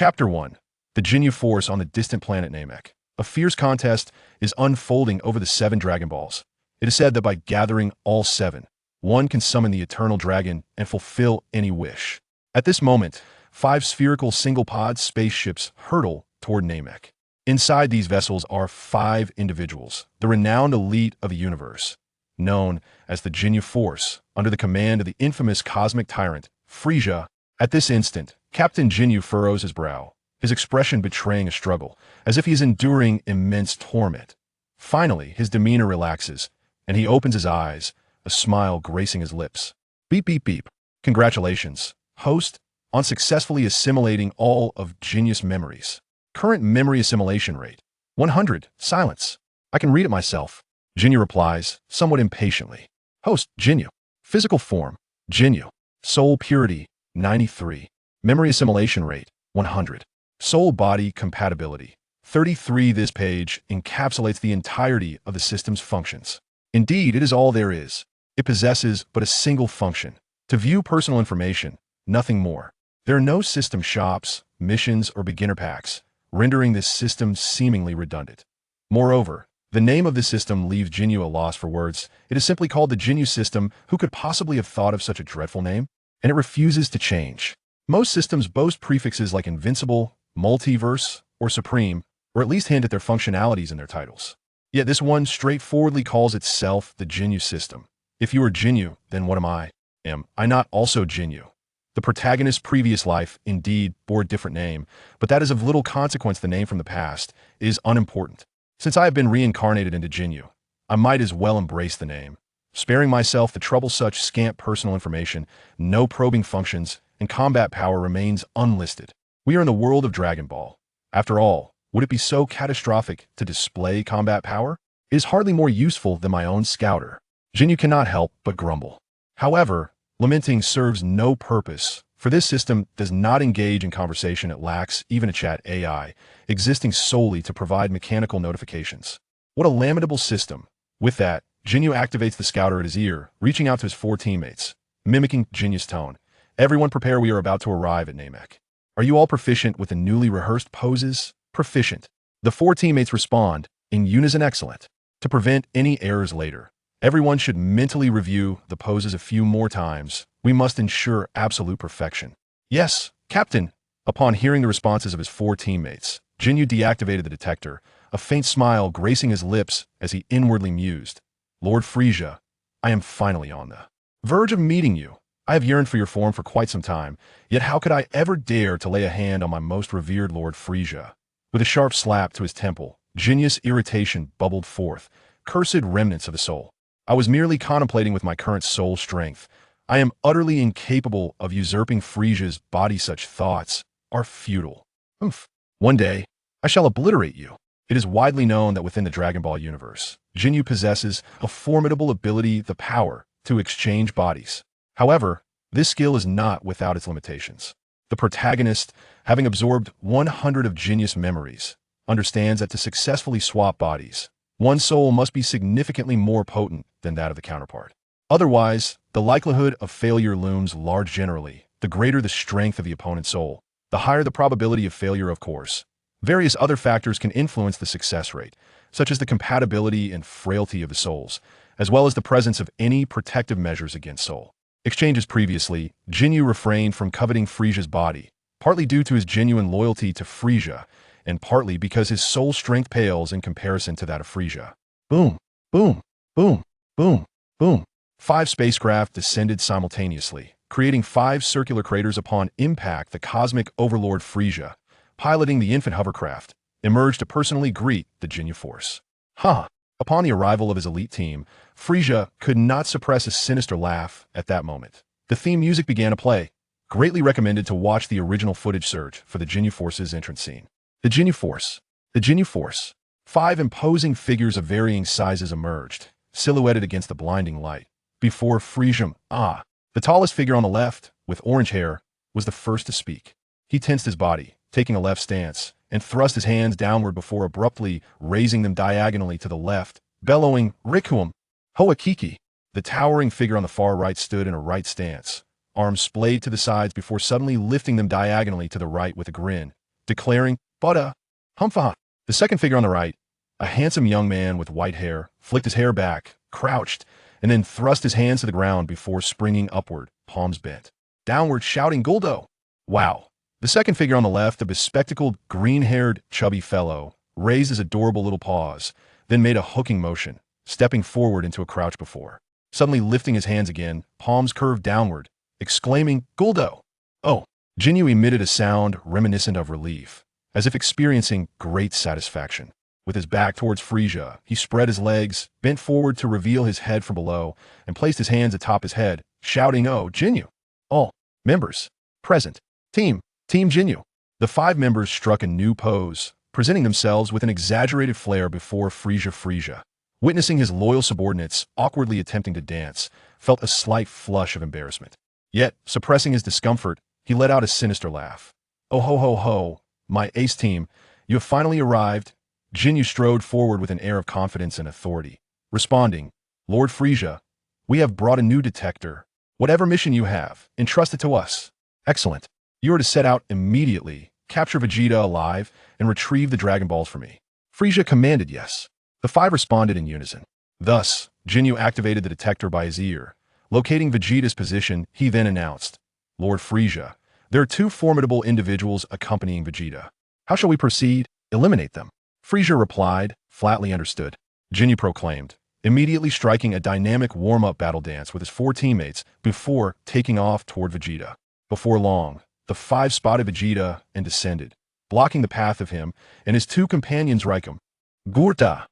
Chapter 1. The Ginyu Force on the distant planet Namek. A fierce contest is unfolding over the 7 Dragon Balls. It is said that by gathering all 7, one can summon the Eternal Dragon and fulfill any wish. At this moment, 5 spherical single-pod spaceships hurtle toward Namek. Inside these vessels are 5 individuals, the renowned elite of the universe, known as the Ginyu Force, under the command of the infamous cosmic tyrant, Frieza. At this instant, Captain Ginyu furrows his brow, his expression betraying a struggle, as if he is enduring immense torment. Finally, his demeanor relaxes, and he opens his eyes, a smile gracing his lips. Beep, beep, beep. Congratulations, host, on successfully assimilating all of Ginyu's memories. Current memory assimilation rate, 100. Silence. I can read it myself. Ginyu replies, somewhat impatiently. Host, Ginyu. Physical form, Ginyu. Soul purity, 93. Memory assimilation rate, 100. Soul-body compatibility, 33. This page encapsulates the entirety of the system's functions. Indeed, it is all there is. It possesses but a single function: to view personal information, nothing more. There are no system shops, missions, or beginner packs, rendering this system seemingly redundant. Moreover, the name of the system leaves Ginyu a loss for words. It is simply called the Ginyu system. Who could possibly have thought of such a dreadful name? And it refuses to change. Most systems boast prefixes like invincible, multiverse, or supreme, or at least hint at their functionalities in their titles. Yet this one straightforwardly calls itself the Ginyu system. If you are Ginyu, then what am I? Am I not also Ginyu? The protagonist's previous life indeed bore a different name, but that is of little consequence. The name from the past is unimportant. Since I have been reincarnated into Ginyu, I might as well embrace the name, sparing myself the trouble. Such scant personal information, no probing functions, and combat power remains unlisted. We are in the world of Dragon Ball. After all, would it be so catastrophic to display combat power? It is hardly more useful than my own scouter. Ginyu cannot help but grumble. However, lamenting serves no purpose, for this system does not engage in conversation. It lacks even a chat AI, existing solely to provide mechanical notifications. What a lamentable system. With that, Ginyu activates the scouter at his ear, reaching out to his 4 teammates, mimicking Ginyu's tone. Everyone prepare, we are about to arrive at Namek. Are you all proficient with the newly rehearsed poses? Proficient. The 4 teammates respond in unison. Excellent. To prevent any errors later, everyone should mentally review the poses a few more times. We must ensure absolute perfection. Yes, Captain. Upon hearing the responses of his 4 teammates, Ginyu deactivated the detector, a faint smile gracing his lips as he inwardly mused. Lord Frieza, I am finally on the verge of meeting you. I have yearned for your form for quite some time, yet how could I ever dare to lay a hand on my most revered Lord Frieza? With a sharp slap to his temple, Ginyu's irritation bubbled forth. Cursed remnants of the soul. I was merely contemplating with my current soul strength. I am utterly incapable of usurping Frieza's body. Such thoughts are futile. One day, I shall obliterate you. It is widely known that within the Dragon Ball universe, Ginyu possesses a formidable ability, the power to exchange bodies. However, this skill is not without its limitations. The protagonist, having absorbed 100 of Ginyu's memories, understands that to successfully swap bodies, one's soul must be significantly more potent than that of the counterpart. Otherwise, the likelihood of failure looms large. Generally, the greater the strength of the opponent's soul, the higher the probability of failure. Of course, various other factors can influence the success rate, such as the compatibility and frailty of the souls, as well as the presence of any protective measures against soul exchanges. Previously, Ginyu refrained from coveting Frieza's body, partly due to his genuine loyalty to Frieza, and partly because his soul strength pales in comparison to that of Frieza. Boom, boom, boom, boom, boom. 5 spacecraft descended simultaneously, creating 5 circular craters. Upon impact, the cosmic overlord Frieza, piloting the infant hovercraft, emerged to personally greet the Ginyu Force. Upon the arrival of his elite team, Frieza could not suppress a sinister laugh at that moment. The theme music began to play. Greatly recommended to watch the original footage. Search for the Ginyu Force's entrance scene. The Ginyu Force. The Ginyu Force. 5 imposing figures of varying sizes emerged, silhouetted against the blinding light. Before Frieza, the tallest figure on the left, with orange hair, was the first to speak. He tensed his body, taking a left stance, and thrust his hands downward before abruptly raising them diagonally to the left, bellowing, Rikuum, Hoa Kiki. The towering figure on the far right stood in a right stance, arms splayed to the sides before suddenly lifting them diagonally to the right with a grin. declaring, "But, humpha." The second figure on the right, a handsome young man with white hair, flicked his hair back, crouched, and then thrust his hands to the ground before springing upward, palms bent, downward, shouting, "Guldo!" Wow. The second figure on the left, a bespectacled, green-haired, chubby fellow, raised his adorable little paws, then made a hooking motion, stepping forward into a crouch before, suddenly lifting his hands again, palms curved downward, exclaiming, "Guldo!" Oh! Ginyu emitted a sound reminiscent of relief, as if experiencing great satisfaction. With his back towards Frisia, he spread his legs, bent forward to reveal his head from below, and placed his hands atop his head, shouting, "Oh, Ginyu! All members present. Team Ginyu." The 5 members struck a new pose, presenting themselves with an exaggerated flair before Frisia. Witnessing his loyal subordinates awkwardly attempting to dance, felt a slight flush of embarrassment. Yet, suppressing his discomfort, he let out a sinister laugh. "Oh ho ho ho, my ace team, you have finally arrived." Ginyu strode forward with an air of confidence and authority, responding, "Lord Frisia, we have brought a new detector. Whatever mission you have, entrust it to us." "Excellent. You are to set out immediately, capture Vegeta alive, and retrieve the Dragon Balls for me." Frisia commanded yes. The 5 responded in unison. Thus, Ginyu activated the detector by his ear. Locating Vegeta's position, he then announced, "Lord Frisia, there are 2 formidable individuals accompanying Vegeta. How shall we proceed? Eliminate them." Frisia replied, flatly understood. Ginyu proclaimed, immediately striking a dynamic warm-up battle dance with his 4 teammates before taking off toward Vegeta. Before long, the 5 spotted Vegeta and descended, blocking the path of him and his 2 companions Raikum. "Gurta!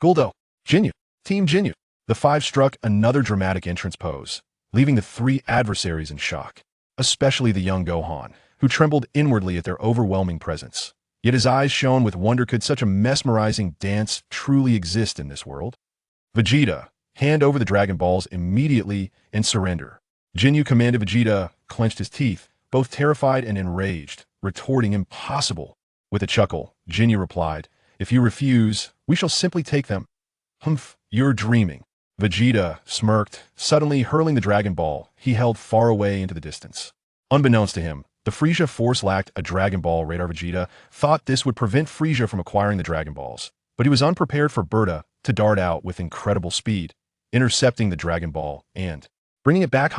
Guldo! Ginyu! Team Ginyu!" The 5 struck another dramatic entrance pose, leaving the 3 adversaries in shock, especially the young Gohan, who trembled inwardly at their overwhelming presence. Yet his eyes shone with wonder. Could such a mesmerizing dance truly exist in this world? "Vegeta, hand over the Dragon Balls immediately and surrender." Ginyu commanded. Vegeta clenched his teeth, both terrified and enraged, retorting, "Impossible." With a chuckle, Ginyu replied, "If you refuse, we shall simply take them." "Humph, you're dreaming." Vegeta smirked, suddenly hurling the Dragon Ball he held far away into the distance. Unbeknownst to him, the Frisia force lacked a Dragon Ball radar. Vegeta thought this would prevent Frisia from acquiring the Dragon Balls, but he was unprepared for Berta to dart out with incredible speed, intercepting the Dragon Ball and bringing it back.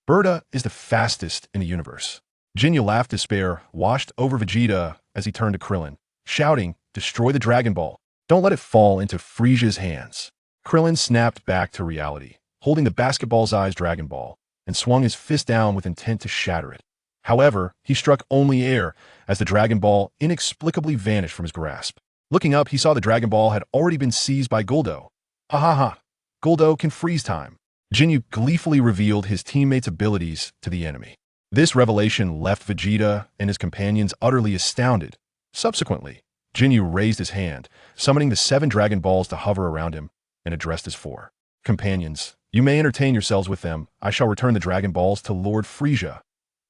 Berta is the fastest in the universe. Ginyu laughed. Despair washed over Vegeta as he turned to Krillin, shouting, "Destroy the Dragon Ball. Don't let it fall into Frisia's hands." Krillin snapped back to reality, holding the basketball-sized Dragon Ball, and swung his fist down with intent to shatter it. However, he struck only air as the Dragon Ball inexplicably vanished from his grasp. Looking up, he saw the Dragon Ball had already been seized by Guldo. "Ahaha! Guldo can freeze time." Ginyu gleefully revealed his teammates' abilities to the enemy. This revelation left Vegeta and his companions utterly astounded. Subsequently, Ginyu raised his hand, summoning the 7 Dragon Balls to hover around him, and addressed his 4 companions. "You may entertain yourselves with them. I shall return the Dragon Balls to Lord Frisia."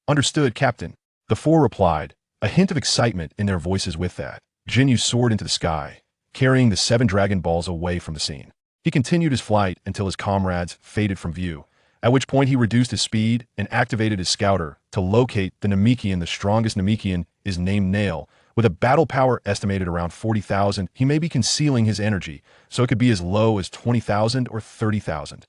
"Understood, Captain." The 4 replied, a hint of excitement in their voices. With that, Ginyu soared into the sky, carrying the 7 Dragon Balls away from the scene. He continued his flight until his comrades faded from view, at which point he reduced his speed and activated his scouter to locate the Namekian. The strongest Namekian is named Nail. With a battle power estimated around 40,000, he may be concealing his energy, so it could be as low as 20,000 or 30,000.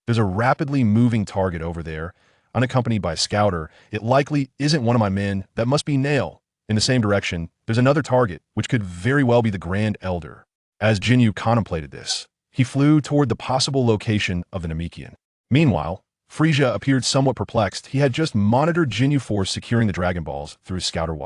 There's a rapidly moving target over there, unaccompanied by a scouter. It likely isn't one of my men. That must be Nail. In the same direction, there's another target, which could very well be the Grand Elder. As Ginyu contemplated this, he flew toward the possible location of the Namekian. Meanwhile, Frisia appeared somewhat perplexed. He had just monitored Ginyu Force securing the Dragon Balls through his scouter.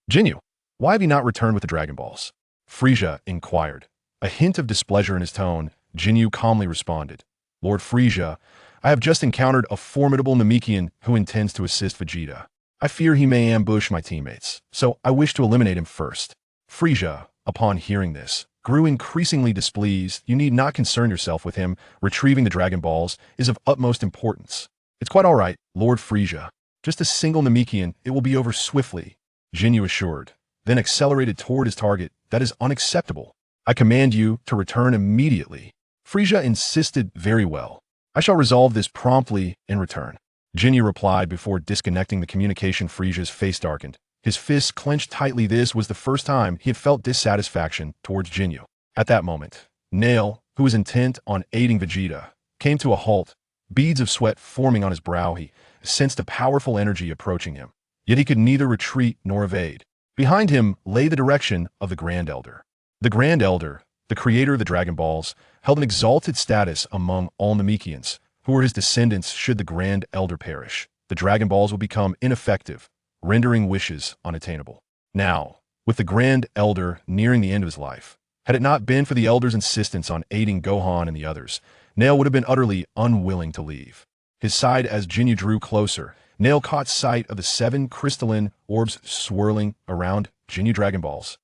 "Ginyu, why have you not returned with the Dragon Balls?" Frisia inquired. A hint of displeasure in his tone, Ginyu calmly responded, "Lord Frisia, I have just encountered a formidable Namekian who intends to assist Vegeta. I fear he may ambush my teammates, so I wish to eliminate him first." Frisia, upon hearing this, grew increasingly displeased. "You need not concern yourself with him. Retrieving the Dragon Balls is of utmost importance." "It's quite all right, Lord Frisia. Just a single Namekian, it will be over swiftly," Ginyu assured, then accelerated toward his target. "That is unacceptable. I command you to return immediately." Frisia insisted. "Very well. I shall resolve this promptly in return," Ginyu replied before disconnecting the communication. Frisia's face darkened. His fists clenched tightly. This was the first time he had felt dissatisfaction towards Ginyu. At that moment, Nail, who was intent on aiding Vegeta, came to a halt, beads of sweat forming on his brow. He sensed a powerful energy approaching him, yet he could neither retreat nor evade. Behind him lay the direction of the Grand Elder. The Grand Elder, the creator of the Dragon Balls, held an exalted status among all Namekians, who were his descendants. Should the Grand Elder perish, the Dragon Balls would become ineffective, rendering wishes unattainable. Now, with the Grand Elder nearing the end of his life, had it not been for the Elder's insistence on aiding Gohan and the others, Nail would have been utterly unwilling to leave. His side as Ginyu drew closer, Nail caught sight of the 7 crystalline orbs swirling around Ginyu Dragon Balls.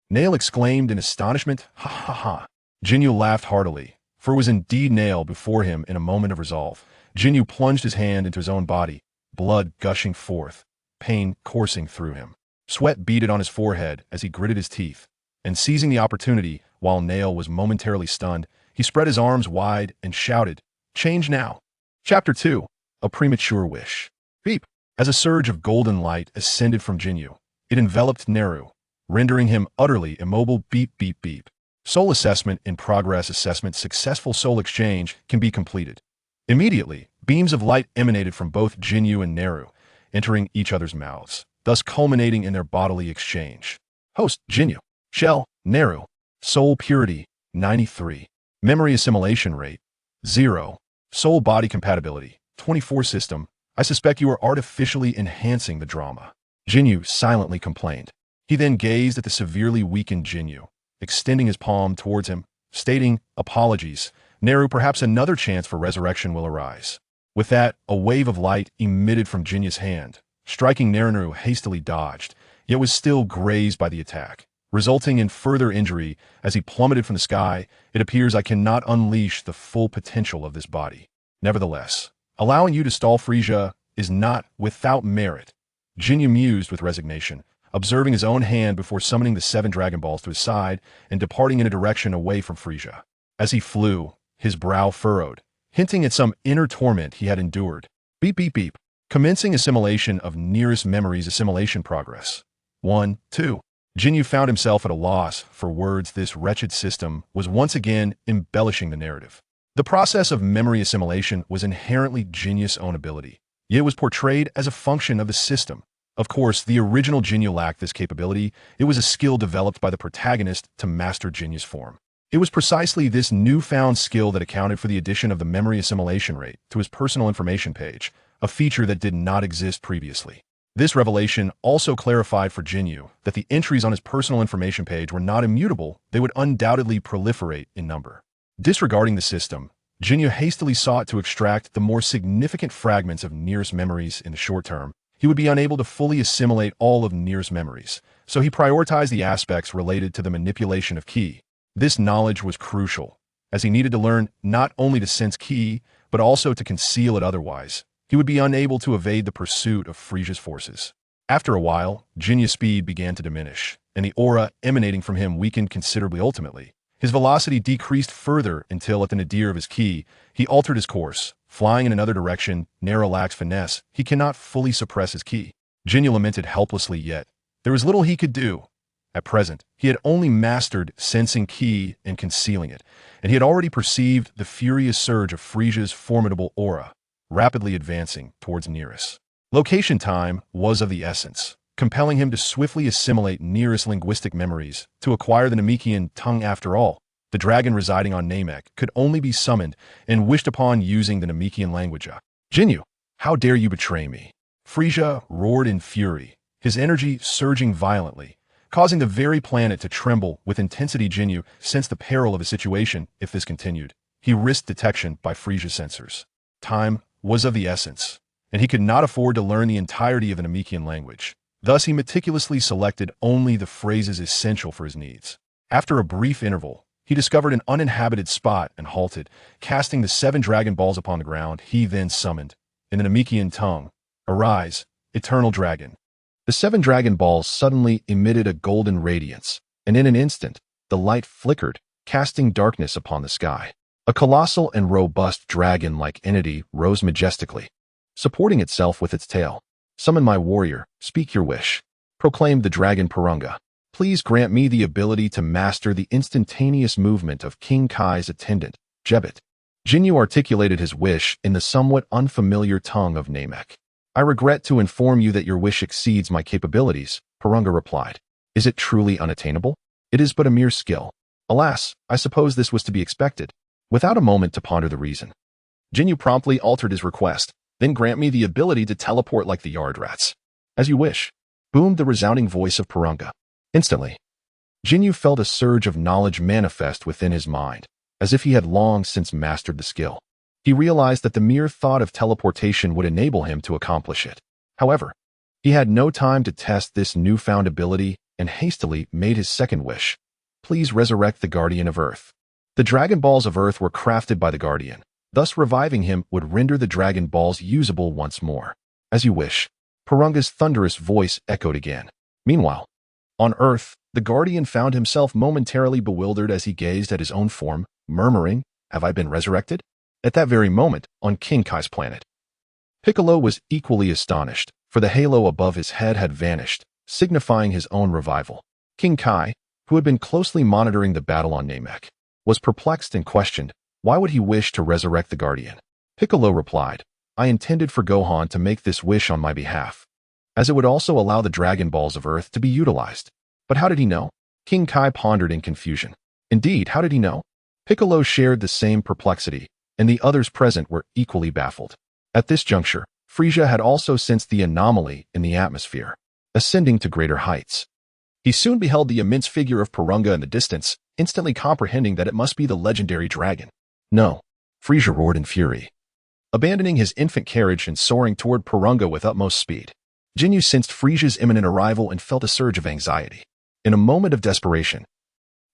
Nail exclaimed in astonishment, "Ha ha ha." Ginyu laughed heartily, for it was indeed Nail before him. In a moment of resolve, Ginyu plunged his hand into his own body, blood gushing forth, pain coursing through him. Sweat beaded on his forehead as he gritted his teeth, and seizing the opportunity, while Nail was momentarily stunned, he spread his arms wide and shouted, "Change now." Chapter 2. A Premature Wish. Beep! As a surge of golden light ascended from Ginyu, it enveloped Naru, rendering him utterly immobile. Beep, beep, beep. Soul assessment in progress. Assessment successful. Soul exchange can be completed. Immediately, beams of light emanated from both Ginyu and Naru, entering each other's mouths, thus culminating in their bodily exchange. Host, Ginyu. Shell, Naru. Soul purity, 93. Memory assimilation rate, 0. Soul body compatibility, 24. System, I suspect you are artificially enhancing the drama. Ginyu silently complained. He then gazed at the severely weakened Ginyu, extending his palm towards him, stating, "Apologies, Naru, perhaps another chance for resurrection will arise." With that, a wave of light emitted from Jinyu's hand, striking Naru hastily dodged, yet was still grazed by the attack, resulting in further injury as he plummeted from the sky. It appears I cannot unleash the full potential of this body. Nevertheless, allowing you to stall Frieza is not without merit. Ginyu mused with resignation, observing his own hand before summoning the 7 Dragon Balls to his side and departing in a direction away from Frieza. As he flew, his brow furrowed, hinting at some inner torment he had endured. Beep, beep, beep. Commencing assimilation of nearest memories. Assimilation progress. 1, 2. Ginyu found himself at a loss for words. This wretched system was once again embellishing the narrative. The process of memory assimilation was inherently Ginyu's own ability, yet it was portrayed as a function of the system. Of course, the original Ginyu lacked this capability. It was a skill developed by the protagonist to master Ginyu's form. It was precisely this newfound skill that accounted for the addition of the memory assimilation rate to his personal information page, a feature that did not exist previously. This revelation also clarified for Ginyu that the entries on his personal information page were not immutable. They would undoubtedly proliferate in number. Disregarding the system, Ginyu hastily sought to extract the more significant fragments of nearest memories in the short term. He would be unable to fully assimilate all of nearest memories, so he prioritized the aspects related to the manipulation of ki. This knowledge was crucial, as he needed to learn not only to sense ki, but also to conceal it. Otherwise, he would be unable to evade the pursuit of Frieza's forces. After a while, Ginyu's speed began to diminish, and the aura emanating from him weakened considerably. Ultimately, his velocity decreased further until, at the nadir of his ki, he altered his course, flying in another direction. Naru lacks finesse. He cannot fully suppress his ki. Ginyu lamented helplessly, yet there was little he could do. At present, he had only mastered sensing ki and concealing it, and he had already perceived the furious surge of Frieza's formidable aura, rapidly advancing towards Nearest. Location time was of the essence, compelling him to swiftly assimilate Nearest linguistic memories to acquire the Namekian tongue. After all, the dragon residing on Namek could only be summoned and wished upon using the Namekian language. "Ginyu, how dare you betray me?" Frieza roared in fury, his energy surging violently, causing the very planet to tremble with intensity. Ginyu sensed the peril of a situation. If this continued, he risked detection by Frieza's sensors. Time was of the essence, and he could not afford to learn the entirety of the Namekian language. Thus, he meticulously selected only the phrases essential for his needs. After a brief interval, he discovered an uninhabited spot and halted, casting the 7 Dragon Balls upon the ground. He then summoned, in the Namekian tongue, "Arise, eternal dragon." The 7 Dragon Balls suddenly emitted a golden radiance, and in an instant, the light flickered, casting darkness upon the sky. A colossal and robust dragon-like entity rose majestically, supporting itself with its tail. "Summon my warrior, speak your wish." proclaimed the dragon Purunga. Please grant me the ability to master the instantaneous movement of King Kai's attendant, Jebet. Ginyu articulated his wish in the somewhat unfamiliar tongue of Namek. I regret to inform you that your wish exceeds my capabilities, Purunga replied. Is it truly unattainable? It is but a mere skill. Alas, I suppose this was to be expected. Without a moment to ponder the reason, Ginyu promptly altered his request. Then grant me the ability to teleport like the yard rats. As you wish, boomed the resounding voice of Purunga. Instantly, Ginyu felt a surge of knowledge manifest within his mind, as if he had long since mastered the skill. He realized that the mere thought of teleportation would enable him to accomplish it. However, he had no time to test this newfound ability and hastily made his second wish. Please resurrect the Guardian of Earth. The Dragon Balls of Earth were crafted by the Guardian. Thus reviving him would render the Dragon Balls usable once more. As you wish. Purunga's thunderous voice echoed again. Meanwhile, on Earth, the Guardian found himself momentarily bewildered as he gazed at his own form, murmuring, Have I been resurrected? At that very moment, on King Kai's planet, Piccolo was equally astonished, for the halo above his head had vanished, signifying his own revival. King Kai, who had been closely monitoring the battle on Namek, was perplexed and questioned, why would he wish to resurrect the Guardian? Piccolo replied, I intended for Gohan to make this wish on my behalf, as it would also allow the Dragon Balls of Earth to be utilized. But how did he know? King Kai pondered in confusion. Indeed, how did he know? Piccolo shared the same perplexity, and the others present were equally baffled. At this juncture, Frieza had also sensed the anomaly in the atmosphere, ascending to greater heights. He soon beheld the immense figure of Purunga in the distance, instantly comprehending that it must be the legendary dragon. No, Frieza roared in fury, abandoning his infant carriage and soaring toward Purunga with utmost speed. Ginyu sensed Frieza's imminent arrival and felt a surge of anxiety. In a moment of desperation,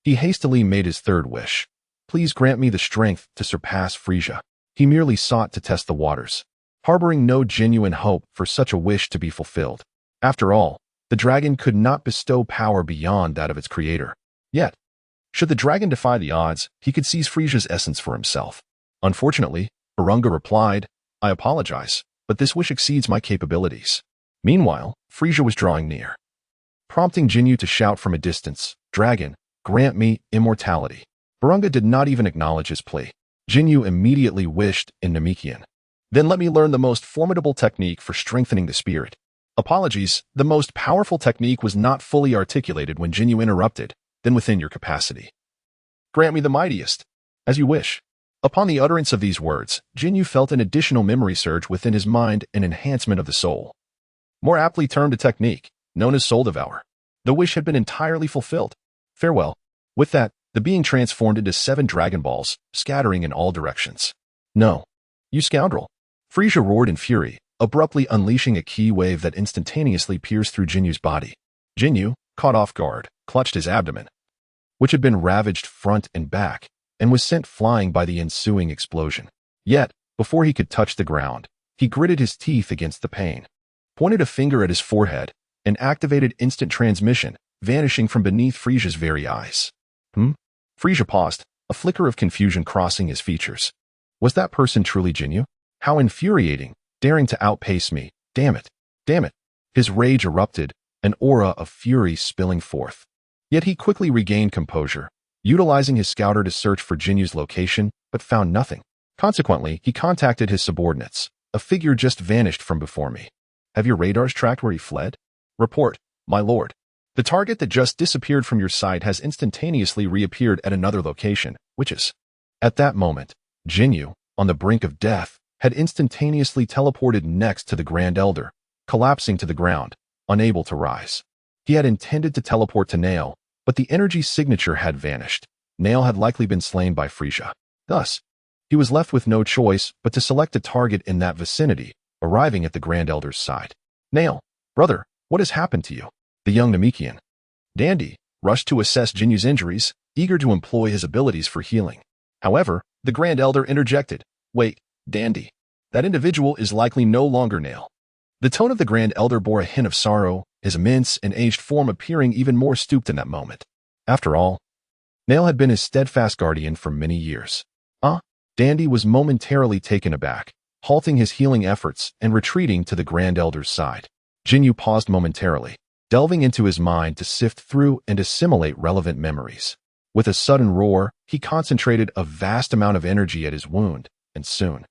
he hastily made his third wish. Please grant me the strength to surpass Frieza. He merely sought to test the waters, harboring no genuine hope for such a wish to be fulfilled. After all, the dragon could not bestow power beyond that of its creator. Yet, should the dragon defy the odds, he could seize Frieza's essence for himself. Unfortunately, Purunga replied, I apologize, but this wish exceeds my capabilities. Meanwhile, Frieza was drawing near, prompting Ginyu to shout from a distance, Dragon, grant me immortality. Purunga did not even acknowledge his plea. Ginyu immediately wished in Namekian. Then let me learn the most formidable technique for strengthening the spirit. Apologies, the most powerful technique was not fully articulated when Ginyu interrupted, then within your capacity. Grant me the mightiest. As you wish. Upon the utterance of these words, Ginyu felt an additional memory surge within his mind, an enhancement of the soul. More aptly termed a technique, known as Soul Devour. The wish had been entirely fulfilled. Farewell. With that, the being transformed into 7 Dragon Balls, scattering in all directions. No. You scoundrel. Frieza roared in fury, abruptly unleashing a ki wave that instantaneously pierced through Jinyu's body. Ginyu, caught off guard, clutched his abdomen, which had been ravaged front and back, and was sent flying by the ensuing explosion. Yet, before he could touch the ground, he gritted his teeth against the pain, pointed a finger at his forehead, and activated instant transmission, vanishing from beneath Frieza's very eyes. Frieza paused, a flicker of confusion crossing his features. Was that person truly Ginyu? How infuriating, daring to outpace me. Damn it. Damn it. His rage erupted, an aura of fury spilling forth. Yet he quickly regained composure, utilizing his scouter to search for Jinyu's location, but found nothing. Consequently, he contacted his subordinates. A figure just vanished from before me. Have your radars tracked where he fled? Report, my lord. The target that just disappeared from your sight has instantaneously reappeared at another location, which is. At that moment, Ginyu, on the brink of death, had instantaneously teleported next to the Grand Elder, collapsing to the ground, unable to rise. He had intended to teleport to Nail, but the energy signature had vanished. Nail had likely been slain by Frieza. Thus, he was left with no choice but to select a target in that vicinity, arriving at the Grand Elder's side. Nail, brother, what has happened to you? The young Namekian, Dandy, rushed to assess Jinyu's injuries, eager to employ his abilities for healing. However, the Grand Elder interjected, Wait, Dandy. That individual is likely no longer Nail. The tone of the Grand Elder bore a hint of sorrow, his immense and aged form appearing even more stooped in that moment. After all, Nail had been his steadfast guardian for many years. Dandy was momentarily taken aback, halting his healing efforts and retreating to the Grand Elder's side. Ginyu paused momentarily, delving into his mind to sift through and assimilate relevant memories. With a sudden roar, he concentrated a vast amount of energy at his wound, and soon,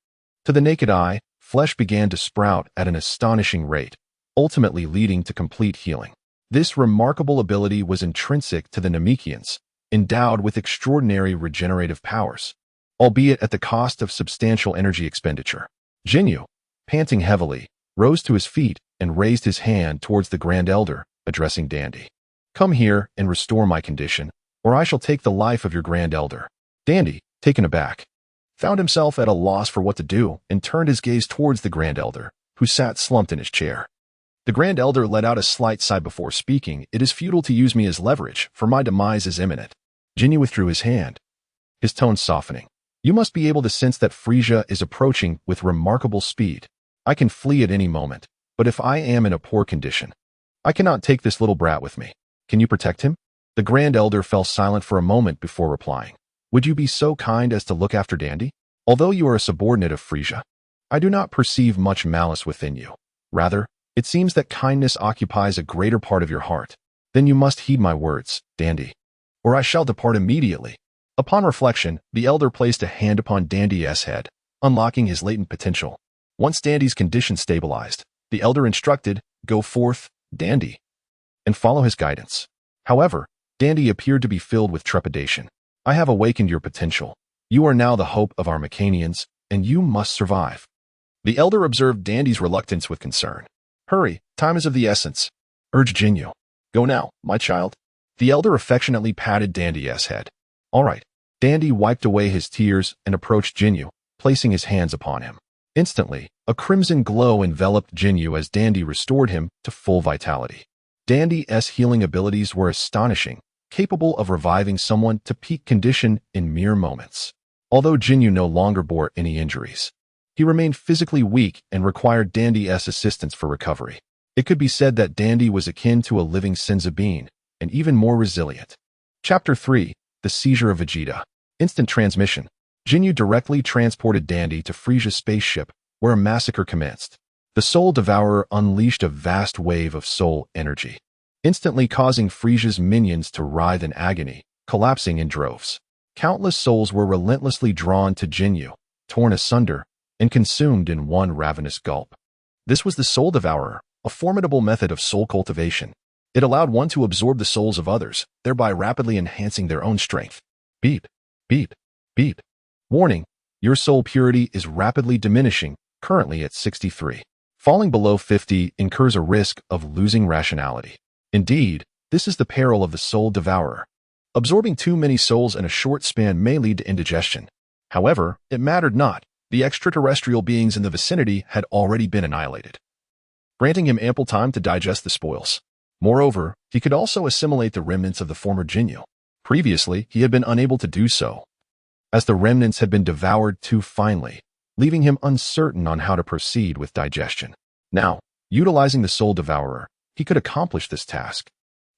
to the naked eye, flesh began to sprout at an astonishing rate, ultimately leading to complete healing. This remarkable ability was intrinsic to the Namekians, endowed with extraordinary regenerative powers, albeit at the cost of substantial energy expenditure. Ginyu, panting heavily, rose to his feet and raised his hand towards the Grand Elder, addressing Dandy. "Come here and restore my condition, or I shall take the life of your Grand Elder." Dandy, taken aback, found himself at a loss for what to do and turned his gaze towards the Grand Elder, who sat slumped in his chair. The Grand Elder let out a slight sigh before speaking. "It is futile to use me as leverage, for my demise is imminent." Ginyu withdrew his hand, his tone softening. "You must be able to sense that Frisia is approaching with remarkable speed. I can flee at any moment, but if I am in a poor condition, I cannot take this little brat with me. Can you protect him?" The Grand Elder fell silent for a moment before replying. "Would you be so kind as to look after Dandy? Although you are a subordinate of Frisia, I do not perceive much malice within you. Rather, it seems that kindness occupies a greater part of your heart. Then you must heed my words, Dandy, or I shall depart immediately." Upon reflection, the Elder placed a hand upon Dandy's head, unlocking his latent potential. Once Dandy's condition stabilized, the Elder instructed, "Go forth, Dandy, and follow his guidance." However, Dandy appeared to be filled with trepidation. "I have awakened your potential. You are now the hope of our Mechanians, and you must survive." The Elder observed Dandy's reluctance with concern. "Hurry, time is of the essence," urged Ginyu. "Go now, my child." The Elder affectionately patted Dandy's head. "All right." Dandy wiped away his tears and approached Ginyu, placing his hands upon him. Instantly, a crimson glow enveloped Ginyu as Dandy restored him to full vitality. Dandy's healing abilities were astonishing, capable of reviving someone to peak condition in mere moments. Although Ginyu no longer bore any injuries, he remained physically weak and required Dandy's assistance for recovery. It could be said that Dandy was akin to a living Senzu being, and even more resilient. Chapter 3. The Seizure of Vegeta. Instant transmission. Ginyu directly transported Dandy to Frisia's spaceship, where a massacre commenced. The Soul Devourer unleashed a vast wave of soul energy, instantly causing Frisia's minions to writhe in agony, collapsing in droves. Countless souls were relentlessly drawn to Ginyu, torn asunder, and consumed in one ravenous gulp. This was the Soul Devourer, a formidable method of soul cultivation. It allowed one to absorb the souls of others, thereby rapidly enhancing their own strength. Beep, beep, beep. Warning, your soul purity is rapidly diminishing, currently at 63. Falling below 50 incurs a risk of losing rationality. Indeed, this is the peril of the Soul Devourer. Absorbing too many souls in a short span may lead to indigestion. However, it mattered not. The extraterrestrial beings in the vicinity had already been annihilated, granting him ample time to digest the spoils. Moreover, he could also assimilate the remnants of the former Ginyu. Previously, he had been unable to do so, as the remnants had been devoured too finely, leaving him uncertain on how to proceed with digestion. Now, utilizing the Soul Devourer, he could accomplish this task,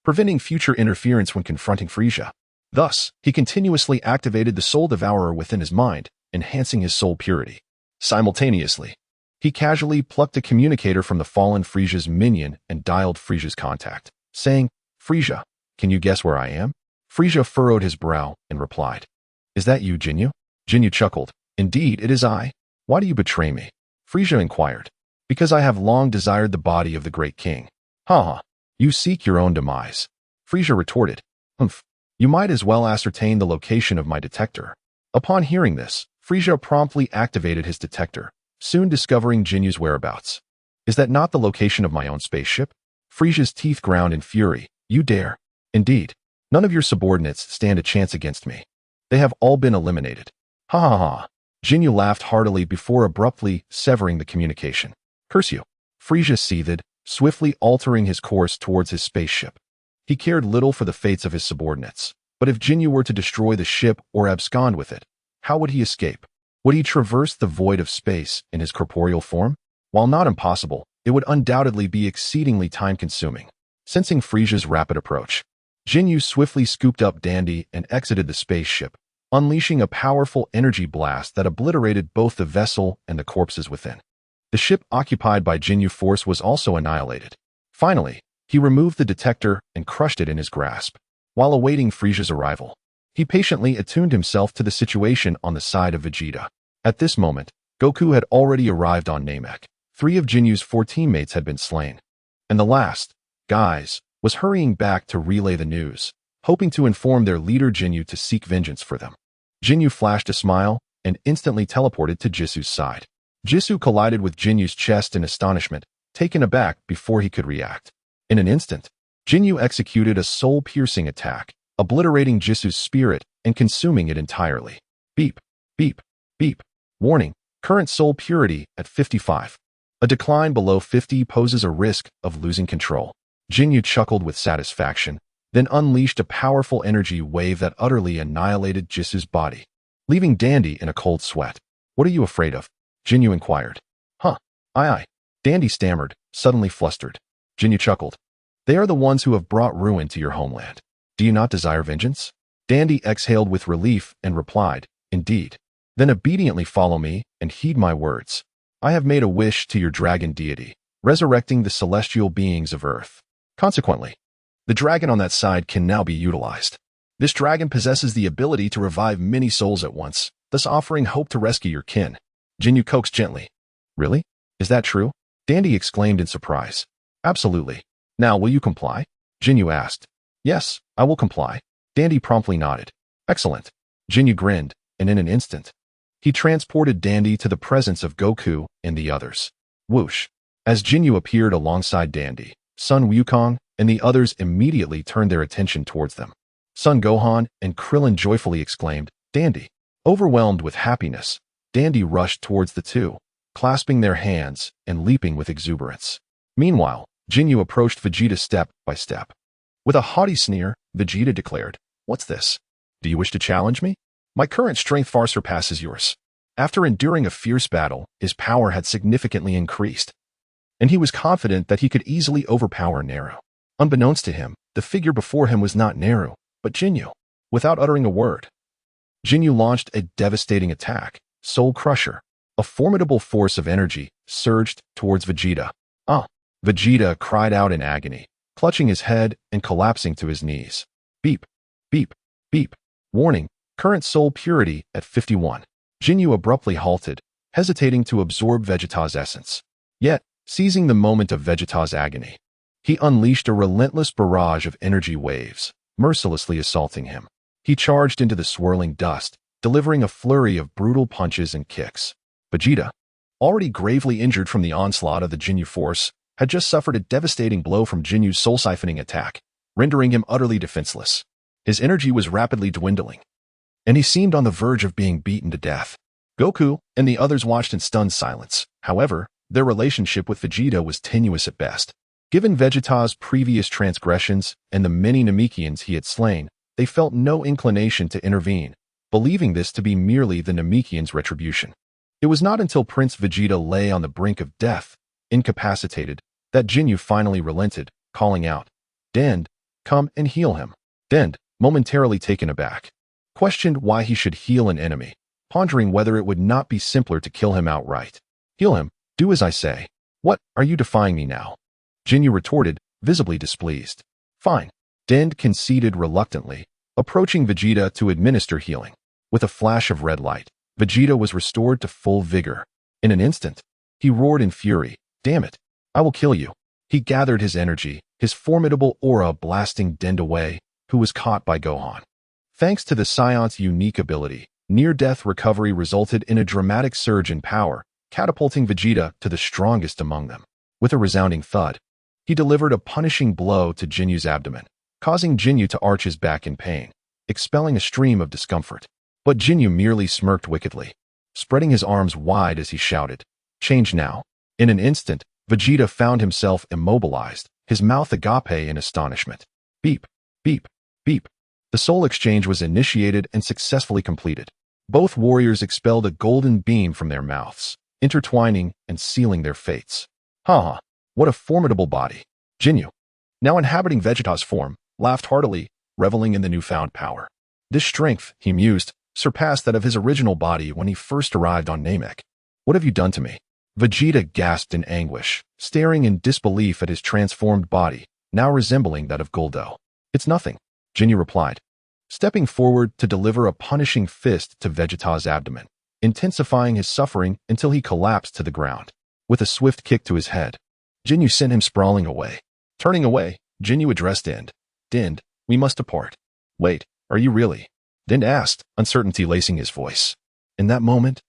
preventing future interference when confronting Frisia. Thus, he continuously activated the Soul Devourer within his mind, enhancing his soul purity. Simultaneously, he casually plucked a communicator from the fallen Frisia's minion and dialed Frisia's contact, saying, "Frisia, can you guess where I am?" Frisia furrowed his brow and replied, "Is that you, Ginyu?" Ginyu chuckled. "Indeed, it is I. Why do you betray me?" Frisia inquired. "Because I have long desired the body of the great king." "Ha ha, you seek your own demise." Frisia retorted. "Humph, you might as well ascertain the location of my detector." Upon hearing this, Frisia promptly activated his detector, soon discovering Jinyu's whereabouts. "Is that not the location of my own spaceship?" Frisia's teeth ground in fury. "You dare?" "Indeed. None of your subordinates stand a chance against me. They have all been eliminated." "Ha ha ha." Ginyu laughed heartily before abruptly severing the communication. "Curse you." Frisia seethed, swiftly altering his course towards his spaceship. He cared little for the fates of his subordinates, but if Ginyu were to destroy the ship or abscond with it, how would he escape? Would he traverse the void of space in his corporeal form? While not impossible, it would undoubtedly be exceedingly time-consuming. Sensing Frisia's rapid approach, Ginyu swiftly scooped up Dandy and exited the spaceship, unleashing a powerful energy blast that obliterated both the vessel and the corpses within. The ship occupied by Ginyu force was also annihilated. Finally, He removed the detector and crushed it in his grasp. While awaiting Frieza's arrival, he patiently attuned himself to the situation on the side of Vegeta. At this moment, Goku had already arrived on Namek. 3 of Ginyu's 4 teammates had been slain. And the last, Guys, was hurrying back to relay the news, hoping to inform their leader Ginyu to seek vengeance for them. Ginyu flashed a smile and instantly teleported to Jisu's side. Jisu collided with Ginyu's chest in astonishment, taken aback before he could react. In an instant, Ginyu executed a soul-piercing attack, obliterating Jisu's spirit and consuming it entirely. Beep, beep, beep. Warning, current soul purity at 55. A decline below 50 poses a risk of losing control. Ginyu chuckled with satisfaction, then unleashed a powerful energy wave that utterly annihilated Jisu's body, leaving Dandy in a cold sweat. What are you afraid of? Ginyu inquired. Huh, aye. Dandy stammered, suddenly flustered. Ginyu chuckled. They are the ones who have brought ruin to your homeland. Do you not desire vengeance? Dandy exhaled with relief and replied, Indeed. Then obediently follow me and heed my words. I have made a wish to your dragon deity, resurrecting the celestial beings of Earth. Consequently, the dragon on that side can now be utilized. This dragon possesses the ability to revive many souls at once, thus offering hope to rescue your kin. Ginyu coaxed gently. Really? Is that true? Dandy exclaimed in surprise. Absolutely. Now, will you comply? Ginyu asked. Yes, I will comply. Dandy promptly nodded. Excellent. Ginyu grinned, and in an instant, he transported Dandy to the presence of Goku and the others. Whoosh. As Ginyu appeared alongside Dandy, Son Wukong and the others immediately turned their attention towards them. Son Gohan and Krillin joyfully exclaimed, Dandy. Overwhelmed with happiness, Dandy rushed towards the two, clasping their hands and leaping with exuberance. Meanwhile, Ginyu approached Vegeta step by step. With a haughty sneer, Vegeta declared, What's this? Do you wish to challenge me? My current strength far surpasses yours. After enduring a fierce battle, his power had significantly increased, and he was confident that he could easily overpower Naru. Unbeknownst to him, the figure before him was not Naru, but Ginyu. Without uttering a word, Ginyu launched a devastating attack, Soul Crusher. A formidable force of energy surged towards Vegeta. Vegeta cried out in agony, clutching his head and collapsing to his knees. Beep, beep, beep. Warning, current soul purity at 51. Ginyu abruptly halted, hesitating to absorb Vegeta's essence. Yet, seizing the moment of Vegeta's agony, he unleashed a relentless barrage of energy waves, mercilessly assaulting him. He charged into the swirling dust, delivering a flurry of brutal punches and kicks. Vegeta, already gravely injured from the onslaught of the Ginyu force, had just suffered a devastating blow from Ginyu's soul-siphoning attack, rendering him utterly defenseless. His energy was rapidly dwindling, and he seemed on the verge of being beaten to death. Goku and the others watched in stunned silence. However, their relationship with Vegeta was tenuous at best. Given Vegeta's previous transgressions and the many Namekians he had slain, they felt no inclination to intervene, believing this to be merely the Namekians' retribution. It was not until Prince Vegeta lay on the brink of death, incapacitated, that Ginyu finally relented, calling out, Dend, come and heal him. Dend, momentarily taken aback, questioned why he should heal an enemy, pondering whether it would not be simpler to kill him outright. Heal him, do as I say. What, are you defying me now? Ginyu retorted, visibly displeased. Fine. Dend conceded reluctantly, approaching Vegeta to administer healing. With a flash of red light, Vegeta was restored to full vigor. In an instant, he roared in fury, Damn it, I will kill you. He gathered his energy, his formidable aura blasting Dend away, who was caught by Gohan. Thanks to the Scion's unique ability, near-death recovery resulted in a dramatic surge in power, catapulting Vegeta to the strongest among them. With a resounding thud, he delivered a punishing blow to Ginyu's abdomen, causing Ginyu to arch his back in pain, expelling a stream of discomfort. But Ginyu merely smirked wickedly, spreading his arms wide as he shouted, Change now. In an instant, Vegeta found himself immobilized, his mouth agape in astonishment. Beep, beep, beep. The soul exchange was initiated and successfully completed. Both warriors expelled a golden beam from their mouths, intertwining and sealing their fates. Ha! What a formidable body. Ginyu, now inhabiting Vegeta's form, laughed heartily, reveling in the newfound power. This strength, he mused, surpassed that of his original body when he first arrived on Namek. What have you done to me? Vegeta gasped in anguish, staring in disbelief at his transformed body, now resembling that of Guldo. "It's nothing," Ginyu replied, stepping forward to deliver a punishing fist to Vegeta's abdomen, intensifying his suffering until he collapsed to the ground. With a swift kick to his head, Ginyu sent him sprawling away. Turning away, Ginyu addressed Dind, "We must depart." "Wait, are you really?" Dind asked, uncertainty lacing his voice. In that moment,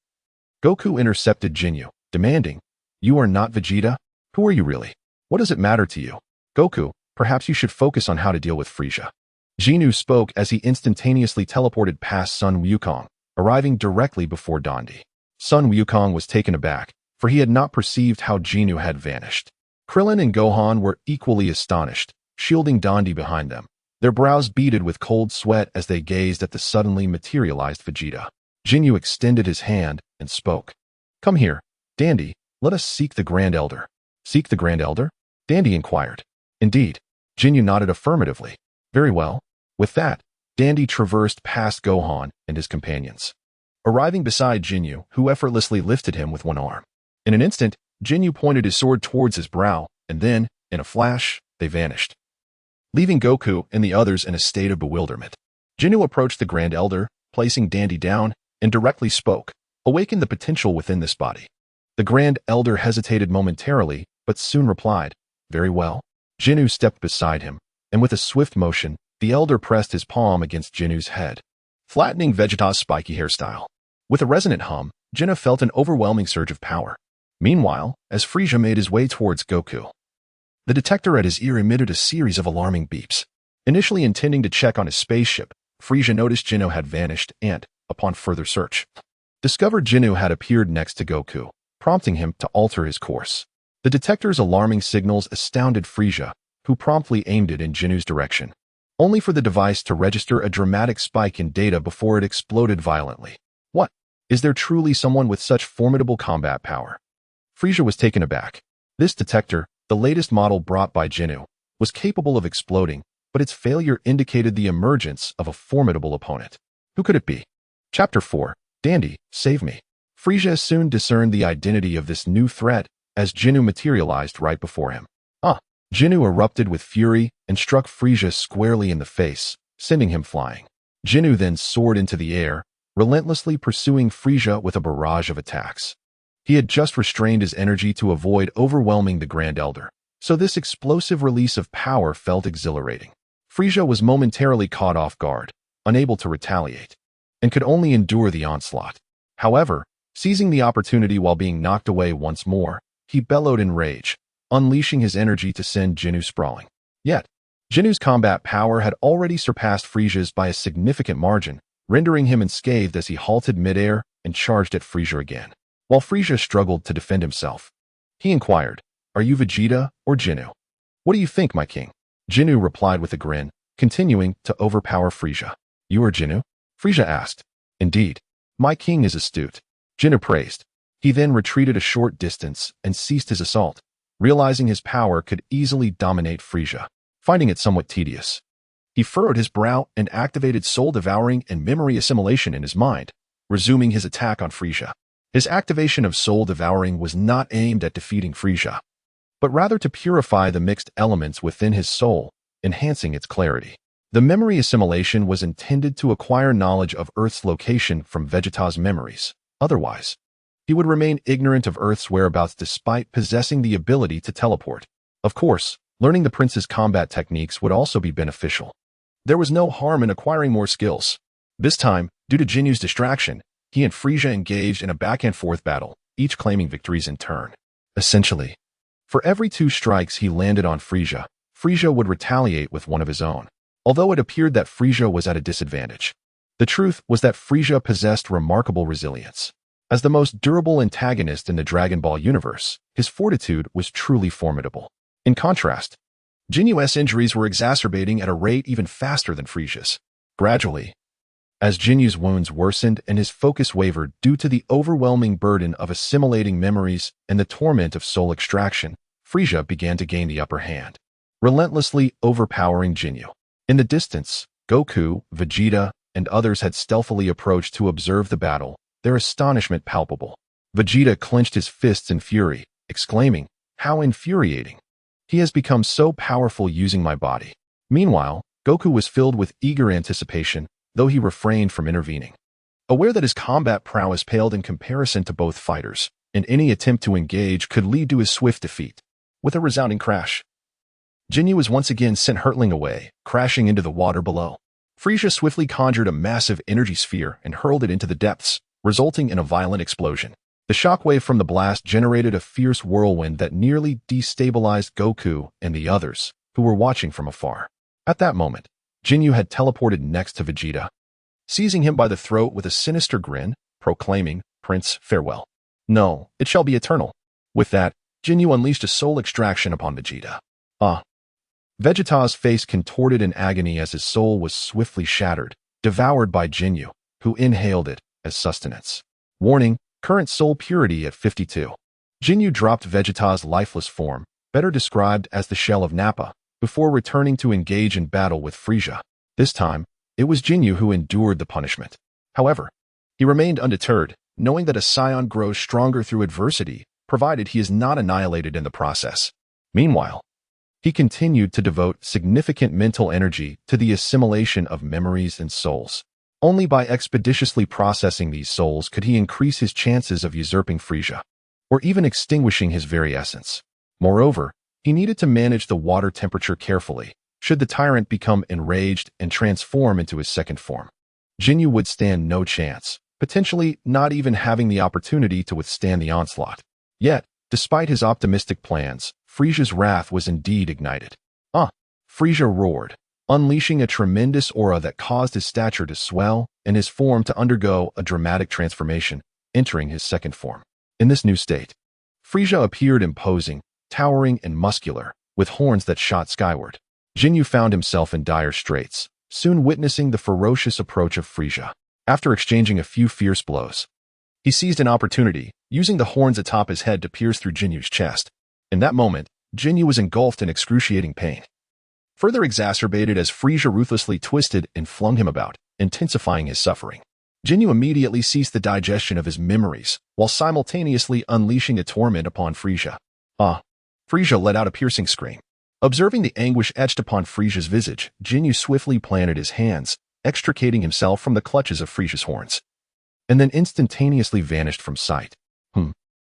Goku intercepted Ginyu, demanding, "You are not Vegeta? Who are you really? What does it matter to you?" "Goku, perhaps you should focus on how to deal with Frieza." Ginyu spoke as he instantaneously teleported past Sun Wukong, arriving directly before Dandi. Sun Wukong was taken aback, for he had not perceived how Ginyu had vanished. Krillin and Gohan were equally astonished, shielding Dandi behind them, their brows beaded with cold sweat as they gazed at the suddenly materialized Vegeta. Ginyu extended his hand and spoke. "Come here, Dandi, let us seek the Grand Elder." "Seek the Grand Elder?" Dandi inquired. "Indeed." Ginyu nodded affirmatively. "Very well." With that, Dandi traversed past Gohan and his companions, arriving beside Ginyu, who effortlessly lifted him with one arm. In an instant, Ginyu pointed his sword towards his brow, and then, in a flash, they vanished, leaving Goku and the others in a state of bewilderment. Ginyu approached the Grand Elder, placing Dandi down, and directly spoke, "Awaken the potential within this body." The Grand Elder hesitated momentarily, but soon replied, "Very well." Ginyu stepped beside him, and with a swift motion, the Elder pressed his palm against Jinu's head, flattening Vegeta's spiky hairstyle. With a resonant hum, Jinu felt an overwhelming surge of power. Meanwhile, as Frieza made his way towards Goku, the detector at his ear emitted a series of alarming beeps. Initially intending to check on his spaceship, Frieza noticed Jinu had vanished and, upon further search, discovered Jinu had appeared next to Goku, prompting him to alter his course. The detector's alarming signals astounded Frieza, who promptly aimed it in Jinu's direction, only for the device to register a dramatic spike in data before it exploded violently. What? Is there truly someone with such formidable combat power? Frieza was taken aback. This detector, the latest model brought by Ginyu, was capable of exploding, but its failure indicated the emergence of a formidable opponent. Who could it be? Chapter 4. Dandi, save me. Frieza soon discerned the identity of this new threat as Ginyu materialized right before him. Ginyu erupted with fury and struck Frieza squarely in the face, sending him flying. Ginyu then soared into the air, relentlessly pursuing Frieza with a barrage of attacks. He had just restrained his energy to avoid overwhelming the Grand Elder, so this explosive release of power felt exhilarating. Frieza was momentarily caught off guard, unable to retaliate, and could only endure the onslaught. However, seizing the opportunity while being knocked away once more, he bellowed in rage, unleashing his energy to send Ginyu sprawling. Yet, Jinu's combat power had already surpassed Frieza's by a significant margin, rendering him unscathed as he halted midair and charged at Frieza again. While Frieza struggled to defend himself, he inquired, "Are you Vegeta or Ginyu?" "What do you think, my king?" Ginyu replied with a grin, continuing to overpower Frieza. "You are Ginyu?" Frieza asked. "Indeed. My king is astute," Ginyu praised. He then retreated a short distance and ceased his assault, realizing his power could easily dominate Frieza. Finding it somewhat tedious, he furrowed his brow and activated soul-devouring and memory assimilation in his mind, resuming his attack on Frieza. His activation of soul-devouring was not aimed at defeating Frieza, but rather to purify the mixed elements within his soul, enhancing its clarity. The memory assimilation was intended to acquire knowledge of Earth's location from Vegeta's memories. Otherwise, he would remain ignorant of Earth's whereabouts despite possessing the ability to teleport. Of course, learning the prince's combat techniques would also be beneficial. There was no harm in acquiring more skills. This time, due to Jinyu's distraction, he and Frieza engaged in a back-and-forth battle, each claiming victories in turn. Essentially, for every 2 strikes he landed on Frieza, Frieza would retaliate with one of his own, although it appeared that Frieza was at a disadvantage. The truth was that Frieza possessed remarkable resilience. As the most durable antagonist in the Dragon Ball universe, his fortitude was truly formidable. In contrast, Jinyu's injuries were exacerbating at a rate even faster than Frieza's. Gradually, as Jinyu's wounds worsened and his focus wavered due to the overwhelming burden of assimilating memories and the torment of soul extraction, Frieza began to gain the upper hand, relentlessly overpowering Ginyu. In the distance, Goku, Vegeta, and others had stealthily approached to observe the battle, their astonishment palpable. Vegeta clenched his fists in fury, exclaiming, "How infuriating!" He has become so powerful using my body. Meanwhile, Goku was filled with eager anticipation, though he refrained from intervening. Aware that his combat prowess paled in comparison to both fighters, and any attempt to engage could lead to his swift defeat. With a resounding crash, Ginyu was once again sent hurtling away, crashing into the water below. Frieza swiftly conjured a massive energy sphere and hurled it into the depths, resulting in a violent explosion. The shockwave from the blast generated a fierce whirlwind that nearly destabilized Goku and the others, who were watching from afar. At that moment, Ginyu had teleported next to Vegeta, seizing him by the throat with a sinister grin, proclaiming, "Prince, farewell. No, it shall be eternal." With that, Ginyu unleashed a soul extraction upon Vegeta. Vegeta's face contorted in agony as his soul was swiftly shattered, devoured by Ginyu, who inhaled it as sustenance. Warning, current soul purity at 52. Ginyu dropped Vegeta's lifeless form, better described as the shell of Nappa, before returning to engage in battle with Frieza. This time, it was Ginyu who endured the punishment. However, he remained undeterred, knowing that a Saiyan grows stronger through adversity, provided he is not annihilated in the process. Meanwhile, he continued to devote significant mental energy to the assimilation of memories and souls. Only by expeditiously processing these souls could he increase his chances of usurping Frieza, or even extinguishing his very essence. Moreover, he needed to manage the water temperature carefully, should the tyrant become enraged and transform into his second form. Ginyu would stand no chance, potentially not even having the opportunity to withstand the onslaught. Yet, despite his optimistic plans, Frieza's wrath was indeed ignited. Frieza roared, unleashing a tremendous aura that caused his stature to swell and his form to undergo a dramatic transformation, entering his second form. In this new state, Frieza appeared imposing, towering and muscular, with horns that shot skyward. Ginyu found himself in dire straits, soon witnessing the ferocious approach of Frieza. After exchanging a few fierce blows, he seized an opportunity, using the horns atop his head to pierce through Jinyu's chest. In that moment, Ginyu was engulfed in excruciating pain, further exacerbated as Frieza ruthlessly twisted and flung him about, intensifying his suffering. Ginyu immediately ceased the digestion of his memories, while simultaneously unleashing a torment upon Frieza. Frieza let out a piercing scream. Observing the anguish etched upon Frieza's visage, Ginyu swiftly planted his hands, extricating himself from the clutches of Frieza's horns, and then instantaneously vanished from sight.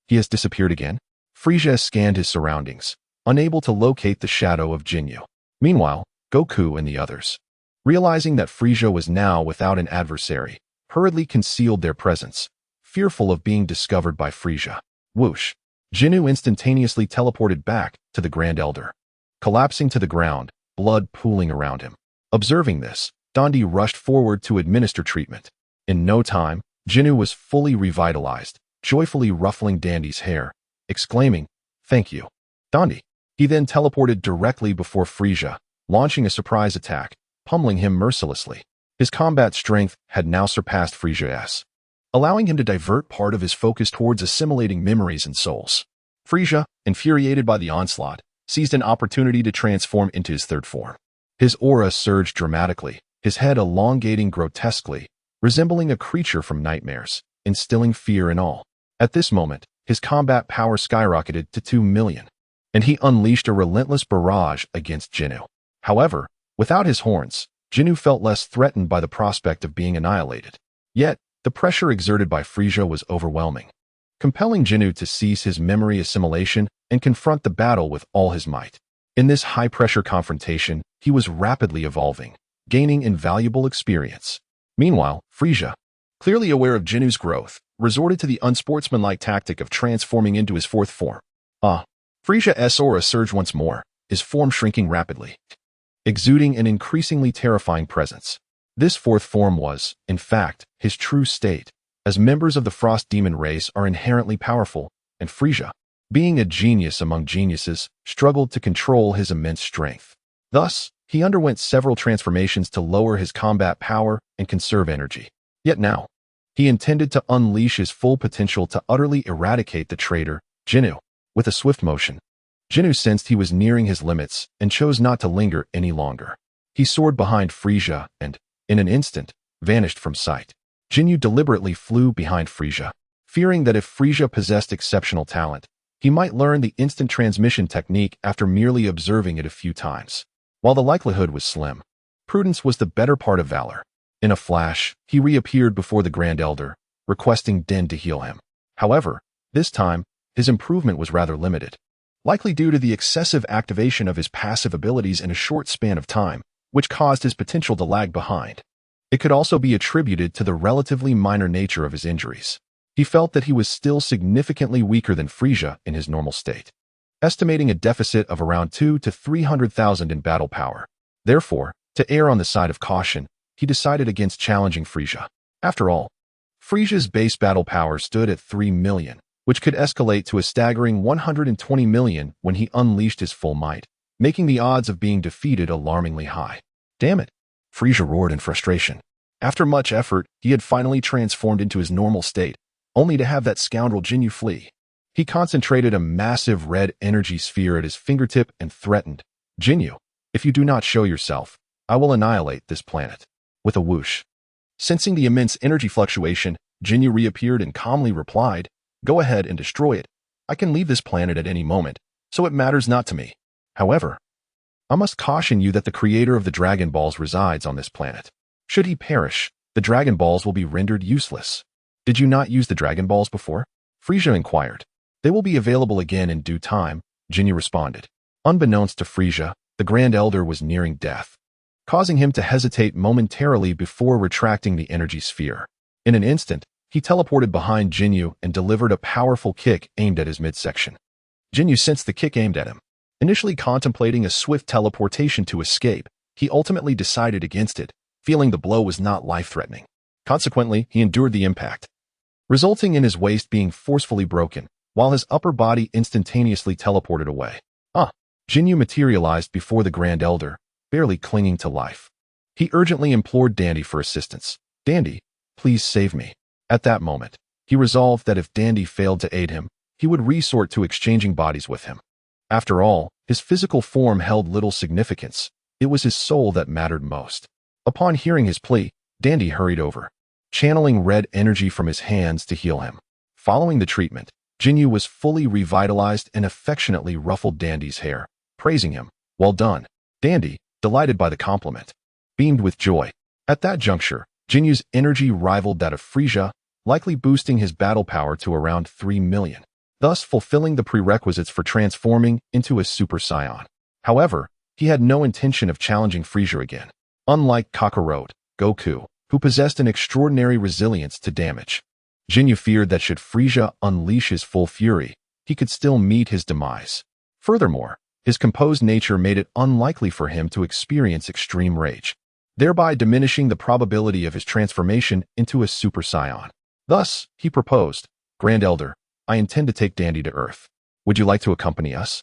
He has disappeared again? Frieza scanned his surroundings, unable to locate the shadow of Ginyu. Meanwhile, Goku and the others, realizing that Frieza was now without an adversary, hurriedly concealed their presence, fearful of being discovered by Frieza. Whoosh! Ginyu instantaneously teleported back to the Grand Elder, collapsing to the ground, blood pooling around him. Observing this, Dandi rushed forward to administer treatment. In no time, Ginyu was fully revitalized, joyfully ruffling Dandi's hair, exclaiming, "Thank you, Dandi." He then teleported directly before Frieza, launching a surprise attack, pummeling him mercilessly. His combat strength had now surpassed Frieza's, allowing him to divert part of his focus towards assimilating memories and souls. Frieza, infuriated by the onslaught, seized an opportunity to transform into his third form. His aura surged dramatically, his head elongating grotesquely, resembling a creature from nightmares, instilling fear in all. At this moment, his combat power skyrocketed to 2 million, and he unleashed a relentless barrage against Ginyu. However, without his horns, Ginyu felt less threatened by the prospect of being annihilated. Yet, the pressure exerted by Frieza was overwhelming, compelling Ginyu to cease his memory assimilation and confront the battle with all his might. In this high-pressure confrontation, he was rapidly evolving, gaining invaluable experience. Meanwhile, Frieza, clearly aware of Jinyu's growth, resorted to the unsportsmanlike tactic of transforming into his fourth form. Frieza's aura surged once more, his form shrinking rapidly, exuding an increasingly terrifying presence. This fourth form was, in fact, his true state, as members of the Frost Demon race are inherently powerful, and Frieza, being a genius among geniuses, struggled to control his immense strength. Thus, he underwent several transformations to lower his combat power and conserve energy. Yet now, he intended to unleash his full potential to utterly eradicate the traitor, Ginyu. With a swift motion, Ginyu sensed he was nearing his limits and chose not to linger any longer. He soared behind Frieza and, in an instant, vanished from sight. Ginyu deliberately flew behind Frieza, fearing that if Frieza possessed exceptional talent, He might learn the instant transmission technique after merely observing it a few times. While the likelihood was slim, prudence was the better part of valor. In a flash, he reappeared before the Grand Elder, requesting Din to heal him. However, this time, his improvement was rather limited, likely due to the excessive activation of his passive abilities in a short span of time, which caused his potential to lag behind. It could also be attributed to the relatively minor nature of his injuries. He felt that he was still significantly weaker than Frisia in his normal state, estimating a deficit of around 200,000 to 300,000 in battle power. Therefore, to err on the side of caution, he decided against challenging Frisia. After all, Frisia's base battle power stood at 3 million, which could escalate to a staggering 120 million when he unleashed his full might, making the odds of being defeated alarmingly high. Damn it! Frisia roared in frustration. After much effort, he had finally transformed into his normal state, only to have that scoundrel Ginyu flee. He concentrated a massive red energy sphere at his fingertip and threatened, "Ginyu, if you do not show yourself, I will annihilate this planet." With a whoosh. Sensing the immense energy fluctuation, Ginyu reappeared and calmly replied, "Go ahead and destroy it. I can leave this planet at any moment, so it matters not to me. However, I must caution you that the creator of the Dragon Balls resides on this planet. Should he perish, the Dragon Balls will be rendered useless." "Did you not use the Dragon Balls before?" Frisia inquired. "They will be available again in due time," Ginyu responded. Unbeknownst to Frisia, the Grand Elder was nearing death, causing him to hesitate momentarily before retracting the energy sphere. In an instant, he teleported behind Ginyu and delivered a powerful kick aimed at his midsection. Ginyu sensed the kick aimed at him. Initially contemplating a swift teleportation to escape, he ultimately decided against it, feeling the blow was not life-threatening. Consequently, he endured the impact, resulting in his waist being forcefully broken, while his upper body instantaneously teleported away. Ginyu materialized before the Grand Elder, barely clinging to life. He urgently implored Dandy for assistance. "Dandy, please save me." At that moment, he resolved that if Dandy failed to aid him, he would resort to exchanging bodies with him. After all, his physical form held little significance. It was his soul that mattered most. Upon hearing his plea, Dandy hurried over, channeling red energy from his hands to heal him. Following the treatment, Ginyu was fully revitalized and affectionately ruffled Dandy's hair, praising him. "Well done." Dandy, delighted by the compliment, beamed with joy. At that juncture, Jinyu's energy rivaled that of Frisia, likely boosting his battle power to around 3 million, thus fulfilling the prerequisites for transforming into a Super Saiyan. However, he had no intention of challenging Frisia again. Unlike Kakarot, Goku, who possessed an extraordinary resilience to damage, Ginyu feared that should Frisia unleash his full fury, he could still meet his demise. Furthermore, his composed nature made it unlikely for him to experience extreme rage, thereby diminishing the probability of his transformation into a Super Saiyan. Thus, he proposed, "Grand Elder, I intend to take Dandy to Earth. Would you like to accompany us?"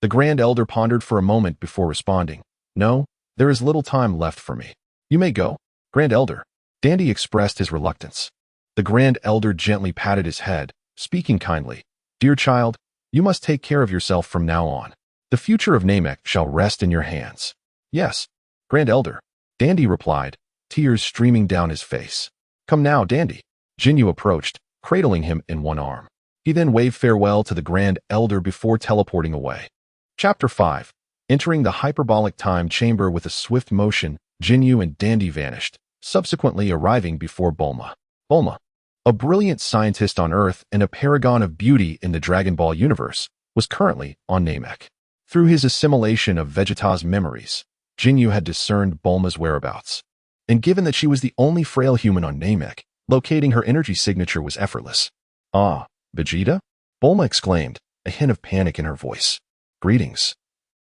The Grand Elder pondered for a moment before responding, "No, there is little time left for me. You may go, Grand Elder." Dandy expressed his reluctance. The Grand Elder gently patted his head, speaking kindly, "Dear child, you must take care of yourself from now on. The future of Namek shall rest in your hands." "Yes, Grand Elder," Dandy replied, tears streaming down his face. "Come now, Dandy." Ginyu approached, cradling him in one arm. He then waved farewell to the Grand Elder before teleporting away. Chapter 5. Entering the hyperbolic time chamber with a swift motion, Ginyu and Dandy vanished, subsequently arriving before Bulma. Bulma, a brilliant scientist on Earth and a paragon of beauty in the Dragon Ball universe, was currently on Namek. Through his assimilation of Vegeta's memories, Ginyu had discerned Bulma's whereabouts. And given that she was the only frail human on Namek, locating her energy signature was effortless. "Ah, Vegeta?" Bulma exclaimed, a hint of panic in her voice. "Greetings,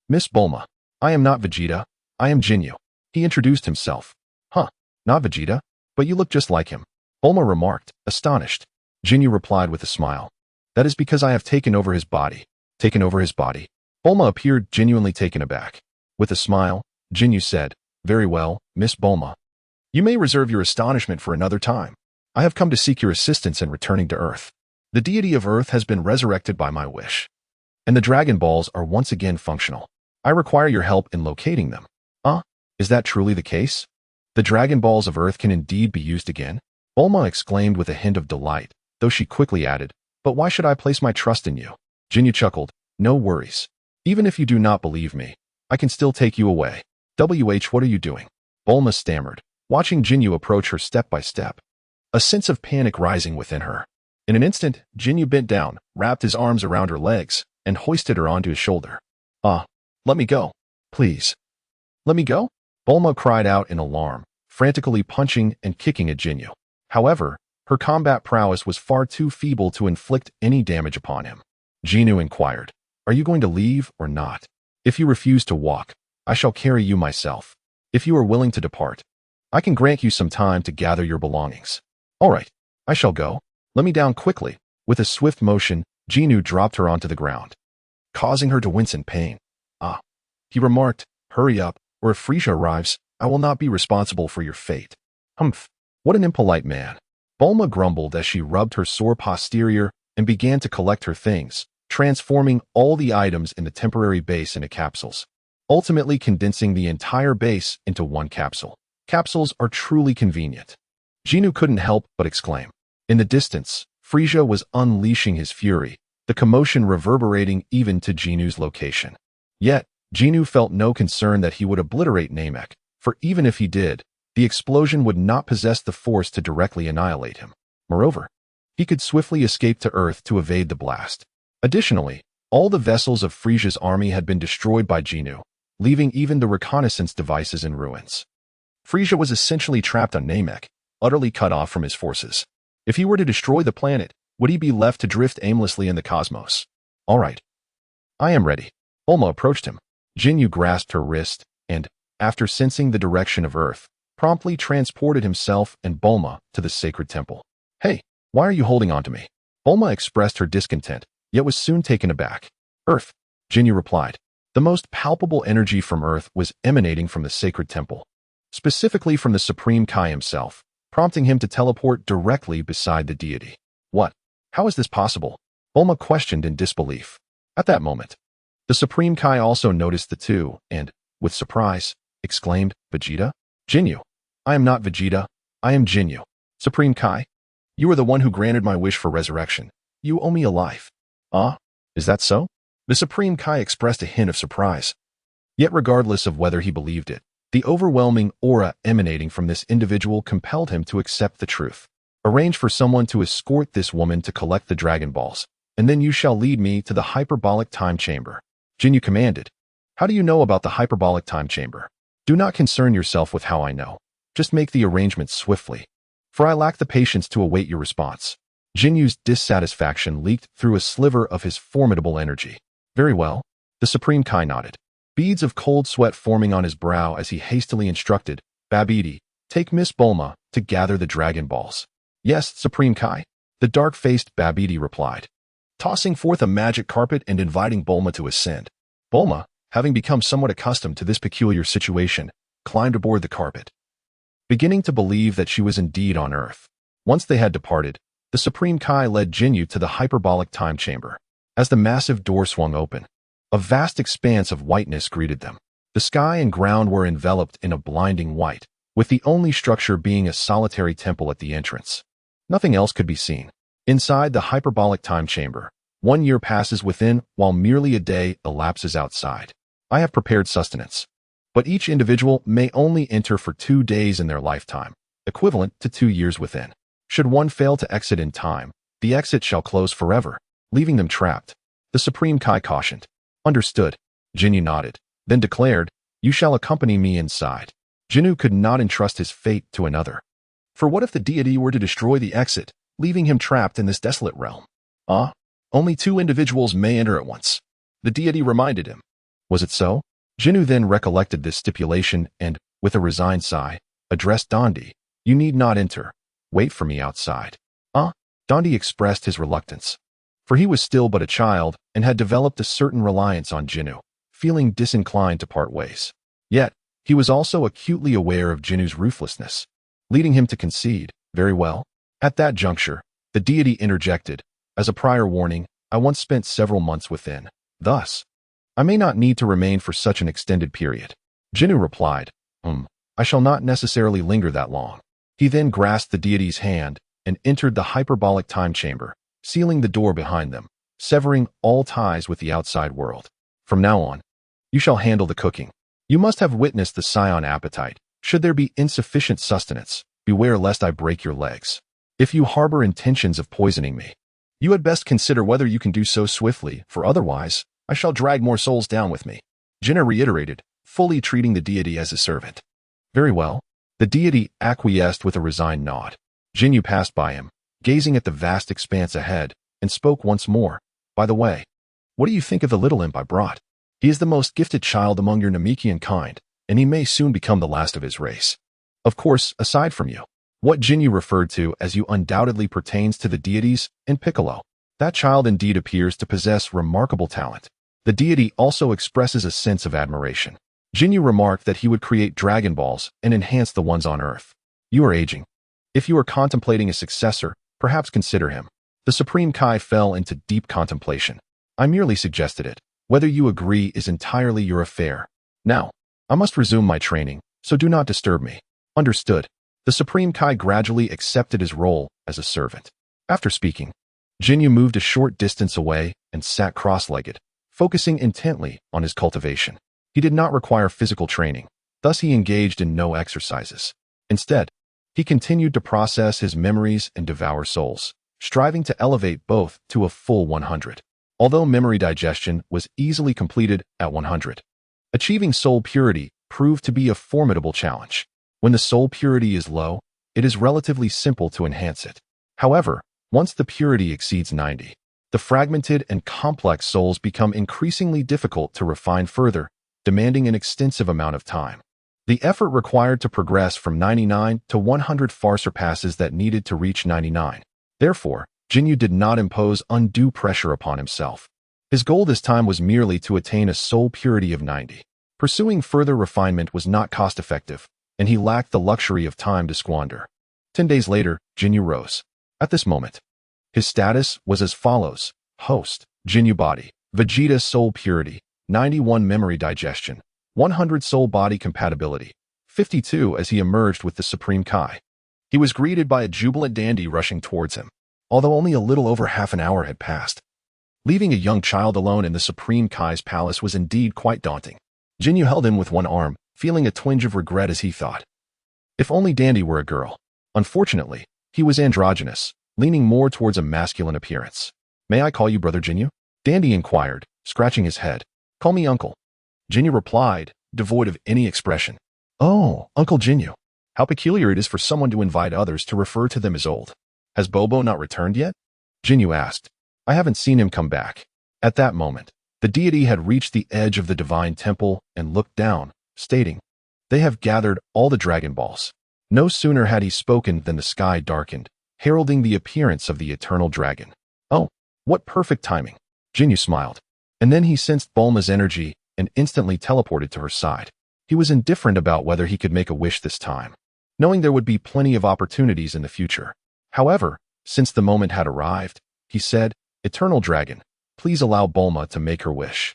Miss Bulma. I am not Vegeta, I am Ginyu." He introduced himself. "Huh, not Vegeta, but you look just like him," Bulma remarked, astonished. Ginyu replied with a smile. "That is because I have taken over his body." "Taken over his body?" Bulma appeared genuinely taken aback. With a smile, Ginyu said, "Very well, Miss Bulma. You may reserve your astonishment for another time. I have come to seek your assistance in returning to Earth. The deity of Earth has been resurrected by my wish, and the Dragon Balls are once again functional. I require your help in locating them." Is that truly the case? The Dragon Balls of Earth can indeed be used again?" Bulma exclaimed with a hint of delight, though she quickly added, "But why should I place my trust in you? Ginyu chuckled. No worries. Even if you do not believe me, I can still take you away. What are you doing? Bulma stammered, watching Ginyu approach her step by step, a sense of panic rising within her. In an instant, Ginyu bent down, wrapped his arms around her legs, and hoisted her onto his shoulder. Let me go. Please. Let me go? Bulma cried out in alarm, frantically punching and kicking at Ginyu. However, her combat prowess was far too feeble to inflict any damage upon him. Ginyu inquired, Are you going to leave or not? If you refuse to walk, I shall carry you myself. If you are willing to depart, I can grant you some time to gather your belongings. All right, I shall go. Let me down quickly. With a swift motion, Ginyu dropped her onto the ground, causing her to wince in pain. He remarked, Hurry up, or if Frisia arrives, I will not be responsible for your fate. Humph, what an impolite man. Bulma grumbled as she rubbed her sore posterior and began to collect her things, transforming all the items in the temporary base into capsules, ultimately condensing the entire base into one capsule. Capsules are truly convenient. Ginyu couldn't help but exclaim. In the distance, Frisia was unleashing his fury, the commotion reverberating even to Ginyu's location. Yet, Ginyu felt no concern that he would obliterate Namek, for even if he did, the explosion would not possess the force to directly annihilate him. Moreover, he could swiftly escape to Earth to evade the blast. Additionally, all the vessels of Frisia's army had been destroyed by Ginyu, leaving even the reconnaissance devices in ruins. Frisia was essentially trapped on Namek, utterly cut off from his forces. If he were to destroy the planet, would he be left to drift aimlessly in the cosmos? All right. I am ready. Bulma approached him. Ginyu grasped her wrist and, after sensing the direction of Earth, promptly transported himself and Bulma to the sacred temple. Hey, why are you holding on to me? Bulma expressed her discontent, yet was soon taken aback. Earth, Ginyu replied. The most palpable energy from Earth was emanating from the sacred temple, specifically from the Supreme Kai himself, prompting him to teleport directly beside the deity. What? How is this possible? Bulma questioned in disbelief. At that moment, the Supreme Kai also noticed the two and, with surprise, exclaimed, Vegeta? Ginyu. I am not Vegeta. I am Ginyu. Supreme Kai, you are the one who granted my wish for resurrection. You owe me a life. Is that so? The Supreme Kai expressed a hint of surprise. Yet regardless of whether he believed it, the overwhelming aura emanating from this individual compelled him to accept the truth. Arrange for someone to escort this woman to collect the Dragon Balls, and then you shall lead me to the hyperbolic time chamber. Ginyu commanded. How do you know about the hyperbolic time chamber? Do not concern yourself with how I know. Just make the arrangements swiftly, for I lack the patience to await your response. Jinyu's dissatisfaction leaked through a sliver of his formidable energy. Very well. The Supreme Kai nodded, beads of cold sweat forming on his brow as he hastily instructed, Babidi, take Miss Bulma to gather the Dragon Balls. Yes, Supreme Kai. The dark-faced Babidi replied, tossing forth a magic carpet and inviting Bulma to ascend. Bulma, having become somewhat accustomed to this peculiar situation, climbed aboard the carpet, beginning to believe that she was indeed on Earth. Once they had departed, the Supreme Kai led Ginyu to the hyperbolic time chamber. As the massive door swung open, a vast expanse of whiteness greeted them. The sky and ground were enveloped in a blinding white, with the only structure being a solitary temple at the entrance. Nothing else could be seen. Inside the hyperbolic time chamber, 1 year passes within while merely a day elapses outside. I have prepared sustenance, but each individual may only enter for 2 days in their lifetime, equivalent to 2 years within. Should one fail to exit in time, the exit shall close forever, leaving them trapped. The Supreme Kai cautioned. Understood. Ginyu nodded, then declared, you shall accompany me inside. Ginyu could not entrust his fate to another. For what if the deity were to destroy the exit, leaving him trapped in this desolate realm? Only 2 individuals may enter at once. The deity reminded him. Was it so? Ginyu then recollected this stipulation and, with a resigned sigh, addressed Dondi. You need not enter. Wait for me outside. Dondi expressed his reluctance, for he was still but a child and had developed a certain reliance on Ginyu, feeling disinclined to part ways. Yet, he was also acutely aware of Jinyu's ruthlessness, leading him to concede. Very well. At that juncture, the deity interjected, as a prior warning, I once spent several months within. Thus, I may not need to remain for such an extended period. Ginyu replied, I shall not necessarily linger that long. He then grasped the deity's hand and entered the hyperbolic time chamber, sealing the door behind them. severing all ties with the outside world. From now on, you shall handle the cooking. You must have witnessed the scion appetite. Should there be insufficient sustenance, beware lest I break your legs. If you harbor intentions of poisoning me, you had best consider whether you can do so swiftly, for otherwise, I shall drag more souls down with me. Jinyu reiterated, fully treating the deity as a servant. Very well. The deity acquiesced with a resigned nod. Jinyu passed by him, gazing at the vast expanse ahead, and spoke once more. By the way, what do you think of the little imp I brought? He is the most gifted child among your Namekian kind, and he may soon become the last of his race. Of course, aside from you. What Jinyu referred to as you undoubtedly pertains to the deities and Piccolo. That child indeed appears to possess remarkable talent. The deity also expresses a sense of admiration. Jinyu remarked that he would create Dragon Balls and enhance the ones on Earth. You are aging. If you are contemplating a successor, perhaps consider him. The Supreme Kai fell into deep contemplation. I merely suggested it. Whether you agree is entirely your affair. Now, I must resume my training, so do not disturb me. Understood. The Supreme Kai gradually accepted his role as a servant. After speaking, Jinyu moved a short distance away and sat cross-legged, focusing intently on his cultivation. He did not require physical training, thus he engaged in no exercises. Instead, he continued to process his memories and devour souls, striving to elevate both to a full 100. Although memory digestion was easily completed at 100, achieving soul purity proved to be a formidable challenge. When the soul purity is low, it is relatively simple to enhance it. However, once the purity exceeds 90, the fragmented and complex souls become increasingly difficult to refine further, demanding an extensive amount of time. The effort required to progress from 99 to 100 far surpasses that needed to reach 99. Therefore, Jinyu did not impose undue pressure upon himself. His goal this time was merely to attain a soul purity of 90. Pursuing further refinement was not cost-effective, and he lacked the luxury of time to squander. 10 days later, Jinyu rose. At this moment, his status was as follows. Host, Jinyu body, Vegeta soul purity, 91 memory digestion, 100 soul body compatibility, 52 as he emerged with the Supreme Kai. He was greeted by a jubilant dandy rushing towards him, although only a little over half an hour had passed. Leaving a young child alone in the Supreme Kai's palace was indeed quite daunting. Jinyu held him with one arm, feeling a twinge of regret as he thought. If only Dandy were a girl. Unfortunately, he was androgynous, leaning more towards a masculine appearance. May I call you Brother Jinyu? Dandy inquired, scratching his head. Call me Uncle. Jinyu replied, devoid of any expression. Oh, Uncle Jinyu. How peculiar it is for someone to invite others to refer to them as old. Has Bobo not returned yet? Jinyu asked. I haven't seen him come back. At that moment, the deity had reached the edge of the divine temple and looked down, stating, They have gathered all the Dragon Balls. No sooner had he spoken than the sky darkened, heralding the appearance of the eternal dragon. Oh, what perfect timing. Jinyu smiled. And then he sensed Bulma's energy and instantly teleported to her side. He was indifferent about whether he could make a wish this time, knowing there would be plenty of opportunities in the future. However, since the moment had arrived, he said, Eternal Dragon, please allow Bulma to make her wish.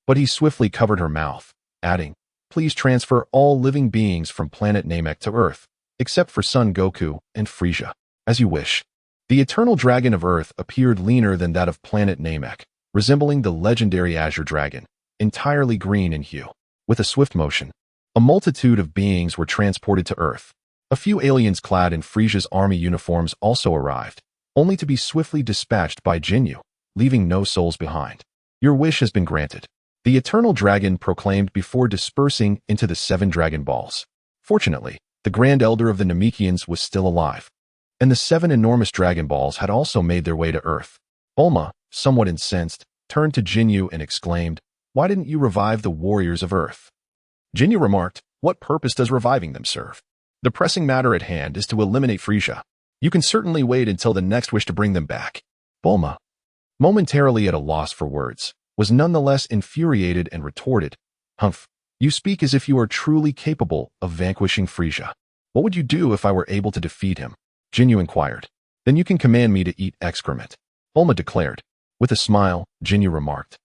But he swiftly covered her mouth, adding, Please transfer all living beings from planet Namek to Earth, except for Son Goku and Frieza, as you wish. The Eternal Dragon of Earth appeared leaner than that of planet Namek, resembling the legendary Azure Dragon, entirely green in hue. With a swift motion, a multitude of beings were transported to Earth. A few aliens clad in Frieza's army uniforms also arrived, only to be swiftly dispatched by Jinyu, leaving no souls behind. Your wish has been granted, the Eternal Dragon proclaimed before dispersing into the 7 Dragon Balls. Fortunately, the Grand Elder of the Namekians was still alive, and the 7 enormous Dragon Balls had also made their way to Earth. Bulma, somewhat incensed, turned to Jinyu and exclaimed, Why didn't you revive the warriors of Earth? Jinyu remarked, What purpose does reviving them serve? The pressing matter at hand is to eliminate Frieza. You can certainly wait until the next wish to bring them back. Bulma, momentarily at a loss for words, was nonetheless infuriated and retorted, Humph, you speak as if you are truly capable of vanquishing Frieza. What would you do if I were able to defeat him? Jinyu inquired. Then you can command me to eat excrement. Bulma declared. With a smile, Jinyu remarked.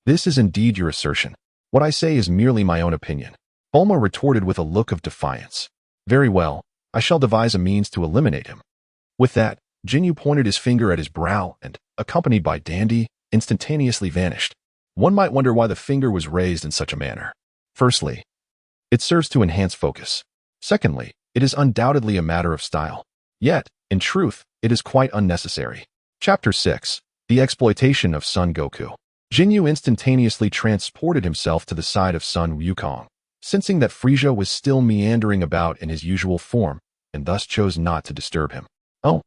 This is indeed your assertion. What I say is merely my own opinion. Bulma retorted with a look of defiance. Very well, I shall devise a means to eliminate him. With that, Jinyu pointed his finger at his brow and, accompanied by Dandy, instantaneously vanished. One might wonder why the finger was raised in such a manner. Firstly, it serves to enhance focus. Secondly, it is undoubtedly a matter of style. Yet, in truth, it is quite unnecessary. Chapter 6. The Exploitation of Son Goku. Ginyu instantaneously transported himself to the side of Son Wukong, sensing that Frieza was still meandering about in his usual form, and thus chose not to disturb him. "Oh,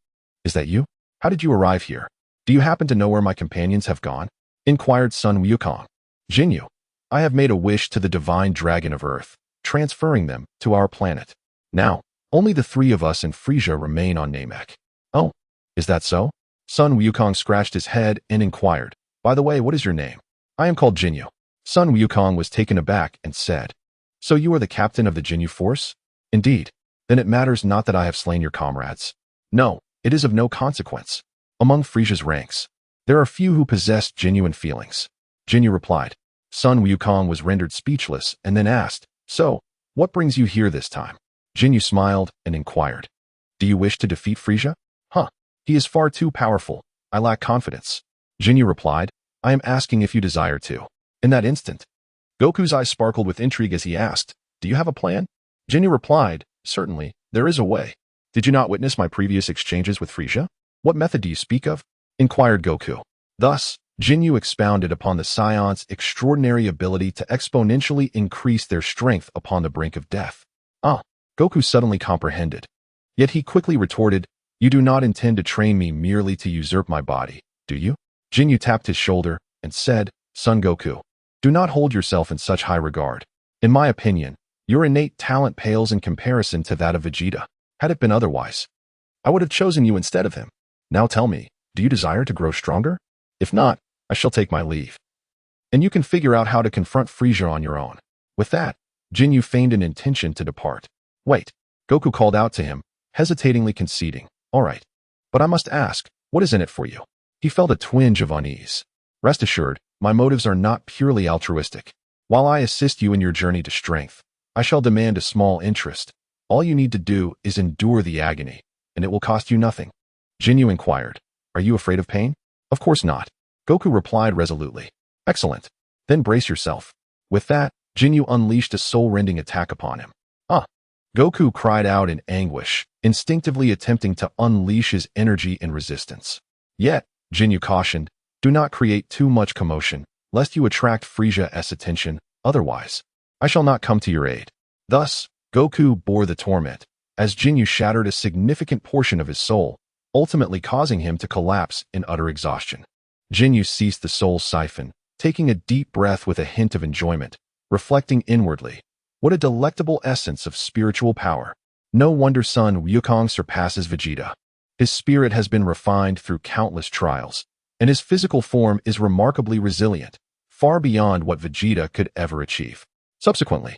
is that you? How did you arrive here? Do you happen to know where my companions have gone?" inquired Son Wukong. "Ginyu, I have made a wish to the divine dragon of Earth, transferring them to our planet. Now, only the three of us and Frieza remain on Namek." "Oh, is that so?" Son Wukong scratched his head and inquired, "By the way, what is your name?" "I am called Ginyu." Son Wukong was taken aback and said, "So you are the captain of the Ginyu force?" "Indeed. Then it matters not that I have slain your comrades." "No, it is of no consequence. Among Frieza's ranks, there are few who possess genuine feelings." Ginyu replied. Son Wukong was rendered speechless and then asked, "So, what brings you here this time?" Ginyu smiled and inquired, "Do you wish to defeat Frieza?" "Huh, he is far too powerful. I lack confidence." Ginyu replied, "I am asking if you desire to." In that instant, Goku's eyes sparkled with intrigue as he asked, "Do you have a plan?" Ginyu replied, "Certainly, there is a way. Did you not witness my previous exchanges with Frieza?" "What method do you speak of?" inquired Goku. Thus, Ginyu expounded upon the Scion's extraordinary ability to exponentially increase their strength upon the brink of death. Ah, Goku suddenly comprehended. Yet he quickly retorted, "You do not intend to train me merely to usurp my body, do you?" Ginyu tapped his shoulder and said, "Son Goku, do not hold yourself in such high regard. In my opinion, your innate talent pales in comparison to that of Vegeta. Had it been otherwise, I would have chosen you instead of him. Now tell me, do you desire to grow stronger? If not, I shall take my leave. And you can figure out how to confront Frieza on your own." With that, Ginyu feigned an intention to depart. "Wait," Goku called out to him, hesitatingly conceding, "All right, but I must ask, what is in it for you?" He felt a twinge of unease. "Rest assured, my motives are not purely altruistic. While I assist you in your journey to strength, I shall demand a small interest. All you need to do is endure the agony, and it will cost you nothing." Ginyu inquired, "Are you afraid of pain?" "Of course not," Goku replied resolutely. "Excellent. Then brace yourself." With that, Ginyu unleashed a soul-rending attack upon him. "Ah!" Goku cried out in anguish, instinctively attempting to unleash his energy in resistance. Yet, Ginyu cautioned, "Do not create too much commotion, lest you attract Frieza's attention, otherwise, I shall not come to your aid." Thus, Goku bore the torment, as Ginyu shattered a significant portion of his soul, ultimately causing him to collapse in utter exhaustion. Ginyu ceased the soul siphon, taking a deep breath with a hint of enjoyment, reflecting inwardly, "What a delectable essence of spiritual power. No wonder Son Wukong surpasses Vegeta. His spirit has been refined through countless trials, and his physical form is remarkably resilient, far beyond what Vegeta could ever achieve." Subsequently,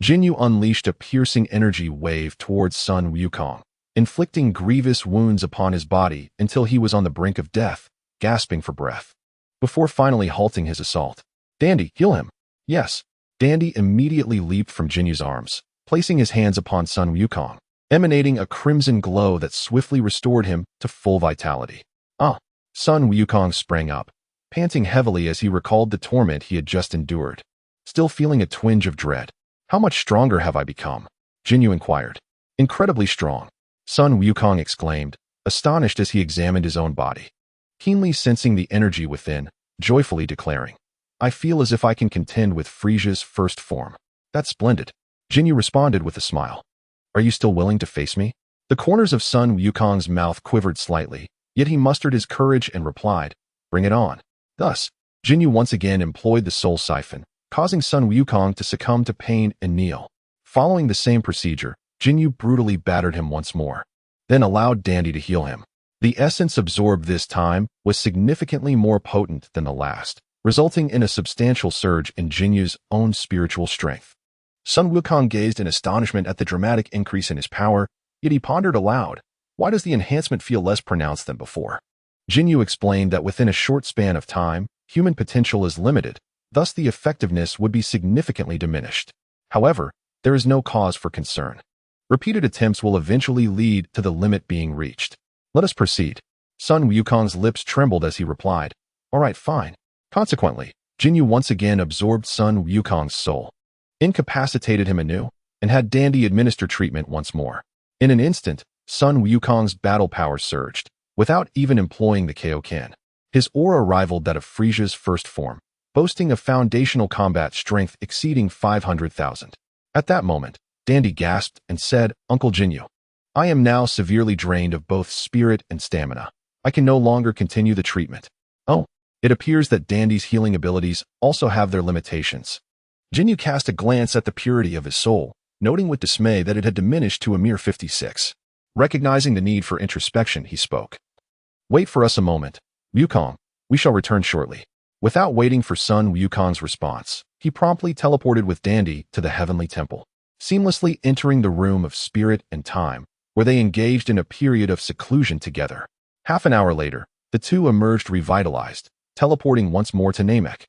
Ginyu unleashed a piercing energy wave towards Son Wukong, inflicting grievous wounds upon his body until he was on the brink of death, gasping for breath, before finally halting his assault. "Dandy, heal him." "Yes." Dandy immediately leaped from Jinyu's arms, placing his hands upon Son Wukong, emanating a crimson glow that swiftly restored him to full vitality. "Ah!" Son Wukong sprang up, panting heavily as he recalled the torment he had just endured, still feeling a twinge of dread. "How much stronger have I become?" Ginyu inquired. "Incredibly strong," Son Wukong exclaimed, astonished as he examined his own body, keenly sensing the energy within, joyfully declaring, "I feel as if I can contend with Frieza's first form." "That's splendid," Ginyu responded with a smile. "Are you still willing to face me?" The corners of Son Wukong's mouth quivered slightly, yet he mustered his courage and replied, "Bring it on." Thus, Ginyu once again employed the soul siphon, causing Son Wukong to succumb to pain and kneel. Following the same procedure, Ginyu brutally battered him once more, then allowed Dandy to heal him. The essence absorbed this time was significantly more potent than the last, resulting in a substantial surge in Jinyu's own spiritual strength. Son Wukong gazed in astonishment at the dramatic increase in his power, yet he pondered aloud, why does the enhancement feel less pronounced than before? Ginyu explained that within a short span of time, human potential is limited, thus the effectiveness would be significantly diminished. However, there is no cause for concern. Repeated attempts will eventually lead to the limit being reached. Let us proceed. Son Wukong's lips trembled as he replied, Alright, fine. Consequently, Ginyu once again absorbed Sun Wukong's soul, incapacitated him anew, and had Dandy administer treatment once more. In an instant, Sun Wukong's battle power surged, without even employing the Kaioken. His aura rivaled that of Frisia's first form, boasting a foundational combat strength exceeding 500,000. At that moment, Dandy gasped and said, "Uncle Ginyu, I am now severely drained of both spirit and stamina. I can no longer continue the treatment." Oh, it appears that Dandy's healing abilities also have their limitations. Ginyu cast a glance at the purity of his soul, noting with dismay that it had diminished to a mere 56. Recognizing the need for introspection, he spoke. "Wait for us a moment. Wukong, we shall return shortly." Without waiting for Sun Wukong's response, he promptly teleported with Dandy to the Heavenly Temple, seamlessly entering the room of spirit and time, where they engaged in a period of seclusion together. Half an hour later, the two emerged revitalized, teleporting once more to Namek,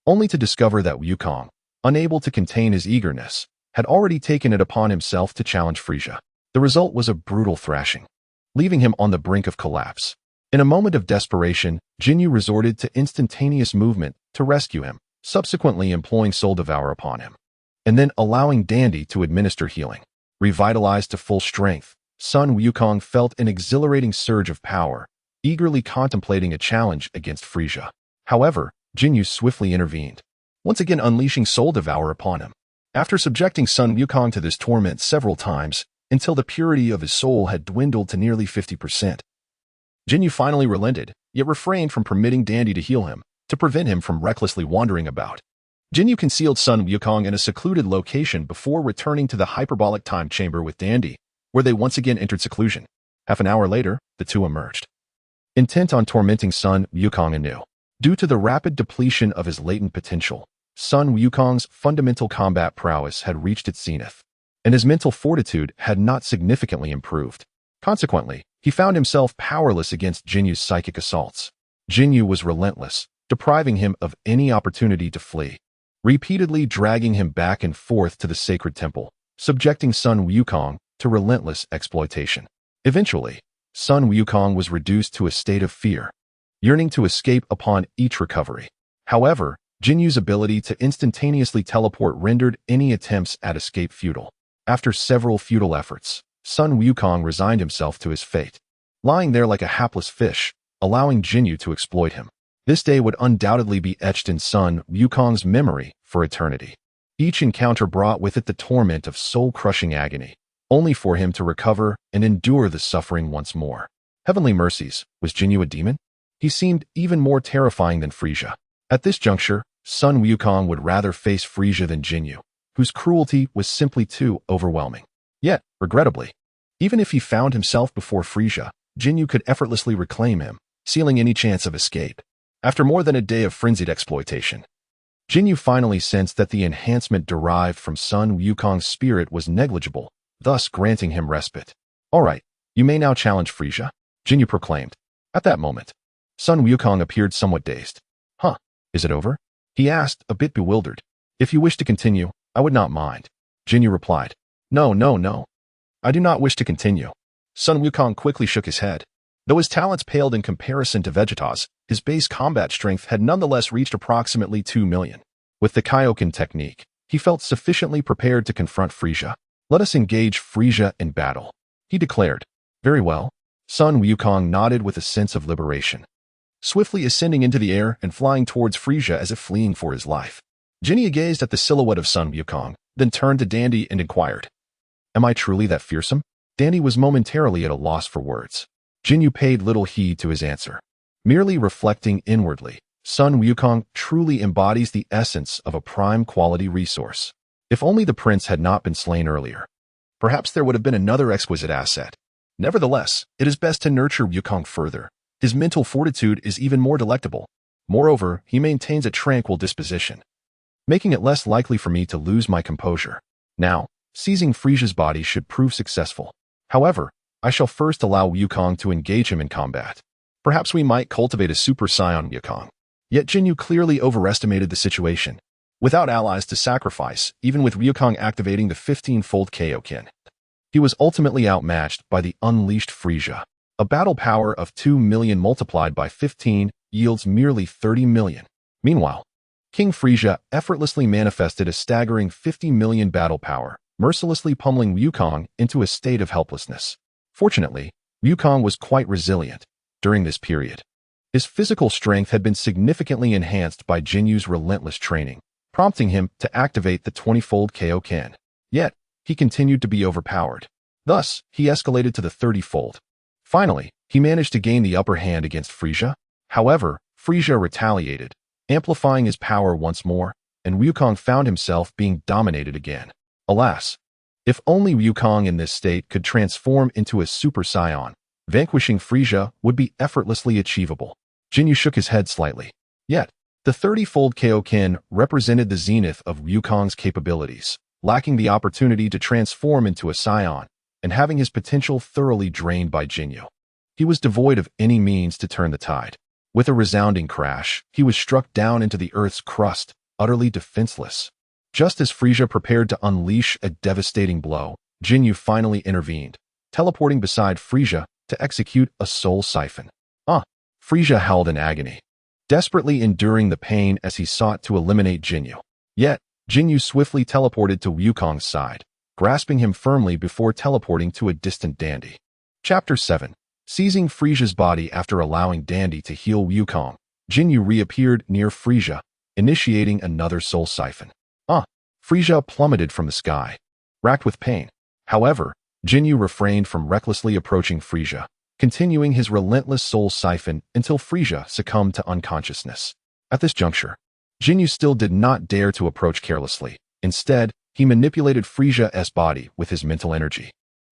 only to discover that Wukong, unable to contain his eagerness, had already taken it upon himself to challenge Frisia. The result was a brutal thrashing, leaving him on the brink of collapse. In a moment of desperation, Ginyu resorted to instantaneous movement to rescue him, subsequently employing Soul Devour upon him, and then allowing Dandy to administer healing. Revitalized to full strength, Sun Wukong felt an exhilarating surge of power, eagerly contemplating a challenge against Frisia. However, Ginyu swiftly intervened, once again unleashing Soul Devour upon him. After subjecting Sun Wukong to this torment several times, until the purity of his soul had dwindled to nearly 50%, Ginyu finally relented, yet refrained from permitting Dandy to heal him, to prevent him from recklessly wandering about. Ginyu concealed Sun Wukong in a secluded location before returning to the hyperbolic time chamber with Dandy, where they once again entered seclusion. Half an hour later, the two emerged, intent on tormenting Sun Wukong anew. Due to the rapid depletion of his latent potential, Sun Wukong's fundamental combat prowess had reached its zenith, and his mental fortitude had not significantly improved. Consequently, he found himself powerless against Jinyu's psychic assaults. Ginyu was relentless, depriving him of any opportunity to flee, repeatedly dragging him back and forth to the sacred temple, subjecting Sun Wukong to relentless exploitation. Eventually, Sun Wukong was reduced to a state of fear, yearning to escape upon each recovery. However, Jinyu's ability to instantaneously teleport rendered any attempts at escape futile. After several futile efforts, Sun Wukong resigned himself to his fate, lying there like a hapless fish, allowing Ginyu to exploit him. This day would undoubtedly be etched in Sun Wukong's memory for eternity. Each encounter brought with it the torment of soul-crushing agony, only for him to recover and endure the suffering once more. Heavenly mercies, was Ginyu a demon? He seemed even more terrifying than Frisia. At this juncture, Sun Wukong would rather face Frisia than Ginyu, whose cruelty was simply too overwhelming. Yet, regrettably, even if he found himself before Frisia, Ginyu could effortlessly reclaim him, sealing any chance of escape. After more than a day of frenzied exploitation, Ginyu finally sensed that the enhancement derived from Sun Wukong's spirit was negligible, thus granting him respite. "All right, you may now challenge Frisia," Ginyu proclaimed. At that moment, Sun Wukong appeared somewhat dazed. "Huh, is it over?" he asked, a bit bewildered. "If you wish to continue, I would not mind," Ginyu replied. No. I do not wish to continue." Sun Wukong quickly shook his head. Though his talents paled in comparison to Vegeta's, his base combat strength had nonetheless reached approximately 2 million. With the Kaioken technique, he felt sufficiently prepared to confront Frisia. "Let us engage Frisia in battle," he declared. "Very well." Sun Wukong nodded with a sense of liberation, swiftly ascending into the air and flying towards Frisia as if fleeing for his life. Ginyu gazed at the silhouette of Sun Wukong, then turned to Dandy and inquired, "Am I truly that fearsome?" Dandy was momentarily at a loss for words. Ginyu paid little heed to his answer, merely reflecting inwardly. Sun Wukong truly embodies the essence of a prime quality resource. If only the prince had not been slain earlier, perhaps there would have been another exquisite asset. Nevertheless, it is best to nurture Wukong further. His mental fortitude is even more delectable. Moreover, he maintains a tranquil disposition, making it less likely for me to lose my composure. Now, seizing Frisia's body should prove successful. However, I shall first allow Wukong to engage him in combat. Perhaps we might cultivate a Super Saiyan Wukong. Yet Ginyu clearly overestimated the situation. Without allies to sacrifice, even with Wukong activating the 15-fold Kaioken, he was ultimately outmatched by the unleashed Frisia. A battle power of 2 million multiplied by 15 yields merely 30 million. Meanwhile, King Frieza effortlessly manifested a staggering 50 million battle power, mercilessly pummeling Wukong into a state of helplessness. Fortunately, Wukong was quite resilient during this period. His physical strength had been significantly enhanced by Jinyu's relentless training, prompting him to activate the 20-fold Kaioken. Yet, he continued to be overpowered. Thus, he escalated to the 30-fold. Finally, he managed to gain the upper hand against Frieza. However, Frieza retaliated, amplifying his power once more, and Wukong found himself being dominated again. Alas, if only Wukong in this state could transform into a Super Saiyan, vanquishing Frieza would be effortlessly achievable. Ginyu shook his head slightly. Yet, the 30-fold Kaioken represented the zenith of Wukong's capabilities, lacking the opportunity to transform into a Saiyan, and having his potential thoroughly drained by Ginyu. He was devoid of any means to turn the tide. With a resounding crash, he was struck down into the Earth's crust, utterly defenseless. Just as Frieza prepared to unleash a devastating blow, Ginyu finally intervened, teleporting beside Frieza to execute a soul siphon. Frieza howled in agony, desperately enduring the pain as he sought to eliminate Ginyu. Yet, Ginyu swiftly teleported to Wukong's side, grasping him firmly before teleporting to a distant Dandy. Chapter 7. Seizing Frieza's body after allowing Dandy to heal Wukong, Ginyu reappeared near Frieza, initiating another soul siphon. Frieza plummeted from the sky, racked with pain. However, Ginyu refrained from recklessly approaching Frieza, continuing his relentless soul siphon until Frieza succumbed to unconsciousness. At this juncture, Ginyu still did not dare to approach carelessly. Instead, he manipulated Frieza's body with his mental energy,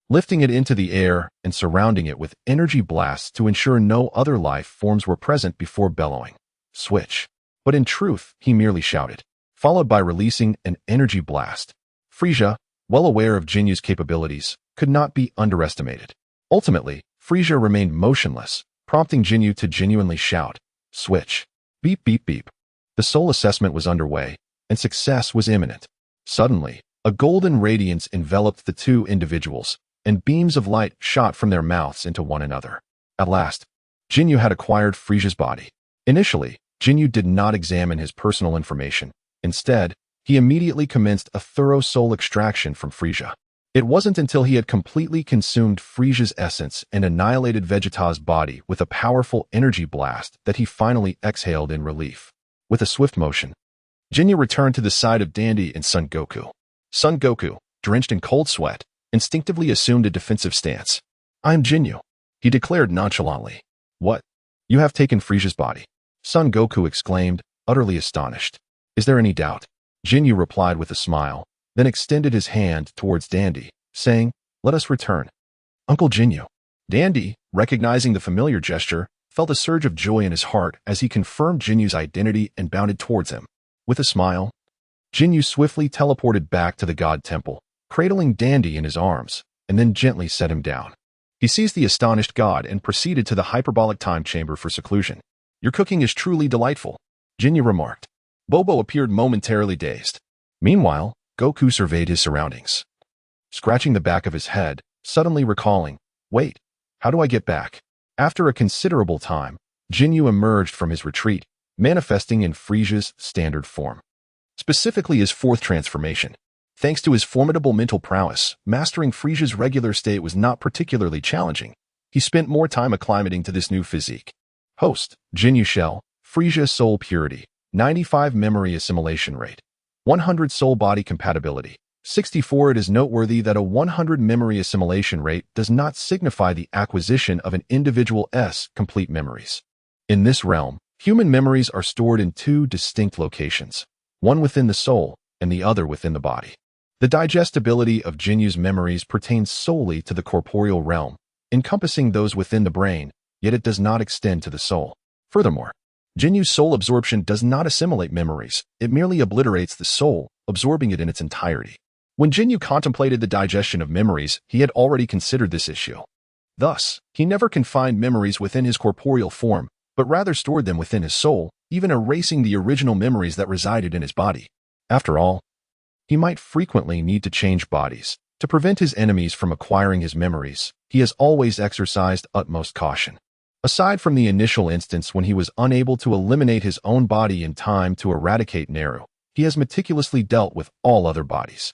lifting it into the air and surrounding it with energy blasts to ensure no other life forms were present before bellowing, "Switch." But in truth, he merely shouted, followed by releasing an energy blast. Frieza, well aware of Jinyu's capabilities, could not be underestimated. Ultimately, Frieza remained motionless, prompting Ginyu to genuinely shout, "Switch." Beep beep beep. The soul assessment was underway, and success was imminent. Suddenly, a golden radiance enveloped the two individuals, and beams of light shot from their mouths into one another. At last, Ginyu had acquired Frieza's body. Initially, Ginyu did not examine his personal information. Instead, he immediately commenced a thorough soul extraction from Frieza. It wasn't until he had completely consumed Frieza's essence and annihilated Vegeta's body with a powerful energy blast that he finally exhaled in relief. With a swift motion, Ginyu returned to the side of Dandy and Son Goku. Son Goku, drenched in cold sweat, instinctively assumed a defensive stance. "I'm Ginyu," he declared nonchalantly. "What? You have taken Frieza's body?" Son Goku exclaimed, utterly astonished. "Is there any doubt?" Ginyu replied with a smile, then extended his hand towards Dandy, saying, "Let us return." "Uncle Ginyu." Dandy, recognizing the familiar gesture, felt a surge of joy in his heart as he confirmed Jinyu's identity and bounded towards him. With a smile, Ginyu swiftly teleported back to the God Temple, cradling Dandy in his arms, and then gently set him down. He seized the astonished god and proceeded to the hyperbolic time chamber for seclusion. "Your cooking is truly delightful," Ginyu remarked. Bobo appeared momentarily dazed. Meanwhile, Goku surveyed his surroundings, scratching the back of his head, suddenly recalling, "Wait, how do I get back?" After a considerable time, Ginyu emerged from his retreat, manifesting in Frieza's standard form, specifically his fourth transformation. Thanks to his formidable mental prowess, mastering Frieza's regular state was not particularly challenging. He spent more time acclimating to this new physique. Host, Ginyu Shell, Frieza Soul Purity, 95 Memory Assimilation Rate, 100 Soul Body Compatibility, 64. It is noteworthy that a 100 memory assimilation rate does not signify the acquisition of an individual's complete memories. In this realm, human memories are stored in two distinct locations, one within the soul and the other within the body. The digestibility of Jinyu's memories pertains solely to the corporeal realm, encompassing those within the brain, yet it does not extend to the soul. Furthermore, Jinyu's soul absorption does not assimilate memories, it merely obliterates the soul, absorbing it in its entirety. When Ginyu contemplated the digestion of memories, he had already considered this issue. Thus, he never confined memories within his corporeal form, but rather stored them within his soul, even erasing the original memories that resided in his body. After all, he might frequently need to change bodies. To prevent his enemies from acquiring his memories, he has always exercised utmost caution. Aside from the initial instance when he was unable to eliminate his own body in time to eradicate Naru, he has meticulously dealt with all other bodies.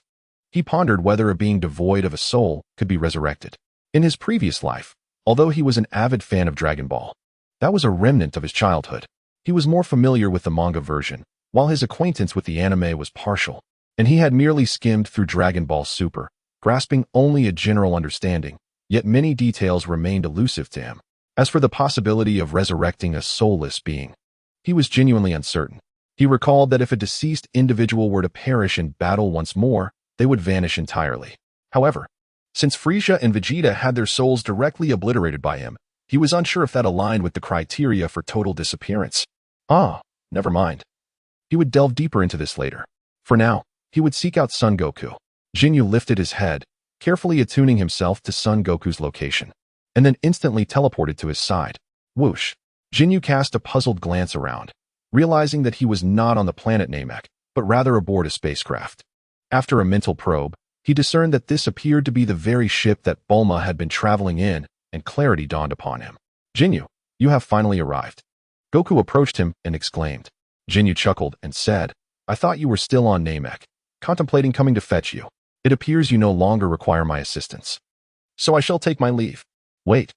He pondered whether a being devoid of a soul could be resurrected. In his previous life, although he was an avid fan of Dragon Ball, that was a remnant of his childhood. He was more familiar with the manga version, while his acquaintance with the anime was partial, and he had merely skimmed through Dragon Ball Super, grasping only a general understanding, yet many details remained elusive to him. As for the possibility of resurrecting a soulless being, he was genuinely uncertain. He recalled that if a deceased individual were to perish in battle once more, they would vanish entirely. However, since Frieza and Vegeta had their souls directly obliterated by him, he was unsure if that aligned with the criteria for total disappearance. Never mind. He would delve deeper into this later. For now, he would seek out Son Goku. Ginyu lifted his head, carefully attuning himself to Son Goku's location, and then instantly teleported to his side. Whoosh! Ginyu cast a puzzled glance around, realizing that he was not on the planet Namek, but rather aboard a spacecraft. After a mental probe, he discerned that this appeared to be the very ship that Bulma had been traveling in, and clarity dawned upon him. Ginyu, you have finally arrived. Goku approached him and exclaimed. Ginyu chuckled and said, I thought you were still on Namek, contemplating coming to fetch you. It appears you no longer require my assistance. So I shall take my leave. Wait.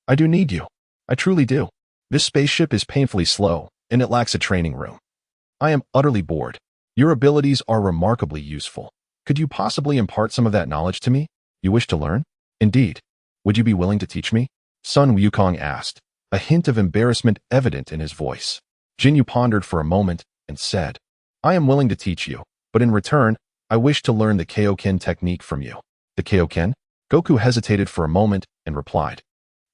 I do need you. I truly do. This spaceship is painfully slow, and it lacks a training room. I am utterly bored. Your abilities are remarkably useful. Could you possibly impart some of that knowledge to me? You wish to learn? Indeed. Would you be willing to teach me? Sun Wukong asked, a hint of embarrassment evident in his voice. Ginyu pondered for a moment and said, I am willing to teach you, but in return, I wish to learn the Kaioken technique from you. The Kaioken? Goku hesitated for a moment and replied,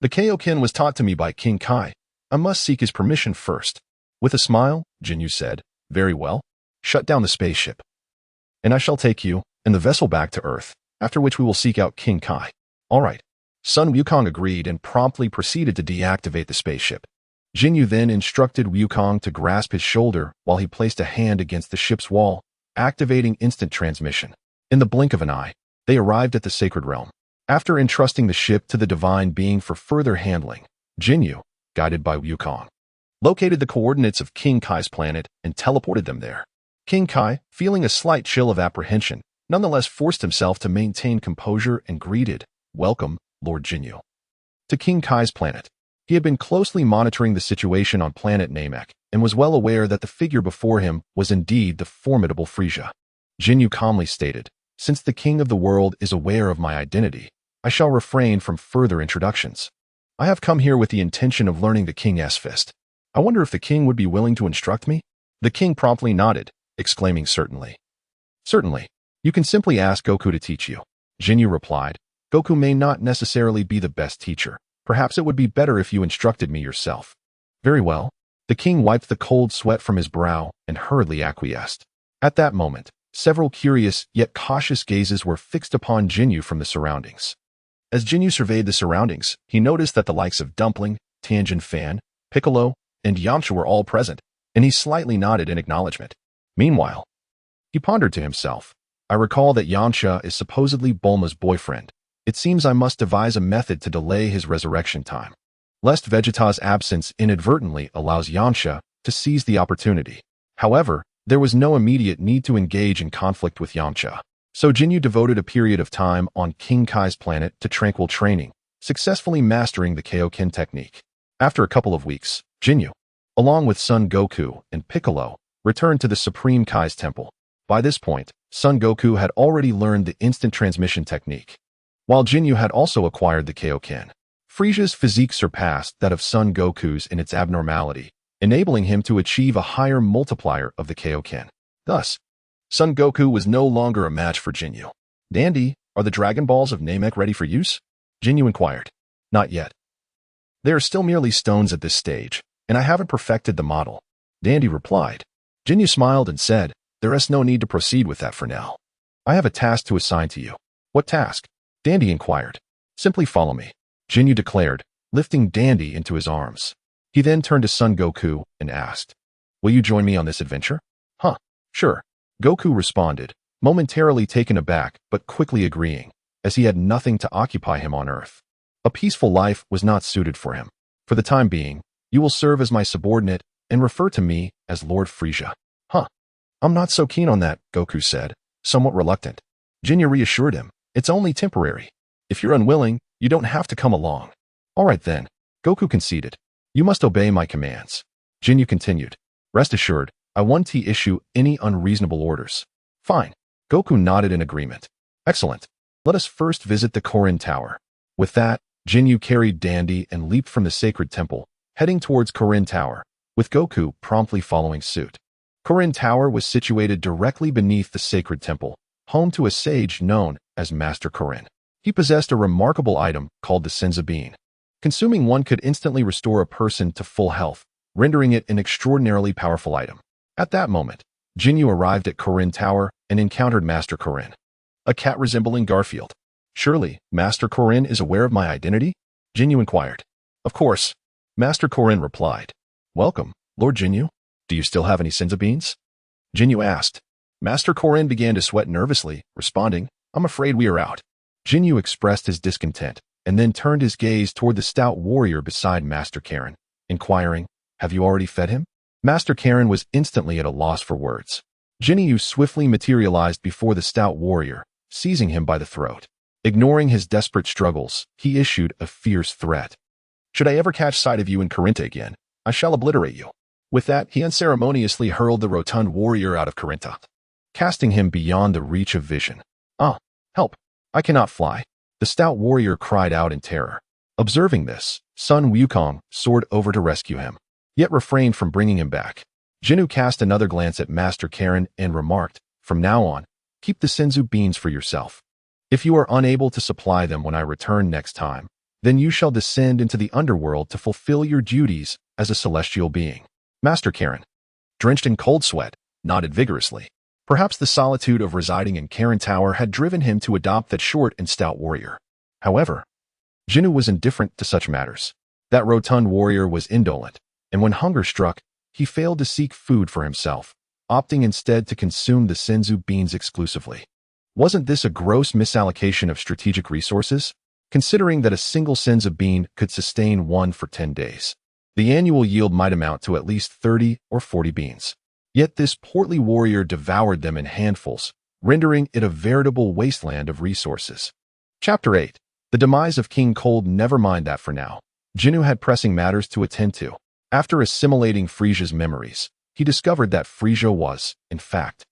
The Kaioken was taught to me by King Kai. I must seek his permission first. With a smile, Ginyu said, Very well. Shut down the spaceship. And I shall take you and the vessel back to Earth, after which we will seek out King Kai. All right. Sun Wukong agreed and promptly proceeded to deactivate the spaceship. Ginyu then instructed Wukong to grasp his shoulder while he placed a hand against the ship's wall, activating instant transmission. In the blink of an eye, they arrived at the sacred realm. After entrusting the ship to the divine being for further handling, Ginyu, guided by Wukong, located the coordinates of King Kai's planet and teleported them there. King Kai, feeling a slight chill of apprehension, nonetheless forced himself to maintain composure and greeted, Welcome, Lord Ginyu, to King Kai's planet. He had been closely monitoring the situation on planet Namek and was well aware that the figure before him was indeed the formidable Frieza. Ginyu calmly stated, Since the king of the world is aware of my identity, I shall refrain from further introductions. I have come here with the intention of learning the King's fist. I wonder if the king would be willing to instruct me? The king promptly nodded, exclaiming certainly. Certainly. You can simply ask Goku to teach you. Ginyu replied, Goku may not necessarily be the best teacher. Perhaps it would be better if you instructed me yourself. Very well. The king wiped the cold sweat from his brow and hurriedly acquiesced. At that moment, several curious yet cautious gazes were fixed upon Ginyu from the surroundings. As Ginyu surveyed the surroundings, he noticed that the likes of Dumpling, Tangent Fan, Piccolo, and Yamcha were all present, and he slightly nodded in acknowledgement. Meanwhile, he pondered to himself, I recall that Yamcha is supposedly Bulma's boyfriend. It seems I must devise a method to delay his resurrection time, lest Vegeta's absence inadvertently allows Yamcha to seize the opportunity. However, there was no immediate need to engage in conflict with Yamcha, so Ginyu devoted a period of time on King Kai's planet to tranquil training, successfully mastering the Kaioken technique. After a couple of weeks, Ginyu, along with Son Goku and Piccolo, returned to the Supreme Kai's temple. By this point, Son Goku had already learned the instant transmission technique, while Ginyu had also acquired the Kaioken. Frieza's physique surpassed that of Son Goku's in its abnormality, enabling him to achieve a higher multiplier of the Kaioken. Thus, Son Goku was no longer a match for Ginyu. Dandy, are the Dragon Balls of Namek ready for use? Ginyu inquired. Not yet. They are still merely stones at this stage, and I haven't perfected the model. Dandy replied. Ginyu smiled and said, There is no need to proceed with that for now. I have a task to assign to you. What task? Dandy inquired. Simply follow me, Ginyu declared, lifting Dandy into his arms. He then turned to Son Goku and asked, Will you join me on this adventure? Huh, sure. Goku responded, momentarily taken aback but quickly agreeing, as he had nothing to occupy him on Earth. A peaceful life was not suited for him. For the time being, you will serve as my subordinate and refer to me as Lord Frisia. Huh. I'm not so keen on that, Goku said, somewhat reluctant. Ginyu reassured him, it's only temporary. If you're unwilling, you don't have to come along. All right then, Goku conceded. You must obey my commands. Ginyu continued. Rest assured, I won't issue any unreasonable orders. Fine. Goku nodded in agreement. Excellent. Let us first visit the Korin Tower. With that, Ginyu carried Dandy and leaped from the sacred temple, heading towards Korin Tower, with Goku promptly following suit. Korin Tower was situated directly beneath the sacred temple, home to a sage known as Master Korin. He possessed a remarkable item called the Senzu Bean. Consuming one could instantly restore a person to full health, rendering it an extraordinarily powerful item. At that moment, Ginyu arrived at Korin Tower and encountered Master Korin, a cat resembling Garfield. Surely, Master Korin is aware of my identity? Ginyu inquired. Of course. Master Korin replied. Welcome, Lord Ginyu. Do you still have any Senzu Beans? Ginyu asked. Master Korin began to sweat nervously, responding, I'm afraid we are out. Ginyu expressed his discontent, and then turned his gaze toward the stout warrior beside Master Korin, inquiring, Have you already fed him? Master Korin was instantly at a loss for words. Ginyu swiftly materialized before the stout warrior, seizing him by the throat. Ignoring his desperate struggles, he issued a fierce threat. Should I ever catch sight of you in Corinta again, I shall obliterate you. With that, he unceremoniously hurled the rotund warrior out of Corinta, casting him beyond the reach of vision. Ah, help! I cannot fly. The stout warrior cried out in terror. Observing this, Sun Wukong soared over to rescue him, yet refrained from bringing him back. Ginyu cast another glance at Master Korin and remarked, From now on, keep the Senzu Beans for yourself. If you are unable to supply them when I return next time, then you shall descend into the underworld to fulfill your duties as a celestial being. Master Korin, drenched in cold sweat, nodded vigorously. Perhaps the solitude of residing in Korin Tower had driven him to adopt that short and stout warrior. However, Ginyu was indifferent to such matters. That rotund warrior was indolent, and when hunger struck, he failed to seek food for himself, opting instead to consume the Senzu Beans exclusively. Wasn't this a gross misallocation of strategic resources? Considering that a single Senzu Bean could sustain one for 10 days. The annual yield might amount to at least 30 or 40 beans. Yet this portly warrior devoured them in handfuls, rendering it a veritable wasteland of resources. Chapter 8. The demise of King Cold. Never mind that for now. Ginyu had pressing matters to attend to. After assimilating Frisia's memories, he discovered that Frisia was, in fact,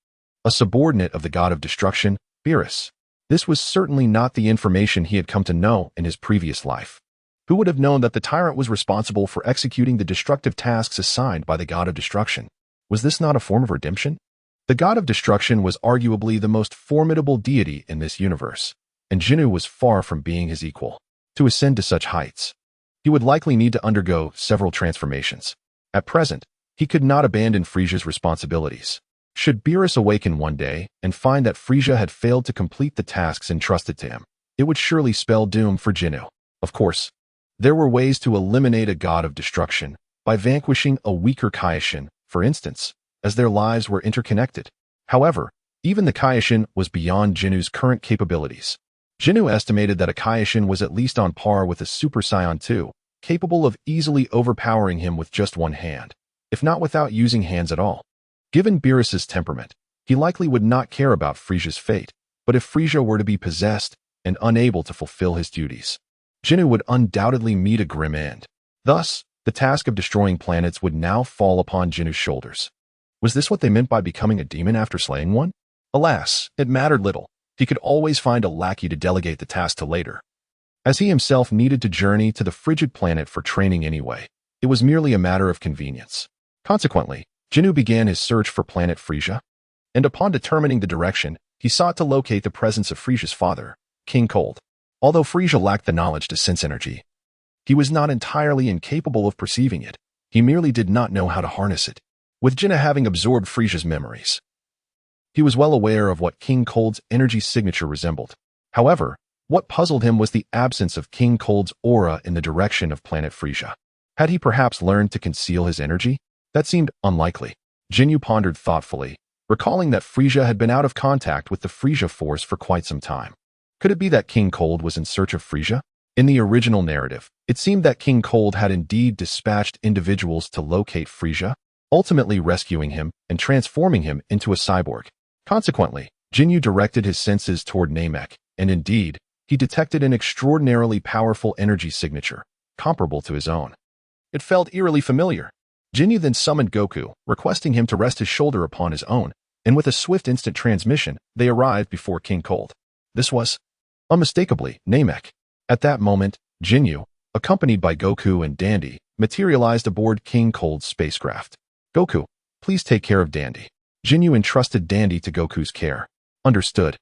a subordinate of the god of destruction, Beerus. This was certainly not the information he had come to know in his previous life. Who would have known that the tyrant was responsible for executing the destructive tasks assigned by the god of destruction? Was this not a form of redemption? The god of destruction was arguably the most formidable deity in this universe, and Ginyu was far from being his equal. To ascend to such heights, he would likely need to undergo several transformations. At present, he could not abandon Frisia's responsibilities. Should Beerus awaken one day and find that Frisia had failed to complete the tasks entrusted to him, it would surely spell doom for Ginyu. Of course, there were ways to eliminate a god of destruction by vanquishing a weaker Kaioshin, for instance, as their lives were interconnected. However, even the Kaioshin was beyond Jinyu's current capabilities. Ginyu estimated that a Kaioshin was at least on par with a Super Saiyan 2, capable of easily overpowering him with just one hand, if not without using hands at all. Given Beerus's temperament, he likely would not care about Frisia's fate, but if Frisia were to be possessed and unable to fulfill his duties, Ginyu would undoubtedly meet a grim end. Thus, the task of destroying planets would now fall upon Jinyu's shoulders. Was this what they meant by becoming a demon after slaying one? Alas, it mattered little. He could always find a lackey to delegate the task to later. As he himself needed to journey to the frigid planet for training anyway, it was merely a matter of convenience. Consequently, Ginyu began his search for planet Frisia, and upon determining the direction, he sought to locate the presence of Frisia's father, King Cold. Although Frisia lacked the knowledge to sense energy, he was not entirely incapable of perceiving it. He merely did not know how to harness it. With Ginyu having absorbed Frisia's memories, he was well aware of what King Cold's energy signature resembled. However, what puzzled him was the absence of King Cold's aura in the direction of planet Frisia. Had he perhaps learned to conceal his energy? That seemed unlikely. Ginyu pondered thoughtfully, recalling that Frisia had been out of contact with the Frisia force for quite some time. Could it be that King Cold was in search of Frisia? In the original narrative, it seemed that King Cold had indeed dispatched individuals to locate Frieza, ultimately rescuing him and transforming him into a cyborg. Consequently, Ginyu directed his senses toward Namek, and indeed, he detected an extraordinarily powerful energy signature, comparable to his own. It felt eerily familiar. Ginyu then summoned Goku, requesting him to rest his shoulder upon his own, and with a swift instant transmission, they arrived before King Cold. This was, unmistakably, Namek. At that moment, Ginyu, accompanied by Goku and Dandy, materialized aboard King Cold's spacecraft. Goku, please take care of Dandy. Ginyu entrusted Dandy to Goku's care. Understood.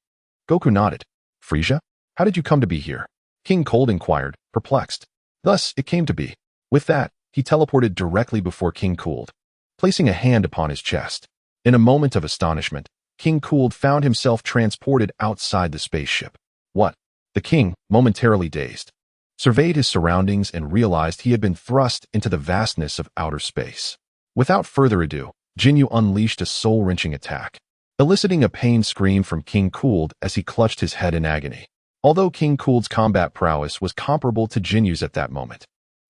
Goku nodded. Frieza? How did you come to be here? King Cold inquired, perplexed. Thus, it came to be. With that, he teleported directly before King Cold, placing a hand upon his chest. In a moment of astonishment, King Cold found himself transported outside the spaceship. What? The king, momentarily dazed, surveyed his surroundings and realized he had been thrust into the vastness of outer space. Without further ado, Ginyu unleashed a soul-wrenching attack, eliciting a pained scream from King Cold as he clutched his head in agony. Although King Cold's combat prowess was comparable to Jinyu's at that moment,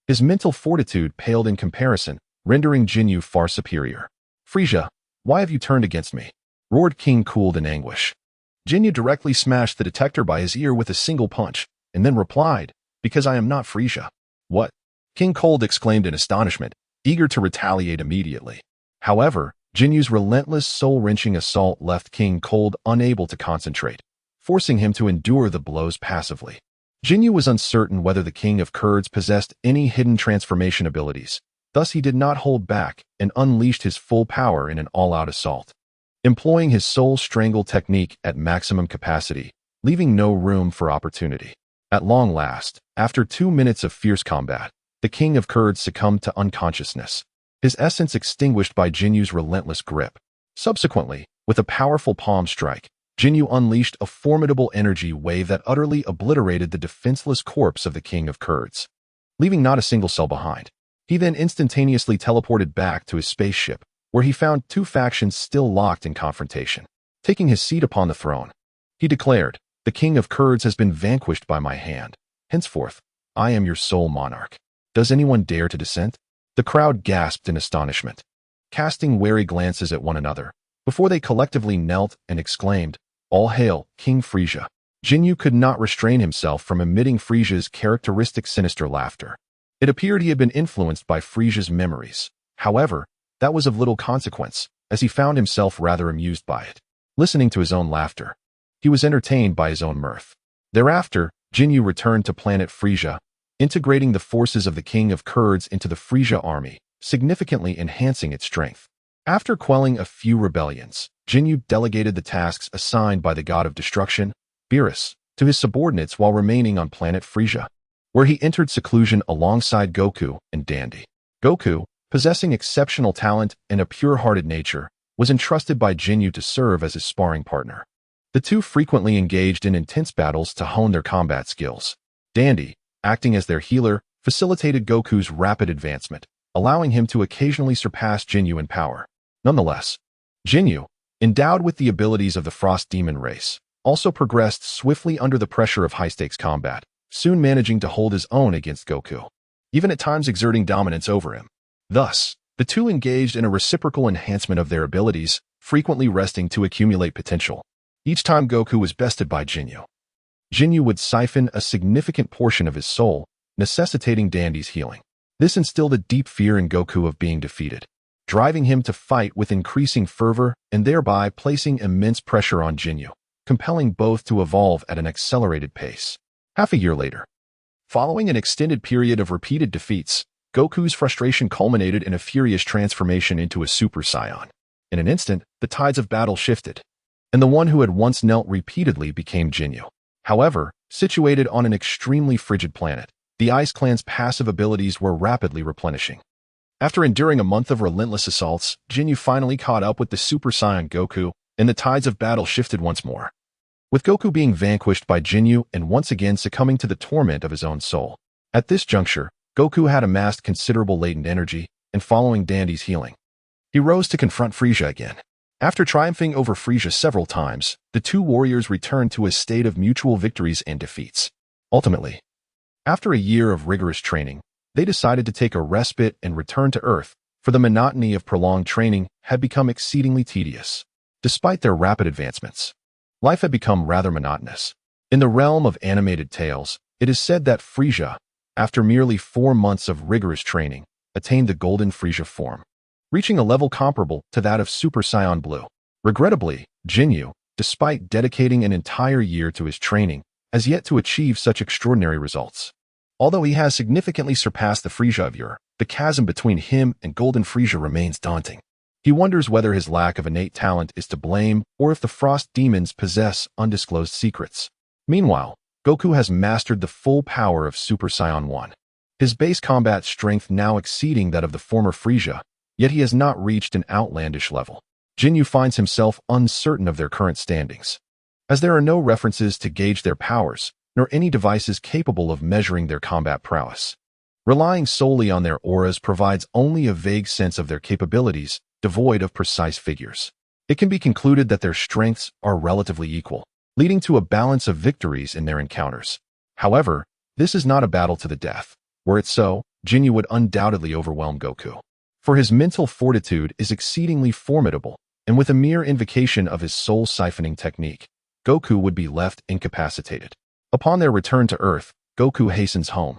his mental fortitude paled in comparison, rendering Ginyu far superior. Frieza, why have you turned against me? Roared King Cold in anguish. Ginyu directly smashed the detector by his ear with a single punch, and then replied, because I am not Frieza. What? King Cold exclaimed in astonishment, eager to retaliate immediately. However, Jinyu's relentless soul-wrenching assault left King Cold unable to concentrate, forcing him to endure the blows passively. Ginyu was uncertain whether the King of Kurds possessed any hidden transformation abilities, thus he did not hold back and unleashed his full power in an all-out assault, employing his soul strangle technique at maximum capacity, leaving no room for opportunity. At long last, after 2 minutes of fierce combat, the King of Kurds succumbed to unconsciousness, his essence extinguished by Jinyu's relentless grip. Subsequently, with a powerful palm strike, Ginyu unleashed a formidable energy wave that utterly obliterated the defenseless corpse of the King of Kurds, leaving not a single cell behind. He then instantaneously teleported back to his spaceship, where he found 2 factions still locked in confrontation. Taking his seat upon the throne, he declared, "The King of Kurds has been vanquished by my hand. Henceforth, I am your sole monarch. Does anyone dare to dissent?" The crowd gasped in astonishment, casting wary glances at one another, before they collectively knelt and exclaimed, "All hail, King Frieza." Ginyu could not restrain himself from emitting Frieza's characteristic sinister laughter. It appeared he had been influenced by Frieza's memories. However, that was of little consequence, as he found himself rather amused by it. Listening to his own laughter, he was entertained by his own mirth. Thereafter, Ginyu returned to planet Frieza, integrating the forces of the King of Kurds into the Frieza army, significantly enhancing its strength. After quelling a few rebellions, Ginyu delegated the tasks assigned by the god of destruction, Beerus, to his subordinates while remaining on planet Frieza, where he entered seclusion alongside Goku and Dandy. Goku, possessing exceptional talent and a pure-hearted nature, was entrusted by Ginyu to serve as his sparring partner. The two frequently engaged in intense battles to hone their combat skills. Dandy, acting as their healer, facilitated Goku's rapid advancement, allowing him to occasionally surpass Ginyu in power. Nonetheless, Ginyu, endowed with the abilities of the Frost Demon race, also progressed swiftly under the pressure of high-stakes combat, soon managing to hold his own against Goku, even at times exerting dominance over him. Thus, the two engaged in a reciprocal enhancement of their abilities, frequently resting to accumulate potential. Each time Goku was bested by Ginyu, Ginyu would siphon a significant portion of his soul, necessitating Dandy's healing. This instilled a deep fear in Goku of being defeated, driving him to fight with increasing fervor and thereby placing immense pressure on Ginyu, compelling both to evolve at an accelerated pace. Half a year later, following an extended period of repeated defeats, Goku's frustration culminated in a furious transformation into a Super Saiyan. In an instant, the tides of battle shifted, and the one who had once knelt repeatedly became Ginyu. However, situated on an extremely frigid planet, the Ice Clan's passive abilities were rapidly replenishing. After enduring a month of relentless assaults, Ginyu finally caught up with the Super Saiyan Goku, and the tides of battle shifted once more, with Goku being vanquished by Ginyu and once again succumbing to the torment of his own soul. At this juncture, Goku had amassed considerable latent energy, and following Dandy's healing, he rose to confront Frieza again. After triumphing over Frieza several times, the two warriors returned to a state of mutual victories and defeats. Ultimately, After a year of rigorous training, they decided to take a respite and return to Earth, for the monotony of prolonged training had become exceedingly tedious. Despite their rapid advancements, life had become rather monotonous. In the realm of animated tales, it is said that Frieza, after merely 4 months of rigorous training, attained the Golden Frieza form, reaching a level comparable to that of Super Saiyan Blue. Regrettably, Ginyu, despite dedicating an entire year to his training, has yet to achieve such extraordinary results. Although he has significantly surpassed the Frieza of yore, the chasm between him and Golden Frieza remains daunting. He wonders whether his lack of innate talent is to blame or if the Frost demons possess undisclosed secrets. Meanwhile, Goku has mastered the full power of Super Saiyan 1. His base combat strength now exceeding that of the former Frieza, yet he has not reached an outlandish level. Ginyu finds himself uncertain of their current standings, as there are no references to gauge their powers, nor any devices capable of measuring their combat prowess. Relying solely on their auras provides only a vague sense of their capabilities, devoid of precise figures. It can be concluded that their strengths are relatively equal, leading to a balance of victories in their encounters. However, this is not a battle to the death. Were it so, Ginyu would undoubtedly overwhelm Goku. For his mental fortitude is exceedingly formidable, and with a mere invocation of his soul-siphoning technique, Goku would be left incapacitated. Upon their return to Earth, Goku hastens home,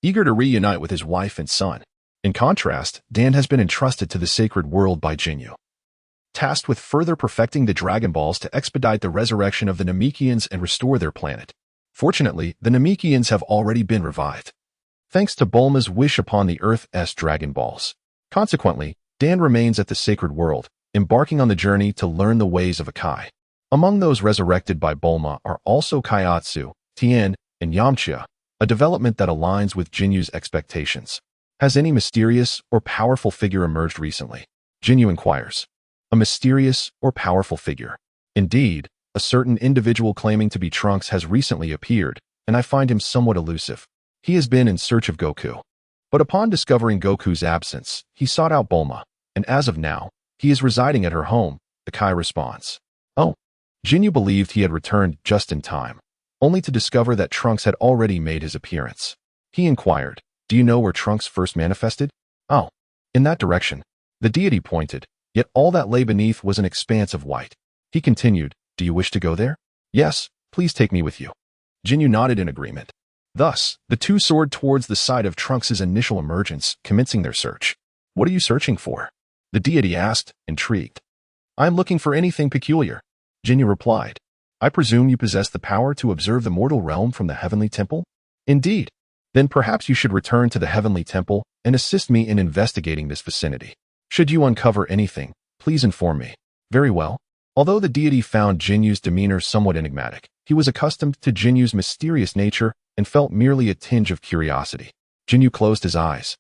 eager to reunite with his wife and son. In contrast, Dan has been entrusted to the sacred world by Ginyu, tasked with further perfecting the Dragon Balls to expedite the resurrection of the Namekians and restore their planet. Fortunately, the Namekians have already been revived, thanks to Bulma's wish upon the Earth's Dragon Balls. Consequently, Dan remains at the sacred world, embarking on the journey to learn the ways of Akai. Among those resurrected by Bulma are also Kaiatsu, Tien, and Yamcha, a development that aligns with Jinyu's expectations. Has any mysterious or powerful figure emerged recently? Ginyu inquires. A mysterious or powerful figure? Indeed, a certain individual claiming to be Trunks has recently appeared, and I find him somewhat elusive. He has been in search of Goku. But upon discovering Goku's absence, he sought out Bulma, and as of now, he is residing at her home, Akai responds. Oh. Ginyu believed he had returned just in time, only to discover that Trunks had already made his appearance. He inquired, do you know where Trunks first manifested? Oh, in that direction. The deity pointed, yet all that lay beneath was an expanse of white. He continued, do you wish to go there? Yes, please take me with you. Ginyu nodded in agreement. Thus, the two soared towards the site of Trunks' initial emergence, commencing their search. What are you searching for? The deity asked, intrigued. I am looking for anything peculiar. Ginyu replied, I presume you possess the power to observe the mortal realm from the heavenly temple? Indeed. Then perhaps you should return to the heavenly temple and assist me in investigating this vicinity. Should you uncover anything, please inform me. Very well. Although the deity found Jinyu's demeanor somewhat enigmatic, he was accustomed to Jinyu's mysterious nature and felt merely a tinge of curiosity. Ginyu closed his eyes,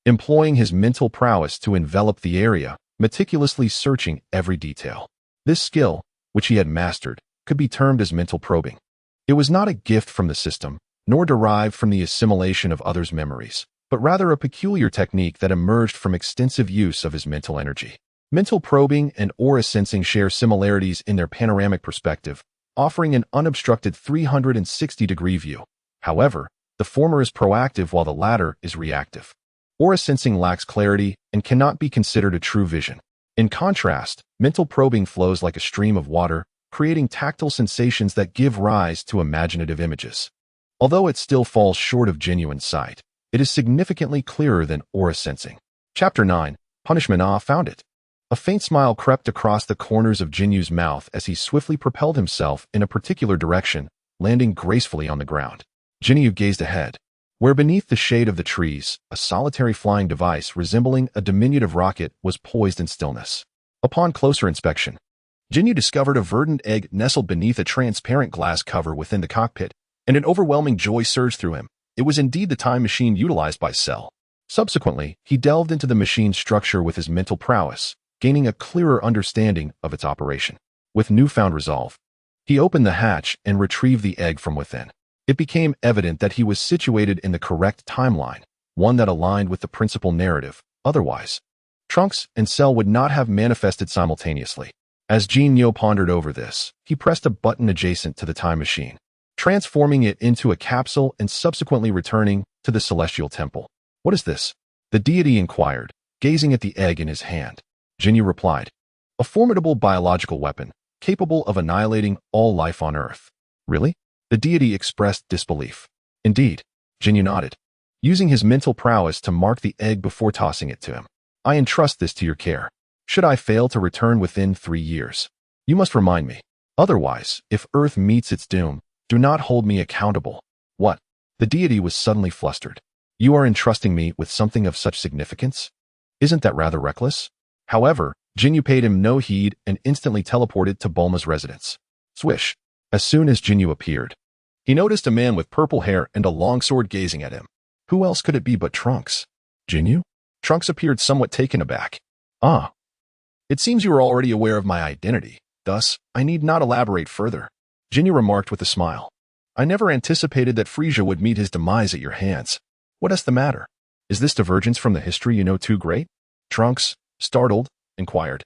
employing his mental prowess to envelop the area, meticulously searching every detail. This skill, which he had mastered, could be termed as mental probing. It was not a gift from the system, nor derived from the assimilation of others' memories, but rather a peculiar technique that emerged from extensive use of his mental energy. Mental probing and aura sensing share similarities in their panoramic perspective, offering an unobstructed 360-degree view. However, the former is proactive while the latter is reactive. Aura sensing lacks clarity and cannot be considered a true vision. In contrast, mental probing flows like a stream of water, creating tactile sensations that give rise to imaginative images. Although it still falls short of genuine sight, it is significantly clearer than aura sensing. Chapter 9, Punishment. Found it. A faint smile crept across the corners of Jinyu's mouth as he swiftly propelled himself in a particular direction, landing gracefully on the ground. Ginyu gazed ahead, where beneath the shade of the trees, a solitary flying device resembling a diminutive rocket was poised in stillness. Upon closer inspection, Ginyu discovered a verdant egg nestled beneath a transparent glass cover within the cockpit, and an overwhelming joy surged through him. It was indeed the time machine utilized by Cell. Subsequently, he delved into the machine's structure with his mental prowess, gaining a clearer understanding of its operation. With newfound resolve, he opened the hatch and retrieved the egg from within. It became evident that he was situated in the correct timeline, one that aligned with the principal narrative. Otherwise, Trunks and Cell would not have manifested simultaneously. As Ginyu pondered over this, he pressed a button adjacent to the time machine, transforming it into a capsule and subsequently returning to the celestial temple. What is this? The deity inquired, gazing at the egg in his hand. Ginyu replied, a formidable biological weapon, capable of annihilating all life on Earth. Really? The deity expressed disbelief. Indeed, Ginyu nodded, using his mental prowess to mark the egg before tossing it to him. I entrust this to your care. Should I fail to return within 3 years, you must remind me. Otherwise, if Earth meets its doom, do not hold me accountable. What? The deity was suddenly flustered. You are entrusting me with something of such significance? Isn't that rather reckless? However, Ginyu paid him no heed and instantly teleported to Bulma's residence. Swish. As soon as Ginyu appeared, he noticed a man with purple hair and a long sword gazing at him. Who else could it be but Trunks? Ginyu? Trunks appeared somewhat taken aback. Ah. It seems you are already aware of my identity. Thus, I need not elaborate further. Ginyu remarked with a smile. I never anticipated that Frieza would meet his demise at your hands. What is the matter? Is this divergence from the history you know too great? Trunks, startled, inquired.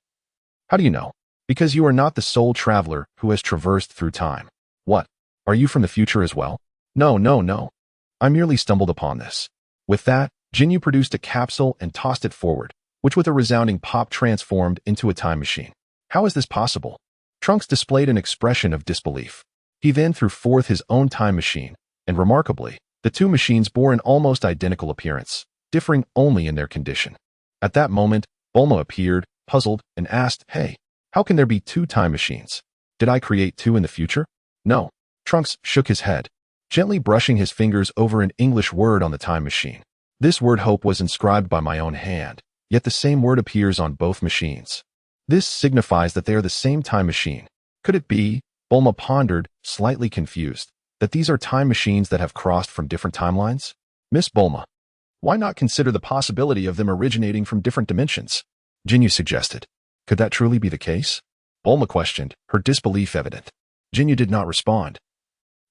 How do you know? Because you are not the sole traveler who has traversed through time. What? Are you from the future as well? No. I merely stumbled upon this. With that, Ginyu produced a capsule and tossed it forward, which with a resounding pop transformed into a time machine. How is this possible? Trunks displayed an expression of disbelief. He then threw forth his own time machine, and remarkably, the two machines bore an almost identical appearance, differing only in their condition. At that moment, Bulma appeared, puzzled, and asked, Hey, how can there be 2 time machines? Did I create 2 in the future? No. Trunks shook his head, gently brushing his fingers over an English word on the time machine. This word hope was inscribed by my own hand, yet the same word appears on both machines. This signifies that they are the same time machine. Could it be, Bulma pondered, slightly confused, that these are time machines that have crossed from different timelines? Miss Bulma, why not consider the possibility of them originating from different dimensions? Ginyu suggested. Could that truly be the case? Bulma questioned, her disbelief evident. Ginyu did not respond,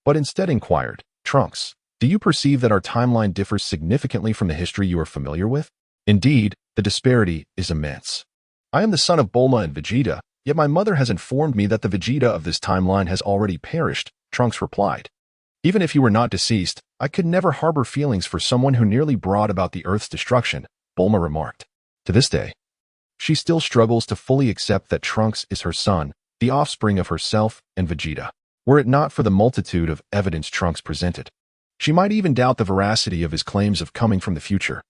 but instead inquired, Trunks, do you perceive that our timeline differs significantly from the history you are familiar with? Indeed, the disparity is immense. I am the son of Bulma and Vegeta, yet my mother has informed me that the Vegeta of this timeline has already perished, Trunks replied. Even if you were not deceased, I could never harbor feelings for someone who nearly brought about the Earth's destruction, Bulma remarked. To this day, she still struggles to fully accept that Trunks is her son, the offspring of herself and Vegeta. Were it not for the multitude of evidence Trunks presented, she might even doubt the veracity of his claims of coming from the future.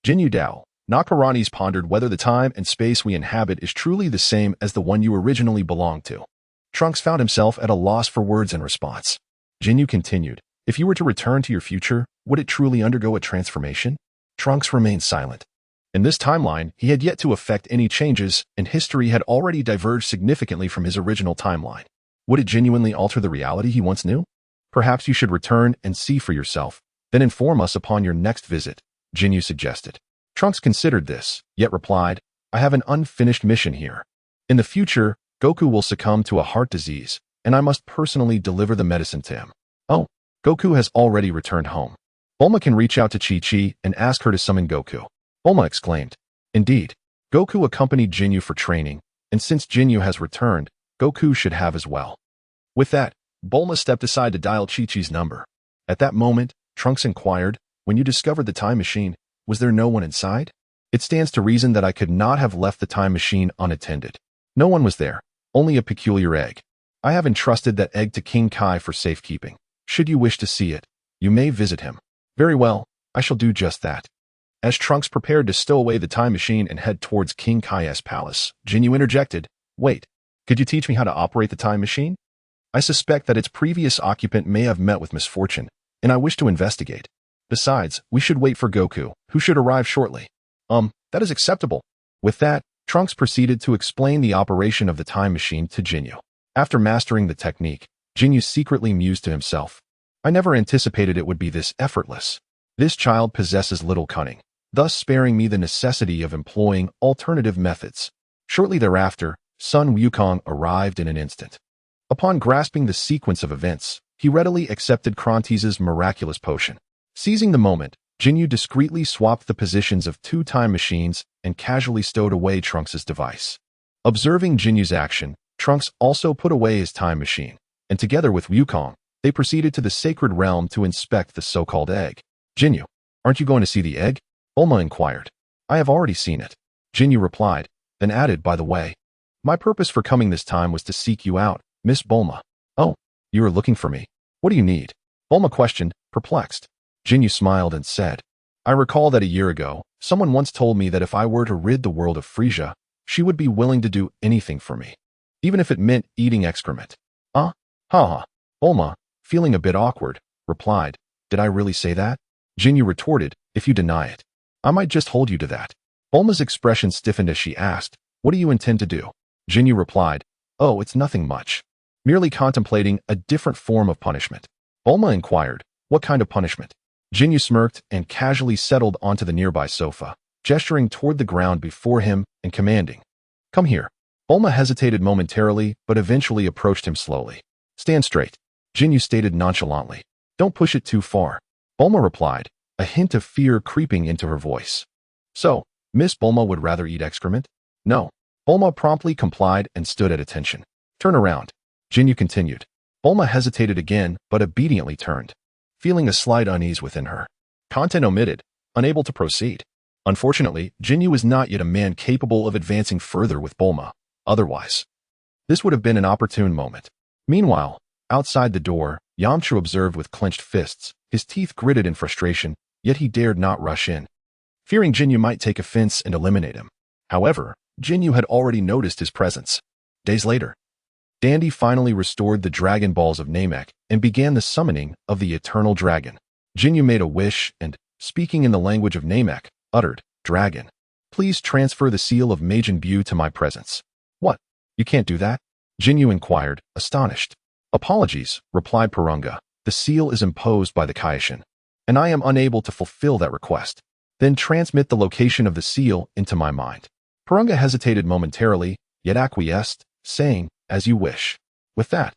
Ginyu Dao, Nakarani's pondered whether the time and space we inhabit is truly the same as the one you originally belonged to. Trunks found himself at a loss for words in response. Ginyu continued, if you were to return to your future, would it truly undergo a transformation? Trunks remained silent. In this timeline, he had yet to effect any changes, and history had already diverged significantly from his original timeline. Would it genuinely alter the reality he once knew? Perhaps you should return and see for yourself, then inform us upon your next visit, Ginyu suggested. Trunks considered this, yet replied, I have an unfinished mission here. In the future, Goku will succumb to a heart disease, and I must personally deliver the medicine to him. Oh, Goku has already returned home. Bulma can reach out to Chi-Chi and ask her to summon Goku. Bulma exclaimed. Indeed, Goku accompanied Ginyu for training, and since Ginyu has returned, Goku should have as well. With that, Bulma stepped aside to dial Chi-Chi's number. At that moment, Trunks inquired, when you discovered the time machine, was there no one inside? It stands to reason that I could not have left the time machine unattended. No one was there, only a peculiar egg. I have entrusted that egg to King Kai for safekeeping. Should you wish to see it, you may visit him. Very well, I shall do just that. As Trunks prepared to stow away the time machine and head towards King Kai's palace, Ginyu interjected, Wait, could you teach me how to operate the time machine? I suspect that its previous occupant may have met with misfortune, and I wish to investigate. Besides, we should wait for Goku, who should arrive shortly. That is acceptable. With that, Trunks proceeded to explain the operation of the time machine to Ginyu. After mastering the technique, Ginyu secretly mused to himself. I never anticipated it would be this effortless. This child possesses little cunning, thus sparing me the necessity of employing alternative methods. Shortly thereafter, Sun Wukong arrived in an instant. Upon grasping the sequence of events, he readily accepted Kronti's miraculous potion. Seizing the moment, Ginyu discreetly swapped the positions of 2 time machines and casually stowed away Trunks' device. Observing Jinyu's action, Trunks also put away his time machine, and together with Wukong, They proceeded to the sacred realm to inspect the so-called egg. Ginyu, aren't you going to see the egg? Bulma inquired. I have already seen it. Ginyu replied, then added, by the way, my purpose for coming this time was to seek you out, Miss Bulma. Oh, you are looking for me. What do you need? Bulma questioned, perplexed. Ginyu smiled and said, I recall that a year ago, someone once told me that if I were to rid the world of Frisia, she would be willing to do anything for me, even if it meant eating excrement. Ha ha. Bulma, feeling a bit awkward, replied, did I really say that? Ginyu retorted, if you deny it, I might just hold you to that. Bulma's expression stiffened as she asked, what do you intend to do? Ginyu replied, oh, it's nothing much. Merely contemplating a different form of punishment. Bulma inquired, what kind of punishment? Ginyu smirked and casually settled onto the nearby sofa, gesturing toward the ground before him and commanding, come here. Bulma hesitated momentarily, but eventually approached him slowly. Stand straight. Ginyu stated nonchalantly. Don't push it too far. Bulma replied, a hint of fear creeping into her voice. So, Miss Bulma would rather eat excrement? No. Bulma promptly complied and stood at attention. Turn around. Ginyu continued. Bulma hesitated again, but obediently turned, feeling a slight unease within her. Content omitted, unable to proceed. Unfortunately, Ginyu was not yet a man capable of advancing further with Bulma. Otherwise, this would have been an opportune moment. Meanwhile, outside the door, Yamcha observed with clenched fists, his teeth gritted in frustration, yet he dared not rush in, fearing Ginyu might take offense and eliminate him. However, Ginyu had already noticed his presence. Days later, Dandy finally restored the Dragon Balls of Namek and began the summoning of the Eternal Dragon. Ginyu made a wish and, speaking in the language of Namek, uttered, Dragon, please transfer the seal of Majin Buu to my presence. What? You can't do that? Ginyu inquired, astonished. Apologies, replied Porunga. The seal is imposed by the Kaioshin, and I am unable to fulfill that request. Then transmit the location of the seal into my mind. Porunga hesitated momentarily, yet acquiesced, saying, as you wish. With that,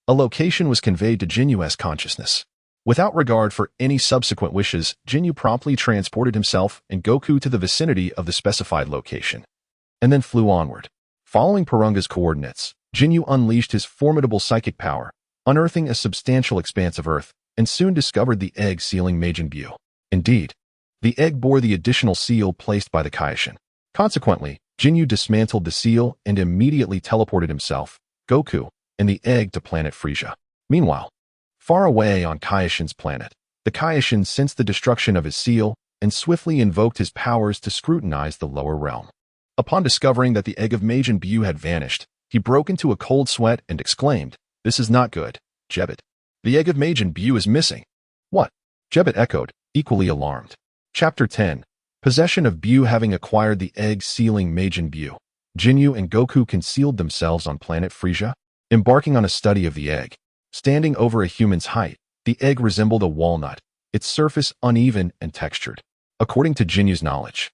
a location was conveyed to Ginyu's consciousness. Without regard for any subsequent wishes, Ginyu promptly transported himself and Goku to the vicinity of the specified location, and then flew onward. Following Porunga's coordinates, Ginyu unleashed his formidable psychic power, unearthing a substantial expanse of Earth, and soon discovered the egg sealing Majin Buu. Indeed, the egg bore the additional seal placed by the Kaioshin. Consequently, Ginyu dismantled the seal and immediately teleported himself, Goku, and the egg to planet Frisia. Meanwhile, far away on Kaioshin's planet, the Kaioshin sensed the destruction of his seal and swiftly invoked his powers to scrutinize the lower realm. Upon discovering that the egg of Majin Buu had vanished, he broke into a cold sweat and exclaimed, this is not good, Jebbit. The egg of Majin Buu is missing. What? Jebbit echoed, equally alarmed. Chapter 10. Possession of Buu. Having acquired the egg sealing Majin Buu, Ginyu and Goku concealed themselves on planet Frisia, embarking on a study of the egg. Standing over a human's height, the egg resembled a walnut, its surface uneven and textured, according to Ginyu's knowledge.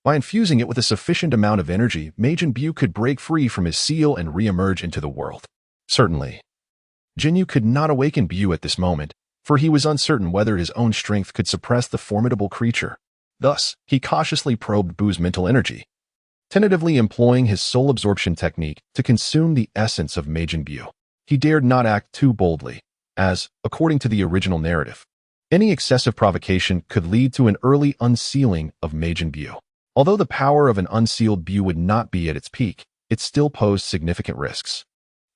By infusing it with a sufficient amount of energy, Majin Buu could break free from his seal and re-emerge into the world. Certainly, Ginyu could not awaken Buu at this moment, for he was uncertain whether his own strength could suppress the formidable creature. Thus, he cautiously probed Buu's mental energy, tentatively employing his soul absorption technique to consume the essence of Majin Buu. He dared not act too boldly, as, according to the original narrative, any excessive provocation could lead to an early unsealing of Majin Buu. Although the power of an unsealed Buu would not be at its peak, it still posed significant risks.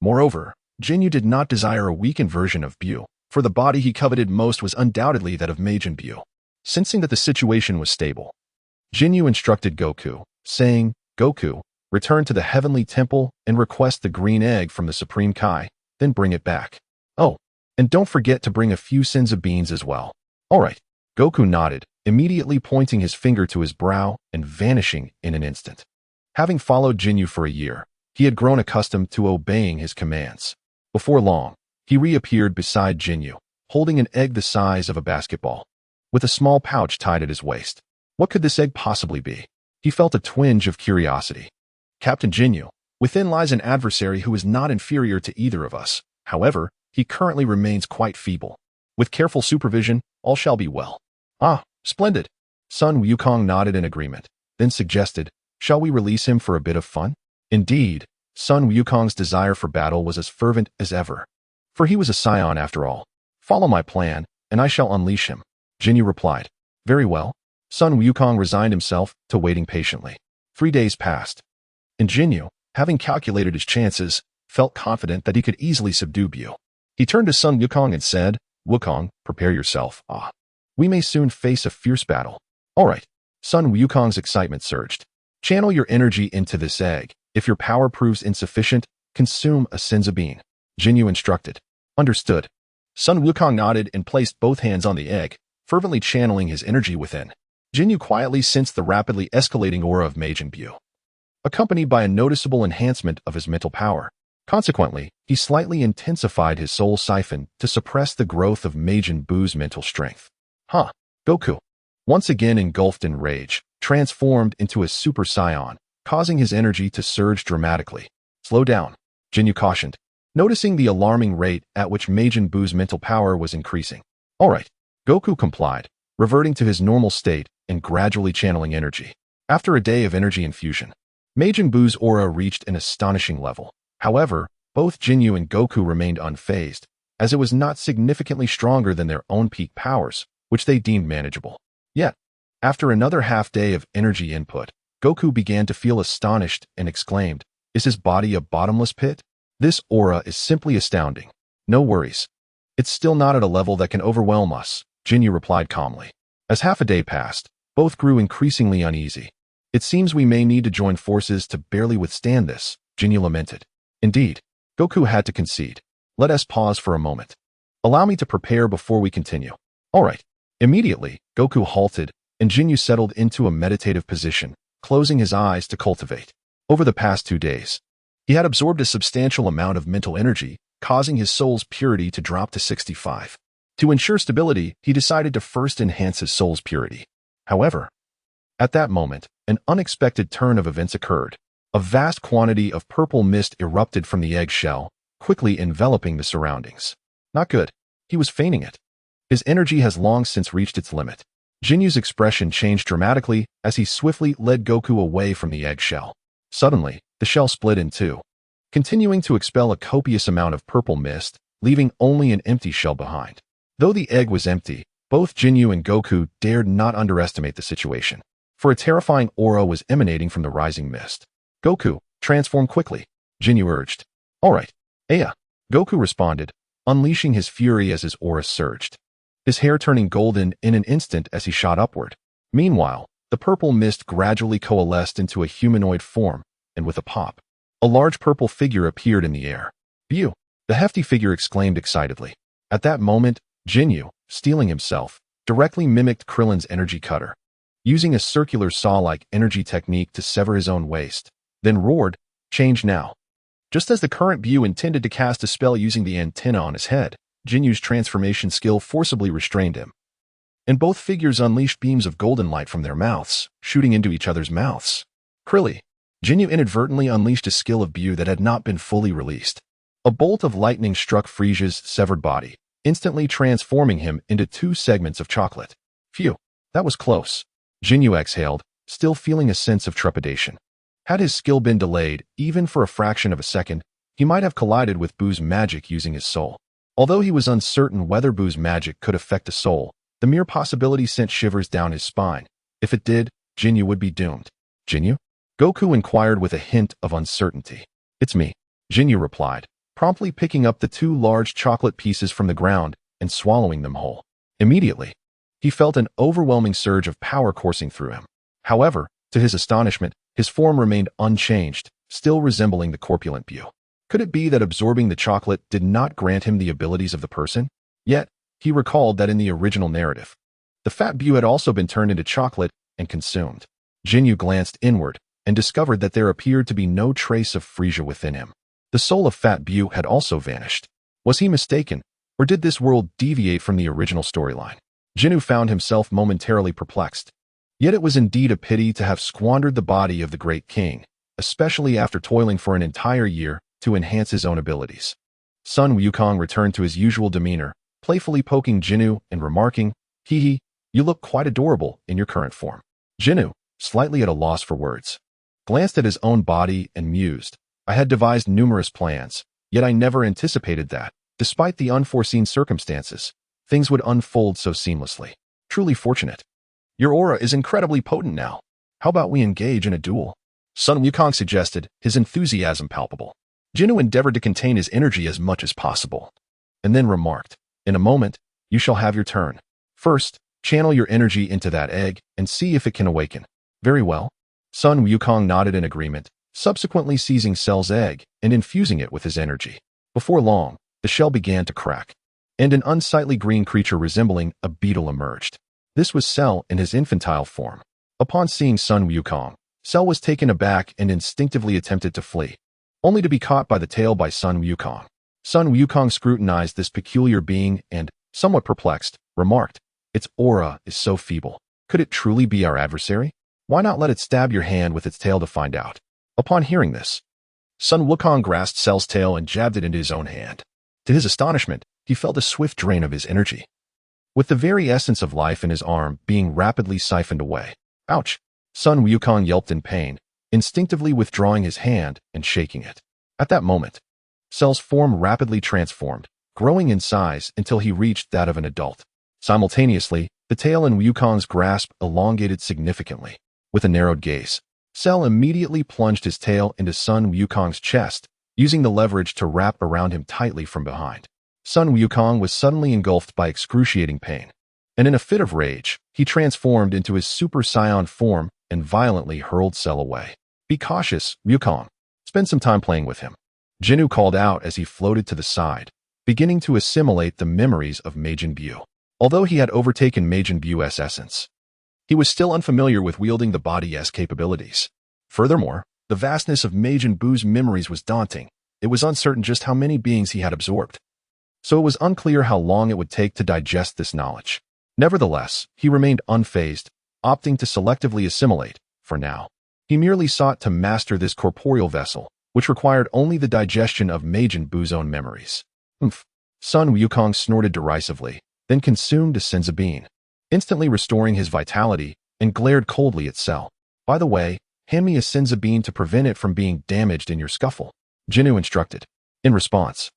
Moreover, Ginyu did not desire a weakened version of Buu, for the body he coveted most was undoubtedly that of Majin Buu. Sensing that the situation was stable, Ginyu instructed Goku, saying, Goku, return to the Heavenly Temple and request the green egg from the Supreme Kai, then bring it back. Oh, and don't forget to bring a few sins of beans as well. All right. Goku nodded, immediately pointing his finger to his brow and vanishing in an instant. Having followed Ginyu for a year, he had grown accustomed to obeying his commands. Before long, he reappeared beside Ginyu, holding an egg the size of a basketball, with a small pouch tied at his waist. What could this egg possibly be? He felt a twinge of curiosity. Captain Ginyu, within lies an adversary who is not inferior to either of us. However, he currently remains quite feeble. With careful supervision, all shall be well. Ah, splendid. Sun Wukong nodded in agreement, then suggested, shall we release him for a bit of fun? Indeed, Sun Wukong's desire for battle was as fervent as ever, for he was a scion after all. Follow my plan, and I shall unleash him. Ginyu replied. Very well. Sun Wukong resigned himself to waiting patiently. 3 days passed, and Ginyu, having calculated his chances, felt confident that he could easily subdue Bu. He turned to Sun Wukong and said, Wukong, prepare yourself. We may soon face a fierce battle. All right. Sun Wukong's excitement surged. Channel your energy into this egg. If your power proves insufficient, consume a Sinza bean. Ginyu instructed. Understood. Sun Wukong nodded and placed both hands on the egg, fervently channeling his energy within. Ginyu quietly sensed the rapidly escalating aura of Majin Bu, accompanied by a noticeable enhancement of his mental power. Consequently, he slightly intensified his soul siphon to suppress the growth of Majin Bu's mental strength. Goku, once again engulfed in rage, transformed into a Super Saiyan, causing his energy to surge dramatically. Slow down, Ginyu cautioned, noticing the alarming rate at which Majin Bu's mental power was increasing. All right, Goku complied, reverting to his normal state and gradually channeling energy. After a day of energy infusion, Majin Bu's aura reached an astonishing level. However, both Ginyu and Goku remained unfazed, as it was not significantly stronger than their own peak powers, which they deemed manageable. Yet, after another half-day of energy input, Goku began to feel astonished and exclaimed, Is his body a bottomless pit? This aura is simply astounding. No worries. It's still not at a level that can overwhelm us, Ginyu replied calmly. As half a day passed, both grew increasingly uneasy. It seems we may need to join forces to barely withstand this, Ginyu lamented. Indeed, Goku had to concede. Let us pause for a moment. Allow me to prepare before we continue. All right. Immediately, Goku halted, and Ginyu settled into a meditative position, closing his eyes to cultivate. Over the past 2 days, he had absorbed a substantial amount of mental energy, causing his soul's purity to drop to 65. To ensure stability, he decided to first enhance his soul's purity. However, at that moment, an unexpected turn of events occurred. A vast quantity of purple mist erupted from the egg shell, quickly enveloping the surroundings. Not good. He was feigning it. His energy has long since reached its limit. Jinyu's expression changed dramatically as he swiftly led Goku away from the egg shell. Suddenly, the shell split in two, continuing to expel a copious amount of purple mist, leaving only an empty shell behind. Though the egg was empty, both Ginyu and Goku dared not underestimate the situation, for a terrifying aura was emanating from the rising mist. Goku, transform quickly, Ginyu urged. All right, Aya. Goku responded, unleashing his fury as his aura surged, his hair turning golden in an instant as he shot upward. Meanwhile, the purple mist gradually coalesced into a humanoid form, and with a pop, a large purple figure appeared in the air. Bu, the hefty figure exclaimed excitedly. At that moment, Ginyu, steeling himself, directly mimicked Krillin's energy cutter, using a circular saw-like energy technique to sever his own waist, then roared, change now. Just as the current Bu intended to cast a spell using the antenna on his head, Jinyu's transformation skill forcibly restrained him, and both figures unleashed beams of golden light from their mouths, shooting into each other's mouths. Krilli, Ginyu inadvertently unleashed a skill of Bu that had not been fully released. A bolt of lightning struck Frisia's severed body, instantly transforming him into 2 segments of chocolate. Phew, that was close. Ginyu exhaled, still feeling a sense of trepidation. Had his skill been delayed, even for a fraction of a second, he might have collided with Bu's magic using his soul. Although he was uncertain whether Bu's magic could affect a soul, the mere possibility sent shivers down his spine. If it did, Ginyu would be doomed. Ginyu? Goku inquired with a hint of uncertainty. It's me, Ginyu replied, promptly picking up the 2 large chocolate pieces from the ground and swallowing them whole. Immediately, he felt an overwhelming surge of power coursing through him. However, to his astonishment, his form remained unchanged, still resembling the corpulent Bu. Could it be that absorbing the chocolate did not grant him the abilities of the person? Yet, he recalled that in the original narrative, the fat Bu had also been turned into chocolate and consumed. Ginyu glanced inward and discovered that there appeared to be no trace of Frisia within him. The soul of fat Bu had also vanished. Was he mistaken, or did this world deviate from the original storyline? Ginyu found himself momentarily perplexed. Yet it was indeed a pity to have squandered the body of the great king, especially after toiling for an entire year to enhance his own abilities. Sun Wukong returned to his usual demeanor, playfully poking Ginyu and remarking, "Hee, you look quite adorable in your current form." Ginyu, slightly at a loss for words, glanced at his own body and mused, "I had devised numerous plans, yet I never anticipated that, despite the unforeseen circumstances, things would unfold so seamlessly. Truly fortunate. Your aura is incredibly potent now. How about we engage in a duel? Sun Wukong suggested, his enthusiasm palpable. Jinyu endeavored to contain his energy as much as possible, and then remarked, in a moment, you shall have your turn. First, channel your energy into that egg and see if it can awaken. Very well. Sun Wukong nodded in agreement, subsequently seizing Cell's egg and infusing it with his energy. Before long, the shell began to crack, and an unsightly green creature resembling a beetle emerged. This was Cell in his infantile form. Upon seeing Sun Wukong, Cell was taken aback and instinctively attempted to flee, only to be caught by the tail by Sun Wukong. Sun Wukong scrutinized this peculiar being and, somewhat perplexed, remarked, its aura is so feeble. Could it truly be our adversary? Why not let it stab your hand with its tail to find out? Upon hearing this, Sun Wukong grasped Cell's tail and jabbed it into his own hand. To his astonishment, he felt a swift drain of his energy, with the very essence of life in his arm being rapidly siphoned away. Ouch! Sun Wukong yelped in pain, instinctively withdrawing his hand and shaking it. At that moment, Cell's form rapidly transformed, growing in size until he reached that of an adult. Simultaneously, the tail in Wukong's grasp elongated significantly. With a narrowed gaze, Cell immediately plunged his tail into Sun Wukong's chest, using the leverage to wrap around him tightly from behind. Sun Wukong was suddenly engulfed by excruciating pain, and in a fit of rage, he transformed into his Super Saiyan form and violently hurled Cell away. Be cautious, Wukong. Spend some time playing with him. Jinyu called out as he floated to the side, beginning to assimilate the memories of Majin Buu. Although he had overtaken Majin Buu's essence, he was still unfamiliar with wielding the body's capabilities. Furthermore, the vastness of Majin Buu's memories was daunting. It was uncertain just how many beings he had absorbed, so it was unclear how long it would take to digest this knowledge. Nevertheless, he remained unfazed, opting to selectively assimilate, for now. He merely sought to master this corporeal vessel, which required only the digestion of Majin Buu's own memories. Oomph! Sun Wukong snorted derisively, then consumed a senzu bean, instantly restoring his vitality, and glared coldly at Cell. By the way, hand me a senzu bean to prevent it from being damaged in your scuffle, Jinyu instructed. In response,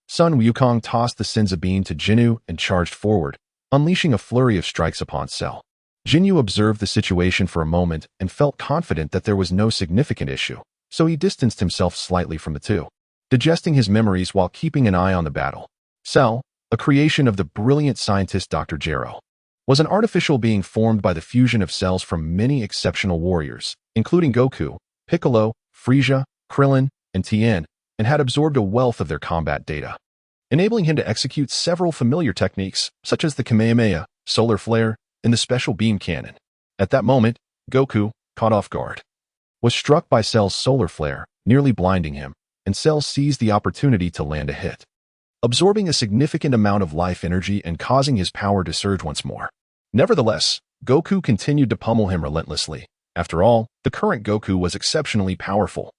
Sun Wukong tossed the senzu bean to Jinyu and charged forward, unleashing a flurry of strikes upon Cell. Jinyu observed the situation for a moment and felt confident that there was no significant issue, so he distanced himself slightly from the two, digesting his memories while keeping an eye on the battle. Cell, a creation of the brilliant scientist Dr. Gero, was an artificial being formed by the fusion of cells from many exceptional warriors, including Goku, Piccolo, Frieza, Krillin, and Tien, and had absorbed a wealth of their combat data, enabling him to execute several familiar techniques, such as the Kamehameha, Solar Flare, and the Special Beam Cannon. At that moment, Goku, caught off guard, was struck by Cell's Solar Flare, nearly blinding him, and Cell seized the opportunity to land a hit, absorbing a significant amount of life energy and causing his power to surge once more. Nevertheless, Goku continued to pummel him relentlessly. After all, the current Goku was exceptionally powerful,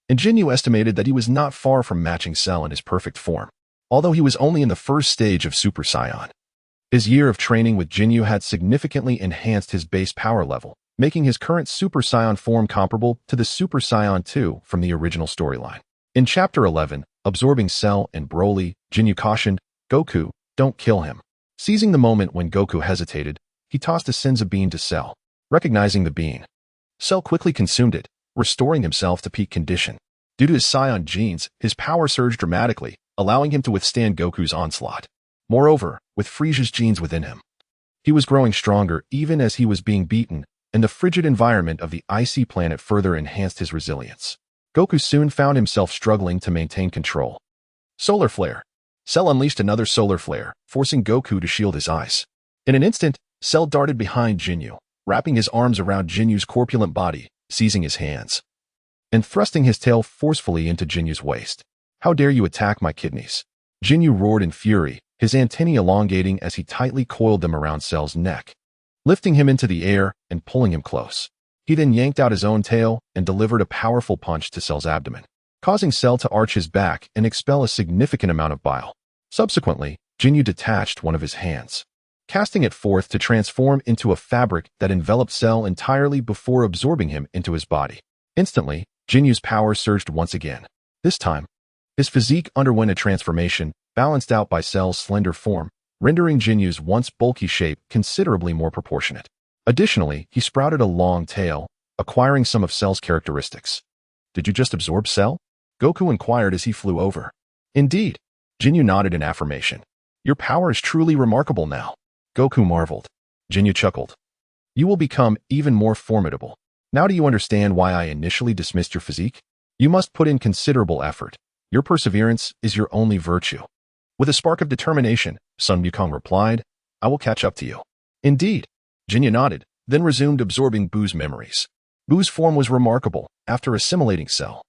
and Jinyu estimated that he was not far from matching Cell in his perfect form, although he was only in the first stage of Super Saiyan. His year of training with Jinyu had significantly enhanced his base power level, making his current Super Saiyan form comparable to the Super Saiyan 2 from the original storyline. In Chapter 11, absorbing Cell and Broly, Jinyu cautioned, Goku, don't kill him. Seizing the moment when Goku hesitated, he tossed a senzu bean to Cell. Recognizing the bean, Cell quickly consumed it, restoring himself to peak condition. Due to his Saiyan genes, his power surged dramatically, allowing him to withstand Goku's onslaught. Moreover, with Frieza's genes within him, he was growing stronger even as he was being beaten, and the frigid environment of the icy planet further enhanced his resilience. Goku soon found himself struggling to maintain control. Solar Flare. Cell unleashed another Solar Flare, forcing Goku to shield his eyes. In an instant, Cell darted behind Jinyu, wrapping his arms around Jinyu's corpulent body, seizing his hands, and thrusting his tail forcefully into Jinyu's waist. How dare you attack my kidneys? Jinyu roared in fury, his antennae elongating as he tightly coiled them around Cell's neck, lifting him into the air and pulling him close. He then yanked out his own tail and delivered a powerful punch to Cell's abdomen, causing Cell to arch his back and expel a significant amount of bile. Subsequently, Jinyu detached one of his hands, casting it forth to transform into a fabric that enveloped Cell entirely before absorbing him into his body. Instantly, Jinyu's power surged once again. This time, his physique underwent a transformation, balanced out by Cell's slender form, rendering Jinyu's once bulky shape considerably more proportionate. Additionally, he sprouted a long tail, acquiring some of Cell's characteristics. "Did you just absorb Cell?" Goku inquired as he flew over. "Indeed." Ginyu nodded in affirmation. "Your power is truly remarkable now." Goku marveled. Ginyu chuckled. "You will become even more formidable. Now do you understand why I initially dismissed your physique? You must put in considerable effort. Your perseverance is your only virtue." With a spark of determination, Sun Wukong replied, "I will catch up to you." "Indeed." Ginyu nodded, then resumed absorbing Buu's memories. Buu's form was remarkable. After assimilating Cell,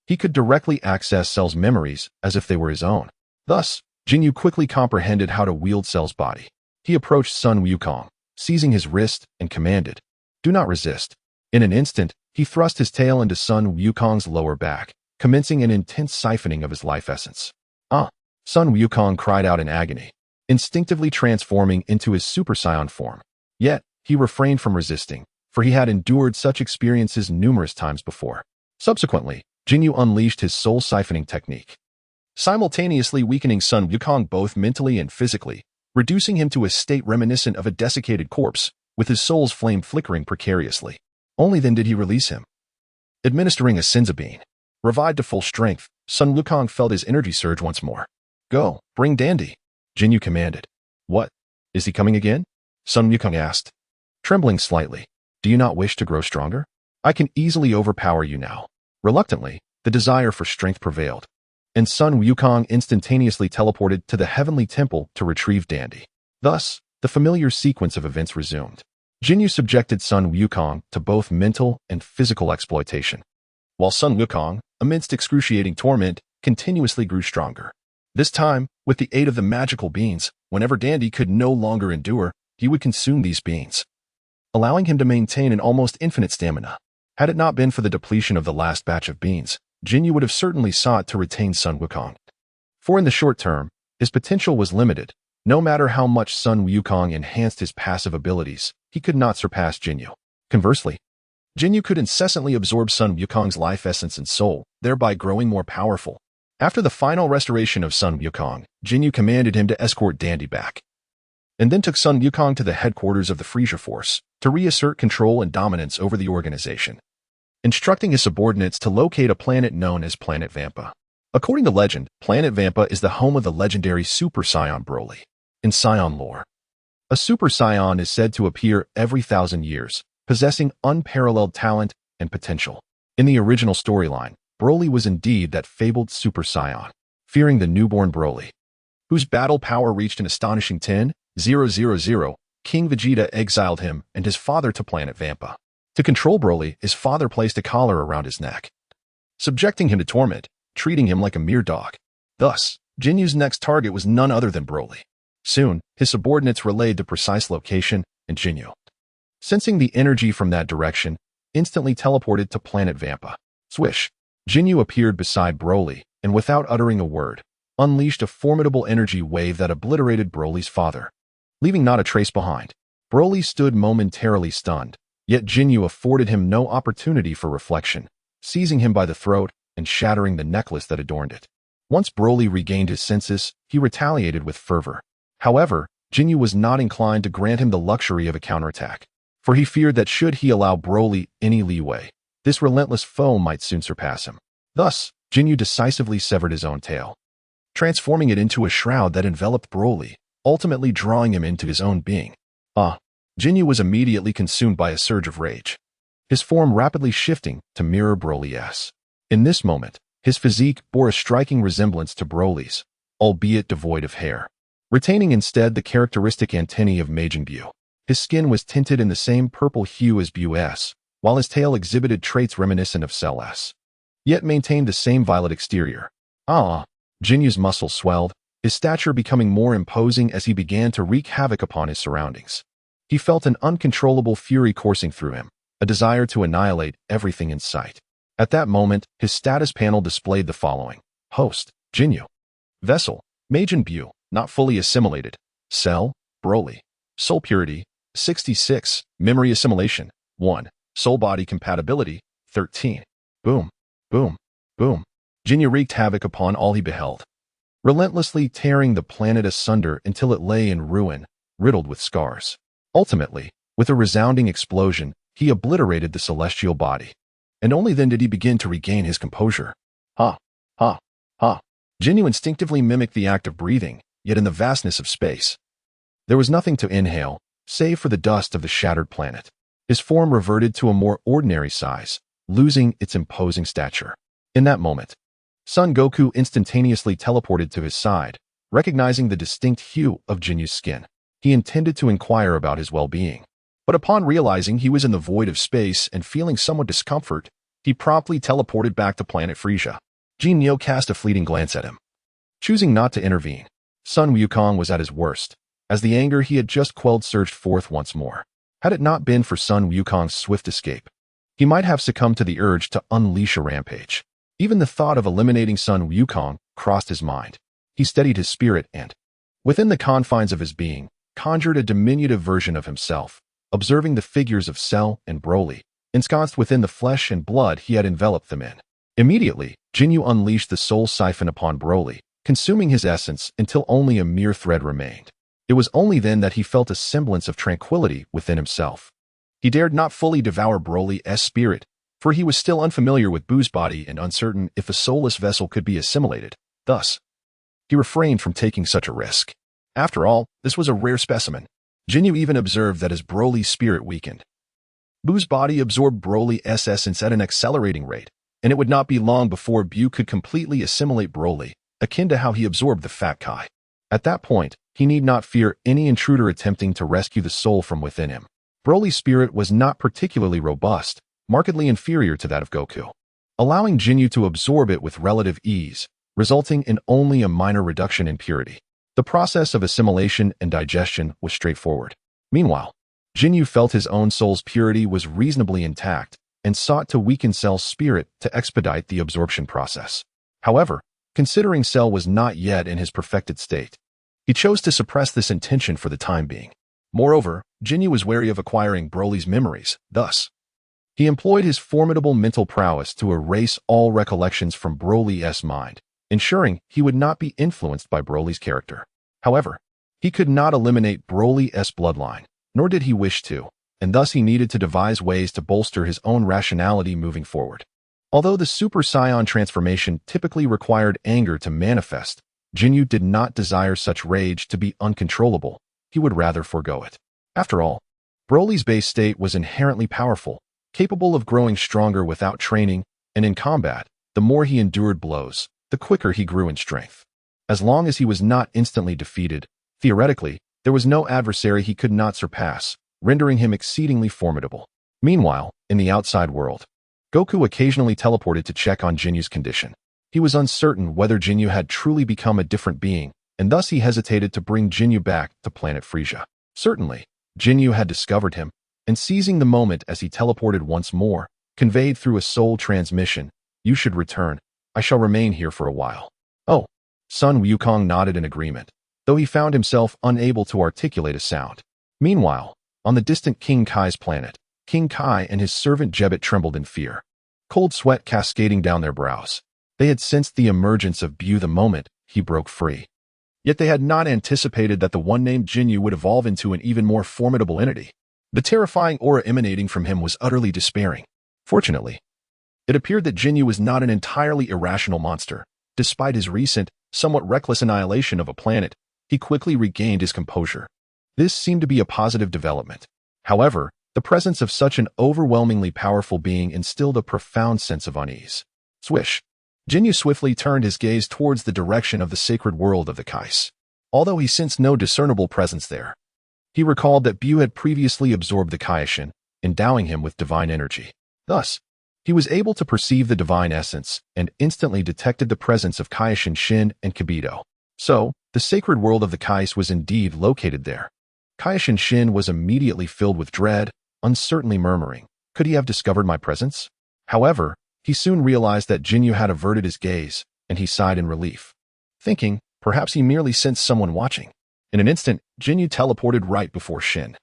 he could directly access Cell's memories as if they were his own. Thus, Ginyu quickly comprehended how to wield Cell's body. He approached Sun Wukong, seizing his wrist, and commanded, "Do not resist." In an instant, he thrust his tail into Sun Wukong's lower back, commencing an intense siphoning of his life essence. "Ah!" Sun Wukong cried out in agony, instinctively transforming into his Super Saiyan form. Yet, he refrained from resisting, for he had endured such experiences numerous times before. Subsequently, Ginyu unleashed his soul siphoning technique, simultaneously weakening Sun Wukong both mentally and physically, reducing him to a state reminiscent of a desiccated corpse, with his soul's flame flickering precariously. Only then did he release him. Administering a Senzu Bean. Revived to full strength, Sun Wukong felt his energy surge once more. "Go, bring Dandy," Ginyu commanded. "What? Is he coming again?" Sun Wukong asked, trembling slightly. "Do you not wish to grow stronger? I can easily overpower you now." Reluctantly, the desire for strength prevailed, and Sun Wukong instantaneously teleported to the heavenly temple to retrieve Dandy. Thus, the familiar sequence of events resumed. Ginyu subjected Sun Wukong to both mental and physical exploitation, while Sun Wukong, amidst excruciating torment, continuously grew stronger. This time, with the aid of the magical beans, whenever Dandy could no longer endure, he would consume these beans, allowing him to maintain an almost infinite stamina. Had it not been for the depletion of the last batch of beans, Ginyu would have certainly sought to retain Sun Wukong. For in the short term, his potential was limited. No matter how much Sun Wukong enhanced his passive abilities, he could not surpass Ginyu. Conversely, Ginyu could incessantly absorb Sun Wukong's life essence and soul, thereby growing more powerful. After the final restoration of Sun Wukong, Ginyu commanded him to escort Dandy back, and then took Sun Wukong to the headquarters of the Freesia Force to reassert control and dominance over the organization, instructing his subordinates to locate a planet known as Planet Vampa. According to legend, Planet Vampa is the home of the legendary Super Saiyan Broly. In Saiyan lore, a Super Saiyan is said to appear every 1,000 years, possessing unparalleled talent and potential. In the original storyline, Broly was indeed that fabled Super Saiyan. Fearing the newborn Broly, whose battle power reached an astonishing 10,000, King Vegeta exiled him and his father to Planet Vampa. To control Broly, his father placed a collar around his neck, subjecting him to torment, treating him like a mere dog. Thus, Jinyu's next target was none other than Broly. Soon, his subordinates relayed the precise location, and Ginyu, sensing the energy from that direction, instantly teleported to Planet Vampa. Swish! Ginyu appeared beside Broly, and without uttering a word, unleashed a formidable energy wave that obliterated Broly's father, leaving not a trace behind. Broly stood momentarily stunned, yet Ginyu afforded him no opportunity for reflection, seizing him by the throat and shattering the necklace that adorned it. Once Broly regained his senses, he retaliated with fervor. However, Ginyu was not inclined to grant him the luxury of a counterattack, for he feared that should he allow Broly any leeway, this relentless foe might soon surpass him. Thus, Ginyu decisively severed his own tail, transforming it into a shroud that enveloped Broly, ultimately drawing him into his own being. Ginyu was immediately consumed by a surge of rage, his form rapidly shifting to mirror Broly's. In this moment, his physique bore a striking resemblance to Broly's, albeit devoid of hair, retaining instead the characteristic antennae of Majin Buu. His skin was tinted in the same purple hue as Buu's, while his tail exhibited traits reminiscent of Cell's, yet maintained the same violet exterior. Jinyu's muscles swelled, his stature becoming more imposing as he began to wreak havoc upon his surroundings. He felt an uncontrollable fury coursing through him, a desire to annihilate everything in sight. At that moment, his status panel displayed the following: Host, Ginyu. Vessel, Majin Buu, not fully assimilated. Cell, Broly. Soul purity, 66. Memory assimilation, 1. Soul body compatibility, 13. Boom, boom, boom. Ginyu wreaked havoc upon all he beheld. relentlessly tearing the planet asunder until it lay in ruin, riddled with scars. Ultimately, with a resounding explosion, he obliterated the celestial body. And only then did he begin to regain his composure. Ha, ha, ha. Ginyu instinctively mimicked the act of breathing, yet in the vastness of space, there was nothing to inhale, save for the dust of the shattered planet. His form reverted to a more ordinary size, losing its imposing stature. In that moment, Son Goku instantaneously teleported to his side, recognizing the distinct hue of Jinyu's skin. He intended to inquire about his well-being. But upon realizing he was in the void of space and feeling somewhat discomfort, he promptly teleported back to planet Frisia. Ginyu cast a fleeting glance at him. Choosing not to intervene, Sun Wukong was at his worst, as the anger he had just quelled surged forth once more. Had it not been for Sun Wukong's swift escape, he might have succumbed to the urge to unleash a rampage. Even the thought of eliminating Sun Wukong crossed his mind. He steadied his spirit and, within the confines of his being, conjured a diminutive version of himself, observing the figures of Cell and Broly, ensconced within the flesh and blood he had enveloped them in. Immediately, Ginyu unleashed the soul siphon upon Broly, consuming his essence until only a mere thread remained. It was only then that he felt a semblance of tranquility within himself. He dared not fully devour Broly's spirit, for he was still unfamiliar with Buu's body and uncertain if a soulless vessel could be assimilated. Thus, he refrained from taking such a risk. After all, this was a rare specimen. Ginyu even observed that as Broly's spirit weakened, Buu's body absorbed Broly's essence at an accelerating rate, and it would not be long before Buu could completely assimilate Broly, akin to how he absorbed the Fat Kai. At that point, he need not fear any intruder attempting to rescue the soul from within him. Broly's spirit was not particularly robust, markedly inferior to that of Goku, allowing Ginyu to absorb it with relative ease, resulting in only a minor reduction in purity. The process of assimilation and digestion was straightforward. Meanwhile, Ginyu felt his own soul's purity was reasonably intact and sought to weaken Cell's spirit to expedite the absorption process. However, considering Cell was not yet in his perfected state, he chose to suppress this intention for the time being. Moreover, Ginyu was wary of acquiring Broly's memories. Thus, he employed his formidable mental prowess to erase all recollections from Broly's mind, ensuring he would not be influenced by Broly's character. However, he could not eliminate Broly's bloodline, nor did he wish to, and thus he needed to devise ways to bolster his own rationality moving forward. Although the Super Saiyan transformation typically required anger to manifest, Ginyu did not desire such rage to be uncontrollable. He would rather forego it. After all, Broly's base state was inherently powerful, capable of growing stronger without training, and in combat, the more he endured blows, the quicker he grew in strength. As long as he was not instantly defeated, theoretically, there was no adversary he could not surpass, rendering him exceedingly formidable. Meanwhile, in the outside world, Goku occasionally teleported to check on Jinyu's condition. He was uncertain whether Ginyu had truly become a different being, and thus he hesitated to bring Ginyu back to planet Frisia. Certainly, Ginyu had discovered him, and seizing the moment as he teleported once more, conveyed through a soul transmission, "You should return. I shall remain here for a while." Oh, Sun Wukong nodded in agreement, though he found himself unable to articulate a sound. Meanwhile, on the distant King Kai's planet, King Kai and his servant Jebet trembled in fear, cold sweat cascading down their brows. They had sensed the emergence of Buu the moment he broke free. Yet they had not anticipated that the one named Ginyu would evolve into an even more formidable entity. The terrifying aura emanating from him was utterly despairing. Fortunately, it appeared that Ginyu was not an entirely irrational monster. Despite his recent, somewhat reckless annihilation of a planet, he quickly regained his composure. This seemed to be a positive development. However, the presence of such an overwhelmingly powerful being instilled a profound sense of unease. Swish! Ginyu swiftly turned his gaze towards the direction of the sacred world of the Kais. Although he sensed no discernible presence there, he recalled that Buu had previously absorbed the Kaioshin, endowing him with divine energy. Thus, he was able to perceive the divine essence and instantly detected the presence of Kaioshin Shin and Kibito. So, the sacred world of the Kais was indeed located there. Kaioshin Shin was immediately filled with dread, uncertainly murmuring, "Could he have discovered my presence?" However, he soon realized that Ginyu had averted his gaze, and he sighed in relief, thinking perhaps he merely sensed someone watching. In an instant, Ginyu teleported right before Shin,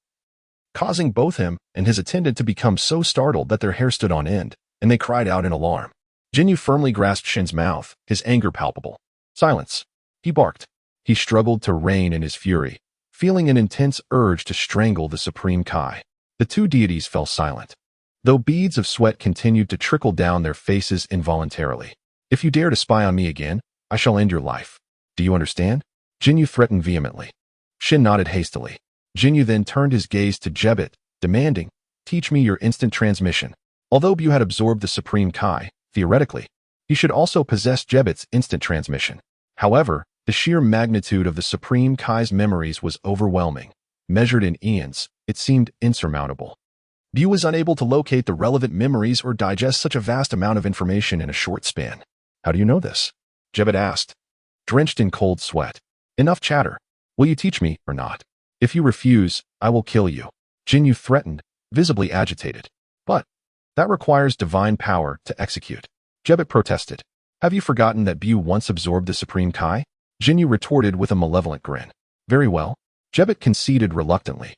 causing both him and his attendant to become so startled that their hair stood on end, and they cried out in alarm. Ginyu firmly grasped Shin's mouth, his anger palpable. "Silence!" he barked. He struggled to rein in his fury, feeling an intense urge to strangle the Supreme Kai. The two deities fell silent, though beads of sweat continued to trickle down their faces involuntarily. If you dare to spy on me again, I shall end your life. Do you understand? Ginyu threatened vehemently. Shin nodded hastily. Ginyu then turned his gaze to Jebet, demanding, "Teach me your instant transmission." Although Bu had absorbed the Supreme Kai, theoretically, he should also possess Jebet's instant transmission. However, the sheer magnitude of the Supreme Kai's memories was overwhelming. Measured in eons, it seemed insurmountable. Bu was unable to locate the relevant memories or digest such a vast amount of information in a short span. "How do you know this?" Jebet asked, drenched in cold sweat. "Enough chatter. Will you teach me or not? If you refuse, I will kill you." Ginyu threatened, visibly agitated. "But that requires divine power to execute." Jebet protested. "Have you forgotten that Bu once absorbed the Supreme Kai?" Ginyu retorted with a malevolent grin. "Very well." Jebet conceded reluctantly.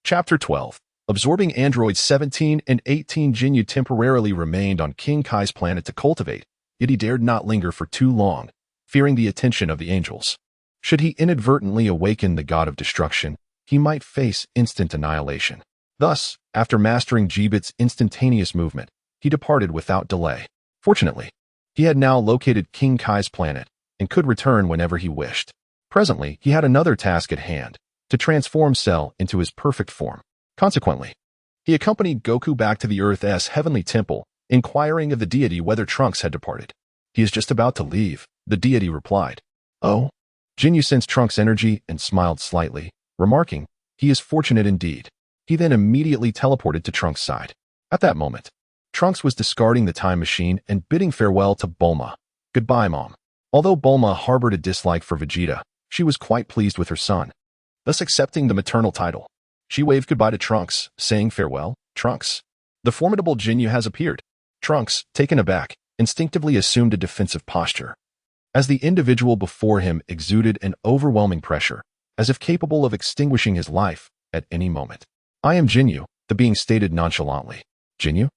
Chapter 12. Absorbing androids 17 and 18, Ginyu temporarily remained on King Kai's planet to cultivate, yet he dared not linger for too long, fearing the attention of the angels. Should he inadvertently awaken the god of destruction, he might face instant annihilation. Thus, after mastering Jebet's instantaneous movement, he departed without delay. Fortunately, he had now located King Kai's planet and could return whenever he wished. Presently, he had another task at hand, to transform Cell into his perfect form. Consequently, he accompanied Goku back to the Earth's heavenly temple, inquiring of the deity whether Trunks had departed. "He is just about to leave," the deity replied. "Oh?" Ginyu sensed Trunks' energy and smiled slightly, remarking, "He is fortunate indeed." He then immediately teleported to Trunks' side. At that moment, Trunks was discarding the time machine and bidding farewell to Bulma. "Goodbye, Mom." Although Bulma harbored a dislike for Vegeta, she was quite pleased with her son, thus accepting the maternal title. She waved goodbye to Trunks, saying, "Farewell, Trunks. The formidable Ginyu has appeared." Trunks, taken aback, instinctively assumed a defensive posture, as the individual before him exuded an overwhelming pressure, as if capable of extinguishing his life at any moment. "I am Ginyu," the being stated nonchalantly. "Ginyu?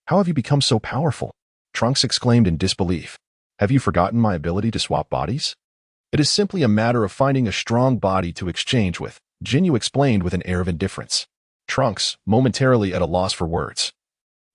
How have you become so powerful?" Trunks exclaimed in disbelief. "Have you forgotten my ability to swap bodies?" "It is simply a matter of finding a strong body to exchange with," Ginyu explained with an air of indifference. Trunks, momentarily at a loss for words,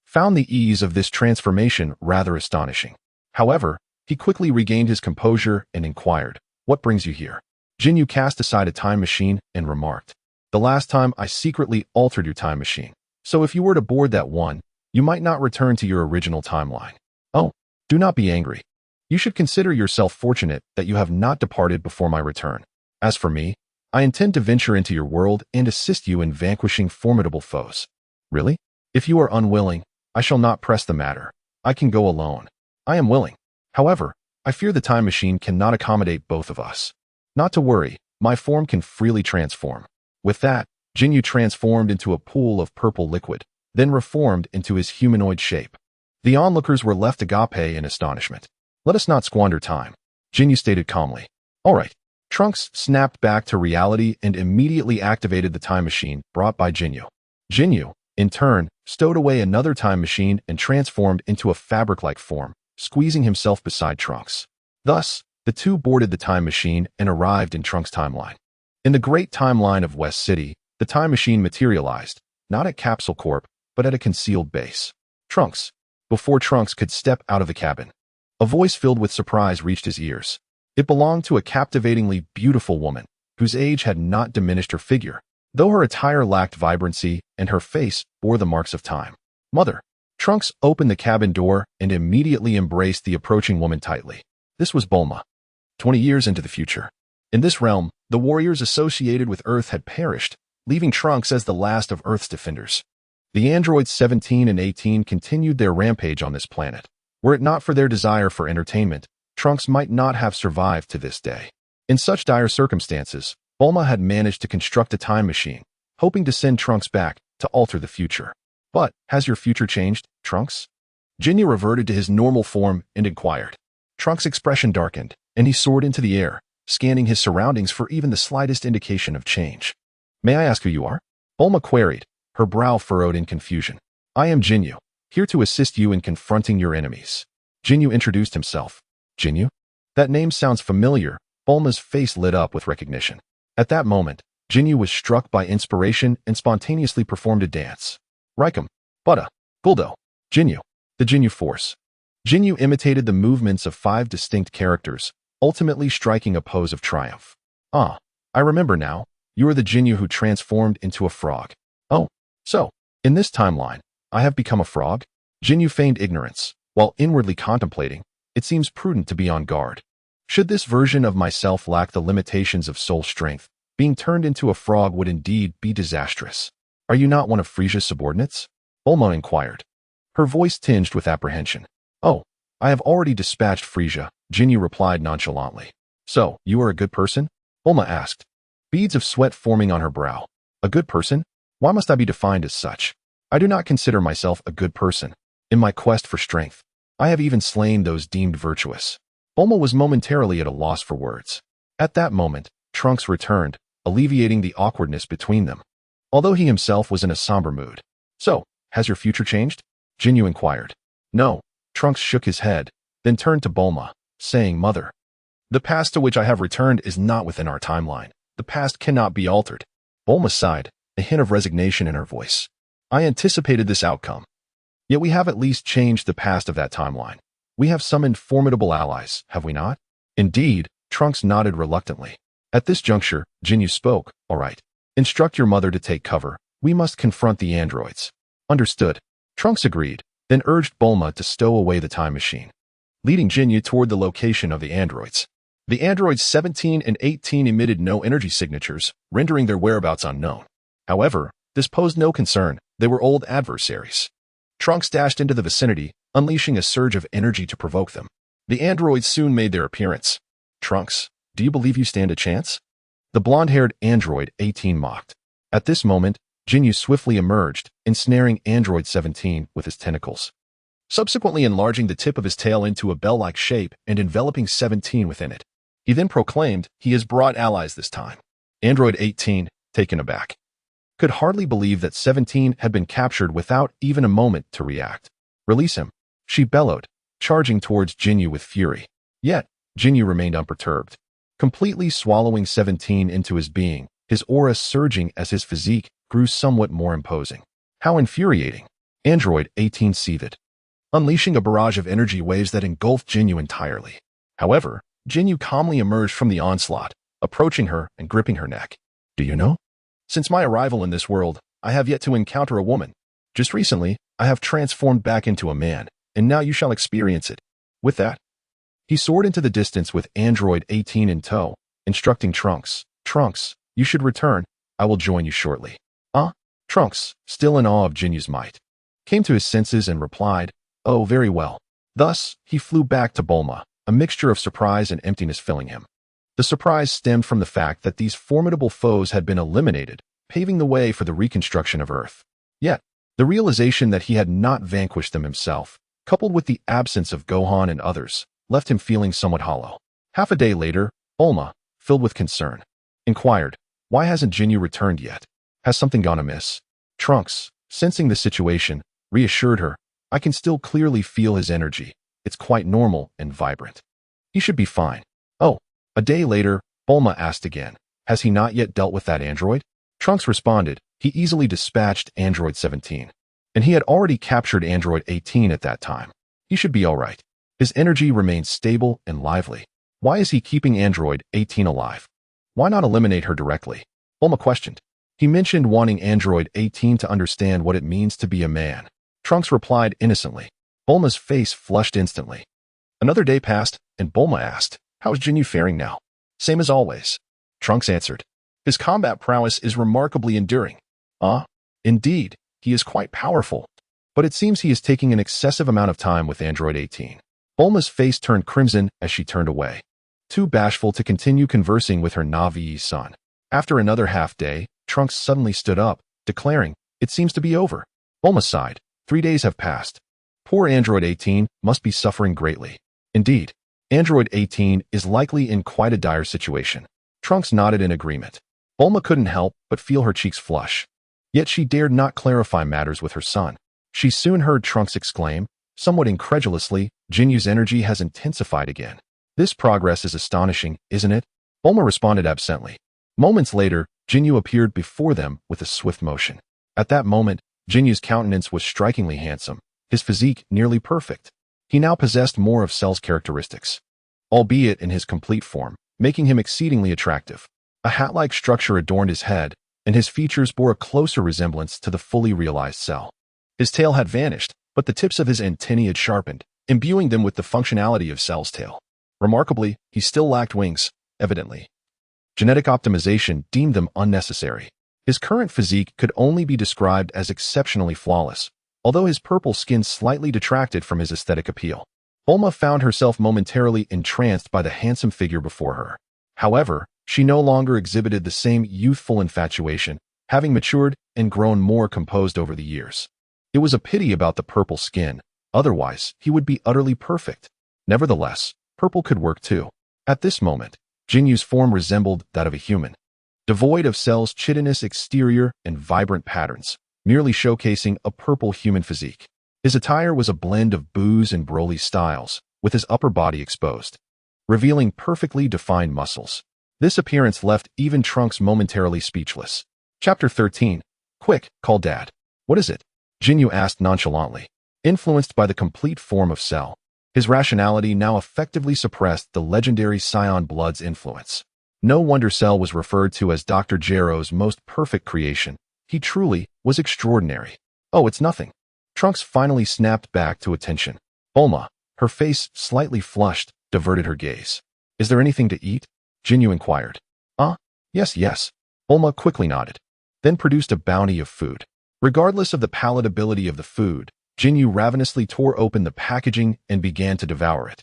found the ease of this transformation rather astonishing. However, he quickly regained his composure and inquired, "What brings you here?" Ginyu cast aside a time machine and remarked, "The last time I secretly altered your time machine, so if you were to board that one, you might not return to your original timeline." "Oh, do not be angry. You should consider yourself fortunate that you have not departed before my return. As for me, I intend to venture into your world and assist you in vanquishing formidable foes." "Really? If you are unwilling, I shall not press the matter. I can go alone." "I am willing. However, I fear the time machine cannot accommodate both of us." "Not to worry, my form can freely transform." With that, Ginyu transformed into a pool of purple liquid, then reformed into his humanoid shape. The onlookers were left agape in astonishment. "Let us not squander time," Ginyu stated calmly. "All right." Trunks snapped back to reality and immediately activated the time machine brought by Ginyu. Ginyu, in turn, stowed away another time machine and transformed into a fabric-like form, squeezing himself beside Trunks. Thus, the two boarded the time machine and arrived in Trunks' timeline. In the great timeline of West City, the time machine materialized, not at Capsule Corp, but at a concealed base. "Trunks." Before Trunks could step out of the cabin, a voice filled with surprise reached his ears. It belonged to a captivatingly beautiful woman, whose age had not diminished her figure, though her attire lacked vibrancy and her face bore the marks of time. "Mother." Trunks opened the cabin door and immediately embraced the approaching woman tightly. This was Bulma. 20 years into the future. In this realm, the warriors associated with Earth had perished, leaving Trunks as the last of Earth's defenders. The androids 17 and 18 continued their rampage on this planet. Were it not for their desire for entertainment, Trunks might not have survived to this day. In such dire circumstances, Bulma had managed to construct a time machine, hoping to send Trunks back to alter the future. "But, has your future changed, Trunks?" Ginyu reverted to his normal form and inquired. Trunks' expression darkened, and he soared into the air, scanning his surroundings for even the slightest indication of change. "May I ask who you are?" Bulma queried, her brow furrowed in confusion. "I am Ginyu, here to assist you in confronting your enemies." Ginyu introduced himself. "Ginyu? That name sounds familiar, Bulma's face lit up with recognition. At that moment, Ginyu was struck by inspiration and spontaneously performed a dance. Raikum, Buddha, Guldo, Ginyu, the Ginyu Force. Ginyu imitated the movements of 5 distinct characters, ultimately striking a pose of triumph. Ah, I remember now. You are the Ginyu who transformed into a frog. Oh, so, in this timeline, I have become a frog? Ginyu feigned ignorance. While inwardly contemplating, it seems prudent to be on guard. Should this version of myself lack the limitations of soul strength, being turned into a frog would indeed be disastrous. Are you not one of Frisia's subordinates? Bulma inquired, her voice tinged with apprehension. Oh, I have already dispatched Frisia, Ginyu replied nonchalantly. So, you are a good person? Bulma asked, beads of sweat forming on her brow. A good person? Why must I be defined as such? I do not consider myself a good person. In my quest for strength, I have even slain those deemed virtuous. Bulma was momentarily at a loss for words. At that moment, Trunks returned, alleviating the awkwardness between them, although he himself was in a somber mood. So, has your future changed? Ginyu inquired. No. Trunks shook his head, then turned to Bulma, saying, Mother, the past to which I have returned is not within our timeline. The past cannot be altered. Bulma sighed, a hint of resignation in her voice. I anticipated this outcome. Yet we have at least changed the past of that timeline. We have summoned formidable allies, have we not? Indeed, Trunks nodded reluctantly. At this juncture, Ginyu spoke. All right. Instruct your mother to take cover. We must confront the androids. Understood. Trunks agreed, then urged Bulma to stow away the time machine, leading Ginyu toward the location of the androids. The androids 17 and 18 emitted no energy signatures, rendering their whereabouts unknown. However, this posed no concern. They were old adversaries. Trunks dashed into the vicinity, unleashing a surge of energy to provoke them. The androids soon made their appearance. Trunks, do you believe you stand a chance? The blonde-haired android 18 mocked. At this moment, Ginyu swiftly emerged, ensnaring android 17 with his tentacles, subsequently enlarging the tip of his tail into a bell-like shape and enveloping 17 within it. He then proclaimed, he has brought allies this time. Android 18, taken aback, could hardly believe that 17 had been captured without even a moment to react. Release him, she bellowed, charging towards Ginyu with fury. Yet, Ginyu remained unperturbed, completely swallowing 17 into his being, his aura surging as his physique grew somewhat more imposing. How infuriating! Android 18 seethed, unleashing a barrage of energy waves that engulfed Ginyu entirely. However, Ginyu calmly emerged from the onslaught, approaching her and gripping her neck. Do you know? Since my arrival in this world, I have yet to encounter a woman. Just recently, I have transformed back into a man, and now you shall experience it. With that, he soared into the distance with Android 18 in tow, instructing Trunks. Trunks, you should return. I will join you shortly. Trunks, still in awe of Jinyu's might, came to his senses and replied, Oh, very well. Thus, he flew back to Bulma, a mixture of surprise and emptiness filling him. The surprise stemmed from the fact that these formidable foes had been eliminated, paving the way for the reconstruction of Earth. Yet, the realization that he had not vanquished them himself, coupled with the absence of Gohan and others, left him feeling somewhat hollow. Half a day later, Bulma, filled with concern, inquired, Why hasn't Ginyu returned yet? Has something gone amiss? Trunks, sensing the situation, reassured her, I can still clearly feel his energy. It's quite normal and vibrant. He should be fine. Oh, a day later, Bulma asked again, Has he not yet dealt with that android? Trunks responded, He easily dispatched Android 17. And he had already captured Android 18 at that time. He should be all right. His energy remains stable and lively. Why is he keeping Android 18 alive? Why not eliminate her directly? Bulma questioned. He mentioned wanting Android 18 to understand what it means to be a man. Trunks replied innocently. Bulma's face flushed instantly. Another day passed, and Bulma asked, How is Ginyu faring now? Same as always. Trunks answered. His combat prowess is remarkably enduring. Indeed, he is quite powerful. But it seems he is taking an excessive amount of time with Android 18. Bulma's face turned crimson as she turned away, too bashful to continue conversing with her Na'vi son. After another half day, Trunks suddenly stood up, declaring, It seems to be over. Bulma sighed. 3 days have passed. Poor Android 18 must be suffering greatly. Indeed, Android 18 is likely in quite a dire situation. Trunks nodded in agreement. Bulma couldn't help but feel her cheeks flush. Yet she dared not clarify matters with her son. She soon heard Trunks exclaim, somewhat incredulously, Jinyu's energy has intensified again. This progress is astonishing, isn't it? Bulma responded absently. Moments later, Ginyu appeared before them with a swift motion. At that moment, Jinyu's countenance was strikingly handsome, his physique nearly perfect. He now possessed more of Cell's characteristics, albeit in his complete form, making him exceedingly attractive. A hat-like structure adorned his head, and his features bore a closer resemblance to the fully realized Cell. His tail had vanished, but the tips of his antennae had sharpened, imbuing them with the functionality of Cell's tail. Remarkably, he still lacked wings, evidently. Genetic optimization deemed them unnecessary. His current physique could only be described as exceptionally flawless, although his purple skin slightly detracted from his aesthetic appeal. Bulma found herself momentarily entranced by the handsome figure before her. However, she no longer exhibited the same youthful infatuation, having matured and grown more composed over the years. It was a pity about the purple skin, otherwise he would be utterly perfect. Nevertheless, purple could work too. At this moment, Jinyu's form resembled that of a human, devoid of Cell's chitinous exterior and vibrant patterns, merely showcasing a purple human physique. His attire was a blend of Buu's and Broly's styles, with his upper body exposed, revealing perfectly defined muscles. This appearance left even Trunks momentarily speechless. Chapter 13. Quick, call Dad. What is it? Ginyu asked nonchalantly, influenced by the complete form of Cell. His rationality now effectively suppressed the legendary Scion blood's influence. No wonder Cell was referred to as Dr. Gero's most perfect creation. He truly was extraordinary. Oh, it's nothing. Trunks finally snapped back to attention. Bulma, her face slightly flushed, diverted her gaze. Is there anything to eat? Ginyu inquired. Yes. Bulma quickly nodded, then produced a bounty of food. Regardless of the palatability of the food, Ginyu ravenously tore open the packaging and began to devour it.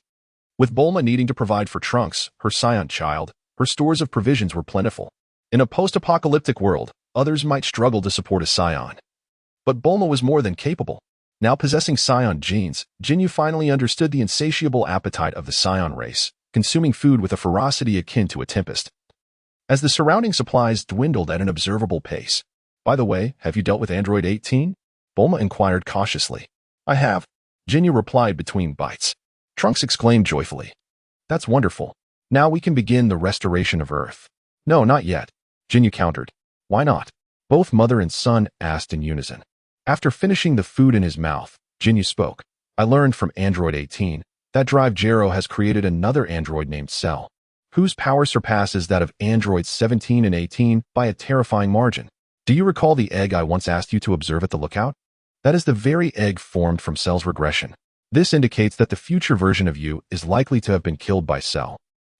With Bulma needing to provide for Trunks, her Scion child, her stores of provisions were plentiful. In a post-apocalyptic world, others might struggle to support a Scion. But Bulma was more than capable. Now possessing Scion genes, Ginyu finally understood the insatiable appetite of the Scion race, consuming food with a ferocity akin to a tempest. As the surrounding supplies dwindled at an observable pace. By the way, have you dealt with Android 18? Bulma inquired cautiously. I have, Ginyu replied between bites. Trunks exclaimed joyfully. That's wonderful. Now we can begin the restoration of Earth. No, not yet, Ginyu countered. Why not? Both mother and son asked in unison. After finishing the food in his mouth, Ginyu spoke. I learned from Android 18 that Drive Gero has created another android named Cell, whose power surpasses that of Androids 17 and 18 by a terrifying margin. Do you recall the egg I once asked you to observe at the lookout? That is the very egg formed from Cell's regression. This indicates that the future version of you is likely to have been killed by Cell,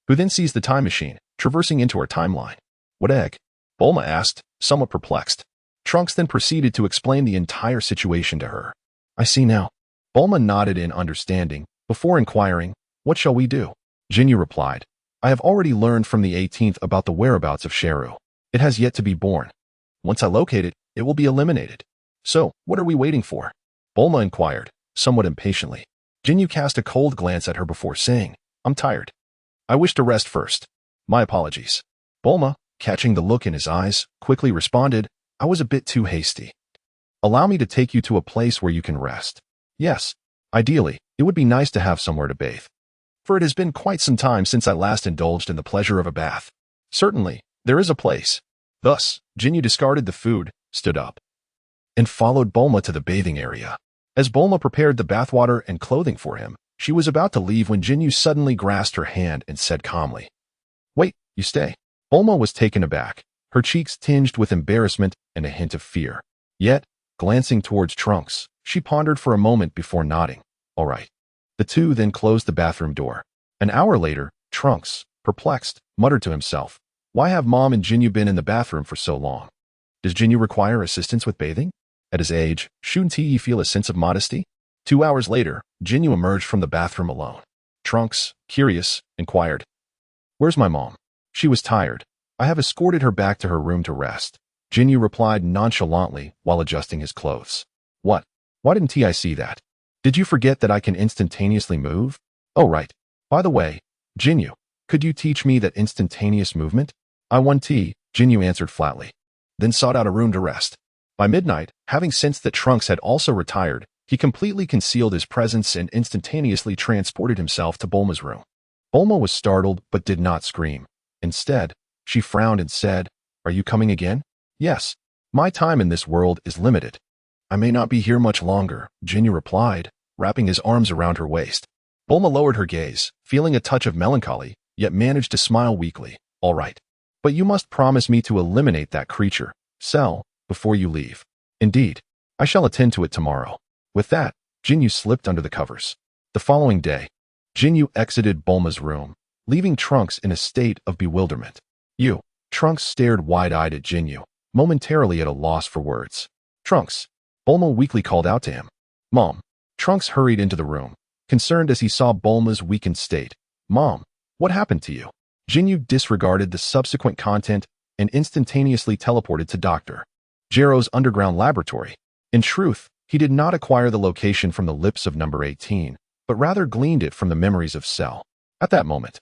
who then sees the time machine, traversing into our timeline. What egg? Bulma asked, somewhat perplexed. Trunks then proceeded to explain the entire situation to her. I see now. Bulma nodded in understanding, before inquiring, what shall we do? Ginyu replied, I have already learned from the 18th about the whereabouts of Sheru. It has yet to be born. Once I locate it, it will be eliminated. So, what are we waiting for? Bulma inquired, somewhat impatiently. Ginyu cast a cold glance at her before saying, I'm tired. I wish to rest first. My apologies. Bulma, catching the look in his eyes, quickly responded, I was a bit too hasty. Allow me to take you to a place where you can rest. Yes, ideally, it would be nice to have somewhere to bathe. For it has been quite some time since I last indulged in the pleasure of a bath. Certainly, there is a place. Thus, Ginyu discarded the food, stood up, and followed Bulma to the bathing area. As Bulma prepared the bathwater and clothing for him, she was about to leave when Ginyu suddenly grasped her hand and said calmly, Wait, you stay. Bulma was taken aback, her cheeks tinged with embarrassment and a hint of fear. Yet, glancing towards Trunks, she pondered for a moment before nodding. All right. The two then closed the bathroom door. An hour later, Trunks, perplexed, muttered to himself, Why have Mom and Ginyu been in the bathroom for so long? Does Ginyu require assistance with bathing? At his age, shouldn't he feel a sense of modesty? 2 hours later, Ginyu emerged from the bathroom alone. Trunks, curious, inquired, Where's my mom? She was tired. I have escorted her back to her room to rest. Ginyu replied nonchalantly while adjusting his clothes. What? Why didn't I see that? Did you forget that I can instantaneously move? Oh, right. By the way, Ginyu, could you teach me that instantaneous movement? I want tea, Ginyu answered flatly, then sought out a room to rest. By midnight, having sensed that Trunks had also retired, he completely concealed his presence and instantaneously transported himself to Bulma's room. Bulma was startled but did not scream. Instead, she frowned and said, "Are you coming again?" "Yes. My time in this world is limited." "I may not be here much longer," Ginyu replied, wrapping his arms around her waist. Bulma lowered her gaze, feeling a touch of melancholy, yet managed to smile weakly. "All right. But you must promise me to eliminate that creature, Cell, before you leave." "Indeed. I shall attend to it tomorrow." With that, Ginyu slipped under the covers. The following day, Ginyu exited Bulma's room, leaving Trunks in a state of bewilderment. "You." Trunks stared wide-eyed at Ginyu, momentarily at a loss for words. "Trunks." Bulma weakly called out to him. "Mom." Trunks hurried into the room, concerned as he saw Bulma's weakened state. "Mom, what happened to you?" Ginyu disregarded the subsequent content and instantaneously teleported to Dr. Gero's underground laboratory. In truth, he did not acquire the location from the lips of number 18, but rather gleaned it from the memories of Cell. At that moment,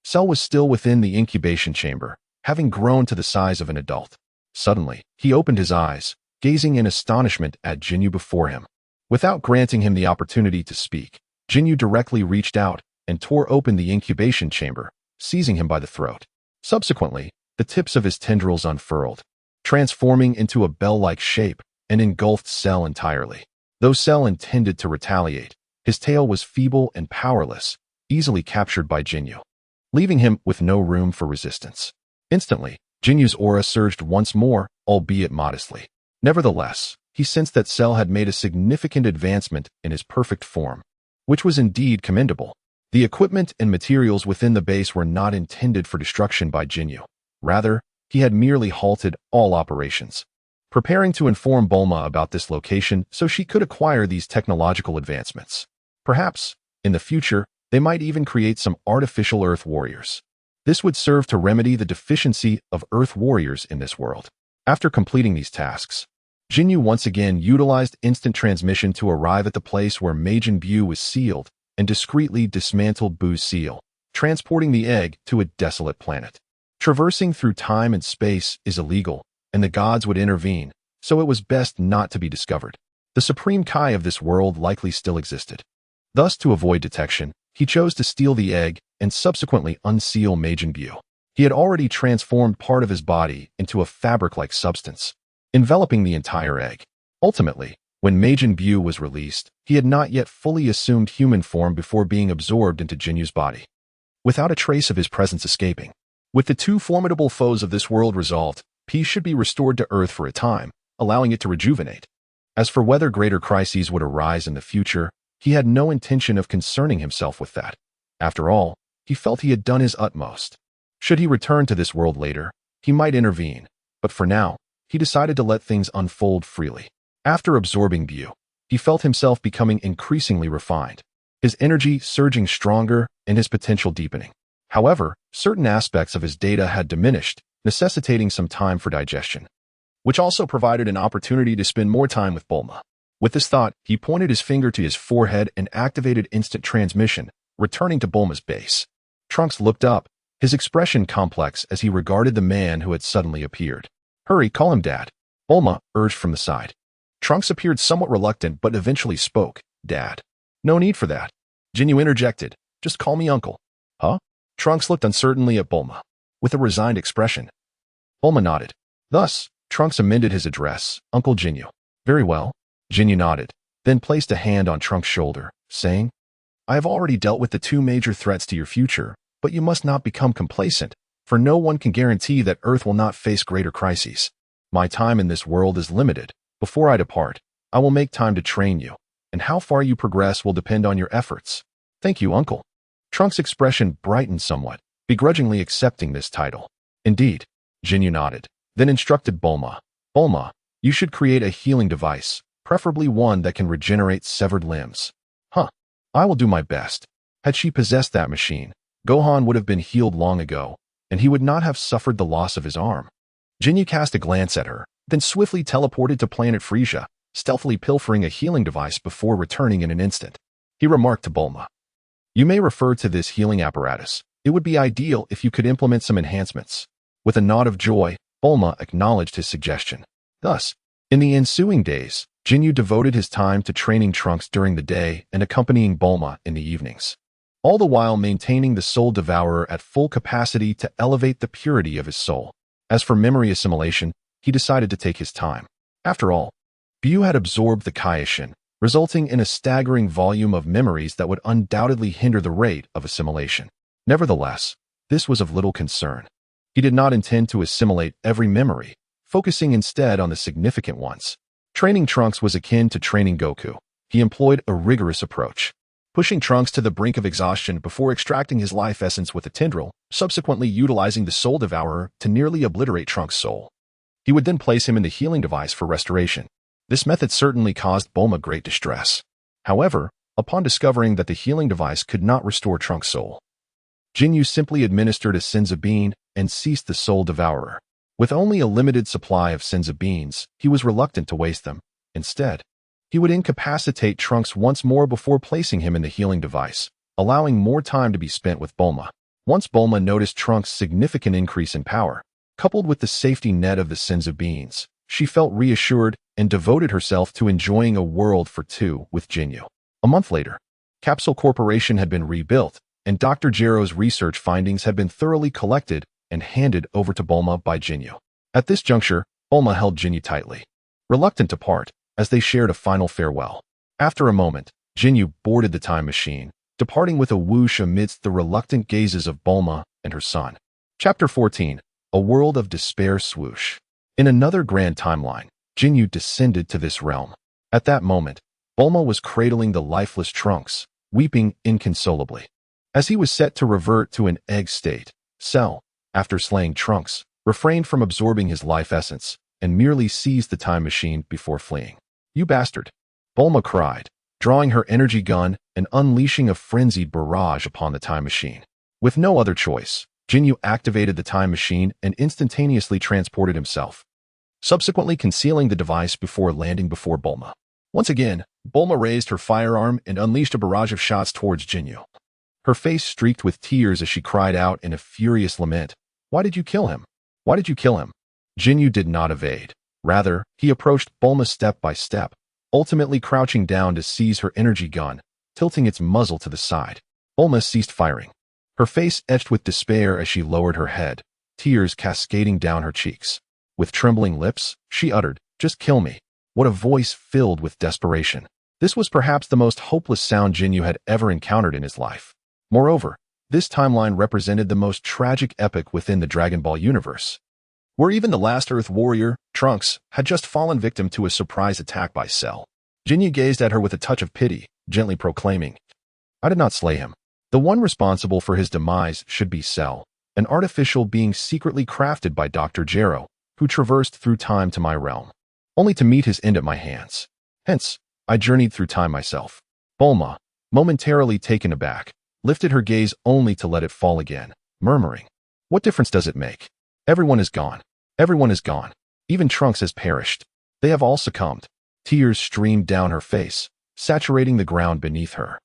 Cell was still within the incubation chamber, having grown to the size of an adult. Suddenly, he opened his eyes, gazing in astonishment at Ginyu before him. Without granting him the opportunity to speak, Ginyu directly reached out and tore open the incubation chamber, seizing him by the throat. Subsequently, the tips of his tendrils unfurled, transforming into a bell-like shape and engulfed Cell entirely. Though Cell intended to retaliate, his tail was feeble and powerless, easily captured by Ginyu, leaving him with no room for resistance. Instantly, Jinyu's aura surged once more, albeit modestly. Nevertheless, he sensed that Cell had made a significant advancement in his perfect form, which was indeed commendable. The equipment and materials within the base were not intended for destruction by Ginyu. Rather, he had merely halted all operations, preparing to inform Bulma about this location so she could acquire these technological advancements. Perhaps, in the future, they might even create some artificial Earth warriors. This would serve to remedy the deficiency of Earth warriors in this world. After completing these tasks, Ginyu once again utilized instant transmission to arrive at the place where Namek.Who was sealed and discreetly dismantled Bu's seal, transporting the egg to a desolate planet. Traversing through time and space is illegal, and the gods would intervene, so it was best not to be discovered. The supreme Kai of this world likely still existed. Thus, to avoid detection, he chose to steal the egg and subsequently unseal Namek.Who. He had already transformed part of his body into a fabric-like substance, enveloping the entire egg. Ultimately, when Namek.Who was released, he had not yet fully assumed human form before being absorbed into Jinyu's body, without a trace of his presence escaping. With the two formidable foes of this world resolved, peace should be restored to Earth for a time, allowing it to rejuvenate. As for whether greater crises would arise in the future, he had no intention of concerning himself with that. After all, he felt he had done his utmost. Should he return to this world later, he might intervene, but for now, he decided to let things unfold freely. After absorbing Who, he felt himself becoming increasingly refined, his energy surging stronger and his potential deepening. However, certain aspects of his data had diminished, necessitating some time for digestion, which also provided an opportunity to spend more time with Bulma. With this thought, he pointed his finger to his forehead and activated instant transmission, returning to Bulma's base. Trunks looked up, his expression complex as he regarded the man who had suddenly appeared. "Hurry, call him Dad," Bulma urged from the side. Trunks appeared somewhat reluctant but eventually spoke. "Dad." "No need for that," Ginyu interjected. "Just call me Uncle." "Huh?" Trunks looked uncertainly at Bulma, with a resigned expression. Bulma nodded. Thus, Trunks amended his address, Uncle Ginyu. "Very well." Ginyu nodded, then placed a hand on Trunks' shoulder, saying, "I have already dealt with the two major threats to your future, but you must not become complacent, for no one can guarantee that Earth will not face greater crises. My time in this world is limited. Before I depart, I will make time to train you, and how far you progress will depend on your efforts." "Thank you, Uncle." Trunks' expression brightened somewhat, begrudgingly accepting this title. "Indeed," Ginyu nodded, then instructed Bulma. "Bulma, you should create a healing device, preferably one that can regenerate severed limbs." "Huh. I will do my best." Had she possessed that machine, Gohan would have been healed long ago, and he would not have suffered the loss of his arm. Ginyu cast a glance at her, then swiftly teleported to planet Frisia, stealthily pilfering a healing device before returning in an instant. He remarked to Bulma, "You may refer to this healing apparatus. It would be ideal if you could implement some enhancements." With a nod of joy, Bulma acknowledged his suggestion. Thus, in the ensuing days, Ginyu devoted his time to training Trunks during the day and accompanying Bulma in the evenings. all the while maintaining the soul devourer at full capacity to elevate the purity of his soul. As for memory assimilation, he decided to take his time. After all, Bu had absorbed the Kaioshin, resulting in a staggering volume of memories that would undoubtedly hinder the rate of assimilation. Nevertheless, this was of little concern. He did not intend to assimilate every memory, focusing instead on the significant ones. Training Trunks was akin to training Goku. He employed a rigorous approach, pushing Trunks to the brink of exhaustion before extracting his life essence with a tendril, subsequently utilizing the Soul Devourer to nearly obliterate Trunks' soul. He would then place him in the healing device for restoration. This method certainly caused Bulma great distress. However, upon discovering that the healing device could not restore Trunks' soul, Ginyu simply administered a Senzu Bean and ceased the Soul Devourer. With only a limited supply of Senzu Beans, he was reluctant to waste them. Instead, he would incapacitate Trunks once more before placing him in the healing device, allowing more time to be spent with Bulma. Once Bulma noticed Trunks' significant increase in power, coupled with the safety net of the Senzu Beans, she felt reassured and devoted herself to enjoying a world for two with Ginyu. A month later, Capsule Corporation had been rebuilt, and Dr. Gero's research findings had been thoroughly collected and handed over to Bulma by Ginyu. At this juncture, Bulma held Ginyu tightly, reluctant to part, as they shared a final farewell. After a moment, Ginyu boarded the time machine, departing with a whoosh amidst the reluctant gazes of Bulma and her son. Chapter 14, A World of Despair Swoosh. In another grand timeline, Ginyu descended to this realm. At that moment, Bulma was cradling the lifeless Trunks, weeping inconsolably. As he was set to revert to an egg state, Cell, after slaying Trunks, refrained from absorbing his life essence and merely seized the time machine before fleeing. "You bastard!" Bulma cried, drawing her energy gun and unleashing a frenzied barrage upon the time machine. With no other choice, Ginyu activated the time machine and instantaneously transported himself, subsequently concealing the device before landing before Bulma. Once again, Bulma raised her firearm and unleashed a barrage of shots towards Ginyu. Her face streaked with tears as she cried out in a furious lament, "Why did you kill him? Why did you kill him?" Ginyu did not evade. Rather, he approached Bulma step by step, ultimately crouching down to seize her energy gun, tilting its muzzle to the side. Bulma ceased firing, her face etched with despair as she lowered her head, tears cascading down her cheeks. With trembling lips, she uttered, "Just kill me." What a voice filled with desperation. This was perhaps the most hopeless sound Ginyu had ever encountered in his life. Moreover, this timeline represented the most tragic epic within the Dragon Ball universe, where even the last Earth warrior, Trunks, had just fallen victim to a surprise attack by Cell. Ginyu gazed at her with a touch of pity, gently proclaiming, "I did not slay him. The one responsible for his demise should be Cell, an artificial being secretly crafted by Dr. Gero, who traversed through time to my realm, only to meet his end at my hands. Hence, I journeyed through time myself." Bulma, momentarily taken aback, lifted her gaze only to let it fall again, murmuring, "What difference does it make? Everyone is gone. Everyone is gone. Even Trunks has perished. They have all succumbed." Tears streamed down her face, saturating the ground beneath her.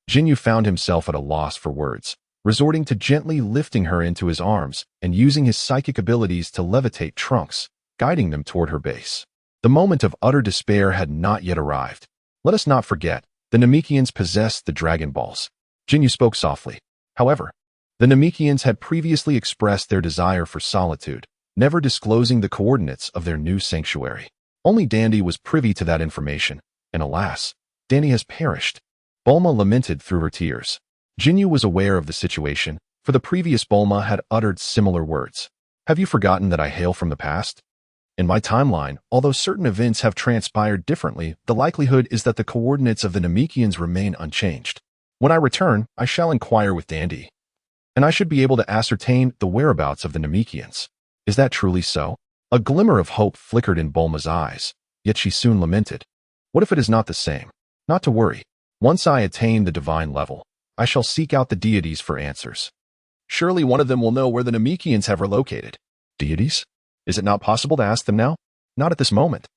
Ginyu found himself at a loss for words, resorting to gently lifting her into his arms and using his psychic abilities to levitate Trunks, guiding them toward her base. The moment of utter despair had not yet arrived. Let us not forget, the Namekians possessed the Dragon Balls. Ginyu spoke softly. However, the Namekians had previously expressed their desire for solitude, never disclosing the coordinates of their new sanctuary. Only Dandy was privy to that information, and alas, Dandy has perished. Bulma lamented through her tears. Ginyu was aware of the situation, for the previous Bulma had uttered similar words. "Have you forgotten that I hail from the past? In my timeline, although certain events have transpired differently, the likelihood is that the coordinates of the Namekians remain unchanged. When I return, I shall inquire with Dandy, and I should be able to ascertain the whereabouts of the Namekians. Is that truly so?" A glimmer of hope flickered in Bulma's eyes, yet she soon lamented. "What if it is not the same? Not to worry. Once I attain the divine level, I shall seek out the deities for answers. Surely one of them will know where the Namekians have relocated." "Deities? Is it not possible to ask them now?" "Not at this moment.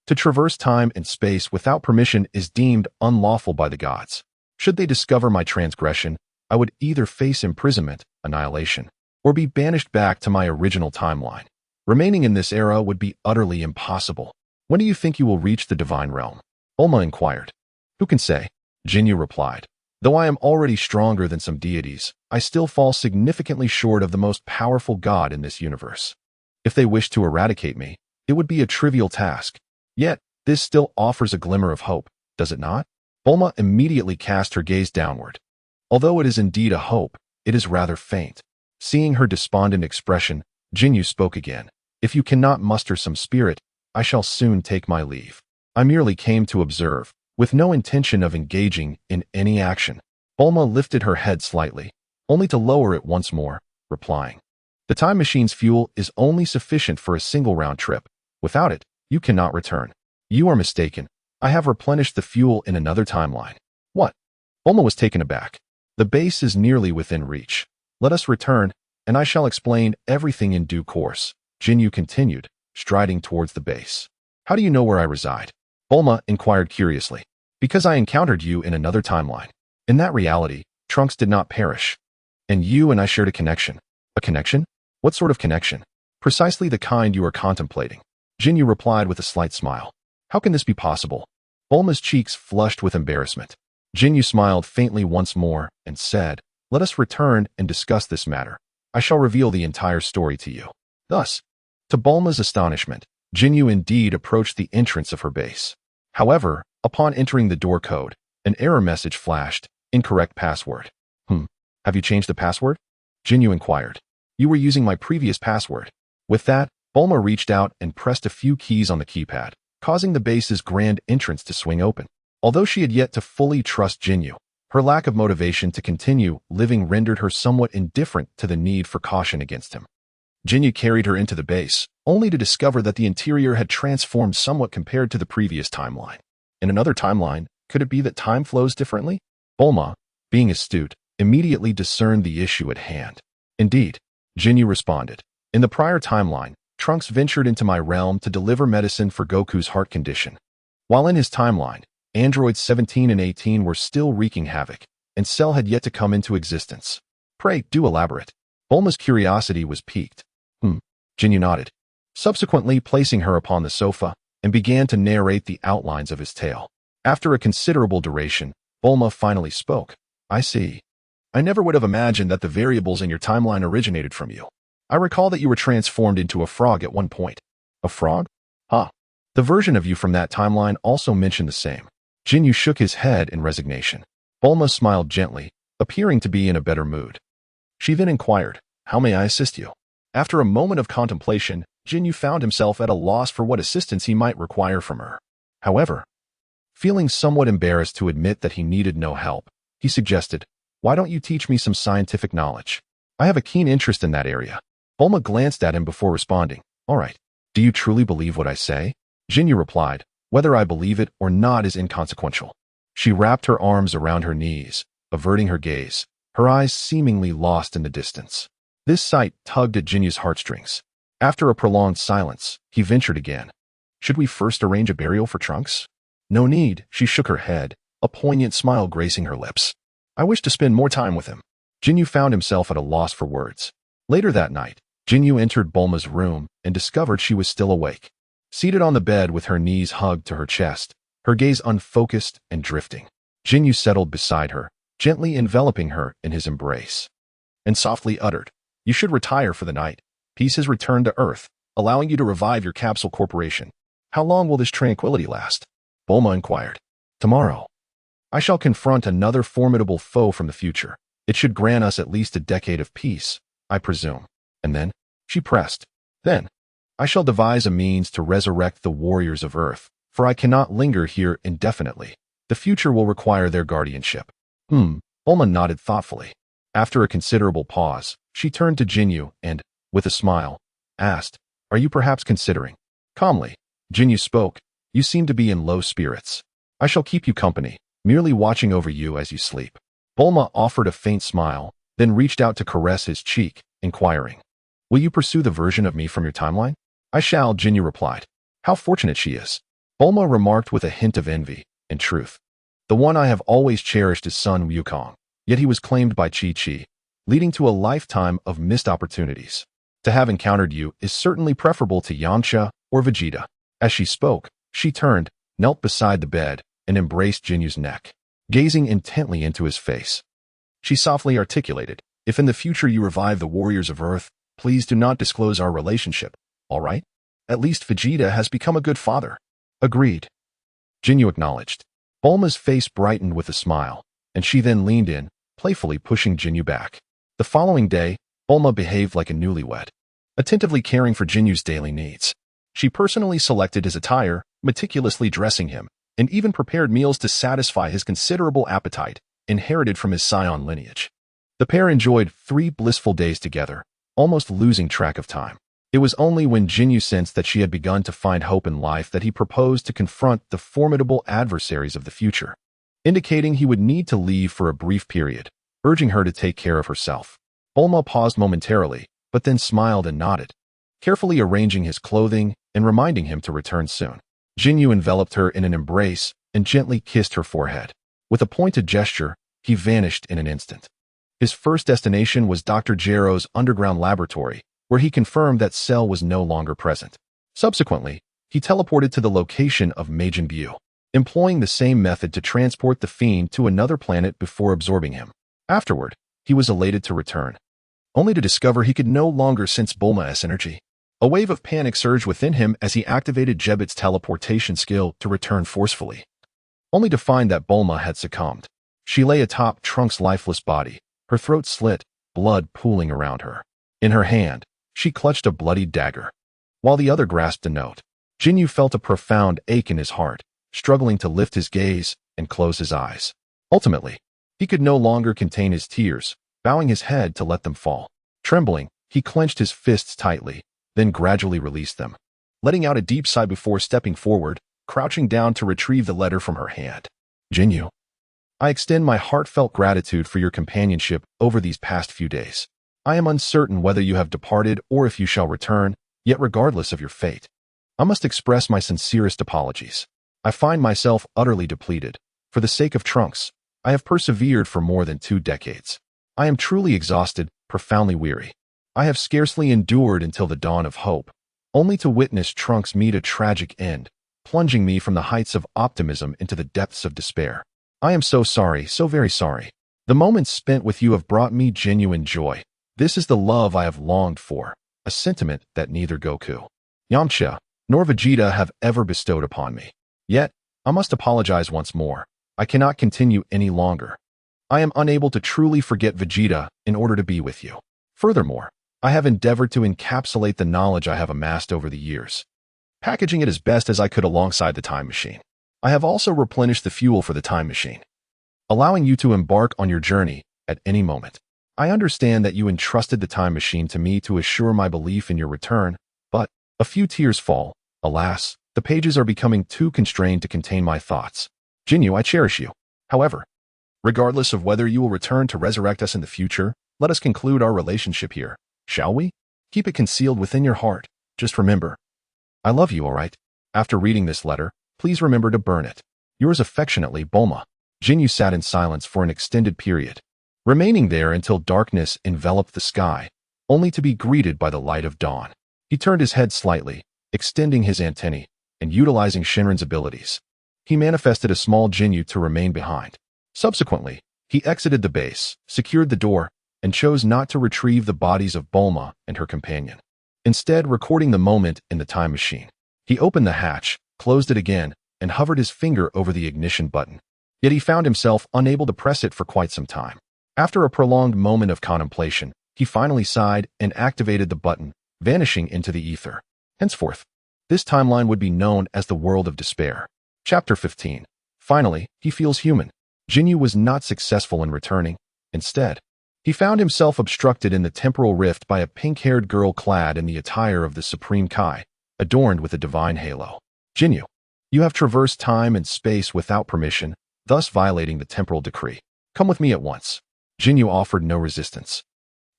To traverse time and space without permission is deemed unlawful by the gods. Should they discover my transgression, I would either face imprisonment, annihilation, or be banished back to my original timeline. Remaining in this era would be utterly impossible. When do you think you will reach the divine realm?" Bulma inquired. "Who can say?" Ginyu replied. Though I am already stronger than some deities, I still fall significantly short of the most powerful god in this universe. If they wish to eradicate me, it would be a trivial task. Yet, this still offers a glimmer of hope, does it not? Bulma immediately cast her gaze downward. Although it is indeed a hope, it is rather faint. Seeing her despondent expression, Ginyu spoke again. If you cannot muster some spirit, I shall soon take my leave. I merely came to observe, with no intention of engaging in any action. Bulma lifted her head slightly, only to lower it once more, replying, "The time machine's fuel is only sufficient for a single round trip. Without it, you cannot return." "You are mistaken. I have replenished the fuel in another timeline." "What?" Bulma was taken aback. "The base is nearly within reach. Let us return, and I shall explain everything in due course," Ginyu continued, striding towards the base. "How do you know where I reside?" Bulma inquired curiously. "Because I encountered you in another timeline. In that reality, Trunks did not perish. And you and I shared a connection." "A connection? What sort of connection?" "Precisely the kind you are contemplating," Ginyu replied with a slight smile. "How can this be possible?" Bulma's cheeks flushed with embarrassment. Ginyu smiled faintly once more and said, "Let us return and discuss this matter. I shall reveal the entire story to you." Thus, to Bulma's astonishment, Ginyu indeed approached the entrance of her base. However, upon entering the door code, an error message flashed, "Incorrect password." Have you changed the password?" Ginyu inquired. "You were using my previous password." With that, Bulma reached out and pressed a few keys on the keypad, causing the base's grand entrance to swing open. Although she had yet to fully trust Ginyu, her lack of motivation to continue living rendered her somewhat indifferent to the need for caution against him. Ginyu carried her into the base, only to discover that the interior had transformed somewhat compared to the previous timeline. In another timeline, could it be that time flows differently? Bulma, being astute, immediately discerned the issue at hand. "Indeed," Ginyu responded. "In the prior timeline, Trunks ventured into my realm to deliver medicine for Goku's heart condition. While in his timeline, androids 17 and 18 were still wreaking havoc, and Cell had yet to come into existence." "Pray, do elaborate." Bulma's curiosity was piqued. Ginyu nodded, subsequently placing her upon the sofa, and began to narrate the outlines of his tale. After a considerable duration, Bulma finally spoke. "I see. I never would have imagined that the variables in your timeline originated from you. I recall that you were transformed into a frog at one point." "A frog? Huh. The version of you from that timeline also mentioned the same." Ginyu shook his head in resignation. Bulma smiled gently, appearing to be in a better mood. She then inquired, "How may I assist you?" After a moment of contemplation, Ginyu found himself at a loss for what assistance he might require from her. However, feeling somewhat embarrassed to admit that he needed no help, he suggested, "Why don't you teach me some scientific knowledge? I have a keen interest in that area." Bulma glanced at him before responding, "All right. Do you truly believe what I say?" Ginyu replied, "Whether I believe it or not is inconsequential." She wrapped her arms around her knees, averting her gaze, her eyes seemingly lost in the distance. This sight tugged at Jinyu's heartstrings. After a prolonged silence, he ventured again. "Should we first arrange a burial for Trunks?" "No need," she shook her head, a poignant smile gracing her lips. "I wish to spend more time with him." Ginyu found himself at a loss for words. Later that night, Ginyu entered Bulma's room and discovered she was still awake. Seated on the bed with her knees hugged to her chest, her gaze unfocused and drifting, Ginyu settled beside her, gently enveloping her in his embrace, and softly uttered, "You should retire for the night. Peace has returned to Earth, allowing you to revive your capsule corporation. How long will this tranquility last?" Bulma inquired. "Tomorrow. I shall confront another formidable foe from the future. It should grant us at least a decade of peace, I presume. And then," she pressed, "then, I shall devise a means to resurrect the warriors of Earth, for I cannot linger here indefinitely. The future will require their guardianship." Bulma nodded thoughtfully. After a considerable pause, she turned to Ginyu and, with a smile, asked, "Are you perhaps considering?" Calmly, Ginyu spoke, "You seem to be in low spirits. I shall keep you company, merely watching over you as you sleep." Bulma offered a faint smile, then reached out to caress his cheek, inquiring, "Will you pursue the version of me from your timeline?" "I shall," Ginyu replied. "How fortunate she is." Bulma remarked with a hint of envy. "In truth, the one I have always cherished is son Wukong, yet he was claimed by Chi-Chi, leading to a lifetime of missed opportunities. To have encountered you is certainly preferable to Yamcha or Vegeta." As she spoke, she turned, knelt beside the bed, and embraced Jinyu's neck. gazing intently into his face. She softly articulated, "If in the future you revive the warriors of Earth, please do not disclose our relationship, all right? At least Vegeta has become a good father." "Agreed," Ginyu acknowledged. Bulma's face brightened with a smile, and she then leaned in, playfully pushing Ginyu back. The following day, Bulma behaved like a newlywed, attentively caring for Ginyu's daily needs. She personally selected his attire, meticulously dressing him, and even prepared meals to satisfy his considerable appetite, inherited from his scion lineage. The pair enjoyed 3 blissful days together, almost losing track of time. It was only when Ginyu sensed that she had begun to find hope in life that he proposed to confront the formidable adversaries of the future, indicating he would need to leave for a brief period, urging her to take care of herself. Bulma paused momentarily, but then smiled and nodded, carefully arranging his clothing and reminding him to return soon. Ginyu enveloped her in an embrace and gently kissed her forehead. With a pointed gesture, he vanished in an instant. His first destination was Dr. Gero's underground laboratory, where he confirmed that Cell was no longer present. Subsequently, he teleported to the location of Majin Buu, employing the same method to transport the fiend to another planet before absorbing him. Afterward, he was elated to return, only to discover he could no longer sense Bulma's energy. A wave of panic surged within him as he activated Jebit's teleportation skill to return forcefully, only to find that Bulma had succumbed. She lay atop Trunks' lifeless body, her throat slit, blood pooling around her. In her hand, she clutched a bloody dagger, while the other grasped a note. Ginyu felt a profound ache in his heart, struggling to lift his gaze and close his eyes. Ultimately, he could no longer contain his tears, bowing his head to let them fall. Trembling, he clenched his fists tightly, then gradually released them, letting out a deep sigh before stepping forward, crouching down to retrieve the letter from her hand. "Ginyu, I extend my heartfelt gratitude for your companionship over these past few days. I am uncertain whether you have departed or if you shall return, yet regardless of your fate, I must express my sincerest apologies. I find myself utterly depleted. For the sake of Trunks, I have persevered for more than 2 decades. I am truly exhausted, profoundly weary. I have scarcely endured until the dawn of hope, only to witness Trunks meet a tragic end, plunging me from the heights of optimism into the depths of despair. I am so sorry, so very sorry. The moments spent with you have brought me genuine joy. This is the love I have longed for, a sentiment that neither Goku, Yamcha, nor Vegeta have ever bestowed upon me. Yet, I must apologize once more. I cannot continue any longer. I am unable to truly forget Vegeta in order to be with you. Furthermore, I have endeavored to encapsulate the knowledge I have amassed over the years, packaging it as best as I could alongside the time machine. I have also replenished the fuel for the time machine, allowing you to embark on your journey at any moment. I understand that you entrusted the time machine to me to assure my belief in your return, but a few tears fall. Alas, the pages are becoming too constrained to contain my thoughts. Ginyu, I cherish you. However, regardless of whether you will return to resurrect us in the future, let us conclude our relationship here, shall we? Keep it concealed within your heart. Just remember, I love you, all right? After reading this letter, please remember to burn it. Yours affectionately, Bulma. Ginyu sat in silence for an extended period, remaining there until darkness enveloped the sky, only to be greeted by the light of dawn. He turned his head slightly, extending his antennae, and utilizing Shinran's abilities. He manifested a small Ginyu to remain behind. Subsequently, he exited the base, secured the door, and chose not to retrieve the bodies of Bulma and her companion, instead recording the moment in the time machine. He opened the hatch, closed it again, and hovered his finger over the ignition button. Yet he found himself unable to press it for quite some time. After a prolonged moment of contemplation, he finally sighed and activated the button, vanishing into the ether. Henceforth, this timeline would be known as the World of Despair. Chapter 15. Finally, he feels human. Ginyu was not successful in returning. Instead, he found himself obstructed in the temporal rift by a pink-haired girl clad in the attire of the Supreme Kai, adorned with a divine halo. Ginyu, you have traversed time and space without permission, thus violating the temporal decree. Come with me at once. Ginyu offered no resistance,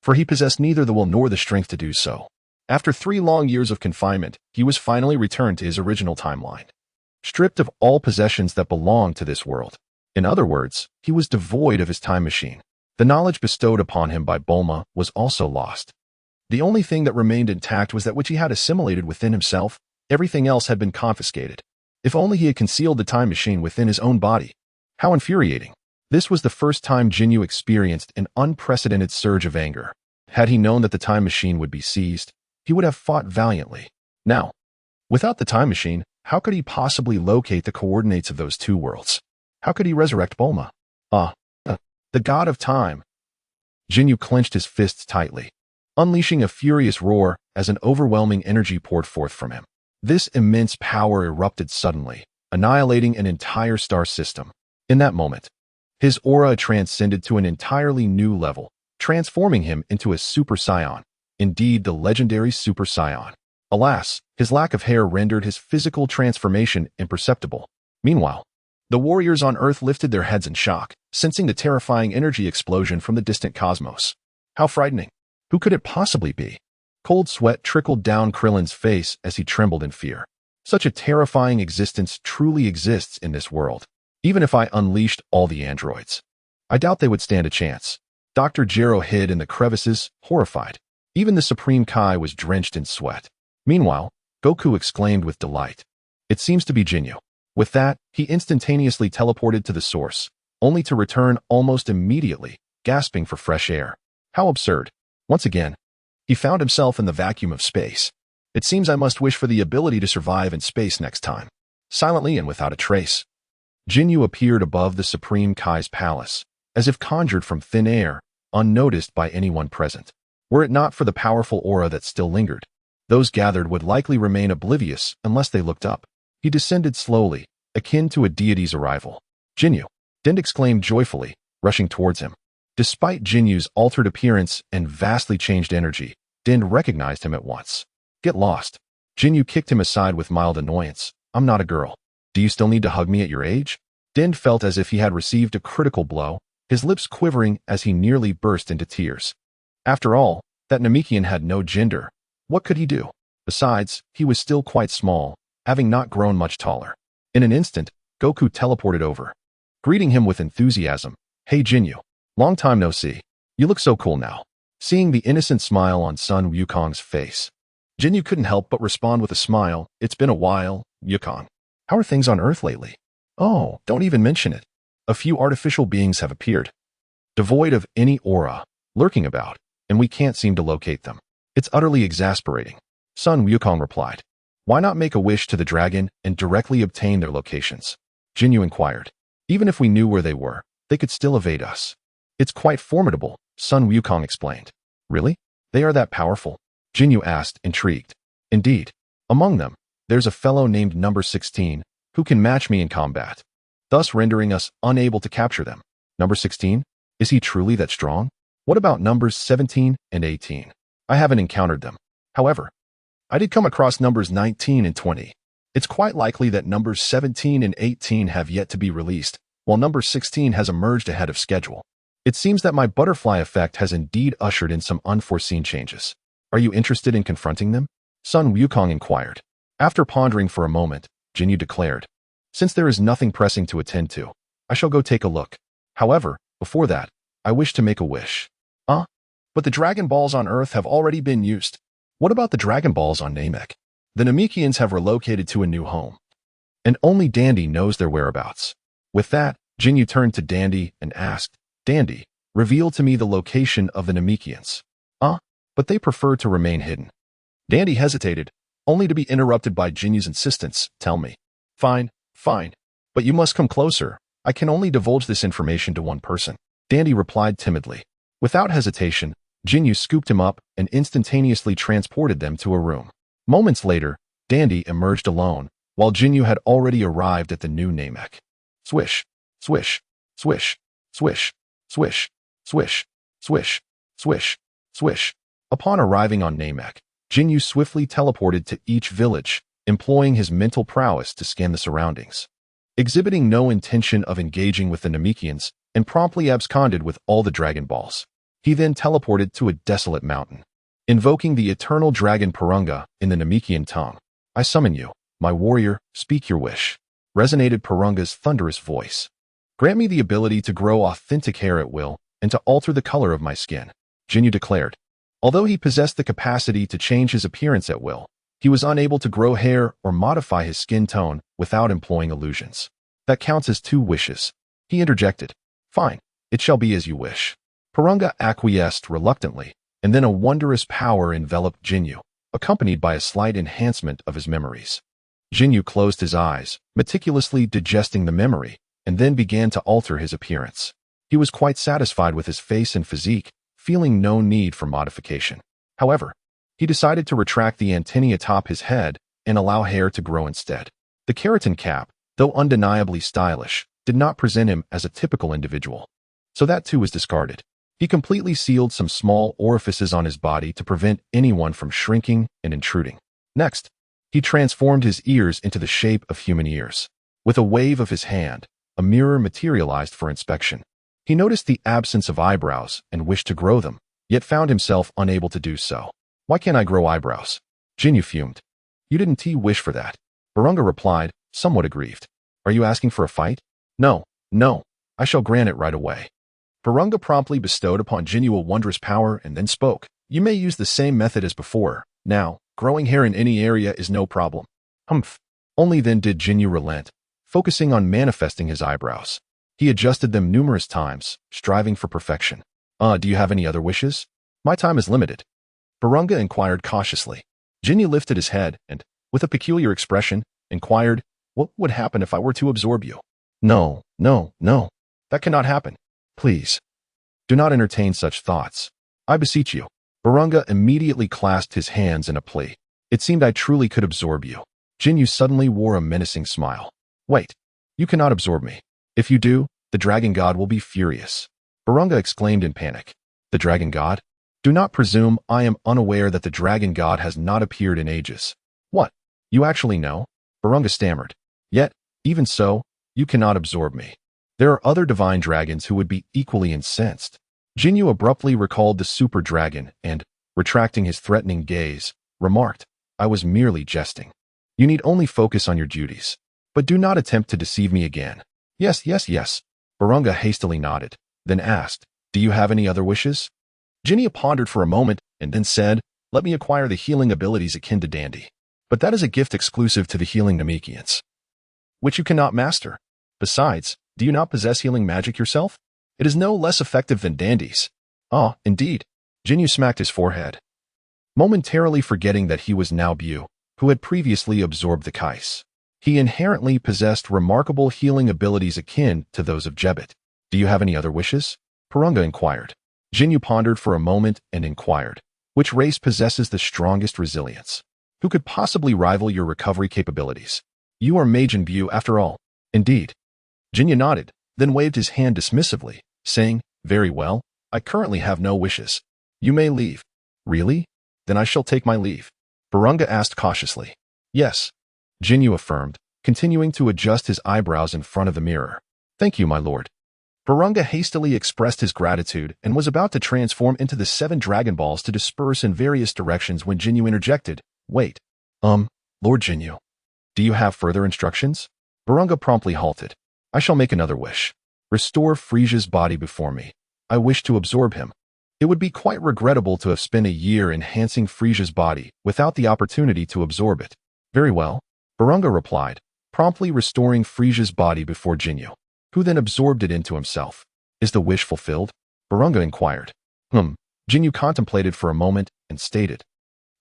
for he possessed neither the will nor the strength to do so. After 3 long years of confinement, he was finally returned to his original timeline, stripped of all possessions that belonged to this world. In other words, he was devoid of his time machine. The knowledge bestowed upon him by Bulma was also lost. The only thing that remained intact was that which he had assimilated within himself. Everything else had been confiscated. If only he had concealed the time machine within his own body. How infuriating. This was the first time Ginyu experienced an unprecedented surge of anger. Had he known that the time machine would be seized, he would have fought valiantly. Now, without the time machine, how could he possibly locate the coordinates of those two worlds? How could he resurrect Bulma? The god of time. Ginyu clenched his fists tightly, unleashing a furious roar as an overwhelming energy poured forth from him. This immense power erupted suddenly, annihilating an entire star system. In that moment, his aura transcended to an entirely new level, transforming him into a Super Saiyan, indeed the legendary Super Saiyan. Alas, his lack of hair rendered his physical transformation imperceptible. Meanwhile, the warriors on Earth lifted their heads in shock, sensing the terrifying energy explosion from the distant cosmos. How frightening! Who could it possibly be? Cold sweat trickled down Krillin's face as he trembled in fear. Such a terrifying existence truly exists in this world. Even if I unleashed all the androids, I doubt they would stand a chance. Dr. Gero hid in the crevices, horrified. Even the Supreme Kai was drenched in sweat. Meanwhile, Goku exclaimed with delight. It seems to be Ginyu. With that, he instantaneously teleported to the source, only to return almost immediately, gasping for fresh air. How absurd. Once again, he found himself in the vacuum of space. It seems I must wish for the ability to survive in space next time. Silently and without a trace, Ginyu appeared above the Supreme Kai's palace, as if conjured from thin air, unnoticed by anyone present. Were it not for the powerful aura that still lingered, those gathered would likely remain oblivious unless they looked up. He descended slowly, akin to a deity's arrival. Ginyu! Din exclaimed joyfully, rushing towards him. Despite Jinyu's altered appearance and vastly changed energy, Din recognized him at once. Get lost. Ginyu kicked him aside with mild annoyance. I'm not a girl. Do you still need to hug me at your age? Din felt as if he had received a critical blow, his lips quivering as he nearly burst into tears. After all, that Namekian had no gender. What could he do? Besides, he was still quite small, having not grown much taller. In an instant, Goku teleported over, greeting him with enthusiasm. Hey Ginyu. Long time no see. You look so cool now. Seeing the innocent smile on Sun Wukong's face, Ginyu couldn't help but respond with a smile. It's been a while, Wukong. How are things on Earth lately? Oh, don't even mention it. A few artificial beings have appeared, devoid of any aura, lurking about, and we can't seem to locate them. It's utterly exasperating. Sun Wukong replied. Why not make a wish to the dragon and directly obtain their locations? Ginyu inquired. Even if we knew where they were, they could still evade us. It's quite formidable, Sun Wukong explained. Really? They are that powerful? Ginyu asked, intrigued. Indeed. Among them, there's a fellow named Number 16, who can match me in combat, thus rendering us unable to capture them. Number 16? Is he truly that strong? What about numbers 17 and 18? I haven't encountered them. However, I did come across numbers 19 and 20. It's quite likely that numbers 17 and 18 have yet to be released, while number 16 has emerged ahead of schedule. It seems that my butterfly effect has indeed ushered in some unforeseen changes. Are you interested in confronting them? Sun Wukong inquired. After pondering for a moment, Ginyu declared, since there is nothing pressing to attend to, I shall go take a look. However, before that, I wish to make a wish. But the Dragon Balls on Earth have already been used. What about the Dragon Balls on Namek? The Namekians have relocated to a new home, and only Dandy knows their whereabouts. With that, Ginyu turned to Dandy and asked, Dandy, reveal to me the location of the Namekians. But they prefer to remain hidden. Dandy hesitated, only to be interrupted by Jinyu's insistence. Tell me. Fine. But you must come closer. I can only divulge this information to one person. Dandy replied timidly. Without hesitation, Ginyu scooped him up and instantaneously transported them to a room. Moments later, Dandy emerged alone, while Ginyu had already arrived at the new Namek. Swish, swish, swish, swish, swish, swish, swish, swish, swish. Upon arriving on Namek, Ginyu swiftly teleported to each village, employing his mental prowess to scan the surroundings. Exhibiting no intention of engaging with the Namekians, and promptly absconded with all the Dragon Balls. He then teleported to a desolate mountain, invoking the eternal dragon Purunga in the Namekian tongue. I summon you, my warrior, speak your wish. Resonated Purunga's thunderous voice. Grant me the ability to grow authentic hair at will and to alter the color of my skin, Ginyu declared. Although he possessed the capacity to change his appearance at will, he was unable to grow hair or modify his skin tone without employing illusions. That counts as 2 wishes. He interjected. Fine, it shall be as you wish. Purunga acquiesced reluctantly, and then a wondrous power enveloped Ginyu, accompanied by a slight enhancement of his memories. Ginyu closed his eyes, meticulously digesting the memory, and then began to alter his appearance. He was quite satisfied with his face and physique, feeling no need for modification. However, he decided to retract the antennae atop his head and allow hair to grow instead. The keratin cap, though undeniably stylish, did not present him as a typical individual. So that too was discarded. He completely sealed some small orifices on his body to prevent anyone from shrinking and intruding. Next, he transformed his ears into the shape of human ears. With a wave of his hand, a mirror materialized for inspection. He noticed the absence of eyebrows and wished to grow them, yet found himself unable to do so. Why can't I grow eyebrows? Ginyu fumed. You didn't wish for that. Purunga replied, somewhat aggrieved. Are you asking for a fight? No, I shall grant it right away. Purunga promptly bestowed upon Ginyu a wondrous power and then spoke. You may use the same method as before. Now, growing hair in any area is no problem. Humph. Only then did Ginyu relent, focusing on manifesting his eyebrows. He adjusted them numerous times, striving for perfection. Do you have any other wishes? My time is limited. Purunga inquired cautiously. Ginyu lifted his head and, with a peculiar expression, inquired, what would happen if I were to absorb you? No. That cannot happen. Please. Do not entertain such thoughts. I beseech you. Purunga immediately clasped his hands in a plea. It seemed I truly could absorb you. Ginyu suddenly wore a menacing smile. Wait. You cannot absorb me. If you do, the dragon god will be furious. Purunga exclaimed in panic. The dragon god? Do not presume I am unaware that the dragon god has not appeared in ages. What? You actually know? Purunga stammered. Yet, even so, you cannot absorb me. There are other divine dragons who would be equally incensed. Ginyu abruptly recalled the super dragon and, retracting his threatening gaze, remarked, I was merely jesting. You need only focus on your duties. But do not attempt to deceive me again. Yes. Purunga hastily nodded, then asked, do you have any other wishes? Ginyu pondered for a moment and then said, let me acquire the healing abilities akin to Dandy. But that is a gift exclusive to the healing Namekians, which you cannot master. Besides, do you not possess healing magic yourself? It is no less effective than Dandy's. Ah, indeed. Ginyu smacked his forehead, momentarily forgetting that he was now Bu, who had previously absorbed the Kais. He inherently possessed remarkable healing abilities akin to those of Jebit. Do you have any other wishes? Purunga inquired. Ginyu pondered for a moment and inquired, which race possesses the strongest resilience? Who could possibly rival your recovery capabilities? You are Majin Bu after all. Indeed. Ginyu nodded, then waved his hand dismissively, saying, very well, I currently have no wishes. You may leave. Really? Then I shall take my leave. Purunga asked cautiously. Yes. Ginyu affirmed, continuing to adjust his eyebrows in front of the mirror. Thank you, my lord. Purunga hastily expressed his gratitude and was about to transform into the 7 Dragon Balls to disperse in various directions when Ginyu interjected. Wait. Lord Ginyu. Do you have further instructions? Purunga promptly halted. I shall make another wish. Restore Frisia's body before me. I wish to absorb him. It would be quite regrettable to have spent a year enhancing Frisia's body without the opportunity to absorb it. Very well. Purunga replied, promptly restoring Frisia's body before Ginyu, who then absorbed it into himself. Is the wish fulfilled? Purunga inquired. Ginyu contemplated for a moment and stated,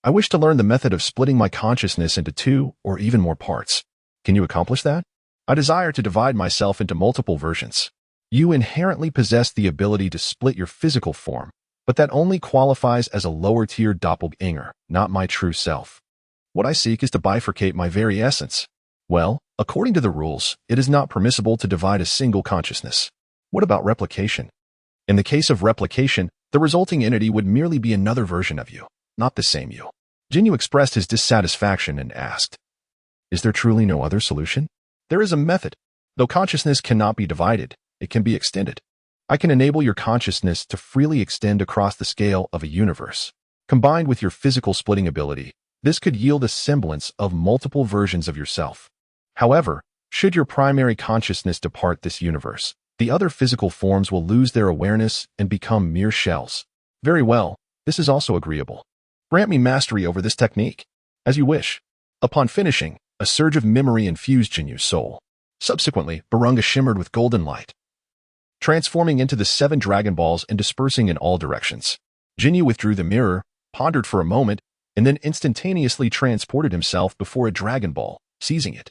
I wish to learn the method of splitting my consciousness into 2 or even more parts. Can you accomplish that? I desire to divide myself into multiple versions. You inherently possess the ability to split your physical form, but that only qualifies as a lower-tier doppelganger, not my true self. What I seek is to bifurcate my very essence. Well, according to the rules, it is not permissible to divide a single consciousness. What about replication? In the case of replication, the resulting entity would merely be another version of you, not the same you. Ginyu expressed his dissatisfaction and asked, is there truly no other solution? There is a method. Though consciousness cannot be divided, it can be extended. I can enable your consciousness to freely extend across the scale of a universe. Combined with your physical splitting ability, this could yield a semblance of multiple versions of yourself. However, should your primary consciousness depart this universe, the other physical forms will lose their awareness and become mere shells. Very well, this is also agreeable. Grant me mastery over this technique. As you wish. Upon finishing, a surge of memory infused Jinyu's soul. Subsequently, Purunga shimmered with golden light. transforming into the 7 Dragon Balls and dispersing in all directions. Ginyu withdrew the mirror, pondered for a moment, and then instantaneously transported himself before a Dragon Ball, seizing it.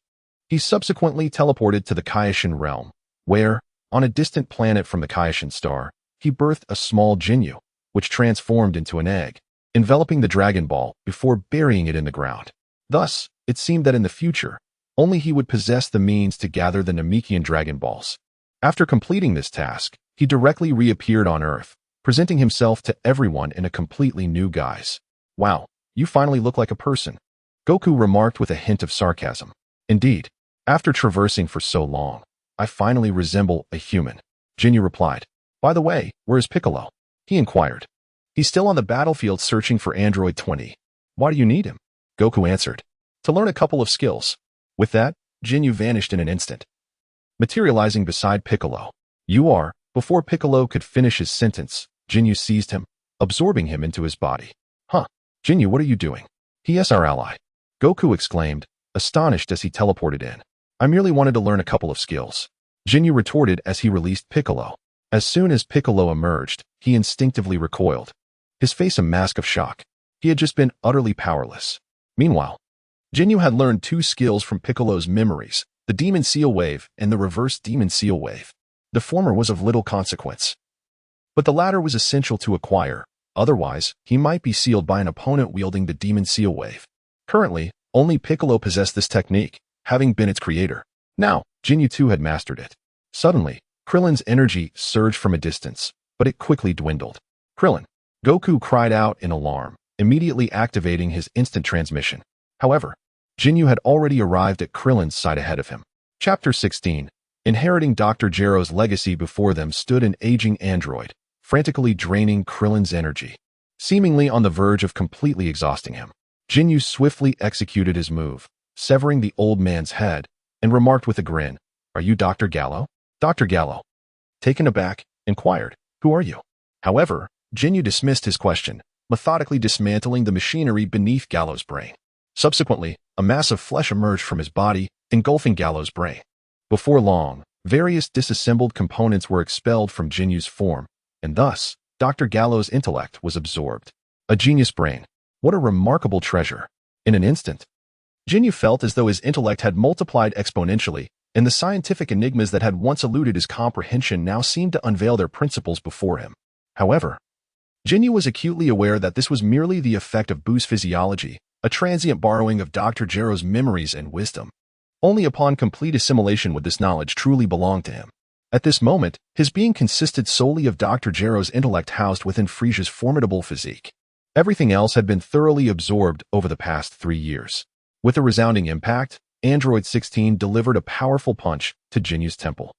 He subsequently teleported to the Kaioshin realm, where, on a distant planet from the Kaioshin star, he birthed a small Ginyu, which transformed into an egg, enveloping the Dragon Ball before burying it in the ground. Thus, it seemed that in the future, only he would possess the means to gather the Namekian Dragon Balls. After completing this task, he directly reappeared on Earth, presenting himself to everyone in a completely new guise. "Wow, you finally look like a person," Goku remarked with a hint of sarcasm. "Indeed, after traversing for so long, I finally resemble a human," Ginyu replied. "By the way, where is Piccolo?" he inquired. "He's still on the battlefield searching for Android 20. Why do you need him?" Goku answered. "To learn a couple of skills." With that, Ginyu vanished in an instant, materializing beside Piccolo. "You are," before Piccolo could finish his sentence, Ginyu seized him, absorbing him into his body. "Huh, Ginyu, what are you doing?" "He is our ally," Goku exclaimed, astonished as he teleported in. "I merely wanted to learn a couple of skills," Ginyu retorted as he released Piccolo. As soon as Piccolo emerged, he instinctively recoiled, his face a mask of shock. He had just been utterly powerless. Meanwhile, Ginyu had learned 2 skills from Piccolo's memories, the Demon Seal Wave and the Reverse Demon Seal Wave. The former was of little consequence, but the latter was essential to acquire, otherwise he might be sealed by an opponent wielding the Demon Seal Wave. Currently, only Piccolo possessed this technique, having been its creator. Now, Ginyu too had mastered it. Suddenly, Krillin's energy surged from a distance, but it quickly dwindled. "Krillin!" Goku cried out in alarm, immediately activating his instant transmission. However, Ginyu had already arrived at Krillin's side ahead of him. Chapter 16. Inheriting Dr. Gero's legacy. Before them stood an aging android, frantically draining Krillin's energy, seemingly on the verge of completely exhausting him. Ginyu swiftly executed his move, severing the old man's head, and remarked with a grin, "Are you Dr. Gallo?" Dr. Gallo, taken aback, inquired, "Who are you?" However, Ginyu dismissed his question, methodically dismantling the machinery beneath Gallo's brain. Subsequently, a mass of flesh emerged from his body, engulfing Gallo's brain. Before long, various disassembled components were expelled from Jinyu's form, and thus, Dr. Gallo's intellect was absorbed. A genius brain. What a remarkable treasure. In an instant, Ginyu felt as though his intellect had multiplied exponentially, and the scientific enigmas that had once eluded his comprehension now seemed to unveil their principles before him. However, Ginyu was acutely aware that this was merely the effect of Buu's physiology, a transient borrowing of Dr. Gero's memories and wisdom. Only upon complete assimilation would this knowledge truly belong to him. At this moment, his being consisted solely of Dr. Gero's intellect housed within Frisia's formidable physique. Everything else had been thoroughly absorbed over the past 3 years. With a resounding impact, Android 16 delivered a powerful punch to Jinyu's temple.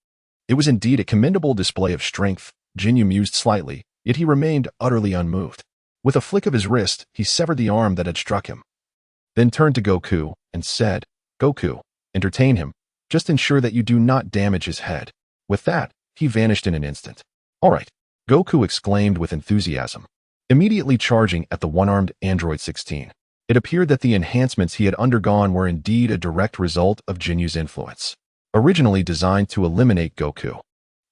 It was indeed a commendable display of strength. Ginyu mused slightly, yet he remained utterly unmoved. With a flick of his wrist, he severed the arm that had struck him, then turned to Goku and said, "Goku, entertain him. Just ensure that you do not damage his head." With that, he vanished in an instant. "All right," Goku exclaimed with enthusiasm, immediately charging at the one-armed Android 16. It appeared that the enhancements he had undergone were indeed a direct result of Jinyu's influence. Originally designed to eliminate Goku,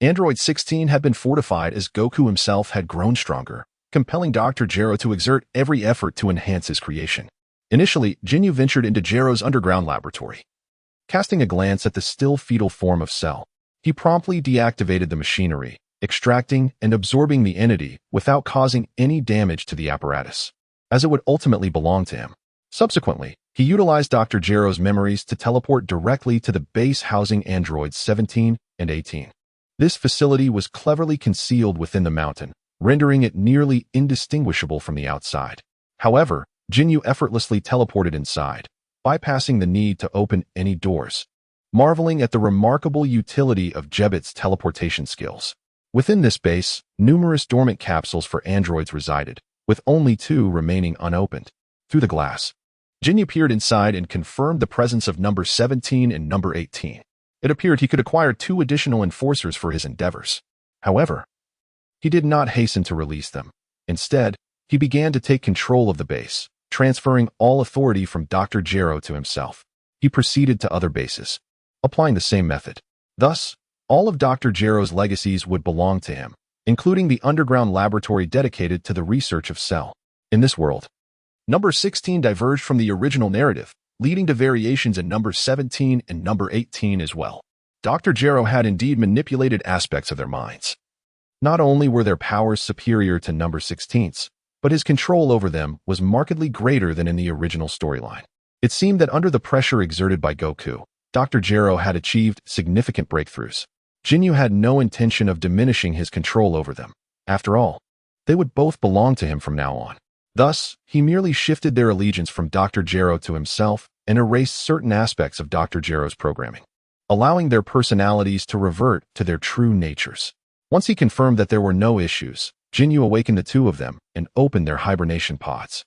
Android 16 had been fortified as Goku himself had grown stronger, compelling Dr. Gero to exert every effort to enhance his creation. Initially, Ginyu ventured into Gero's underground laboratory. Casting a glance at the still fetal form of Cell, he promptly deactivated the machinery, extracting and absorbing the entity without causing any damage to the apparatus, as it would ultimately belong to him. Subsequently, he utilized Dr. Gero's memories to teleport directly to the base housing androids 17 and 18. This facility was cleverly concealed within the mountain, rendering it nearly indistinguishable from the outside. However, Ginyu effortlessly teleported inside, bypassing the need to open any doors, marveling at the remarkable utility of Jebit's teleportation skills. Within this base, numerous dormant capsules for androids resided, with only 2 remaining unopened. Through the glass, Ginyu peered inside and confirmed the presence of number 17 and number 18. It appeared he could acquire 2 additional enforcers for his endeavors. However, he did not hasten to release them. Instead, he began to take control of the base, transferring all authority from Dr. Gero to himself. He proceeded to other bases, applying the same method. Thus, All of Dr. Gero's legacies would belong to him, including the underground laboratory dedicated to the research of Cell. In this world, number 16 diverged from the original narrative, leading to variations in number 17 and number 18 as well. Dr. Gero had indeed manipulated aspects of their minds. Not only were their powers superior to number 16's, but his control over them was markedly greater than in the original storyline. It seemed that under the pressure exerted by Goku, Dr. Gero had achieved significant breakthroughs. Ginyu had no intention of diminishing his control over them. After all, they would both belong to him from now on. Thus, he merely shifted their allegiance from Dr. Gero to himself and erased certain aspects of Dr. Gero's programming, allowing their personalities to revert to their true natures. Once he confirmed that there were no issues, Ginyu awakened the two of them and opened their hibernation pods.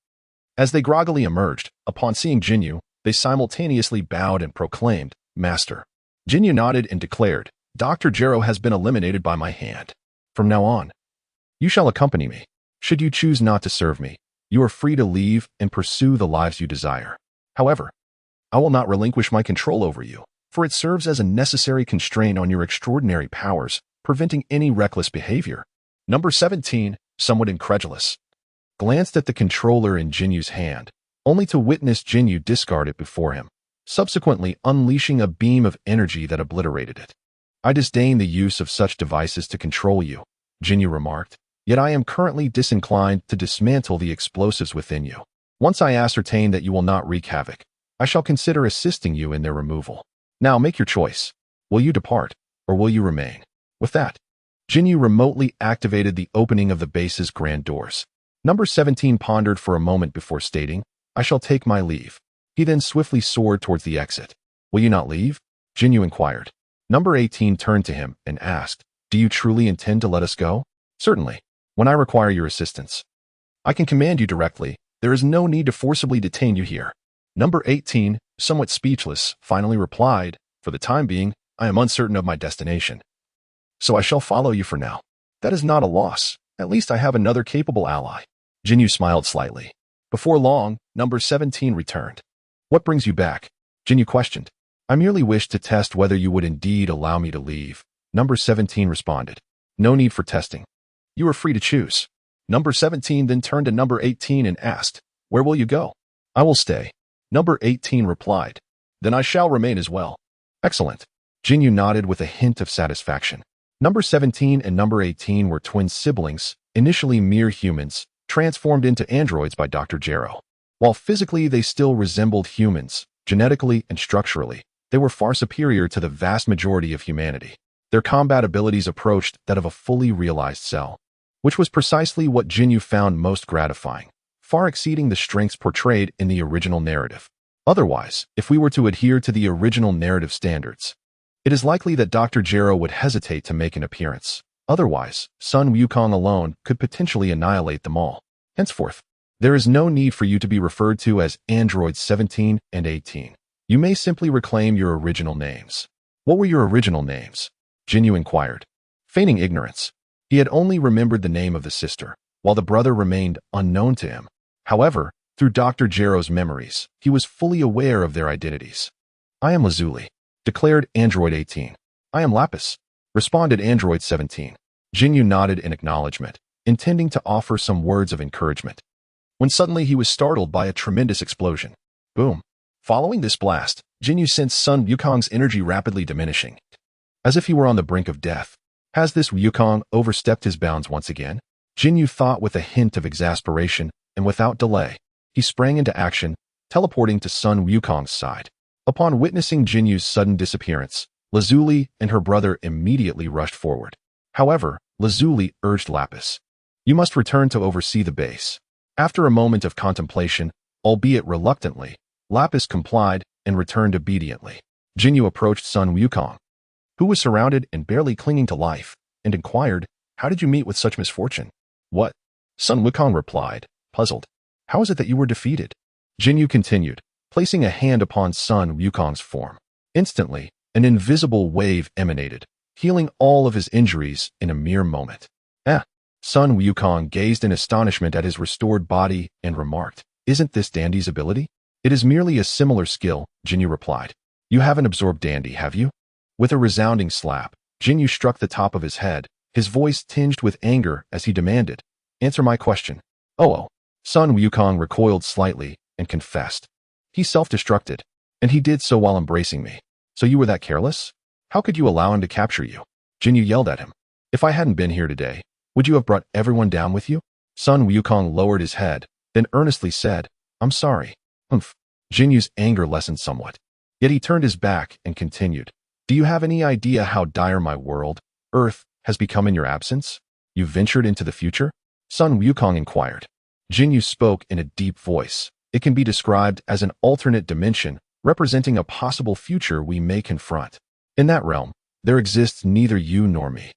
As they groggily emerged, upon seeing Ginyu, they simultaneously bowed and proclaimed, "Master." Ginyu nodded and declared, "Dr. Gero has been eliminated by my hand. From now on, you shall accompany me. Should you choose not to serve me, you are free to leave and pursue the lives you desire. However, I will not relinquish my control over you, for it serves as a necessary constraint on your extraordinary powers, preventing any reckless behavior." Number 17, somewhat incredulous, glanced at the controller in Jinyu's hand, only to witness Ginyu discard it before him, subsequently unleashing a beam of energy that obliterated it. "I disdain the use of such devices to control you," Ginyu remarked, "yet I am currently disinclined to dismantle the explosives within you. Once I ascertain that you will not wreak havoc, I shall consider assisting you in their removal. Now make your choice. Will you depart, or will you remain?" With that, Ginyu remotely activated the opening of the base's grand doors. Number 17 pondered for a moment before stating, "I shall take my leave." He then swiftly soared towards the exit. "Will you not leave?" Ginyu inquired. Number 18 turned to him and asked, "Do you truly intend to let us go?" "Certainly, when I require your assistance. I can command you directly. There is no need to forcibly detain you here." Number 18, somewhat speechless, finally replied, "For the time being, I am uncertain of my destination. So I shall follow you for now. That is not a loss. At least I have another capable ally." Ginyu smiled slightly. Before long, number 17 returned. "What brings you back?" Ginyu questioned. "I merely wished to test whether you would indeed allow me to leave," Number 17 responded. "No need for testing. You are free to choose." Number 17 then turned to number 18 and asked, "Where will you go?" "I will stay," Number 18 replied. "Then I shall remain as well." "Excellent." Ginyu nodded with a hint of satisfaction. Number 17 and number 18 were twin siblings, initially mere humans, transformed into androids by Dr. Gero. While physically they still resembled humans, genetically and structurally, they were far superior to the vast majority of humanity. Their combat abilities approached that of a fully realized Cell, which was precisely what Ginyu found most gratifying, far exceeding the strengths portrayed in the original narrative. Otherwise, if we were to adhere to the original narrative standards, it is likely that Dr. Gero would hesitate to make an appearance. Otherwise, Sun Wukong alone could potentially annihilate them all. Henceforth, there is no need for you to be referred to as Androids 17 and 18. You may simply reclaim your original names. "What were your original names?" Ginyu inquired. Feigning ignorance, he had only remembered the name of the sister, while the brother remained unknown to him. However, through Dr. Gero's memories, he was fully aware of their identities. "I am Lazuli," declared Android 18. "I am Lapis," responded Android 17. Ginyu nodded in acknowledgement, intending to offer some words of encouragement, when suddenly he was startled by a tremendous explosion. Boom. Following this blast, Ginyu sensed Sun Wukong's energy rapidly diminishing, as if he were on the brink of death. Has this Wukong overstepped his bounds once again? Ginyu thought with a hint of exasperation, and without delay, he sprang into action, teleporting to Sun Wukong's side. Upon witnessing Jinyu's sudden disappearance, Lazuli and her brother immediately rushed forward. However, Lazuli urged Lapis, "You must return to oversee the base." After a moment of contemplation, albeit reluctantly, Lapis complied and returned obediently. Ginyu approached Sun Wukong, who was surrounded and barely clinging to life, and inquired, "How did you meet with such misfortune?" "What?" Sun Wukong replied, puzzled. "How is it that you were defeated?" Ginyu continued, placing a hand upon Sun Wukong's form. Instantly, an invisible wave emanated, healing all of his injuries in a mere moment. Sun Wukong gazed in astonishment at his restored body and remarked, "Isn't this Dandy's ability?" "It is merely a similar skill," Ginyu replied. "You haven't absorbed Dandy, have you?" With a resounding slap, Ginyu struck the top of his head, his voice tinged with anger as he demanded, "Answer my question." Oh. Sun Wukong recoiled slightly and confessed. He self-destructed, and he did so while embracing me. So you were that careless? How could you allow him to capture you? Ginyu yelled at him. If I hadn't been here today, would you have brought everyone down with you? Sun Wukong lowered his head, then earnestly said, I'm sorry. Humph. Jinyu's anger lessened somewhat. Yet he turned his back and continued. Do you have any idea how dire my world, Earth, has become in your absence? You ventured into the future? Sun Wukong inquired. Ginyu spoke in a deep voice. It can be described as an alternate dimension, representing a possible future we may confront. In that realm, there exists neither you nor me.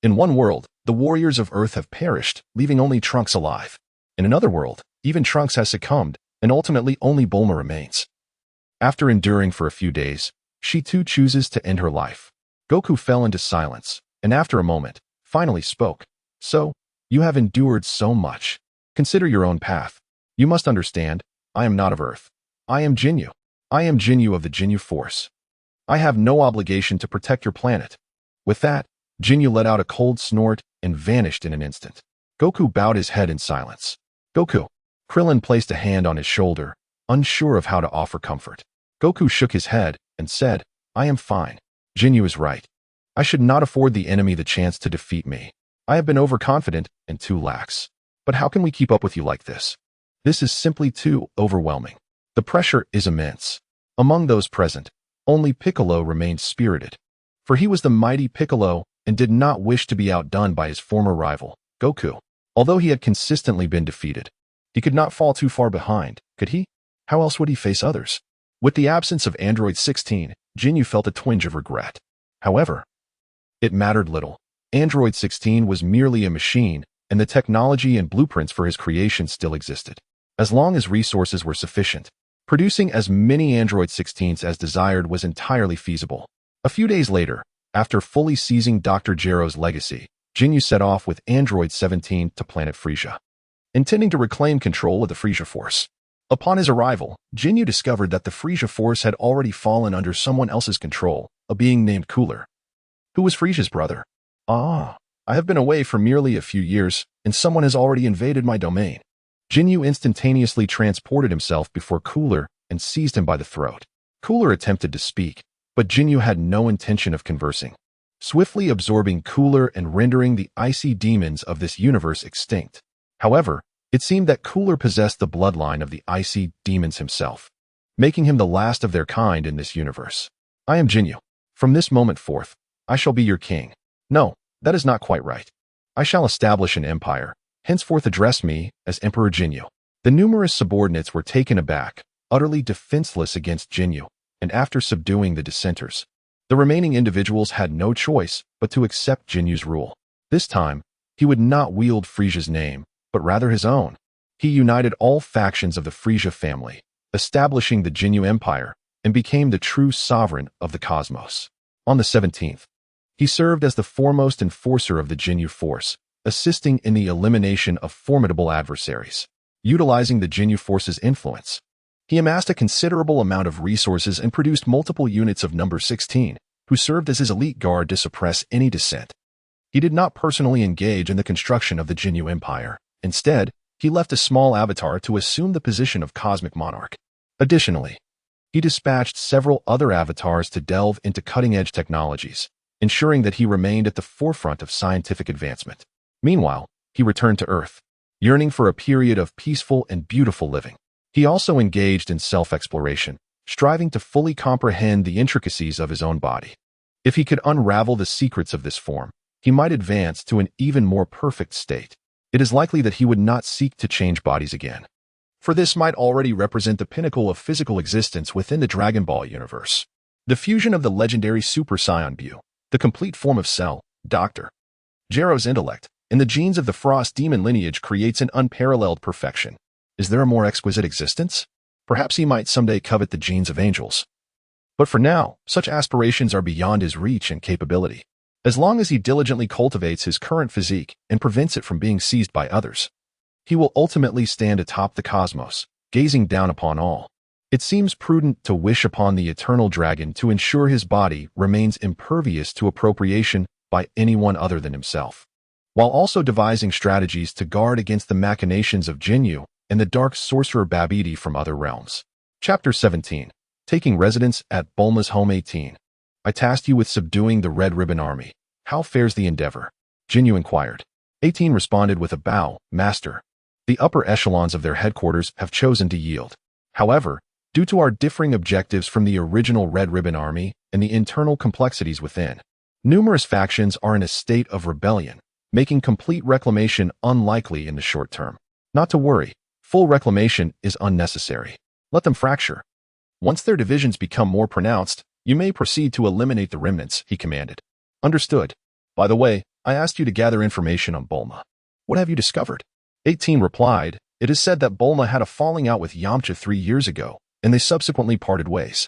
In one world, the warriors of Earth have perished, leaving only Trunks alive. In another world, even Trunks has succumbed, and ultimately only Bulma remains. After enduring for a few days, she too chooses to end her life. Goku fell into silence, and after a moment, finally spoke. So, you have endured so much. Consider your own path. You must understand, I am not of Earth. I am Ginyu. I am Ginyu of the Ginyu Force. I have no obligation to protect your planet. With that, Ginyu let out a cold snort and vanished in an instant. Goku bowed his head in silence. Goku. Krillin placed a hand on his shoulder, unsure of how to offer comfort. Goku shook his head and said, I am fine. Ginyu is right. I should not afford the enemy the chance to defeat me. I have been overconfident and too lax. But how can we keep up with you like this? This is simply too overwhelming. The pressure is immense. Among those present, only Piccolo remained spirited. For he was the mighty Piccolo and did not wish to be outdone by his former rival, Goku. Although he had consistently been defeated, he could not fall too far behind, could he? How else would he face others? With the absence of Android 16, Ginyu felt a twinge of regret. However, it mattered little. Android 16 was merely a machine, and the technology and blueprints for his creation still existed. As long as resources were sufficient, producing as many Android 16s as desired was entirely feasible. A few days later, after fully seizing Dr. Gero's legacy, Ginyu set off with Android 17 to planet Frisia, intending to reclaim control of the Frisia Force. Upon his arrival, Ginyu discovered that the Frisia Force had already fallen under someone else's control, a being named Cooler, who was Frisia's brother. I have been away for merely a few years, and someone has already invaded my domain. Ginyu instantaneously transported himself before Cooler and seized him by the throat. Cooler attempted to speak, but Ginyu had no intention of conversing, swiftly absorbing Cooler and rendering the icy demons of this universe extinct. However, it seemed that Cooler possessed the bloodline of the icy demons himself, making him the last of their kind in this universe. I am Ginyu. From this moment forth, I shall be your king. No, that is not quite right. I shall establish an empire. Henceforth address me as Emperor Ginyu. The numerous subordinates were taken aback, utterly defenseless against Ginyu, and after subduing the dissenters, the remaining individuals had no choice but to accept Jinyu's rule. This time, he would not wield Frisia's name, but rather his own. He united all factions of the Frisia family, establishing the Ginyu Empire, and became the true sovereign of the cosmos. On the 17th, he served as the foremost enforcer of the Ginyu Force, assisting in the elimination of formidable adversaries. Utilizing the Ginyu Force's influence, he amassed a considerable amount of resources and produced multiple units of number 16, who served as his elite guard to suppress any dissent. He did not personally engage in the construction of the Ginyu Empire. Instead, he left a small avatar to assume the position of cosmic monarch. Additionally, he dispatched several other avatars to delve into cutting-edge technologies, ensuring that he remained at the forefront of scientific advancement. Meanwhile, he returned to Earth, yearning for a period of peaceful and beautiful living. He also engaged in self-exploration, striving to fully comprehend the intricacies of his own body. If he could unravel the secrets of this form, he might advance to an even more perfect state. It is likely that he would not seek to change bodies again, for this might already represent the pinnacle of physical existence within the Dragon Ball universe. The fusion of the legendary Super Saiyan Buu, the complete form of Cell, Dr. Gero's intellect, and the genes of the Frost Demon lineage creates an unparalleled perfection. Is there a more exquisite existence? Perhaps he might someday covet the genes of angels. But for now, such aspirations are beyond his reach and capability. As long as he diligently cultivates his current physique and prevents it from being seized by others, he will ultimately stand atop the cosmos, gazing down upon all. It seems prudent to wish upon the eternal dragon to ensure his body remains impervious to appropriation by anyone other than himself, while also devising strategies to guard against the machinations of Ginyu and the dark sorcerer Babidi from other realms. Chapter 17. Taking residence at Bulma's home. 18. I tasked you with subduing the Red Ribbon Army. How fares the endeavor? Ginyu inquired. 18 responded with a bow, Master. The upper echelons of their headquarters have chosen to yield. However, due to our differing objectives from the original Red Ribbon Army and the internal complexities within, numerous factions are in a state of rebellion, making complete reclamation unlikely in the short term. Not to worry, full reclamation is unnecessary. Let them fracture. Once their divisions become more pronounced, you may proceed to eliminate the remnants, he commanded. Understood. By the way, I asked you to gather information on Bulma. What have you discovered? 18 replied, It is said that Bulma had a falling out with Yamcha 3 years ago, and they subsequently parted ways.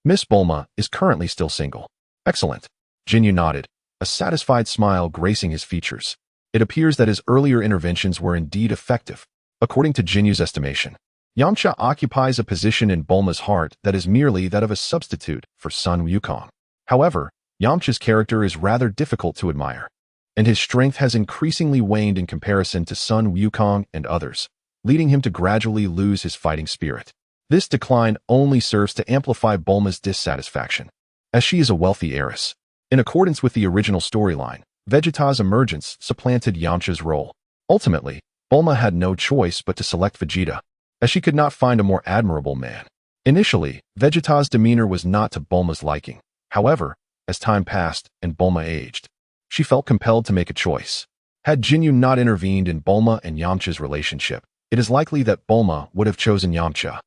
Miss Bulma is currently still single. Excellent. Ginyu nodded, a satisfied smile gracing his features. It appears that his earlier interventions were indeed effective. According to Jinyu's estimation, Yamcha occupies a position in Bulma's heart that is merely that of a substitute for Sun Wukong. However, Yamcha's character is rather difficult to admire, and his strength has increasingly waned in comparison to Sun Wukong and others, leading him to gradually lose his fighting spirit. This decline only serves to amplify Bulma's dissatisfaction, as she is a wealthy heiress. In accordance with the original storyline, Vegeta's emergence supplanted Yamcha's role. Ultimately, Bulma had no choice but to select Vegeta, as she could not find a more admirable man. Initially, Vegeta's demeanor was not to Bulma's liking. However, as time passed and Bulma aged, she felt compelled to make a choice. Had Ginyu not intervened in Bulma and Yamcha's relationship, it is likely that Bulma would have chosen Yamcha,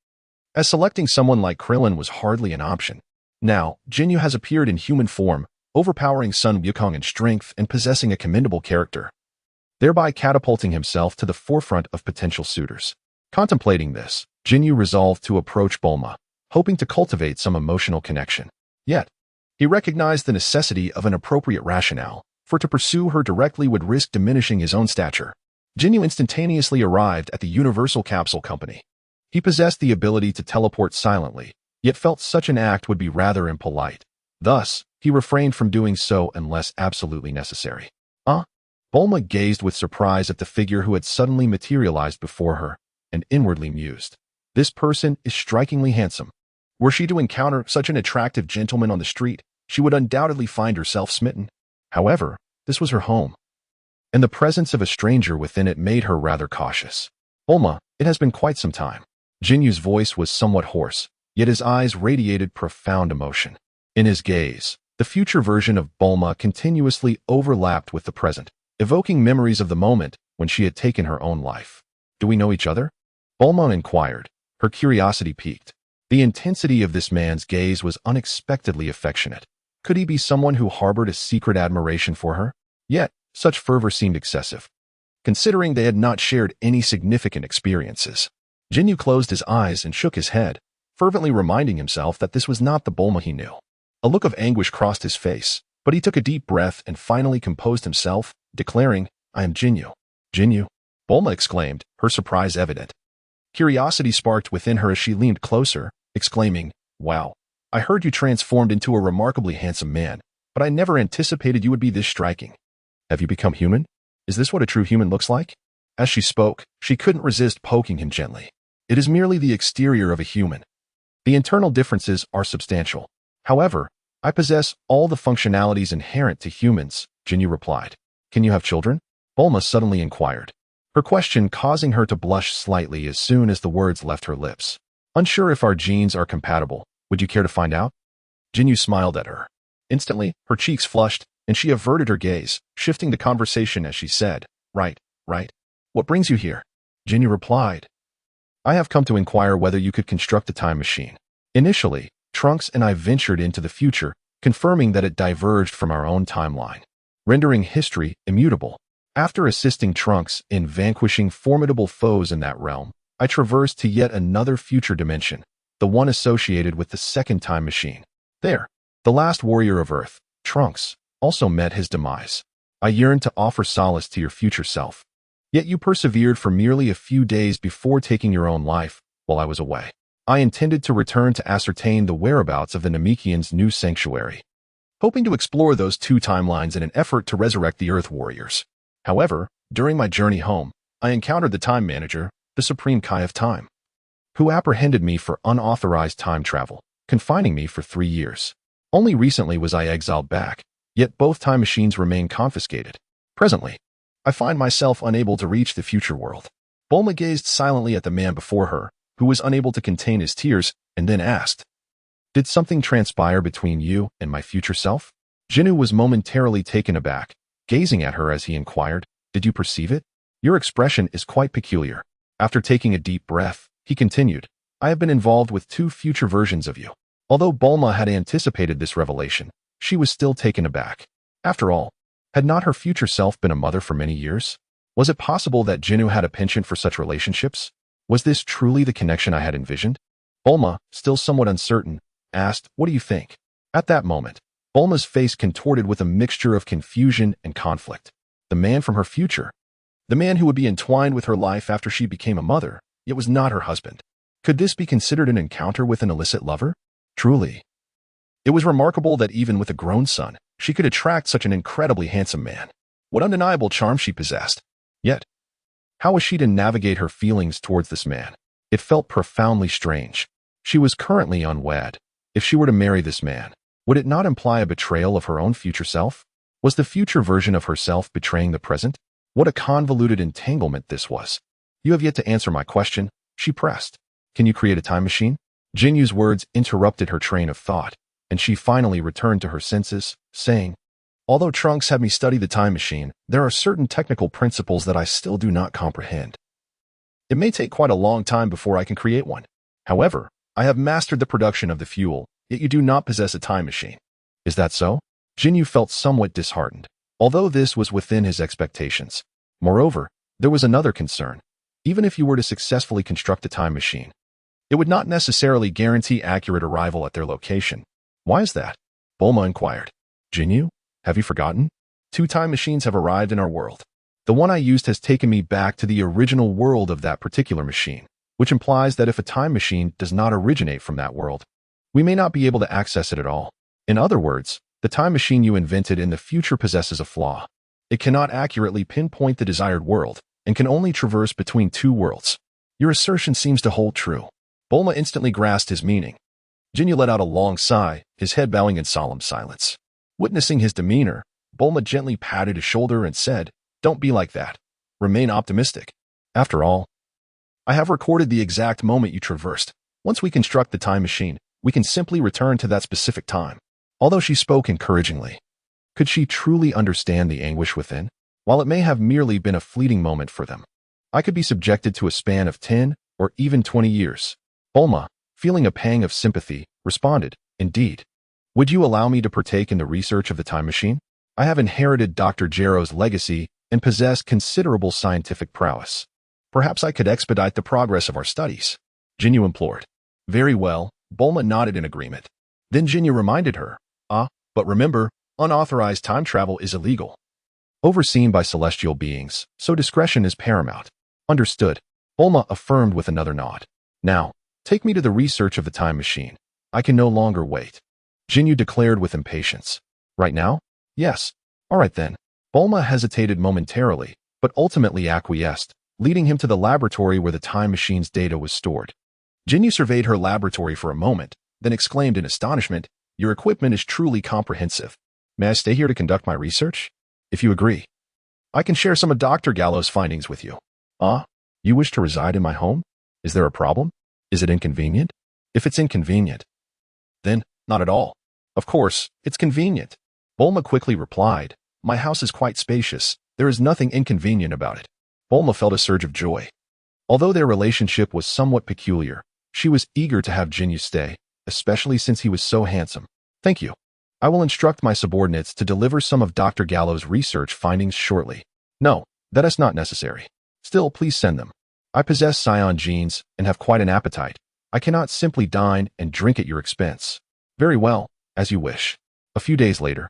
as selecting someone like Krillin was hardly an option. Now, Ginyu has appeared in human form, overpowering Sun Wukong in strength and possessing a commendable character, thereby catapulting himself to the forefront of potential suitors. Contemplating this, Ginyu resolved to approach Bulma, hoping to cultivate some emotional connection. Yet, he recognized the necessity of an appropriate rationale, for to pursue her directly would risk diminishing his own stature. Ginyu instantaneously arrived at the Universal Capsule Company. He possessed the ability to teleport silently, yet felt such an act would be rather impolite. Thus, he refrained from doing so unless absolutely necessary. Bulma gazed with surprise at the figure who had suddenly materialized before her, and inwardly mused. This person is strikingly handsome. Were she to encounter such an attractive gentleman on the street, she would undoubtedly find herself smitten. However, this was her home, and the presence of a stranger within it made her rather cautious. Bulma, it has been quite some time. Jinyu's voice was somewhat hoarse, yet his eyes radiated profound emotion. In his gaze, the future version of Bulma continuously overlapped with the present, evoking memories of the moment when she had taken her own life. Do we know each other? Bulma inquired, her curiosity piqued. The intensity of this man's gaze was unexpectedly affectionate. Could he be someone who harbored a secret admiration for her? Yet, such fervor seemed excessive, considering they had not shared any significant experiences. Ginyu closed his eyes and shook his head, fervently reminding himself that this was not the Bulma he knew. A look of anguish crossed his face, but he took a deep breath and finally composed himself, declaring, I am Ginyu. Ginyu? Bulma exclaimed, her surprise evident. Curiosity sparked within her as she leaned closer, exclaiming, Wow, I heard you transformed into a remarkably handsome man, but I never anticipated you would be this striking. Have you become human? Is this what a true human looks like? As she spoke, she couldn't resist poking him gently. It is merely the exterior of a human. The internal differences are substantial. However, I possess all the functionalities inherent to humans, Ginyu replied. Can you have children? Bulma suddenly inquired, her question causing her to blush slightly as soon as the words left her lips. Unsure if our genes are compatible, would you care to find out? Ginyu smiled at her. Instantly, her cheeks flushed, and she averted her gaze, shifting the conversation as she said, Right. What brings you here? Ginyu replied, I have come to inquire whether you could construct a time machine. Initially, Trunks and I ventured into the future, confirming that it diverged from our own timeline, rendering history immutable. After assisting Trunks in vanquishing formidable foes in that realm, I traversed to yet another future dimension, the one associated with the second time machine. There, the last warrior of Earth, Trunks, also met his demise. I yearned to offer solace to your future self. Yet you persevered for merely a few days before taking your own life while I was away. I intended to return to ascertain the whereabouts of the Namekians' new sanctuary, hoping to explore those two timelines in an effort to resurrect the Earth Warriors. However, during my journey home, I encountered the Time Manager, the Supreme Kai of Time, who apprehended me for unauthorized time travel, confining me for 3 years. Only recently was I exiled back, yet both time machines remain confiscated. Presently, I find myself unable to reach the future world. Bulma gazed silently at the man before her, who was unable to contain his tears, and then asked, "Did something transpire between you and my future self?" Ginyu was momentarily taken aback, gazing at her as he inquired, "Did you perceive it? Your expression is quite peculiar." After taking a deep breath, he continued, "I have been involved with 2 future versions of you." Although Bulma had anticipated this revelation, she was still taken aback. After all, had not her future self been a mother for many years? Was it possible that Ginyu had a penchant for such relationships? Was this truly the connection I had envisioned? Bulma, still somewhat uncertain, asked, "What do you think?" At that moment, Bulma's face contorted with a mixture of confusion and conflict. The man from her future, the man who would be entwined with her life after she became a mother, yet was not her husband. Could this be considered an encounter with an illicit lover? Truly. It was remarkable that even with a grown son, she could attract such an incredibly handsome man. What undeniable charm she possessed. Yet, how was she to navigate her feelings towards this man? It felt profoundly strange. She was currently unwed. If she were to marry this man, would it not imply a betrayal of her own future self? Was the future version of herself betraying the present? What a convoluted entanglement this was. "You have yet to answer my question," she pressed. "Can you create a time machine?" Jinyu's words interrupted her train of thought, and she finally returned to her senses, saying, "Although Trunks had me study the time machine, there are certain technical principles that I still do not comprehend. It may take quite a long time before I can create one. However, I have mastered the production of the fuel, yet you do not possess a time machine. Is that so?" Ginyu felt somewhat disheartened, although this was within his expectations. Moreover, there was another concern. Even if you were to successfully construct a time machine, it would not necessarily guarantee accurate arrival at their location. "Why is that?" Bulma inquired. "Ginyu, have you forgotten? 2 time machines have arrived in our world. The one I used has taken me back to the original world of that particular machine, which implies that if a time machine does not originate from that world, we may not be able to access it at all. In other words, the time machine you invented in the future possesses a flaw. It cannot accurately pinpoint the desired world, and can only traverse between 2 worlds. Your assertion seems to hold true." Bulma instantly grasped his meaning. Ginyu let out a long sigh, his head bowing in solemn silence. Witnessing his demeanor, Bulma gently patted his shoulder and said, "Don't be like that. Remain optimistic. After all, I have recorded the exact moment you traversed. Once we construct the time machine, we can simply return to that specific time." Although she spoke encouragingly, could she truly understand the anguish within? While it may have merely been a fleeting moment for them, I could be subjected to a span of 10 or even 20 years. Bulma, feeling a pang of sympathy, responded, "Indeed. Would you allow me to partake in the research of the time machine? I have inherited Dr. Gero's legacy and possess considerable scientific prowess. Perhaps I could expedite the progress of our studies," Ginyu implored. "Very well," Bulma nodded in agreement. Then Ginyu reminded her, "But remember, unauthorized time travel is illegal. Overseen by celestial beings, so discretion is paramount." "Understood," Bulma affirmed with another nod. "Now, take me to the research of the time machine. I can no longer wait," Ginyu declared with impatience. "Right now?" "Yes." "All right then." Bulma hesitated momentarily, but ultimately acquiesced, leading him to the laboratory where the time machine's data was stored. Ginyu surveyed her laboratory for a moment, then exclaimed in astonishment, "Your equipment is truly comprehensive. May I stay here to conduct my research? If you agree, I can share some of Dr. Gallo's findings with you." You wish to reside in my home? Is there a problem? Is it inconvenient?" "If it's inconvenient, then not at all." "Of course, it's convenient," Bulma quickly replied. "My house is quite spacious. There is nothing inconvenient about it." Bulma felt a surge of joy. Although their relationship was somewhat peculiar, she was eager to have Ginyu stay, especially since he was so handsome. "Thank you. I will instruct my subordinates to deliver some of Dr. Gallo's research findings shortly." "No, that is not necessary. Still, please send them. I possess Scion genes and have quite an appetite. I cannot simply dine and drink at your expense." "Very well, as you wish." A few days later,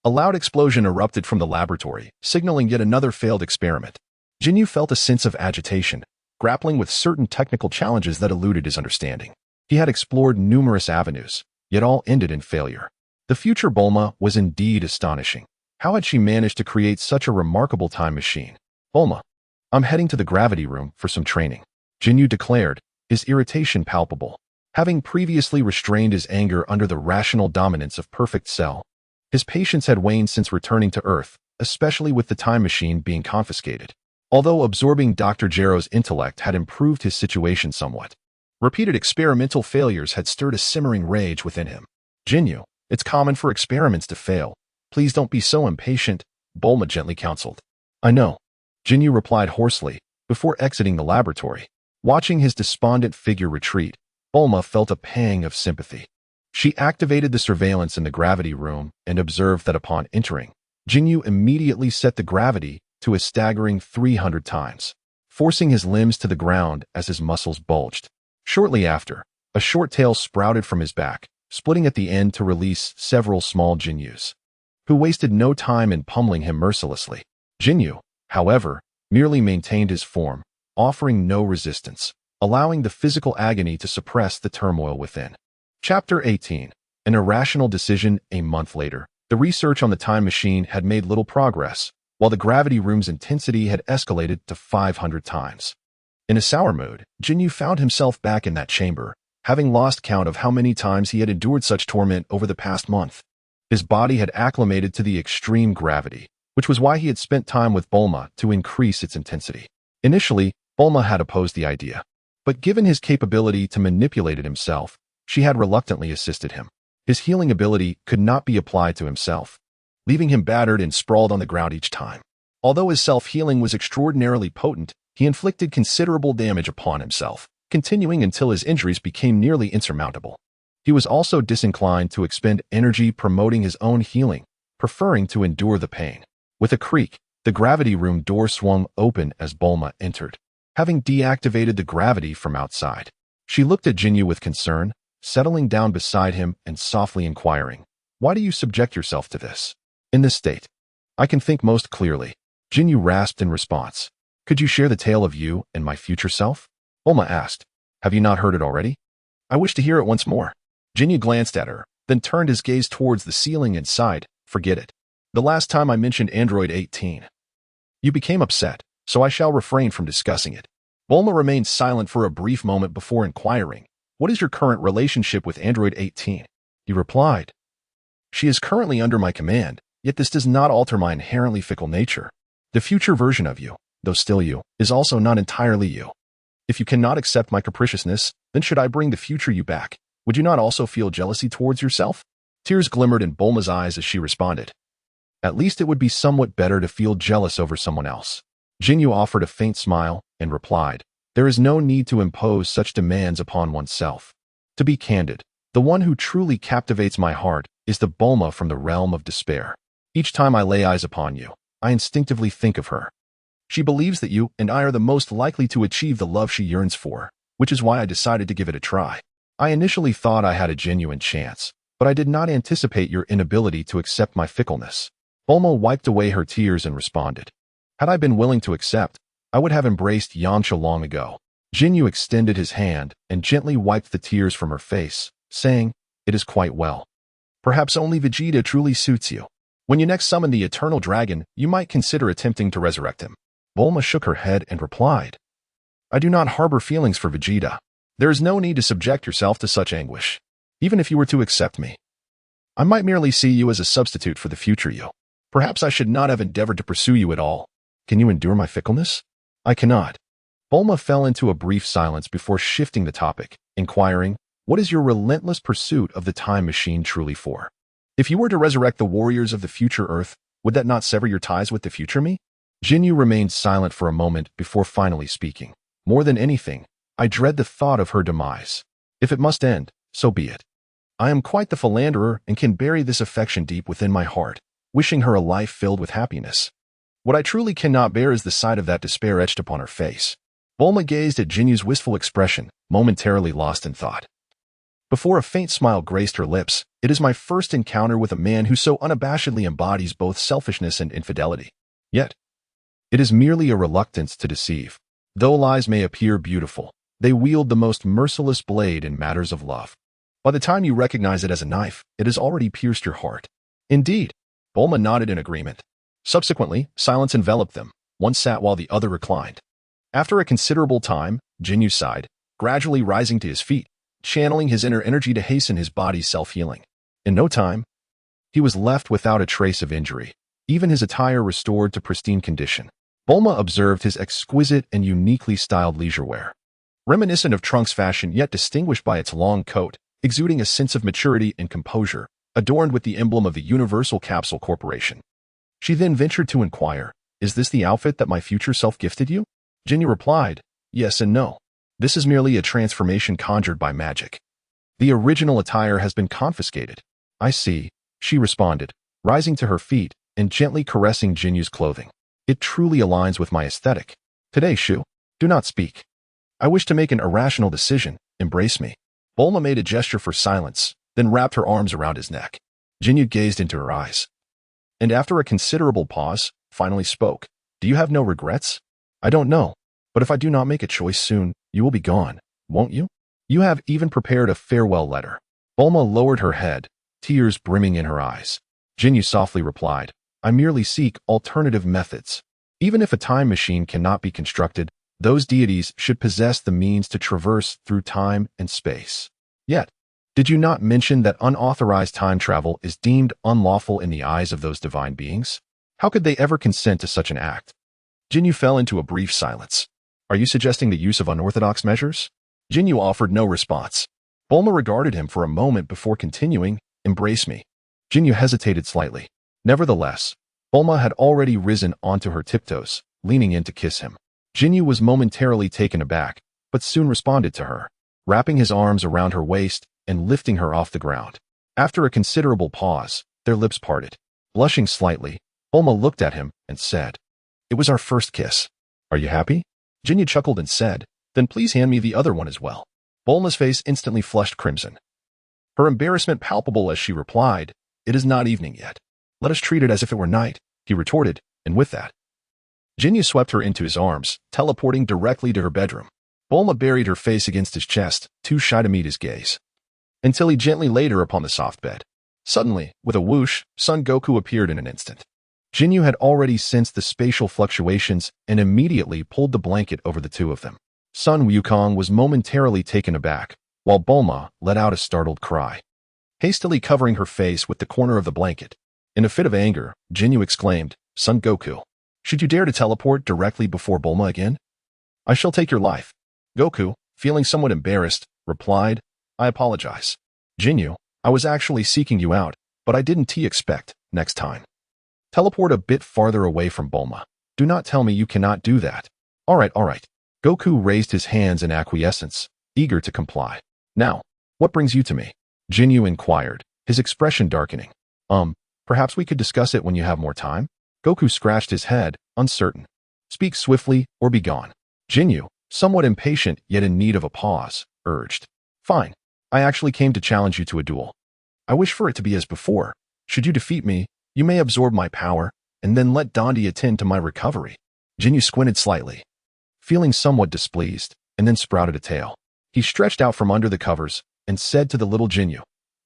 a loud explosion erupted from the laboratory, signaling yet another failed experiment. Ginyu felt a sense of agitation, grappling with certain technical challenges that eluded his understanding. He had explored numerous avenues, yet all ended in failure. The future Bulma was indeed astonishing. How had she managed to create such a remarkable time machine? Bulma, I'm heading to the gravity room for some training, Ginyu declared, his irritation palpable. Having previously restrained his anger under the rational dominance of Perfect Cell, his patience had waned since returning to Earth, especially with the time machine being confiscated. Although absorbing Dr. Gero's intellect had improved his situation somewhat, repeated experimental failures had stirred a simmering rage within him. Ginyu, it's common for experiments to fail. Please don't be so impatient, Bulma gently counseled. I know, Ginyu replied hoarsely, before exiting the laboratory. Watching his despondent figure retreat, Bulma felt a pang of sympathy. She activated the surveillance in the gravity room and observed that upon entering, Ginyu immediately set the gravity to a staggering 300 times, forcing his limbs to the ground as his muscles bulged. Shortly after, a short tail sprouted from his back, splitting at the end to release several small Ginyus, who wasted no time in pummeling him mercilessly. Ginyu, however, merely maintained his form, offering no resistance, allowing the physical agony to suppress the turmoil within. Chapter 18. An irrational decision. A month later, the research on the time machine had made little progress, while the gravity room's intensity had escalated to 500 times. In a sour mood, Ginyu found himself back in that chamber, having lost count of how many times he had endured such torment over the past month. His body had acclimated to the extreme gravity, which was why he had spent time with Bulma to increase its intensity. Initially, Bulma had opposed the idea, but given his capability to manipulate it himself, she had reluctantly assisted him. His healing ability could not be applied to himself, leaving him battered and sprawled on the ground each time. Although his self-healing was extraordinarily potent, he inflicted considerable damage upon himself, continuing until his injuries became nearly insurmountable. He was also disinclined to expend energy promoting his own healing, preferring to endure the pain. With a creak, the gravity room door swung open as Bulma entered, having deactivated the gravity from outside. She looked at Ginyu with concern, settling down beside him and softly inquiring, "Why do you subject yourself to this? In this state, I can think most clearly," Ginyu rasped in response. "Could you share the tale of you and my future self?" Bulma asked. "Have you not heard it already? I wish to hear it once more." Ginyu glanced at her, then turned his gaze towards the ceiling and sighed, "Forget it. The last time I mentioned Android 18, you became upset, so I shall refrain from discussing it." Bulma remained silent for a brief moment before inquiring, "What is your current relationship with Android 18? He replied, "She is currently under my command, yet this does not alter my inherently fickle nature. The future version of you, though still you, is also not entirely you. If you cannot accept my capriciousness, then should I bring the future you back, would you not also feel jealousy towards yourself?" Tears glimmered in Bulma's eyes as she responded, "At least it would be somewhat better to feel jealous over someone else." Ginyu offered a faint smile and replied, "There is no need to impose such demands upon oneself. To be candid, the one who truly captivates my heart is the Bulma from the realm of despair. Each time I lay eyes upon you, I instinctively think of her. She believes that you and I are the most likely to achieve the love she yearns for, which is why I decided to give it a try. I initially thought I had a genuine chance, but I did not anticipate your inability to accept my fickleness." Bulma wiped away her tears and responded, "Had I been willing to accept, I would have embraced Yamcha long ago." Ginyu extended his hand and gently wiped the tears from her face, saying, "It is quite well. Perhaps only Vegeta truly suits you. When you next summon the Eternal Dragon, you might consider attempting to resurrect him." Bulma shook her head and replied, "I do not harbor feelings for Vegeta. There is no need to subject yourself to such anguish. Even if you were to accept me, I might merely see you as a substitute for the future you. Perhaps I should not have endeavored to pursue you at all. Can you endure my fickleness?" "I cannot." Bulma fell into a brief silence before shifting the topic, inquiring, "What is your relentless pursuit of the time machine truly for? If you were to resurrect the warriors of the future Earth, would that not sever your ties with the future me?" Ginyu remained silent for a moment before finally speaking. "More than anything, I dread the thought of her demise. If it must end, so be it. I am quite the philanderer and can bury this affection deep within my heart, wishing her a life filled with happiness. What I truly cannot bear is the sight of that despair etched upon her face." Bulma gazed at Jinyu's wistful expression, momentarily lost in thought. Before a faint smile graced her lips, "It is my first encounter with a man who so unabashedly embodies both selfishness and infidelity. Yet, it is merely a reluctance to deceive. Though lies may appear beautiful, They wield the most merciless blade in matters of love. By the time you recognize it as a knife, it has already pierced your heart. Indeed. Bulma nodded in agreement. Subsequently, silence enveloped them. One sat while the other reclined. After a considerable time, Ginyu sighed, gradually rising to his feet, channeling his inner energy to hasten his body's self-healing. In no time, he was left without a trace of injury, even his attire restored to pristine condition. Bulma observed his exquisite and uniquely styled leisure wear. Reminiscent of Trunks' fashion yet distinguished by its long coat, exuding a sense of maturity and composure, adorned with the emblem of the Universal Capsule Corporation. She then ventured to inquire, "Is this the outfit that my future self gifted you?" Ginyu replied, "Yes and no. This is merely a transformation conjured by magic. The original attire has been confiscated." "I see," she responded, rising to her feet and gently caressing Jinyu's clothing. "It truly aligns with my aesthetic. Today, Shu, do not speak. I wish to make an irrational decision. Embrace me." Bulma made a gesture for silence, then wrapped her arms around his neck. Ginyu gazed into her eyes, and after a considerable pause, finally spoke. "Do you have no regrets?" "I don't know, but if I do not make a choice soon, you will be gone, won't you? You have even prepared a farewell letter." Bulma lowered her head, tears brimming in her eyes. Ginyu softly replied, "I merely seek alternative methods. Even if a time machine cannot be constructed, those deities should possess the means to traverse through time and space. Yet, did you not mention that unauthorized time travel is deemed unlawful in the eyes of those divine beings? How could they ever consent to such an act?" Ginyu fell into a brief silence. "Are you suggesting the use of unorthodox measures?" Ginyu offered no response. Bulma regarded him for a moment before continuing, "Embrace me." Ginyu hesitated slightly. Nevertheless, Bulma had already risen onto her tiptoes, leaning in to kiss him. Ginyu was momentarily taken aback, but soon responded to her, wrapping his arms around her waist and lifting her off the ground. After a considerable pause, their lips parted. Blushing slightly, Bulma looked at him and said, "It was our first kiss. Are you happy?" Ginyu chuckled and said, "Then please hand me the other one as well." Bulma's face instantly flushed crimson, her embarrassment palpable as she replied, "It is not evening yet. Let us treat it as if it were night," he retorted, and with that, Ginyu swept her into his arms, teleporting directly to her bedroom. Bulma buried her face against his chest, too shy to meet his gaze, until he gently laid her upon the soft bed. Suddenly, with a whoosh, Son Goku appeared in an instant. Ginyu had already sensed the spatial fluctuations and immediately pulled the blanket over the two of them. Sun Wukong was momentarily taken aback, while Bulma let out a startled cry. Hastily covering her face with the corner of the blanket, in a fit of anger, Ginyu exclaimed, "Son Goku, should you dare to teleport directly before Bulma again? I shall take your life." Goku, feeling somewhat embarrassed, replied, "I apologize. Ginyu, I was actually seeking you out, but I didn't expect, next time. Teleport a bit farther away from Bulma. Do not tell me you cannot do that." All right. Goku raised his hands in acquiescence, eager to comply. "Now, what brings you to me?" Ginyu inquired, his expression darkening. Perhaps we could discuss it when you have more time?" Goku scratched his head, uncertain. "Speak swiftly or be gone." Ginyu, somewhat impatient yet in need of a pause, urged. "Fine. I actually came to challenge you to a duel. I wish for it to be as before. Should you defeat me, you may absorb my power, and then let Dondi attend to my recovery." Ginyu squinted slightly, feeling somewhat displeased, and then sprouted a tail. He stretched out from under the covers and said to the little Ginyu,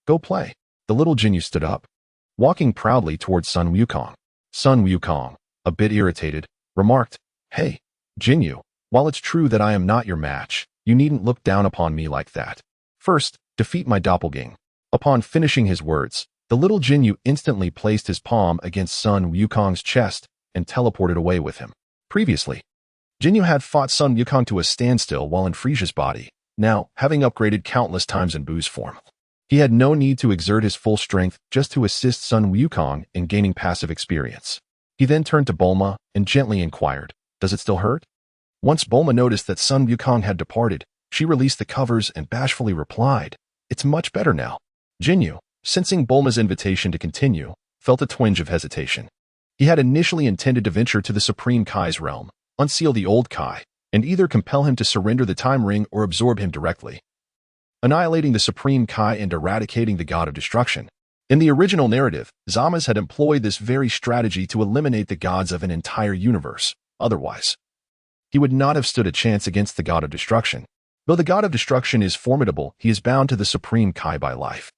"Go play." The little Ginyu stood up, walking proudly towards Sun Wukong. Sun Wukong, a bit irritated, remarked, "Hey, Ginyu, while it's true that I am not your match, you needn't look down upon me like that. First, defeat my doppelganger." Upon finishing his words, the little Ginyu instantly placed his palm against Sun Wukong's chest and teleported away with him. Previously, Ginyu had fought Sun Wukong to a standstill while in Frisia's body. Now, having upgraded countless times in Buu's form, he had no need to exert his full strength just to assist Sun Wukong in gaining passive experience. He then turned to Bulma and gently inquired, "Does it still hurt?" Once Bulma noticed that Sun Wukong had departed, she released the covers and bashfully replied, "It's much better now." Ginyu, sensing Bulma's invitation to continue, felt a twinge of hesitation. He had initially intended to venture to the Supreme Kai's realm, unseal the old Kai, and either compel him to surrender the time ring or absorb him directly, annihilating the Supreme Kai and eradicating the God of Destruction. In the original narrative, Zama's had employed this very strategy to eliminate the gods of an entire universe. Otherwise, he would not have stood a chance against the God of Destruction. Though the god of destruction is formidable, he is bound to the supreme Kai by life,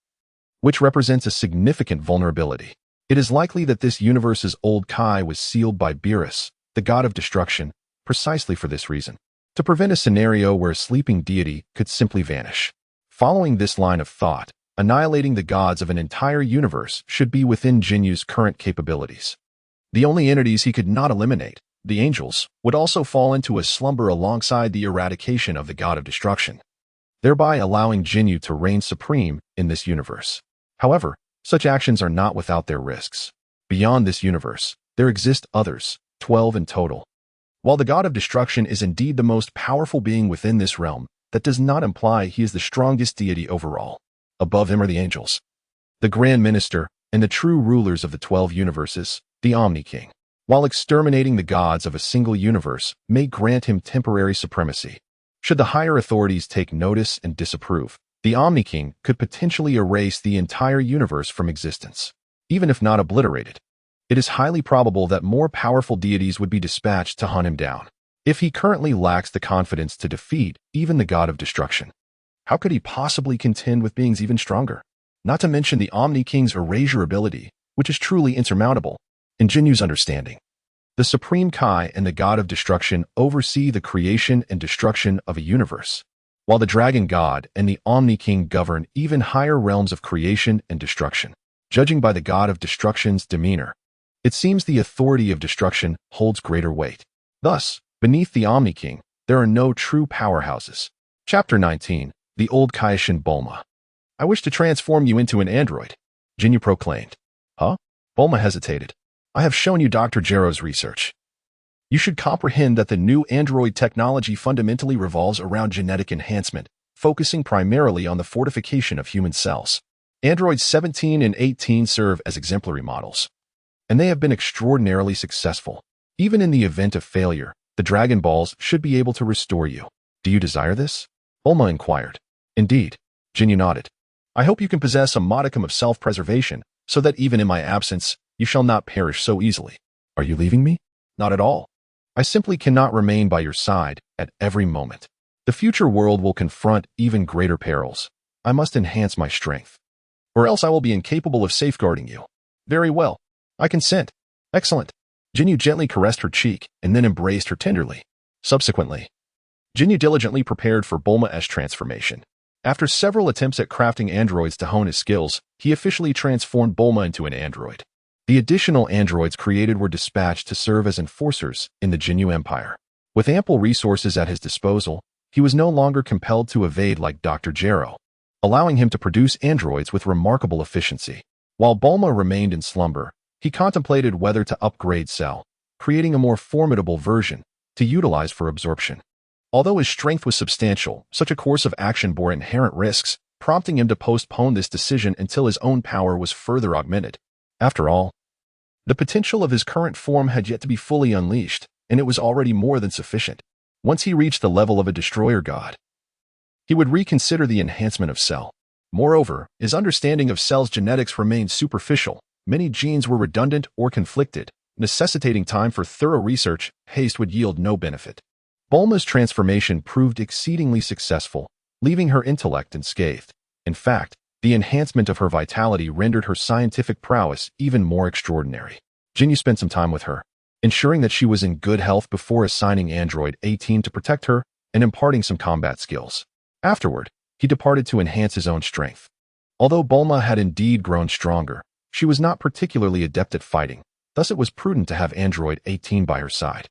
which represents a significant vulnerability. It is likely that this universe's old Kai was sealed by Beerus, the god of destruction, precisely for this reason, to prevent a scenario where a sleeping deity could simply vanish. Following this line of thought, annihilating the gods of an entire universe should be within Ginyu's current capabilities. The only entities he could not eliminate, the angels, would also fall into a slumber alongside the eradication of the god of destruction, thereby allowing Ginyu to reign supreme in this universe. However, such actions are not without their risks. Beyond this universe, there exist others, 12 in total. While the god of destruction is indeed the most powerful being within this realm, that does not imply he is the strongest deity overall. Above him are the angels, the Grand Minister, and the true rulers of the 12 universes, the Omni King. While exterminating the gods of a single universe may grant him temporary supremacy, should the higher authorities take notice and disapprove, the Omni King could potentially erase the entire universe from existence. Even if not obliterated, it is highly probable that more powerful deities would be dispatched to hunt him down. If he currently lacks the confidence to defeat even the god of destruction, how could he possibly contend with beings even stronger? Not to mention the Omni King's erasure ability, which is truly insurmountable. In Ginyu's understanding, the Supreme Kai and the God of Destruction oversee the creation and destruction of a universe, while the Dragon God and the Omni King govern even higher realms of creation and destruction. Judging by the God of Destruction's demeanor, it seems the authority of destruction holds greater weight. Thus, beneath the Omni King, there are no true powerhouses. Chapter 19, The Old Kaishin Bulma. I wish to transform you into an android, Ginyu proclaimed. Huh? Bulma hesitated. I have shown you Dr. Gero's research. You should comprehend that the new android technology fundamentally revolves around genetic enhancement, focusing primarily on the fortification of human cells. Androids 17 and 18 serve as exemplary models, and they have been extraordinarily successful. Even in the event of failure, the Dragon Balls should be able to restore you. Do you desire this? Bulma inquired. Indeed, Ginyu nodded. I hope you can possess a modicum of self-preservation, so that even in my absence, you shall not perish so easily. Are you leaving me? Not at all. I simply cannot remain by your side at every moment. The future world will confront even greater perils. I must enhance my strength, or else I will be incapable of safeguarding you. Very well. I consent. Excellent. Ginyu gently caressed her cheek and then embraced her tenderly. Subsequently, Ginyu diligently prepared for Bulma's transformation. After several attempts at crafting androids to hone his skills, he officially transformed Bulma into an android. The additional androids created were dispatched to serve as enforcers in the Ginyu Empire. With ample resources at his disposal, he was no longer compelled to evade like Dr. Gero, allowing him to produce androids with remarkable efficiency. While Bulma remained in slumber, he contemplated whether to upgrade Cell, creating a more formidable version to utilize for absorption. Although his strength was substantial, such a course of action bore inherent risks, prompting him to postpone this decision until his own power was further augmented. After all, the potential of his current form had yet to be fully unleashed, and it was already more than sufficient. Once he reached the level of a destroyer god, he would reconsider the enhancement of Cell. Moreover, his understanding of Cell's genetics remained superficial. Many genes were redundant or conflicted, necessitating time for thorough research. Haste would yield no benefit. Bulma's transformation proved exceedingly successful, leaving her intellect unscathed. In fact, the enhancement of her vitality rendered her scientific prowess even more extraordinary. Ginyu spent some time with her, ensuring that she was in good health before assigning Android 18 to protect her and imparting some combat skills. Afterward, he departed to enhance his own strength. Although Bulma had indeed grown stronger, she was not particularly adept at fighting, thus it was prudent to have Android 18 by her side.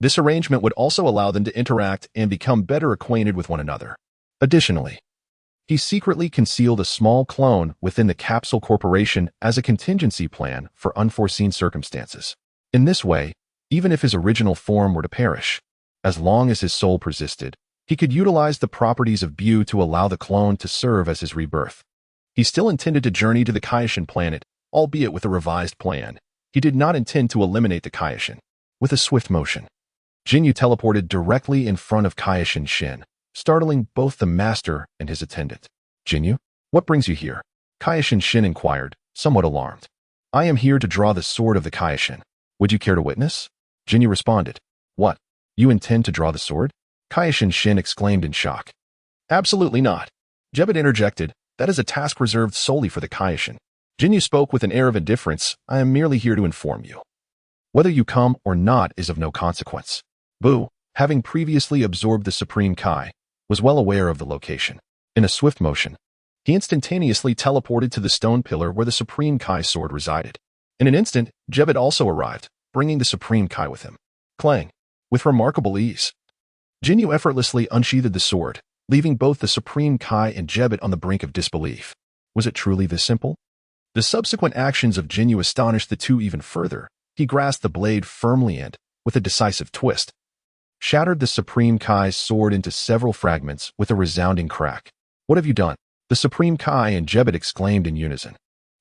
This arrangement would also allow them to interact and become better acquainted with one another. Additionally, he secretly concealed a small clone within the Capsule Corporation as a contingency plan for unforeseen circumstances. In this way, even if his original form were to perish, as long as his soul persisted, he could utilize the properties of Bu to allow the clone to serve as his rebirth. He still intended to journey to the Kaishin planet, albeit with a revised plan. He did not intend to eliminate the Kaishin. With a swift motion, Ginyu teleported directly in front of Kaishin Shin, startling both the master and his attendant. Ginyu, what brings you here? Kaishin Shin inquired, somewhat alarmed. I am here to draw the sword of the Kaishin. Would you care to witness? Ginyu responded. What? You intend to draw the sword? Kaishin Shin exclaimed in shock. Absolutely not. Jebet interjected. That is a task reserved solely for the Kaioshin. Ginyu spoke with an air of indifference. I am merely here to inform you. Whether you come or not is of no consequence. Bu, having previously absorbed the Supreme Kai, was well aware of the location. In a swift motion, he instantaneously teleported to the stone pillar where the Supreme Kai sword resided. In an instant, Jebet also arrived, bringing the Supreme Kai with him. Clang! With remarkable ease, Ginyu effortlessly unsheathed the sword, leaving both the Supreme Kai and Jebet on the brink of disbelief. Was it truly this simple? The subsequent actions of Ginyu astonished the two even further. He grasped the blade firmly and, with a decisive twist, shattered the Supreme Kai's sword into several fragments with a resounding crack. What have you done? The Supreme Kai and Jebet exclaimed in unison.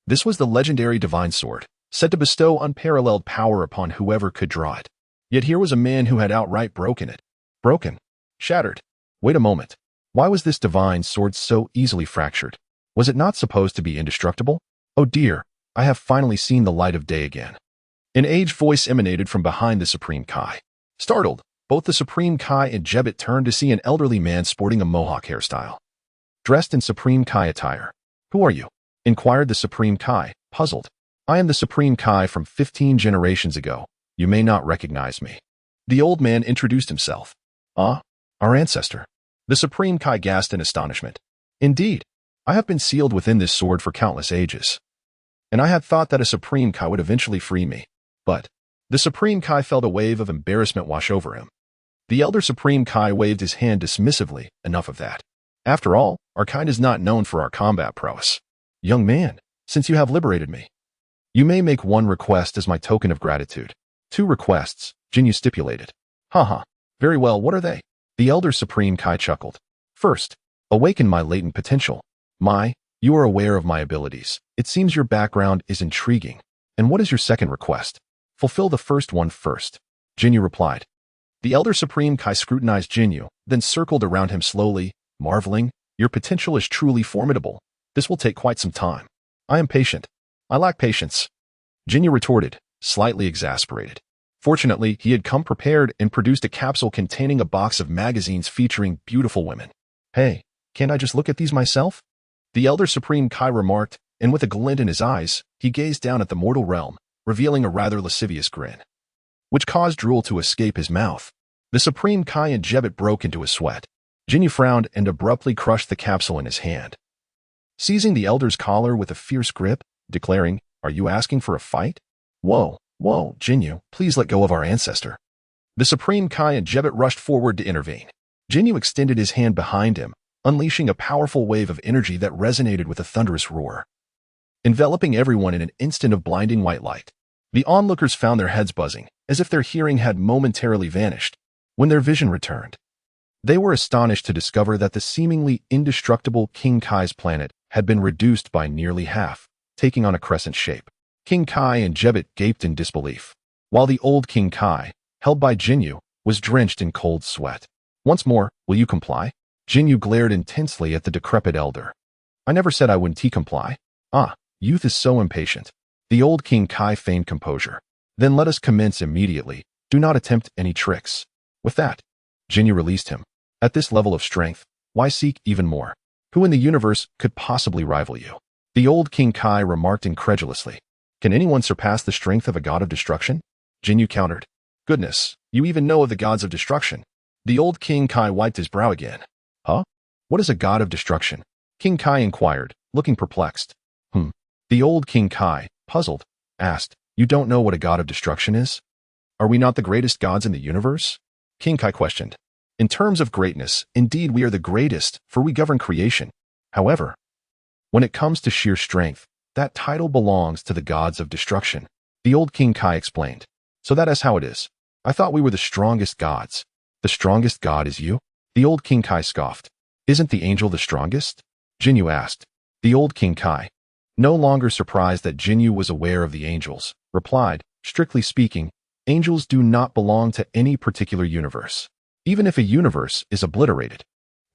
This was the legendary divine sword, said to bestow unparalleled power upon whoever could draw it. Yet here was a man who had outright broken it. Broken. Shattered. Wait a moment. Why was this divine sword so easily fractured? Was it not supposed to be indestructible? Oh dear, I have finally seen the light of day again. An aged voice emanated from behind the Supreme Kai. Startled, both the Supreme Kai and Jebet turned to see an elderly man sporting a mohawk hairstyle, dressed in Supreme Kai attire. Who are you? Inquired the Supreme Kai, puzzled. I am the Supreme Kai from 15 generations ago. You may not recognize me. The old man introduced himself. Ah, our ancestor. The Supreme Kai gasped in astonishment. Indeed, I have been sealed within this sword for countless ages, and I had thought that a Supreme Kai would eventually free me. But the Supreme Kai felt a wave of embarrassment wash over him. The elder Supreme Kai waved his hand dismissively. Enough of that. After all, our kind is not known for our combat prowess. Young man, since you have liberated me, you may make one request as my token of gratitude. 2 requests, Ginyu stipulated. Haha. Very well, what are they? The elder Supreme Kai chuckled. First, awaken my latent potential. You are aware of my abilities. It seems your background is intriguing. And what is your second request? Fulfill the first one first, Ginyu replied. The elder Supreme Kai scrutinized Ginyu, then circled around him slowly, marveling. Your potential is truly formidable. This will take quite some time. I am patient. I lack patience, Ginyu retorted, slightly exasperated. Fortunately, he had come prepared and produced a capsule containing a box of magazines featuring beautiful women. Hey, can't I just look at these myself? The elder Supreme Kai remarked, and with a glint in his eyes, he gazed down at the mortal realm, revealing a rather lascivious grin, which caused drool to escape his mouth. The Supreme Kai and Jebet broke into a sweat. Ginyu frowned and abruptly crushed the capsule in his hand, seizing the elder's collar with a fierce grip, declaring, Are you asking for a fight? Whoa, Ginyu, please let go of our ancestor. The Supreme Kai and Jebet rushed forward to intervene. Ginyu extended his hand behind him, unleashing a powerful wave of energy that resonated with a thunderous roar, enveloping everyone in an instant of blinding white light. The onlookers found their heads buzzing, as if their hearing had momentarily vanished. When their vision returned, they were astonished to discover that the seemingly indestructible King Kai's planet had been reduced by nearly half, taking on a crescent shape. King Kai and Jebet gaped in disbelief, while the old King Kai, held by Ginyu, was drenched in cold sweat. Once more, will you comply? Ginyu glared intensely at the decrepit elder. I never said I wouldn't comply. Ah, youth is so impatient. The old King Kai feigned composure. Then let us commence immediately. Do not attempt any tricks. With that, Ginyu released him. At this level of strength, why seek even more? Who in the universe could possibly rival you? The old King Kai remarked incredulously. Can anyone surpass the strength of a god of destruction? Ginyu countered. Goodness, you even know of the gods of destruction. The old King Kai wiped his brow again. Huh? What is a god of destruction? King Kai inquired, looking perplexed. The old King Kai, puzzled, asked, You don't know what a god of destruction is? Are we not the greatest gods in the universe? King Kai questioned. In terms of greatness, indeed we are the greatest, for we govern creation. However, when it comes to sheer strength, that title belongs to the gods of destruction. The old King Kai explained. So that is how it is. I thought we were the strongest gods. The strongest god is you? The old King Kai scoffed. Isn't the angel the strongest? Ginyu asked. The old King Kai, no longer surprised that Ginyu was aware of the angels, replied, Strictly speaking, angels do not belong to any particular universe. Even if a universe is obliterated,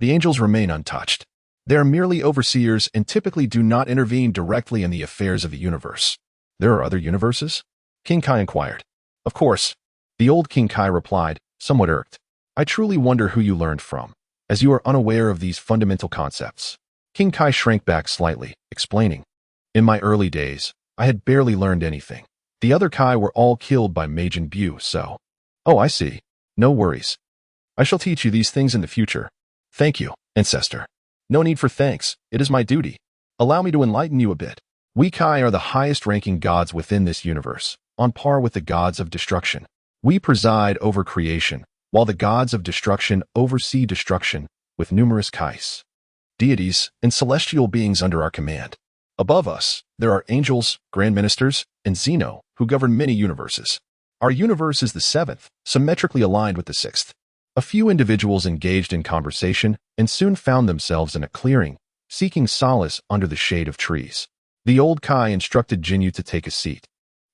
the angels remain untouched. They are merely overseers and typically do not intervene directly in the affairs of the universe. There are other universes? King Kai inquired. Of course. The old King Kai replied, somewhat irked. I truly wonder who you learned from. as you are unaware of these fundamental concepts. King Kai shrank back slightly, explaining, "In my early days, I had barely learned anything. The other Kai were all killed by Majin Buu, so—" "Oh, I see. No worries. I shall teach you these things in the future." "Thank you, ancestor." "No need for thanks. It is my duty. Allow me to enlighten you a bit. We Kai are the highest-ranking gods within this universe, on par with the gods of destruction. We preside over creation, while the gods of destruction oversee destruction, with numerous Kais, deities, and celestial beings under our command. Above us, there are angels, grand ministers, and Xeno, who govern many universes. Our universe is the seventh, symmetrically aligned with the sixth." A few individuals engaged in conversation and soon found themselves in a clearing, seeking solace under the shade of trees. The old Kai instructed Ginyu to take a seat,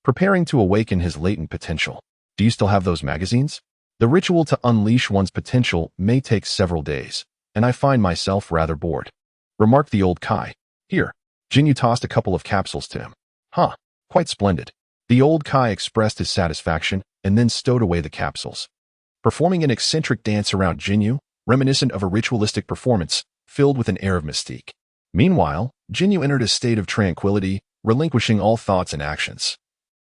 preparing to awaken his latent potential. "Do you still have those magazines? The ritual to unleash one's potential may take several days, and I find myself rather bored," remarked the old Kai. "Here." Ginyu tossed a couple of capsules to him. "Huh, quite splendid." The old Kai expressed his satisfaction and then stowed away the capsules, performing an eccentric dance around Ginyu, reminiscent of a ritualistic performance, filled with an air of mystique. Meanwhile, Ginyu entered a state of tranquility, relinquishing all thoughts and actions,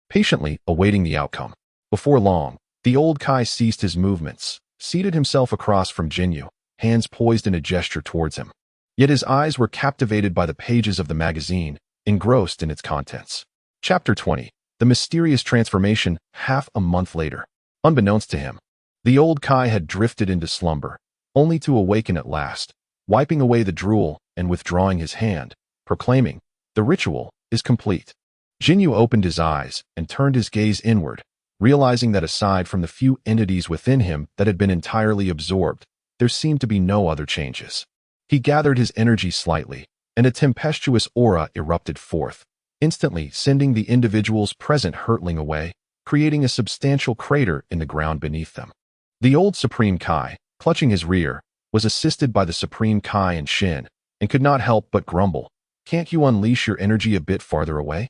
patiently awaiting the outcome. Before long, the old Kai ceased his movements, seated himself across from Ginyu, hands poised in a gesture towards him. Yet his eyes were captivated by the pages of the magazine, engrossed in its contents. Chapter 20. The Mysterious Transformation. Half a month later. Unbeknownst to him, the old Kai had drifted into slumber, only to awaken at last, wiping away the drool and withdrawing his hand, proclaiming, "The ritual is complete." Ginyu opened his eyes and turned his gaze inward, realizing that aside from the few entities within him that had been entirely absorbed, there seemed to be no other changes. He gathered his energy slightly, and a tempestuous aura erupted forth, instantly sending the individuals present hurtling away, creating a substantial crater in the ground beneath them. The old Supreme Kai, clutching his rear, was assisted by the Supreme Kai and Shin, and could not help but grumble, "Can't you unleash your energy a bit farther away?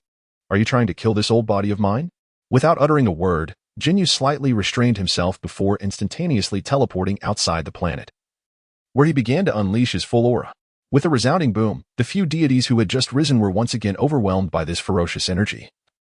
Are you trying to kill this old body of mine?" Without uttering a word, Ginyu slightly restrained himself before instantaneously teleporting outside the planet, where he began to unleash his full aura. With a resounding boom, the few deities who had just risen were once again overwhelmed by this ferocious energy,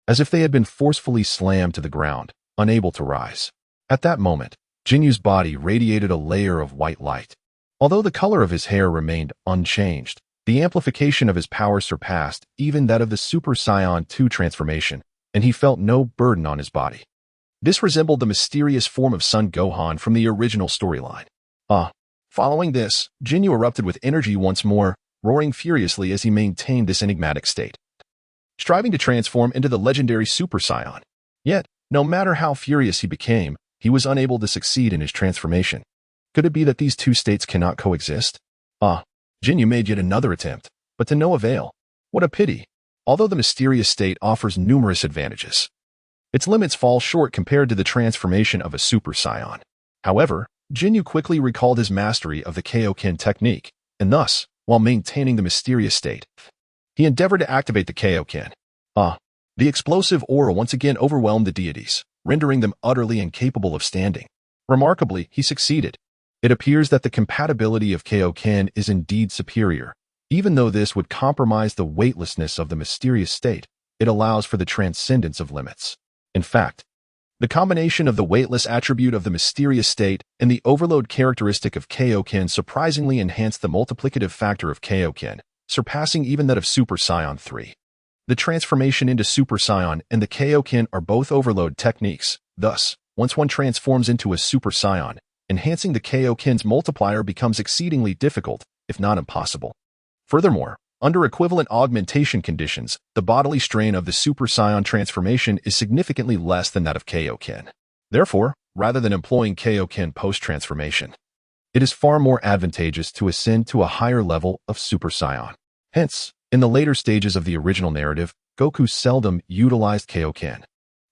as if they had been forcefully slammed to the ground, unable to rise. At that moment, Jinyu's body radiated a layer of white light. Although the color of his hair remained unchanged, the amplification of his power surpassed even that of the Super Saiyan 2 transformation, and he felt no burden on his body. This resembled the mysterious form of Son Gohan from the original storyline. Following this, Ginyu erupted with energy once more, roaring furiously as he maintained this enigmatic state, striving to transform into the legendary Super Saiyan. Yet, no matter how furious he became, he was unable to succeed in his transformation. Could it be that these two states cannot coexist? Ginyu made yet another attempt, but to no avail. What a pity. Although the mysterious state offers numerous advantages, its limits fall short compared to the transformation of a Super Saiyan. However, Ginyu quickly recalled his mastery of the Kaioken technique, and thus, while maintaining the mysterious state, he endeavored to activate the Kaioken. The explosive aura once again overwhelmed the deities, rendering them utterly incapable of standing. Remarkably, he succeeded. It appears that the compatibility of Kaioken is indeed superior. Even though this would compromise the weightlessness of the mysterious state, it allows for the transcendence of limits. In fact, the combination of the weightless attribute of the mysterious state and the overload characteristic of Kaioken surprisingly enhanced the multiplicative factor of Kaioken, surpassing even that of Super Saiyan 3. The transformation into Super Saiyan and the Kaioken are both overload techniques. Thus, once one transforms into a Super Saiyan, enhancing the Kaioken's multiplier becomes exceedingly difficult, if not impossible. Furthermore, under equivalent augmentation conditions, the bodily strain of the Super Saiyan transformation is significantly less than that of Kaioken. Therefore, rather than employing Kaioken post-transformation, it is far more advantageous to ascend to a higher level of Super Saiyan. Hence, in the later stages of the original narrative, Goku seldom utilized Kaioken.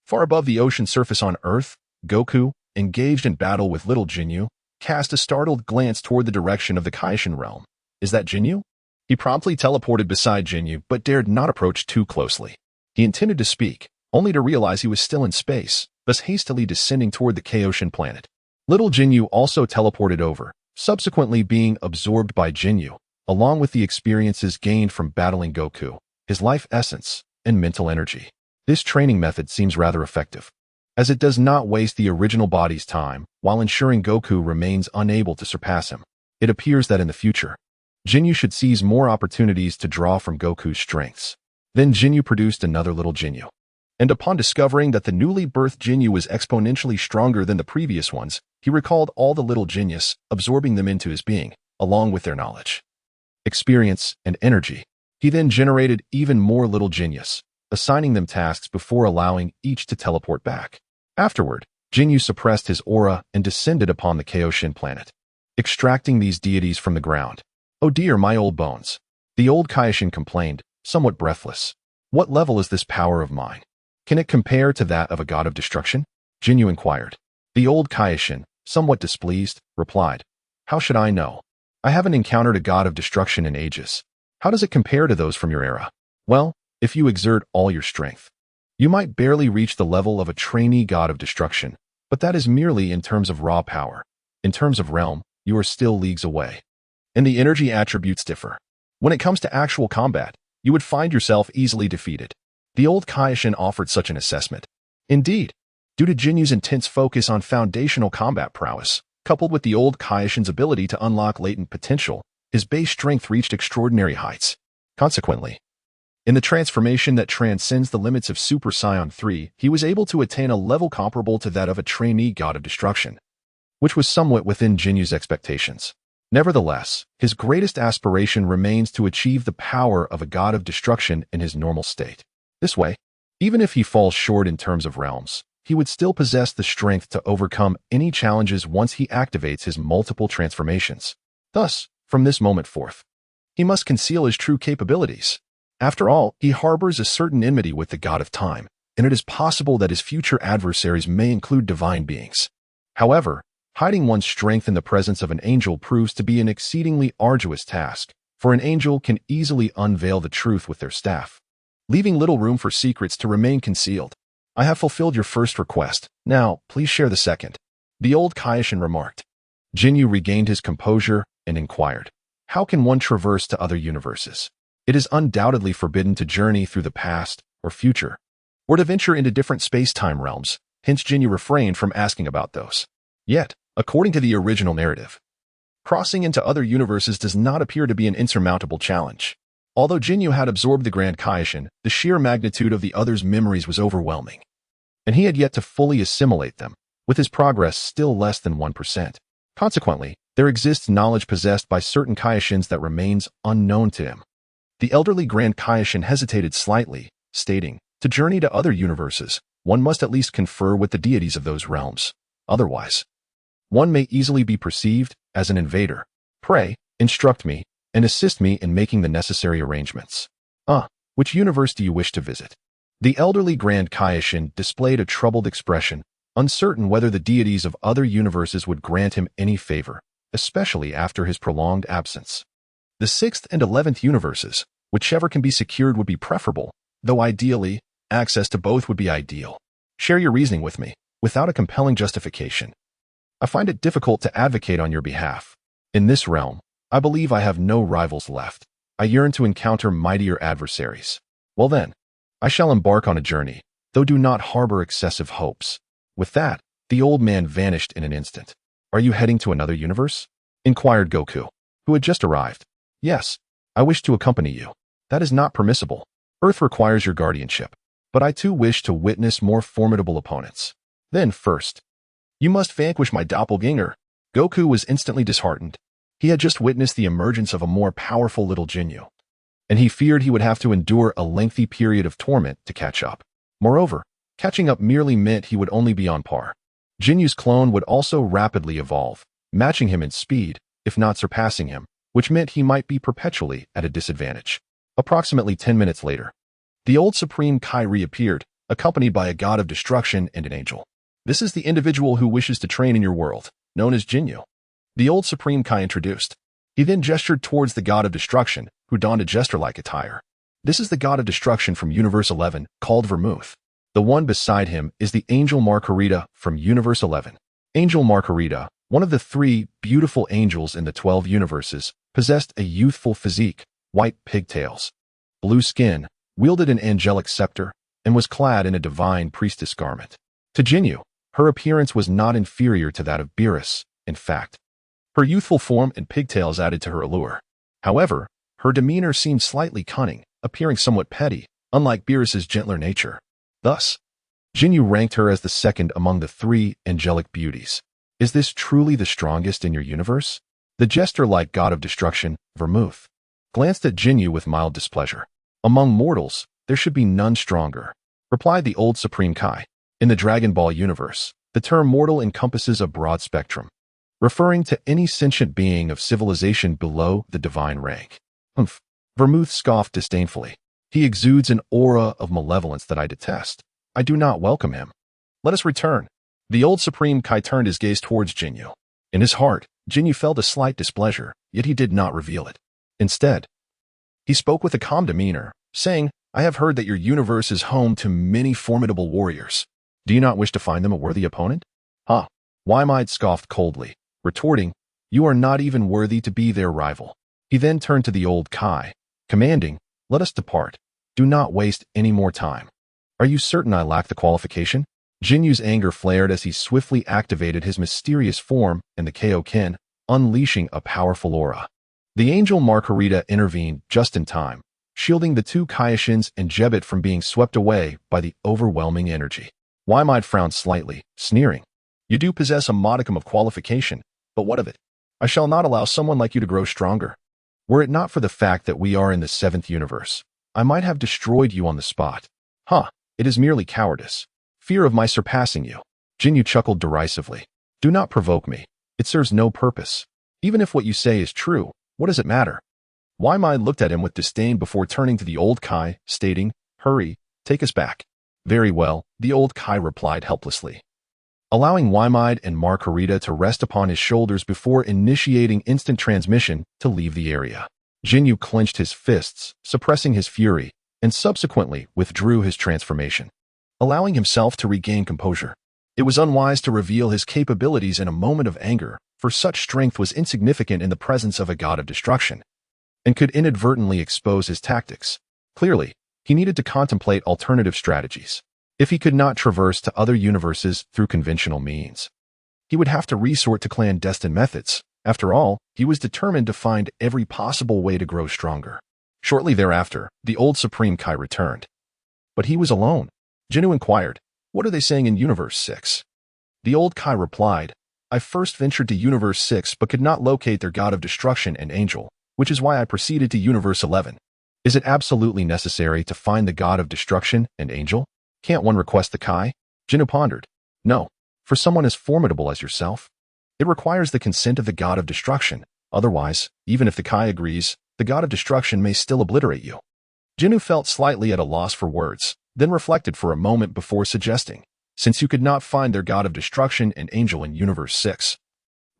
Far above the ocean surface on Earth, Goku, engaged in battle with little Ginyu, cast a startled glance toward the direction of the Kaishin realm. Is that Ginyu? He promptly teleported beside Ginyu, but dared not approach too closely. He intended to speak, only to realize he was still in space, thus hastily descending toward the Kaoshin planet. Little Ginyu also teleported over, subsequently being absorbed by Ginyu, along with the experiences gained from battling Goku, his life essence, and mental energy. This training method seems rather effective, as it does not waste the original body's time while ensuring Goku remains unable to surpass him. It appears that in the future, Ginyu should seize more opportunities to draw from Goku's strengths. Then Ginyu produced another little Ginyu. And upon discovering that the newly birthed Ginyu was exponentially stronger than the previous ones, he recalled all the little genius, absorbing them into his being, along with their knowledge, experience, and energy. He then generated even more little genius, assigning them tasks before allowing each to teleport back. Afterward, Ginyu suppressed his aura and descended upon the Kaioshin planet, extracting these deities from the ground. "Oh dear, my old bones," the old Kaioshin complained, somewhat breathless. "What level is this power of mine? Can it compare to that of a god of destruction?" Ginyu inquired. The old Kaioshin, somewhat displeased, replied, "How should I know? I haven't encountered a god of destruction in ages. How does it compare to those from your era? Well, if you exert all your strength, you might barely reach the level of a trainee god of destruction, but that is merely in terms of raw power. In terms of realm, you are still leagues away. And the energy attributes differ. When it comes to actual combat, you would find yourself easily defeated." The old Kaioshin offered such an assessment. Indeed, due to Jinyu's intense focus on foundational combat prowess, coupled with the old Kaioshin's ability to unlock latent potential, his base strength reached extraordinary heights. Consequently, in the transformation that transcends the limits of Super Saiyan 3, he was able to attain a level comparable to that of a trainee god of destruction, which was somewhat within Jinyu's expectations. Nevertheless, his greatest aspiration remains to achieve the power of a god of destruction in his normal state. This way, even if he falls short in terms of realms, he would still possess the strength to overcome any challenges once he activates his multiple transformations. Thus, from this moment forth, he must conceal his true capabilities. After all, he harbors a certain enmity with the god of time, and it is possible that his future adversaries may include divine beings. However, hiding one's strength in the presence of an angel proves to be an exceedingly arduous task, for an angel can easily unveil the truth with their staff, leaving little room for secrets to remain concealed. "I have fulfilled your first request. Now, please share the second," the old Kaioshin remarked. Ginyu regained his composure and inquired, "How can one traverse to other universes? It is undoubtedly forbidden to journey through the past or future, or to venture into different space-time realms, hence Ginyu refrained from asking about those. Yet, according to the original narrative, crossing into other universes does not appear to be an insurmountable challenge. Although Ginyu had absorbed the Grand Kaioshin, the sheer magnitude of the other's memories was overwhelming, and he had yet to fully assimilate them, with his progress still less than 1%. Consequently, there exists knowledge possessed by certain Kaioshins that remains unknown to him. The elderly Grand Kaioshin hesitated slightly, stating, "To journey to other universes, one must at least confer with the deities of those realms. Otherwise, one may easily be perceived as an invader. Pray, instruct me, and assist me in making the necessary arrangements." Which universe do you wish to visit?" The elderly Grand Kaioshin displayed a troubled expression, uncertain whether the deities of other universes would grant him any favor, especially after his prolonged absence. "The 6th and 11th universes, whichever can be secured would be preferable, though ideally, access to both would be ideal. Share your reasoning with me, without a compelling justification. I find it difficult to advocate on your behalf. In this realm, I believe I have no rivals left. I yearn to encounter mightier adversaries. Well then, I shall embark on a journey, though do not harbor excessive hopes." With that, the old man vanished in an instant. "Are you heading to another universe?" inquired Goku, who had just arrived. "Yes, I wish to accompany you." "That is not permissible. Earth requires your guardianship, but I too wish to witness more formidable opponents. Then first, you must vanquish my doppelganger." Goku was instantly disheartened. He had just witnessed the emergence of a more powerful little Ginyu, and he feared he would have to endure a lengthy period of torment to catch up. Moreover, catching up merely meant he would only be on par. Jinyu's clone would also rapidly evolve, matching him in speed, if not surpassing him, which meant he might be perpetually at a disadvantage. Approximately 10 minutes later, the old Supreme Kai reappeared, accompanied by a god of destruction and an angel. "This is the individual who wishes to train in your world, known as Ginyu," the old Supreme Kai introduced. He then gestured towards the god of destruction, who donned a jester-like attire. "This is the god of destruction from Universe 11, called Vermouth. The one beside him is the Angel Margarita from Universe 11. Angel Margarita, One of the three beautiful angels in the 12 universes possessed a youthful physique, white pigtails, blue skin, wielded an angelic scepter, and was clad in a divine priestess garment. To Ginyu, her appearance was not inferior to that of Beerus. In fact, her youthful form and pigtails added to her allure. However, her demeanor seemed slightly cunning, appearing somewhat petty, unlike Beerus's gentler nature. Thus, Ginyu ranked her as the second among the three angelic beauties. Is this truly the strongest in your universe? The jester-like god of destruction, Vermouth, glanced at Ginyu with mild displeasure. Among mortals, there should be none stronger, replied the old Supreme Kai. In the Dragon Ball universe, the term mortal encompasses a broad spectrum, referring to any sentient being of civilization below the divine rank. Humph. Vermouth scoffed disdainfully. He exudes an aura of malevolence that I detest. I do not welcome him. Let us return. The old Supreme Kai turned his gaze towards Ginyu. In his heart, Ginyu felt a slight displeasure, yet he did not reveal it. Instead, he spoke with a calm demeanor, saying, I have heard that your universe is home to many formidable warriors. Do you not wish to find them a worthy opponent? Ha! Waimide scoffed coldly, retorting, You are not even worthy to be their rival. He then turned to the old Kai, commanding, Let us depart. Do not waste any more time. Are you certain I lack the qualification? Jinyu's anger flared as he swiftly activated his mysterious form and the Kaioken, unleashing a powerful aura. The angel Margarita intervened just in time, shielding the two Kaioshin and Jebit from being swept away by the overwhelming energy. Waimide frowned slightly, sneering. You do possess a modicum of qualification, but what of it? I shall not allow someone like you to grow stronger. Were it not for the fact that we are in the 7th universe, I might have destroyed you on the spot. It is merely cowardice. Fear of my surpassing you. Ginyu chuckled derisively. Do not provoke me. It serves no purpose. Even if what you say is true, what does it matter? Waimide looked at him with disdain before turning to the old Kai, stating, Hurry, take us back. Very well, the old Kai replied helplessly, allowing Waimide and Margarita to rest upon his shoulders before initiating instant transmission to leave the area. Ginyu clenched his fists, suppressing his fury, and subsequently withdrew his transformation, allowing himself to regain composure. It was unwise to reveal his capabilities in a moment of anger, for such strength was insignificant in the presence of a god of destruction, and could inadvertently expose his tactics. Clearly, he needed to contemplate alternative strategies. If he could not traverse to other universes through conventional means, he would have to resort to clandestine methods. After all, he was determined to find every possible way to grow stronger. Shortly thereafter, the old Supreme Kai returned. But he was alone. Ginyu inquired, What are they saying in Universe 6? The old Kai replied, I first ventured to Universe 6 but could not locate their god of destruction and angel, which is why I proceeded to Universe 11. Is it absolutely necessary to find the god of destruction and angel? Can't one request the Kai? Ginyu pondered. No, for someone as formidable as yourself. It requires the consent of the god of destruction. Otherwise, even if the Kai agrees, the god of destruction may still obliterate you. Ginyu felt slightly at a loss for words, then reflected for a moment before suggesting, Since you could not find their god of destruction and angel in Universe 6,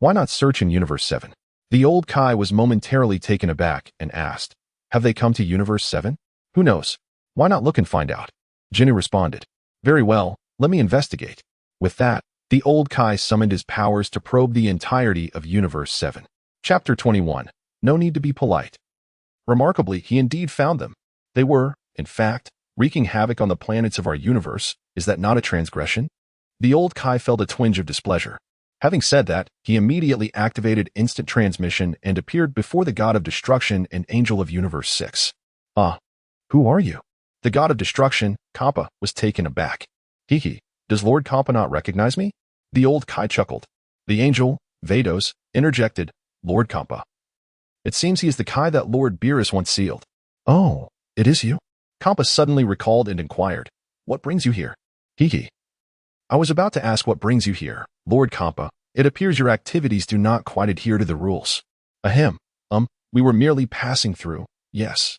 why not search in Universe 7? The old Kai was momentarily taken aback and asked, Have they come to Universe 7? Who knows? Why not look and find out? Ginyu responded, Very well, let me investigate. With that, the old Kai summoned his powers to probe the entirety of Universe 7. Chapter 21. No need to be polite. Remarkably, he indeed found them. They were, in fact, wreaking havoc on the planets of our universe. Is that not a transgression? The old Kai felt a twinge of displeasure. Having said that, he immediately activated instant transmission and appeared before the god of destruction and angel of Universe 6. Who are you? The god of destruction, Kappa, was taken aback. Does Lord Kappa not recognize me? The old Kai chuckled. The angel, Vados, interjected, Lord Kappa. It seems he is the Kai that Lord Beerus once sealed. Oh, it is you? Kappa suddenly recalled and inquired, What brings you here? I was about to ask what brings you here, Lord Kappa. It appears your activities do not quite adhere to the rules. Ahem. We were merely passing through. Yes.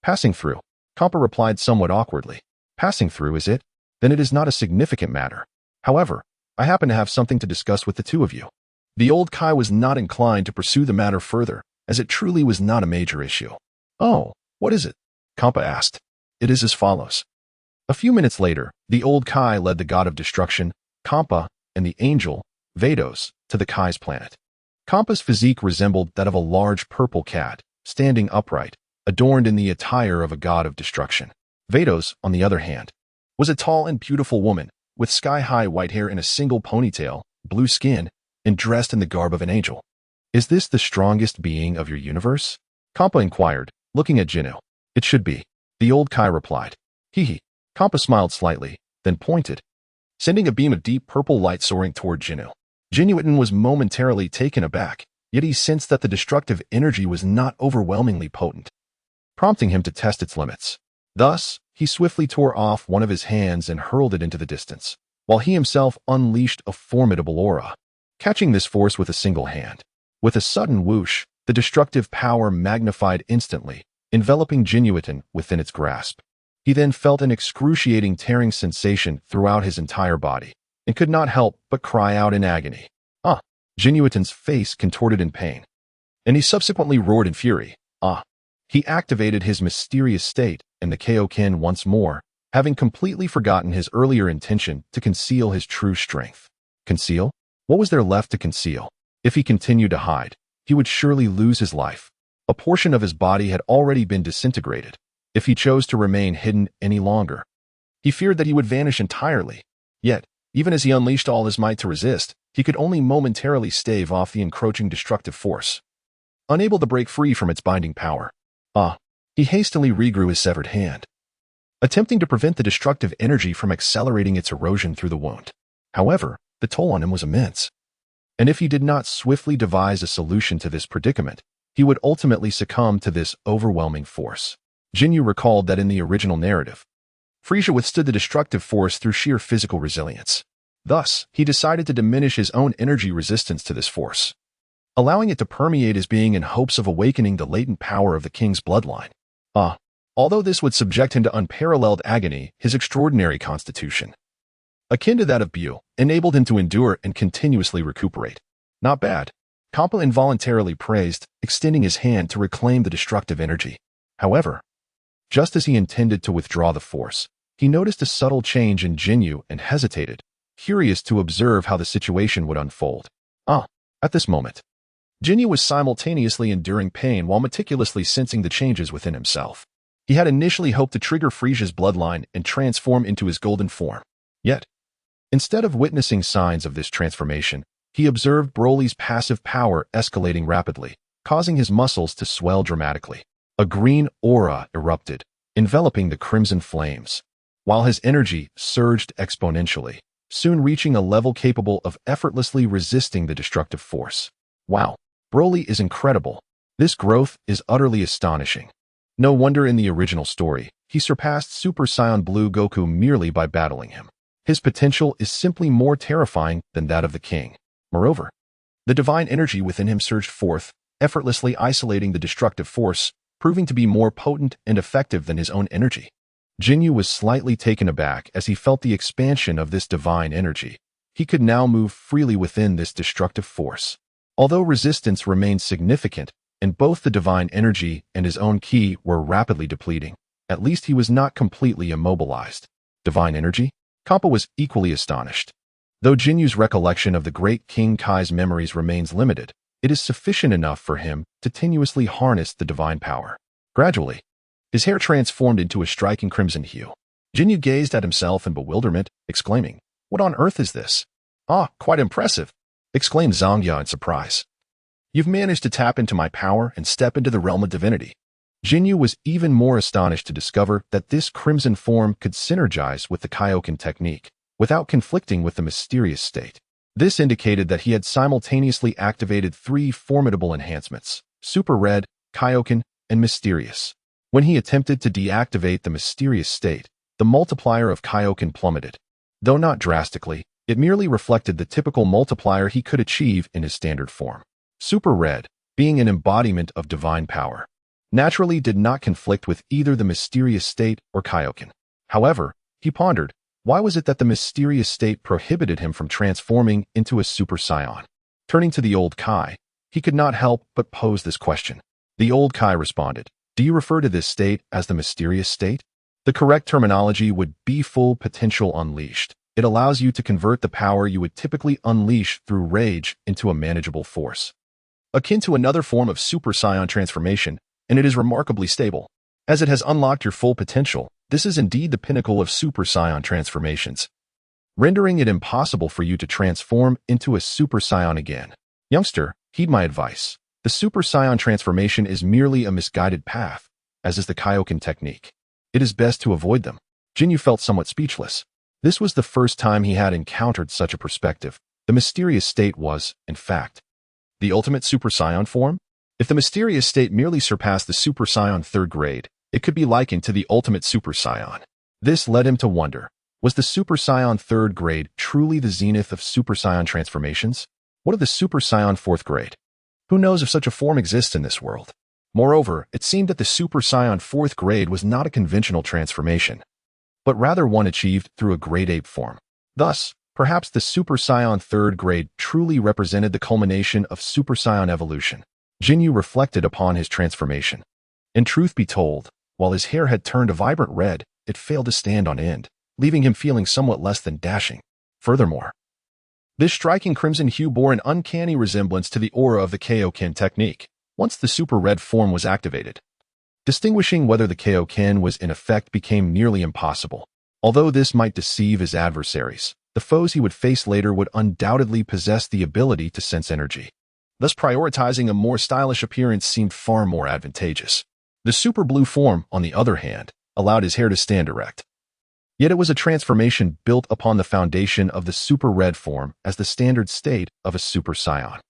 Passing through. Kappa replied somewhat awkwardly. Passing through, is it? Then it is not a significant matter. However, I happen to have something to discuss with the two of you. The old Kai was not inclined to pursue the matter further, as it truly was not a major issue. Oh, what is it? Kappa asked. It is as follows. A few minutes later, the old Kai led the god of destruction, Kappa, and the angel, Vados, to the Kai's planet. Kampa's physique resembled that of a large purple cat, standing upright, adorned in the attire of a god of destruction. Vados, on the other hand, was a tall and beautiful woman, with sky-high white hair in a single ponytail, blue skin, and dressed in the garb of an angel. "Is this the strongest being of your universe?" Kampa inquired, looking at Ginyu. "It should be," the old Kai replied. Hee. Kampa smiled slightly, then pointed, sending a beam of deep purple light soaring toward Ginyu. Ginyu was momentarily taken aback, yet he sensed that the destructive energy was not overwhelmingly potent, prompting him to test its limits. Thus, he swiftly tore off one of his hands and hurled it into the distance, while he himself unleashed a formidable aura, catching this force with a single hand. With a sudden whoosh, the destructive power magnified instantly, enveloping Ginyu within its grasp. He then felt an excruciating tearing sensation throughout his entire body, and could not help but cry out in agony. Jinyu's face contorted in pain, and he subsequently roared in fury. He activated his mysterious state and the Kaioken once more, having completely forgotten his earlier intention to conceal his true strength. Conceal? What was there left to conceal? If he continued to hide, he would surely lose his life. A portion of his body had already been disintegrated. If he chose to remain hidden any longer, he feared that he would vanish entirely. Yet, even as he unleashed all his might to resist, he could only momentarily stave off the encroaching destructive force, unable to break free from its binding power. He hastily regrew his severed hand, attempting to prevent the destructive energy from accelerating its erosion through the wound. However, the toll on him was immense, and if he did not swiftly devise a solution to this predicament, he would ultimately succumb to this overwhelming force. Ginyu recalled that in the original narrative, Frieza withstood the destructive force through sheer physical resilience. Thus, he decided to diminish his own energy resistance to this force, allowing it to permeate his being in hopes of awakening the latent power of the king's bloodline. Although this would subject him to unparalleled agony, his extraordinary constitution, akin to that of Bu, enabled him to endure and continuously recuperate. Not bad, Kampa involuntarily praised, extending his hand to reclaim the destructive energy. However, just as he intended to withdraw the force, he noticed a subtle change in Ginyu and hesitated, curious to observe how the situation would unfold. At this moment, Ginyu was simultaneously enduring pain while meticulously sensing the changes within himself. He had initially hoped to trigger Frieza's bloodline and transform into his golden form. Yet, instead of witnessing signs of this transformation, he observed Broly's passive power escalating rapidly, causing his muscles to swell dramatically. A green aura erupted, enveloping the crimson flames, while his energy surged exponentially, soon reaching a level capable of effortlessly resisting the destructive force. Wow, Broly is incredible. This growth is utterly astonishing. No wonder in the original story, he surpassed Super Saiyan Blue Goku merely by battling him. His potential is simply more terrifying than that of the king. Moreover, the divine energy within him surged forth, effortlessly isolating the destructive force, proving to be more potent and effective than his own energy. Ginyu was slightly taken aback as he felt the expansion of this divine energy. He could now move freely within this destructive force. Although resistance remained significant, and both the divine energy and his own ki were rapidly depleting, at least he was not completely immobilized. Divine energy? Kampa was equally astonished. Though Jinyu's recollection of the great King Kai's memories remains limited, it is sufficient enough for him to tenuously harness the divine power. Gradually, his hair transformed into a striking crimson hue. Ginyu gazed at himself in bewilderment, exclaiming, "What on earth is this?" Quite impressive," exclaimed Zangya in surprise. "You've managed to tap into my power and step into the realm of divinity." Ginyu was even more astonished to discover that this crimson form could synergize with the Kaioken technique, without conflicting with the mysterious state. This indicated that he had simultaneously activated 3 formidable enhancements: Super Red, Kaioken, and Mysterious. When he attempted to deactivate the mysterious state, the multiplier of Kaioken plummeted. Though not drastically, it merely reflected the typical multiplier he could achieve in his standard form. Super Red, being an embodiment of divine power, naturally did not conflict with either the mysterious state or Kaioken. However, he pondered, why was it that the mysterious state prohibited him from transforming into a Super Saiyan? Turning to the old Kai, he could not help but pose this question. The old Kai responded, "Do you refer to this state as the mysterious state? The correct terminology would be full potential unleashed. It allows you to convert the power you would typically unleash through rage into a manageable force. Akin to another form of Super Saiyan transformation, and it is remarkably stable. As it has unlocked your full potential, this is indeed the pinnacle of Super Saiyan transformations, rendering it impossible for you to transform into a Super Saiyan again. Youngster, heed my advice. The Super Saiyan transformation is merely a misguided path, as is the Kaioken technique. It is best to avoid them. Ginyu felt somewhat speechless. This was the first time he had encountered such a perspective. The mysterious state was, in fact, the ultimate Super Saiyan form? If the mysterious state merely surpassed the Super Saiyan 3rd grade, it could be likened to the ultimate Super Saiyan. This led him to wonder, was the Super Saiyan 3rd grade truly the zenith of Super Saiyan transformations? What of the Super Saiyan 4th grade? Who knows if such a form exists in this world? Moreover, it seemed that the Super Saiyan 4th grade was not a conventional transformation, but rather one achieved through a great ape form. Thus, perhaps the Super Saiyan 3rd grade truly represented the culmination of Super Saiyan evolution. Ginyu reflected upon his transformation. In truth be told, while his hair had turned a vibrant red, it failed to stand on end, leaving him feeling somewhat less than dashing. Furthermore, this striking crimson hue bore an uncanny resemblance to the aura of the Kaioken technique, once the super red form was activated. Distinguishing whether the Kaioken was in effect became nearly impossible. Although this might deceive his adversaries, the foes he would face later would undoubtedly possess the ability to sense energy. Thus prioritizing a more stylish appearance seemed far more advantageous. The super blue form, on the other hand, allowed his hair to stand erect. Yet it was a transformation built upon the foundation of the super red form as the standard state of a Super Saiyan.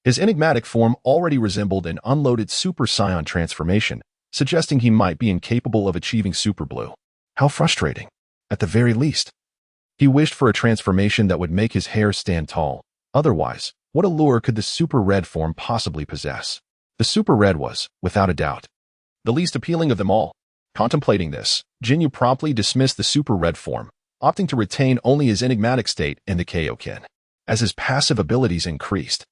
His enigmatic form already resembled an unloaded Super Saiyan transformation, suggesting he might be incapable of achieving super blue. How frustrating, at the very least. He wished for a transformation that would make his hair stand tall. Otherwise, what allure could the super red form possibly possess? The super red was, without a doubt, the least appealing of them all. Contemplating this, Ginyu promptly dismissed the super red form, opting to retain only his enigmatic state in the Kaioken. As his passive abilities increased,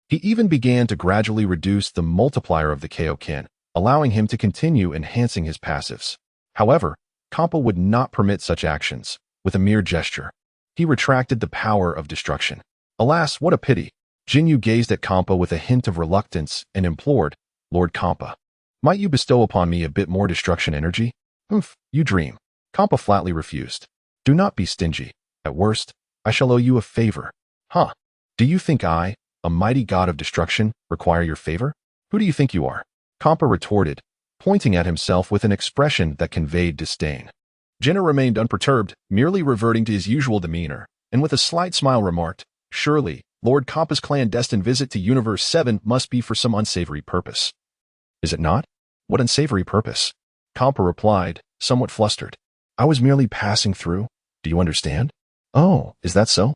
he even began to gradually reduce the multiplier of the Kaioken, allowing him to continue enhancing his passives. However, Kampa would not permit such actions. With a mere gesture, he retracted the power of destruction. Alas, what a pity! Ginyu gazed at Kampa with a hint of reluctance and implored, Lord Kampa, might you bestow upon me a bit more destruction energy? You dream. Kampa flatly refused. Do not be stingy. At worst, I shall owe you a favor. Huh? Do you think I, a mighty god of destruction, require your favor? Who do you think you are? Kampa retorted, pointing at himself with an expression that conveyed disdain. Jinna remained unperturbed, merely reverting to his usual demeanor, and with a slight smile remarked, surely, Lord Kampa's clandestine visit to Universe 7 must be for some unsavory purpose. Is it not? What unsavory purpose? Kampa replied, somewhat flustered. I was merely passing through. Do you understand? Oh, is that so?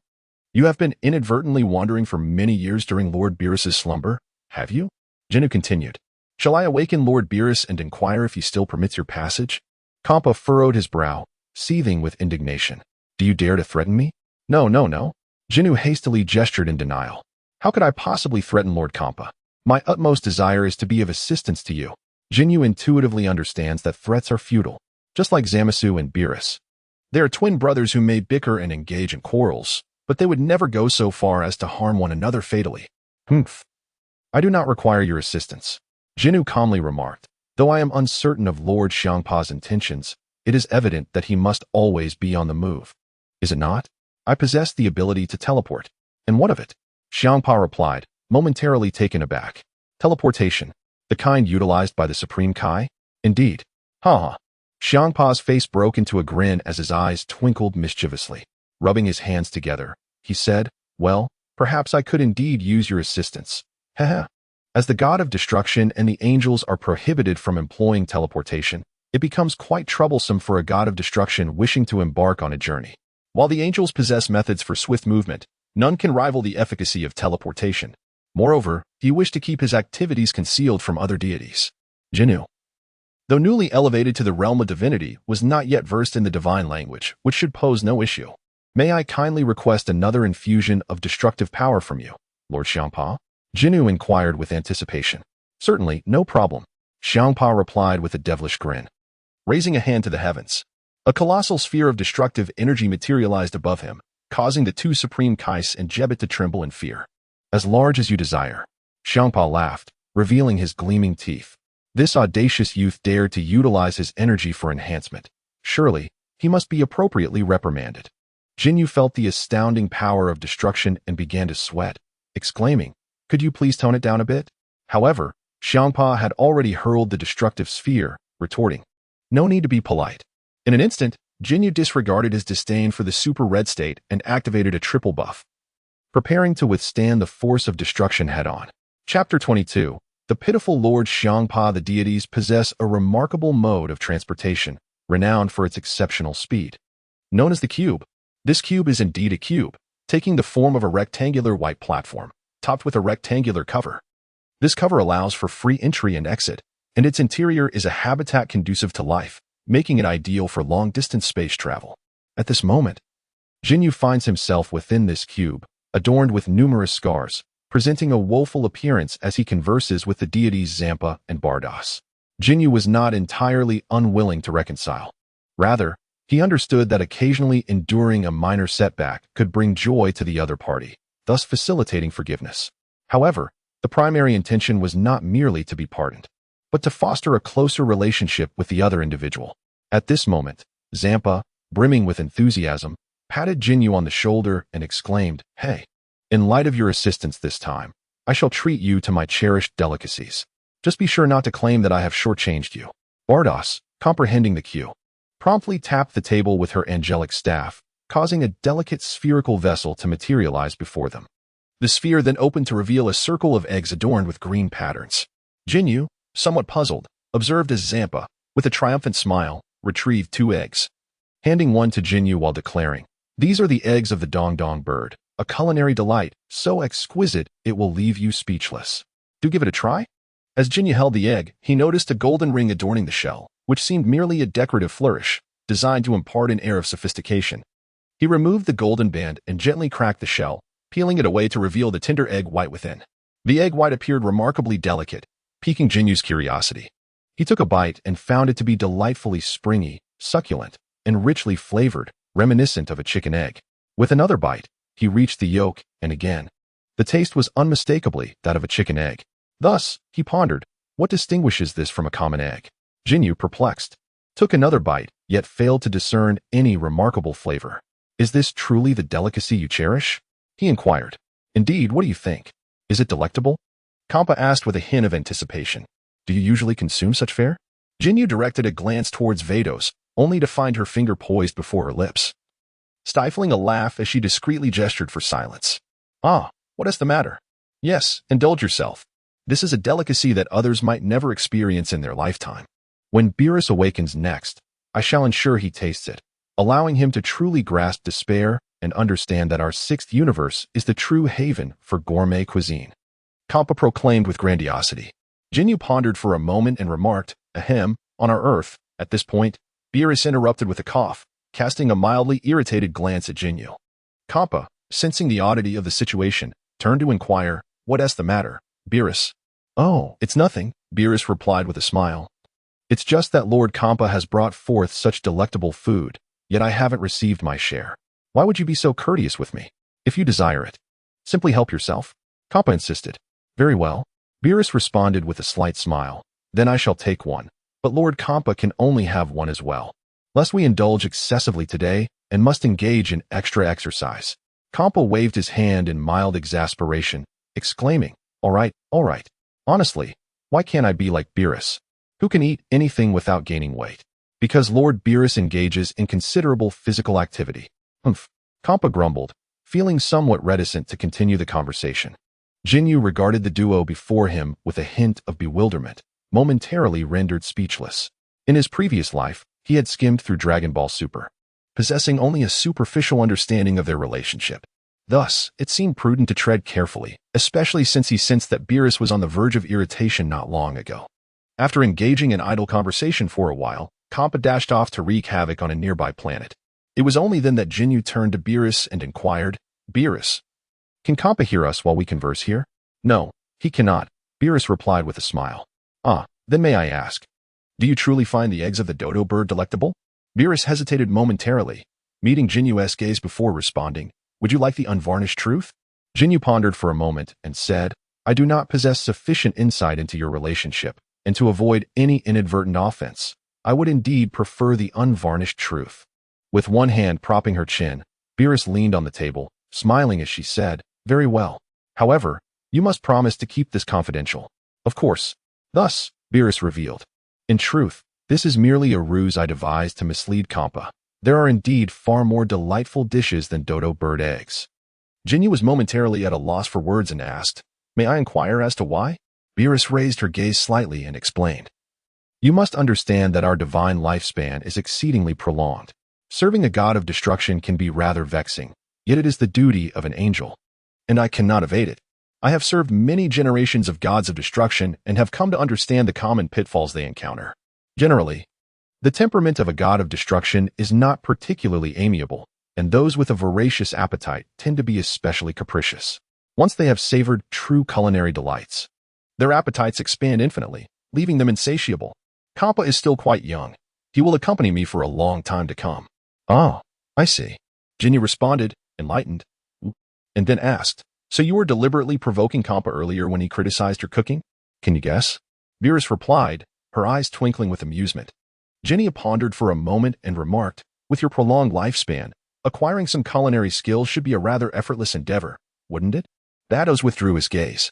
You have been inadvertently wandering for many years during Lord Beerus's slumber, have you? Ginyu continued. Shall I awaken Lord Beerus and inquire if he still permits your passage? Kampa furrowed his brow, seething with indignation. Do you dare to threaten me? No. Ginyu hastily gestured in denial. How could I possibly threaten Lord Kampa? My utmost desire is to be of assistance to you. Ginyu intuitively understands that threats are futile, just like Zamasu and Beerus. They are twin brothers who may bicker and engage in quarrels, but they would never go so far as to harm one another fatally. I do not require your assistance, Ginyu calmly remarked. Though I am uncertain of Lord Xiangpa's intentions, it is evident that he must always be on the move. Is it not? I possess the ability to teleport. And what of it? Xiangpa replied, momentarily taken aback. Teleportation. The kind utilized by the Supreme Kai? Indeed. Xiangpa's face broke into a grin as his eyes twinkled mischievously. Rubbing his hands together, he said, well, perhaps I could indeed use your assistance. As the god of destruction and the angels are prohibited from employing teleportation, it becomes quite troublesome for a god of destruction wishing to embark on a journey. While the angels possess methods for swift movement, none can rival the efficacy of teleportation. Moreover, he wished to keep his activities concealed from other deities. Ginyu, though newly elevated to the realm of divinity, was not yet versed in the divine language, which should pose no issue. May I kindly request another infusion of destructive power from you, Lord Xiangpa? Ginyu inquired with anticipation. Certainly, no problem, Xiangpa replied with a devilish grin. Raising a hand to the heavens, a colossal sphere of destructive energy materialized above him, causing the two supreme Kais and Jebet to tremble in fear. As large as you desire. Xiangpa laughed, revealing his gleaming teeth. This audacious youth dared to utilize his energy for enhancement. Surely, he must be appropriately reprimanded. Ginyu felt the astounding power of destruction and began to sweat, exclaiming, "Could you please tone it down a bit?" However, Xiangpa had already hurled the destructive sphere, retorting, "No need to be polite." In an instant, Ginyu disregarded his disdain for the super red state and activated a triple buff, preparing to withstand the force of destruction head-on. Chapter 22. The pitiful Lord Xiangpa. The deities possess a remarkable mode of transportation, renowned for its exceptional speed. Known as the cube, this cube is indeed a cube, taking the form of a rectangular white platform, topped with a rectangular cover. This cover allows for free entry and exit, and its interior is a habitat conducive to life, making it ideal for long-distance space travel. At this moment, Ginyu finds himself within this cube, adorned with numerous scars, presenting a woeful appearance as he converses with the deities Zampa and Bardos. Ginyu was not entirely unwilling to reconcile. Rather, he understood that occasionally enduring a minor setback could bring joy to the other party, thus facilitating forgiveness. However, the primary intention was not merely to be pardoned, but to foster a closer relationship with the other individual. At this moment, Zampa, brimming with enthusiasm, patted Ginyu on the shoulder and exclaimed, "Hey, in light of your assistance this time, I shall treat you to my cherished delicacies. Just be sure not to claim that I have shortchanged you." Bardos, comprehending the cue, promptly tapped the table with her angelic staff, causing a delicate spherical vessel to materialize before them. The sphere then opened to reveal a circle of eggs adorned with green patterns. Ginyu, somewhat puzzled, observed as Zampa, with a triumphant smile, retrieved 2 eggs, handing one to Ginyu while declaring, "These are the eggs of the Dong Dong bird, a culinary delight, so exquisite it will leave you speechless. Do give it a try?" As Ginyu held the egg, he noticed a golden ring adorning the shell, which seemed merely a decorative flourish, designed to impart an air of sophistication. He removed the golden band and gently cracked the shell, peeling it away to reveal the tender egg white within. The egg white appeared remarkably delicate, piquing Jinyu's curiosity. He took a bite and found it to be delightfully springy, succulent, and richly flavored, reminiscent of a chicken egg. With another bite, he reached the yolk, and again, the taste was unmistakably that of a chicken egg. Thus, he pondered, what distinguishes this from a common egg? Ginyu, perplexed, took another bite, yet failed to discern any remarkable flavor. "Is this truly the delicacy you cherish?" he inquired. "Indeed, what do you think? Is it delectable?" Kampa asked with a hint of anticipation. "Do you usually consume such fare?" Ginyu directed a glance towards Vados, only to find her finger poised before her lips, stifling a laugh as she discreetly gestured for silence. "Ah, what is the matter? Yes, indulge yourself. This is a delicacy that others might never experience in their lifetime. When Beerus awakens next, I shall ensure he tastes it, allowing him to truly grasp despair and understand that our 6th universe is the true haven for gourmet cuisine," Kampa proclaimed with grandiosity. Ginyu pondered for a moment and remarked, "Ahem, on our Earth." At this point, Beerus interrupted with a cough, casting a mildly irritated glance at Ginyu. Kampa, sensing the oddity of the situation, turned to inquire, "What's the matter, Beerus?" "Oh, it's nothing," Beerus replied with a smile. "It's just that Lord Kampa has brought forth such delectable food, yet I haven't received my share. Why would you be so courteous with me? If you desire it, simply help yourself," Kampa insisted. "Very well," Beerus responded with a slight smile. "Then I shall take one, but Lord Kampa can only have one as well, lest we indulge excessively today and must engage in extra exercise." Kampa waved his hand in mild exasperation, exclaiming, all right. Honestly, why can't I be like Beerus, who can eat anything without gaining weight? Because Lord Beerus engages in considerable physical activity." "Humph," Kampa grumbled, feeling somewhat reticent to continue the conversation. Ginyu regarded the duo before him with a hint of bewilderment, momentarily rendered speechless. In his previous life, he had skimmed through Dragon Ball Super, possessing only a superficial understanding of their relationship. Thus, it seemed prudent to tread carefully, especially since he sensed that Beerus was on the verge of irritation not long ago. After engaging in idle conversation for a while, Kampa dashed off to wreak havoc on a nearby planet. It was only then that Ginyu turned to Beerus and inquired, "Beerus, can Kampa hear us while we converse here?" "No, he cannot," Beerus replied with a smile. "Ah, then may I ask, do you truly find the eggs of the dodo bird delectable?" Beerus hesitated momentarily, meeting Jinyu's gaze before responding. Would you like the unvarnished truth? Ginyu pondered for a moment and said, I do not possess sufficient insight into your relationship, and to avoid any inadvertent offense, I would indeed prefer the unvarnished truth. With one hand propping her chin, Beerus leaned on the table, smiling as she said, Very well. However, you must promise to keep this confidential. Of course. Thus, Beerus revealed. In truth, this is merely a ruse I devised to mislead Kampa. There are indeed far more delightful dishes than dodo bird eggs. Ginyu was momentarily at a loss for words and asked, May I inquire as to why? Beerus raised her gaze slightly and explained. You must understand that our divine lifespan is exceedingly prolonged. Serving a god of destruction can be rather vexing, yet it is the duty of an angel. And I cannot evade it. I have served many generations of gods of destruction and have come to understand the common pitfalls they encounter. Generally, the temperament of a god of destruction is not particularly amiable, and those with a voracious appetite tend to be especially capricious. Once they have savored true culinary delights, their appetites expand infinitely, leaving them insatiable. Kampa is still quite young. He will accompany me for a long time to come. Ah, I see. Ginyu responded, enlightened, and then asked, So you were deliberately provoking Kampa earlier when he criticized your cooking? Can you guess? Beerus replied, her eyes twinkling with amusement. Ginyu pondered for a moment and remarked, With your prolonged lifespan, acquiring some culinary skills should be a rather effortless endeavor, wouldn't it? Vados withdrew his gaze,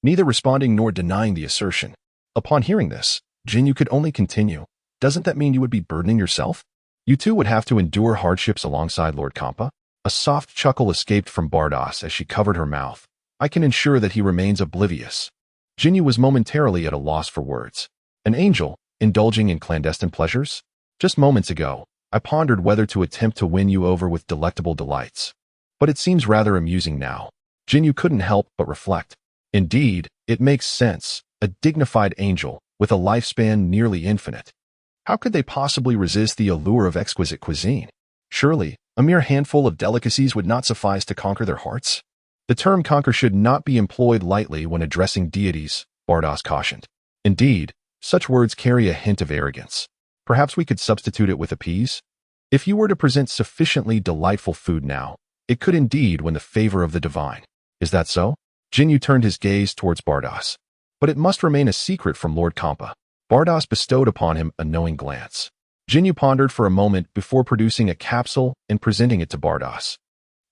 neither responding nor denying the assertion. Upon hearing this, Ginyu could only continue. Doesn't that mean you would be burdening yourself? You too would have to endure hardships alongside Lord Kampa? A soft chuckle escaped from Bardos as she covered her mouth. I can ensure that he remains oblivious. Ginyu was momentarily at a loss for words. An angel, indulging in clandestine pleasures? Just moments ago, I pondered whether to attempt to win you over with delectable delights. But it seems rather amusing now. Ginyu couldn't help but reflect. Indeed, it makes sense. A dignified angel, with a lifespan nearly infinite. How could they possibly resist the allure of exquisite cuisine? Surely, a mere handful of delicacies would not suffice to conquer their hearts. The term conquer should not be employed lightly when addressing deities, Bardos cautioned. Indeed, such words carry a hint of arrogance. Perhaps we could substitute it with appease? If you were to present sufficiently delightful food now, it could indeed win the favor of the divine. Is that so? Ginyu turned his gaze towards Bardos. But it must remain a secret from Lord Kampa. Bardos bestowed upon him a knowing glance. Ginyu pondered for a moment before producing a capsule and presenting it to Bardos,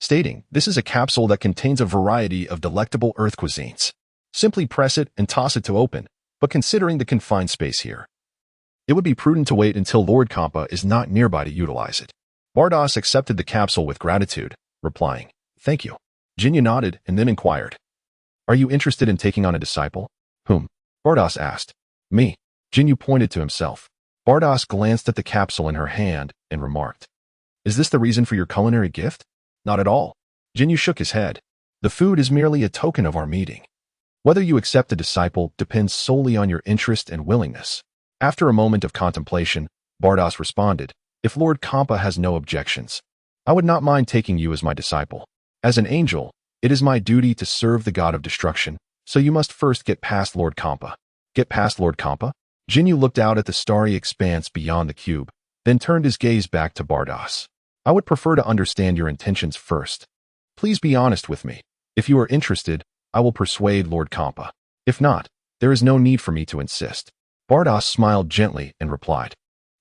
stating, This is a capsule that contains a variety of delectable earth cuisines. Simply press it and toss it to open, but considering the confined space here, it would be prudent to wait until Lord Kampa is not nearby to utilize it. Bardos accepted the capsule with gratitude, replying, Thank you. Ginyu nodded and then inquired, Are you interested in taking on a disciple? Whom? Bardos asked. Me. Ginyu pointed to himself. Bardos glanced at the capsule in her hand and remarked, Is this the reason for your culinary gift? Not at all. Ginyu shook his head. The food is merely a token of our meeting. Whether you accept a disciple depends solely on your interest and willingness. After a moment of contemplation, Bardos responded, If Lord Kampa has no objections, I would not mind taking you as my disciple. As an angel, it is my duty to serve the god of destruction, so you must first get past Lord Kampa. Get past Lord Kampa? Ginyu looked out at the starry expanse beyond the cube, then turned his gaze back to Bardos. I would prefer to understand your intentions first. Please be honest with me. If you are interested, I will persuade Lord Kampa. If not, there is no need for me to insist. Bardos smiled gently and replied,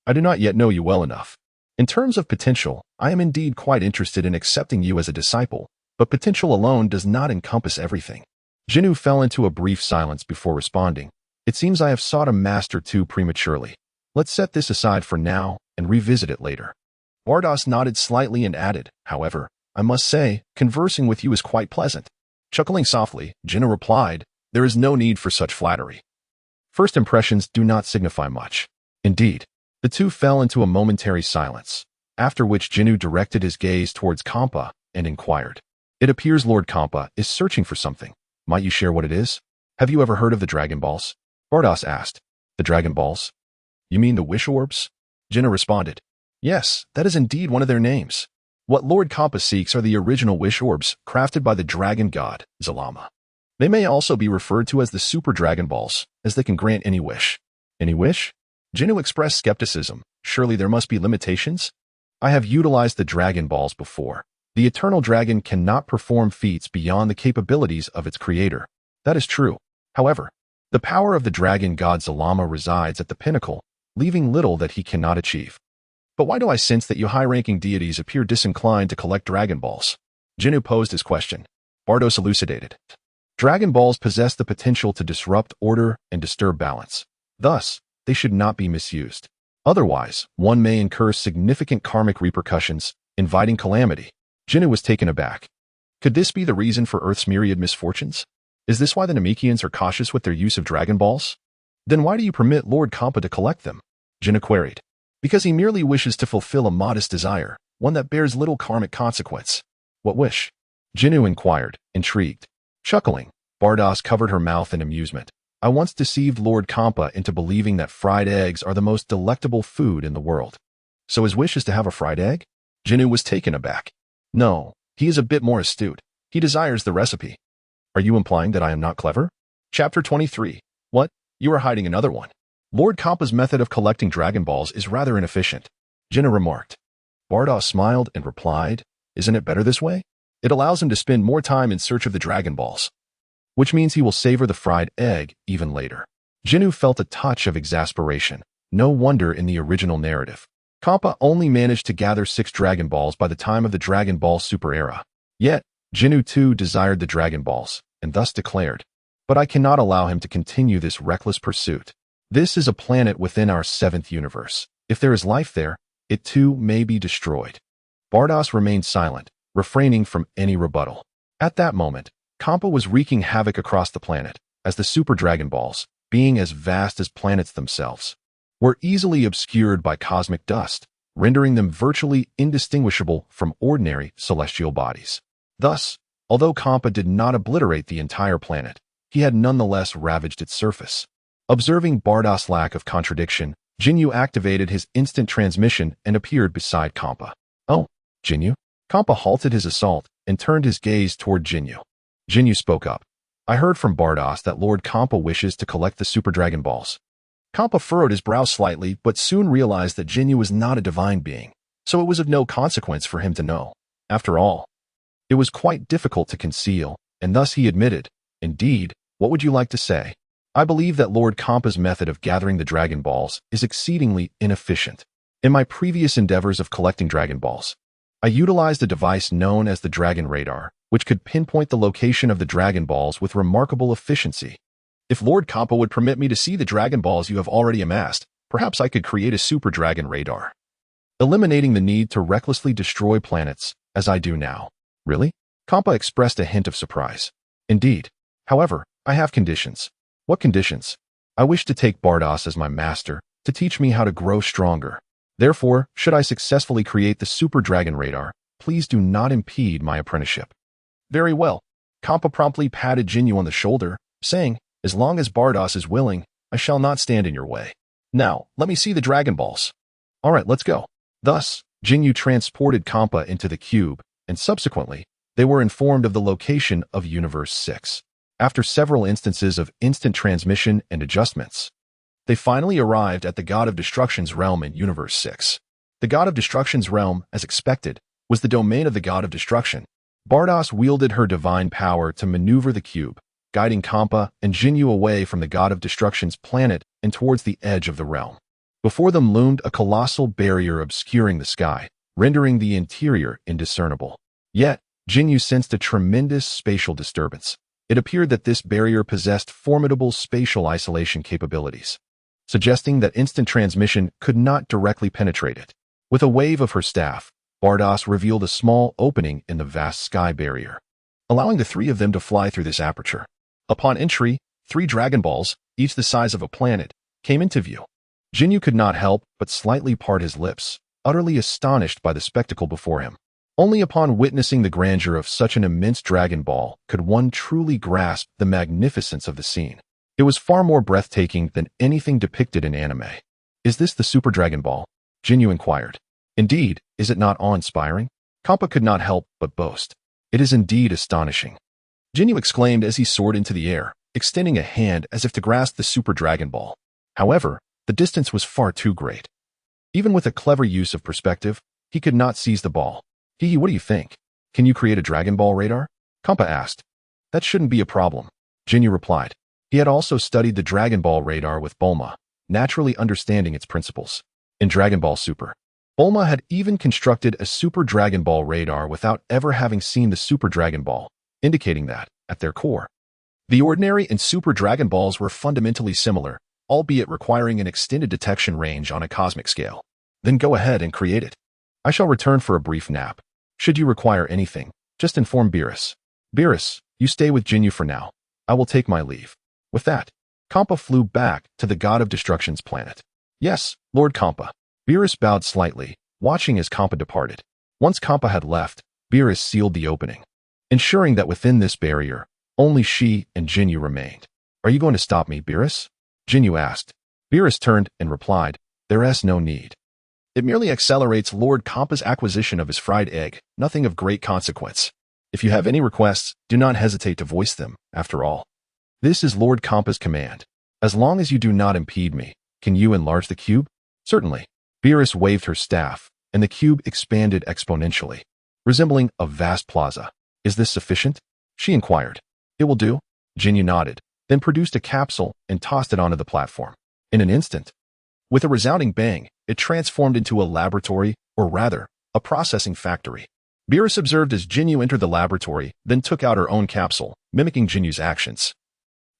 I do not yet know you well enough. In terms of potential, I am indeed quite interested in accepting you as a disciple, but potential alone does not encompass everything. Ginyu fell into a brief silence before responding. It seems I have sought a master too prematurely. Let's set this aside for now and revisit it later. Bardos nodded slightly and added, However, I must say, conversing with you is quite pleasant. Chuckling softly, Ginyu replied, There is no need for such flattery. First impressions do not signify much. Indeed, the two fell into a momentary silence, after which Ginyu directed his gaze towards Kampa and inquired, It appears Lord Kampa is searching for something. Might you share what it is? Have you ever heard of the Dragon Balls? Bardos asked. The Dragon Balls? You mean the wish orbs? Ginyu responded. Yes, that is indeed one of their names. What Lord Kampa seeks are the original wish orbs crafted by the dragon god, Zalama. They may also be referred to as the Super Dragon Balls, as they can grant any wish. Any wish? Ginyu expressed skepticism. Surely there must be limitations? I have utilized the Dragon Balls before. The Eternal Dragon cannot perform feats beyond the capabilities of its creator. That is true. However, the power of the dragon god Zalama resides at the pinnacle, leaving little that he cannot achieve. But why do I sense that you high-ranking deities appear disinclined to collect Dragon Balls? Ginyu posed his question. Bardos elucidated. Dragon Balls possess the potential to disrupt order and disturb balance. Thus, they should not be misused. Otherwise, one may incur significant karmic repercussions, inviting calamity. Ginyu was taken aback. Could this be the reason for Earth's myriad misfortunes? Is this why the Namekians are cautious with their use of Dragon Balls? Then why do you permit Lord Kampa to collect them? Ginyu queried. Because he merely wishes to fulfill a modest desire, one that bears little karmic consequence. What wish? Ginyu inquired, intrigued. Chuckling, Bardos covered her mouth in amusement. I once deceived Lord Kampa into believing that fried eggs are the most delectable food in the world. So his wish is to have a fried egg? Ginyu was taken aback. No, he is a bit more astute. He desires the recipe. Are you implying that I am not clever? Chapter 23. What? You are hiding another one. Lord Kampa's method of collecting Dragon Balls is rather inefficient, Ginyu remarked. Bardos smiled and replied, Isn't it better this way? It allows him to spend more time in search of the Dragon Balls, which means he will savor the fried egg even later. Ginyu felt a touch of exasperation. No wonder in the original narrative. Kampa only managed to gather 6 Dragon Balls by the time of the Dragon Ball Super era. Yet, Ginyu too desired the Dragon Balls, and thus declared, But I cannot allow him to continue this reckless pursuit. This is a planet within our 7th universe. If there is life there, it too may be destroyed. Bardos remained silent, refraining from any rebuttal. At that moment, Kampa was wreaking havoc across the planet, as the Super Dragon Balls, being as vast as planets themselves, were easily obscured by cosmic dust, rendering them virtually indistinguishable from ordinary celestial bodies. Thus, although Kampa did not obliterate the entire planet, he had nonetheless ravaged its surface. Observing Bardos' lack of contradiction, Ginyu activated his instant transmission and appeared beside Kampa. Oh, Ginyu? Kampa halted his assault and turned his gaze toward Ginyu. Ginyu spoke up. I heard from Bardos that Lord Kampa wishes to collect the Super Dragon Balls. Kampa furrowed his brow slightly, but soon realized that Ginyu was not a divine being, so it was of no consequence for him to know. After all, it was quite difficult to conceal, and thus he admitted, Indeed, what would you like to say? I believe that Lord Kampa's method of gathering the Dragon Balls is exceedingly inefficient. In my previous endeavors of collecting Dragon Balls, I utilized a device known as the Dragon Radar, which could pinpoint the location of the Dragon Balls with remarkable efficiency. If Lord Kampa would permit me to see the Dragon Balls you have already amassed, perhaps I could create a Super Dragon Radar, eliminating the need to recklessly destroy planets, as I do now. Really? Kampa expressed a hint of surprise. Indeed. However, I have conditions. What conditions? I wish to take Bardos as my master, to teach me how to grow stronger. Therefore, should I successfully create the Super Dragon Radar, please do not impede my apprenticeship. Very well. Kampa promptly patted Ginyu on the shoulder, saying, As long as Bardos is willing, I shall not stand in your way. Now, let me see the Dragon Balls. All right, let's go. Thus, Ginyu transported Kampa into the cube, and subsequently, they were informed of the location of Universe 6. After several instances of instant transmission and adjustments, they finally arrived at the God of Destruction's realm in Universe 6. The God of Destruction's realm, as expected, was the domain of the God of Destruction. Bardos wielded her divine power to maneuver the cube, guiding Kampa and Ginyu away from the God of Destruction's planet and towards the edge of the realm. Before them loomed a colossal barrier obscuring the sky, rendering the interior indiscernible. Yet, Ginyu sensed a tremendous spatial disturbance. It appeared that this barrier possessed formidable spatial isolation capabilities, suggesting that instant transmission could not directly penetrate it. With a wave of her staff, Bardos revealed a small opening in the vast sky barrier, allowing the 3 of them to fly through this aperture. Upon entry, 3 Dragon Balls, each the size of a planet, came into view. Ginyu could not help but slightly part his lips, utterly astonished by the spectacle before him. Only upon witnessing the grandeur of such an immense Dragon Ball could one truly grasp the magnificence of the scene. It was far more breathtaking than anything depicted in anime. Is this the Super Dragon Ball? Ginyu inquired. Indeed, is it not awe-inspiring? Kampa could not help but boast. It is indeed astonishing. Ginyu exclaimed as he soared into the air, extending a hand as if to grasp the Super Dragon Ball. However, the distance was far too great. Even with a clever use of perspective, He could not seize the ball. Hee, what do you think? Can you create a Dragon Ball radar? Kampa asked. That shouldn't be a problem, Ginyu replied. He had also studied the Dragon Ball radar with Bulma, naturally understanding its principles. In Dragon Ball Super, Bulma had even constructed a Super Dragon Ball radar without ever having seen the Super Dragon Ball, indicating that, at their core, the ordinary and Super Dragon Balls were fundamentally similar, albeit requiring an extended detection range on a cosmic scale. Then go ahead and create it. I shall return for a brief nap. Should you require anything, just inform Beerus. Beerus, you stay with Ginyu for now. I will take my leave. With that, Kampa flew back to the God of Destruction's planet. Yes, Lord Kampa. Beerus bowed slightly, watching as Kampa departed. Once Kampa had left, Beerus sealed the opening, ensuring that within this barrier, only she and Ginyu remained. Are you going to stop me, Beerus? Ginyu asked. Beerus turned and replied, there is no need. It merely accelerates Lord Kampa's acquisition of his fried egg, nothing of great consequence. If you have any requests, do not hesitate to voice them, after all. This is Lord Kampa's command. As long as you do not impede me, can you enlarge the cube? Certainly. Beerus waved her staff, and the cube expanded exponentially, resembling a vast plaza. Is this sufficient? She inquired. It will do. Ginyu nodded, then produced a capsule and tossed it onto the platform. In an instant, with a resounding bang, it transformed into a laboratory, or rather, a processing factory. Beerus observed as Ginyu entered the laboratory, then took out her own capsule, mimicking Jinyu's actions.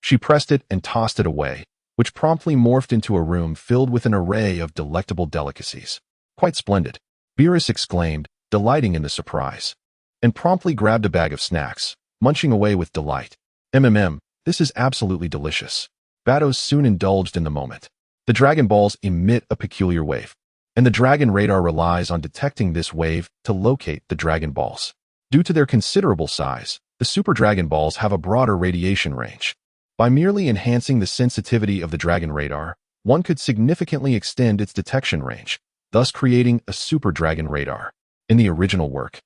She pressed it and tossed it away, which promptly morphed into a room filled with an array of delectable delicacies. Quite splendid, Beerus exclaimed, delighting in the surprise, and promptly grabbed a bag of snacks, munching away with delight. This is absolutely delicious. Batos soon indulged in the moment. The Dragon Balls emit a peculiar wave, and the Dragon Radar relies on detecting this wave to locate the Dragon Balls. Due to their considerable size, the Super Dragon Balls have a broader radiation range. By merely enhancing the sensitivity of the Dragon Radar, one could significantly extend its detection range, thus creating a Super Dragon Radar. In the original work,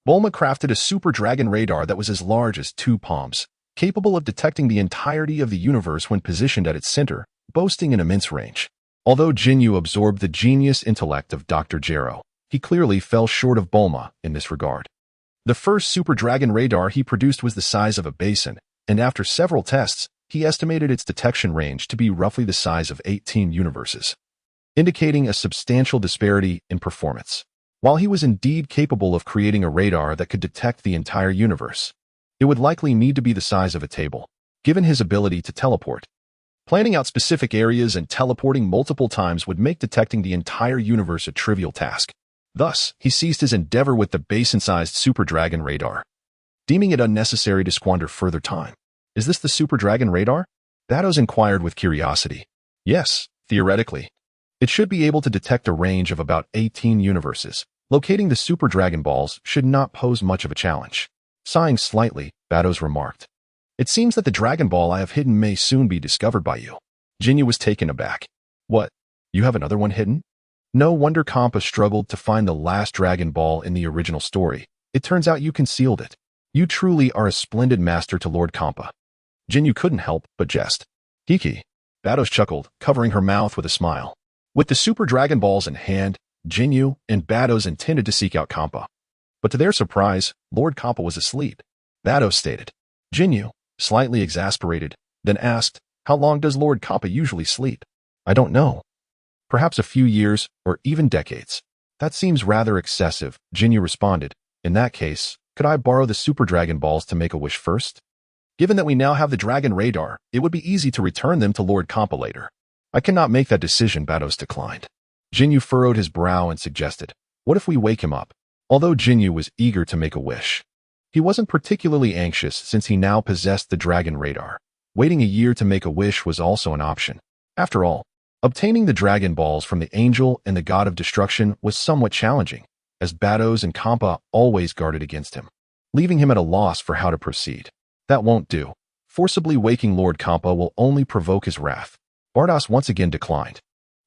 Bulma crafted a Super Dragon Radar that was as large as 2 palms, capable of detecting the entirety of the universe when positioned at its center, boasting an immense range. Although Ginyu absorbed the genius intellect of Dr. Gero, he clearly fell short of Bulma in this regard. The first Super Dragon Radar he produced was the size of a basin, and after several tests, he estimated its detection range to be roughly the size of 18 universes, indicating a substantial disparity in performance. While he was indeed capable of creating a radar that could detect the entire universe, it would likely need to be the size of a table, given his ability to teleport. Planning out specific areas and teleporting multiple times would make detecting the entire universe a trivial task. Thus, he ceased his endeavor with the basin-sized Super Dragon Radar, deeming it unnecessary to squander further time. Is this the Super Dragon Radar? Batos inquired with curiosity. Yes, theoretically. It should be able to detect a range of about 18 universes. Locating the Super Dragon Balls should not pose much of a challenge. Sighing slightly, Batos remarked. It seems that the Dragon Ball I have hidden may soon be discovered by you. Ginyu was taken aback. What? You have another one hidden? No wonder Kampa struggled to find the last Dragon Ball in the original story. It turns out you concealed it. You truly are a splendid master to Lord Kampa. Ginyu couldn't help but jest. Kiki. Batos chuckled, covering her mouth with a smile. With the Super Dragon Balls in hand, Ginyu and Batos intended to seek out Kampa. But to their surprise, Lord Kampa was asleep. Batos stated. Ginyu, slightly exasperated, then asked, how long does Lord Kampa usually sleep? I don't know. Perhaps a few years, or even decades. That seems rather excessive, Ginyu responded. In that case, could I borrow the Super Dragon Balls to make a wish first? Given that we now have the Dragon Radar, it would be easy to return them to Lord Kampa later. I cannot make that decision, Batos declined. Ginyu furrowed his brow and suggested, what if we wake him up? Although Ginyu was eager to make a wish, he wasn't particularly anxious since he now possessed the Dragon Radar. Waiting a year to make a wish was also an option. After all, obtaining the Dragon Balls from the Angel and the God of Destruction was somewhat challenging, as Batos and Kampa always guarded against him, leaving him at a loss for how to proceed. That won't do. Forcibly waking Lord Kampa will only provoke his wrath. Bardos once again declined.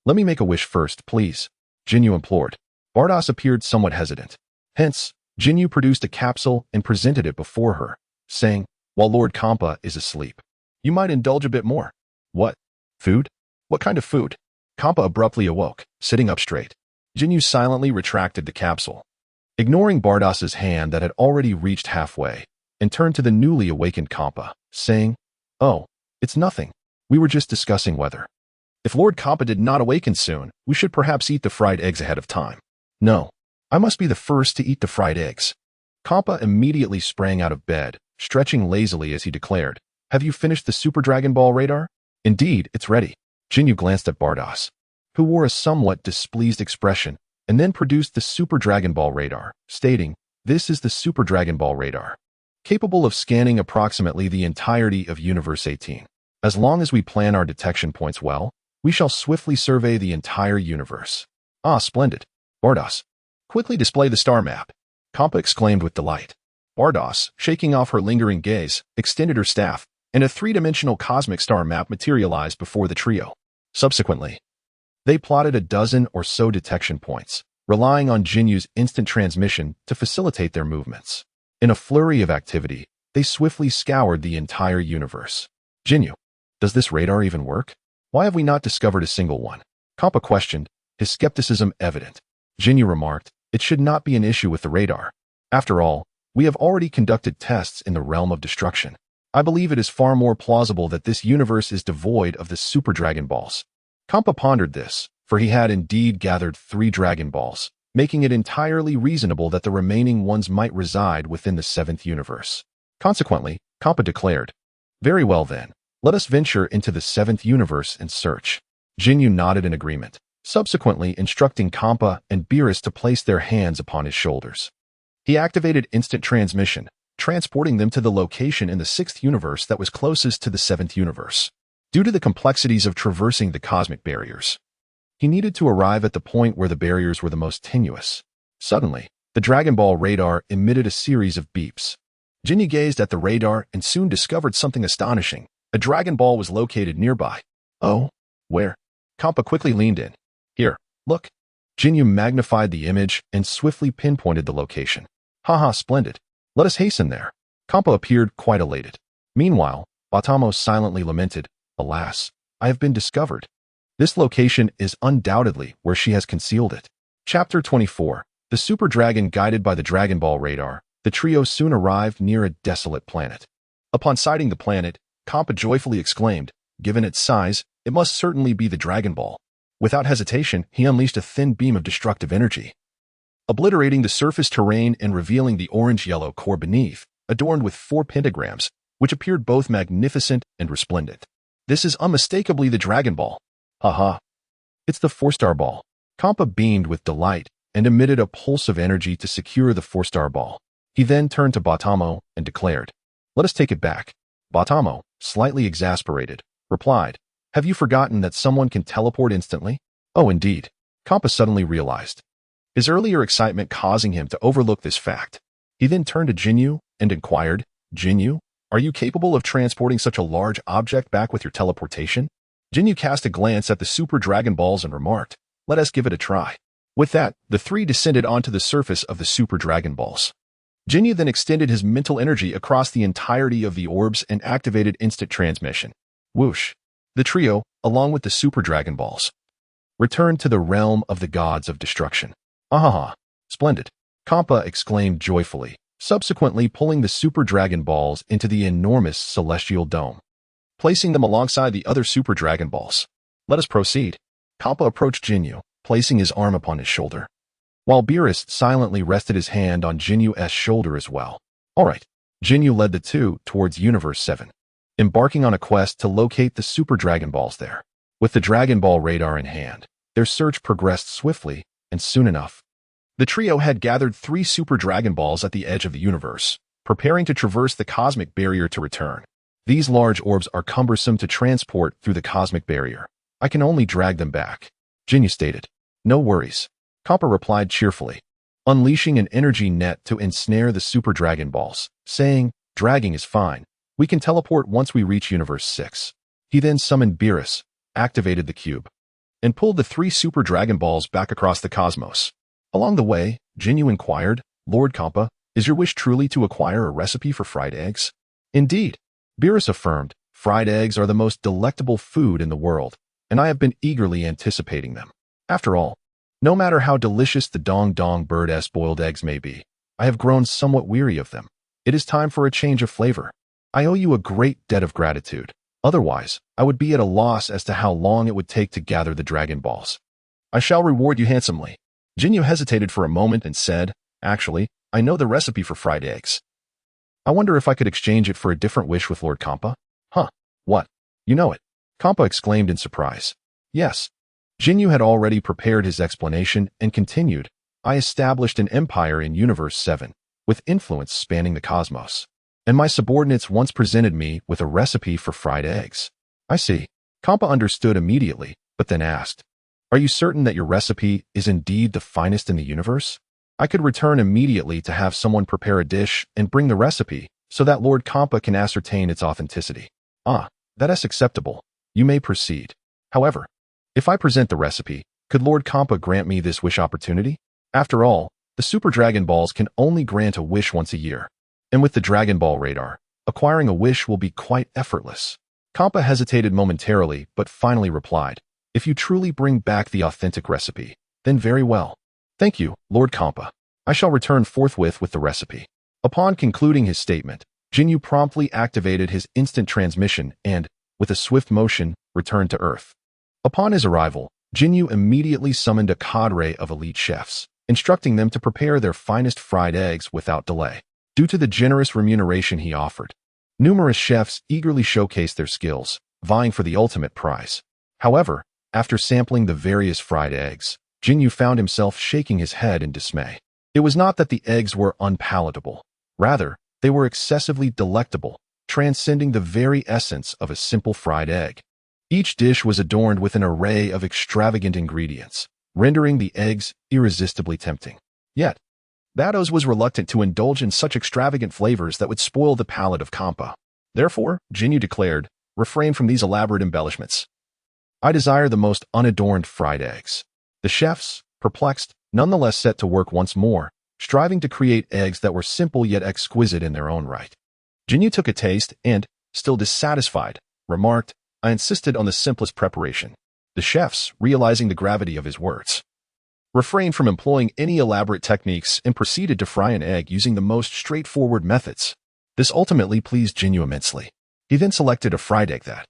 Let me make a wish first, please, Ginyu implored. Bardos appeared somewhat hesitant. Hence, Ginyu produced a capsule and presented it before her, saying, while Lord Kampa is asleep, you might indulge a bit more. What? Food? What kind of food? Kampa abruptly awoke, sitting up straight. Ginyu silently retracted the capsule, ignoring Bardas's hand that had already reached halfway, and turned to the newly awakened Kampa, saying, "Oh, it's nothing. We were just discussing whether. If Lord Kampa did not awaken soon, we should perhaps eat the fried eggs ahead of time." "No, I must be the first to eat the fried eggs." Kampa immediately sprang out of bed, stretching lazily as he declared, "Have you finished the Super Dragon Ball radar?" "Indeed, it's ready." Ginyu glanced at Bardas, who wore a somewhat displeased expression, and then produced the Super Dragon Ball radar, stating, "This is the Super Dragon Ball radar, capable of scanning approximately the entirety of Universe 18. As long as we plan our detection points well, we shall swiftly survey the entire universe." "Ah, splendid." Bardas, "Quickly display the star map," Kampa exclaimed with delight. Bardas, shaking off her lingering gaze, extended her staff, and a three-dimensional cosmic star map materialized before the trio. Subsequently, they plotted a dozen or so detection points, relying on Jinyu's instant transmission to facilitate their movements. In a flurry of activity, they swiftly scoured the entire universe. "Ginyu, does this radar even work? Why have we not discovered a single one?" Kampa questioned, his skepticism evident. Ginyu remarked, "It should not be an issue with the radar. After all, we have already conducted tests in the realm of destruction. I believe it is far more plausible that this universe is devoid of the Super Dragon Balls." Kampa pondered this, for he had indeed gathered 3 Dragon Balls, making it entirely reasonable that the remaining ones might reside within the 7th universe. Consequently, Kampa declared, "Very well then, let us venture into the 7th universe and search." Ginyu nodded in agreement, subsequently instructing Kampa and Beerus to place their hands upon his shoulders. He activated instant transmission, transporting them to the location in the 6th universe that was closest to the 7th universe. Due to the complexities of traversing the cosmic barriers, he needed to arrive at the point where the barriers were the most tenuous. Suddenly, the Dragon Ball radar emitted a series of beeps. Ginyu gazed at the radar and soon discovered something astonishing. A Dragon Ball was located nearby. "Oh, where?" Kampa quickly leaned in. "Here, look." Ginyu magnified the image and swiftly pinpointed the location. "Haha, splendid. Let us hasten there." Kampa appeared quite elated. Meanwhile, Batamo silently lamented, "Alas, I have been discovered. This location is undoubtedly where she has concealed it." Chapter 24. The Super Dragon guided by the Dragon Ball radar, the trio soon arrived near a desolate planet. Upon sighting the planet, Kampa joyfully exclaimed, "Given its size, it must certainly be the Dragon Ball." Without hesitation, he unleashed a thin beam of destructive energy, obliterating the surface terrain and revealing the orange-yellow core beneath, adorned with 4 pentagrams, which appeared both magnificent and resplendent. "This is unmistakably the Dragon Ball. Haha. It's the 4-star ball." Kampa beamed with delight and emitted a pulse of energy to secure the 4-star ball. He then turned to Batamo and declared, "Let us take it back." Batamo, slightly exasperated, replied, "Have you forgotten that someone can teleport instantly?" "Oh, indeed." Kampa suddenly realized, his earlier excitement causing him to overlook this fact. He then turned to Ginyu and inquired, "Ginyu, are you capable of transporting such a large object back with your teleportation?" Ginyu cast a glance at the Super Dragon Balls and remarked, "Let us give it a try." With that, the 3 descended onto the surface of the Super Dragon Balls. Ginyu then extended his mental energy across the entirety of the orbs and activated instant transmission. Whoosh! The trio, along with the Super Dragon Balls, returned to the realm of the gods of destruction. "Ahaha! Splendid!" Kampa exclaimed joyfully, subsequently pulling the Super Dragon Balls into the enormous celestial dome, placing them alongside the other Super Dragon Balls. "Let us proceed." Kampa approached Ginyu, placing his arm upon his shoulder, while Beerus silently rested his hand on Jinyu's shoulder as well. All right. Ginyu led the 2 towards Universe 7, embarking on a quest to locate the Super Dragon Balls there. With the Dragon Ball radar in hand, their search progressed swiftly, and soon enough, the trio had gathered 3 Super Dragon Balls at the edge of the universe, preparing to traverse the cosmic barrier to return. "These large orbs are cumbersome to transport through the cosmic barrier. I can only drag them back," Ginyu stated. "No worries," Kampa replied cheerfully, unleashing an energy net to ensnare the Super Dragon Balls, saying, "Dragging is fine. We can teleport once we reach Universe 6. He then summoned Beerus, activated the cube, and pulled the 3 Super Dragon Balls back across the cosmos. Along the way, Ginyu inquired, "Lord Kampa, is your wish truly to acquire a recipe for fried eggs?" "Indeed," Beerus affirmed, "fried eggs are the most delectable food in the world, and I have been eagerly anticipating them. After all, No matter how delicious the dong bird's boiled eggs may be, I have grown somewhat weary of them. It is time for a change of flavor. I owe you a great debt of gratitude. Otherwise, I would be at a loss as to how long it would take to gather the Dragon Balls. I shall reward you handsomely. Ginyu hesitated for a moment and said, actually, I know the recipe for fried eggs. I wonder if I could exchange it for a different wish with Lord Kampa? Huh, what? You know it? Kampa exclaimed in surprise. Yes. Ginyu had already prepared his explanation and continued, I established an empire in Universe 7, with influence spanning the cosmos. And my subordinates once presented me with a recipe for fried eggs. I see. Kampa understood immediately, but then asked, are you certain that your recipe is indeed the finest in the universe? I could return immediately to have someone prepare a dish and bring the recipe so that Lord Kampa can ascertain its authenticity. Ah, that is acceptable. You may proceed. However, if I present the recipe, could Lord Kampa grant me this wish opportunity? After all, the Super Dragon Balls can only grant a wish once a year. And with the Dragon Ball radar, acquiring a wish will be quite effortless. Kampa hesitated momentarily, but finally replied, if you truly bring back the authentic recipe, then very well. Thank you, Lord Kampa. I shall return forthwith with the recipe. Upon concluding his statement, Ginyu promptly activated his instant transmission and, with a swift motion, returned to Earth. Upon his arrival, Ginyu immediately summoned a cadre of elite chefs, instructing them to prepare their finest fried eggs without delay. Due to the generous remuneration he offered, numerous chefs eagerly showcased their skills, vying for the ultimate prize. However, after sampling the various fried eggs, Ginyu found himself shaking his head in dismay. It was not that the eggs were unpalatable. Rather, they were excessively delectable, transcending the very essence of a simple fried egg. Each dish was adorned with an array of extravagant ingredients, rendering the eggs irresistibly tempting. Yet, Battles was reluctant to indulge in such extravagant flavors that would spoil the palate of Kampa. Therefore, Ginyu declared, refrain from these elaborate embellishments. I desire the most unadorned fried eggs. The chefs, perplexed, nonetheless set to work once more, striving to create eggs that were simple yet exquisite in their own right. Ginyu took a taste and, still dissatisfied, remarked, I insisted on the simplest preparation. The chefs, realizing the gravity of his words, refrained from employing any elaborate techniques and proceeded to fry an egg using the most straightforward methods. This ultimately pleased Ginyu immensely. He then selected a fried egg that,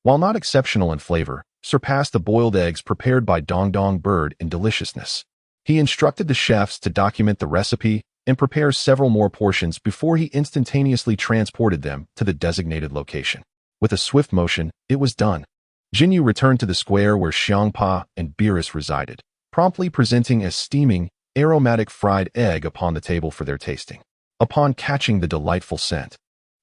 while not exceptional in flavor, surpassed the boiled eggs prepared by Dong Bird in deliciousness. He instructed the chefs to document the recipe and prepare several more portions before he instantaneously transported them to the designated location. With a swift motion, it was done. Ginyu returned to the square where Xiangpa and Beerus resided, promptly presenting a steaming, aromatic fried egg upon the table for their tasting. Upon catching the delightful scent,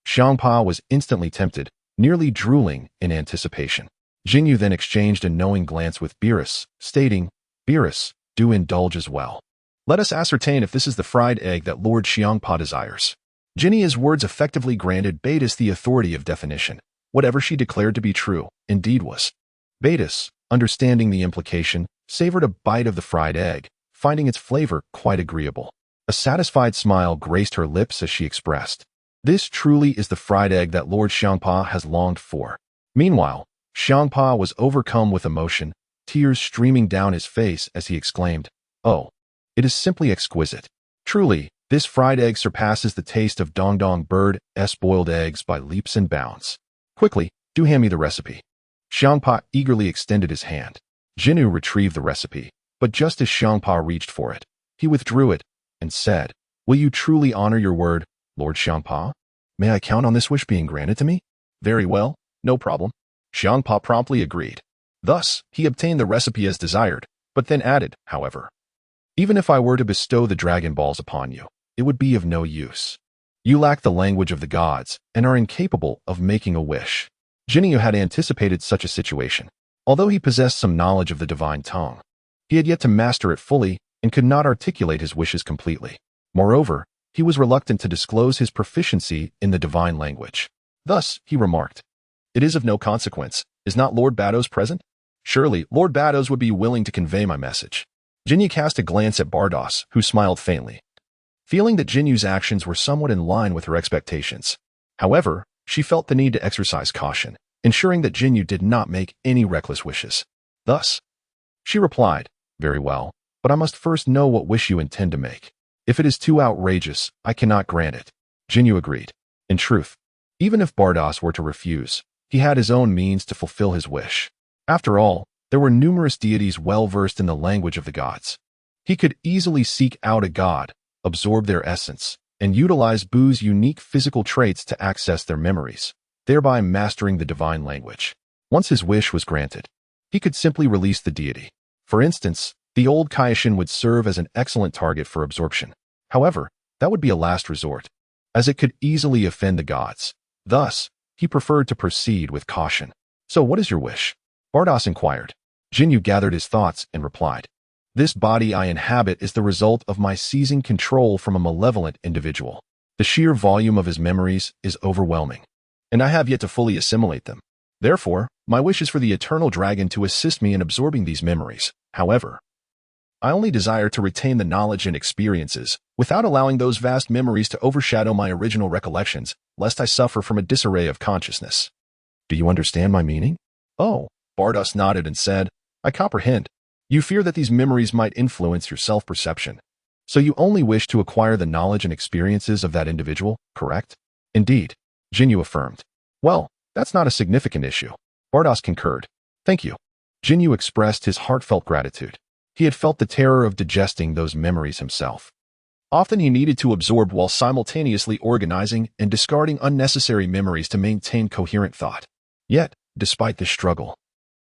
Xiangpa was instantly tempted, nearly drooling in anticipation. Ginyu then exchanged a knowing glance with Beerus, stating, Beerus, do indulge as well. Let us ascertain if this is the fried egg that Lord Xiangpa desires. Ginya's words effectively granted Betis the authority of definition. Whatever she declared to be true, indeed was. Betis, understanding the implication, savored a bite of the fried egg, finding its flavor quite agreeable. A satisfied smile graced her lips as she expressed, this truly is the fried egg that Lord Xiangpa has longed for. Meanwhile, Xiangpa was overcome with emotion, tears streaming down his face as he exclaimed, oh, it is simply exquisite. Truly, this fried egg surpasses the taste of Dong Bird's boiled eggs by leaps and bounds. Quickly, do hand me the recipe. Xiangpa eagerly extended his hand. Ginyu retrieved the recipe, but just as Xiangpa reached for it, he withdrew it and said, will you truly honor your word, Lord Xiangpa? May I count on this wish being granted to me? Very well, no problem. Xiangpa promptly agreed. Thus, he obtained the recipe as desired, but then added, however, even if I were to bestow the Dragon Balls upon you, it would be of no use. You lack the language of the gods and are incapable of making a wish. Ginyu had anticipated such a situation. Although he possessed some knowledge of the divine tongue, he had yet to master it fully and could not articulate his wishes completely. Moreover, he was reluctant to disclose his proficiency in the divine language. Thus, he remarked, it is of no consequence. Is not Lord Bados present? Surely, Lord Bados would be willing to convey my message. Ginyu cast a glance at Bardos, who smiled faintly, feeling that Jinyu's actions were somewhat in line with her expectations. However, she felt the need to exercise caution, ensuring that Ginyu did not make any reckless wishes. Thus, she replied, Very well, but I must first know what wish you intend to make. If it is too outrageous, I cannot grant it. Ginyu agreed. In truth, even if Bardos were to refuse, he had his own means to fulfill his wish. After all, there were numerous deities well versed in the language of the gods. He could easily seek out a god, absorb their essence, and utilize Bu's unique physical traits to access their memories, thereby mastering the divine language. Once his wish was granted, he could simply release the deity. For instance, the old Kaioshin would serve as an excellent target for absorption. However, that would be a last resort, as it could easily offend the gods. Thus, he preferred to proceed with caution. So what is your wish? Bardos inquired. Ginyu gathered his thoughts and replied, This body I inhabit is the result of my seizing control from a malevolent individual. The sheer volume of his memories is overwhelming, and I have yet to fully assimilate them. Therefore, my wish is for the eternal dragon to assist me in absorbing these memories. However, I only desire to retain the knowledge and experiences without allowing those vast memories to overshadow my original recollections, lest I suffer from a disarray of consciousness. Do you understand my meaning? Oh, Bardos nodded and said, I comprehend. You fear that these memories might influence your self-perception. So you only wish to acquire the knowledge and experiences of that individual, correct? Indeed, Ginyu affirmed. Well, that's not a significant issue. Bardos concurred. Thank you. Ginyu expressed his heartfelt gratitude. He had felt the terror of digesting those memories himself. Often he needed to absorb while simultaneously organizing and discarding unnecessary memories to maintain coherent thought. Yet, despite this struggle,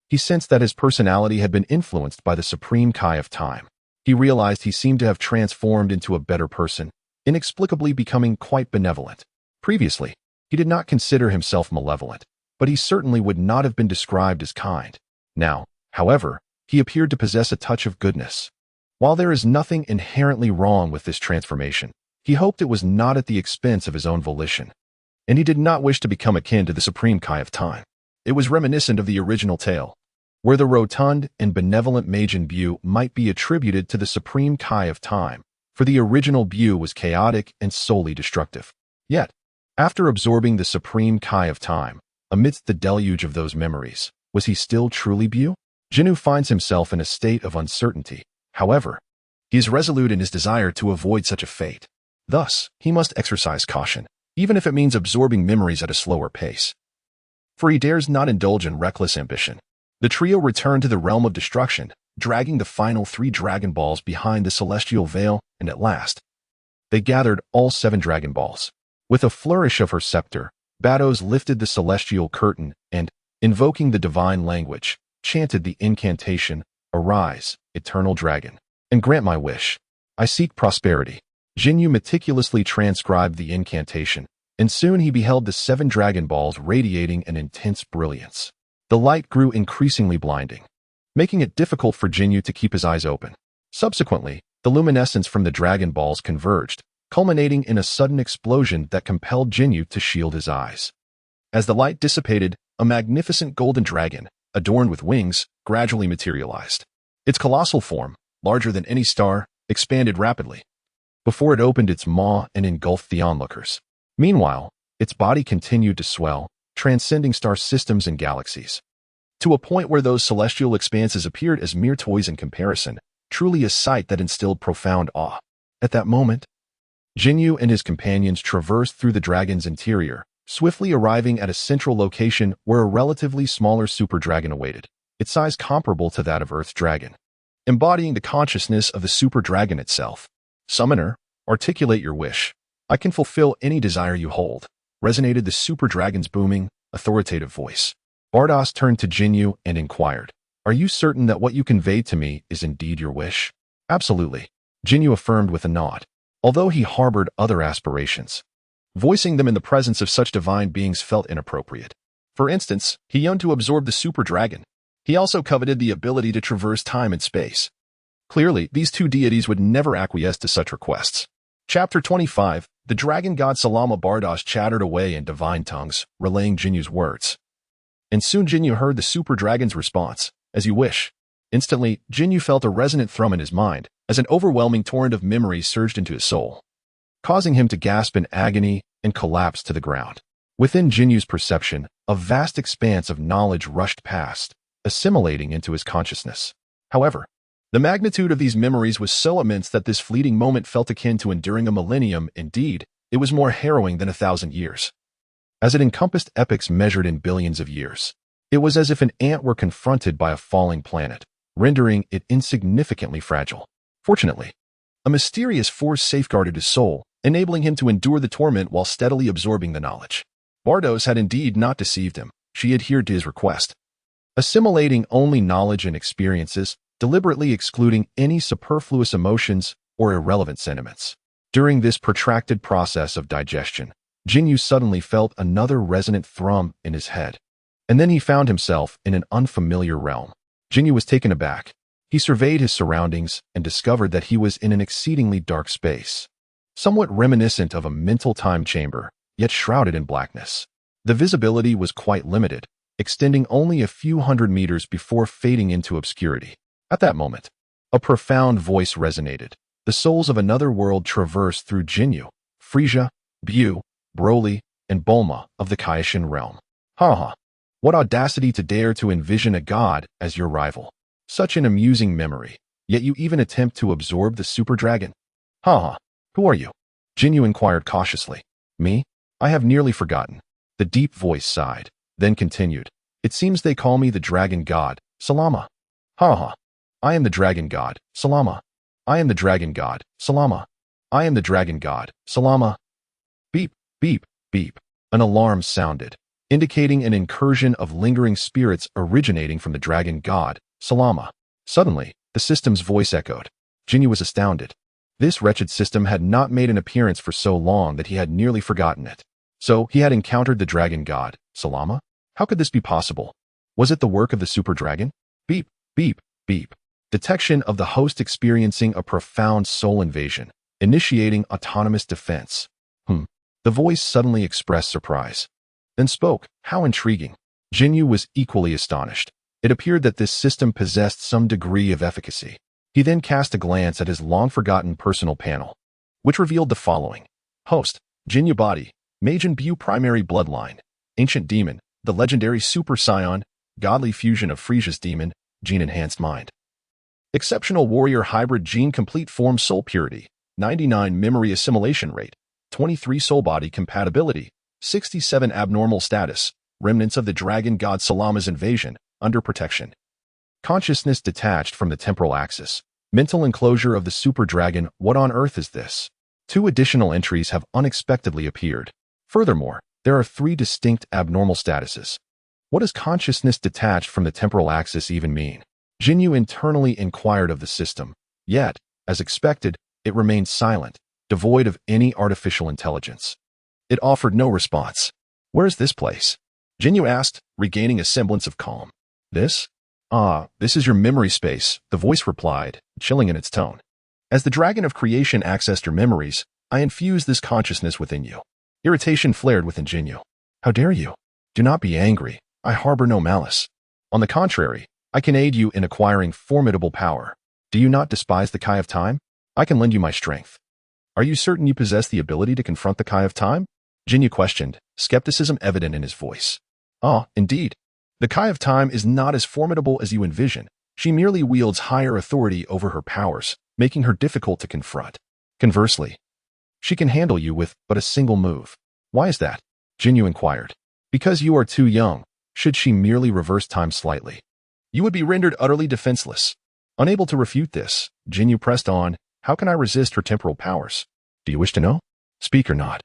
he sensed that his personality had been influenced by the supreme Kai of time. He realized he seemed to have transformed into a better person, inexplicably becoming quite benevolent. Previously, he did not consider himself malevolent, but he certainly would not have been described as kind. Now, however, he appeared to possess a touch of goodness. While there is nothing inherently wrong with this transformation, he hoped it was not at the expense of his own volition. And he did not wish to become akin to the supreme Kai of time. It was reminiscent of the original tale, where the rotund and benevolent Majin Bu might be attributed to the supreme Kai of time, for the original Bu was chaotic and solely destructive. Yet, after absorbing the supreme Kai of time, amidst the deluge of those memories, was he still truly Bu? Ginyu finds himself in a state of uncertainty. However, he is resolute in his desire to avoid such a fate. Thus, he must exercise caution, even if it means absorbing memories at a slower pace. For he dares not indulge in reckless ambition. The trio returned to the realm of destruction, dragging the final 3 Dragon Balls behind the celestial veil, and at last, they gathered all 7 Dragon Balls. With a flourish of her scepter, Batos lifted the celestial curtain and, invoking the divine language, chanted the incantation, Arise, eternal dragon, and grant my wish. I seek prosperity. Ginyu meticulously transcribed the incantation, and soon he beheld the 7 Dragon Balls radiating an intense brilliance. The light grew increasingly blinding, making it difficult for Ginyu to keep his eyes open. Subsequently, the luminescence from the Dragon Balls converged, culminating in a sudden explosion that compelled Ginyu to shield his eyes. As the light dissipated, a magnificent golden dragon, adorned with wings, gradually materialized. Its colossal form, larger than any star, expanded rapidly, before it opened its maw and engulfed the onlookers. Meanwhile, its body continued to swell, transcending star systems and galaxies, to a point where those celestial expanses appeared as mere toys in comparison, truly a sight that instilled profound awe. At that moment, Ginyu and his companions traversed through the dragon's interior, swiftly arriving at a central location where a relatively smaller super dragon awaited, its size comparable to that of Earth's dragon, embodying the consciousness of the super dragon itself. Summoner, articulate your wish. I can fulfill any desire you hold, resonated the super dragon's booming, authoritative voice. Bardos turned to Ginyu and inquired, Are you certain that what you conveyed to me is indeed your wish? Absolutely, Ginyu affirmed with a nod, although he harbored other aspirations. Voicing them in the presence of such divine beings felt inappropriate. For instance, he yearned to absorb the super dragon. He also coveted the ability to traverse time and space. Clearly, these 2 deities would never acquiesce to such requests. Chapter 25, the dragon god Salama Bardos chattered away in divine tongues, relaying Jinyu's words. And soon Ginyu heard the super dragon's response, As you wish. Instantly, Ginyu felt a resonant thrum in his mind, as an overwhelming torrent of memories surged into his soul, causing him to gasp in agony and collapse to the ground. Within Jinyu's perception, a vast expanse of knowledge rushed past, assimilating into his consciousness. However, The magnitude of these memories was so immense that this fleeting moment felt akin to enduring a millennium. Indeed, it was more harrowing than 1,000 years, as it encompassed epochs measured in billions of years. It was as if an ant were confronted by a falling planet, rendering it insignificantly fragile. Fortunately, a mysterious force safeguarded his soul, enabling him to endure the torment while steadily absorbing the knowledge. Bardos had indeed not deceived him. She adhered to his request, assimilating only knowledge and experiences, deliberately excluding any superfluous emotions or irrelevant sentiments. During this protracted process of digestion, Ginyu suddenly felt another resonant thrum in his head. And then he found himself in an unfamiliar realm. Ginyu was taken aback. He surveyed his surroundings and discovered that he was in an exceedingly dark space, somewhat reminiscent of a mental time chamber, yet shrouded in blackness. The visibility was quite limited, extending only a few hundred meters before fading into obscurity. At that moment, a profound voice resonated. The souls of another world traversed through Ginyu, Frisia, Bu, Broly, and Bulma of the Kaioshin realm. Ha! What audacity to dare to envision a god as your rival. Such an amusing memory, yet you even attempt to absorb the super dragon. Ha! Who are you? Ginyu inquired cautiously. Me? I have nearly forgotten. The deep voice sighed, then continued. It seems they call me the dragon god, Salama. Ha! I am the dragon god, Salama. I am the dragon god, Salama. I am the dragon god, Salama. Beep, beep, beep. An alarm sounded, indicating an incursion of lingering spirits originating from the dragon god, Salama. Suddenly, the system's voice echoed. Ginyu was astounded. This wretched system had not made an appearance for so long that he had nearly forgotten it. So, he had encountered the dragon god, Salama? How could this be possible? Was it the work of the super dragon? Beep, beep, beep. Detection of the host experiencing a profound soul invasion, initiating autonomous defense. The voice suddenly expressed surprise, then spoke. How intriguing. Ginyu was equally astonished. It appeared that this system possessed some degree of efficacy. He then cast a glance at his long-forgotten personal panel, which revealed the following. Host, Ginyu body, Majin Bu primary bloodline, ancient demon, the legendary Super Scion, godly fusion of Frisia's demon, gene-enhanced mind. Exceptional warrior hybrid gene complete form soul purity, 99 memory assimilation rate, 23 soul body compatibility, 67 abnormal status, remnants of the dragon god Salama's invasion, under protection. Consciousness detached from the temporal axis, mental enclosure of the super dragon. What on earth is this? 2 additional entries have unexpectedly appeared. Furthermore, there are 3 distinct abnormal statuses. What does consciousness detached from the temporal axis even mean? Ginyu internally inquired of the system, yet, as expected, it remained silent, devoid of any artificial intelligence. It offered no response. Where is this place? Ginyu asked, regaining a semblance of calm. This? This is your memory space, the voice replied, chilling in its tone. As the dragon of creation accessed your memories, I infused this consciousness within you. Irritation flared within Ginyu. How dare you? Do not be angry. I harbor no malice. On the contrary, I can aid you in acquiring formidable power. Do you not despise the Kai of Time? I can lend you my strength. Are you certain you possess the ability to confront the Kai of Time? Ginyu questioned, skepticism evident in his voice. Indeed. The Kai of Time is not as formidable as you envision. She merely wields higher authority over her powers, making her difficult to confront. Conversely, she can handle you with but a single move. Why is that? Ginyu inquired. Because you are too young. Should she merely reverse time slightly, you would be rendered utterly defenseless. Unable to refute this, Ginyu pressed on. How can I resist her temporal powers? Do you wish to know? Speak or not?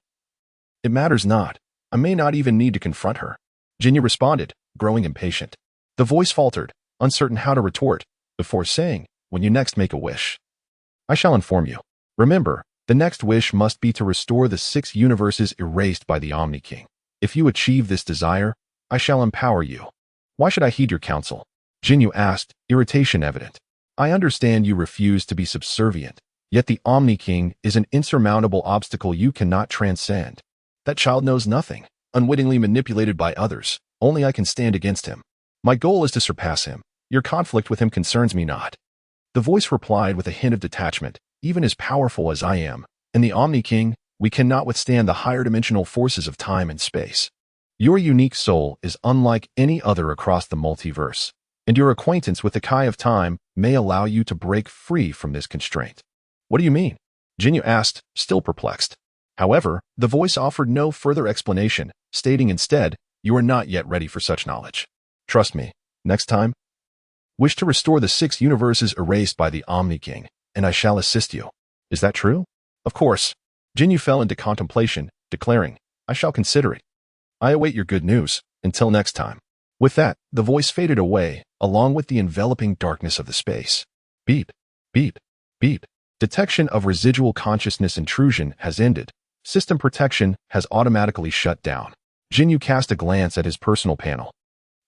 It matters not. I may not even need to confront her. Ginyu responded, growing impatient. The voice faltered, uncertain how to retort, before saying, when you next make a wish, I shall inform you. Remember, the next wish must be to restore the 6 universes erased by the Omni King. If you achieve this desire, I shall empower you. Why should I heed your counsel? Ginyu asked, irritation evident. I understand you refuse to be subservient, yet the Omni King is an insurmountable obstacle you cannot transcend. That child knows nothing, unwittingly manipulated by others. Only I can stand against him. My goal is to surpass him. Your conflict with him concerns me not. The voice replied with a hint of detachment. Even as powerful as I am, and the Omni King, we cannot withstand the higher dimensional forces of time and space. Your unique soul is unlike any other across the multiverse, and your acquaintance with the Kai of Time may allow you to break free from this constraint. What do you mean? Ginyu asked, still perplexed. However, the voice offered no further explanation, stating instead, you are not yet ready for such knowledge. Trust me, next time. Wish to restore the 6 universes erased by the Omni King, and I shall assist you. Is that true? Of course. Ginyu fell into contemplation, declaring, I shall consider it. I await your good news. Until next time. With that, the voice faded away, along with the enveloping darkness of the space. Beep, beep, beep. Detection of residual consciousness intrusion has ended. System protection has automatically shut down. Ginyu cast a glance at his personal panel,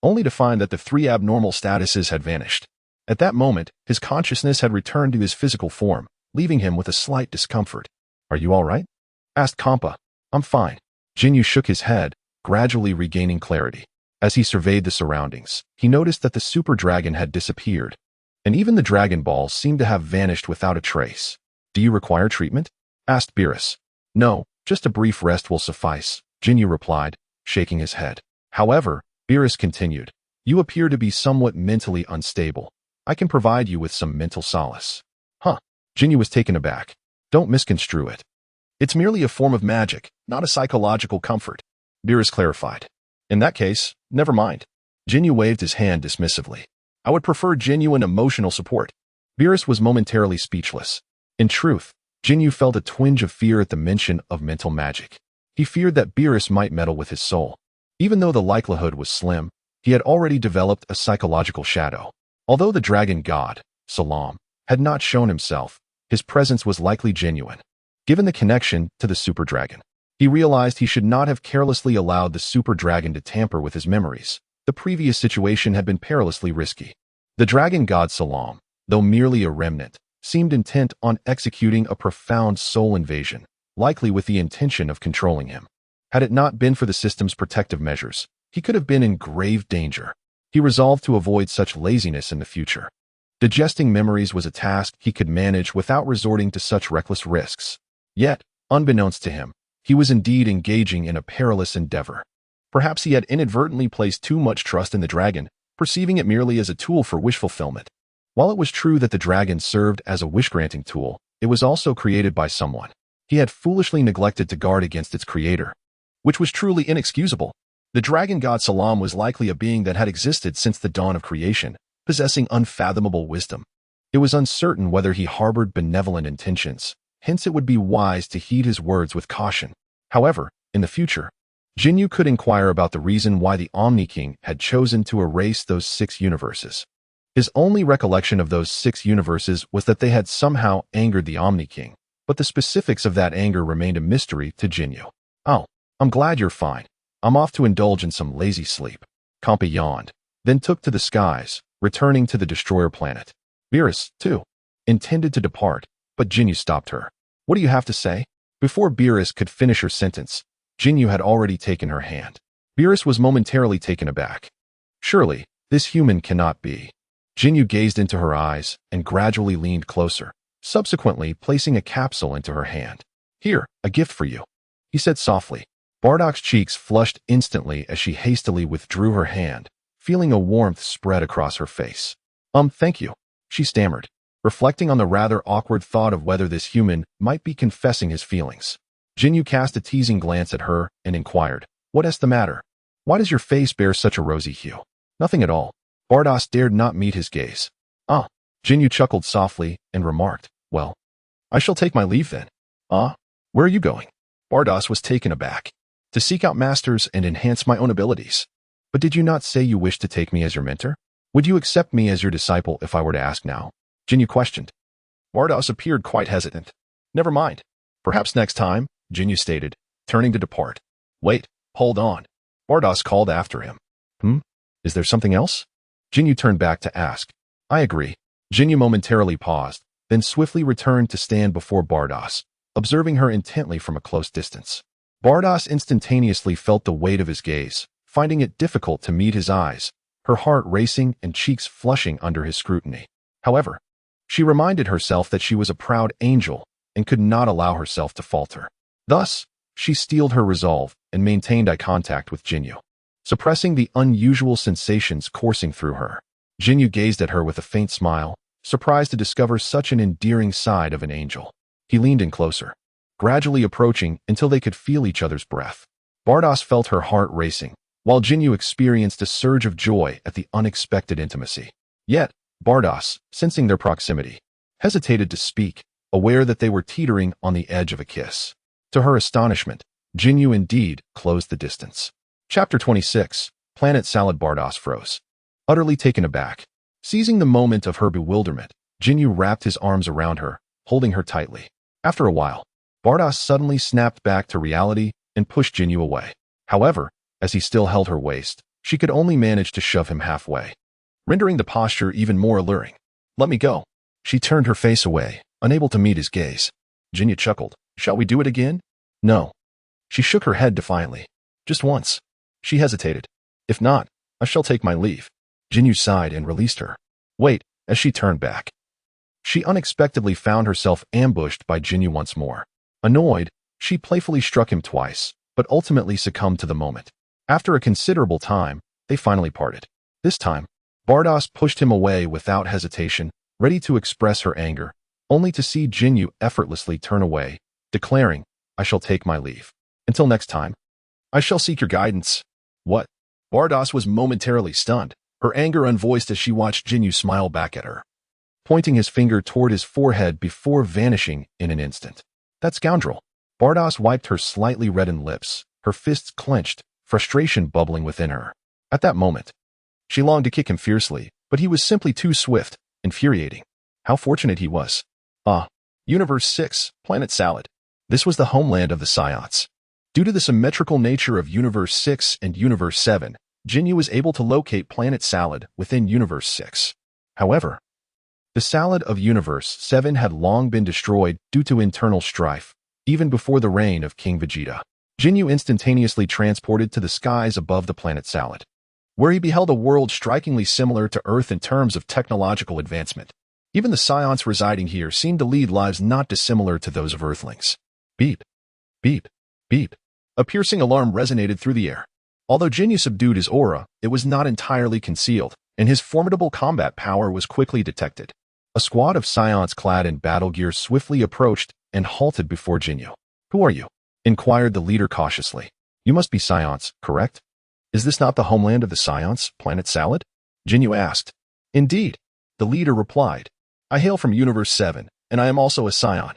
only to find that the 3 abnormal statuses had vanished. At that moment, his consciousness had returned to his physical form, leaving him with a slight discomfort. Are you all right? Asked Kampa. I'm fine. Ginyu shook his head, gradually regaining clarity. As he surveyed the surroundings, he noticed that the super dragon had disappeared, and even the Dragon Balls seemed to have vanished without a trace. Do you require treatment? Asked Beerus. No, just a brief rest will suffice, Ginyu replied, shaking his head. However, Beerus continued, you appear to be somewhat mentally unstable. I can provide you with some mental solace. Huh. Ginyu was taken aback. Don't misconstrue it. It's merely a form of magic, not a psychological comfort. Beerus clarified. In that case, never mind. Ginyu waved his hand dismissively. I would prefer genuine emotional support. Beerus was momentarily speechless. In truth, Ginyu felt a twinge of fear at the mention of mental magic. He feared that Beerus might meddle with his soul. Even though the likelihood was slim, he had already developed a psychological shadow. Although the dragon god, Salam, had not shown himself, his presence was likely genuine. Given the connection to the super dragon, he realized he should not have carelessly allowed the super dragon to tamper with his memories. The previous situation had been perilously risky. The dragon god Salam, though merely a remnant, seemed intent on executing a profound soul invasion, likely with the intention of controlling him. Had it not been for the system's protective measures, he could have been in grave danger. He resolved to avoid such laziness in the future. Digesting memories was a task he could manage without resorting to such reckless risks. Yet, unbeknownst to him, he was indeed engaging in a perilous endeavor. Perhaps he had inadvertently placed too much trust in the dragon, perceiving it merely as a tool for wish fulfillment. While it was true that the dragon served as a wish-granting tool, it was also created by someone. He had foolishly neglected to guard against its creator, which was truly inexcusable. The dragon god Salam was likely a being that had existed since the dawn of creation, possessing unfathomable wisdom. It was uncertain whether he harbored benevolent intentions, hence it would be wise to heed his words with caution. However, in the future, Ginyu could inquire about the reason why the Omni King had chosen to erase those 6 universes. His only recollection of those 6 universes was that they had somehow angered the Omni King, but the specifics of that anger remained a mystery to Ginyu. Oh, I'm glad you're fine. I'm off to indulge in some lazy sleep. Kampa yawned, then took to the skies, returning to the destroyer planet. Beerus, too, intended to depart, but Ginyu stopped her. What do you have to say? Before Beerus could finish her sentence, Ginyu had already taken her hand. Beerus was momentarily taken aback. Surely, this human cannot be. Ginyu gazed into her eyes and gradually leaned closer, subsequently placing a capsule into her hand. Here, a gift for you, he said softly. Bardock's cheeks flushed instantly as she hastily withdrew her hand, feeling a warmth spread across her face. Thank you, she stammered, reflecting on the rather awkward thought of whether this human might be confessing his feelings. Ginyu cast a teasing glance at her and inquired, what is the matter? Why does your face bear such a rosy hue? Nothing at all. Bardos dared not meet his gaze. Ah, Ginyu chuckled softly and remarked, well, I shall take my leave then. Ah, where are you going? Bardos was taken aback. To seek out masters and enhance my own abilities. But did you not say you wished to take me as your mentor? Would you accept me as your disciple if I were to ask now? Ginyu questioned. Bardos appeared quite hesitant. Never mind. Perhaps next time, Ginyu stated, turning to depart. Wait, hold on. Bardos called after him. Is there something else? Ginyu turned back to ask. I agree. Ginyu momentarily paused, then swiftly returned to stand before Bardos, observing her intently from a close distance. Bardos instantaneously felt the weight of his gaze, finding it difficult to meet his eyes, her heart racing and cheeks flushing under his scrutiny. However, she reminded herself that she was a proud angel and could not allow herself to falter. Thus, she steeled her resolve and maintained eye contact with Ginyu, suppressing the unusual sensations coursing through her. Ginyu gazed at her with a faint smile, surprised to discover such an endearing side of an angel. He leaned in closer, gradually approaching until they could feel each other's breath. Bardos felt her heart racing, while Ginyu experienced a surge of joy at the unexpected intimacy. Yet, Bardos, sensing their proximity, hesitated to speak, aware that they were teetering on the edge of a kiss. To her astonishment, Ginyu indeed closed the distance. Chapter 26. Planet Salad. Bardos froze, utterly taken aback. Seizing the moment of her bewilderment, Ginyu wrapped his arms around her, holding her tightly. After a while, Bardos suddenly snapped back to reality and pushed Ginyu away. However, as he still held her waist, she could only manage to shove him halfway, rendering the posture even more alluring. "Let me go." She turned her face away, unable to meet his gaze. Ginyu chuckled. "Shall we do it again?" "No." She shook her head defiantly. "Just once." She hesitated. "If not, I shall take my leave." Ginyu sighed and released her. "Wait," as she turned back. She unexpectedly found herself ambushed by Ginyu once more. Annoyed, she playfully struck him twice, but ultimately succumbed to the moment. After a considerable time, they finally parted. This time, Bardos pushed him away without hesitation, ready to express her anger, only to see Ginyu effortlessly turn away, declaring, "I shall take my leave. Until next time, I shall seek your guidance." "What?" Bardos was momentarily stunned, her anger unvoiced as she watched Ginyu smile back at her, pointing his finger toward his forehead before vanishing in an instant. "That scoundrel." Bardos wiped her slightly reddened lips, her fists clenched, frustration bubbling within her. At that moment, she longed to kick him fiercely, but he was simply too swift, infuriating. How fortunate he was. Universe 6, Planet Salad. This was the homeland of the Scions. Due to the symmetrical nature of Universe 6 and Universe 7, Ginyu was able to locate Planet Salad within Universe 6. However, the Salad of Universe 7 had long been destroyed due to internal strife, even before the reign of King Vegeta. Ginyu instantaneously transported to the skies above the planet Salad, where he beheld a world strikingly similar to Earth in terms of technological advancement. Even the Scions residing here seemed to lead lives not dissimilar to those of Earthlings. Beep, beep, beep. A piercing alarm resonated through the air. Although Ginyu subdued his aura, it was not entirely concealed, and his formidable combat power was quickly detected. A squad of Scions clad in battle gear swiftly approached and halted before Ginyu. "Who are you?" inquired the leader cautiously. "You must be Scions, correct? Is this not the homeland of the Scions, Planet Salad?" Ginyu asked. "Indeed," the leader replied. "I hail from Universe 7, and I am also a Scion.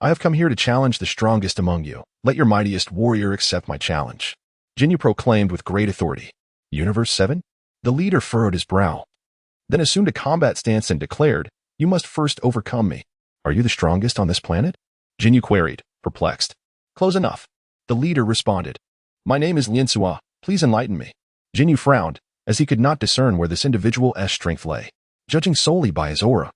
I have come here to challenge the strongest among you. Let your mightiest warrior accept my challenge," Ginyu proclaimed with great authority. "Universe 7? The leader furrowed his brow, then assumed a combat stance and declared, "You must first overcome me." "Are you the strongest on this planet?" Ginyu queried, perplexed. "Close enough," the leader responded. "My name is Liansua. Please enlighten me." Ginyu frowned, as he could not discern where this individual's strength lay. Judging solely by his aura,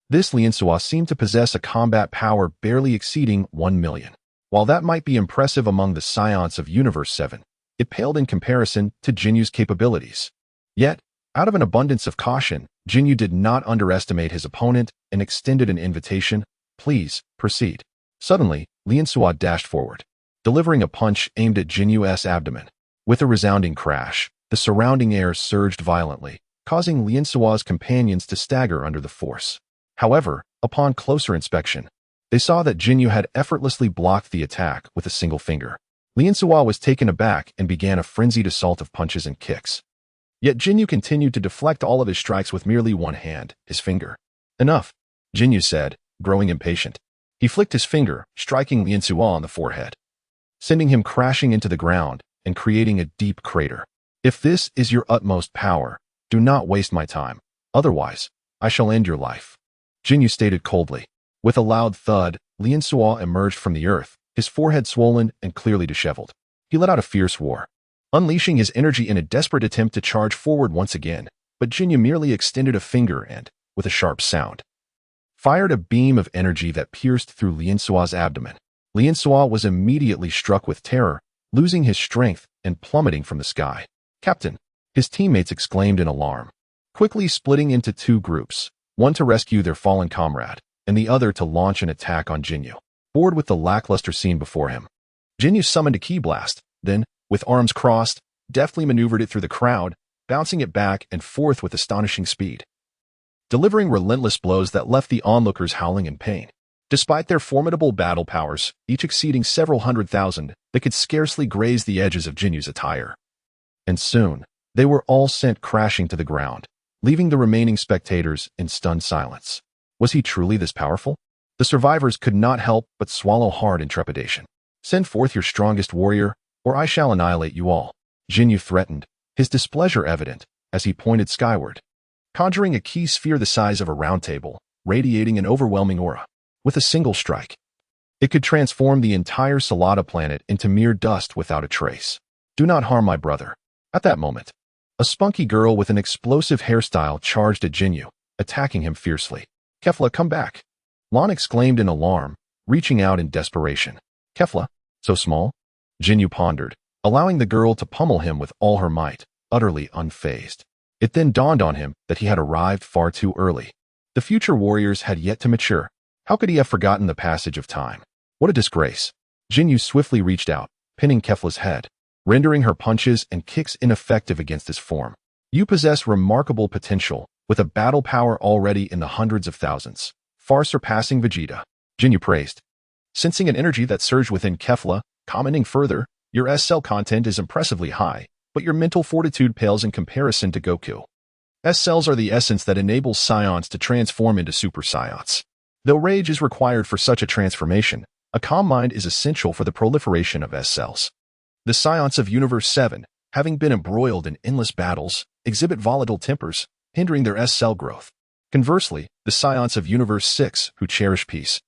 this Liansua seemed to possess a combat power barely exceeding 1 million. While that might be impressive among the Scions of Universe 7, it paled in comparison to Jinyu's capabilities. Yet, out of an abundance of caution, Ginyu did not underestimate his opponent and extended an invitation. "Please, proceed." Suddenly, Liansua dashed forward, delivering a punch aimed at Jinyu's abdomen. With a resounding crash, the surrounding air surged violently, causing Liansua's companions to stagger under the force. However, upon closer inspection, they saw that Ginyu had effortlessly blocked the attack with a single finger. Liansua was taken aback and began a frenzied assault of punches and kicks. Yet Ginyu continued to deflect all of his strikes with merely one hand, his finger. "Enough," Ginyu said, growing impatient. He flicked his finger, striking Liansua on the forehead, sending him crashing into the ground and creating a deep crater. "If this is your utmost power, do not waste my time. Otherwise, I shall end your life," Ginyu stated coldly. With a loud thud, Liansua emerged from the earth, his forehead swollen and clearly disheveled. He let out a fierce roar, unleashing his energy in a desperate attempt to charge forward once again, but Ginyu merely extended a finger and, with a sharp sound, fired a beam of energy that pierced through Liansua's abdomen. Liansua was immediately struck with terror, losing his strength and plummeting from the sky. "Captain!" his teammates exclaimed in alarm, quickly splitting into two groups, one to rescue their fallen comrade, and the other to launch an attack on Ginyu. Bored with the lackluster scene before him, Ginyu summoned a ki blast, then, with arms crossed, deftly maneuvered it through the crowd, bouncing it back and forth with astonishing speed. delivering relentless blows that left the onlookers howling in pain. Despite their formidable battle powers, each exceeding several 100,000, they could scarcely graze the edges of Ginyu's attire. And soon, they were all sent crashing to the ground, leaving the remaining spectators in stunned silence. Was he truly this powerful? The survivors could not help but swallow hard in trepidation. Send forth your strongest warrior, or I shall annihilate you all. Ginyu threatened, his displeasure evident, as he pointed skyward, conjuring a key sphere the size of a round table, radiating an overwhelming aura. With a single strike, it could transform the entire Salada planet into mere dust without a trace. Do not harm my brother. At that moment, a spunky girl with an explosive hairstyle charged at Ginyu, attacking him fiercely. Kefla, come back! Lon exclaimed in alarm, reaching out in desperation. Kefla, so small? Ginyu pondered, allowing the girl to pummel him with all her might, utterly unfazed. It then dawned on him that he had arrived far too early. The future warriors had yet to mature. How could he have forgotten the passage of time? What a disgrace. Ginyu swiftly reached out, pinning Kefla's head, rendering her punches and kicks ineffective against his form. You possess remarkable potential, with a battle power already in the hundreds of thousands, far surpassing Vegeta. Ginyu praised, sensing an energy that surged within Kefla, commenting further, your S-cell content is impressively high, but your mental fortitude pales in comparison to Goku. S-cells are the essence that enables Scions to transform into Super Scions. Though rage is required for such a transformation, a calm mind is essential for the proliferation of S-cells. The Scions of Universe 7, having been embroiled in endless battles, exhibit volatile tempers, hindering their S-cell growth. Conversely, the Scions of Universe 6, who cherish peace,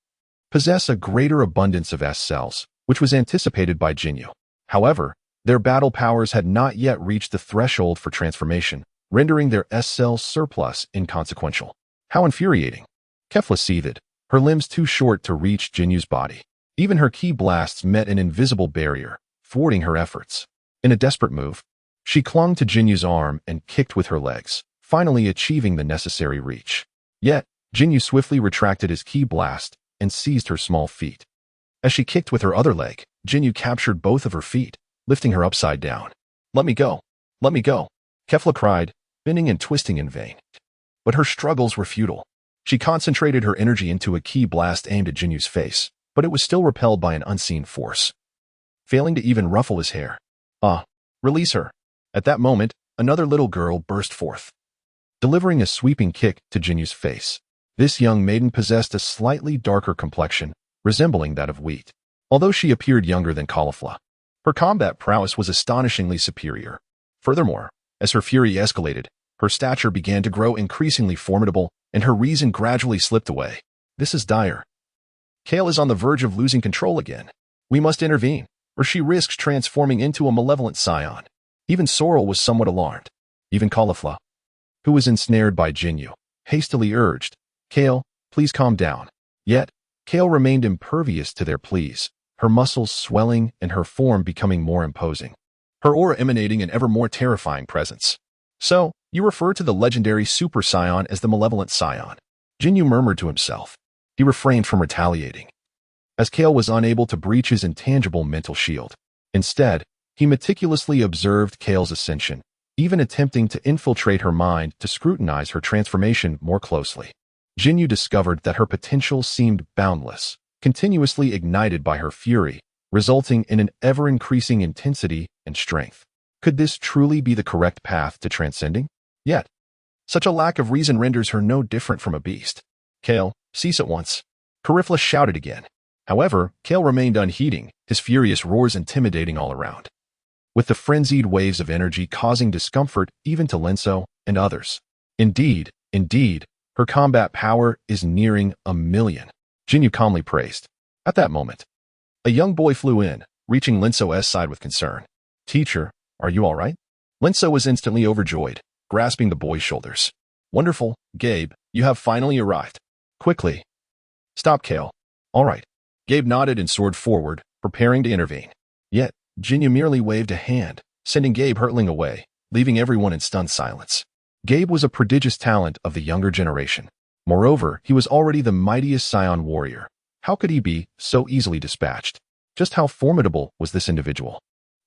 possess a greater abundance of S-cells, which was anticipated by Ginyu. However, their battle powers had not yet reached the threshold for transformation, rendering their S-cell surplus inconsequential. How infuriating! Kefla seethed, her limbs too short to reach Ginyu's body. Even her ki blasts met an invisible barrier, thwarting her efforts. In a desperate move, she clung to Ginyu's arm and kicked with her legs, finally achieving the necessary reach. Yet, Ginyu swiftly retracted his ki blast and seized her small feet. As she kicked with her other leg, Ginyu captured both of her feet, lifting her upside down. Let me go! Let me go! Kefla cried, bending and twisting in vain. But her struggles were futile. She concentrated her energy into a ki blast aimed at Ginyu's face, but it was still repelled by an unseen force, failing to even ruffle his hair. Release her. At that moment, another little girl burst forth, delivering a sweeping kick to Ginyu's face. This young maiden possessed a slightly darker complexion, resembling that of wheat. Although she appeared younger than Caulifla, her combat prowess was astonishingly superior. Furthermore, as her fury escalated, her stature began to grow increasingly formidable, and her reason gradually slipped away. This is dire. Kale is on the verge of losing control again. We must intervene, or she risks transforming into a malevolent scion. Even Sorrel was somewhat alarmed. Even Caulifla, who was ensnared by Ginyu, hastily urged, Kale, please calm down. Yet, Kale remained impervious to their pleas, her muscles swelling and her form becoming more imposing, her aura emanating an ever more terrifying presence. So, you refer to the legendary Super Scion as the malevolent scion. Ginyu murmured to himself. He refrained from retaliating, as Kale was unable to breach his intangible mental shield. Instead, he meticulously observed Kale's ascension, even attempting to infiltrate her mind to scrutinize her transformation more closely. Ginyu discovered that her potential seemed boundless, continuously ignited by her fury, resulting in an ever-increasing intensity and strength. Could this truly be the correct path to transcending? Yet, such a lack of reason renders her no different from a beast. Kale, cease at once. Carifla shouted again. However, Kale remained unheeding, his furious roars intimidating all around, with the frenzied waves of energy causing discomfort even to Lenso and others. Indeed, her combat power is nearing 1,000,000. Ginyu calmly praised. At that moment, a young boy flew in, reaching Lenso's side with concern. Teacher, are you all right? Lenso was instantly overjoyed, grasping the boy's shoulders. Wonderful, Gabe, you have finally arrived. Quickly. Stop, Kale. All right. Gabe nodded and soared forward, preparing to intervene. Yet, Ginyu merely waved a hand, sending Gabe hurtling away, leaving everyone in stunned silence. Gabe was a prodigious talent of the younger generation. Moreover, he was already the mightiest Scion warrior. How could he be so easily dispatched? Just how formidable was this individual?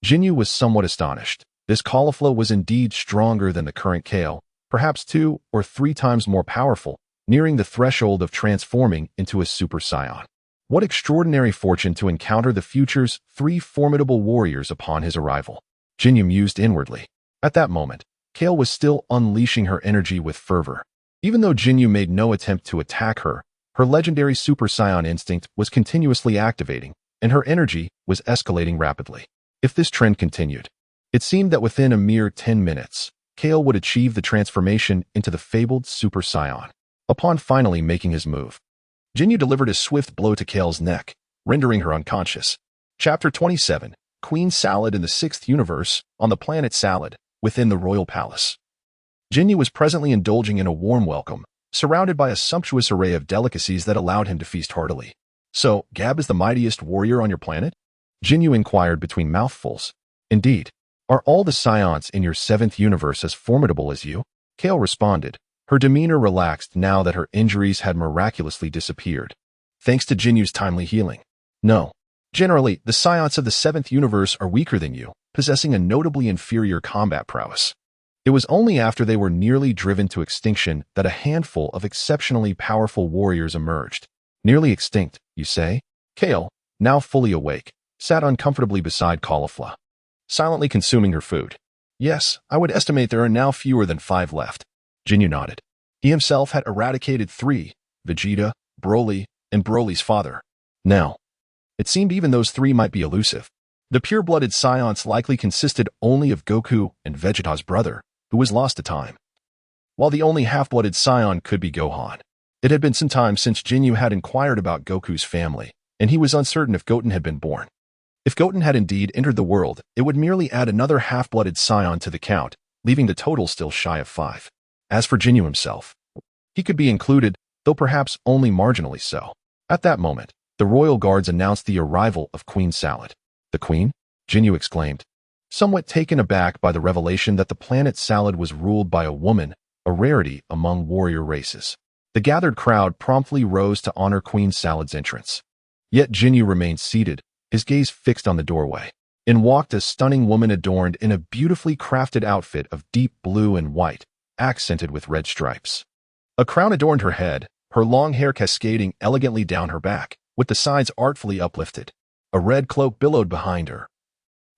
Ginyu was somewhat astonished. This Caulifla was indeed stronger than the current Kale, perhaps 2 or 3 times more powerful, nearing the threshold of transforming into a Super Saiyan. What extraordinary fortune to encounter the future's 3 formidable warriors upon his arrival. Ginyu mused inwardly. At that moment, Kale was still unleashing her energy with fervor. Even though Ginyu made no attempt to attack her, her legendary Super Saiyan instinct was continuously activating, and her energy was escalating rapidly. If this trend continued, it seemed that within a mere 10 minutes, Kale would achieve the transformation into the fabled Super Saiyan. Upon finally making his move, Ginyu delivered a swift blow to Kale's neck, rendering her unconscious. Chapter 27, Queen Salad in the 6th Universe, on the planet Salad, within the Royal Palace. Ginyu was presently indulging in a warm welcome, surrounded by a sumptuous array of delicacies that allowed him to feast heartily. So, Gab is the mightiest warrior on your planet? Ginyu inquired between mouthfuls. Indeed. Are all the Scions in your 7th universe as formidable as you? Kale responded, her demeanor relaxed now that her injuries had miraculously disappeared, thanks to Jinyu's timely healing. No. Generally, the Scions of the 7th universe are weaker than you, possessing a notably inferior combat prowess. It was only after they were nearly driven to extinction that a handful of exceptionally powerful warriors emerged. Nearly extinct, you say? Kale, now fully awake, sat uncomfortably beside Caulifla, silently consuming her food. Yes, I would estimate there are now fewer than 5 left. Ginyu nodded. He himself had eradicated 3, Vegeta, Broly, and Broly's father. Now, it seemed even those 3 might be elusive. The pure-blooded Scions likely consisted only of Goku and Vegeta's brother, who was lost to time, while the only half-blooded Scion could be Gohan. It had been some time since Ginyu had inquired about Goku's family, and he was uncertain if Goten had been born. If Goten had indeed entered the world, it would merely add another half-blooded Scion to the count, leaving the total still shy of 5. As for Ginyu himself, he could be included, though perhaps only marginally so. At that moment, the royal guards announced the arrival of Queen Salad. The Queen? Ginyu exclaimed, somewhat taken aback by the revelation that the planet Salad was ruled by a woman, a rarity among warrior races. The gathered crowd promptly rose to honor Queen Salad's entrance. Yet Ginyu remained seated, his gaze fixed on the doorway. In walked a stunning woman adorned in a beautifully crafted outfit of deep blue and white, accented with red stripes. A crown adorned her head, her long hair cascading elegantly down her back, with the sides artfully uplifted. A red cloak billowed behind her,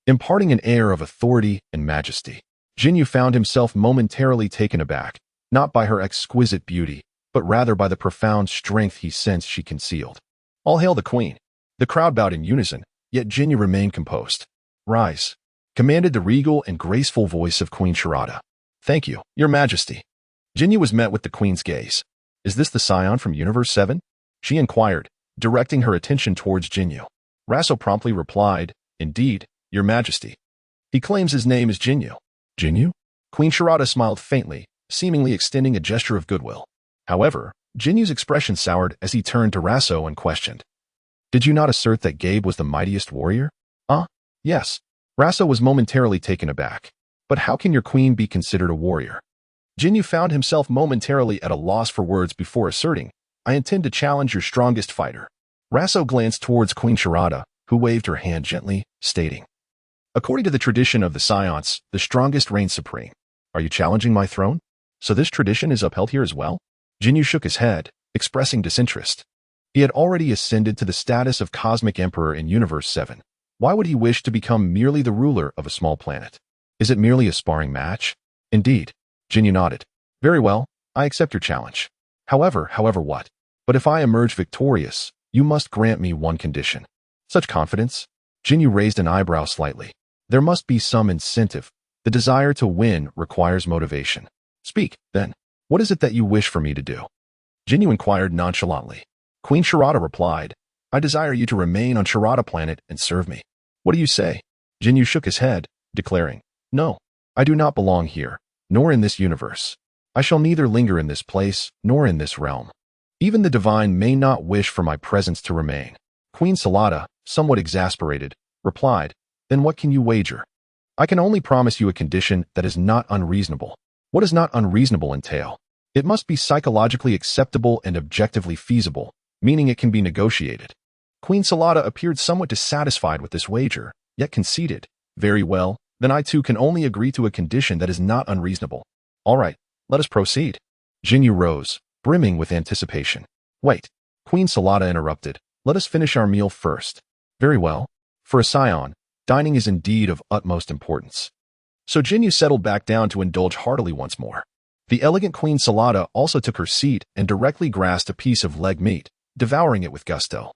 imparting an air of authority and majesty. Ginyu found himself momentarily taken aback, not by her exquisite beauty, but rather by the profound strength he sensed she concealed. All hail the Queen. The crowd bowed in unison, yet Ginyu remained composed. Rise, commanded the regal and graceful voice of Queen Sharada. Thank you, Your Majesty. Ginyu was met with the Queen's gaze. Is this the Scion from Universe 7? She inquired, directing her attention towards Ginyu. Rasso promptly replied, Indeed, Your Majesty. He claims his name is Ginyu. Ginyu? Queen Sharada smiled faintly, seemingly extending a gesture of goodwill. However, Jinyu's expression soured as he turned to Rasso and questioned. Did you not assert that Gabe was the mightiest warrior? Yes. Rasso was momentarily taken aback. But how can your queen be considered a warrior? Ginyu found himself momentarily at a loss for words before asserting, I intend to challenge your strongest fighter. Rasso glanced towards Queen Sharada, who waved her hand gently, stating, According to the tradition of the Scions, the strongest reign supreme. Are you challenging my throne? So this tradition is upheld here as well? Ginyu shook his head, expressing disinterest. He had already ascended to the status of Cosmic Emperor in Universe 7. Why would he wish to become merely the ruler of a small planet? Is it merely a sparring match? Indeed. Ginyu nodded. Very well, I accept your challenge. However what? But if I emerge victorious, you must grant me one condition. Such confidence? Ginyu raised an eyebrow slightly. There must be some incentive. The desire to win requires motivation. Speak, then. What is it that you wish for me to do? Ginyu inquired nonchalantly. Queen Sharada replied, I desire you to remain on Sharada planet and serve me. What do you say? Ginyu shook his head, declaring, No, I do not belong here, nor in this universe. I shall neither linger in this place, nor in this realm. Even the divine may not wish for my presence to remain. Queen Salada, somewhat exasperated, replied, Then what can you wager? I can only promise you a condition that is not unreasonable. What does not unreasonable entail? It must be psychologically acceptable and objectively feasible, meaning it can be negotiated. Queen Salada appeared somewhat dissatisfied with this wager, yet conceded, Very well, then I too can only agree to a condition that is not unreasonable. All right, Let us proceed. Ginyu rose, brimming with anticipation. Wait. Queen Salada interrupted. Let us finish our meal first. Very well. For a scion, dining is indeed of utmost importance. So Ginyu settled back down to indulge heartily once more. The elegant Queen Salada also took her seat and directly grasped a piece of leg meat, devouring it with gusto.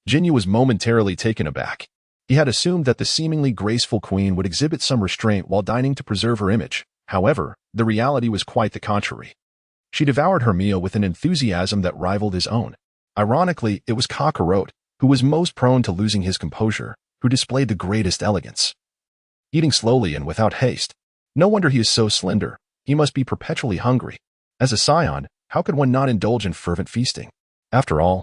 Ginyu was momentarily taken aback. He had assumed that the seemingly graceful queen would exhibit some restraint while dining to preserve her image. However, the reality was quite the contrary. She devoured her meal with an enthusiasm that rivaled his own. Ironically, it was Kakarot, who was most prone to losing his composure, who displayed the greatest elegance. Eating slowly and without haste. No wonder he is so slender. He must be perpetually hungry. As a scion, how could one not indulge in fervent feasting? After all,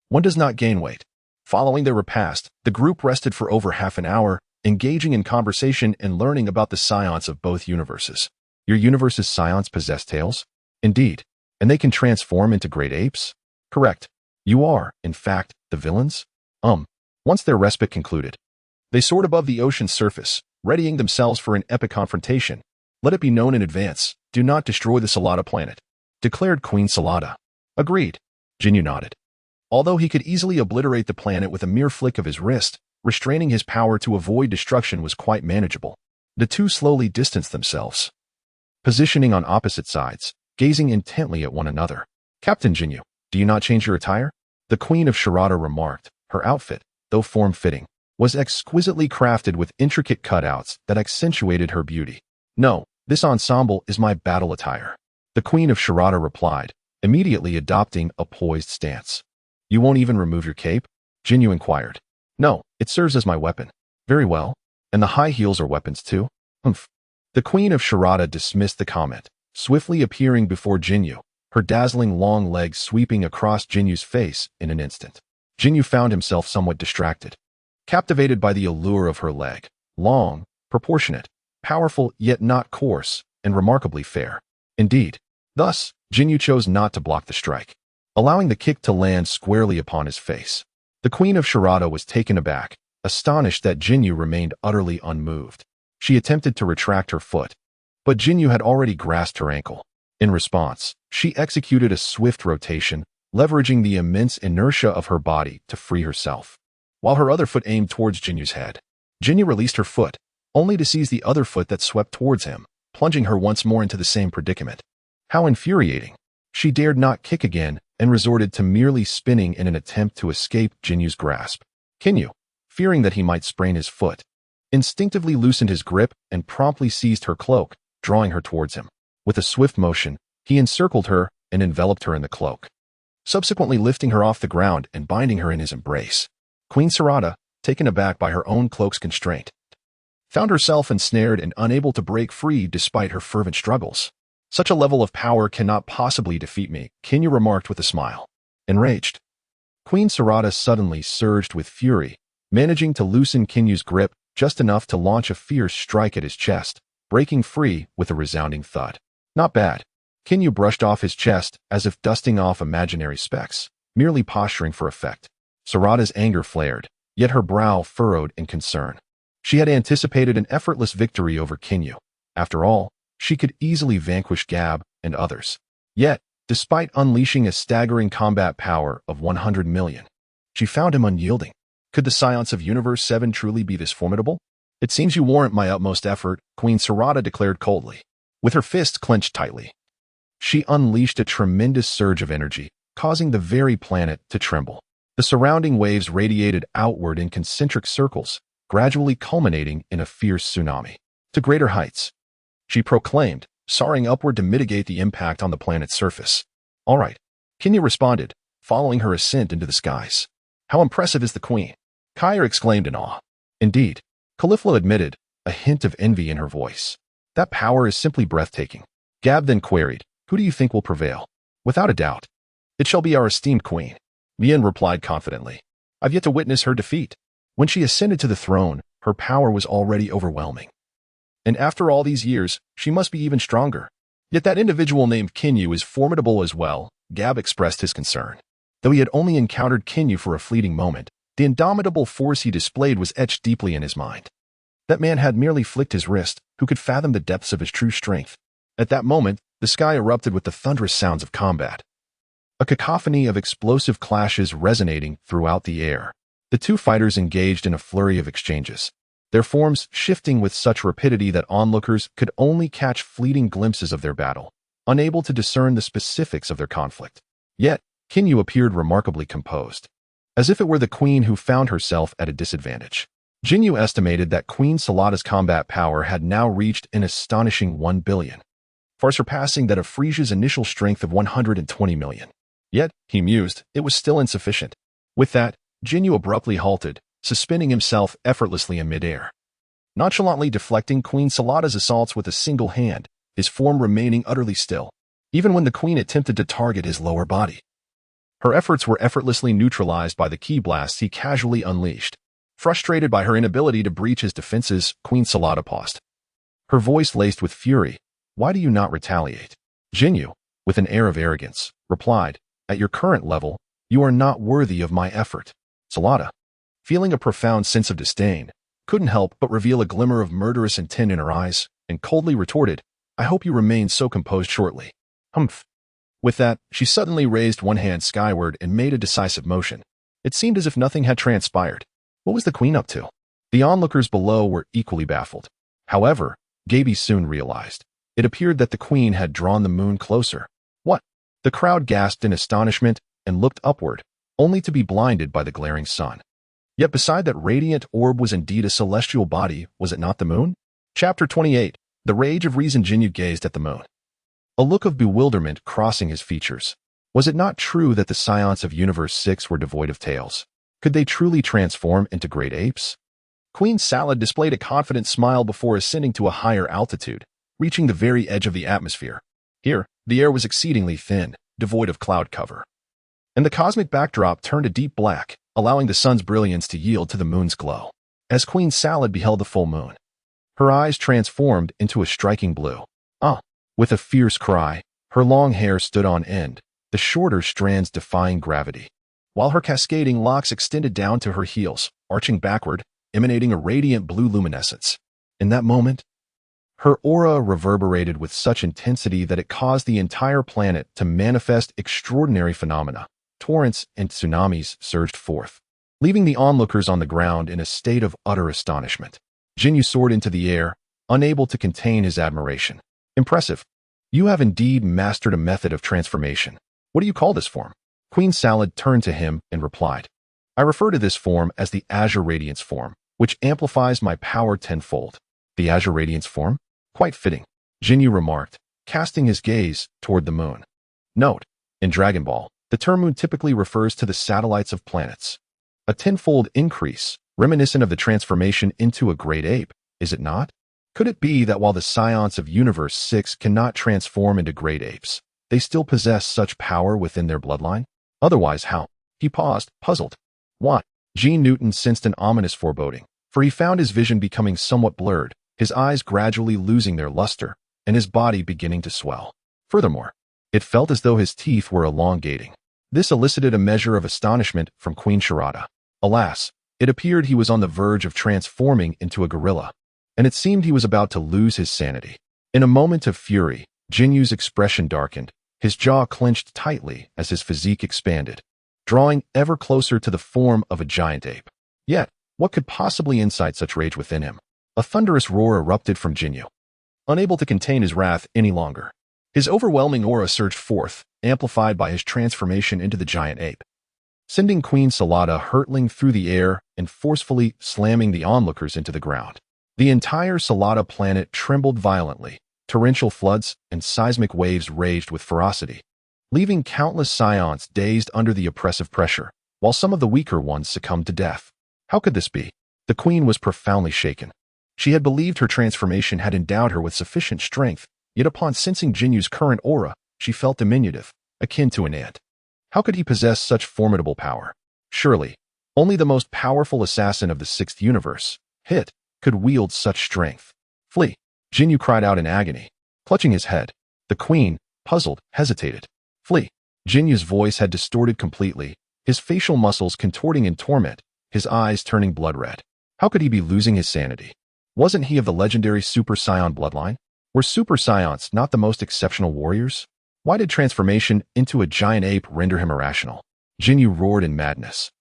one does not gain weight. Following their repast, the group rested for over half an hour, engaging in conversation and learning about the scions of both universes. Your universe's scions possess tails? Indeed. And they can transform into great apes? Correct. You are, in fact, the villains? Once their respite concluded, they soared above the ocean's surface, readying themselves for an epic confrontation. Let it be known in advance, do not destroy the Salada planet, declared Queen Salada. Agreed. Ginyu nodded. Although he could easily obliterate the planet with a mere flick of his wrist, restraining his power to avoid destruction was quite manageable. The two slowly distanced themselves, positioning on opposite sides, gazing intently at one another. Captain Ginyu, do you not change your attire? The Queen of Sharada remarked. Her outfit, though form-fitting, was exquisitely crafted with intricate cutouts that accentuated her beauty. No, this ensemble is my battle attire. The Queen of Sharada replied, immediately adopting a poised stance. You won't even remove your cape? Ginyu inquired. No, it serves as my weapon. Very well. And the high heels are weapons too? Humph. The Queen of Sharada dismissed the comment, swiftly appearing before Ginyu, her dazzling long legs sweeping across Jinyu's face in an instant. Ginyu found himself somewhat distracted, captivated by the allure of her leg, long, proportionate, powerful yet not coarse, and remarkably fair. Indeed. Thus, Ginyu chose not to block the strike, allowing the kick to land squarely upon his face. The Queen of Sharada was taken aback, astonished that Ginyu remained utterly unmoved. She attempted to retract her foot, but Ginyu had already grasped her ankle. In response, she executed a swift rotation, leveraging the immense inertia of her body to free herself. While her other foot aimed towards Jinyu's head, Ginyu released her foot, only to seize the other foot that swept towards him, plunging her once more into the same predicament. How infuriating! She dared not kick again and resorted to merely spinning in an attempt to escape Jinyu's grasp. Ginyu, fearing that he might sprain his foot, instinctively loosened his grip and promptly seized her cloak, drawing her towards him. With a swift motion, he encircled her and enveloped her in the cloak, subsequently lifting her off the ground and binding her in his embrace. Queen Sarada, taken aback by her own cloak's constraint, found herself ensnared and unable to break free despite her fervent struggles. Such a level of power cannot possibly defeat me, Ginyu remarked with a smile. Enraged, Queen Sarada suddenly surged with fury, managing to loosen Ginyu's grip just enough to launch a fierce strike at his chest, breaking free with a resounding thud. Not bad. Ginyu brushed off his chest as if dusting off imaginary specks, merely posturing for effect. Sarada's anger flared, yet her brow furrowed in concern. She had anticipated an effortless victory over Ginyu. After all, she could easily vanquish Gab and others. Yet, despite unleashing a staggering combat power of 100 million, she found him unyielding. Could the science of Universe 7 truly be this formidable? It seems you warrant my utmost effort, Queen Sarada declared coldly. With her fists clenched tightly, she unleashed a tremendous surge of energy, causing the very planet to tremble. The surrounding waves radiated outward in concentric circles, gradually culminating in a fierce tsunami. To greater heights, she proclaimed, soaring upward to mitigate the impact on the planet's surface. All right, Ginyu responded, following her ascent into the skies. How impressive is the queen? Kair exclaimed in awe. Indeed, Caulifla admitted, a hint of envy in her voice. That power is simply breathtaking. Gab then queried, who do you think will prevail? Without a doubt, it shall be our esteemed queen. Mian replied confidently. I've yet to witness her defeat. When she ascended to the throne, her power was already overwhelming. And after all these years, she must be even stronger. Yet that individual named Ginyu is formidable as well, Gab expressed his concern. Though he had only encountered Ginyu for a fleeting moment, the indomitable force he displayed was etched deeply in his mind. That man had merely flicked his wrist, who could fathom the depths of his true strength. At that moment, the sky erupted with the thunderous sounds of combat. A cacophony of explosive clashes resonating throughout the air. The two fighters engaged in a flurry of exchanges, their forms shifting with such rapidity that onlookers could only catch fleeting glimpses of their battle, unable to discern the specifics of their conflict. Yet, Ginyu appeared remarkably composed, as if it were the queen who found herself at a disadvantage. Ginyu estimated that Queen Salada's combat power had now reached an astonishing 1 billion, far surpassing that of Frisia's initial strength of 120 million. Yet, he mused, it was still insufficient. With that, Ginyu abruptly halted, suspending himself effortlessly in midair, nonchalantly deflecting Queen Salada's assaults with a single hand, his form remaining utterly still, even when the queen attempted to target his lower body. Her efforts were effortlessly neutralized by the ki blasts he casually unleashed. Frustrated by her inability to breach his defenses, Queen Salada paused, her voice laced with fury. Why do you not retaliate? Ginyu, with an air of arrogance, replied, at your current level, you are not worthy of my effort. Salada, feeling a profound sense of disdain, couldn't help but reveal a glimmer of murderous intent in her eyes, and coldly retorted, I hope you remain so composed shortly. Humph. With that, she suddenly raised one hand skyward and made a decisive motion. It seemed as if nothing had transpired. What was the queen up to? The onlookers below were equally baffled. However, Gaby soon realized. It appeared that the queen had drawn the moon closer. What? The crowd gasped in astonishment and looked upward, only to be blinded by the glaring sun. Yet beside that radiant orb was indeed a celestial body, was it not the moon? Chapter 28. The Rage of Reason. Ginyu gazed at the moon, a look of bewilderment crossing his features. Was it not true that the scions of Universe 6 were devoid of tails? Could they truly transform into great apes? Queen Salad displayed a confident smile before ascending to a higher altitude, reaching the very edge of the atmosphere. Here, the air was exceedingly thin, devoid of cloud cover, and the cosmic backdrop turned a deep black, allowing the sun's brilliance to yield to the moon's glow. As Queen Salad beheld the full moon, her eyes transformed into a striking blue. With a fierce cry, her long hair stood on end, the shorter strands defying gravity, while her cascading locks extended down to her heels, arching backward, emanating a radiant blue luminescence. In that moment, her aura reverberated with such intensity that it caused the entire planet to manifest extraordinary phenomena. Torrents and tsunamis surged forth, leaving the onlookers on the ground in a state of utter astonishment. Ginyu soared into the air, unable to contain his admiration. Impressive. You have indeed mastered a method of transformation. What do you call this form? Queen Salad turned to him and replied, I refer to this form as the Azure Radiance form, which amplifies my power tenfold. The Azure Radiance form? Quite fitting, Ginyu remarked, casting his gaze toward the moon. Note, in Dragon Ball, the term moon typically refers to the satellites of planets. A tenfold increase, reminiscent of the transformation into a great ape, is it not? Could it be that while the scions of Universe 6 cannot transform into great apes, they still possess such power within their bloodline? Otherwise, how? He paused, puzzled. What? Gene Newton sensed an ominous foreboding, for he found his vision becoming somewhat blurred, his eyes gradually losing their luster, and his body beginning to swell. Furthermore, it felt as though his teeth were elongating. This elicited a measure of astonishment from Queen Sharada. Alas, it appeared he was on the verge of transforming into a gorilla, and it seemed he was about to lose his sanity. In a moment of fury, Jinyu's expression darkened, his jaw clenched tightly as his physique expanded, drawing ever closer to the form of a giant ape. Yet, what could possibly incite such rage within him? A thunderous roar erupted from Ginyu, unable to contain his wrath any longer. His overwhelming aura surged forth, amplified by his transformation into the giant ape, sending Queen Salada hurtling through the air and forcefully slamming the onlookers into the ground. The entire Salada planet trembled violently. Torrential floods and seismic waves raged with ferocity, leaving countless scions dazed under the oppressive pressure, while some of the weaker ones succumbed to death. How could this be? The queen was profoundly shaken. She had believed her transformation had endowed her with sufficient strength, yet upon sensing Jinyu's current aura, she felt diminutive, akin to an ant. How could he possess such formidable power? Surely, only the most powerful assassin of the sixth universe, Hit, could wield such strength. Flee! Ginyu cried out in agony, clutching his head. The queen, puzzled, hesitated. Flee! Jinyu's voice had distorted completely, his facial muscles contorting in torment, his eyes turning blood red. How could he be losing his sanity? Wasn't he of the legendary Super Saiyan bloodline? Were Super Saiyan's not the most exceptional warriors? Why did transformation into a giant ape render him irrational? Ginyu roared in madness,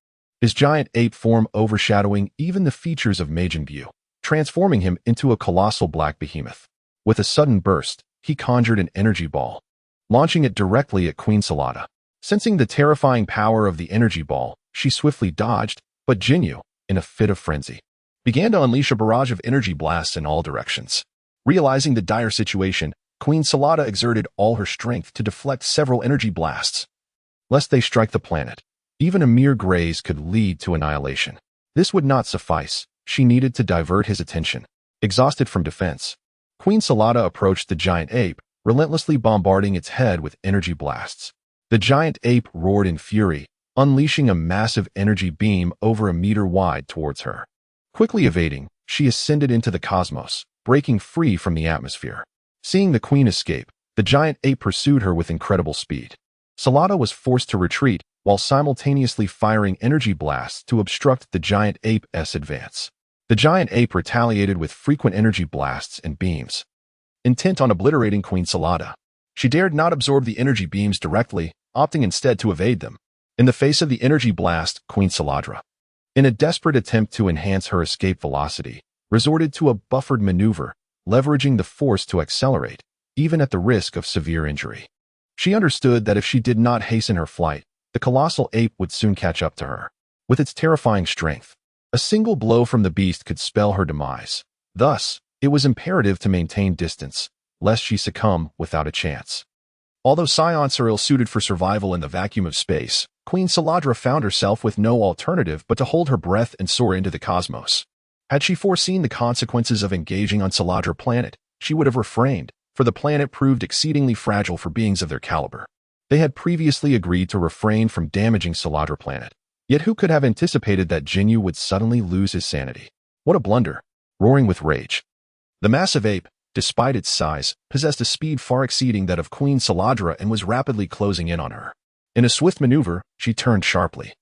his giant ape form overshadowing even the features of Majin Buu, transforming him into a colossal black behemoth. With a sudden burst, he conjured an energy ball, launching it directly at Queen Salada. Sensing the terrifying power of the energy ball, she swiftly dodged, but Ginyu, in a fit of frenzy, began to unleash a barrage of energy blasts in all directions. Realizing the dire situation, Queen Salada exerted all her strength to deflect several energy blasts, lest they strike the planet. Even a mere graze could lead to annihilation. This would not suffice. She needed to divert his attention. Exhausted from defense, Queen Salada approached the giant ape, relentlessly bombarding its head with energy blasts. The giant ape roared in fury, unleashing a massive energy beam over a meter wide towards her. Quickly evading, she ascended into the cosmos, breaking free from the atmosphere. Seeing the queen escape, the giant ape pursued her with incredible speed. Salada was forced to retreat while simultaneously firing energy blasts to obstruct the giant ape's advance. The giant ape retaliated with frequent energy blasts and beams, intent on obliterating Queen Salada. She dared not absorb the energy beams directly, opting instead to evade them. In the face of the energy blast, Queen Salada, in a desperate attempt to enhance her escape velocity, resorted to a buffered maneuver, leveraging the force to accelerate, even at the risk of severe injury. She understood that if she did not hasten her flight, the colossal ape would soon catch up to her. With its terrifying strength, a single blow from the beast could spell her demise. Thus, it was imperative to maintain distance, lest she succumb without a chance. Although Scions are ill-suited for survival in the vacuum of space, Queen Salada found herself with no alternative but to hold her breath and soar into the cosmos. Had she foreseen the consequences of engaging on Salada planet, she would have refrained, for the planet proved exceedingly fragile for beings of their caliber. They had previously agreed to refrain from damaging Salada planet. Yet who could have anticipated that Ginyu would suddenly lose his sanity? What a blunder! Roaring with rage, the massive ape, despite its size, possessed a speed far exceeding that of Queen Salada and was rapidly closing in on her. In a swift maneuver, she turned sharply,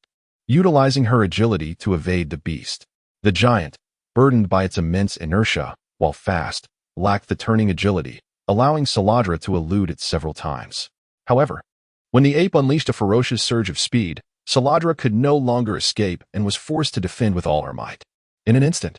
utilizing her agility to evade the beast. The giant, burdened by its immense inertia, while fast, lacked the turning agility, allowing Salada to elude it several times. However, when the ape unleashed a ferocious surge of speed, Salada could no longer escape and was forced to defend with all her might. In an instant,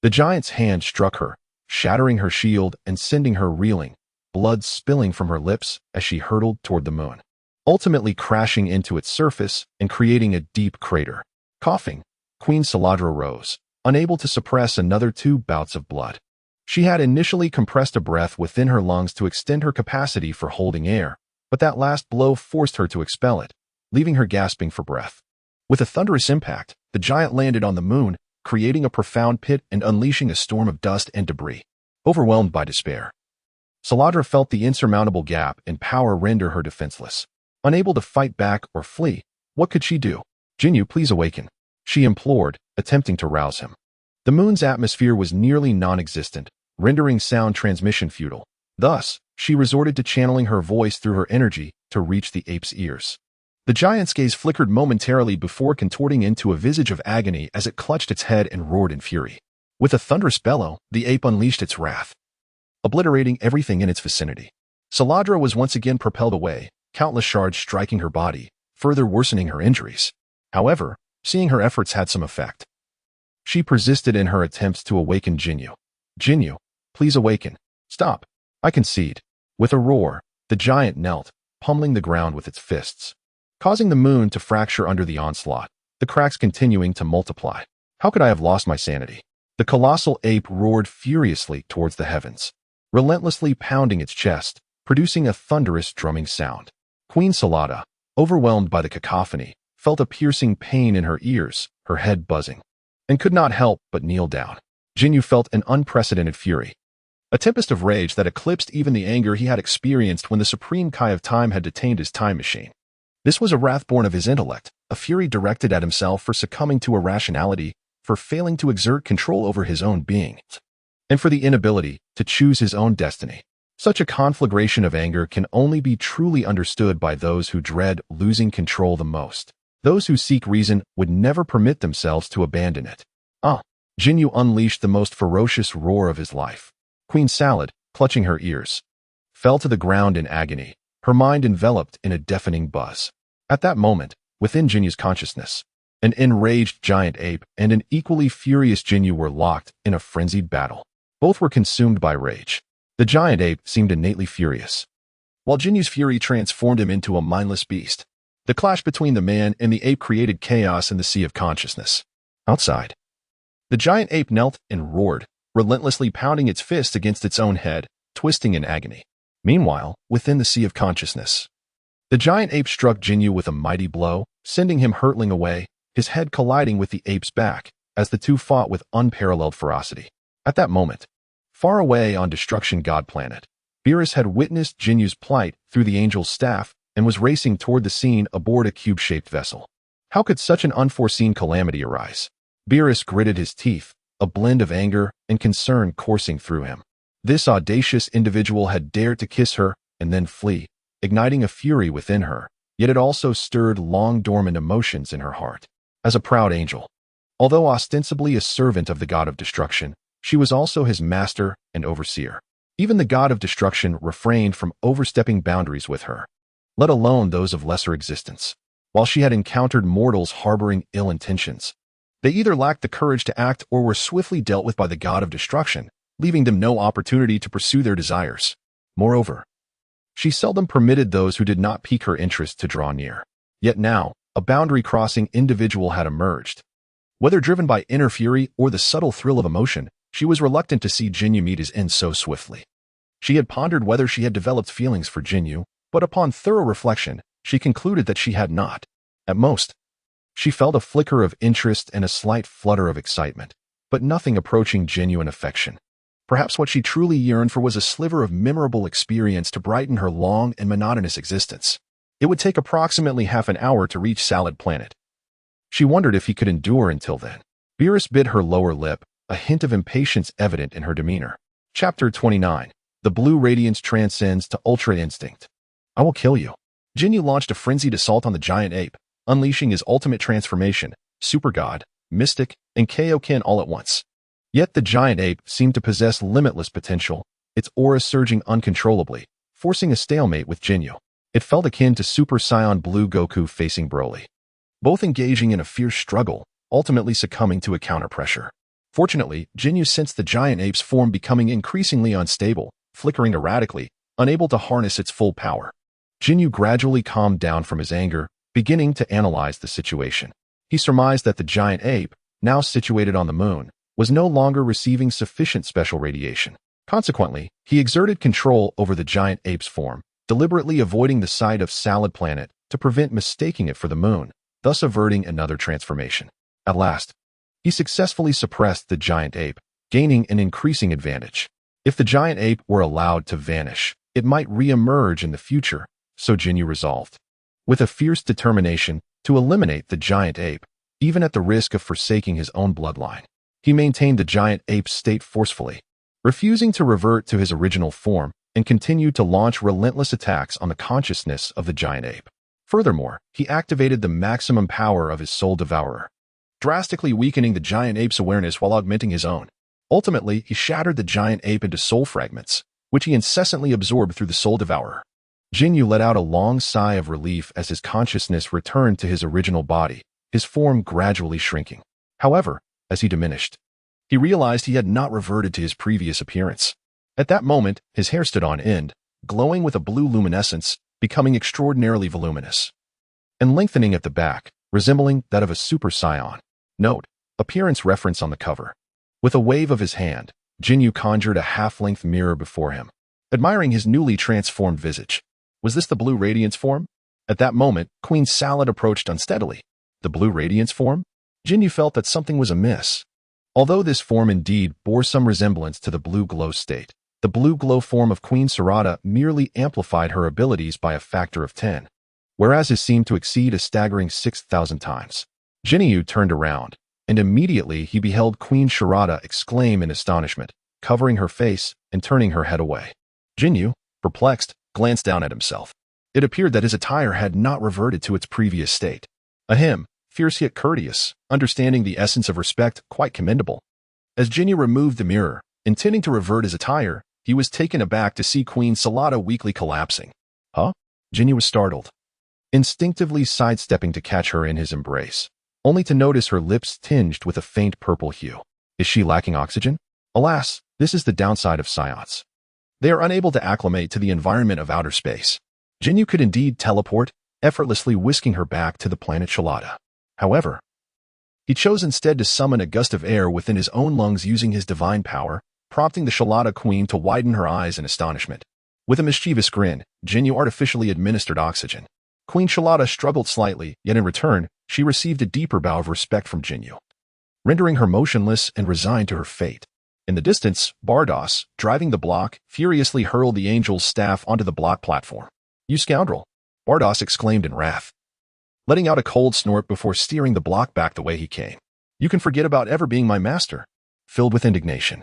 the giant's hand struck her, shattering her shield and sending her reeling, blood spilling from her lips as she hurtled toward the moon, ultimately crashing into its surface and creating a deep crater. Coughing, Queen Salada rose, unable to suppress another 2 bouts of blood. She had initially compressed a breath within her lungs to extend her capacity for holding air, but that last blow forced her to expel it, leaving her gasping for breath. With a thunderous impact, the giant landed on the moon, creating a profound pit and unleashing a storm of dust and debris. Overwhelmed by despair, Salada felt the insurmountable gap in power render her defenseless. Unable to fight back or flee, what could she do? Ginyu, please awaken, she implored, attempting to rouse him. The moon's atmosphere was nearly non-existent, rendering sound transmission futile. Thus, she resorted to channeling her voice through her energy to reach the ape's ears. The giant's gaze flickered momentarily before contorting into a visage of agony as it clutched its head and roared in fury. With a thunderous bellow, the ape unleashed its wrath, obliterating everything in its vicinity. Salada was once again propelled away, countless shards striking her body, further worsening her injuries. However, seeing her efforts had some effect, she persisted in her attempts to awaken Ginyu. Ginyu, please awaken. Stop. I concede. With a roar, the giant knelt, pummeling the ground with its fists, causing the moon to fracture under the onslaught, the cracks continuing to multiply. How could I have lost my sanity? The colossal ape roared furiously towards the heavens, relentlessly pounding its chest, producing a thunderous drumming sound. Queen Salada, overwhelmed by the cacophony, felt a piercing pain in her ears, her head buzzing, and could not help but kneel down. Ginyu felt an unprecedented fury, a tempest of rage that eclipsed even the anger he had experienced when the Supreme Kai of Time had detained his time machine. This was a wrath born of his intellect, a fury directed at himself for succumbing to irrationality, for failing to exert control over his own being, and for the inability to choose his own destiny. Such a conflagration of anger can only be truly understood by those who dread losing control the most. Those who seek reason would never permit themselves to abandon it. Ginyu unleashed the most ferocious roar of his life. Queen Salad, clutching her ears, fell to the ground in agony, her mind enveloped in a deafening buzz. At that moment, within Ginyu's consciousness, an enraged giant ape and an equally furious Ginyu were locked in a frenzied battle. Both were consumed by rage. The giant ape seemed innately furious, while Ginyu's fury transformed him into a mindless beast. The clash between the man and the ape created chaos in the sea of consciousness. Outside, the giant ape knelt and roared, relentlessly pounding its fist against its own head, twisting in agony. Meanwhile, within the sea of consciousness, the giant ape struck Ginyu with a mighty blow, sending him hurtling away, his head colliding with the ape's back, as the two fought with unparalleled ferocity. At that moment, far away on Destruction God Planet, Beerus had witnessed Ginyu's plight through the angel's staff and was racing toward the scene aboard a cube-shaped vessel. How could such an unforeseen calamity arise? Beerus gritted his teeth, a blend of anger and concern coursing through him. This audacious individual had dared to kiss her and then flee, igniting a fury within her, yet it also stirred long-dormant emotions in her heart. As a proud angel, although ostensibly a servant of the god of destruction, she was also his master and overseer. Even the god of destruction refrained from overstepping boundaries with her, let alone those of lesser existence. While she had encountered mortals harboring ill intentions, they either lacked the courage to act or were swiftly dealt with by the god of destruction, leaving them no opportunity to pursue their desires. Moreover, she seldom permitted those who did not pique her interest to draw near. Yet now, a boundary-crossing individual had emerged. Whether driven by inner fury or the subtle thrill of emotion, she was reluctant to see Ginyu meet his end so swiftly. She had pondered whether she had developed feelings for Ginyu, but upon thorough reflection, she concluded that she had not. At most, she felt a flicker of interest and a slight flutter of excitement, but nothing approaching genuine affection. Perhaps what she truly yearned for was a sliver of memorable experience to brighten her long and monotonous existence. It would take approximately half an hour to reach Salad Planet. She wondered if he could endure until then. Beerus bit her lower lip, a hint of impatience evident in her demeanor. Chapter 29. The Blue Radiance Transcends to Ultra Instinct. I will kill you. Ginyu launched a frenzied assault on the giant ape, unleashing his ultimate transformation, Super God, Mystic, and Kaioken all at once. Yet the giant ape seemed to possess limitless potential, its aura surging uncontrollably, forcing a stalemate with Ginyu. It felt akin to Super Saiyan Blue Goku facing Broly, both engaging in a fierce struggle, ultimately succumbing to a counter-pressure. Fortunately, Ginyu sensed the giant ape's form becoming increasingly unstable, flickering erratically, unable to harness its full power. Ginyu gradually calmed down from his anger, beginning to analyze the situation. He surmised that the giant ape, now situated on the moon, was no longer receiving sufficient special radiation. Consequently, he exerted control over the giant ape's form, deliberately avoiding the sight of Salad Planet to prevent mistaking it for the moon, thus averting another transformation. At last, he successfully suppressed the giant ape, gaining an increasing advantage. If the giant ape were allowed to vanish, it might re-emerge in the future, so Ginyu resolved, with a fierce determination, to eliminate the giant ape, even at the risk of forsaking his own bloodline. He maintained the giant ape's state forcefully, refusing to revert to his original form, and continued to launch relentless attacks on the consciousness of the giant ape. Furthermore, he activated the maximum power of his Soul Devourer, drastically weakening the giant ape's awareness while augmenting his own. Ultimately, he shattered the giant ape into soul fragments, which he incessantly absorbed through the Soul Devourer. Ginyu let out a long sigh of relief as his consciousness returned to his original body, his form gradually shrinking. However, as he diminished, he realized he had not reverted to his previous appearance. At that moment, his hair stood on end, glowing with a blue luminescence, becoming extraordinarily voluminous, and lengthening at the back, resembling that of a Super Saiyan. Note: appearance reference on the cover. With a wave of his hand, Ginyu conjured a half-length mirror before him, admiring his newly transformed visage. Was this the Blue Radiance form? At that moment, Queen Salad approached unsteadily. The Blue Radiance form? Ginyu felt that something was amiss. Although this form indeed bore some resemblance to the Blue Glow state, the Blue Glow form of Queen Sarada merely amplified her abilities by a factor of 10, whereas his seemed to exceed a staggering 6,000 times. Ginyu turned around, and immediately he beheld Queen Sarada exclaim in astonishment, covering her face and turning her head away. Ginyu, perplexed, glanced down at himself. It appeared that his attire had not reverted to its previous state. Ahem, fierce yet courteous, understanding the essence of respect, quite commendable. As Ginyu removed the mirror, intending to revert his attire, he was taken aback to see Queen Salada weakly collapsing. Huh? Ginyu was startled, instinctively sidestepping to catch her in his embrace, only to notice her lips tinged with a faint purple hue. Is she lacking oxygen? Alas, this is the downside of psiots. They are unable to acclimate to the environment of outer space. Ginyu could indeed teleport, effortlessly whisking her back to the planet Shalada. However, he chose instead to summon a gust of air within his own lungs using his divine power, prompting the Shalada queen to widen her eyes in astonishment. With a mischievous grin, Ginyu artificially administered oxygen. Queen Shalada struggled slightly, yet in return, she received a deeper bow of respect from Ginyu, rendering her motionless and resigned to her fate. In the distance, Bardos, driving the block, furiously hurled the angel's staff onto the block platform. "You scoundrel!" Bardos exclaimed in wrath, letting out a cold snort before steering the block back the way he came. "You can forget about ever being my master." Filled with indignation,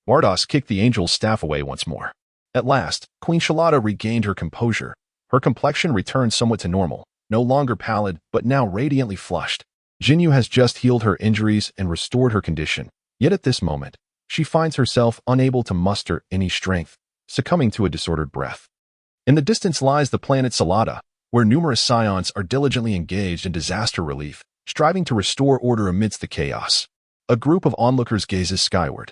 Bardos kicked the angel's staff away once more. At last, Queen Shalada regained her composure. Her complexion returned somewhat to normal, no longer pallid, but now radiantly flushed. Ginyu has just healed her injuries and restored her condition, yet at this moment, she finds herself unable to muster any strength, succumbing to a disordered breath. In the distance lies the planet Salada, where numerous scions are diligently engaged in disaster relief, striving to restore order amidst the chaos. A group of onlookers gazes skyward,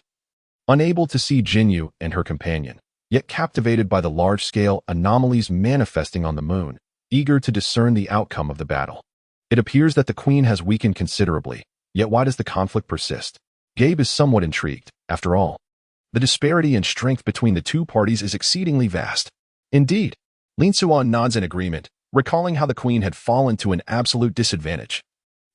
unable to see Ginyu and her companion, yet captivated by the large-scale anomalies manifesting on the moon, eager to discern the outcome of the battle. It appears that the queen has weakened considerably, yet why does the conflict persist? Gabe is somewhat intrigued. After all, the disparity in strength between the two parties is exceedingly vast. Indeed, Lin Suan nods in agreement, recalling how the queen had fallen to an absolute disadvantage,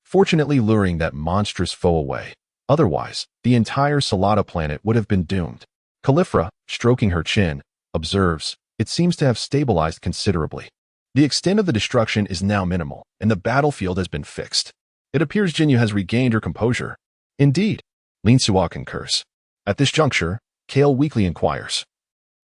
fortunately luring that monstrous foe away. Otherwise, the entire Salada planet would have been doomed. Califra, stroking her chin, observes, "It seems to have stabilized considerably. The extent of the destruction is now minimal, and the battlefield has been fixed. It appears Ginyu has regained her composure." "Indeed," Lin Suan concurs. At this juncture, Kale weakly inquires,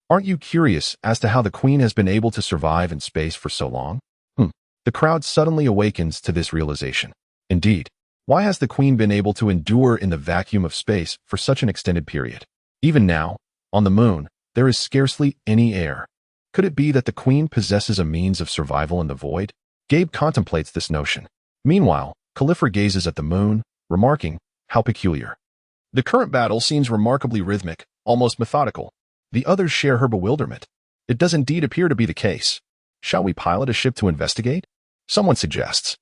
"Aren't you curious as to how the queen has been able to survive in space for so long?" The crowd suddenly awakens to this realization. Indeed, why has the queen been able to endure in the vacuum of space for such an extended period? Even now, on the moon, there is scarcely any air. Could it be that the queen possesses a means of survival in the void? Gabe contemplates this notion. Meanwhile, Califra gazes at the moon, remarking, "How peculiar. The current battle seems remarkably rhythmic, almost methodical." The others share her bewilderment. It does indeed appear to be the case. "Shall we pilot a ship to investigate?" someone suggests.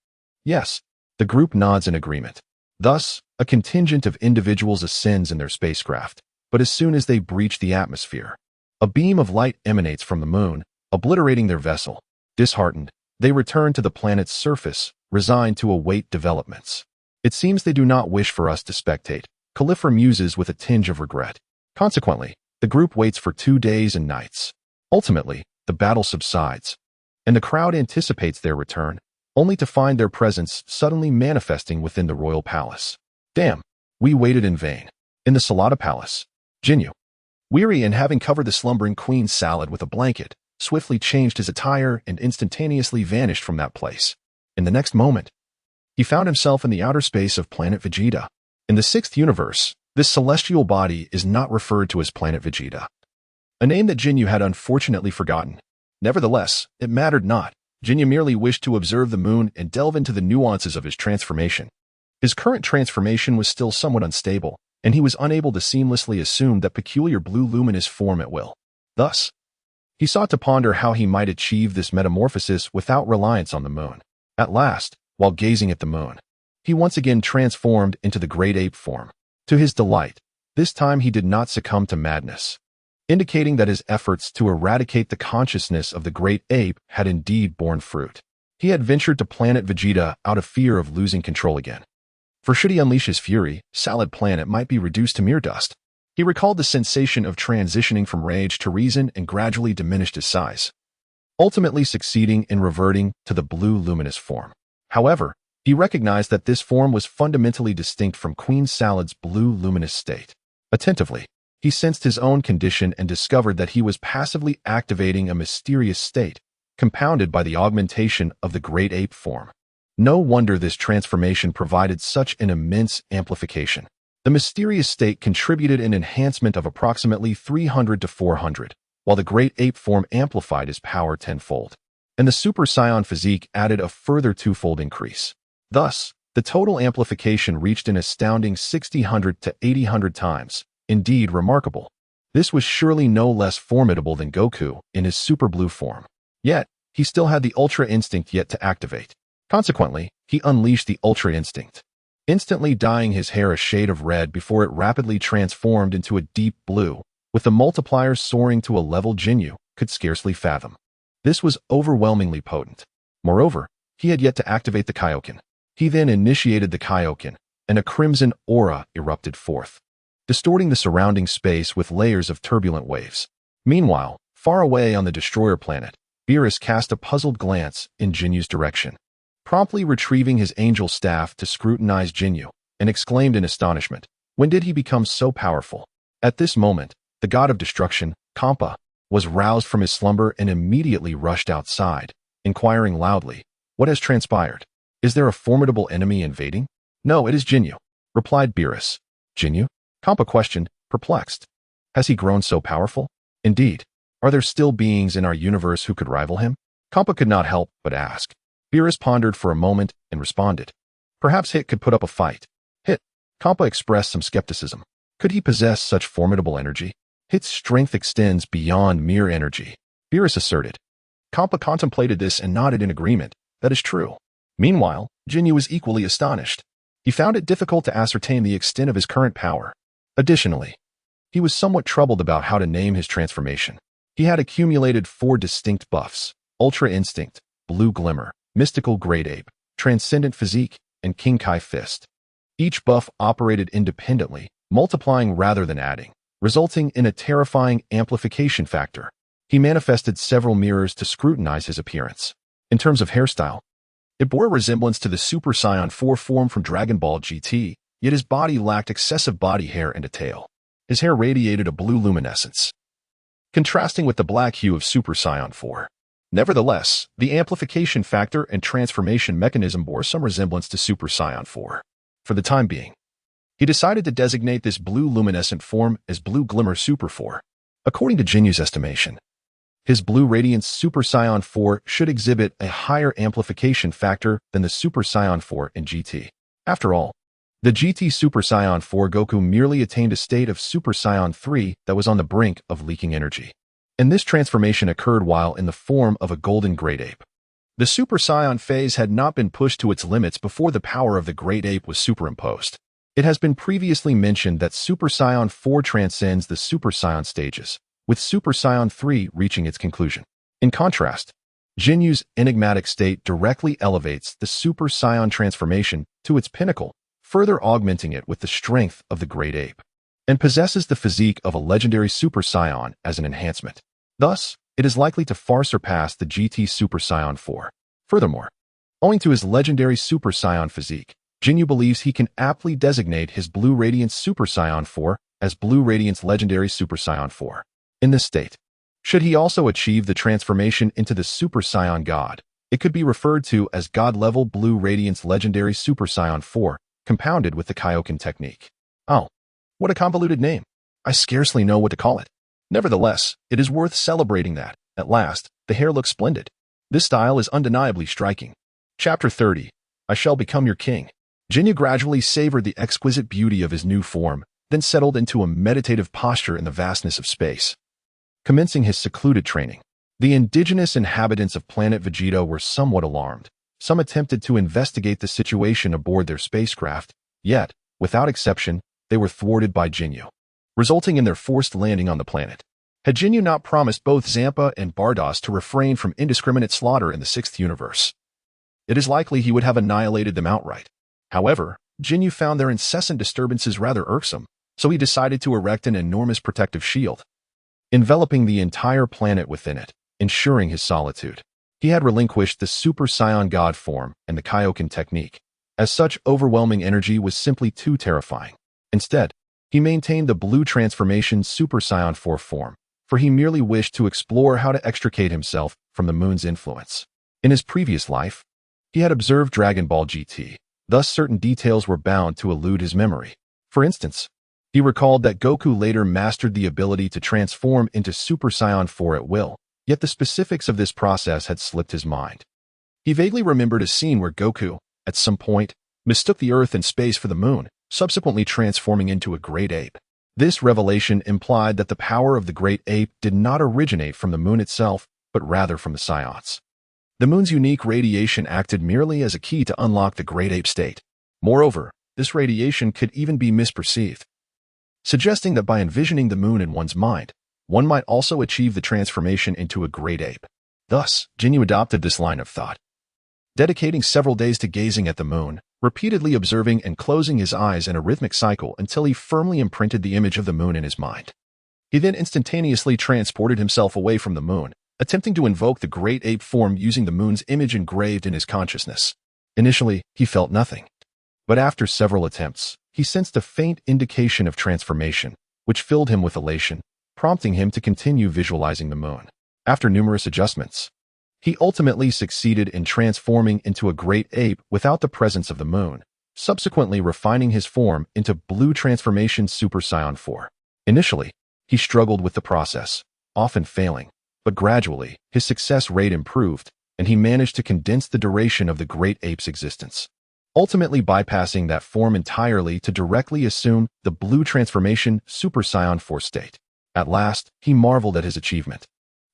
Yes, the group nods in agreement. Thus, a contingent of individuals ascends in their spacecraft, but as soon as they breach the atmosphere, a beam of light emanates from the moon, obliterating their vessel. Disheartened, they return to the planet's surface, resigned to await developments. "It seems they do not wish for us to spectate," Califra muses with a tinge of regret. Consequently, the group waits for 2 days and nights. Ultimately, the battle subsides, and the crowd anticipates their return, only to find their presence suddenly manifesting within the royal palace. Damn, we waited in vain. In the Salada Palace, Ginyu, weary and having covered the slumbering queen's salad with a blanket, swiftly changed his attire and instantaneously vanished from that place. In the next moment, he found himself in the outer space of planet Vegeta. In the 6th universe, this celestial body is not referred to as planet Vegeta, a name that Ginyu had unfortunately forgotten. Nevertheless, it mattered not. Ginyu merely wished to observe the moon and delve into the nuances of his transformation. His current transformation was still somewhat unstable, and he was unable to seamlessly assume that peculiar blue luminous form at will. Thus, he sought to ponder how he might achieve this metamorphosis without reliance on the moon. At last, while gazing at the moon, he once again transformed into the great ape form. To his delight, this time he did not succumb to madness, indicating that his efforts to eradicate the consciousness of the great ape had indeed borne fruit. He had ventured to planet Vegeta out of fear of losing control again. For should he unleash his fury, Salad Planet might be reduced to mere dust. He recalled the sensation of transitioning from rage to reason and gradually diminished his size, ultimately succeeding in reverting to the blue luminous form. However, he recognized that this form was fundamentally distinct from Queen Salad's blue luminous state. Attentively, he sensed his own condition and discovered that he was passively activating a mysterious state, compounded by the augmentation of the great ape form. No wonder this transformation provided such an immense amplification. The mysterious state contributed an enhancement of approximately 300 to 400, while the Great Ape form amplified his power tenfold, and the Super Saiyan physique added a further twofold increase. Thus, the total amplification reached an astounding 60 to 80 times, indeed remarkable. This was surely no less formidable than Goku in his Super Blue form. Yet, he still had the Ultra Instinct yet to activate. Consequently, he unleashed the Ultra Instinct, instantly dyeing his hair a shade of red before it rapidly transformed into a deep blue, with the multipliers soaring to a level Ginyu could scarcely fathom. This was overwhelmingly potent. Moreover, he had yet to activate the Kaioken. He then initiated the Kaioken, and a crimson aura erupted forth, distorting the surrounding space with layers of turbulent waves. Meanwhile, far away on the destroyer planet, Beerus cast a puzzled glance in Jinyu's direction, promptly retrieving his angel staff to scrutinize Ginyu, and exclaimed in astonishment, "When did he become so powerful?" At this moment, the god of destruction, Kampa, was roused from his slumber and immediately rushed outside, inquiring loudly, "What has transpired? Is there a formidable enemy invading?" "No, it is Ginyu," replied Beerus. "Ginyu?" Kampa questioned, perplexed. "Has he grown so powerful? Indeed. Are there still beings in our universe who could rival him?" Kampa could not help but ask. Beerus pondered for a moment and responded, "Perhaps Hit could put up a fight." Hit? Kampa expressed some skepticism. Could he possess such formidable energy? Hit's strength extends beyond mere energy, Beerus asserted. Kampa contemplated this and nodded in agreement. That is true. Meanwhile, Ginyu was equally astonished. He found it difficult to ascertain the extent of his current power. Additionally, he was somewhat troubled about how to name his transformation. He had accumulated 4 distinct buffs: Ultra Instinct, Blue Glimmer, Mystical Great Ape, Transcendent Physique, and King Kai Fist. Each buff operated independently, multiplying rather than adding, resulting in a terrifying amplification factor. He manifested several mirrors to scrutinize his appearance. In terms of hairstyle, it bore a resemblance to the Super Saiyan 4 form from Dragon Ball GT, yet his body lacked excessive body hair and a tail. His hair radiated a blue luminescence, contrasting with the black hue of Super Saiyan 4. Nevertheless, the amplification factor and transformation mechanism bore some resemblance to Super Saiyan 4. For the time being, he decided to designate this blue luminescent form as Blue Glimmer Super 4. According to Jinyu's estimation, his Blue Radiance Super Saiyan 4 should exhibit a higher amplification factor than the Super Saiyan 4 in GT. After all, the GT Super Saiyan 4 Goku merely attained a state of Super Saiyan 3 that was on the brink of leaking energy. And this transformation occurred while in the form of a golden great ape. The Super Saiyan phase had not been pushed to its limits before the power of the great ape was superimposed. It has been previously mentioned that Super Saiyan 4 transcends the Super Saiyan stages, with Super Saiyan 3 reaching its conclusion. In contrast, Jinyu's enigmatic state directly elevates the Super Saiyan transformation to its pinnacle, further augmenting it with the strength of the great ape, and possesses the physique of a legendary Super Saiyan as an enhancement. Thus, it is likely to far surpass the GT Super Saiyan 4. Furthermore, owing to his legendary Super Saiyan physique, Ginyu believes he can aptly designate his Blue Radiance Super Saiyan 4 as Blue Radiance Legendary Super Saiyan 4. In this state, should he also achieve the transformation into the Super Saiyan God, it could be referred to as God-level Blue Radiance Legendary Super Saiyan 4, compounded with the Kaioken technique. Oh, what a convoluted name. I scarcely know what to call it. Nevertheless, it is worth celebrating that, at last, the hair looks splendid. This style is undeniably striking. Chapter 30. I Shall Become Your King. Ginyu gradually savored the exquisite beauty of his new form, then settled into a meditative posture in the vastness of space. Commencing his secluded training, the indigenous inhabitants of planet Vegeta were somewhat alarmed. Some attempted to investigate the situation aboard their spacecraft, yet, without exception, they were thwarted by Ginyu, resulting in their forced landing on the planet. Had Ginyu not promised both Zampa and Bardos to refrain from indiscriminate slaughter in the 6th universe, it is likely he would have annihilated them outright. However, Ginyu found their incessant disturbances rather irksome, so he decided to erect an enormous protective shield, enveloping the entire planet within it, ensuring his solitude. He had relinquished the Super Saiyan God form and the Kaioken technique, as such overwhelming energy was simply too terrifying. Instead, he maintained the Blue Transformation Super Saiyan 4 form, for he merely wished to explore how to extricate himself from the moon's influence. In his previous life, he had observed Dragon Ball GT, thus certain details were bound to elude his memory. For instance, he recalled that Goku later mastered the ability to transform into Super Saiyan 4 at will, yet the specifics of this process had slipped his mind. He vaguely remembered a scene where Goku, at some point, mistook the Earth and space for the moon, subsequently transforming into a great ape. This revelation implied that the power of the great ape did not originate from the moon itself, but rather from the Saiyans. The moon's unique radiation acted merely as a key to unlock the great ape state. Moreover, this radiation could even be misperceived, suggesting that by envisioning the moon in one's mind, one might also achieve the transformation into a great ape. Thus, Ginyu adopted this line of thought, dedicating several days to gazing at the moon, repeatedly observing and closing his eyes in a rhythmic cycle until he firmly imprinted the image of the moon in his mind. He then instantaneously transported himself away from the moon, attempting to invoke the great ape form using the moon's image engraved in his consciousness. Initially, he felt nothing. But after several attempts, he sensed a faint indication of transformation, which filled him with elation, prompting him to continue visualizing the moon. After numerous adjustments, he ultimately succeeded in transforming into a great ape without the presence of the moon, subsequently refining his form into Blue Transformation Super Saiyan 4. Initially, he struggled with the process, often failing, but gradually, his success rate improved, and he managed to condense the duration of the great ape's existence, ultimately bypassing that form entirely to directly assume the Blue Transformation Super Saiyan 4 state. At last, he marveled at his achievement.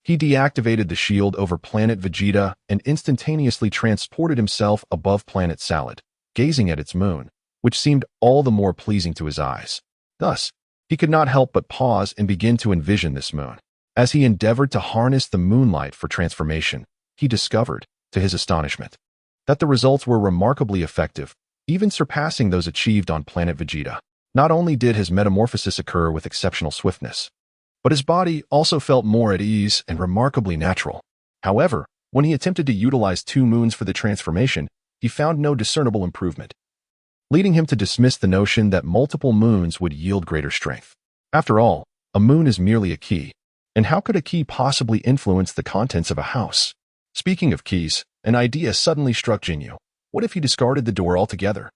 He deactivated the shield over planet Vegeta and instantaneously transported himself above planet Salad, gazing at its moon, which seemed all the more pleasing to his eyes. Thus, he could not help but pause and begin to envision this moon. As he endeavored to harness the moonlight for transformation, he discovered, to his astonishment, that the results were remarkably effective, even surpassing those achieved on planet Vegeta. Not only did his metamorphosis occur with exceptional swiftness, but his body also felt more at ease and remarkably natural. However, when he attempted to utilize 2 moons for the transformation, he found no discernible improvement, leading him to dismiss the notion that multiple moons would yield greater strength. After all, a moon is merely a key, and how could a key possibly influence the contents of a house? Speaking of keys, an idea suddenly struck Ginyu. What if he discarded the door altogether?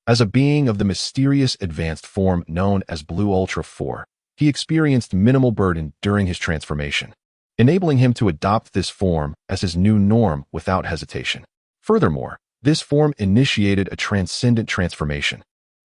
As a being of the mysterious advanced form known as Blue Ultra 4, he experienced minimal burden during his transformation, enabling him to adopt this form as his new norm without hesitation. Furthermore, this form initiated a transcendent transformation,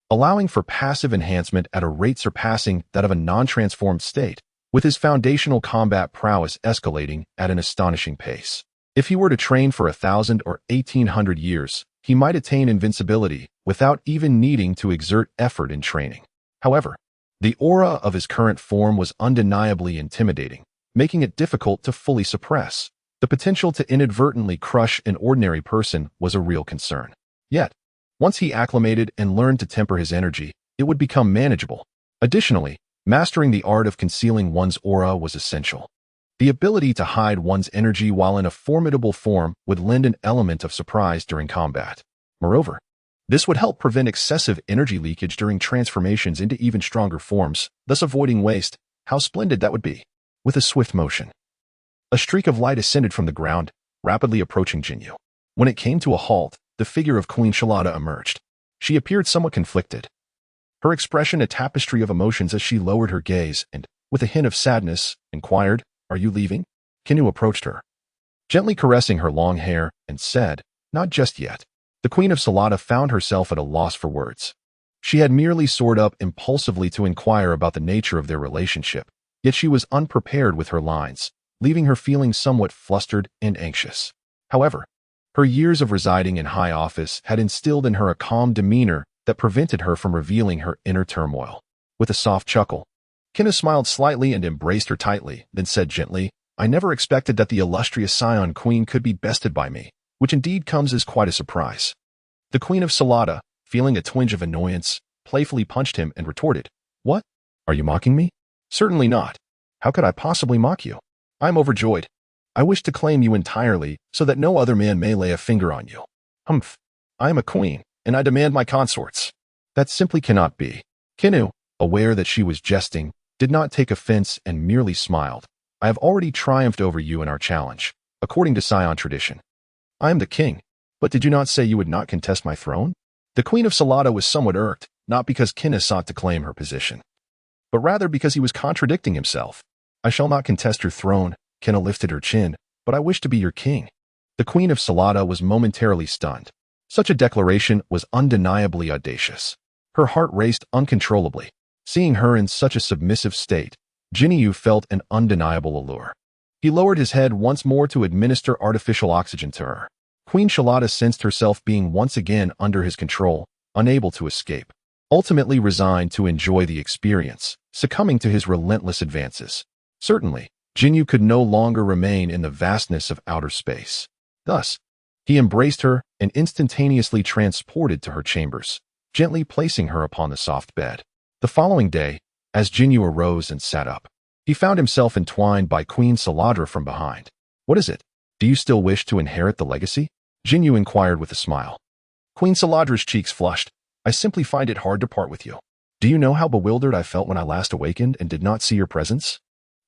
allowing for passive enhancement at a rate surpassing that of a non-transformed state, with his foundational combat prowess escalating at an astonishing pace. If he were to train for 1,000 or 1,800 years, he might attain invincibility without even needing to exert effort in training. However, the aura of his current form was undeniably intimidating, making it difficult to fully suppress. The potential to inadvertently crush an ordinary person was a real concern. Yet, once he acclimated and learned to temper his energy, it would become manageable. Additionally, mastering the art of concealing one's aura was essential. The ability to hide one's energy while in a formidable form would lend an element of surprise during combat. Moreover, this would help prevent excessive energy leakage during transformations into even stronger forms, thus avoiding waste. How splendid that would be! With a swift motion, a streak of light ascended from the ground, rapidly approaching Ginyu. When it came to a halt, the figure of Queen Shalada emerged. She appeared somewhat conflicted, her expression a tapestry of emotions as she lowered her gaze and, with a hint of sadness, inquired, "Are you leaving?" Ginyu approached her, gently caressing her long hair, and said, "Not just yet." The Queen of Salada found herself at a loss for words. She had merely soared up impulsively to inquire about the nature of their relationship, yet she was unprepared with her lines, leaving her feeling somewhat flustered and anxious. However, her years of residing in high office had instilled in her a calm demeanor that prevented her from revealing her inner turmoil. With a soft chuckle, Ginyu smiled slightly and embraced her tightly, then said gently, "I never expected that the illustrious Scion Queen could be bested by me, which indeed comes as quite a surprise." The Queen of Salada, feeling a twinge of annoyance, playfully punched him and retorted, "What? Are you mocking me?" "Certainly not. How could I possibly mock you? I am overjoyed. I wish to claim you entirely so that no other man may lay a finger on you." "Humph. I am a queen, and I demand my consorts." "That simply cannot be." Ginyu, aware that she was jesting, did not take offense and merely smiled. "I have already triumphed over you in our challenge, according to Scion tradition. I am the king, but did you not say you would not contest my throne?" The Queen of Salada was somewhat irked, not because Kinna sought to claim her position, but rather because he was contradicting himself. I shall not contest your throne, Kinna lifted her chin, but I wish to be your king. The Queen of Salada was momentarily stunned. Such a declaration was undeniably audacious. Her heart raced uncontrollably. Seeing her in such a submissive state, Ginyu felt an undeniable allure. He lowered his head once more to administer artificial oxygen to her. Queen Shalata sensed herself being once again under his control, unable to escape, ultimately resigned to enjoy the experience, succumbing to his relentless advances. Certainly, Ginyu could no longer remain in the vastness of outer space. Thus, he embraced her and instantaneously transported to her chambers, gently placing her upon the soft bed. The following day, as Ginyu arose and sat up, he found himself entwined by Queen Saladra from behind. What is it? Do you still wish to inherit the legacy? Ginyu inquired with a smile. Queen Saladra's cheeks flushed. I simply find it hard to part with you. Do you know how bewildered I felt when I last awakened and did not see your presence?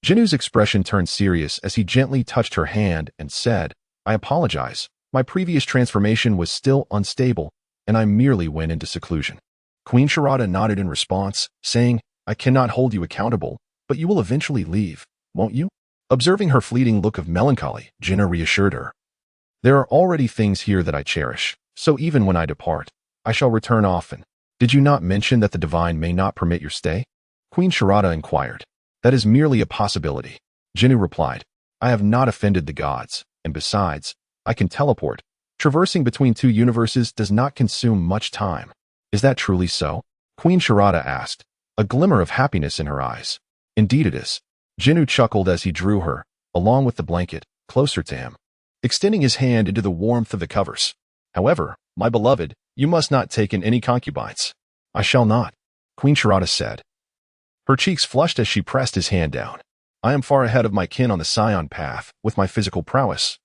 Jinyu's expression turned serious as he gently touched her hand and said, I apologize. My previous transformation was still unstable, and I merely went into seclusion. Queen Sharada nodded in response, saying, I cannot hold you accountable, but you will eventually leave, won't you? Observing her fleeting look of melancholy, Jinna reassured her. There are already things here that I cherish, so even when I depart, I shall return often. Did you not mention that the divine may not permit your stay? Queen Sharada inquired. That is merely a possibility. Jinnu replied. I have not offended the gods, and besides, I can teleport. Traversing between two universes does not consume much time. Is that truly so? Queen Sharada asked, a glimmer of happiness in her eyes. Indeed it is. Jinnu chuckled as he drew her, along with the blanket, closer to him, extending his hand into the warmth of the covers. However, my beloved, you must not take in any concubines. I shall not, Queen Sharada said. Her cheeks flushed as she pressed his hand down. I am far ahead of my kin on the Scion path with my physical prowess.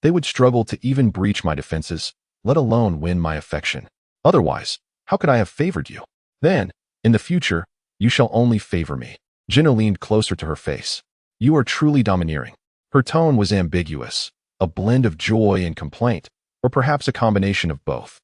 They would struggle to even breach my defenses, let alone win my affection. Otherwise, how could I have favored you? Then, in the future, you shall only favor me. Jinna leaned closer to her face. You are truly domineering. Her tone was ambiguous, a blend of joy and complaint, or perhaps a combination of both,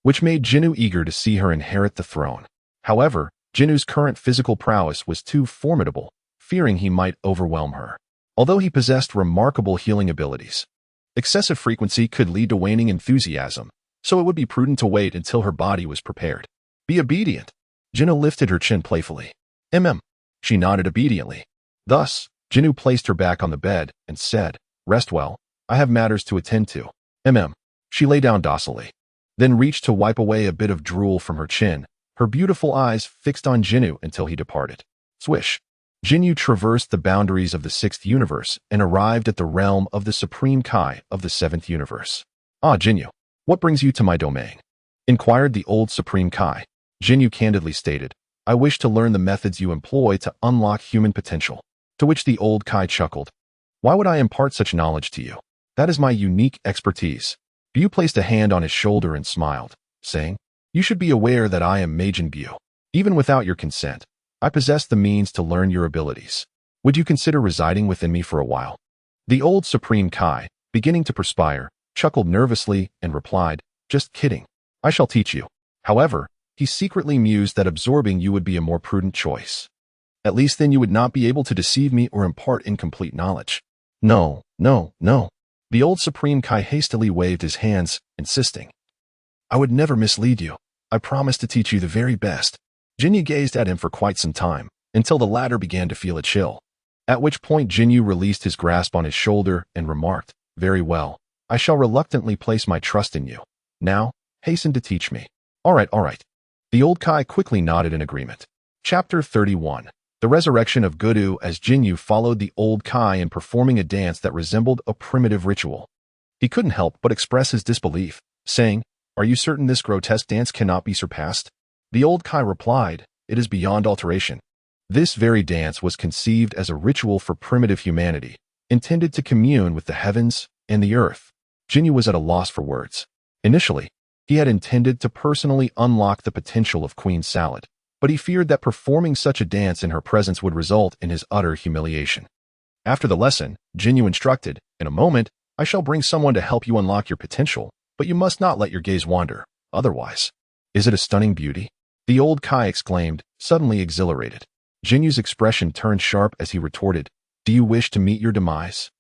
which made Jinnu eager to see her inherit the throne. However, Jinnu's current physical prowess was too formidable, fearing he might overwhelm her. Although he possessed remarkable healing abilities, excessive frequency could lead to waning enthusiasm, so it would be prudent to wait until her body was prepared. Be obedient. Jinnu lifted her chin playfully. She nodded obediently. Thus, Jinnu placed her back on the bed and said, Rest well, I have matters to attend to. She lay down docilely, then reached to wipe away a bit of drool from her chin, her beautiful eyes fixed on Jinnu until he departed. Swish. Ginyu traversed the boundaries of the 6th universe and arrived at the realm of the Supreme Kai of the 7th universe. Ah, Ginyu, what brings you to my domain? Inquired the old Supreme Kai. Ginyu candidly stated, I wish to learn the methods you employ to unlock human potential. To which the old Kai chuckled. Why would I impart such knowledge to you? That is my unique expertise. Bu placed a hand on his shoulder and smiled, saying, You should be aware that I am Majin Bu. Even without your consent, I possess the means to learn your abilities. Would you consider residing within me for a while? The old Supreme Kai, beginning to perspire, chuckled nervously and replied, Just kidding. I shall teach you. However, he secretly mused that absorbing you would be a more prudent choice. At least then you would not be able to deceive me or impart incomplete knowledge. No. The old Supreme Kai hastily waved his hands, insisting, I would never mislead you. I promise to teach you the very best. Jinyu gazed at him for quite some time, until the latter began to feel a chill. At which point Jinyu released his grasp on his shoulder and remarked, Very well, I shall reluctantly place my trust in you. Now, hasten to teach me. All right. The old Kai quickly nodded in agreement. Chapter 31. The Resurrection of Gudu. As Jinyu followed the old Kai in performing a dance that resembled a primitive ritual, he couldn't help but express his disbelief, saying, Are you certain this grotesque dance cannot be surpassed? The old Kai replied, It is beyond alteration. This very dance was conceived as a ritual for primitive humanity, intended to commune with the heavens and the earth. Jinyu was at a loss for words. Initially, he had intended to personally unlock the potential of Queen Salad, but he feared that performing such a dance in her presence would result in his utter humiliation. After the lesson, Jinyu instructed, In a moment, I shall bring someone to help you unlock your potential, but you must not let your gaze wander, otherwise. Is it a stunning beauty? The old Kai exclaimed, suddenly exhilarated. Jinyu's expression turned sharp as he retorted, "Do you wish to meet your demise?"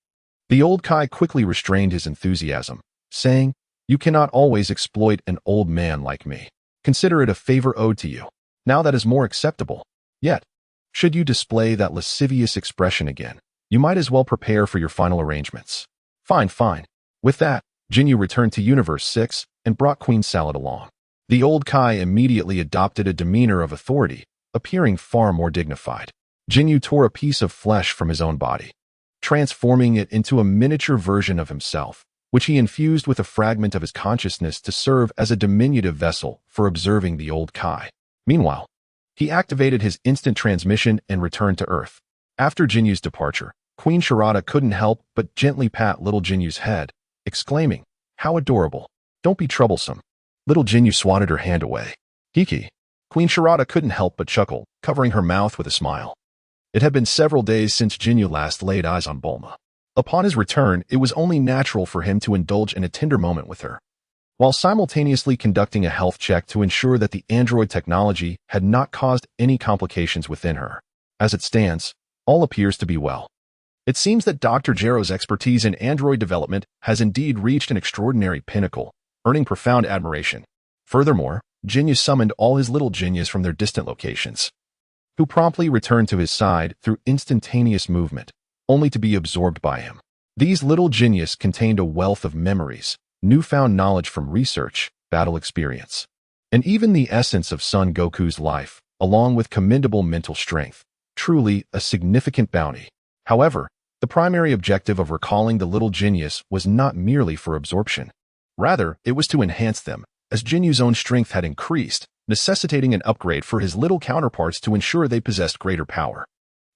The old Kai quickly restrained his enthusiasm, saying, "You cannot always exploit an old man like me. Consider it a favor owed to you. Now that is more acceptable. Yet, should you display that lascivious expression again, you might as well prepare for your final arrangements." Fine, fine. With that, Ginyu returned to Universe 6 and brought Queen Salad along. The old Kai immediately adopted a demeanor of authority, appearing far more dignified. Ginyu tore a piece of flesh from his own body, transforming it into a miniature version of himself, which he infused with a fragment of his consciousness to serve as a diminutive vessel for observing the old Kai. Meanwhile, he activated his instant transmission and returned to Earth. After Jinyu's departure, Queen Sharada couldn't help but gently pat little Jinyu's head, exclaiming, "How adorable. Don't be troublesome." Little Ginyu swatted her hand away. "Kiki." Queen Sharada couldn't help but chuckle, covering her mouth with a smile. It had been several days since Ginyu last laid eyes on Bulma. Upon his return, it was only natural for him to indulge in a tender moment with her, while simultaneously conducting a health check to ensure that the android technology had not caused any complications within her. As it stands, all appears to be well. It seems that Dr. Jero's expertise in android development has indeed reached an extraordinary pinnacle, earning profound admiration. Furthermore, Ginyu summoned all his little Jinyus from their distant locations, who promptly returned to his side through instantaneous movement, only to be absorbed by him. These little Jinyus contained a wealth of memories, newfound knowledge from research, battle experience, and even the essence of Son Goku's life, along with commendable mental strength. Truly a significant bounty. However, the primary objective of recalling the little Jinyus was not merely for absorption. Rather, it was to enhance them, as Jinyu's own strength had increased, necessitating an upgrade for his little counterparts to ensure they possessed greater power.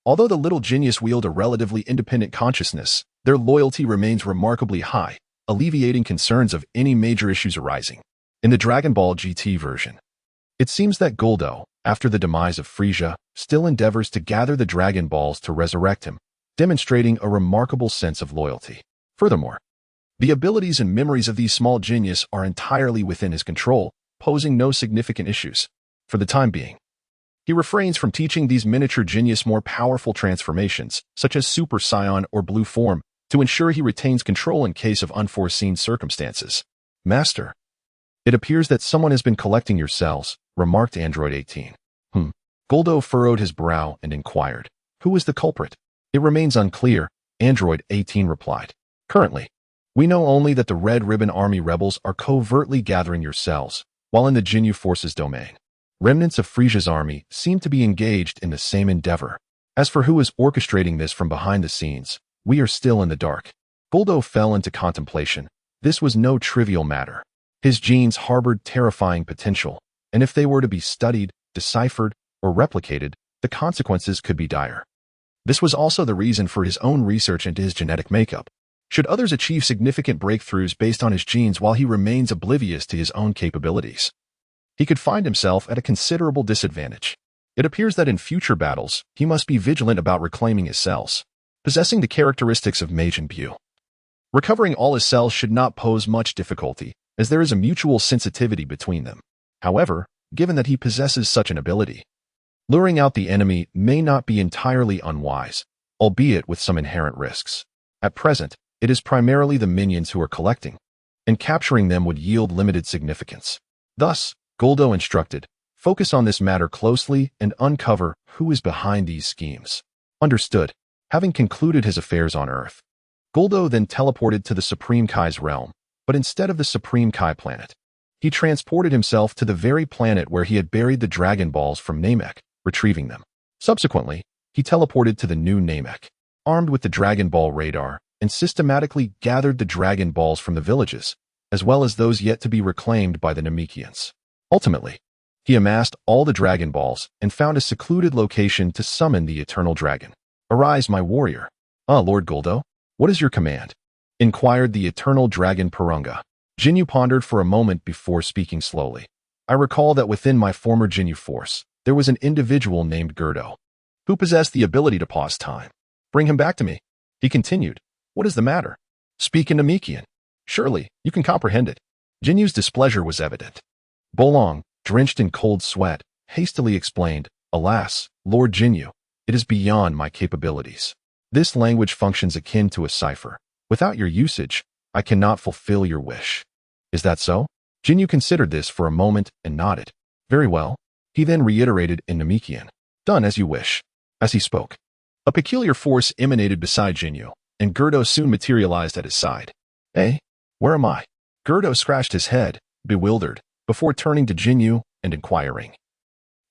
Although the little Jinyus wield a relatively independent consciousness, their loyalty remains remarkably high, alleviating concerns of any major issues arising. In the Dragon Ball GT version, it seems that Guldo, after the demise of Frieza, still endeavors to gather the Dragon Balls to resurrect him, demonstrating a remarkable sense of loyalty. Furthermore, the abilities and memories of these small Jinyus are entirely within his control, posing no significant issues. For the time being, he refrains from teaching these miniature Jinyus more powerful transformations, such as Super Saiyan or Blue Form, to ensure he retains control in case of unforeseen circumstances. "Master, it appears that someone has been collecting your cells," remarked Android 18. Guldo furrowed his brow and inquired, "Who is the culprit?" "It remains unclear," Android 18 replied. "Currently, we know only that the Red Ribbon Army rebels are covertly gathering your cells, while in the Ginyu Force's domain. Remnants of Frieza's army seem to be engaged in the same endeavor. As for who is orchestrating this from behind the scenes, we are still in the dark." Guldo fell into contemplation. This was no trivial matter. His genes harbored terrifying potential, and if they were to be studied, deciphered, or replicated, the consequences could be dire. This was also the reason for his own research into his genetic makeup. Should others achieve significant breakthroughs based on his genes while he remains oblivious to his own capabilities, he could find himself at a considerable disadvantage. It appears that in future battles, he must be vigilant about reclaiming his cells, possessing the characteristics of Majin Buu. Recovering all his cells should not pose much difficulty, as there is a mutual sensitivity between them. However, given that he possesses such an ability, luring out the enemy may not be entirely unwise, albeit with some inherent risks. At present, it is primarily the minions who are collecting, and capturing them would yield limited significance. Thus, Guldo instructed, focus on this matter closely and uncover who is behind these schemes. Understood. Having concluded his affairs on Earth, Guldo then teleported to the Supreme Kai's realm, but instead of the Supreme Kai planet, he transported himself to the very planet where he had buried the Dragon Balls from Namek, retrieving them. Subsequently, he teleported to the new Namek, armed with the Dragon Ball radar, and systematically gathered the Dragon Balls from the villages, as well as those yet to be reclaimed by the Namekians. Ultimately, he amassed all the Dragon Balls and found a secluded location to summon the Eternal Dragon. "Arise, my warrior." "Ah, Lord Guldo, what is your command?" inquired the Eternal Dragon Purunga. Ginyu pondered for a moment before speaking slowly. "I recall that within my former Ginyu force, there was an individual named Gerdo, who possessed the ability to pause time. Bring him back to me." He continued, "What is the matter? Speak in Namekian. Surely, you can comprehend it." Jinyu's displeasure was evident. Bolong, drenched in cold sweat, hastily explained, "Alas, Lord Ginyu, it is beyond my capabilities. This language functions akin to a cipher. Without your usage, I cannot fulfill your wish." "Is that so?" Ginyu considered this for a moment and nodded. "Very well." He then reiterated in Namekian, "Done as you wish." As he spoke, a peculiar force emanated beside Ginyu, and Gerdo soon materialized at his side. "Eh? Where am I?" Gerdo scratched his head, bewildered, before turning to Ginyu and inquiring,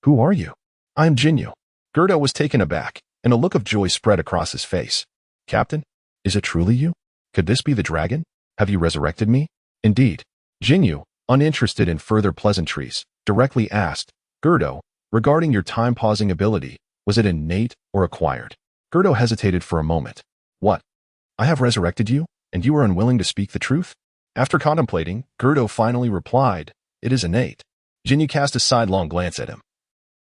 "Who are you?" "I am Ginyu." Gerdo was taken aback, and a look of joy spread across his face. "Captain, is it truly you? Could this be the dragon? Have you resurrected me?" "Indeed." Ginyu, uninterested in further pleasantries, directly asked, "Gerdo, regarding your time-pausing ability, was it innate or acquired?" Gerdo hesitated for a moment. "What? I have resurrected you, and you are unwilling to speak the truth?" After contemplating, Gerdo finally replied, "It is innate." Ginyu cast a sidelong glance at him,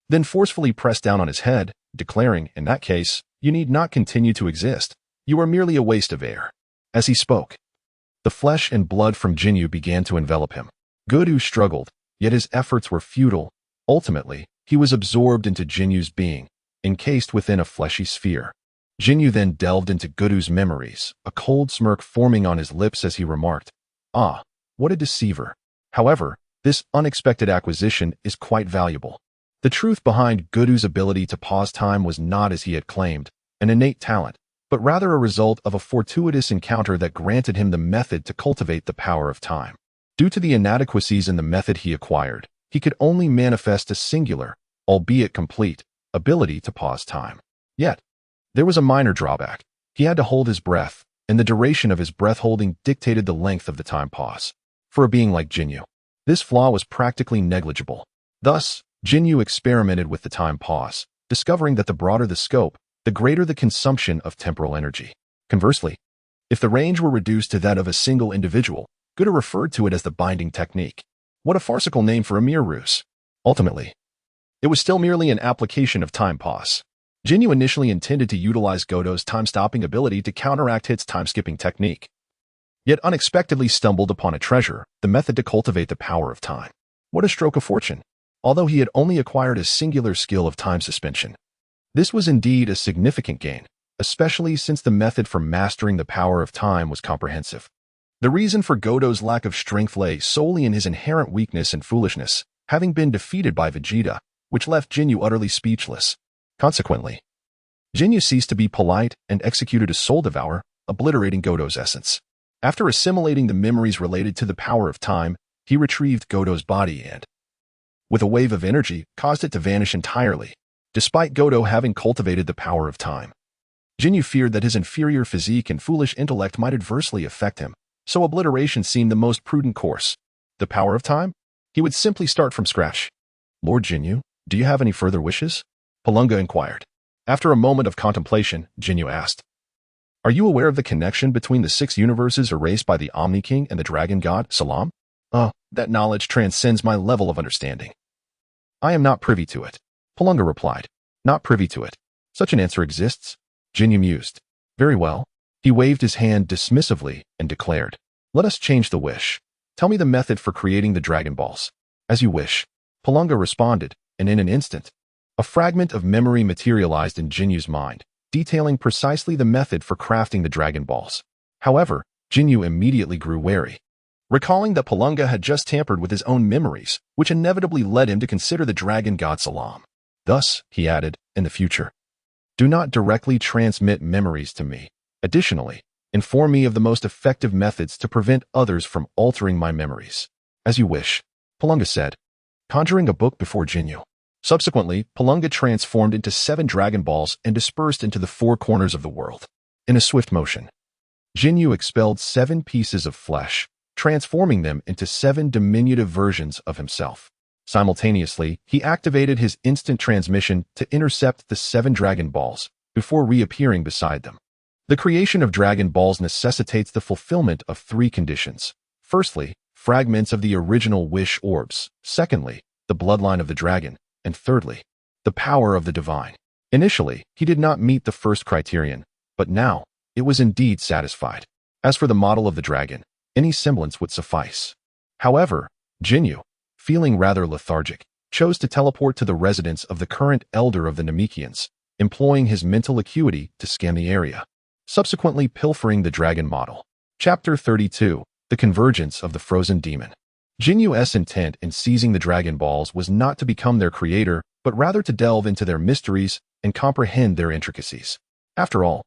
then forcefully pressed down on his head, declaring, "In that case, you need not continue to exist. You are merely a waste of air." As he spoke, the flesh and blood from Ginyu began to envelop him. Gerdo struggled, yet his efforts were futile. Ultimately, he was absorbed into Jinyu's being, encased within a fleshy sphere. Ginyu then delved into Gerdo's memories, a cold smirk forming on his lips as he remarked, "Ah, what a deceiver. However, this unexpected acquisition is quite valuable." The truth behind Gerdo's ability to pause time was not, as he had claimed, an innate talent, but rather a result of a fortuitous encounter that granted him the method to cultivate the power of time. Due to the inadequacies in the method he acquired, he could only manifest a singular, albeit complete, ability to pause time. Yet, there was a minor drawback. He had to hold his breath, and the duration of his breath-holding dictated the length of the time pause. For a being like Ginyu, this flaw was practically negligible. Thus, Ginyu experimented with the time pause, discovering that the broader the scope, the greater the consumption of temporal energy. Conversely, if the range were reduced to that of a single individual, Gerdo referred to it as the binding technique. What a farcical name for a mere ruse. Ultimately, it was still merely an application of time pause. Ginyu initially intended to utilize Gerdo's time-stopping ability to counteract his time-skipping technique, yet unexpectedly stumbled upon a treasure, the method to cultivate the power of time. What a stroke of fortune! Although he had only acquired a singular skill of time suspension, this was indeed a significant gain, especially since the method for mastering the power of time was comprehensive. The reason for Gerdo's lack of strength lay solely in his inherent weakness and foolishness, having been defeated by Vegeta, which left Ginyu utterly speechless. Consequently, Ginyu ceased to be polite and executed a soul devour, obliterating Gerdo's essence. After assimilating the memories related to the power of time, he retrieved Gerdo's body and, with a wave of energy, caused it to vanish entirely. Despite Gerdo having cultivated the power of time, Ginyu feared that his inferior physique and foolish intellect might adversely affect him, so obliteration seemed the most prudent course. The power of time? He would simply start from scratch. "Lord Ginyu, do you have any further wishes?" Palunga inquired. After a moment of contemplation, Ginyu asked, "Are you aware of the connection between the 6 universes erased by the Omni King and the Dragon God, Salam?" That knowledge transcends my level of understanding." "I am not privy to it," Palunga replied. "Not privy to it. Such an answer exists?" Ginyu mused. "Very well." He waved his hand dismissively and declared, "Let us change the wish. Tell me the method for creating the Dragon Balls." "As you wish," Palunga responded, and in an instant, a fragment of memory materialized in Jinyu's mind, detailing precisely the method for crafting the Dragon Balls. However, Ginyu immediately grew wary, recalling that Palunga had just tampered with his own memories, which inevitably led him to consider the Dragon God Salam. Thus, he added, "In the future, do not directly transmit memories to me. Additionally, inform me of the most effective methods to prevent others from altering my memories." "As you wish," Palunga said, conjuring a book before Ginyu. Subsequently, Palunga transformed into 7 Dragon Balls and dispersed into the 4 corners of the world. In a swift motion, Ginyu expelled 7 pieces of flesh, transforming them into 7 diminutive versions of himself. Simultaneously, he activated his instant transmission to intercept the 7 Dragon Balls before reappearing beside them. The creation of Dragon Balls necessitates the fulfillment of 3 conditions. Firstly, fragments of the original Wish Orbs. Secondly, the bloodline of the dragon. And thirdly, the power of the divine. Initially, he did not meet the first criterion, but now, it was indeed satisfied. As for the model of the dragon, any semblance would suffice. However, Ginyu, feeling rather lethargic, chose to teleport to the residence of the current elder of the Namekians, employing his mental acuity to scan the area, subsequently pilfering the dragon model. Chapter 32. The Convergence of the Frozen Demon. Jinyu's intent in seizing the Dragon Balls was not to become their creator, but rather to delve into their mysteries and comprehend their intricacies. After all,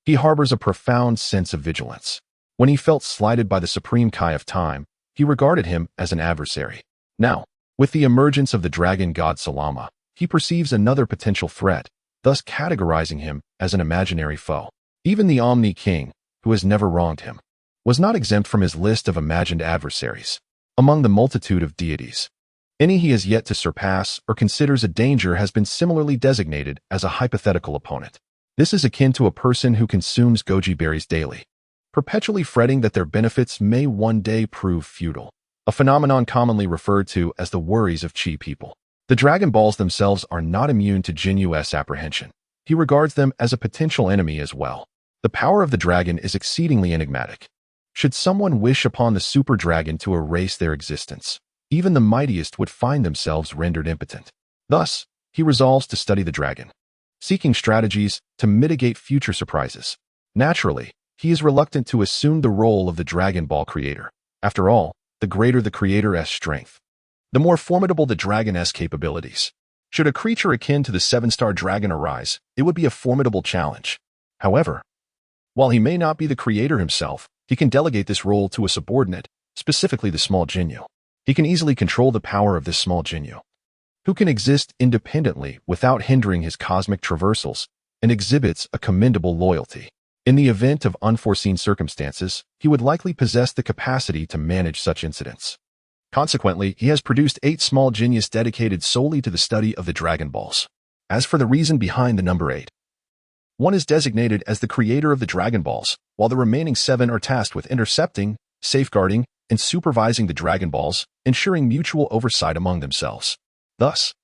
he harbors a profound sense of vigilance. When he felt slighted by the Supreme Kai of Time, he regarded him as an adversary. Now, with the emergence of the dragon god Salama, he perceives another potential threat, thus categorizing him as an imaginary foe. Even the Omni King, who has never wronged him, was not exempt from his list of imagined adversaries. Among the multitude of deities, any he has yet to surpass or considers a danger has been similarly designated as a hypothetical opponent. This is akin to a person who consumes goji berries daily, perpetually fretting that their benefits may one day prove futile, a phenomenon commonly referred to as the worries of chi people. The Dragon Balls themselves are not immune to Jinyu's apprehension. He regards them as a potential enemy as well. The power of the dragon is exceedingly enigmatic. Should someone wish upon the super dragon to erase their existence, even the mightiest would find themselves rendered impotent. Thus, he resolves to study the dragon, seeking strategies to mitigate future surprises. Naturally, he is reluctant to assume the role of the Dragon Ball creator. After all, the greater the creator's strength, the more formidable the dragon's capabilities. Should a creature akin to the seven-star dragon arise, it would be a formidable challenge. However, while he may not be the creator himself, he can delegate this role to a subordinate, specifically the small Ginyu. He can easily control the power of this small Ginyu, who can exist independently without hindering his cosmic traversals, and exhibits a commendable loyalty. In the event of unforeseen circumstances, he would likely possess the capacity to manage such incidents. Consequently, he has produced 8 small Ginyus dedicated solely to the study of the Dragon Balls. As for the reason behind the number 8, one is designated as the creator of the Dragon Balls, while the remaining 7 are tasked with intercepting, safeguarding, and supervising the Dragon Balls, ensuring mutual oversight among themselves. Thus,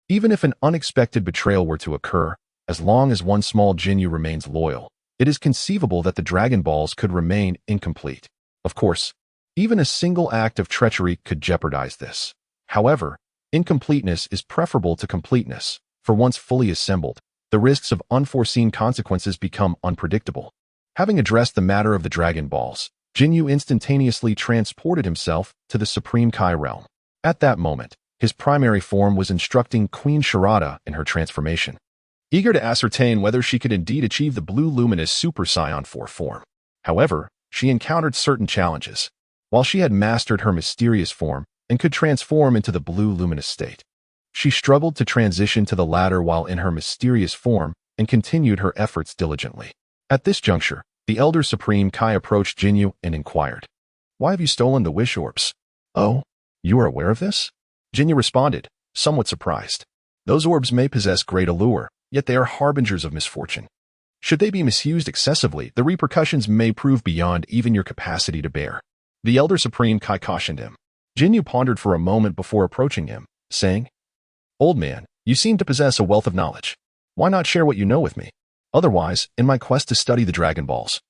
even if an unexpected betrayal were to occur, as long as one small Ginyu remains loyal, it is conceivable that the Dragon Balls could remain incomplete. Of course, even a single act of treachery could jeopardize this. However, incompleteness is preferable to completeness, for once fully assembled, the risks of unforeseen consequences become unpredictable. Having addressed the matter of the Dragon Balls, Ginyu instantaneously transported himself to the Supreme Kai realm. At that moment, his primary form was instructing Queen Sharada in her transformation, eager to ascertain whether she could indeed achieve the blue luminous Super Saiyan 4 form. However, she encountered certain challenges. While she had mastered her mysterious form and could transform into the blue luminous state, she struggled to transition to the latter while in her mysterious form and continued her efforts diligently. At this juncture, the Elder Supreme Kai approached Ginyu and inquired, "Why have you stolen the wish orbs?" "Oh, you are aware of this?" Ginyu responded, somewhat surprised. "Those orbs may possess great allure, yet they are harbingers of misfortune. Should they be misused excessively, the repercussions may prove beyond even your capacity to bear." The Elder Supreme Kai cautioned him. Ginyu pondered for a moment before approaching him, saying, "Old man, you seem to possess a wealth of knowledge. Why not share what you know with me? Otherwise, in my quest to study the Dragon Balls,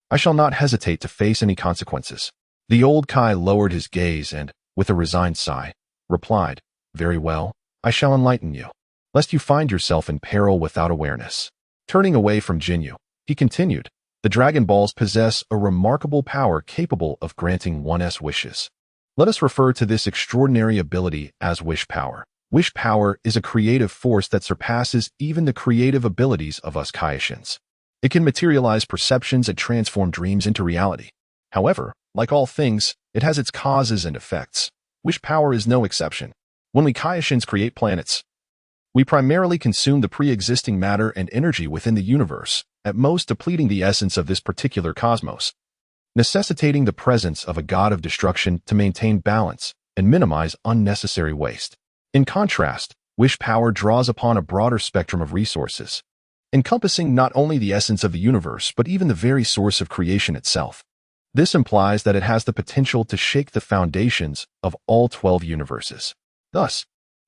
I shall not hesitate to face any consequences." The old Kai lowered his gaze and, with a resigned sigh, replied, "Very well, I shall enlighten you, lest you find yourself in peril without awareness." Turning away from Ginyu, he continued, "The Dragon Balls possess a remarkable power capable of granting one's wishes. Let us refer to this extraordinary ability as wish power. Wish power is a creative force that surpasses even the creative abilities of us Kaioshians. It can materialize perceptions and transform dreams into reality. However, like all things, it has its causes and effects. Wish power is no exception. When we Kaioshians create planets, we primarily consume the pre-existing matter and energy within the universe, at most depleting the essence of this particular cosmos, necessitating the presence of a god of destruction to maintain balance and minimize unnecessary waste. In contrast, wish power draws upon a broader spectrum of resources, encompassing not only the essence of the universe but even the very source of creation itself. This implies that it has the potential to shake the foundations of all 12 universes. Thus,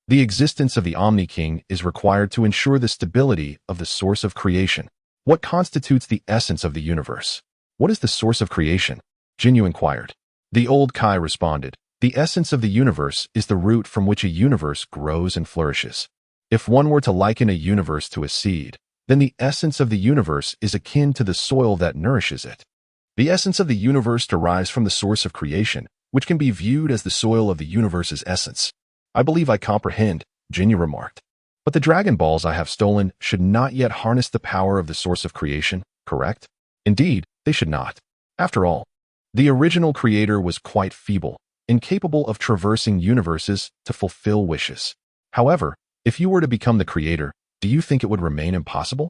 the existence of the Omni King is required to ensure the stability of the source of creation. What constitutes the essence of the universe? What is the source of creation? Ginyu inquired. The old Kai responded, The essence of the universe is the root from which a universe grows and flourishes. If one were to liken a universe to a seed, then the essence of the universe is akin to the soil that nourishes it. The essence of the universe derives from the source of creation, which can be viewed as the soil of the universe's essence. I believe I comprehend, Ginyu remarked. But the Dragon Balls I have stolen should not yet harness the power of the source of creation, correct? Indeed, they should not. After all, the original creator was quite feeble, incapable of traversing universes to fulfill wishes. However, if you were to become the creator, do you think it would remain impossible?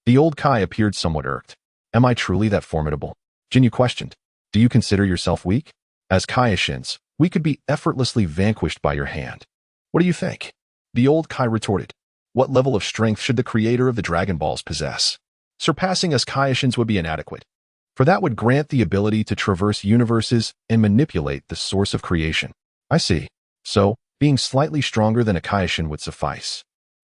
The old Kai appeared somewhat irked. Am I truly that formidable? Ginyu questioned. Do you consider yourself weak? As Kaioshin's, we could be effortlessly vanquished by your hand. What do you think? The old Kai retorted. What level of strength should the creator of the Dragon Balls possess? Surpassing us Kaioshin's would be inadequate, for that would grant the ability to traverse universes and manipulate the source of creation. I see. So, being slightly stronger than a Kaioshin would suffice.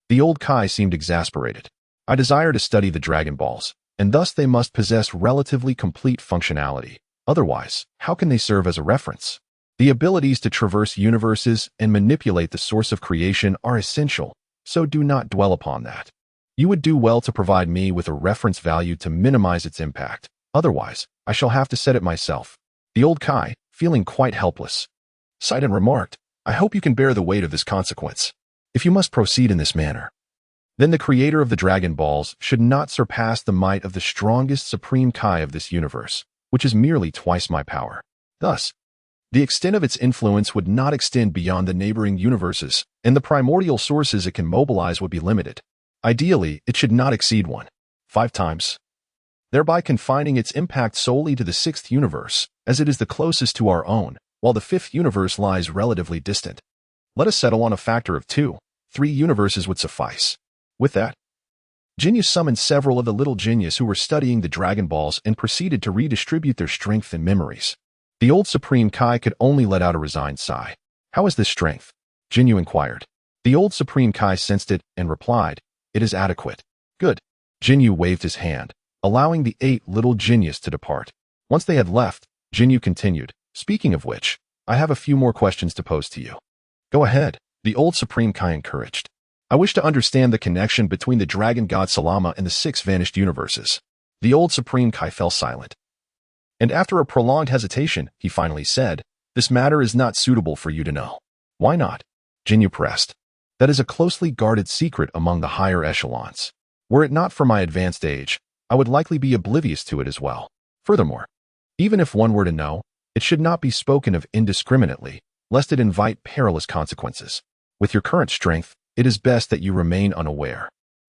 The old Kai seemed exasperated. I desire to study the Dragon Balls, and thus they must possess relatively complete functionality. Otherwise, how can they serve as a reference? The abilities to traverse universes and manipulate the source of creation are essential, so do not dwell upon that. You would do well to provide me with a reference value to minimize its impact. Otherwise, I shall have to set it myself. The old Kai, feeling quite helpless, sighed and remarked, I hope you can bear the weight of this consequence. If you must proceed in this manner, then the creator of the Dragon Balls should not surpass the might of the strongest Supreme Kai of this universe, which is merely twice my power. Thus, the extent of its influence would not extend beyond the neighboring universes, and the primordial sources it can mobilize would be limited. Ideally, it should not exceed 1.5 times, thereby confining its impact solely to the 6th universe, as it is the closest to our own, while the 5th universe lies relatively distant. Let us settle on a factor of 2. 3 universes would suffice. With that, Ginyu summoned several of the little genius who were studying the Dragon Balls and proceeded to redistribute their strength and memories. The old Supreme Kai could only let out a resigned sigh. How is this strength? Ginyu inquired. The old Supreme Kai sensed it and replied, it is adequate. Good. Ginyu waved his hand, allowing the 8 little genius to depart. Once they had left, Ginyu continued, speaking of which, I have a few more questions to pose to you. Go ahead, the old Supreme Kai encouraged. I wish to understand the connection between the Dragon God Salama and the 6 vanished universes. The old Supreme Kai fell silent. And after a prolonged hesitation, he finally said, this matter is not suitable for you to know. Why not? Ginyu pressed. That is a closely guarded secret among the higher echelons. Were it not for my advanced age, I would likely be oblivious to it as well. Furthermore, even if one were to know, it should not be spoken of indiscriminately, lest it invite perilous consequences. With your current strength, it is best that you remain unaware.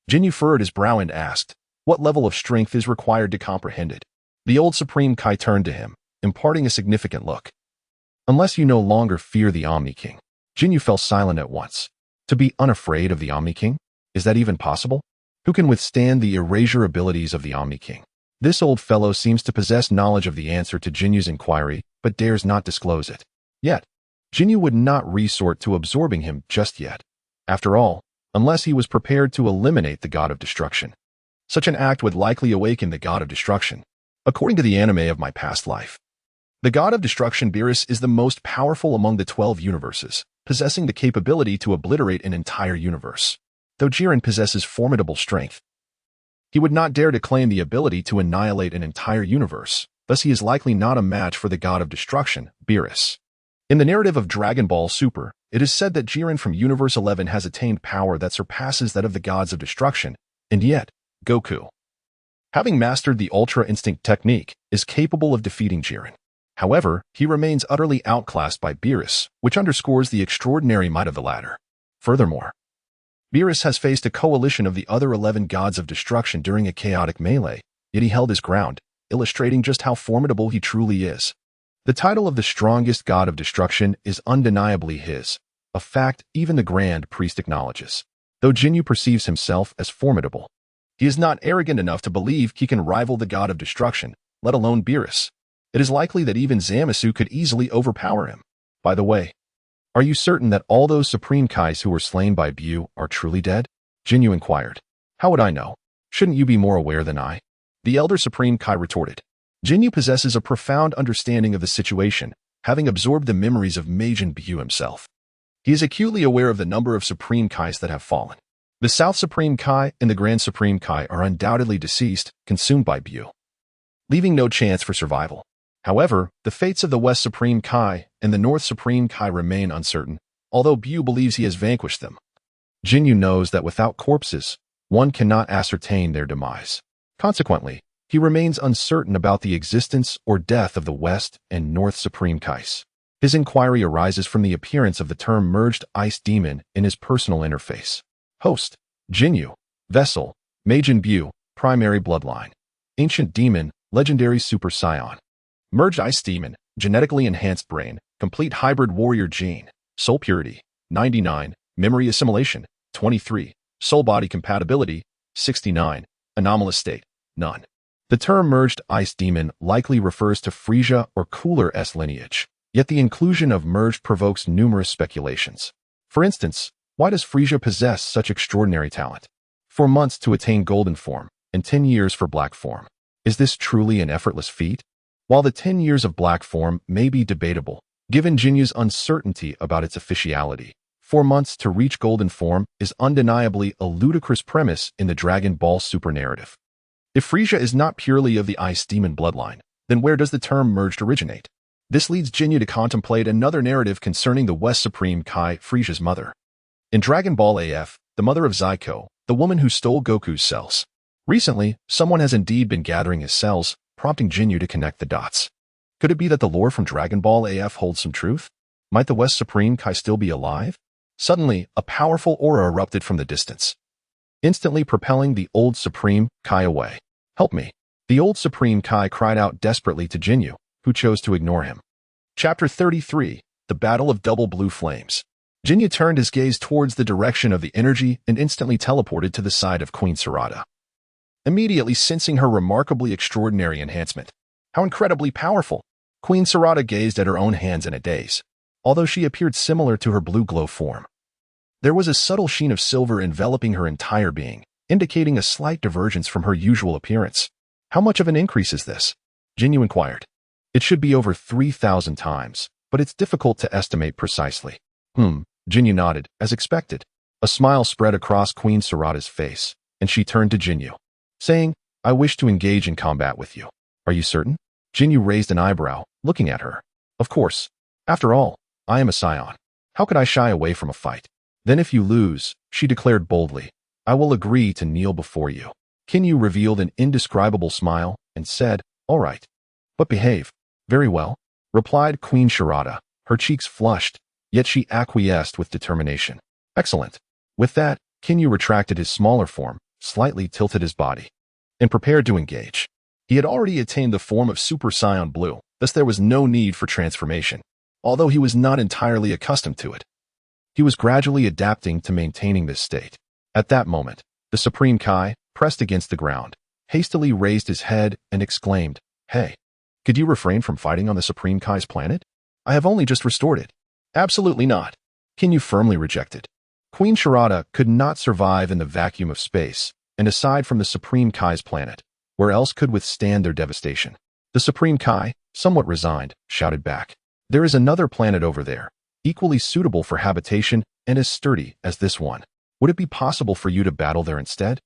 Ginyu furrowed his brow and asked, what level of strength is required to comprehend it? The old Supreme Kai turned to him, imparting a significant look. Unless you no longer fear the Omni King. Ginyu fell silent at once. To be unafraid of the Omni King? Is that even possible? Who can withstand the erasure abilities of the Omni King? This old fellow seems to possess knowledge of the answer to Jinyu's inquiry, but dares not disclose it. Yet, Ginyu would not resort to absorbing him just yet. After all, unless he was prepared to eliminate the God of Destruction. Such an act would likely awaken the God of Destruction. According to the anime of my past life, the God of Destruction Beerus is the most powerful among the 12 universes, possessing the capability to obliterate an entire universe. Though Jiren possesses formidable strength, he would not dare to claim the ability to annihilate an entire universe, thus he is likely not a match for the God of Destruction, Beerus. In the narrative of Dragon Ball Super, it is said that Jiren from Universe 11 has attained power that surpasses that of the gods of destruction, and yet, Goku, having mastered the Ultra Instinct technique, is capable of defeating Jiren. However, he remains utterly outclassed by Beerus, which underscores the extraordinary might of the latter. Furthermore, Beerus has faced a coalition of the other 11 gods of destruction during a chaotic melee, yet he held his ground, illustrating just how formidable he truly is. The title of the strongest god of destruction is undeniably his, a fact even the Grand Priest acknowledges. Though Ginyu perceives himself as formidable, he is not arrogant enough to believe he can rival the god of destruction, let alone Beerus. It is likely that even Zamasu could easily overpower him. By the way, are you certain that all those Supreme Kais who were slain by Bu are truly dead? Ginyu inquired. How would I know? Shouldn't you be more aware than I? The Elder Supreme Kai retorted. Ginyu possesses a profound understanding of the situation, having absorbed the memories of Majin Buu himself. He is acutely aware of the number of Supreme Kais that have fallen. The South Supreme Kai and the Grand Supreme Kai are undoubtedly deceased, consumed by Buu, leaving no chance for survival. However, the fates of the West Supreme Kai and the North Supreme Kai remain uncertain, although Buu believes he has vanquished them. Ginyu knows that without corpses, one cannot ascertain their demise. Consequently, he remains uncertain about the existence or death of the West and North Supreme Kais. His inquiry arises from the appearance of the term merged ice demon in his personal interface. Host: Ginyu. Vessel: Majin Buu, primary bloodline. Ancient demon, legendary super scion. Merged ice demon, genetically enhanced brain, complete hybrid warrior gene. Soul purity: 99. Memory assimilation: 23. Soul body compatibility: 69. Anomalous state: none. The term merged ice demon likely refers to Frisia or Cooler S lineage, yet the inclusion of merged provokes numerous speculations. For instance, why does Frisia possess such extraordinary talent? 4 months to attain golden form, and 10 years for black form. Is this truly an effortless feat? While the 10 years of black form may be debatable, given Ginyu's uncertainty about its officiality, 4 months to reach golden form is undeniably a ludicrous premise in the Dragon Ball Super narrative. If Frisia is not purely of the Ice Demon bloodline, then where does the term merged originate? This leads Ginyu to contemplate another narrative concerning the West Supreme Kai, Frisia's mother. In Dragon Ball AF, the mother of Zyko, the woman who stole Goku's cells. Recently, someone has indeed been gathering his cells, prompting Ginyu to connect the dots. Could it be that the lore from Dragon Ball AF holds some truth? Might the West Supreme Kai still be alive? Suddenly, a powerful aura erupted from the distance, instantly propelling the old Supreme Kai away. Help me. The old Supreme Kai cried out desperately to Ginyu, who chose to ignore him. Chapter 33, The Battle of Double Blue Flames. Ginyu turned his gaze towards the direction of the energy and instantly teleported to the side of Queen Sarada, immediately sensing her remarkably extraordinary enhancement. How incredibly powerful! Queen Sarada gazed at her own hands in a daze. Although she appeared similar to her blue glow form, there was a subtle sheen of silver enveloping her entire being, indicating a slight divergence from her usual appearance. How much of an increase is this? Ginyu inquired. It should be over 3,000 times, but it's difficult to estimate precisely. Ginyu nodded, as expected. A smile spread across Queen Sarada's face, and she turned to Ginyu, saying, I wish to engage in combat with you. Are you certain? Ginyu raised an eyebrow, looking at her. Of course. After all, I am a scion. How could I shy away from a fight? Then if you lose, she declared boldly, I will agree to kneel before you. Ginyu revealed an indescribable smile and said, All right. But behave. Very well, replied Queen Sarada. Her cheeks flushed, yet she acquiesced with determination. Excellent. With that, Ginyu retracted his smaller form, slightly tilted his body, and prepared to engage. He had already attained the form of Super Saiyan Blue, thus there was no need for transformation, although he was not entirely accustomed to it. He was gradually adapting to maintaining this state. At that moment, the Supreme Kai, pressed against the ground, hastily raised his head and exclaimed, Hey, could you refrain from fighting on the Supreme Kai's planet? I have only just restored it. Absolutely not. Ginyu firmly rejected. Queen Sarada could not survive in the vacuum of space, and aside from the Supreme Kai's planet, where else could withstand their devastation? The Supreme Kai, somewhat resigned, shouted back. There is another planet over there, equally suitable for habitation and as sturdy as this one. Would it be possible for you to battle there instead?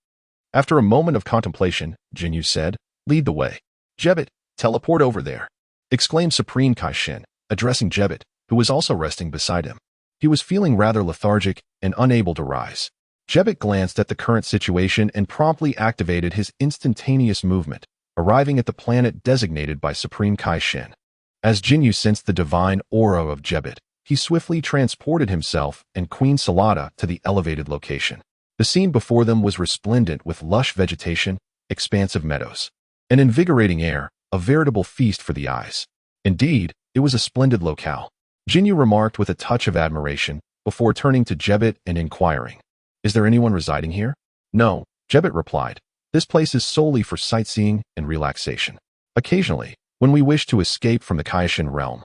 After a moment of contemplation, Ginyu said, Lead the way. Jebet, teleport over there, exclaimed Supreme Kai Shin, addressing Jebet, who was also resting beside him. He was feeling rather lethargic and unable to rise. Jebet glanced at the current situation and promptly activated his instantaneous movement, arriving at the planet designated by Supreme Kai Shin. As Ginyu sensed the divine aura of Jebet, he swiftly transported himself and Queen Sarada to the elevated location. The scene before them was resplendent with lush vegetation, expansive meadows, an invigorating air, a veritable feast for the eyes. Indeed, it was a splendid locale. Ginyu remarked with a touch of admiration before turning to Jebet and inquiring, Is there anyone residing here? No, Jebet replied. This place is solely for sightseeing and relaxation. Occasionally, when we wish to escape from the Kaioshin realm,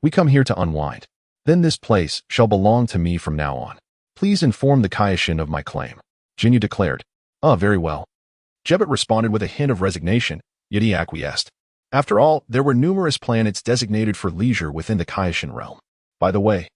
we come here to unwind. Then this place shall belong to me from now on. Please inform the Kaioshin of my claim. Ginyu declared. Very well. Jebet responded with a hint of resignation, yet he acquiesced. After all, there were numerous planets designated for leisure within the Kaioshin realm. By the way,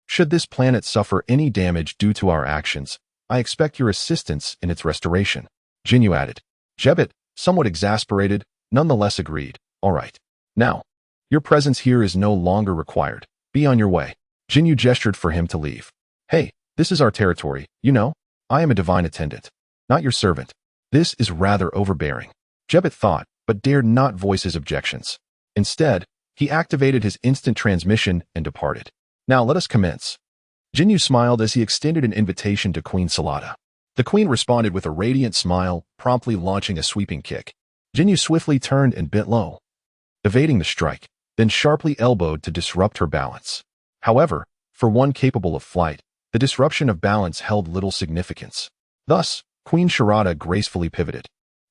should this planet suffer any damage due to our actions, I expect your assistance in its restoration, Ginyu added. Jebbit, somewhat exasperated, nonetheless agreed. All right. Now, your presence here is no longer required. Be on your way. Ginyu gestured for him to leave. Hey, this is our territory, you know? I am a divine attendant, not your servant. This is rather overbearing. Jebbit thought, but dared not voice his objections. Instead, he activated his instant transmission and departed. Now let us commence. Ginyu smiled as he extended an invitation to Queen Salada. The queen responded with a radiant smile, promptly launching a sweeping kick. Ginyu swiftly turned and bent low, evading the strike, then sharply elbowed to disrupt her balance. However, for one capable of flight, the disruption of balance held little significance. Thus, Queen Sharada gracefully pivoted,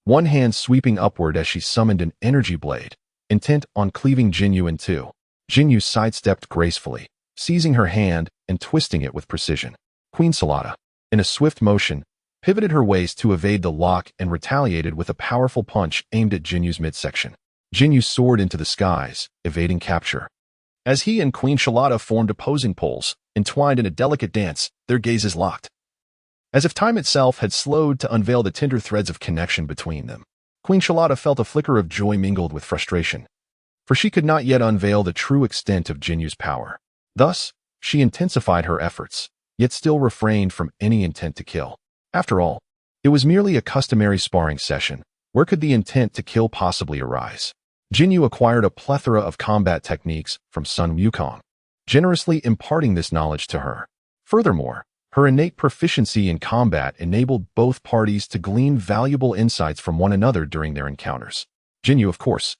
one hand sweeping upward as she summoned an energy blade, intent on cleaving Ginyu in two. Ginyu sidestepped gracefully, seizing her hand and twisting it with precision. Queen Salada, in a swift motion, pivoted her waist to evade the lock and retaliated with a powerful punch aimed at Jinyu's midsection. Ginyu soared into the skies, evading capture. As he and Queen Shalada formed opposing poles, entwined in a delicate dance, their gazes locked. As if time itself had slowed to unveil the tender threads of connection between them, Queen Shalada felt a flicker of joy mingled with frustration, for she could not yet unveil the true extent of Jinyu's power. Thus, she intensified her efforts, yet still refrained from any intent to kill. After all, it was merely a customary sparring session. Where could the intent to kill possibly arise? Ginyu acquired a plethora of combat techniques from Sun Wukong, generously imparting this knowledge to her. Furthermore, her innate proficiency in combat enabled both parties to glean valuable insights from one another during their encounters. Ginyu, of course,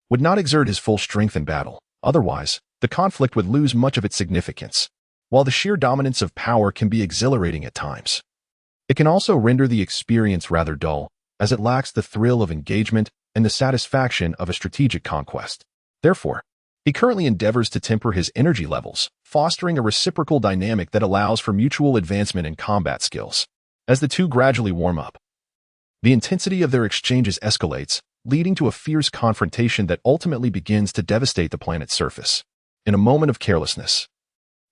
would not exert his full strength in battle. Otherwise, the conflict would lose much of its significance. While the sheer dominance of power can be exhilarating at times, it can also render the experience rather dull, as it lacks the thrill of engagement and the satisfaction of a strategic conquest. Therefore, he currently endeavors to temper his energy levels, fostering a reciprocal dynamic that allows for mutual advancement in combat skills. As the two gradually warm up, the intensity of their exchanges escalates, leading to a fierce confrontation that ultimately begins to devastate the planet's surface. In a moment of carelessness,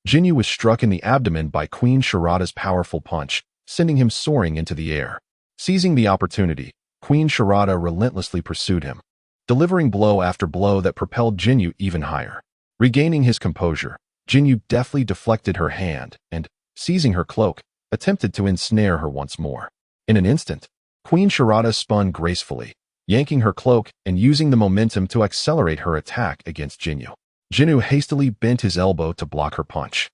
Ginyu was struck in the abdomen by Queen Sharada's powerful punch, sending him soaring into the air. Seizing the opportunity, Queen Sharada relentlessly pursued him, delivering blow after blow that propelled Ginyu even higher. Regaining his composure, Ginyu deftly deflected her hand and, seizing her cloak, attempted to ensnare her once more. In an instant, Queen Sharada spun gracefully, yanking her cloak and using the momentum to accelerate her attack against Ginyu. Ginyu hastily bent his elbow to block her punch.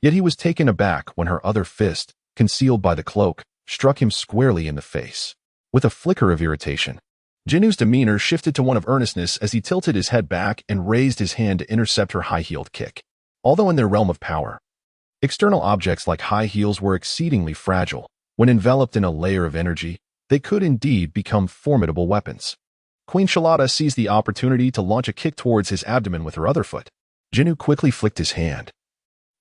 Yet he was taken aback when her other fist, concealed by the cloak, struck him squarely in the face. With a flicker of irritation, Jinyu's demeanor shifted to one of earnestness as he tilted his head back and raised his hand to intercept her high-heeled kick. Although in their realm of power, external objects like high heels were exceedingly fragile. When enveloped in a layer of energy, they could indeed become formidable weapons. Queen Shalada seized the opportunity to launch a kick towards his abdomen with her other foot. Ginyu quickly flicked his hand,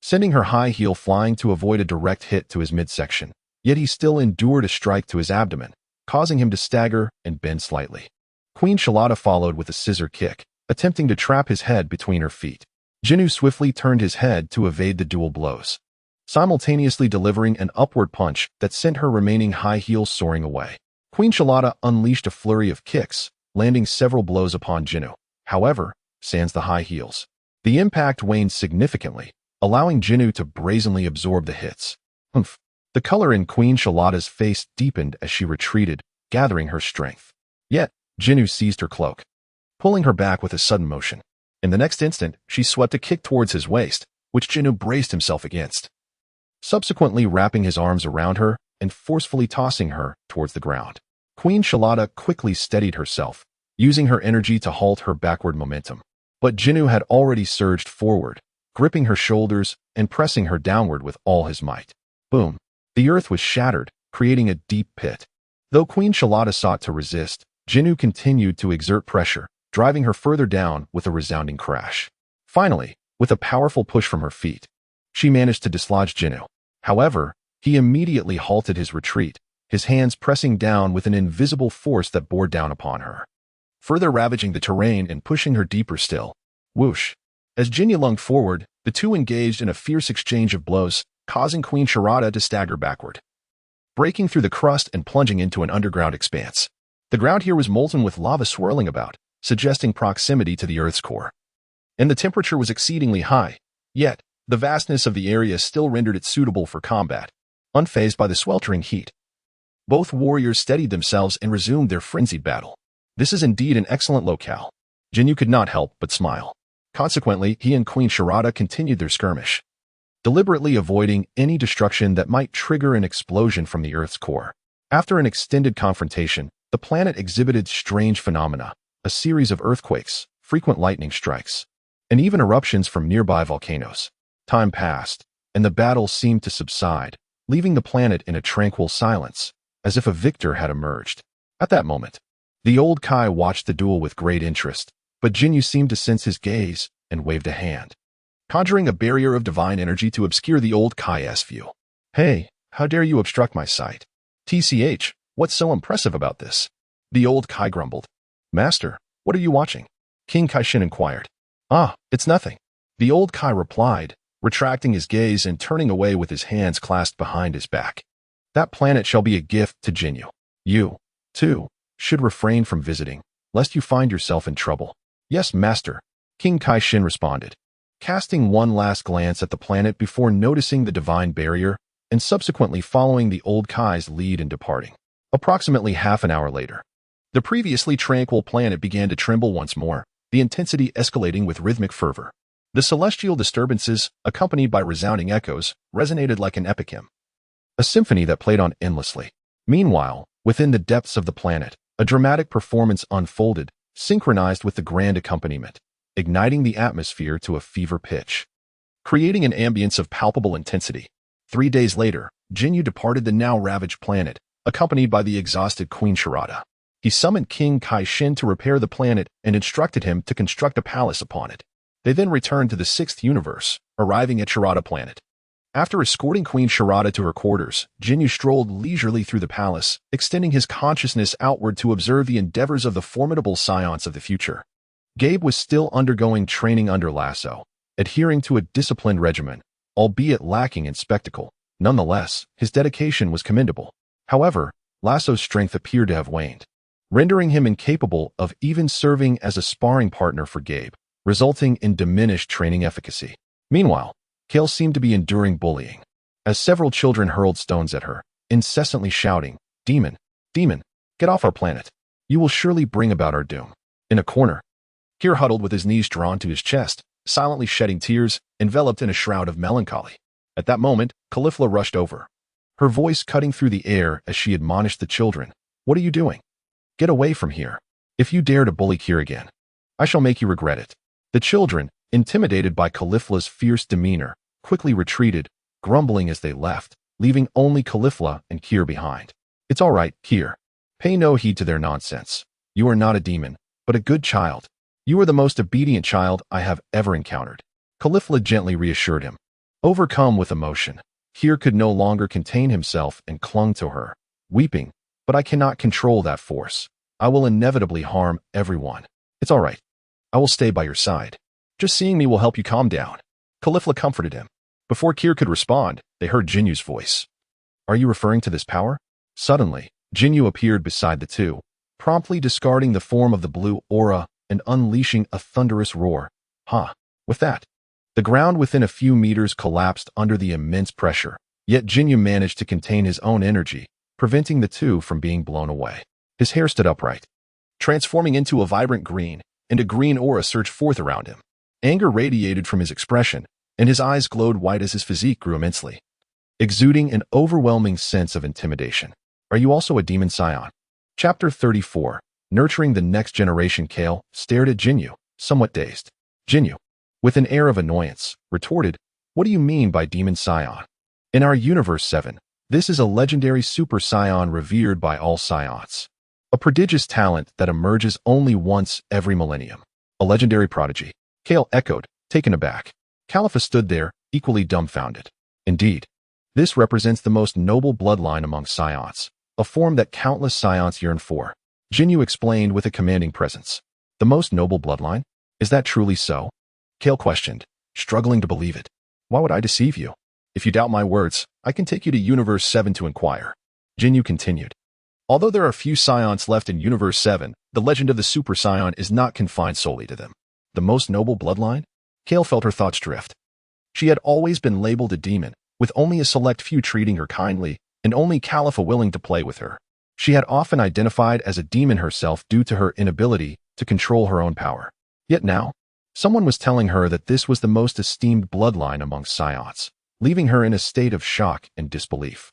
sending her high heel flying to avoid a direct hit to his midsection. Yet he still endured a strike to his abdomen, causing him to stagger and bend slightly. Queen Shalada followed with a scissor kick, attempting to trap his head between her feet. Ginyu swiftly turned his head to evade the dual blows, simultaneously delivering an upward punch that sent her remaining high heel soaring away. Queen Shalada unleashed a flurry of kicks, landing several blows upon Ginyu. However, sans the high heels, the impact waned significantly, allowing Ginyu to brazenly absorb the hits. Humph. The color in Queen Shalada's face deepened as she retreated, gathering her strength. Yet, Ginyu seized her cloak, pulling her back with a sudden motion. In the next instant, she swept a kick towards his waist, which Ginyu braced himself against, subsequently wrapping his arms around her and forcefully tossing her towards the ground. Queen Shalada quickly steadied herself, using her energy to halt her backward momentum. But Ginyu had already surged forward, gripping her shoulders and pressing her downward with all his might. Boom! The earth was shattered, creating a deep pit. Though Queen Shalada sought to resist, Ginyu continued to exert pressure, driving her further down with a resounding crash. Finally, with a powerful push from her feet, she managed to dislodge Ginyu. However, he immediately halted his retreat, his hands pressing down with an invisible force that bore down upon her. further ravaging the terrain and pushing her deeper still. Whoosh! As Ginyu lunged forward, the two engaged in a fierce exchange of blows, causing Queen Sharada to stagger backward, breaking through the crust and plunging into an underground expanse. The ground here was molten with lava swirling about, suggesting proximity to the Earth's core. And the temperature was exceedingly high, yet the vastness of the area still rendered it suitable for combat. Unfazed by the sweltering heat, both warriors steadied themselves and resumed their frenzied battle. This is indeed an excellent locale. Ginyu could not help but smile. Consequently, he and Queen Sharada continued their skirmish, deliberately avoiding any destruction that might trigger an explosion from the Earth's core. After an extended confrontation, the planet exhibited strange phenomena, a series of earthquakes, frequent lightning strikes, and even eruptions from nearby volcanoes. Time passed, and the battle seemed to subside, leaving the planet in a tranquil silence, as if a victor had emerged. At that moment, the old Kai watched the duel with great interest, but Ginyu seemed to sense his gaze and waved a hand, conjuring a barrier of divine energy to obscure the old Kai's view. "Hey, how dare you obstruct my sight? TCH, what's so impressive about this?" The old Kai grumbled. "Master, what are you watching?" King Kaishin inquired. "Ah, it's nothing," the old Kai replied, retracting his gaze and turning away with his hands clasped behind his back. "That planet shall be a gift to Ginyu. You, too, should refrain from visiting, lest you find yourself in trouble." "Yes, master," King Kaishin responded, casting one last glance at the planet before noticing the divine barrier and subsequently following the old Kai's lead in departing. Approximately half an hour later, the previously tranquil planet began to tremble once more, the intensity escalating with rhythmic fervor. The celestial disturbances, accompanied by resounding echoes, resonated like an epic hymn, a symphony that played on endlessly. Meanwhile, within the depths of the planet, a dramatic performance unfolded, synchronized with the grand accompaniment, igniting the atmosphere to a fever pitch, creating an ambience of palpable intensity. 3 days later, Ginyu departed the now ravaged planet, accompanied by the exhausted Queen Sharada. He summoned King Kaishin to repair the planet and instructed him to construct a palace upon it. They then returned to the 6th universe, arriving at Sharada Planet. After escorting Queen Sharada to her quarters, Ginyu strolled leisurely through the palace, extending his consciousness outward to observe the endeavors of the formidable scions of the future. Gabe was still undergoing training under Lasso, adhering to a disciplined regimen, albeit lacking in spectacle. Nonetheless, his dedication was commendable. However, Lasso's strength appeared to have waned, rendering him incapable of even serving as a sparring partner for Gabe, resulting in diminished training efficacy. Meanwhile, Kale seemed to be enduring bullying, as several children hurled stones at her, incessantly shouting, "Demon! Demon! Get off our planet! You will surely bring about our doom." In a corner, Kier huddled with his knees drawn to his chest, silently shedding tears, enveloped in a shroud of melancholy. At that moment, Caulifla rushed over, her voice cutting through the air as she admonished the children. "What are you doing? Get away from here. If you dare to bully Kier again, I shall make you regret it." The children, intimidated by Caulifla's fierce demeanor, quickly retreated, grumbling as they left, leaving only Caulifla and Kier behind. "It's all right, Kier. Pay no heed to their nonsense. You are not a demon, but a good child. You are the most obedient child I have ever encountered." Caulifla gently reassured him. Overcome with emotion, Kier could no longer contain himself and clung to her, weeping, "But I cannot control that force. I will inevitably harm everyone. It's all right. I will stay by your side. Just seeing me will help you calm down." Caulifla comforted him. Before Kier could respond, they heard Jinyu's voice. "Are you referring to this power?" Suddenly, Ginyu appeared beside the two, promptly discarding the form of the blue aura and unleashing a thunderous roar. "Ha!" With that, the ground within a few meters collapsed under the immense pressure, yet Ginyu managed to contain his own energy, preventing the two from being blown away. His hair stood upright, transforming into a vibrant green, and a green aura surged forth around him. Anger radiated from his expression, and his eyes glowed white as his physique grew immensely, exuding an overwhelming sense of intimidation. "Are you also a demon scion?" Chapter 34. Nurturing the next generation. Kale stared at Ginyu, somewhat dazed. Ginyu, with an air of annoyance, retorted, "What do you mean by demon scion? In our Universe 7, this is a legendary super scion revered by all scions. A prodigious talent that emerges only once every millennium. A legendary prodigy." Kale echoed, taken aback. Caulifla stood there, equally dumbfounded. "Indeed, this represents the most noble bloodline among scions, a form that countless scions yearn for. Ginyu explained with a commanding presence. The most noble bloodline? Is that truly so? Kale questioned, struggling to believe it. Why would I deceive you? If you doubt my words, I can take you to Universe 7 to inquire. Ginyu continued. Although there are few Scions left in Universe 7, the legend of the Super Scion is not confined solely to them. The most noble bloodline? Kale felt her thoughts drift. She had always been labeled a demon, with only a select few treating her kindly, and only Califa willing to play with her. She had often identified as a demon herself due to her inability to control her own power. Yet now, someone was telling her that this was the most esteemed bloodline among Scions, leaving her in a state of shock and disbelief.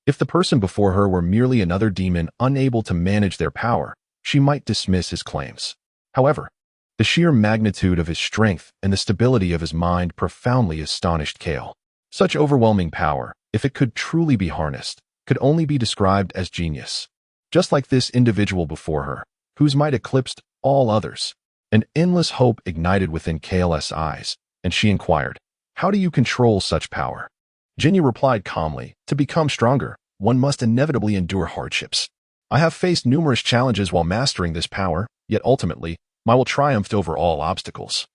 If the person before her were merely another demon unable to manage their power, she might dismiss his claims. However, the sheer magnitude of his strength and the stability of his mind profoundly astonished Kale. Such overwhelming power, if it could truly be harnessed, could only be described as genius. Just like this individual before her, whose might eclipsed all others. An endless hope ignited within Kale's eyes, and she inquired, "How do you control such power?" Ginyu replied calmly, "To become stronger, one must inevitably endure hardships. I have faced numerous challenges while mastering this power, yet ultimately, my will triumphed over all obstacles."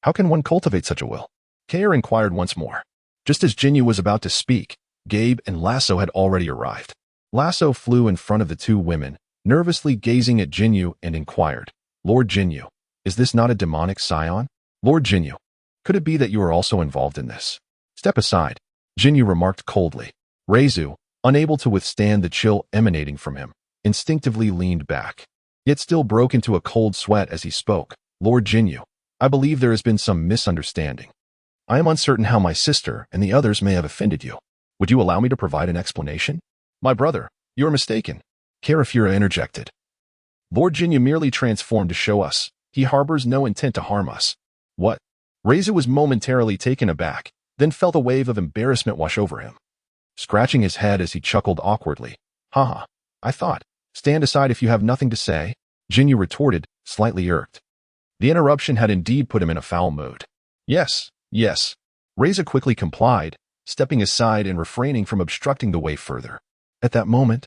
"How can one cultivate such a will?" Kair inquired once more. Just as Ginyu was about to speak, Gabe and Lasso had already arrived. Lasso flew in front of the two women, nervously gazing at Ginyu, and inquired, "Lord Ginyu, is this not a demonic scion?" "Lord Ginyu, could it be that you are also involved in this?" "Step aside," Ginyu remarked coldly. Reizu, unable to withstand the chill emanating from him, instinctively leaned back, yet still broke into a cold sweat as he spoke. "Lord Ginyu, I believe there has been some misunderstanding. I am uncertain how my sister and the others may have offended you. Would you allow me to provide an explanation?" "My brother, you are mistaken," Karafura interjected. "Lord Ginyu merely transformed to show us. He harbors no intent to harm us." "What?" Reizu was momentarily taken aback, then felt a wave of embarrassment wash over him. Scratching his head as he chuckled awkwardly. "Haha, I thought. Stand aside if you have nothing to say," Ginyu retorted, slightly irked. The interruption had indeed put him in a foul mood. Yes. Reizu quickly complied, stepping aside and refraining from obstructing the way further. At that moment,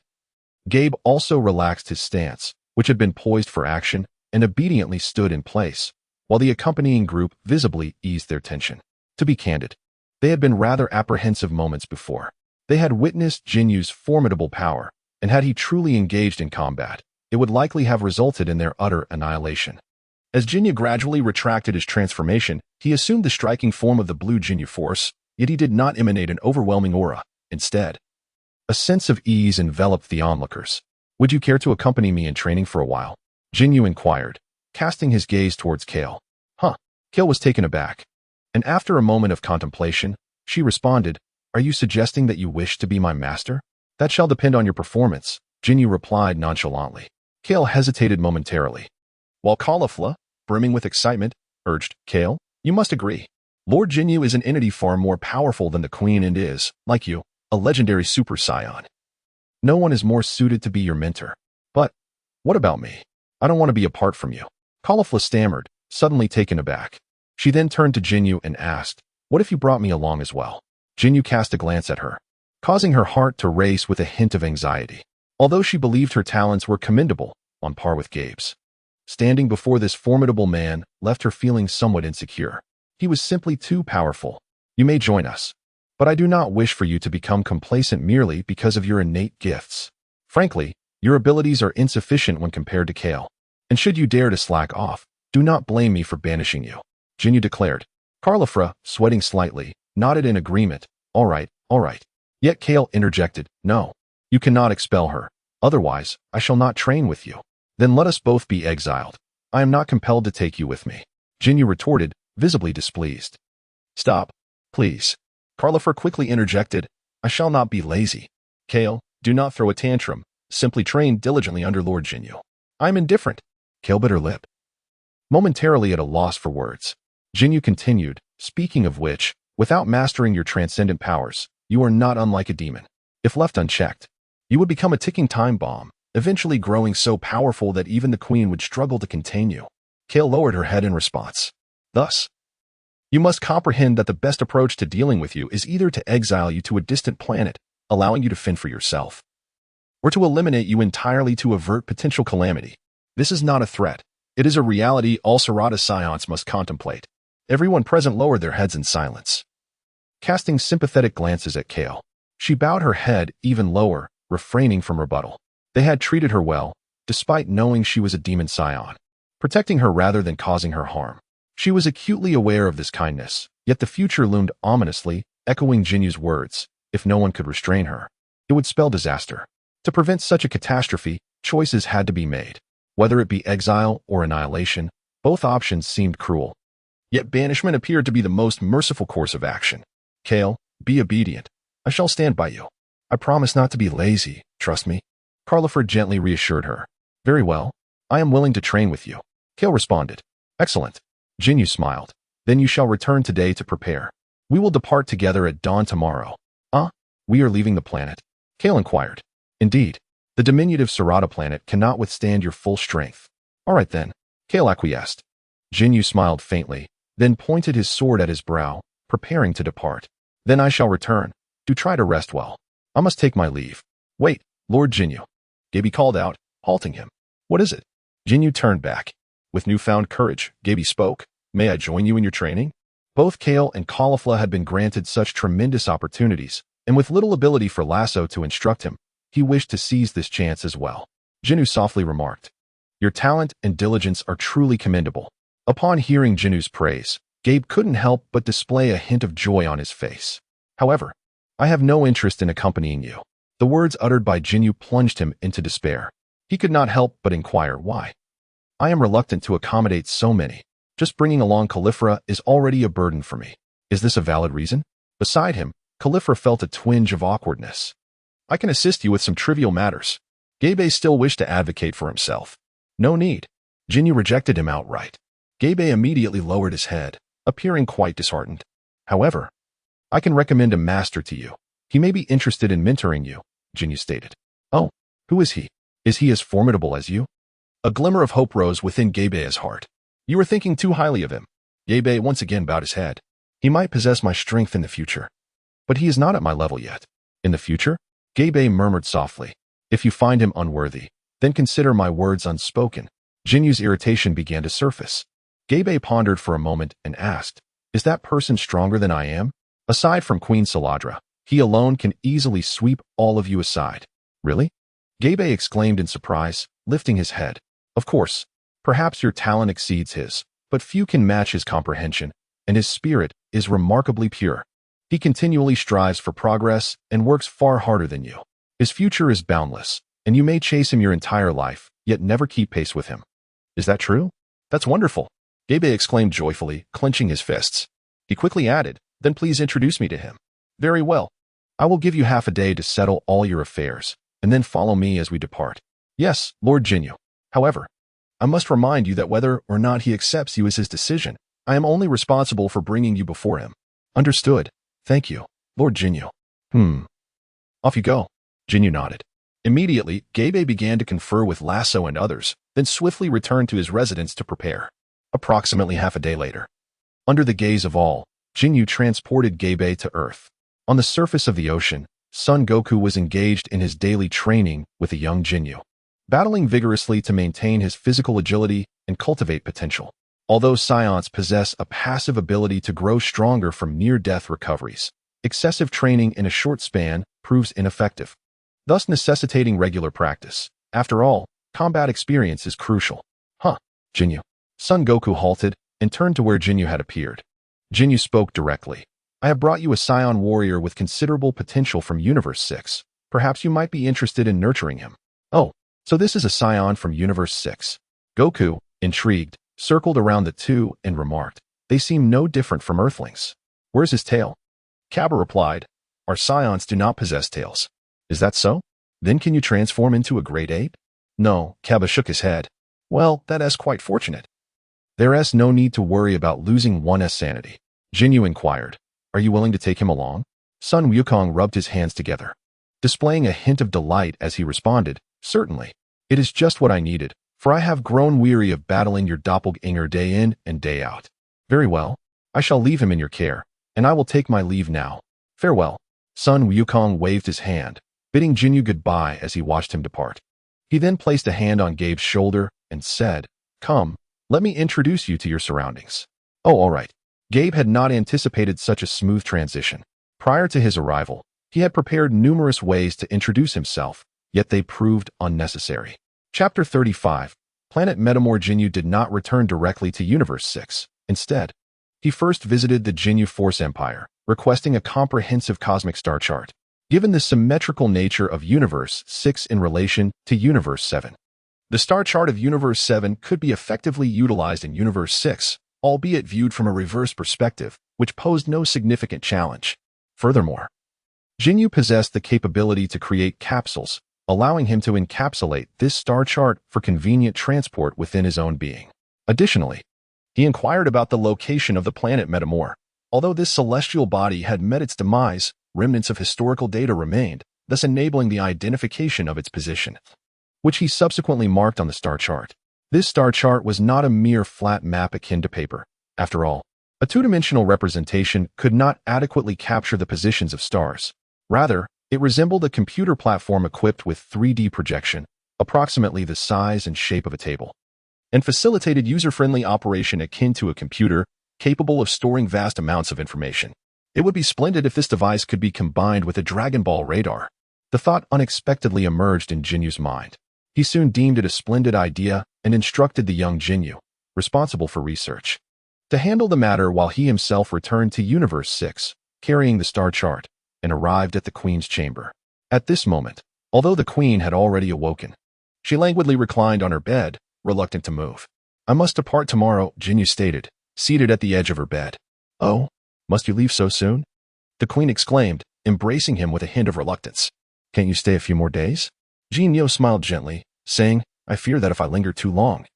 Gabe also relaxed his stance, which had been poised for action, and obediently stood in place, while the accompanying group visibly eased their tension. To be candid, they had been rather apprehensive moments before. They had witnessed Jinyu's formidable power, and had he truly engaged in combat, it would likely have resulted in their utter annihilation. As Ginyu gradually retracted his transformation, he assumed the striking form of the blue Ginyu force, yet he did not emanate an overwhelming aura. Instead, a sense of ease enveloped the onlookers. "Would you care to accompany me in training for a while?" Ginyu inquired, casting his gaze towards Kale. Kale was taken aback, and after a moment of contemplation, she responded, "Are you suggesting that you wish to be my master?" "That shall depend on your performance," Ginyu replied nonchalantly. Kale hesitated momentarily, while Caulifla, brimming with excitement, urged, "Kale, you must agree. Lord Ginyu is an entity far more powerful than the Queen and is, like you, a legendary Super Scion. No one is more suited to be your mentor. But what about me? I don't want to be apart from you." Caulifla stammered, suddenly taken aback. She then turned to Ginyu and asked, "What if you brought me along as well?" Ginyu cast a glance at her, causing her heart to race with a hint of anxiety. Although she believed her talents were commendable, on par with Gabe's, standing before this formidable man left her feeling somewhat insecure. He was simply too powerful. "You may join us, but I do not wish for you to become complacent merely because of your innate gifts. Frankly, your abilities are insufficient when compared to Kale, and should you dare to slack off, do not blame me for banishing you," Ginyu declared. Caulifla, sweating slightly, nodded in agreement. All right. Yet Kale interjected, "No, you cannot expel her. Otherwise, I shall not train with you." "Then let us both be exiled. I am not compelled to take you with me," Ginyu retorted, visibly displeased. "Stop, please," Caulifla quickly interjected. "I shall not be lazy. Kale, do not throw a tantrum. Simply train diligently under Lord Ginyu." "I am indifferent." Kale bit her lip, momentarily at a loss for words. Ginyu continued, "Speaking of which, without mastering your transcendent powers, you are not unlike a demon. If left unchecked, you would become a ticking time bomb, eventually growing so powerful that even the Queen would struggle to contain you." Kale lowered her head in response. "Thus, you must comprehend that the best approach to dealing with you is either to exile you to a distant planet, allowing you to fend for yourself, or to eliminate you entirely to avert potential calamity. This is not a threat. It is a reality all Sarada scions must contemplate. Everyone present lowered their heads in silence, casting sympathetic glances at Kale. She bowed her head even lower, refraining from rebuttal. They had treated her well, despite knowing she was a demon scion, protecting her rather than causing her harm. She was acutely aware of this kindness, yet the future loomed ominously, echoing Ginyu's words. If no one could restrain her, it would spell disaster. To prevent such a catastrophe, choices had to be made. Whether it be exile or annihilation, both options seemed cruel. Yet banishment appeared to be the most merciful course of action. Kale, be obedient. I shall stand by you. I promise not to be lazy, trust me. Carliford gently reassured her. Very well. I am willing to train with you. Kale responded. Excellent. Ginyu smiled. Then you shall return today to prepare. We will depart together at dawn tomorrow. We are leaving the planet? Kale inquired. Indeed. The diminutive Sarada planet cannot withstand your full strength. All right then. Kale acquiesced. Ginyu smiled faintly, then pointed his sword at his brow, preparing to depart. Then I shall return. Do try to rest well. I must take my leave. Wait, Lord Ginyu. Gaby called out, halting him. What is it? Ginyu turned back. With newfound courage, Gaby spoke. May I join you in your training? Both Kale and Caulifla had been granted such tremendous opportunities, and with little ability for Lasso to instruct him, he wished to seize this chance as well. Ginyu softly remarked, Your talent and diligence are truly commendable. Upon hearing Jinu's praise, Gabe couldn't help but display a hint of joy on his face. However, I have no interest in accompanying you. The words uttered by Ginyu plunged him into despair. He could not help but inquire why. I am reluctant to accommodate so many. Just bringing along Caulifla is already a burden for me. Is this a valid reason? Beside him, Caulifla felt a twinge of awkwardness. I can assist you with some trivial matters. Gabe still wished to advocate for himself. No need. Ginyu rejected him outright. Gabe immediately lowered his head, appearing quite disheartened. However, I can recommend a master to you. He may be interested in mentoring you, Ginyu stated. Oh, who is he? Is he as formidable as you? A glimmer of hope rose within Gabe's heart. You are thinking too highly of him. Gabe once again bowed his head. He might possess my strength in the future, but he is not at my level yet. In the future? Gabe murmured softly. If you find him unworthy, then consider my words unspoken. Jinyu's irritation began to surface. Gabe pondered for a moment and asked, Is that person stronger than I am? Aside from Queen Saladra, he alone can easily sweep all of you aside. Really? Gabe exclaimed in surprise, lifting his head. Of course, perhaps your talent exceeds his, but few can match his comprehension, and his spirit is remarkably pure. He continually strives for progress and works far harder than you. His future is boundless, and you may chase him your entire life, yet never keep pace with him. Is that true? That's wonderful. Gabe exclaimed joyfully, clenching his fists. He quickly added, Then please introduce me to him. Very well. I will give you half a day to settle all your affairs, and then follow me as we depart. Yes, Lord Ginyu. However, I must remind you that whether or not he accepts you is his decision. I am only responsible for bringing you before him. Understood. Thank you, Lord Ginyu. Off you go. Ginyu nodded. Immediately, Gabe began to confer with Lasso and others, then swiftly returned to his residence to prepare. Approximately half a day later, under the gaze of all, Ginyu transported Gabe to Earth. On the surface of the ocean, Son Goku was engaged in his daily training with a young Ginyu, battling vigorously to maintain his physical agility and cultivate potential. Although Scions possess a passive ability to grow stronger from near-death recoveries, excessive training in a short span proves ineffective, thus necessitating regular practice. After all, combat experience is crucial. Ginyu. Son Goku halted and turned to where Ginyu had appeared. Ginyu spoke directly. I have brought you a Scion warrior with considerable potential from Universe 6. Perhaps you might be interested in nurturing him. Oh, so this is a Scion from Universe 6. Goku, intrigued, circled around the two and remarked, They seem no different from Earthlings. Where's his tail? Cabba replied, Our Scions do not possess tails. Is that so? Then can you transform into a great ape? No, Cabba shook his head. Well, that is quite fortunate. There is no need to worry about losing one's sanity. Ginyu inquired, Are you willing to take him along? Sun Wukong rubbed his hands together, displaying a hint of delight as he responded, Certainly. It is just what I needed, for I have grown weary of battling your doppelganger day in and day out. Very well. I shall leave him in your care, and I will take my leave now. Farewell. Sun Wukong waved his hand, bidding Ginyu goodbye as he watched him depart. He then placed a hand on Gabe's shoulder and said, "Come, let me introduce you to your surroundings." Oh, all right. Gabe had not anticipated such a smooth transition. Prior to his arrival, he had prepared numerous ways to introduce himself, yet they proved unnecessary. Chapter 35. Planet Metamor. Ginyu did not return directly to Universe 6. Instead, he first visited the Ginyu Force Empire, requesting a comprehensive cosmic star chart. Given the symmetrical nature of Universe 6 in relation to Universe 7, the star chart of Universe 7 could be effectively utilized in Universe 6, albeit viewed from a reverse perspective, which posed no significant challenge. Furthermore, Ginyu possessed the capability to create capsules, allowing him to encapsulate this star chart for convenient transport within his own being. Additionally, he inquired about the location of the planet Metamor. Although this celestial body had met its demise, remnants of historical data remained, thus enabling the identification of its position, which he subsequently marked on the star chart. This star chart was not a mere flat map akin to paper. After all, a two-dimensional representation could not adequately capture the positions of stars. Rather, it resembled a computer platform equipped with 3D projection, approximately the size and shape of a table, and facilitated user-friendly operation akin to a computer capable of storing vast amounts of information. It would be splendid if this device could be combined with a Dragon Ball radar. The thought unexpectedly emerged in Jinyu's mind. He soon deemed it a splendid idea and instructed the young Ginyu, responsible for research, to handle the matter while he himself returned to Universe 6, carrying the star chart, and arrived at the Queen's chamber. At this moment, although the Queen had already awoken, she languidly reclined on her bed, reluctant to move. "I must depart tomorrow," Ginyu stated, seated at the edge of her bed. "Oh, must you leave so soon?" the Queen exclaimed, embracing him with a hint of reluctance. "Can't you stay a few more days?" Ginyu smiled gently, saying, "I fear that if I linger too long,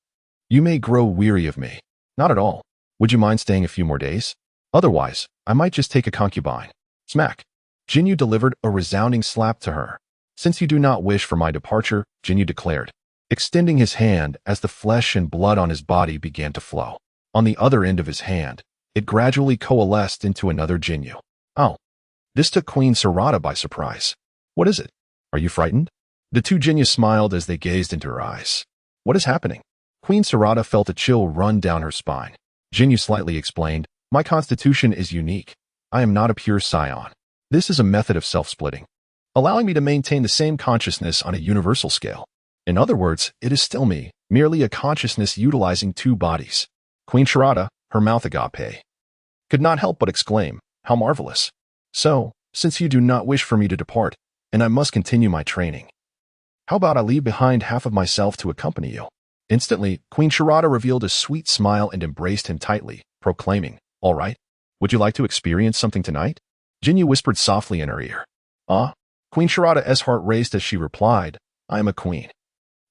you may grow weary of me." "Not at all. Would you mind staying a few more days? Otherwise, I might just take a concubine." Smack. Ginyu delivered a resounding slap to her. "Since you do not wish for my departure," Ginyu declared, extending his hand as the flesh and blood on his body began to flow. On the other end of his hand, it gradually coalesced into another Ginyu. Oh. This took Queen Sarada by surprise. "What is it? Are you frightened?" The two Ginyu smiled as they gazed into her eyes. "What is happening?" Queen Sarada felt a chill run down her spine. Ginyu slightly explained, "My constitution is unique. I am not a pure scion. This is a method of self-splitting, allowing me to maintain the same consciousness on a universal scale. In other words, it is still me, merely a consciousness utilizing two bodies." Queen Sarada, her mouth agape, could not help but exclaim, "How marvelous. So, since you do not wish for me to depart, and I must continue my training, how about I leave behind half of myself to accompany you?" Instantly, Queen Sarada revealed a sweet smile and embraced him tightly, proclaiming, "All right. Would you like to experience something tonight?" Ginyu whispered softly in her ear. "Ah?" Queen Sarada's heart raced as she replied, "I am a queen.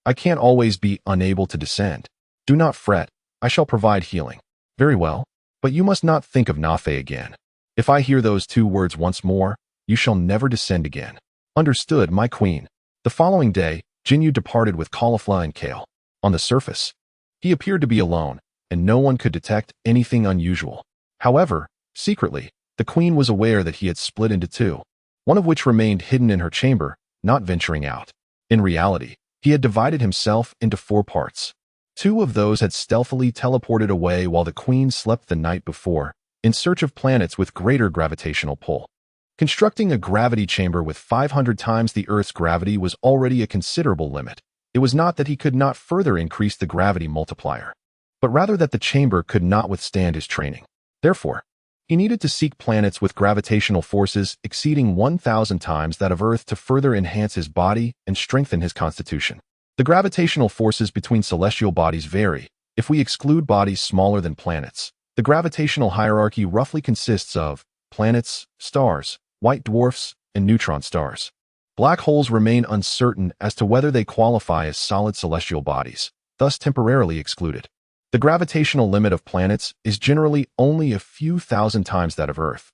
I can't always be unable to descend. Do not fret. I shall provide healing." "Very well. But you must not think of Nafe again. If I hear those two words once more, you shall never descend again." "Understood, my queen." The following day, Ginyu departed with Caulifla and Kale. On the surface, he appeared to be alone, and no one could detect anything unusual. However, secretly, the Queen was aware that he had split into two, one of which remained hidden in her chamber, not venturing out. In reality, he had divided himself into 4 parts. 2 of those had stealthily teleported away while the Queen slept the night before, in search of planets with greater gravitational pull. Constructing a gravity chamber with 500 times the Earth's gravity was already a considerable limit. It was not that he could not further increase the gravity multiplier, but rather that the chamber could not withstand his training. Therefore, he needed to seek planets with gravitational forces exceeding 1,000 times that of Earth to further enhance his body and strengthen his constitution. The gravitational forces between celestial bodies vary. If we exclude bodies smaller than planets, the gravitational hierarchy roughly consists of planets, stars, white dwarfs, and neutron stars. Black holes remain uncertain as to whether they qualify as solid celestial bodies, thus temporarily excluded. The gravitational limit of planets is generally only a few thousand times that of Earth,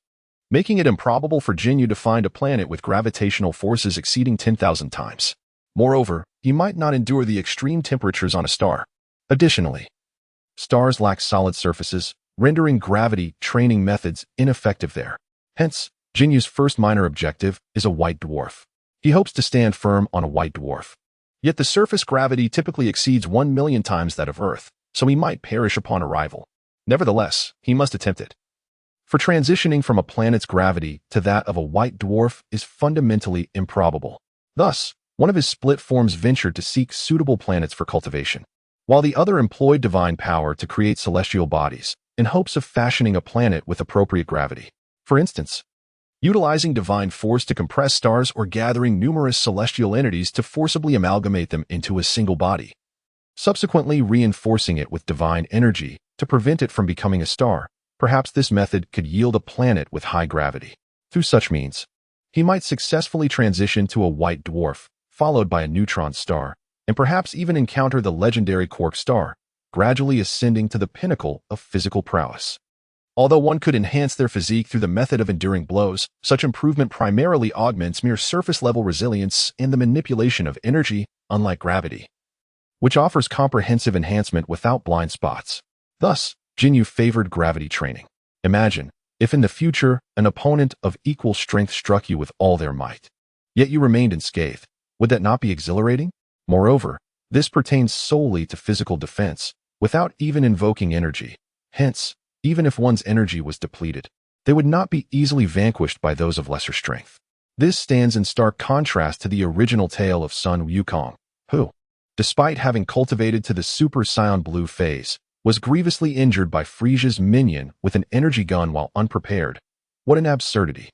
making it improbable for Ginyu to find a planet with gravitational forces exceeding 10,000 times. Moreover, he might not endure the extreme temperatures on a star. Additionally, stars lack solid surfaces, rendering gravity training methods ineffective there. Hence, Jinyu's first minor objective is a white dwarf. He hopes to stand firm on a white dwarf. Yet the surface gravity typically exceeds 1,000,000 times that of Earth, so he might perish upon arrival. Nevertheless, he must attempt it. For transitioning from a planet's gravity to that of a white dwarf is fundamentally improbable. Thus, one of his split forms ventured to seek suitable planets for cultivation, while the other employed divine power to create celestial bodies, in hopes of fashioning a planet with appropriate gravity. For instance, utilizing divine force to compress stars or gathering numerous celestial entities to forcibly amalgamate them into a single body, subsequently reinforcing it with divine energy to prevent it from becoming a star. Perhaps this method could yield a planet with high gravity. Through such means, he might successfully transition to a white dwarf, followed by a neutron star, and perhaps even encounter the legendary quark star, gradually ascending to the pinnacle of physical prowess. Although one could enhance their physique through the method of enduring blows, such improvement primarily augments mere surface-level resilience and the manipulation of energy, unlike gravity, which offers comprehensive enhancement without blind spots. Thus, Ginyu favored gravity training. Imagine, if in the future, an opponent of equal strength struck you with all their might, yet you remained unscathed. Would that not be exhilarating? Moreover, this pertains solely to physical defense, without even invoking energy. Hence, even if one's energy was depleted, they would not be easily vanquished by those of lesser strength. This stands in stark contrast to the original tale of Sun Wukong, who, despite having cultivated to the Super Saiyan Blue phase, was grievously injured by Frisia's minion with an energy gun while unprepared. What an absurdity.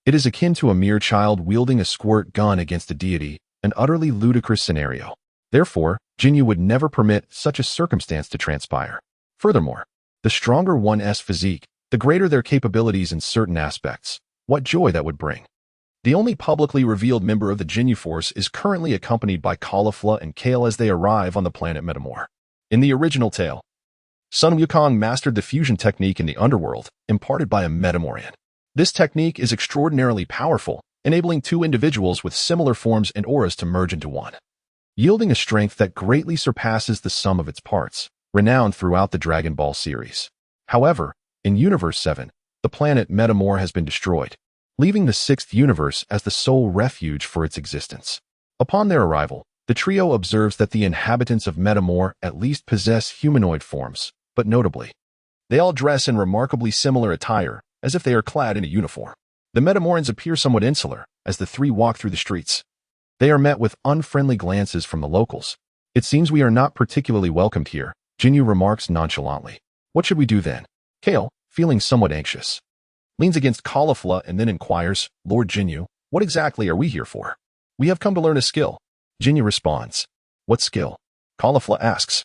It is akin to a mere child wielding a squirt gun against a deity, an utterly ludicrous scenario. Therefore, Ginyu would never permit such a circumstance to transpire. Furthermore, the stronger one's physique, the greater their capabilities in certain aspects. What joy that would bring. The only publicly revealed member of the Ginyu Force is currently accompanied by Caulifla and Kale as they arrive on the planet Metamor. In the original tale, Sun Wukong mastered the fusion technique in the underworld, imparted by a Metamorian. This technique is extraordinarily powerful, enabling two individuals with similar forms and auras to merge into one, yielding a strength that greatly surpasses the sum of its parts, renowned throughout the Dragon Ball series. However, in Universe 7, the planet Metamor has been destroyed, leaving the sixth universe as the sole refuge for its existence. Upon their arrival, the trio observes that the inhabitants of Metamor at least possess humanoid forms, but notably, they all dress in remarkably similar attire, as if they are clad in a uniform. The Metamorians appear somewhat insular as the three walk through the streets. They are met with unfriendly glances from the locals. It seems we are not particularly welcomed here, Ginyu remarks nonchalantly. What should we do then? Kale, feeling somewhat anxious, leans against Caulifla and then inquires, Lord Ginyu, what exactly are we here for? We have come to learn a skill. Ginyu responds. What skill? Caulifla asks.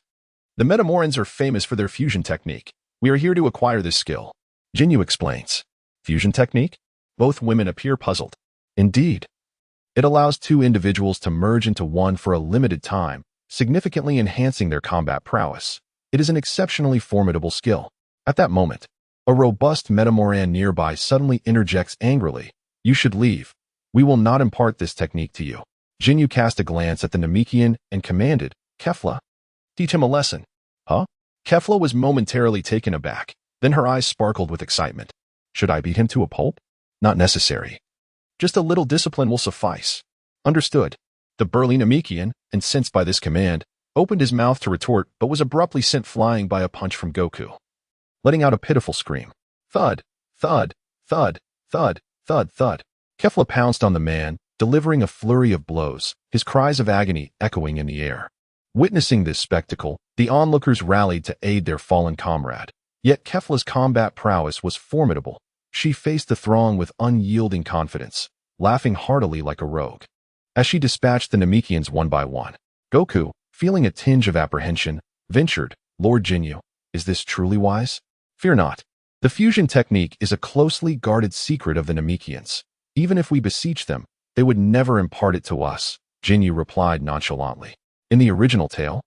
The Metamorians are famous for their fusion technique. We are here to acquire this skill. Ginyu explains. Fusion technique? Both women appear puzzled. Indeed. It allows two individuals to merge into one for a limited time, significantly enhancing their combat prowess. It is an exceptionally formidable skill. At that moment, a robust Metamorian nearby suddenly interjects angrily. You should leave. We will not impart this technique to you. Ginyu cast a glance at the Namekian and commanded, Kefla, teach him a lesson. Huh? Kefla was momentarily taken aback. Then her eyes sparkled with excitement. Should I beat him to a pulp? Not necessary. Just a little discipline will suffice. Understood. The burly Namekian, incensed by this command, opened his mouth to retort but was abruptly sent flying by a punch from Goku, letting out a pitiful scream. Thud, thud, thud, thud, thud, thud. Kefla pounced on the man, delivering a flurry of blows, his cries of agony echoing in the air. Witnessing this spectacle, the onlookers rallied to aid their fallen comrade. Yet Kefla's combat prowess was formidable. She faced the throng with unyielding confidence, laughing heartily like a rogue. As she dispatched the Namekians one by one, Goku, feeling a tinge of apprehension, ventured, Lord Ginyu, is this truly wise? Fear not. The fusion technique is a closely guarded secret of the Namekians. Even if we beseech them, they would never impart it to us, Ginyu replied nonchalantly. In the original tale,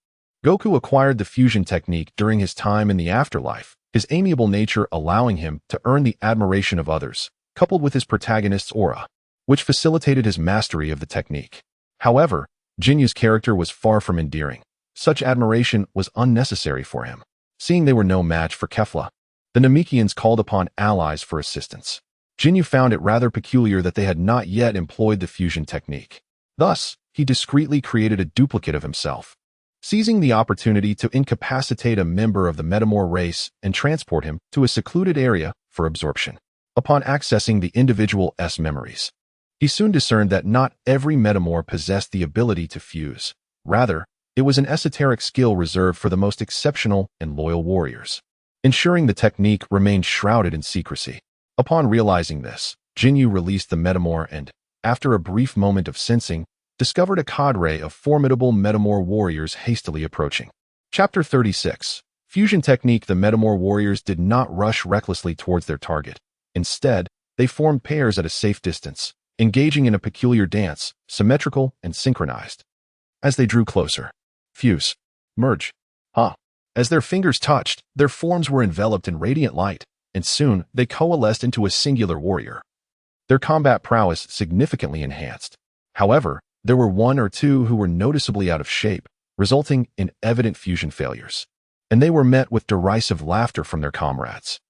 Goku acquired the fusion technique during his time in the afterlife, his amiable nature allowing him to earn the admiration of others, coupled with his protagonist's aura, which facilitated his mastery of the technique. However, Jinyu's character was far from endearing. Such admiration was unnecessary for him. Seeing they were no match for Kefla, the Namekians called upon allies for assistance. Ginyu found it rather peculiar that they had not yet employed the fusion technique. Thus, he discreetly created a duplicate of himself, seizing the opportunity to incapacitate a member of the Metamor race and transport him to a secluded area for absorption. Upon accessing the individual's memories, he soon discerned that not every Metamor possessed the ability to fuse. Rather, it was an esoteric skill reserved for the most exceptional and loyal warriors, ensuring the technique remained shrouded in secrecy. Upon realizing this, Ginyu released the Metamor and, after a brief moment of sensing, discovered a cadre of formidable Metamor warriors hastily approaching. Chapter 36. Fusion Technique. The Metamor warriors did not rush recklessly towards their target. Instead, they formed pairs at a safe distance, engaging in a peculiar dance, symmetrical and synchronized. As they drew closer, fuse, merge, as their fingers touched, their forms were enveloped in radiant light, and soon they coalesced into a singular warrior. Their combat prowess significantly enhanced. However, there were one or two who were noticeably out of shape, resulting in evident fusion failures, and they were met with derisive laughter from their comrades.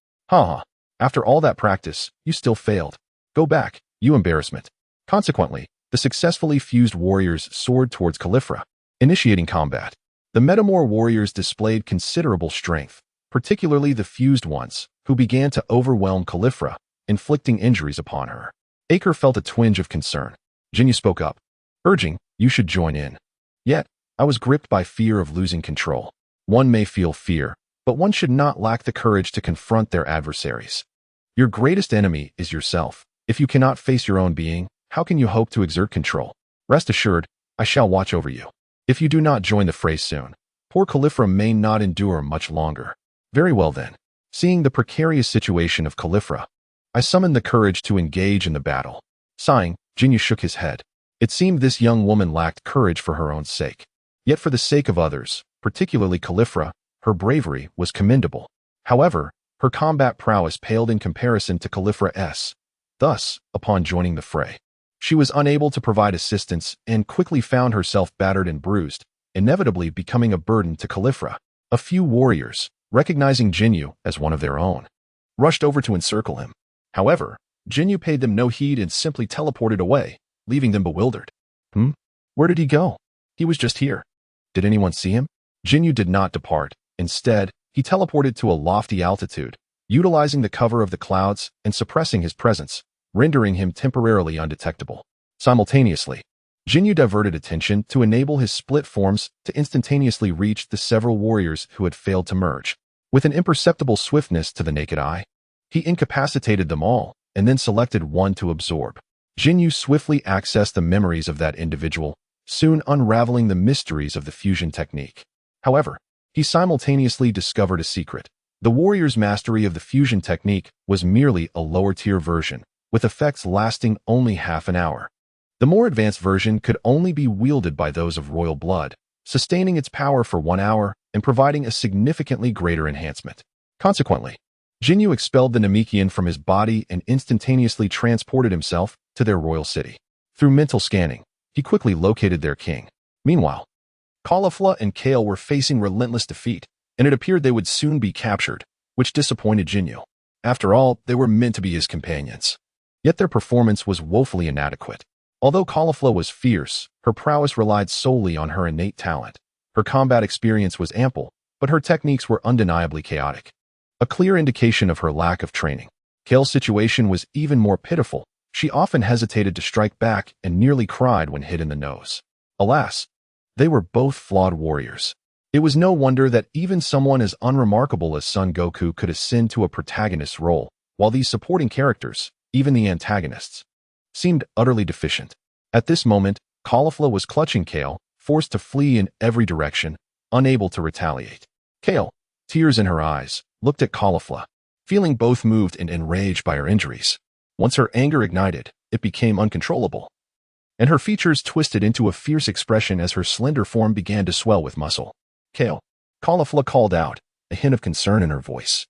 After all that practice, you still failed. Go back, you embarrassment. Consequently, the successfully fused warriors soared towards Caulifla, initiating combat. The Metamor warriors displayed considerable strength, particularly the fused ones, who began to overwhelm Caulifla, inflicting injuries upon her. Aker felt a twinge of concern. Ginyu spoke up, urging, "You should join in." Yet, I was gripped by fear of losing control. One may feel fear, but one should not lack the courage to confront their adversaries. Your greatest enemy is yourself. If you cannot face your own being, how can you hope to exert control? Rest assured, I shall watch over you. If you do not join the fray soon, poor Caulifla may not endure much longer. Very well then. Seeing the precarious situation of Caulifla, I summoned the courage to engage in the battle. Sighing, Ginyu shook his head. It seemed this young woman lacked courage for her own sake. Yet for the sake of others, particularly Caulifla, her bravery was commendable. However, her combat prowess paled in comparison to Caulifla's. Thus, upon joining the fray, she was unable to provide assistance and quickly found herself battered and bruised, inevitably becoming a burden to Caulifla. A few warriors, recognizing Ginyu as one of their own, rushed over to encircle him. However, Ginyu paid them no heed and simply teleported away, leaving them bewildered. Where did he go? He was just here. Did anyone see him? Ginyu did not depart. Instead, he teleported to a lofty altitude, utilizing the cover of the clouds and suppressing his presence, rendering him temporarily undetectable. Simultaneously, Ginyu diverted attention to enable his split forms to instantaneously reach the several warriors who had failed to merge. With an imperceptible swiftness to the naked eye, he incapacitated them all and then selected one to absorb. Ginyu swiftly accessed the memories of that individual, soon unraveling the mysteries of the fusion technique. However, he simultaneously discovered a secret. The warrior's mastery of the fusion technique was merely a lower-tier version, with effects lasting only half an hour. The more advanced version could only be wielded by those of royal blood, sustaining its power for 1 hour and providing a significantly greater enhancement. Consequently, Ginyu expelled the Namekian from his body and instantaneously transported himself to their royal city. Through mental scanning, he quickly located their king. Meanwhile, Caulifla and Kale were facing relentless defeat, and it appeared they would soon be captured, which disappointed Ginyu. After all, they were meant to be his companions. Yet their performance was woefully inadequate. Although Caulifla was fierce, her prowess relied solely on her innate talent. Her combat experience was ample, but her techniques were undeniably chaotic, a clear indication of her lack of training. Kale's situation was even more pitiful. She often hesitated to strike back and nearly cried when hit in the nose. Alas, they were both flawed warriors. It was no wonder that even someone as unremarkable as Son Goku could ascend to a protagonist's role, while these supporting characters, even the antagonists, seemed utterly deficient. At this moment, Caulifla was clutching Kale, forced to flee in every direction, unable to retaliate. Kale, tears in her eyes, looked at Caulifla, feeling both moved and enraged by her injuries. Once her anger ignited, it became uncontrollable, and her features twisted into a fierce expression as her slender form began to swell with muscle. Kale, Caulifla called out, a hint of concern in her voice.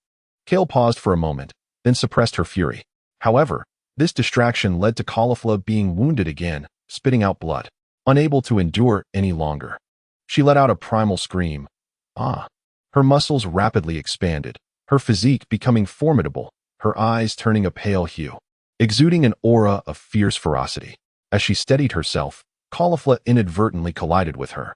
Kale paused for a moment, then suppressed her fury. However, this distraction led to Caulifla being wounded again, spitting out blood. Unable to endure any longer, she let out a primal scream. Her muscles rapidly expanded, her physique becoming formidable, her eyes turning a pale hue, exuding an aura of fierce ferocity. As she steadied herself, Caulifla inadvertently collided with her.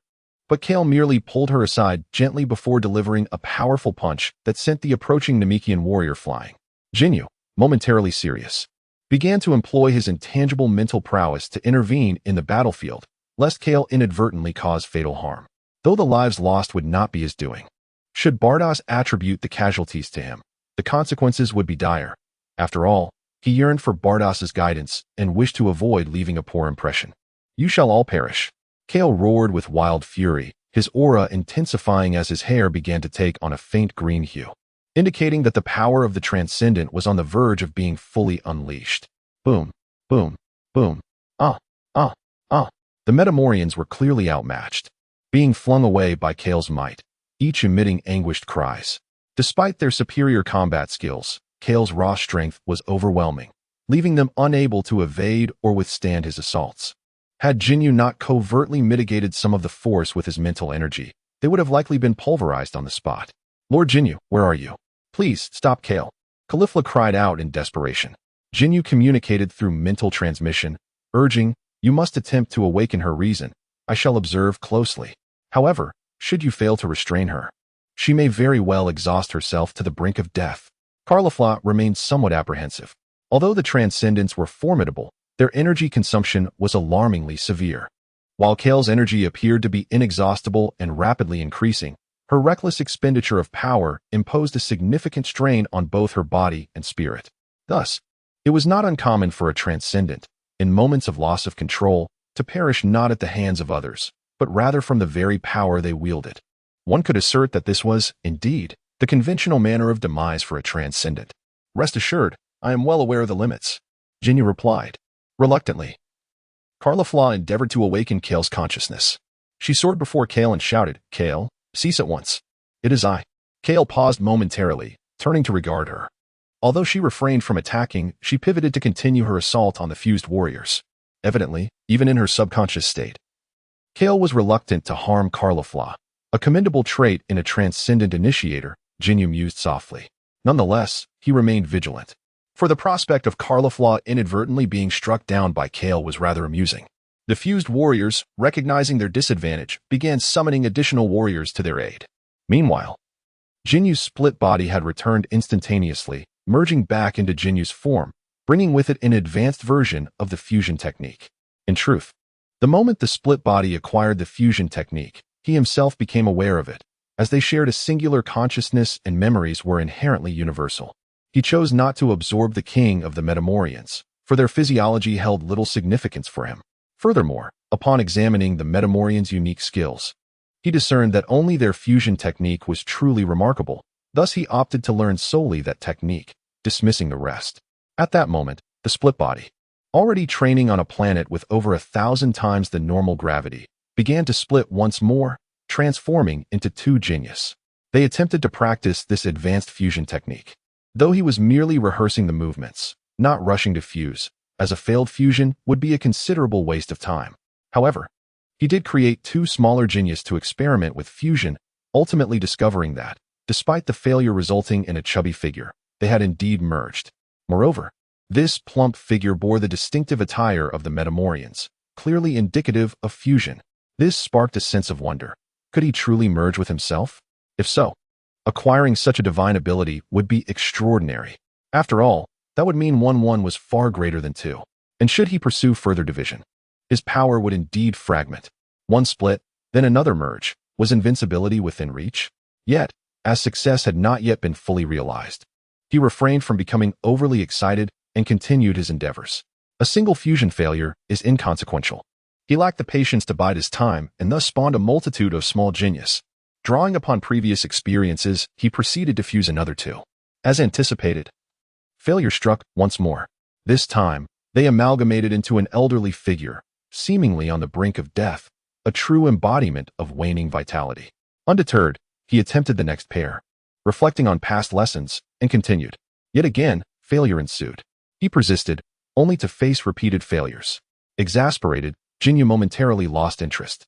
But Kale merely pulled her aside gently before delivering a powerful punch that sent the approaching Namekian warrior flying. Ginyu, momentarily serious, began to employ his intangible mental prowess to intervene in the battlefield, lest Kale inadvertently cause fatal harm. Though the lives lost would not be his doing. Should Bardos attribute the casualties to him, the consequences would be dire. After all, he yearned for Bardos's guidance and wished to avoid leaving a poor impression. You shall all perish. Kale roared with wild fury, his aura intensifying as his hair began to take on a faint green hue, indicating that the power of the Transcendent was on the verge of being fully unleashed. Boom, boom, boom. Ah, ah, ah. The Metamorians were clearly outmatched, being flung away by Kale's might, each emitting anguished cries. Despite their superior combat skills, Kale's raw strength was overwhelming, leaving them unable to evade or withstand his assaults. Had Ginyu not covertly mitigated some of the force with his mental energy, they would have likely been pulverized on the spot. Lord Ginyu, where are you? Please, stop Kale. Caulifla cried out in desperation. Ginyu communicated through mental transmission, urging, you must attempt to awaken her reason. I shall observe closely. However, should you fail to restrain her, she may very well exhaust herself to the brink of death. Caulifla remained somewhat apprehensive. Although the Transcendents were formidable, their energy consumption was alarmingly severe. While Kale's energy appeared to be inexhaustible and rapidly increasing, her reckless expenditure of power imposed a significant strain on both her body and spirit. Thus, it was not uncommon for a Transcendent, in moments of loss of control, to perish not at the hands of others, but rather from the very power they wielded. One could assert that this was, indeed, the conventional manner of demise for a Transcendent. Rest assured, I am well aware of the limits, Ginyu replied. Reluctantly, Caulifla endeavored to awaken Kale's consciousness. She soared before Kale and shouted, Kale, cease at once. It is I. Kale paused momentarily, turning to regard her. Although she refrained from attacking, she pivoted to continue her assault on the fused warriors. Evidently, even in her subconscious state, Kale was reluctant to harm Caulifla, a commendable trait in a Transcendent initiator, Ginyu mused softly. Nonetheless, he remained vigilant. For the prospect of Caulifla inadvertently being struck down by Kale was rather amusing. The fused warriors, recognizing their disadvantage, began summoning additional warriors to their aid. Meanwhile, Ginyu's split body had returned instantaneously, merging back into Ginyu's form, bringing with it an advanced version of the fusion technique. In truth, the moment the split body acquired the fusion technique, he himself became aware of it, as they shared a singular consciousness and memories were inherently universal. He chose not to absorb the king of the Metamorians, for their physiology held little significance for him. Furthermore, upon examining the Metamorians' unique skills, he discerned that only their fusion technique was truly remarkable. Thus he opted to learn solely that technique, dismissing the rest. At that moment, the split body, already training on a planet with over 1,000 times the normal gravity, began to split once more, transforming into two Ginyus. They attempted to practice this advanced fusion technique. Though he was merely rehearsing the movements, not rushing to fuse, as a failed fusion would be a considerable waste of time. However, he did create two smaller Ginyus to experiment with fusion, ultimately discovering that, despite the failure resulting in a chubby figure, they had indeed merged. Moreover, this plump figure bore the distinctive attire of the Metamorians, clearly indicative of fusion. This sparked a sense of wonder. Could he truly merge with himself? If so, acquiring such a divine ability would be extraordinary. After all, that would mean 1-1 was far greater than 2. And should he pursue further division, his power would indeed fragment. One split, then another merge. Was invincibility within reach? Yet, as success had not yet been fully realized, he refrained from becoming overly excited and continued his endeavors. A single fusion failure is inconsequential. He lacked the patience to bide his time and thus spawned a multitude of small Ginyus. Drawing upon previous experiences, he proceeded to fuse another two. As anticipated, failure struck once more. This time, they amalgamated into an elderly figure, seemingly on the brink of death, a true embodiment of waning vitality. Undeterred, he attempted the next pair, reflecting on past lessons, and continued. Yet again, failure ensued. He persisted, only to face repeated failures. Exasperated, Ginyu momentarily lost interest,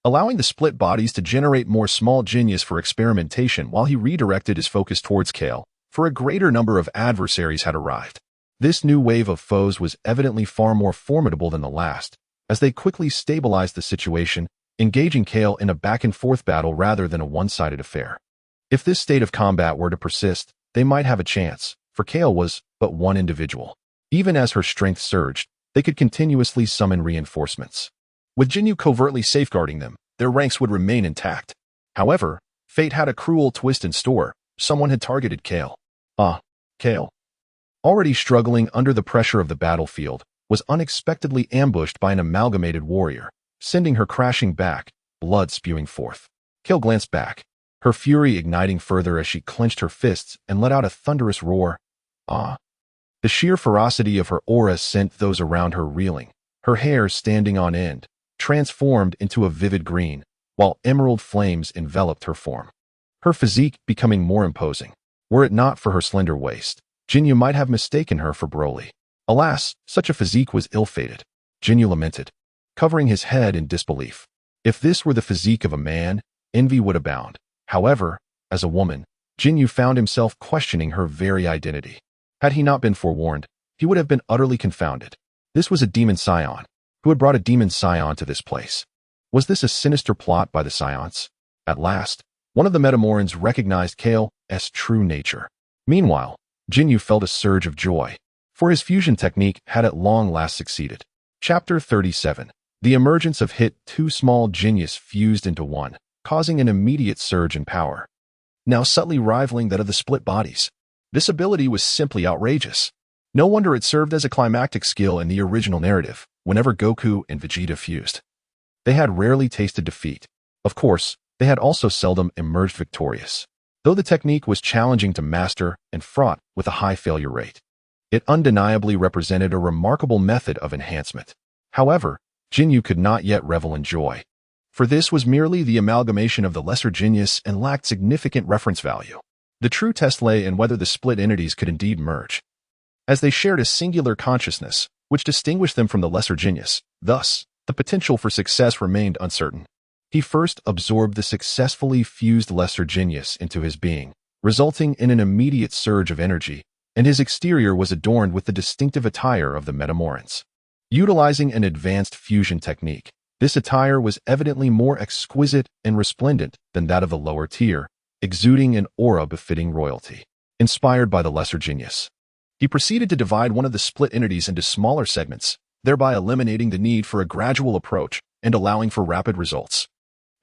allowing the split bodies to generate more small Ginyus for experimentation while he redirected his focus towards Kale, for a greater number of adversaries had arrived. This new wave of foes was evidently far more formidable than the last, as they quickly stabilized the situation, engaging Kale in a back-and-forth battle rather than a one-sided affair. If this state of combat were to persist, they might have a chance, for Kale was but one individual. Even as her strength surged, they could continuously summon reinforcements. With Ginyu covertly safeguarding them, their ranks would remain intact. However, fate had a cruel twist in store. Someone had targeted Kale. Kale, already struggling under the pressure of the battlefield, was unexpectedly ambushed by an amalgamated warrior, sending her crashing back, blood spewing forth. Kale glanced back, her fury igniting further as she clenched her fists and let out a thunderous roar. The sheer ferocity of her aura sent those around her reeling, her hair standing on end, transformed into a vivid green, while emerald flames enveloped her form. Her physique becoming more imposing. Were it not for her slender waist, Ginyu might have mistaken her for Broly. Alas, such a physique was ill-fated. Ginyu lamented, covering his head in disbelief. If this were the physique of a man, envy would abound. However, as a woman, Ginyu found himself questioning her very identity. Had he not been forewarned, he would have been utterly confounded. This was a demon scion. Who had brought a demon scion to this place? Was this a sinister plot by the scions? At last, one of the Metamorans recognized Kale's true nature. Meanwhile, Ginyu felt a surge of joy, for his fusion technique had at long last succeeded. Chapter 37. The emergence of two small genius fused into one, causing an immediate surge in power, now subtly rivaling that of the split bodies. This ability was simply outrageous. No wonder it served as a climactic skill in the original narrative, whenever Goku and Vegeta fused. They had rarely tasted defeat. Of course, they had also seldom emerged victorious. Though the technique was challenging to master and fraught with a high failure rate, it undeniably represented a remarkable method of enhancement. However, Ginyu could not yet revel in joy, for this was merely the amalgamation of the lesser genius and lacked significant reference value. The true test lay in whether the split entities could indeed merge, as they shared a singular consciousness, which distinguished them from the lesser genius. Thus, the potential for success remained uncertain. He first absorbed the successfully fused lesser genius into his being, resulting in an immediate surge of energy, and his exterior was adorned with the distinctive attire of the Metamorans. Utilizing an advanced fusion technique, this attire was evidently more exquisite and resplendent than that of the lower tier, exuding an aura befitting royalty. Inspired by the lesser genius, he proceeded to divide one of the split entities into smaller segments, thereby eliminating the need for a gradual approach and allowing for rapid results.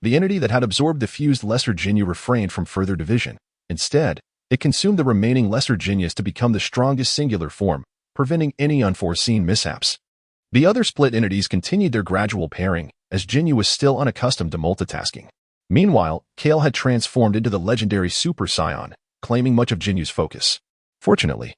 The entity that had absorbed the fused lesser Ginyu refrained from further division. Instead, it consumed the remaining lesser genius to become the strongest singular form, preventing any unforeseen mishaps. The other split entities continued their gradual pairing, as Ginyu was still unaccustomed to multitasking. Meanwhile, Kale had transformed into the legendary Super Saiyan, claiming much of Jinyu's focus. Fortunately,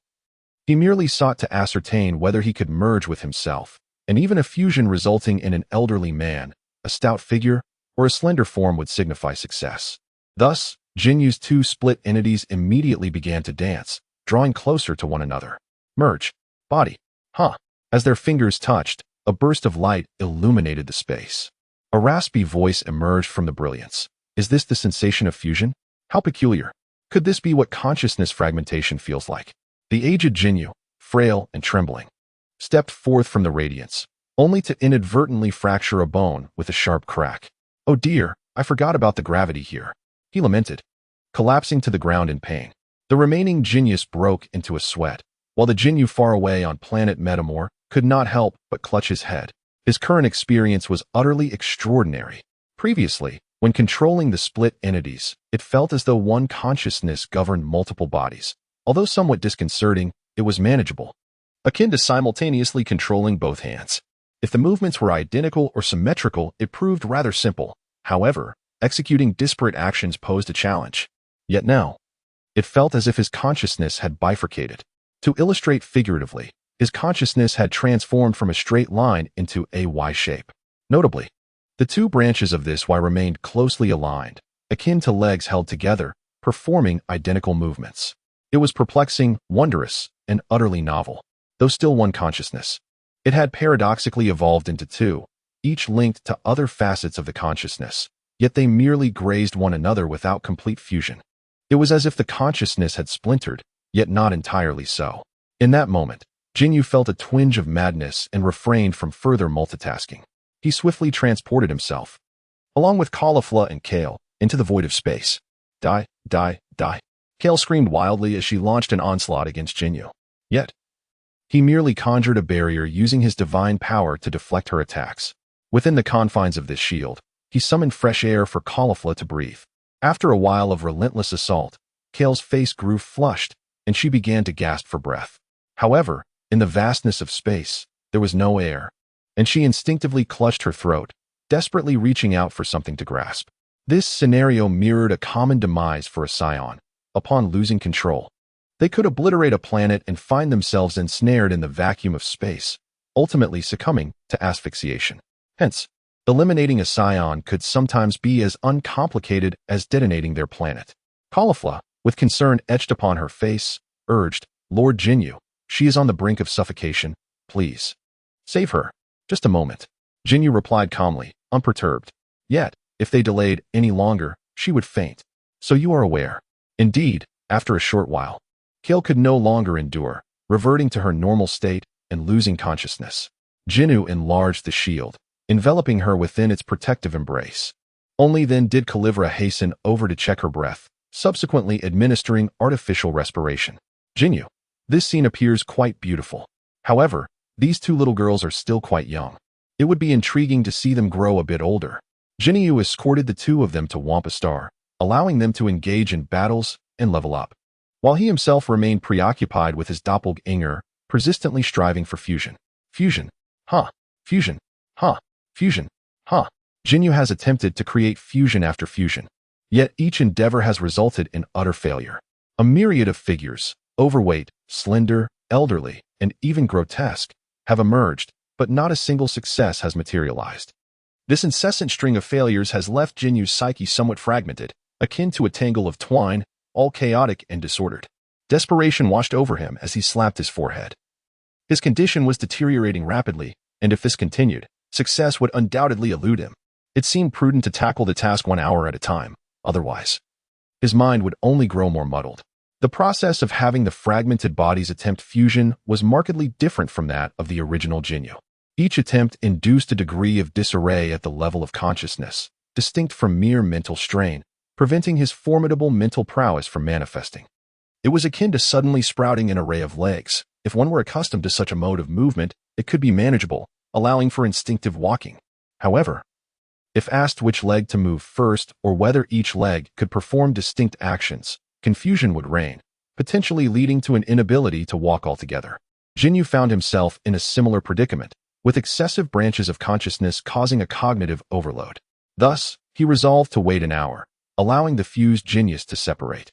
he merely sought to ascertain whether he could merge with himself, and even a fusion resulting in an elderly man, a stout figure, or a slender form would signify success. Thus, Jinyu's two split entities immediately began to dance, drawing closer to one another. Merge. Body. As their fingers touched, a burst of light illuminated the space. A raspy voice emerged from the brilliance. Is this the sensation of fusion? How peculiar. Could this be what consciousness fragmentation feels like? The aged Ginyu, frail and trembling, stepped forth from the radiance, only to inadvertently fracture a bone with a sharp crack. Oh dear, I forgot about the gravity here, he lamented, collapsing to the ground in pain. The remaining genius broke into a sweat, while the Ginyu far away on planet Metamor could not help but clutch his head. His current experience was utterly extraordinary. Previously, when controlling the split entities, it felt as though one consciousness governed multiple bodies. Although somewhat disconcerting, it was manageable, akin to simultaneously controlling both hands. If the movements were identical or symmetrical, it proved rather simple. However, executing disparate actions posed a challenge. Yet now, it felt as if his consciousness had bifurcated. To illustrate figuratively, his consciousness had transformed from a straight line into a Y shape. Notably, the two branches of this Y remained closely aligned, akin to legs held together, performing identical movements. It was perplexing, wondrous, and utterly novel. Though still one consciousness, it had paradoxically evolved into two, each linked to other facets of the consciousness, yet they merely grazed one another without complete fusion. It was as if the consciousness had splintered, yet not entirely so. In that moment, Ginyu felt a twinge of madness and refrained from further multitasking. he swiftly transported himself, along with Caulifla and Kale, into the void of space. Die, die, die. Kale screamed wildly as she launched an onslaught against Ginyu. Yet, he merely conjured a barrier using his divine power to deflect her attacks. Within the confines of this shield, he summoned fresh air for Caulifla to breathe. After a while of relentless assault, Kale's face grew flushed, and she began to gasp for breath. However, in the vastness of space, there was no air, and she instinctively clutched her throat, desperately reaching out for something to grasp. This scenario mirrored a common demise for a scion. Upon losing control, they could obliterate a planet and find themselves ensnared in the vacuum of space, ultimately succumbing to asphyxiation. Hence, eliminating a scion could sometimes be as uncomplicated as detonating their planet. Caulifla, with concern etched upon her face, urged, "Lord Ginyu, she is on the brink of suffocation. Please, save her." "Just a moment," Ginyu replied calmly, unperturbed. "Yet, if they delayed any longer, she would faint. So you are aware." Indeed, after a short while, Kale could no longer endure, reverting to her normal state and losing consciousness. Ginyu enlarged the shield, enveloping her within its protective embrace. Only then did Calivra hasten over to check her breath, subsequently administering artificial respiration. "Ginyu, this scene appears quite beautiful. However, these two little girls are still quite young. It would be intriguing to see them grow a bit older." Ginyu escorted the two of them to Wampa Star, allowing them to engage in battles and level up, while he himself remained preoccupied with his doppelganger, persistently striving for fusion. Fusion. Huh. Fusion. Huh. Fusion. Huh. Ginyu has attempted to create fusion after fusion, yet each endeavor has resulted in utter failure. A myriad of figures, overweight, slender, elderly, and even grotesque, have emerged, but not a single success has materialized. This incessant string of failures has left Jinyu's psyche somewhat fragmented, akin to a tangle of twine, all chaotic and disordered. Desperation washed over him as he slapped his forehead. His condition was deteriorating rapidly, and if this continued, success would undoubtedly elude him. It seemed prudent to tackle the task 1 hour at a time, otherwise, his mind would only grow more muddled. The process of having the fragmented bodies attempt fusion was markedly different from that of the original Ginyu. Each attempt induced a degree of disarray at the level of consciousness, distinct from mere mental strain, preventing his formidable mental prowess from manifesting. It was akin to suddenly sprouting an array of legs. If one were accustomed to such a mode of movement, it could be manageable, allowing for instinctive walking. However, if asked which leg to move first or whether each leg could perform distinct actions, confusion would reign, potentially leading to an inability to walk altogether. Ginyu found himself in a similar predicament, with excessive branches of consciousness causing a cognitive overload. Thus, he resolved to wait an hour, allowing the fused genius to separate,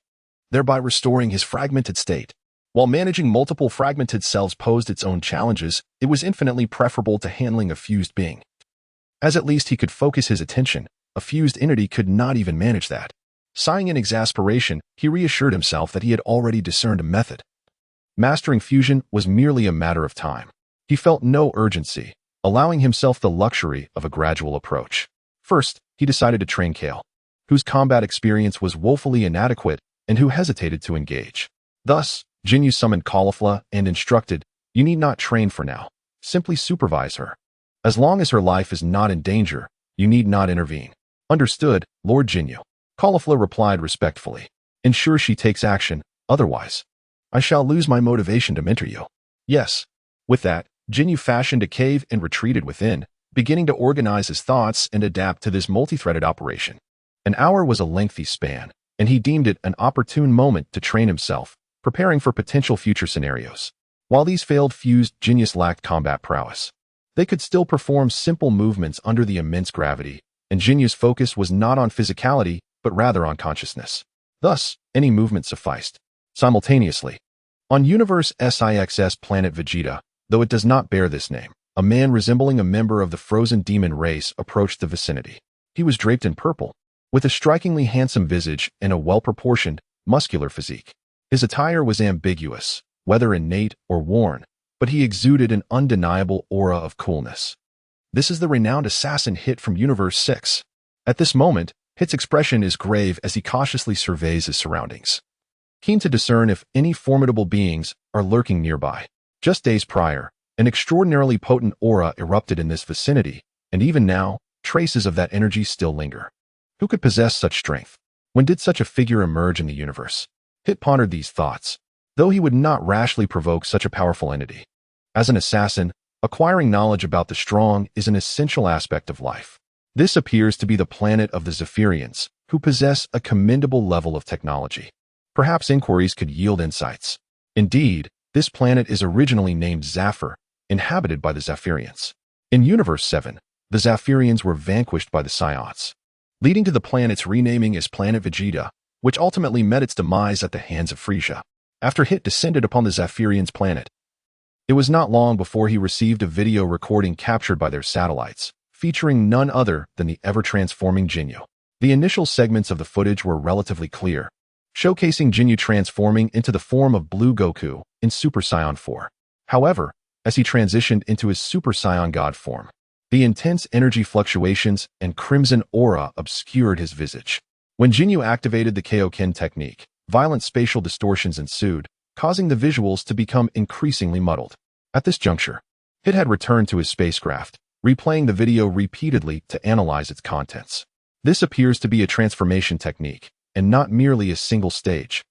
thereby restoring his fragmented state. While managing multiple fragmented selves posed its own challenges, it was infinitely preferable to handling a fused being, as at least he could focus his attention. A fused entity could not even manage that. Sighing in exasperation, he reassured himself that he had already discerned a method. Mastering fusion was merely a matter of time. He felt no urgency, allowing himself the luxury of a gradual approach. First, he decided to train Kale, whose combat experience was woefully inadequate and who hesitated to engage. Thus, Ginyu summoned Caulifla and instructed, "You need not train for now. Simply supervise her. As long as her life is not in danger, you need not intervene." "Understood, Lord Ginyu," Caulifla replied respectfully. "Ensure she takes action, otherwise, I shall lose my motivation to mentor you." "Yes." With that, Ginyu fashioned a cave and retreated within, beginning to organize his thoughts and adapt to this multi-threaded operation. An hour was a lengthy span, and he deemed it an opportune moment to train himself, preparing for potential future scenarios. While these failed fused genius lacked combat prowess, they could still perform simple movements under the immense gravity, and Jinyu's focus was not on physicality, but rather on consciousness. Thus, any movement sufficed. Simultaneously, on Universe SIX's planet Vegeta, though it does not bear this name, a man resembling a member of the frozen demon race approached the vicinity. He was draped in purple, with a strikingly handsome visage and a well-proportioned, muscular physique. His attire was ambiguous, whether innate or worn, but he exuded an undeniable aura of coolness. "This is the renowned assassin Hit from Universe 6. At this moment, Hit's expression is grave as he cautiously surveys his surroundings, keen to discern if any formidable beings are lurking nearby. Just days prior, an extraordinarily potent aura erupted in this vicinity, And even now, traces of that energy still linger. Who could possess such strength? When did such a figure emerge in the universe? Hit pondered these thoughts, though he would not rashly provoke such a powerful entity. As an assassin, acquiring knowledge about the strong is an essential aspect of life. This appears to be the planet of the Zephyrians, who possess a commendable level of technology. Perhaps inquiries could yield insights. Indeed, this planet is originally named Zephyr, inhabited by the Zephyrians. In Universe 7, the Zephyrians were vanquished by the Psiots, leading to the planet's renaming as Planet Vegeta, which ultimately met its demise at the hands of Frisia. After Hit descended upon the Zephyrians' planet, it was not long before he received a video recording captured by their satellites, featuring none other than the ever-transforming Ginyu. The initial segments of the footage were relatively clear, showcasing Ginyu transforming into the form of Blue Goku in Super Saiyan 4. However, as he transitioned into his Super Saiyan God form, the intense energy fluctuations and crimson aura obscured his visage. When Ginyu activated the Kaioken technique, violent spatial distortions ensued, causing the visuals to become increasingly muddled. At this juncture, Hit had returned to his spacecraft, replaying the video repeatedly to analyze its contents. This appears to be a transformation technique, and not merely a single stage.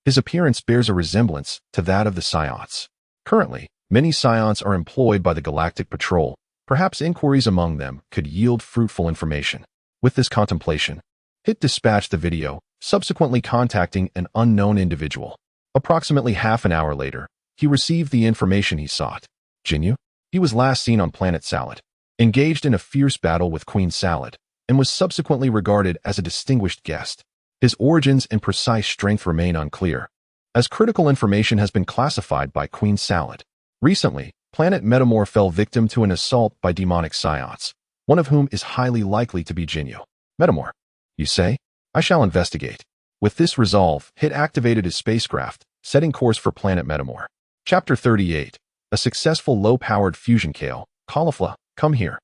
His appearance bears a resemblance to that of the Psiots. Currently, many Psiots are employed by the Galactic Patrol. Perhaps inquiries among them could yield fruitful information. With this contemplation, Hit dispatched the video, subsequently contacting an unknown individual. Approximately half an hour later, he received the information he sought. Ginyu? He was last seen on Planet Salad, engaged in a fierce battle with Queen Salad, and was subsequently regarded as a distinguished guest. His origins and precise strength remain unclear, as critical information has been classified by Queen Salad. Recently, Planet Metamor fell victim to an assault by demonic Psiots, one of whom is highly likely to be Ginyu. Metamor, you say? I shall investigate. With this resolve, Hit activated his spacecraft, setting course for Planet Metamor. Chapter 38. A successful low-powered fusion Kale. Caulifla, come here.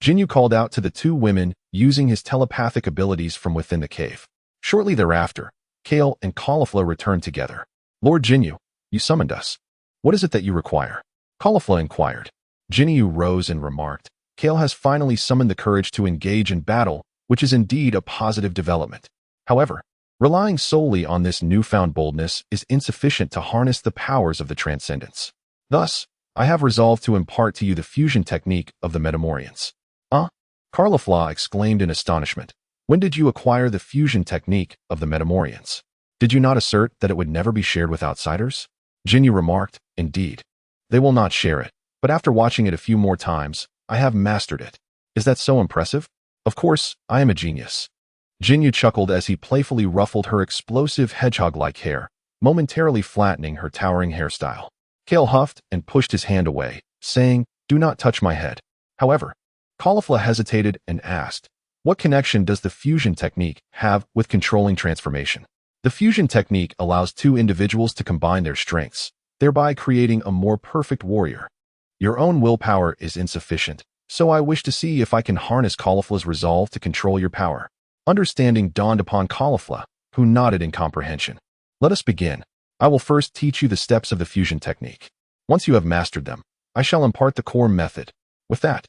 Ginyu called out to the two women using his telepathic abilities from within the cave. Shortly thereafter, Kale and Caulifla returned together. Lord Ginyu, you summoned us. What is it that you require? Caulifla inquired. Ginyu rose and remarked, Kale has finally summoned the courage to engage in battle, which is indeed a positive development. However, relying solely on this newfound boldness is insufficient to harness the powers of the Transcendence. Thus, I have resolved to impart to you the fusion technique of the Metamorians. Caulifla exclaimed in astonishment. When did you acquire the fusion technique of the Metamorians? Did you not assert that it would never be shared with outsiders? Ginyu remarked, indeed. They will not share it, but after watching it a few more times, I have mastered it. Is that so impressive? Of course, I am a genius. Ginyu chuckled as he playfully ruffled her explosive hedgehog-like hair, momentarily flattening her towering hairstyle. Kale huffed and pushed his hand away, saying, do not touch my head. However, Caulifla hesitated and asked, what connection does the fusion technique have with controlling transformation? The fusion technique allows two individuals to combine their strengths, thereby creating a more perfect warrior. Your own willpower is insufficient, so I wish to see if I can harness Caulifla's resolve to control your power. Understanding dawned upon Caulifla, who nodded in comprehension. Let us begin. I will first teach you the steps of the fusion technique. Once you have mastered them, I shall impart the core method. With that,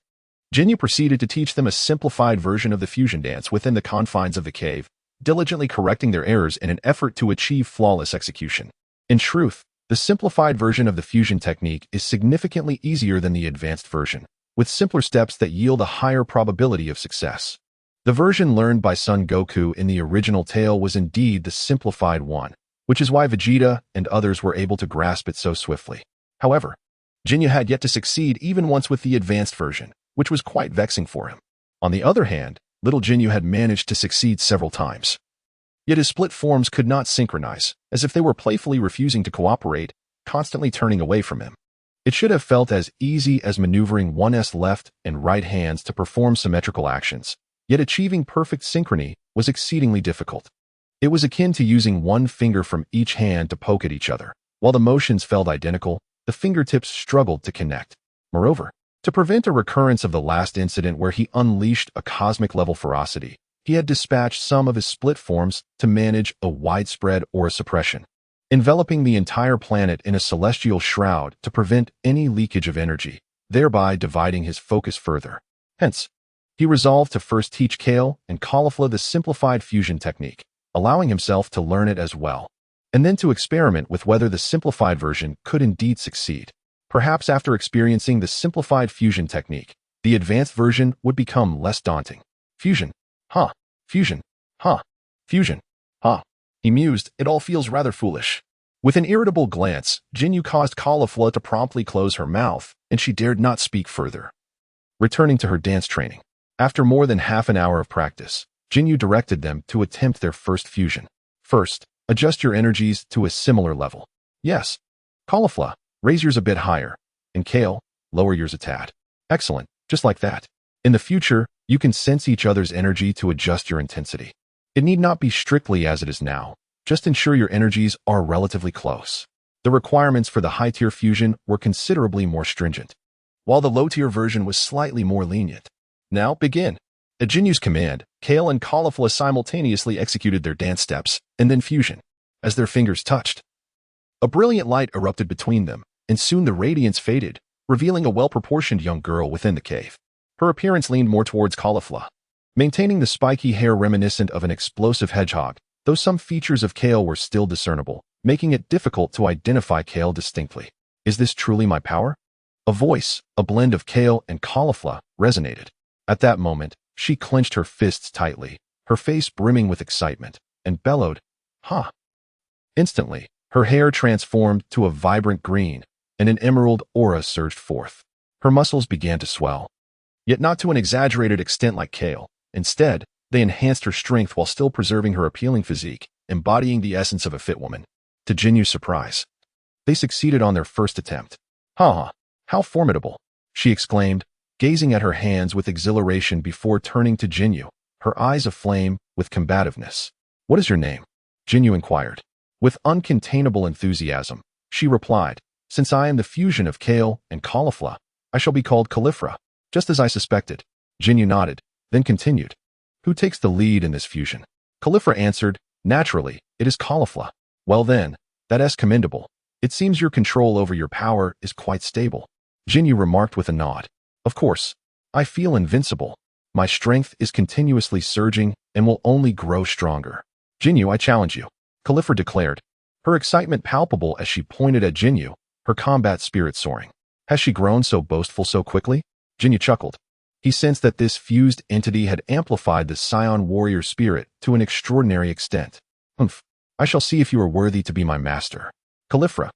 Ginyu proceeded to teach them a simplified version of the fusion dance within the confines of the cave, diligently correcting their errors in an effort to achieve flawless execution. In truth, the simplified version of the fusion technique is significantly easier than the advanced version, with simpler steps that yield a higher probability of success. The version learned by Son Goku in the original tale was indeed the simplified one, which is why Vegeta and others were able to grasp it so swiftly. However, Ginyu had yet to succeed even once with the advanced version, which was quite vexing for him. On the other hand, little Ginyu had managed to succeed several times. Yet his split forms could not synchronize, as if they were playfully refusing to cooperate, constantly turning away from him. It should have felt as easy as maneuvering one's left and right hands to perform symmetrical actions, yet achieving perfect synchrony was exceedingly difficult. It was akin to using one finger from each hand to poke at each other. While the motions felt identical, the fingertips struggled to connect. Moreover, to prevent a recurrence of the last incident where he unleashed a cosmic-level ferocity, he had dispatched some of his split forms to manage a widespread aura suppression, enveloping the entire planet in a celestial shroud to prevent any leakage of energy, thereby dividing his focus further. Hence, He resolved to first teach Kale and Caulifla the simplified fusion technique, allowing himself to learn it as well, and then to experiment with whether the simplified version could indeed succeed. Perhaps after experiencing the simplified fusion technique, the advanced version would become less daunting. Fusion. Huh. Fusion. Huh. Fusion. Huh. He mused, it all feels rather foolish. With an irritable glance, Ginyu caused Caulifla to promptly close her mouth, and she dared not speak further. Returning to her dance training. After more than half an hour of practice, Ginyu directed them to attempt their first fusion. First, adjust your energies to a similar level. Yes. Caulifla, raise yours a bit higher. And Kale, lower yours a tad. Excellent, just like that. In the future, you can sense each other's energy to adjust your intensity. It need not be strictly as it is now. Just ensure your energies are relatively close. The requirements for the high-tier fusion were considerably more stringent, while the low-tier version was slightly more lenient. Now, begin. At Jinyu's command, Kale and Caulifla simultaneously executed their dance steps, and then fusion. As their fingers touched, a brilliant light erupted between them, and soon the radiance faded, revealing a well-proportioned young girl within the cave. Her appearance leaned more towards Caulifla, maintaining the spiky hair reminiscent of an explosive hedgehog, though some features of Kale were still discernible, making it difficult to identify Kale distinctly. Is this truly my power? A voice, a blend of Kale and Caulifla, resonated. At that moment, she clenched her fists tightly, her face brimming with excitement, and bellowed, "Huh!" Instantly, her hair transformed to a vibrant green, and an emerald aura surged forth. Her muscles began to swell, yet not to an exaggerated extent like Kale. Instead, they enhanced her strength while still preserving her appealing physique, embodying the essence of a fit woman. To Jinyu's surprise, they succeeded on their first attempt. "Ha! How formidable!" she exclaimed, gazing at her hands with exhilaration before turning to Ginyu, her eyes aflame with combativeness. "What is your name?" Ginyu inquired. With uncontainable enthusiasm, she replied, "Since I am the fusion of Kale and Caulifla, I shall be called Caulifla, just as I suspected." Ginyu nodded, then continued, "Who takes the lead in this fusion?" Caulifla answered, "Naturally, it is Caulifla." "Well then, that is commendable. It seems your control over your power is quite stable." Ginyu remarked with a nod. "Of course, I feel invincible. My strength is continuously surging and will only grow stronger." "Ginyu, I challenge you," Caulifla declared, her excitement palpable as she pointed at Ginyu, her combat spirit soaring. "Has she grown so boastful so quickly?" Ginyu chuckled. He sensed that this fused entity had amplified the Scion warrior spirit to an extraordinary extent. "Humph, I shall see if you are worthy to be my master." Caulifla,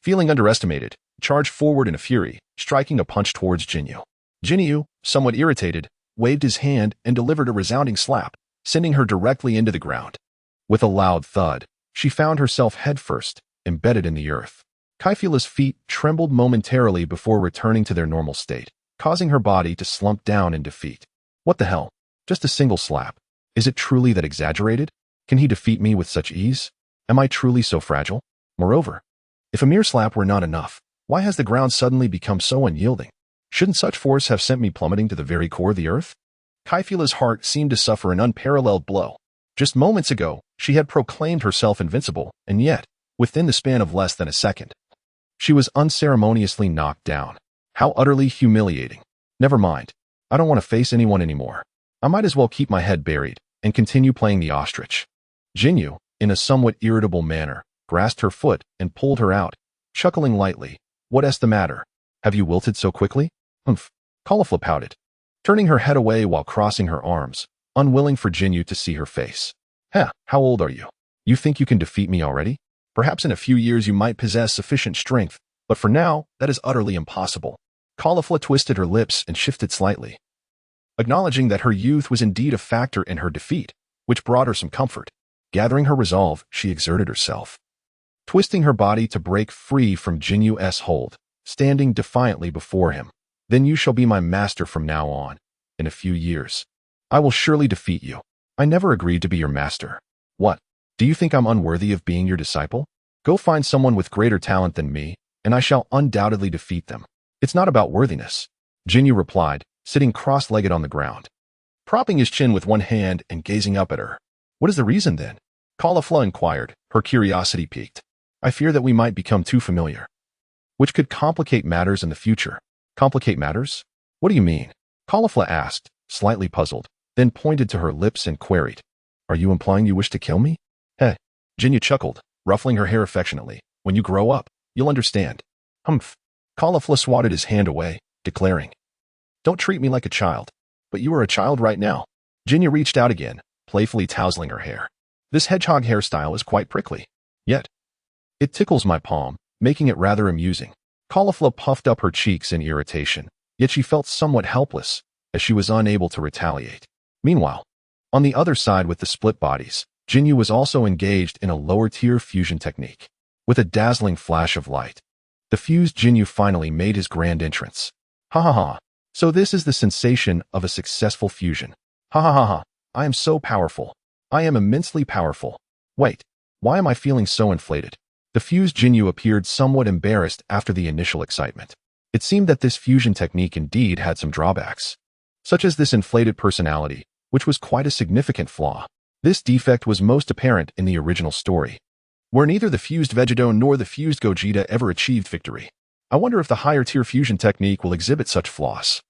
feeling underestimated, charged forward in a fury, striking a punch towards Ginyu. Ginyu, somewhat irritated, waved his hand and delivered a resounding slap, sending her directly into the ground. With a loud thud, she found herself headfirst, embedded in the earth. Caulifla's feet trembled momentarily before returning to their normal state, causing her body to slump down in defeat. What the hell? Just a single slap. Is it truly that exaggerated? Can he defeat me with such ease? Am I truly so fragile? Moreover, if a mere slap were not enough, why has the ground suddenly become so unyielding? Shouldn't such force have sent me plummeting to the very core of the earth? Caulifla's heart seemed to suffer an unparalleled blow. Just moments ago, she had proclaimed herself invincible, and yet, within the span of less than a second, she was unceremoniously knocked down. How utterly humiliating. Never mind. I don't want to face anyone anymore. I might as well keep my head buried and continue playing the ostrich. Ginyu, in a somewhat irritable manner, grasped her foot and pulled her out, chuckling lightly. "What's the matter? Have you wilted so quickly?" "Humph," Caulifla pouted, turning her head away while crossing her arms, unwilling for Ginyu to see her face. "Heh, how old are you? You think you can defeat me already? Perhaps in a few years you might possess sufficient strength, but for now, that is utterly impossible." Caulifla twisted her lips and shifted slightly, acknowledging that her youth was indeed a factor in her defeat, which brought her some comfort. Gathering her resolve, she exerted herself, twisting her body to break free from Jinyu's hold, standing defiantly before him. "Then you shall be my master from now on. In a few years, I will surely defeat you. I never agreed to be your master. What? Do you think I'm unworthy of being your disciple? Go find someone with greater talent than me, and I shall undoubtedly defeat them. It's not about worthiness," Ginyu replied, sitting cross-legged on the ground, propping his chin with one hand and gazing up at her. "What is the reason then?" Caulifla inquired, her curiosity piqued. "I fear that we might become too familiar, which could complicate matters in the future." "Complicate matters? What do you mean?" Caulifla asked, slightly puzzled, then pointed to her lips and queried, "Are you implying you wish to kill me?" "Heh." Ginyu chuckled, ruffling her hair affectionately. "When you grow up, you'll understand." "Humph." Caulifla swatted his hand away, declaring, "Don't treat me like a child." "But you are a child right now." Ginyu reached out again, playfully tousling her hair. "This hedgehog hairstyle is quite prickly. Yet, it tickles my palm, making it rather amusing." Caulifla puffed up her cheeks in irritation, yet she felt somewhat helpless, as she was unable to retaliate. Meanwhile, on the other side with the split bodies, Ginyu was also engaged in a lower-tier fusion technique. With a dazzling flash of light, the fused Ginyu finally made his grand entrance. "Ha ha ha. So this is the sensation of a successful fusion. Ha ha ha ha. I am so powerful. I am immensely powerful. Wait, why am I feeling so inflated?" The fused Ginyu appeared somewhat embarrassed after the initial excitement. It seemed that this fusion technique indeed had some drawbacks, such as this inflated personality, which was quite a significant flaw. This defect was most apparent in the original story, where neither the fused Vegito nor the fused Gogeta ever achieved victory. I wonder if the higher-tier fusion technique will exhibit such flaws.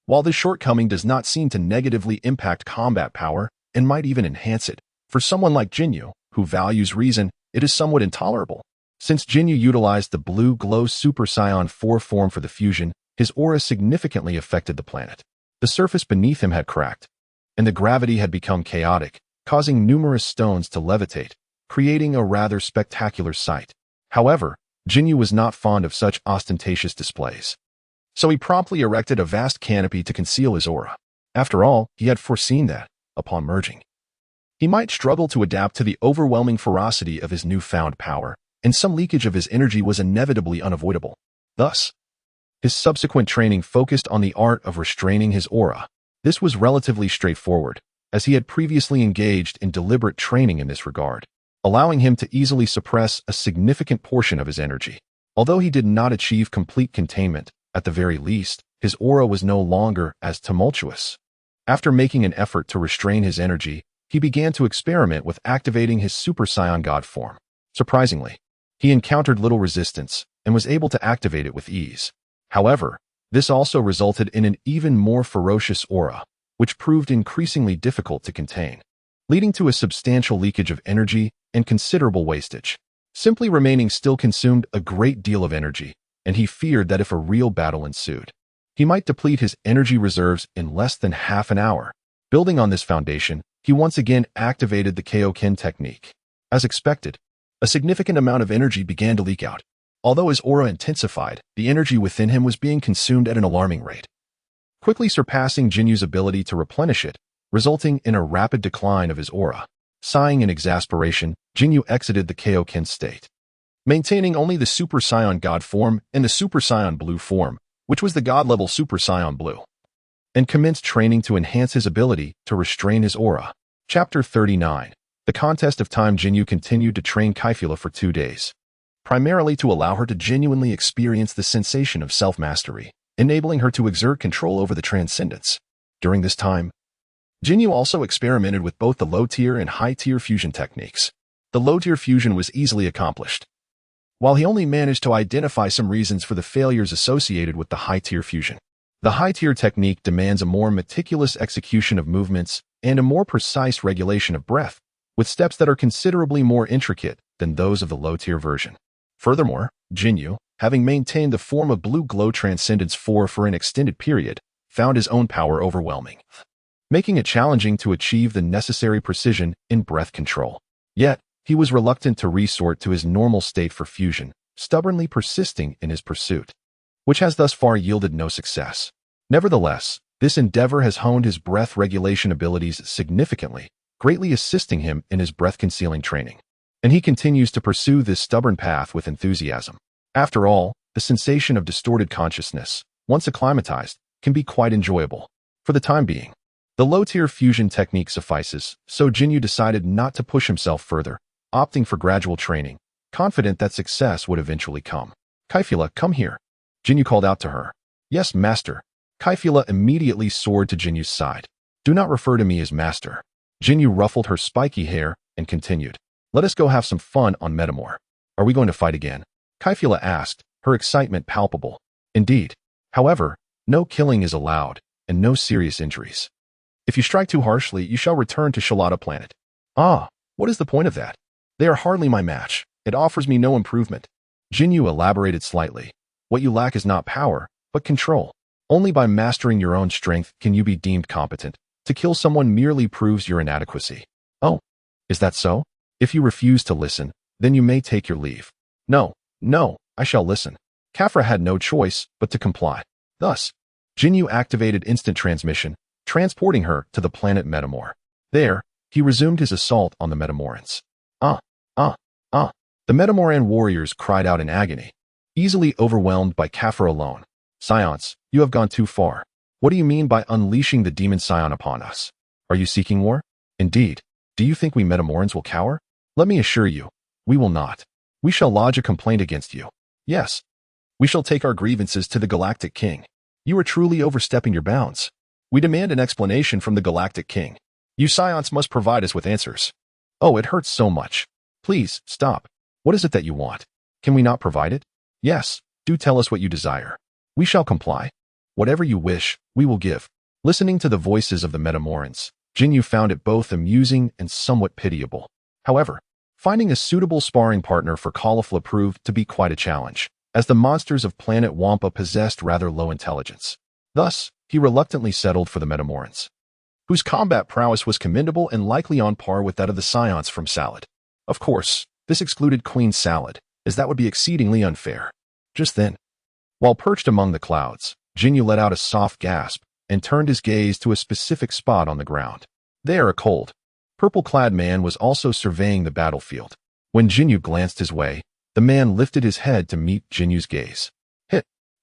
While this shortcoming does not seem to negatively impact combat power and might even enhance it, for someone like Ginyu, who values reason, it is somewhat intolerable. Since Ginyu utilized the Blue Glow Super Saiyan 4 form for the fusion, his aura significantly affected the planet. The surface beneath him had cracked, and the gravity had become chaotic, causing numerous stones to levitate, creating a rather spectacular sight. However, Ginyu was not fond of such ostentatious displays, so he promptly erected a vast canopy to conceal his aura. After all, he had foreseen that, upon merging, he might struggle to adapt to the overwhelming ferocity of his newfound power, and some leakage of his energy was inevitably unavoidable. Thus, his subsequent training focused on the art of restraining his aura. This was relatively straightforward, as he had previously engaged in deliberate training in this regard, allowing him to easily suppress a significant portion of his energy. Although he did not achieve complete containment, at the very least, his aura was no longer as tumultuous. After making an effort to restrain his energy, he began to experiment with activating his Super Saiyan God form. Surprisingly, he encountered little resistance and was able to activate it with ease. However, this also resulted in an even more ferocious aura, which proved increasingly difficult to contain, leading to a substantial leakage of energy and considerable wastage. Simply remaining still consumed a great deal of energy, and he feared that if a real battle ensued, he might deplete his energy reserves in less than half an hour. Building on this foundation, he once again activated the Kaioken technique. As expected, a significant amount of energy began to leak out. Although his aura intensified, the energy within him was being consumed at an alarming rate, quickly surpassing Jinyu's ability to replenish it, resulting in a rapid decline of his aura. Sighing in exasperation, Ginyu exited the Kaioken state, maintaining only the Super Saiyan God form and the Super Saiyan Blue form, which was the God-level Super Saiyan Blue, and commenced training to enhance his ability to restrain his aura. Chapter 39. The Contest of Time. Ginyu continued to train Kaifila for 2 days, primarily to allow her to genuinely experience the sensation of self-mastery, enabling her to exert control over the transcendence. During this time, Ginyu also experimented with both the low-tier and high-tier fusion techniques. The low-tier fusion was easily accomplished, while he only managed to identify some reasons for the failures associated with the high-tier fusion. The high-tier technique demands a more meticulous execution of movements and a more precise regulation of breath, with steps that are considerably more intricate than those of the low-tier version. Furthermore, Ginyu, having maintained the form of Blue Glow Transcendence 4 for an extended period, found his own power overwhelming, making it challenging to achieve the necessary precision in breath control. Yet, he was reluctant to resort to his normal state for fusion, stubbornly persisting in his pursuit, which has thus far yielded no success. Nevertheless, this endeavor has honed his breath regulation abilities significantly, greatly assisting him in his breath-concealing training. And he continues to pursue this stubborn path with enthusiasm. After all, the sensation of distorted consciousness, once acclimatized, can be quite enjoyable. For the time being, the low-tier fusion technique suffices, so Ginyu decided not to push himself further, opting for gradual training, confident that success would eventually come. "Kaifila, come here." Ginyu called out to her. "Yes, master." Kaifila immediately soared to Jinyu's side. "Do not refer to me as master." Ginyu ruffled her spiky hair and continued. "Let us go have some fun on Metamore." "Are we going to fight again?" Kaifila asked, her excitement palpable. "Indeed. However, no killing is allowed, and no serious injuries." If you strike too harshly, you shall return to Shalata planet. Ah, what is the point of that? They are hardly my match. It offers me no improvement. Ginyu elaborated slightly. What you lack is not power, but control. Only by mastering your own strength can you be deemed competent. To kill someone merely proves your inadequacy. Oh, is that so? If you refuse to listen, then you may take your leave. No, I shall listen. Kafra had no choice but to comply. Thus, Ginyu activated instant transmission, transporting her to the planet Metamor. There, he resumed his assault on the Metamorans. The Metamoran warriors cried out in agony, easily overwhelmed by Kafra alone. Scions, you have gone too far. What do you mean by unleashing the demon scion upon us? Are you seeking war? Indeed. Do you think we Metamorans will cower? Let me assure you, we will not. We shall lodge a complaint against you. Yes. We shall take our grievances to the Galactic King. You are truly overstepping your bounds. We demand an explanation from the Galactic King. You Scions must provide us with answers. Oh, it hurts so much. Please, stop. What is it that you want? Can we not provide it? Yes, do tell us what you desire. We shall comply. Whatever you wish, we will give. Listening to the voices of the Metamorans, Ginyu found it both amusing and somewhat pitiable. However, finding a suitable sparring partner for Caulifla proved to be quite a challenge, as the monsters of planet Wampa possessed rather low intelligence. Thus, he reluctantly settled for the Metamorans, whose combat prowess was commendable and likely on par with that of the Scions from Salad. Of course, this excluded Queen Salad, as that would be exceedingly unfair. Just then, while perched among the clouds, Ginyu let out a soft gasp and turned his gaze to a specific spot on the ground. There, a cold, purple-clad man was also surveying the battlefield. When Ginyu glanced his way, the man lifted his head to meet Jinyu's gaze.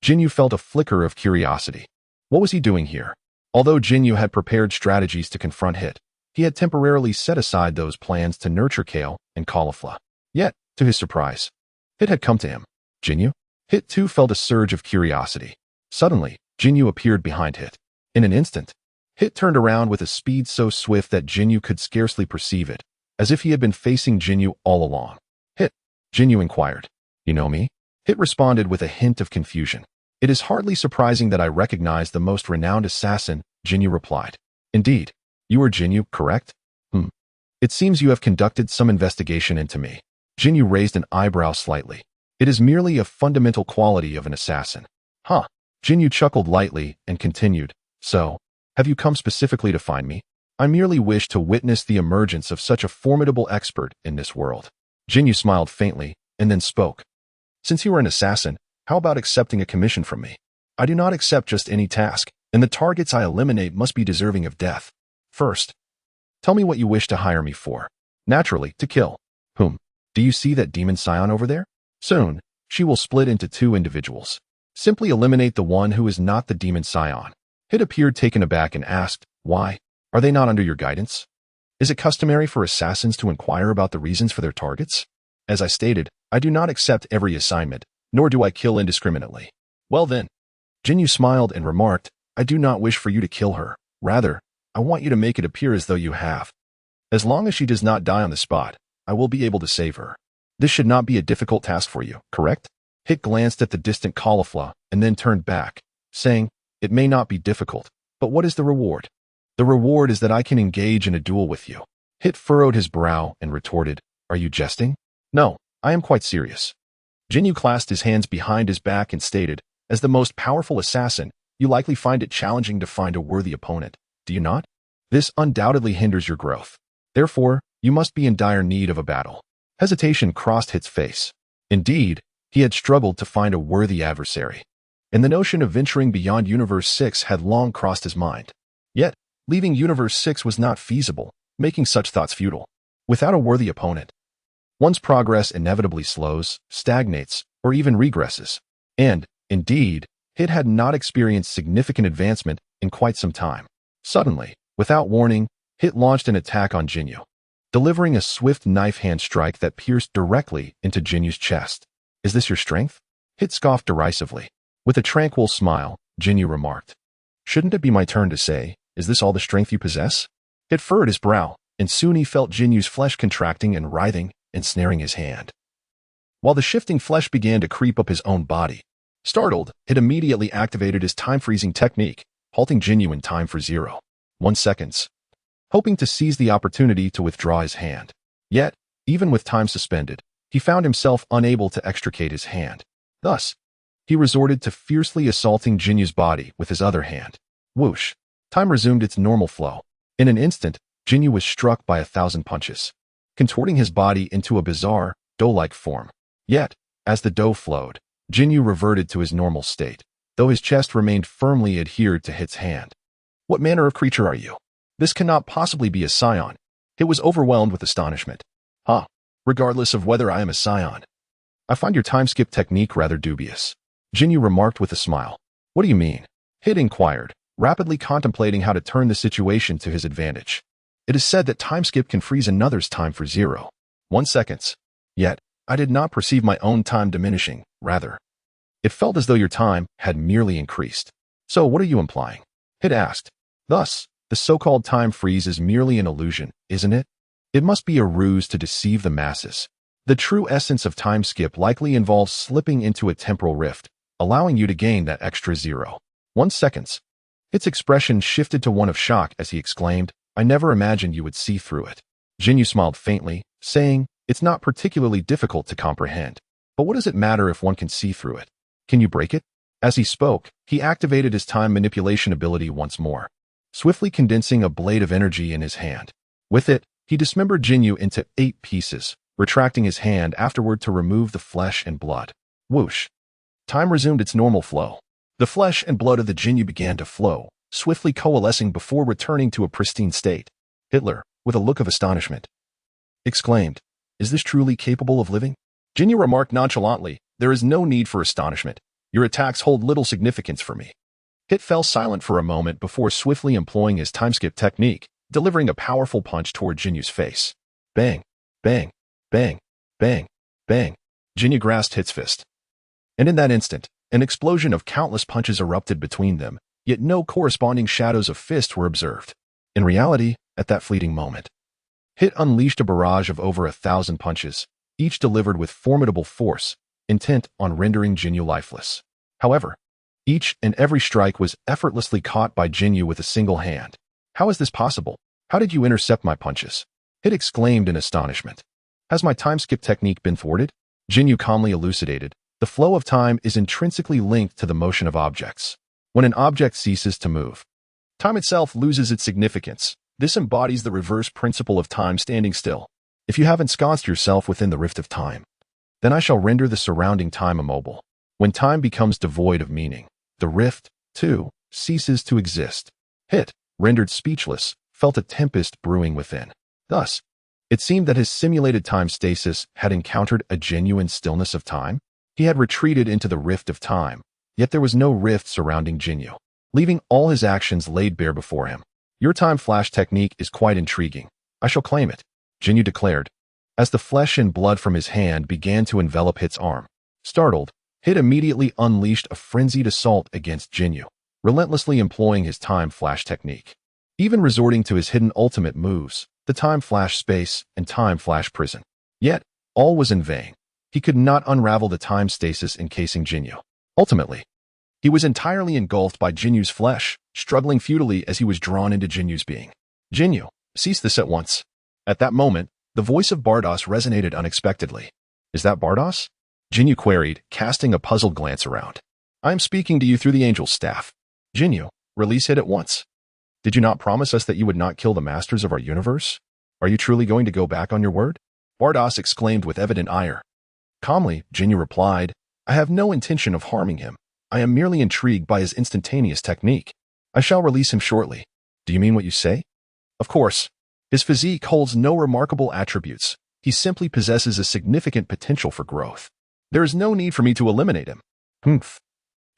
Ginyu felt a flicker of curiosity. What was he doing here? Although Ginyu had prepared strategies to confront Hit, he had temporarily set aside those plans to nurture Kale and Caulifla. Yet, to his surprise, Hit had come to him. Ginyu? Hit too felt a surge of curiosity. Suddenly, Ginyu appeared behind Hit. In an instant, Hit turned around with a speed so swift that Ginyu could scarcely perceive it, as if he had been facing Ginyu all along. Hit, Ginyu inquired. You know me? Hit responded with a hint of confusion. It is hardly surprising that I recognize the most renowned assassin, Ginyu replied. Indeed, you are Ginyu, correct? It seems you have conducted some investigation into me. Ginyu raised an eyebrow slightly. It is merely a fundamental quality of an assassin. Huh. Ginyu chuckled lightly and continued. So, have you come specifically to find me? I merely wish to witness the emergence of such a formidable expert in this world. Ginyu smiled faintly and then spoke. Since you are an assassin, how about accepting a commission from me? I do not accept just any task, and the targets I eliminate must be deserving of death. First, tell me what you wish to hire me for. Naturally, to kill. Whom? Do you see that demon scion over there? Soon, she will split into two individuals. Simply eliminate the one who is not the demon scion. Hit appeared taken aback and asked, why? Are they not under your guidance? Is it customary for assassins to inquire about the reasons for their targets? As I stated, I do not accept every assignment, nor do I kill indiscriminately. Well then, Ginyu smiled and remarked, I do not wish for you to kill her. Rather, I want you to make it appear as though you have. As long as she does not die on the spot, I will be able to save her. This should not be a difficult task for you, correct? Hit glanced at the distant Caulifla and then turned back, saying, it may not be difficult, but what is the reward? The reward is that I can engage in a duel with you. Hit furrowed his brow and retorted, are you jesting? No, I am quite serious. Ginyu clasped his hands behind his back and stated, as the most powerful assassin, you likely find it challenging to find a worthy opponent, do you not? This undoubtedly hinders your growth. Therefore, you must be in dire need of a battle. Hesitation crossed Hit's face. Indeed, he had struggled to find a worthy adversary, and the notion of venturing beyond Universe 6 had long crossed his mind. Yet, leaving Universe 6 was not feasible, making such thoughts futile. Without a worthy opponent, one's progress inevitably slows, stagnates, or even regresses. And, indeed, Hit had not experienced significant advancement in quite some time. Suddenly, without warning, Hit launched an attack on Ginyu, delivering a swift knife hand strike that pierced directly into Jinyu's chest. Is this your strength? Hit scoffed derisively. With a tranquil smile, Ginyu remarked, shouldn't it be my turn to say, is this all the strength you possess? Hit furrowed his brow, and soon he felt Jinyu's flesh contracting and writhing, ensnaring his hand. While the shifting flesh began to creep up his own body, startled, Hit immediately activated his time-freezing technique, halting Ginyu in time for 0. 1 second, hoping to seize the opportunity to withdraw his hand. Yet, even with time suspended, he found himself unable to extricate his hand. Thus, he resorted to fiercely assaulting Ginyu's body with his other hand. Whoosh! Time resumed its normal flow. In an instant, Ginyu was struck by 1,000 punches, contorting his body into a bizarre, dough-like form. Yet, as the dough flowed, Ginyu reverted to his normal state, though his chest remained firmly adhered to Hit's hand. What manner of creature are you? This cannot possibly be a scion. Hit was overwhelmed with astonishment. Regardless of whether I am a scion, I find your time-skip technique rather dubious, Ginyu remarked with a smile. What do you mean? Hit inquired, rapidly contemplating how to turn the situation to his advantage. It is said that time-skip can freeze another's time for 0.1 seconds. Yet, I did not perceive my own time diminishing, rather. It felt as though your time had merely increased. So what are you implying? Hit asked. Thus, the so-called time freeze is merely an illusion, isn't it? It must be a ruse to deceive the masses. The true essence of time skip likely involves slipping into a temporal rift, allowing you to gain that extra 0.1 seconds. Its expression shifted to one of shock as he exclaimed, I never imagined you would see through it. Ginyu smiled faintly, saying, it's not particularly difficult to comprehend. But what does it matter if one can see through it? Can you break it? As he spoke, he activated his time manipulation ability once more, swiftly condensing a blade of energy in his hand. With it, he dismembered Ginyu into 8 pieces, retracting his hand afterward to remove the flesh and blood. Whoosh! Time resumed its normal flow. The flesh and blood of the Ginyu began to flow, swiftly coalescing before returning to a pristine state. Hitler, with a look of astonishment, exclaimed, is this truly capable of living? Ginyu remarked nonchalantly, there is no need for astonishment. Your attacks hold little significance for me. Hit fell silent for a moment before swiftly employing his time-skip technique, delivering a powerful punch toward Jinyu's face. Bang, bang, bang, bang, bang. Ginyu grasped Hit's fist. And in that instant, an explosion of countless punches erupted between them, yet no corresponding shadows of fists were observed. In reality, at that fleeting moment, Hit unleashed a barrage of over 1,000 punches, each delivered with formidable force, intent on rendering Ginyu lifeless. However, each and every strike was effortlessly caught by Ginyu with a single hand. How is this possible? How did you intercept my punches? Hit exclaimed in astonishment. Has my time-skip technique been thwarted? Ginyu calmly elucidated. The flow of time is intrinsically linked to the motion of objects. When an object ceases to move, time itself loses its significance. This embodies the reverse principle of time standing still. If you have ensconced yourself within the rift of time, then I shall render the surrounding time immobile. When time becomes devoid of meaning, the rift, too, ceases to exist. Hit, rendered speechless, felt a tempest brewing within. Thus, it seemed that his simulated time stasis had encountered a genuine stillness of time. He had retreated into the rift of time, yet there was no rift surrounding Ginyu, leaving all his actions laid bare before him. Your time flash technique is quite intriguing. I shall claim it, Ginyu declared, as the flesh and blood from his hand began to envelop Hit's arm. Startled, Hit immediately unleashed a frenzied assault against Ginyu, relentlessly employing his time flash technique, even resorting to his hidden ultimate moves, the time flash space and time flash prison. Yet, all was in vain. He could not unravel the time stasis encasing Ginyu. Ultimately, he was entirely engulfed by Jinyu's flesh, struggling futilely as he was drawn into Jinyu's being. Ginyu, cease this at once. At that moment, the voice of Bardos resonated unexpectedly. Is that Bardos? Ginyu queried, casting a puzzled glance around. I am speaking to you through the angel's staff. Ginyu, release Hit at once. Did you not promise us that you would not kill the masters of our universe? Are you truly going to go back on your word? Bardos exclaimed with evident ire. Calmly, Ginyu replied, I have no intention of harming him. I am merely intrigued by his instantaneous technique. I shall release him shortly. Do you mean what you say? Of course. His physique holds no remarkable attributes. He simply possesses a significant potential for growth. There is no need for me to eliminate him. Humph.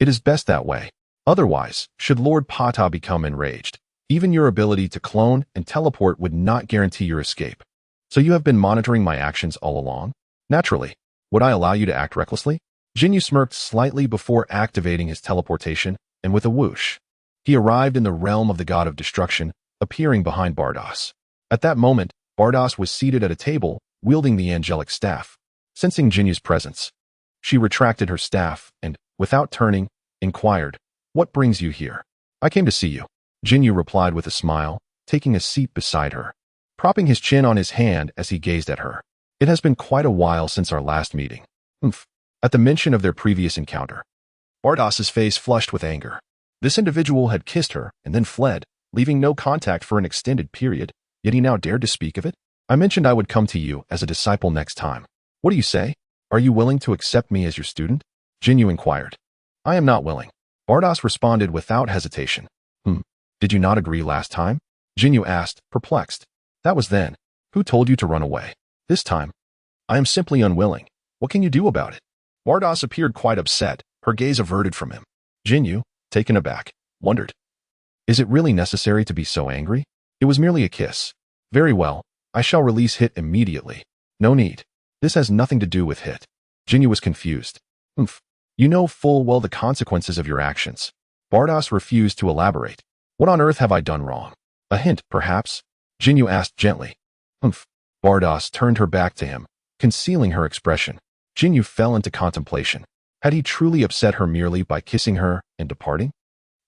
It is best that way. Otherwise, should Lord Pata become enraged, even your ability to clone and teleport would not guarantee your escape. So you have been monitoring my actions all along? Naturally. Would I allow you to act recklessly? Ginyu smirked slightly before activating his teleportation, and with a whoosh, he arrived in the realm of the god of destruction, appearing behind Bardos. At that moment, Bardos was seated at a table, wielding the angelic staff. Sensing Jinyu's presence, she retracted her staff and, without turning, inquired, What brings you here? I came to see you. Ginyu replied with a smile, taking a seat beside her, propping his chin on his hand as he gazed at her. It has been quite a while since our last meeting. Oomph. At the mention of their previous encounter, Bardas's face flushed with anger. This individual had kissed her and then fled, leaving no contact for an extended period, yet he now dared to speak of it? I mentioned I would come to you as a disciple next time. What do you say? Are you willing to accept me as your student? Ginyu inquired. I am not willing. Bardas responded without hesitation. Did you not agree last time? Ginyu asked, perplexed. That was then. Who told you to run away? This time, I am simply unwilling. What can you do about it? Bardas appeared quite upset, her gaze averted from him. Ginyu, taken aback, wondered. Is it really necessary to be so angry? It was merely a kiss. Very well, I shall release Hit immediately. No need. This has nothing to do with Hit. Ginyu was confused. You know full well the consequences of your actions. Bardas refused to elaborate. What on earth have I done wrong? A hint, perhaps? Ginyu asked gently. Bardas turned her back to him, concealing her expression. Ginyu fell into contemplation. Had he truly upset her merely by kissing her and departing?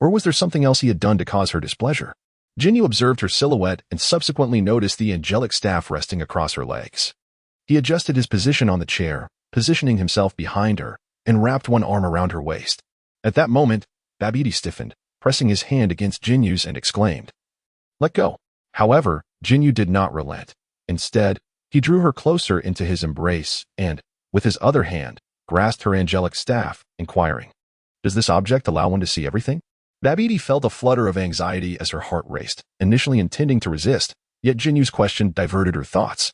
Or was there something else he had done to cause her displeasure? Ginyu observed her silhouette and subsequently noticed the angelic staff resting across her legs. He adjusted his position on the chair, positioning himself behind her, and wrapped one arm around her waist. At that moment, Babidi stiffened, pressing his hand against Jinyu's and exclaimed, "Let go." However, Ginyu did not relent. Instead, he drew her closer into his embrace and, with his other hand, grasped her angelic staff, inquiring, "Does this object allow one to see everything?" Babidi felt a flutter of anxiety as her heart raced, initially intending to resist, yet Jinyu's question diverted her thoughts,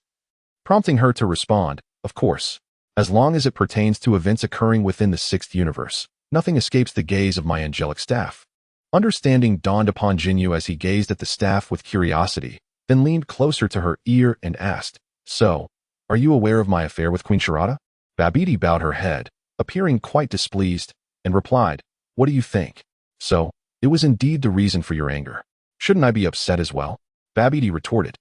prompting her to respond, "Of course. As long as it pertains to events occurring within the sixth universe, nothing escapes the gaze of my angelic staff." Understanding dawned upon Ginyu as he gazed at the staff with curiosity, then leaned closer to her ear and asked, "So, are you aware of my affair with Queen Sharada?" Babidi bowed her head, appearing quite displeased, and replied, "What do you think? So, it was indeed the reason for your anger. Shouldn't I be upset as well?" Babidi retorted.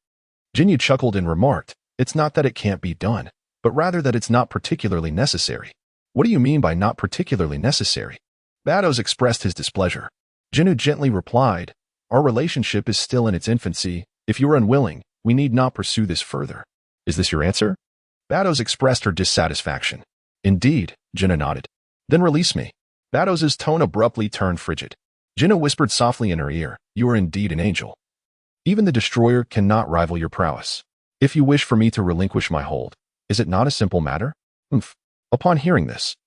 Ginyu chuckled and remarked, "It's not that it can't be done, but rather that it's not particularly necessary." "What do you mean by not particularly necessary?" Bados expressed his displeasure. Ginyu gently replied, "Our relationship is still in its infancy. If you are unwilling, we need not pursue this further." "Is this your answer?" Bados expressed her dissatisfaction. "Indeed," Ginyu nodded. "Then release me." Bados's tone abruptly turned frigid. Ginyu whispered softly in her ear, "You are indeed an angel. Even the destroyer cannot rival your prowess. If you wish for me to relinquish my hold, is it not a simple matter?" Upon hearing this,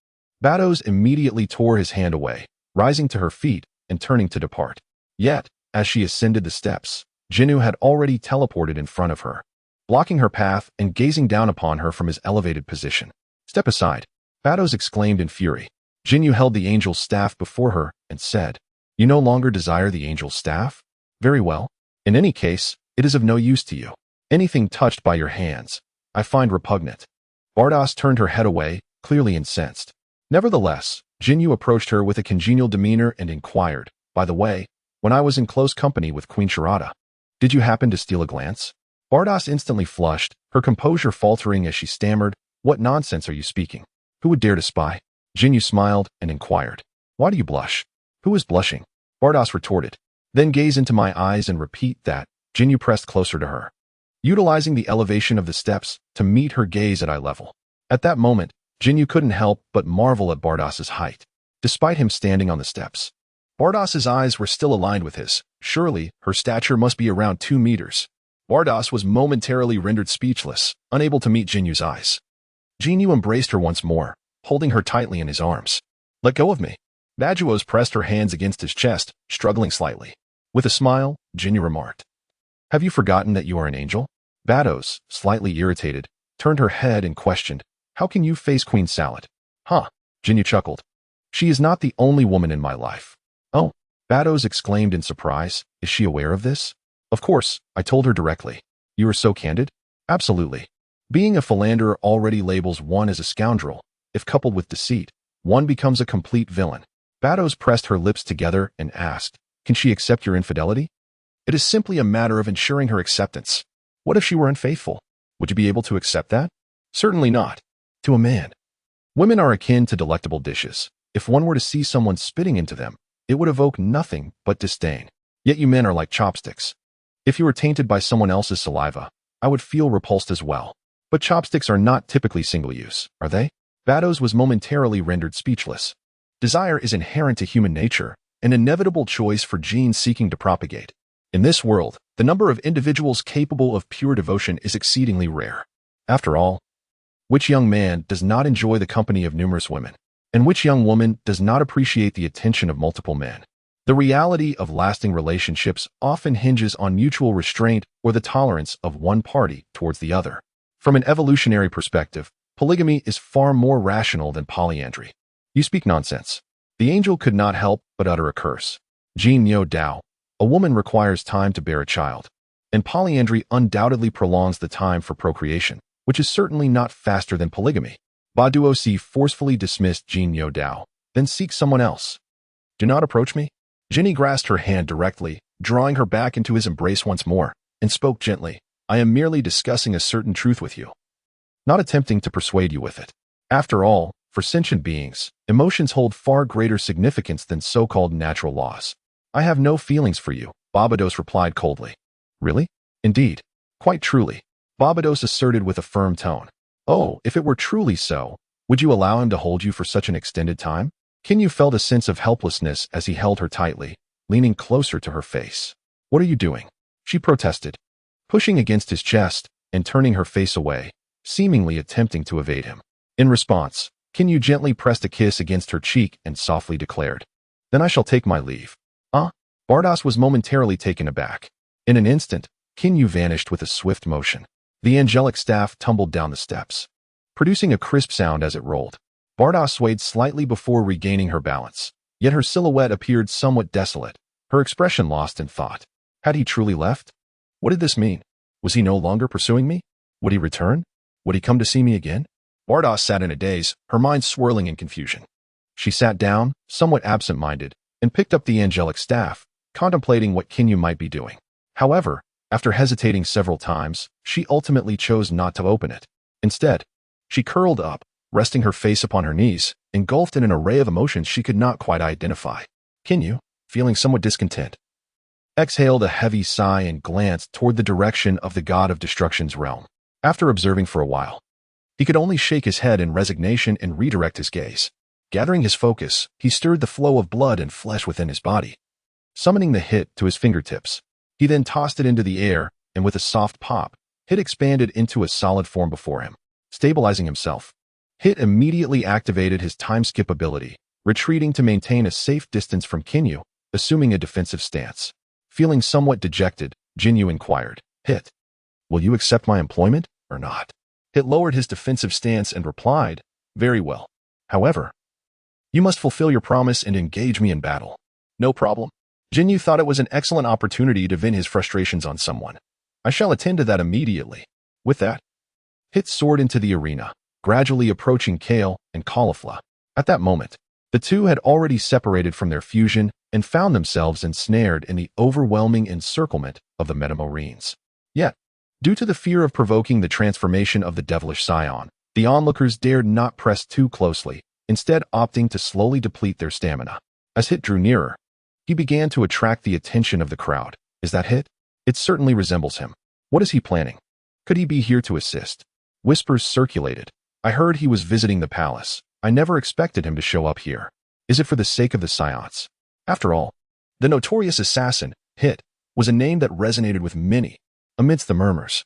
Bados immediately tore his hand away, rising to her feet and turning to depart. Yet, as she ascended the steps, Ginyu had already teleported in front of her, blocking her path and gazing down upon her from his elevated position. "Step aside," Bados exclaimed in fury. Ginyu held the angel's staff before her and said, "You no longer desire the angel's staff? Very well. In any case, it is of no use to you. Anything touched by your hands, I find repugnant." Bardas turned her head away, clearly incensed. Nevertheless, Ginyu approached her with a congenial demeanor and inquired, "By the way, when I was in close company with Queen Sharada, did you happen to steal a glance?" Bardas instantly flushed, her composure faltering as she stammered, "What nonsense are you speaking? Who would dare to spy?" Ginyu smiled and inquired, "Why do you blush?" "Who is blushing?" Bardas retorted. "Then gaze into my eyes and repeat that." Ginyu pressed closer to her, utilizing the elevation of the steps to meet her gaze at eye level. At that moment, Ginyu couldn't help but marvel at Bardas's height, despite him standing on the steps. Bardas's eyes were still aligned with his. Surely, her stature must be around 2 meters. Bardas was momentarily rendered speechless, unable to meet Jinyu's eyes. Ginyu embraced her once more, holding her tightly in his arms. "Let go of me." Bajuos pressed her hands against his chest, struggling slightly. With a smile, Ginyu remarked, "Have you forgotten that you are an angel?" Bados, slightly irritated, turned her head and questioned, "How can you face Queen Salad?" "Huh," Ginyu chuckled. "She is not the only woman in my life." "Oh," Bados exclaimed in surprise, "is she aware of this?" "Of course, I told her directly." "You are so candid?" "Absolutely. Being a philanderer already labels one as a scoundrel. If coupled with deceit, one becomes a complete villain." Bados pressed her lips together and asked, "Can she accept your infidelity?" "It is simply a matter of ensuring her acceptance. What if she were unfaithful? Would you be able to accept that?" "Certainly not. To a man. Women are akin to delectable dishes. If one were to see someone spitting into them, it would evoke nothing but disdain. Yet you men are like chopsticks. If you were tainted by someone else's saliva, I would feel repulsed as well. But chopsticks are not typically single-use, are they? Vados was momentarily rendered speechless. Desire is inherent to human nature, an inevitable choice for genes seeking to propagate. In this world, the number of individuals capable of pure devotion is exceedingly rare. After all, which young man does not enjoy the company of numerous women? And which young woman does not appreciate the attention of multiple men? The reality of lasting relationships often hinges on mutual restraint or the tolerance of one party towards the other. From an evolutionary perspective, polygamy is far more rational than polyandry. You speak nonsense. The angel could not help but utter a curse. Ginyu Dao. A woman requires time to bear a child, and polyandry undoubtedly prolongs the time for procreation, which is certainly not faster than polygamy. Baduosi forcefully dismissed Ginyu Dao, then seek someone else. Do not approach me. Jinny grasped her hand directly, drawing her back into his embrace once more, and spoke gently. I am merely discussing a certain truth with you, not attempting to persuade you with it. After all, for sentient beings, emotions hold far greater significance than so-called natural laws. I have no feelings for you, Barbados replied coldly. Really? Indeed. Quite truly, Barbados asserted with a firm tone. Oh, if it were truly so, would you allow him to hold you for such an extended time? Ginyu felt a sense of helplessness as he held her tightly, leaning closer to her face. What are you doing? She protested, pushing against his chest and turning her face away, seemingly attempting to evade him. In response, Ginyu gently pressed a kiss against her cheek and softly declared, Then I shall take my leave. Bardas was momentarily taken aback. In an instant, Ginyu vanished with a swift motion. The angelic staff tumbled down the steps, producing a crisp sound as it rolled. Bardas swayed slightly before regaining her balance, yet her silhouette appeared somewhat desolate, her expression lost in thought. Had he truly left? What did this mean? Was he no longer pursuing me? Would he return? Would he come to see me again? Bardas sat in a daze, her mind swirling in confusion. She sat down, somewhat absent-minded, and picked up the angelic staff, contemplating what Ginyu might be doing. However, after hesitating several times, she ultimately chose not to open it. Instead, she curled up, resting her face upon her knees, engulfed in an array of emotions she could not quite identify. Ginyu, feeling somewhat discontent, exhaled a heavy sigh and glanced toward the direction of the god of destruction's realm. After observing for a while, he could only shake his head in resignation and redirect his gaze. Gathering his focus, he stirred the flow of blood and flesh within his body, summoning the hit to his fingertips. He then tossed it into the air, and with a soft pop, Hit expanded into a solid form before him. Stabilizing himself, Hit immediately activated his time skip ability, retreating to maintain a safe distance from Ginyu, assuming a defensive stance. Feeling somewhat dejected, Ginyu inquired, Hit, will you accept my employment or not? Hit lowered his defensive stance and replied, Very well. However, you must fulfill your promise and engage me in battle. No problem. Ginyu thought it was an excellent opportunity to vent his frustrations on someone. I shall attend to that immediately. With that, Hit soared into the arena, gradually approaching Kale and Caulifla. At that moment, the two had already separated from their fusion and found themselves ensnared in the overwhelming encirclement of the Metamarines. Yet, due to the fear of provoking the transformation of the devilish scion, the onlookers dared not press too closely, instead opting to slowly deplete their stamina. As Hit drew nearer, he began to attract the attention of the crowd. Is that Hit? It certainly resembles him. What is he planning? Could he be here to assist? Whispers circulated. I heard he was visiting the palace. I never expected him to show up here. Is it for the sake of the Scions? After all, the notorious assassin, Hit, was a name that resonated with many. Amidst the murmurs,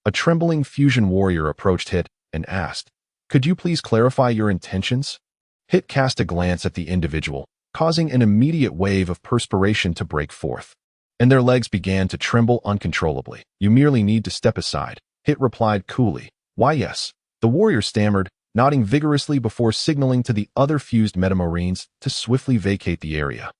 a trembling fusion warrior approached Hit and asked, Could you please clarify your intentions? Hit cast a glance at the individual, causing an immediate wave of perspiration to break forth, and their legs began to tremble uncontrollably. You merely need to step aside, Hit replied coolly. Why yes, the warrior stammered, nodding vigorously before signaling to the other fused Metamarines to swiftly vacate the area.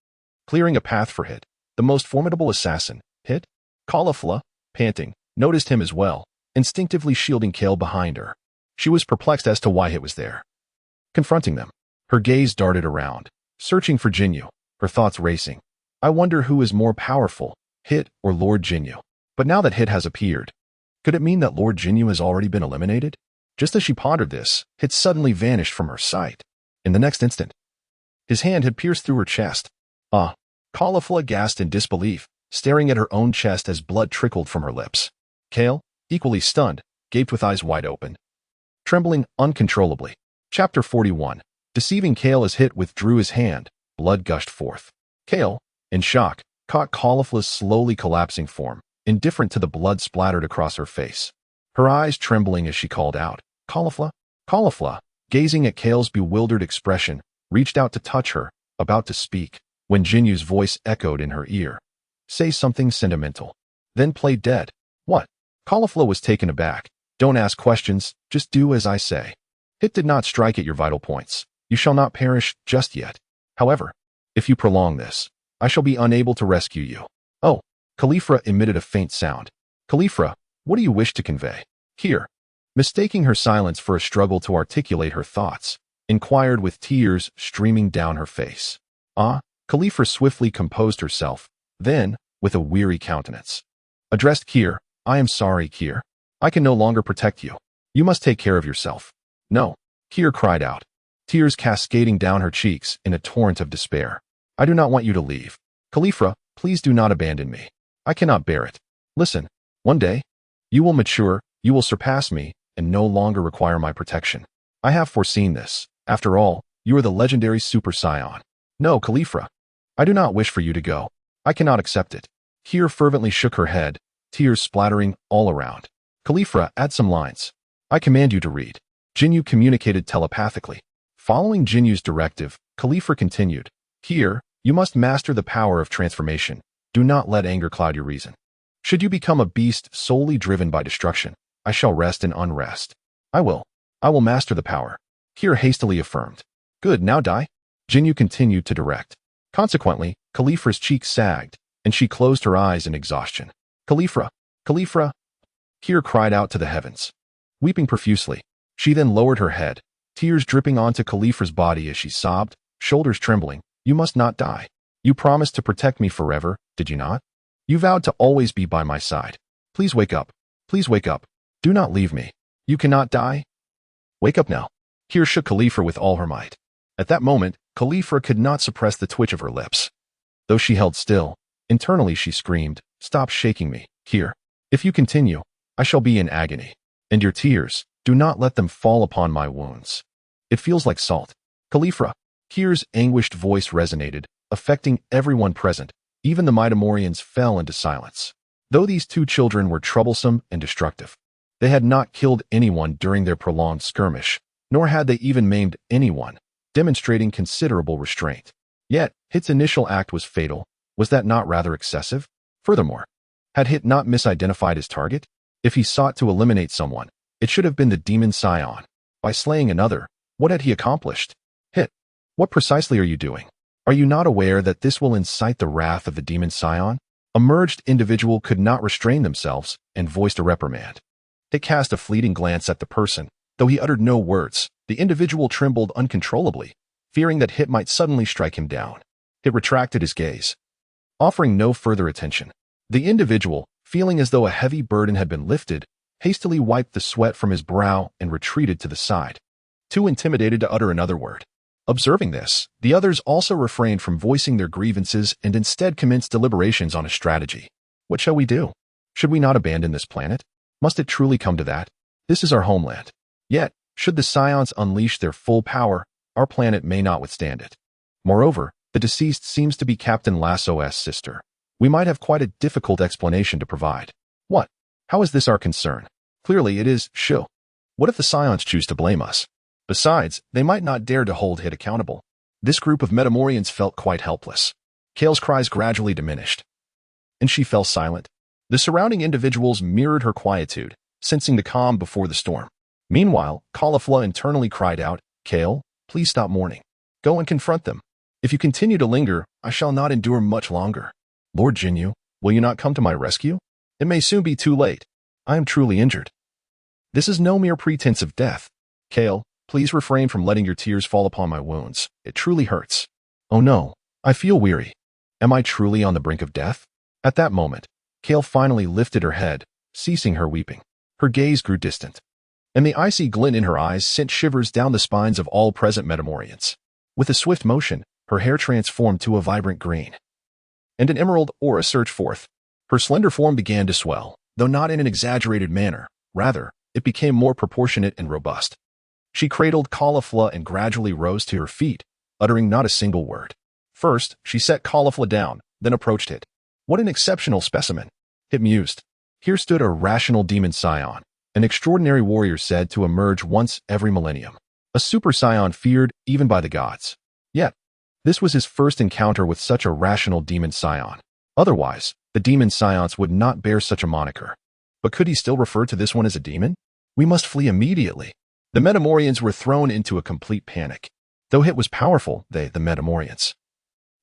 Clearing a path for Hit, the most formidable assassin, Hit, Caulifla, panting, noticed him as well, instinctively shielding Kale behind her. She was perplexed as to why Hit was there. Confronting them, her gaze darted around, searching for Ginyu, her thoughts racing. I wonder who is more powerful, Hit or Lord Ginyu. But now that Hit has appeared, could it mean that Lord Ginyu has already been eliminated? Just as she pondered this, Hit suddenly vanished from her sight. In the next instant, his hand had pierced through her chest. Caulifla gasped in disbelief, staring at her own chest as blood trickled from her lips. Kale, equally stunned, gaped with eyes wide open, trembling uncontrollably. Chapter 41. Deceiving Kale as Hit withdrew his hand, blood gushed forth. Kale, in shock, caught Caulifla's slowly collapsing form, indifferent to the blood splattered across her face. Her eyes trembling as she called out, "Caulifla? Caulifla!" Gazing at Kale's bewildered expression, reached out to touch her, about to speak, when Ginyu's voice echoed in her ear. "Say something sentimental. Then play dead." "What?" Caulifla was taken aback. "Don't ask questions, just do as I say. Hit did not strike at your vital points. You shall not perish just yet. However, if you prolong this, I shall be unable to rescue you." "Oh." Caulifla emitted a faint sound. "Caulifla, what do you wish to convey?" "Here." Mistaking her silence for a struggle to articulate her thoughts, inquired with tears streaming down her face. "Ah." Caulifla swiftly composed herself, then, with a weary countenance, addressed Kier, "I am sorry, Kier. I can no longer protect you. You must take care of yourself." "No." Kier cried out, tears cascading down her cheeks in a torrent of despair. "I do not want you to leave. Caulifla, please do not abandon me. I cannot bear it. Listen, one day, you will mature, you will surpass me, and no longer require my protection. I have foreseen this. After all, you are the legendary Super Saiyan." "No, Caulifla. I do not wish for you to go. I cannot accept it." Kier fervently shook her head, tears splattering all around. "Caulifla, add some lines. I command you to read." Ginyu communicated telepathically. Following Jinyu's directive, Caulifla continued, "Kier, you must master the power of transformation. Do not let anger cloud your reason. Should you become a beast solely driven by destruction, I shall rest in unrest." I will master the power," Kier hastily affirmed. "Good, now die." Ginyu continued to direct. Consequently, Caulifla's cheeks sagged, and she closed her eyes in exhaustion. "Caulifla! Caulifla!" Kier cried out to the heavens, weeping profusely. She then lowered her head, tears dripping onto Caulifla's body as she sobbed, shoulders trembling. "You must not die. You promised to protect me forever, did you not? You vowed to always be by my side. Please wake up. Please wake up. Do not leave me. You cannot die. Wake up now." Kier shook Caulifla with all her might. At that moment, Caulifla could not suppress the twitch of her lips. Though she held still, internally she screamed, "Stop shaking me, Kier. If you continue, I shall be in agony. And your tears, do not let them fall upon my wounds. It feels like salt." "Caulifla." Kier's anguished voice resonated, affecting everyone present. Even the Mitamorians fell into silence. Though these two children were troublesome and destructive, they had not killed anyone during their prolonged skirmish, nor had they even maimed anyone, demonstrating considerable restraint. Yet, Hit's initial act was fatal. Was that not rather excessive? Furthermore, had Hit not misidentified his target? If he sought to eliminate someone, it should have been the demon Scion. By slaying another, what had he accomplished? "Hit, what precisely are you doing? Are you not aware that this will incite the wrath of the demon Scion?" A merged individual could not restrain themselves and voiced a reprimand. Hit cast a fleeting glance at the person. Though he uttered no words, the individual trembled uncontrollably, fearing that Hit might suddenly strike him down. Hit retracted his gaze, offering no further attention. The individual, feeling as though a heavy burden had been lifted, hastily wiped the sweat from his brow and retreated to the side, too intimidated to utter another word. Observing this, the others also refrained from voicing their grievances and instead commenced deliberations on a strategy. What shall we do? Should we not abandon this planet? Must it truly come to that? This is our homeland. Yet, should the Scions unleash their full power, our planet may not withstand it. Moreover, the deceased seems to be Captain Lasso's sister. We might have quite a difficult explanation to provide. What? How is this our concern? Clearly it is, Shu. What if the Scions choose to blame us? Besides, they might not dare to hold Hit accountable. This group of Metamorians felt quite helpless. Kale's cries gradually diminished, and she fell silent. The surrounding individuals mirrored her quietude, sensing the calm before the storm. Meanwhile, Caulifla internally cried out, "Kale, please stop mourning. Go and confront them. If you continue to linger, I shall not endure much longer. Lord Ginyu, will you not come to my rescue? It may soon be too late. I am truly injured. This is no mere pretense of death. Kale, please refrain from letting your tears fall upon my wounds. It truly hurts. Oh no, I feel weary. Am I truly on the brink of death?" At that moment, Kale finally lifted her head, ceasing her weeping. Her gaze grew distant, and the icy glint in her eyes sent shivers down the spines of all present Metamorians. With a swift motion, her hair transformed to a vibrant green. and an emerald aura surged forth. Her slender form began to swell, though not in an exaggerated manner. Rather, it became more proportionate and robust. She cradled Caulifla and gradually rose to her feet, uttering not a single word. First, she set Caulifla down, then approached Hit. What an exceptional specimen, Hit mused. Here stood a rational demon scion, an extraordinary warrior said to emerge once every millennium. A super scion feared even by the gods. Yet, this was his first encounter with such a rational demon scion. Otherwise, the demon scions would not bear such a moniker. But could he still refer to this one as a demon? We must flee immediately. The Metamorians were thrown into a complete panic. Though Hit was powerful, the Metamorians,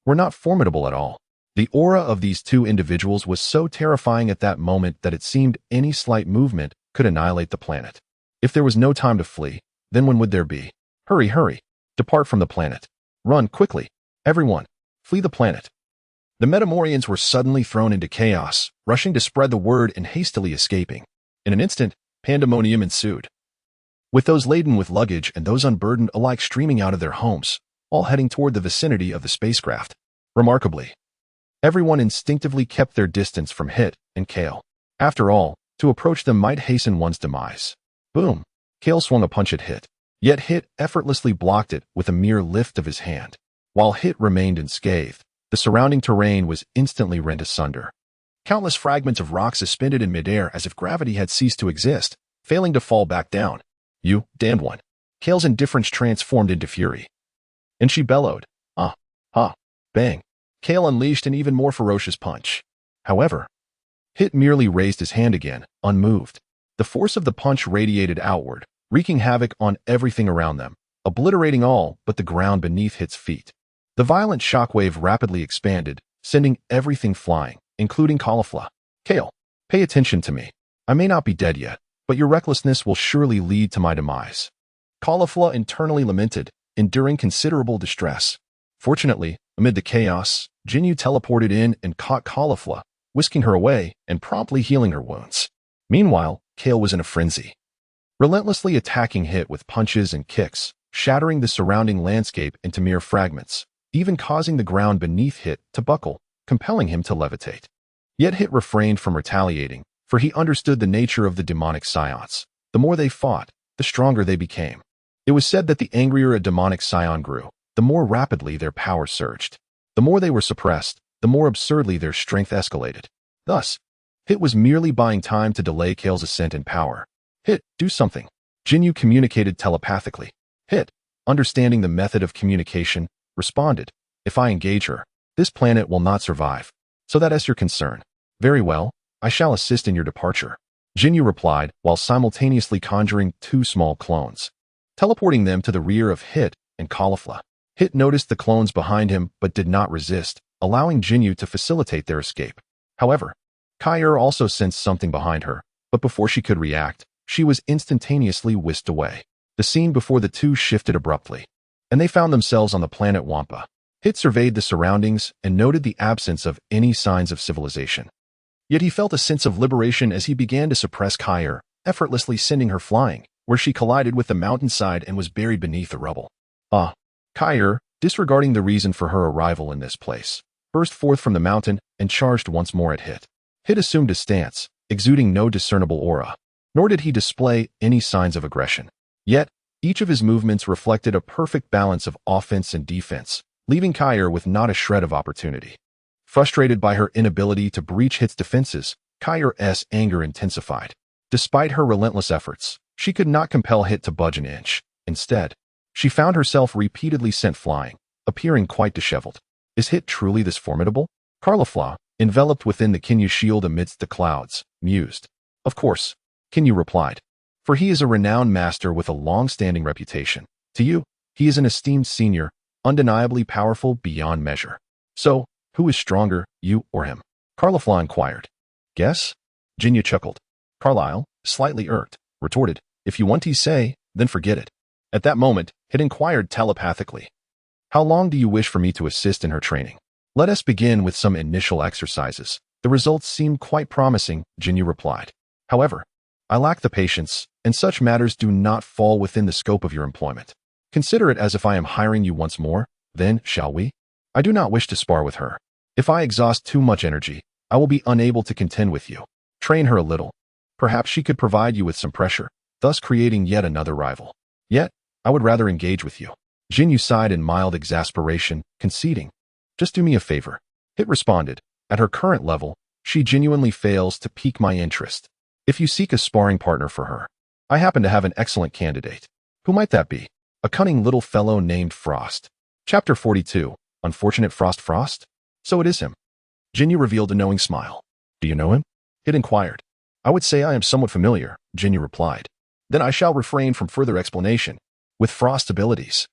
were not formidable at all. The aura of these two individuals was so terrifying at that moment that it seemed any slight movement could annihilate the planet. If there was no time to flee, then when would there be? Hurry, hurry. Depart from the planet. Run, quickly. Everyone, flee the planet. The Metamorians were suddenly thrown into chaos, rushing to spread the word and hastily escaping. In an instant, pandemonium ensued, with those laden with luggage and those unburdened alike streaming out of their homes, all heading toward the vicinity of the spacecraft. Remarkably, everyone instinctively kept their distance from Hit and Kale. After all, to approach them might hasten one's demise. Boom! Kale swung a punch at Hit. Yet Hit effortlessly blocked it with a mere lift of his hand. While Hit remained unscathed, the surrounding terrain was instantly rent asunder. Countless fragments of rock suspended in midair as if gravity had ceased to exist, failing to fall back down. You damned one. Kale's indifference transformed into fury, and she bellowed. Bang. Kale unleashed an even more ferocious punch. However, Hit merely raised his hand again, unmoved. The force of the punch radiated outward, wreaking havoc on everything around them, obliterating all but the ground beneath Hit's feet. The violent shockwave rapidly expanded, sending everything flying, including Caulifla. Kale, pay attention to me. I may not be dead yet, but your recklessness will surely lead to my demise. Caulifla internally lamented, enduring considerable distress. Fortunately, amid the chaos, Ginyu teleported in and caught Caulifla, whisking her away and promptly healing her wounds. Meanwhile, Kale was in a frenzy, relentlessly attacking Hit with punches and kicks, shattering the surrounding landscape into mere fragments, even causing the ground beneath Hit to buckle, compelling him to levitate. Yet Hit refrained from retaliating, for he understood the nature of the demonic scions. The more they fought, the stronger they became. It was said that the angrier a demonic scion grew, the more rapidly their power surged. The more they were suppressed, the more absurdly their strength escalated. Thus, Hit was merely buying time to delay Kale's ascent in power. Hit, do something. Ginyu communicated telepathically. Hit, understanding the method of communication, responded, if I engage her, this planet will not survive. So that is your concern. Very well, I shall assist in your departure. Ginyu replied while simultaneously conjuring two small clones, teleporting them to the rear of Hit and Caulifla. Hit noticed the clones behind him but did not resist, allowing Ginyu to facilitate their escape. However, Kair also sensed something behind her, but before she could react, she was instantaneously whisked away. The scene before the two shifted abruptly, and they found themselves on the planet Wampa. Hit surveyed the surroundings and noted the absence of any signs of civilization. Yet he felt a sense of liberation as he began to suppress Kair, effortlessly sending her flying, where she collided with the mountainside and was buried beneath the rubble. Kair, disregarding the reason for her arrival in this place, burst forth from the mountain and charged once more at Hit. Hit assumed a stance, exuding no discernible aura, nor did he display any signs of aggression. Yet, each of his movements reflected a perfect balance of offense and defense, leaving Kair with not a shred of opportunity. Frustrated by her inability to breach Hit's defenses, Kair's anger intensified. Despite her relentless efforts, she could not compel Hit to budge an inch. Instead, she found herself repeatedly sent flying, appearing quite disheveled. Is Hit truly this formidable? Caulifla, enveloped within the Ginyu shield amidst the clouds, mused. Of course, Ginyu replied, for he is a renowned master with a long-standing reputation. To you, he is an esteemed senior, undeniably powerful beyond measure. So, who is stronger, you or him? Caulifla inquired. Guess? Ginyu chuckled. Carlyle, slightly irked, retorted, if you want to say, then forget it. At that moment, Hit inquired telepathically. How long do you wish for me to assist in her training? Let us begin with some initial exercises. The results seem quite promising, Ginyu replied. However, I lack the patience, and such matters do not fall within the scope of your employment. Consider it as if I am hiring you once more, then, shall we? I do not wish to spar with her. If I exhaust too much energy, I will be unable to contend with you. Train her a little. Perhaps she could provide you with some pressure, thus creating yet another rival. Yet, I would rather engage with you. Ginyu sighed in mild exasperation, conceding. Just do me a favor. Hit responded. At her current level, she genuinely fails to pique my interest. If you seek a sparring partner for her, I happen to have an excellent candidate. Who might that be? A cunning little fellow named Frost. Chapter 42. Unfortunate Frost? So it is him. Ginyu revealed a knowing smile. Do you know him? Hit inquired. I would say I am somewhat familiar, Ginyu replied. Then I shall refrain from further explanation. With Frost's abilities,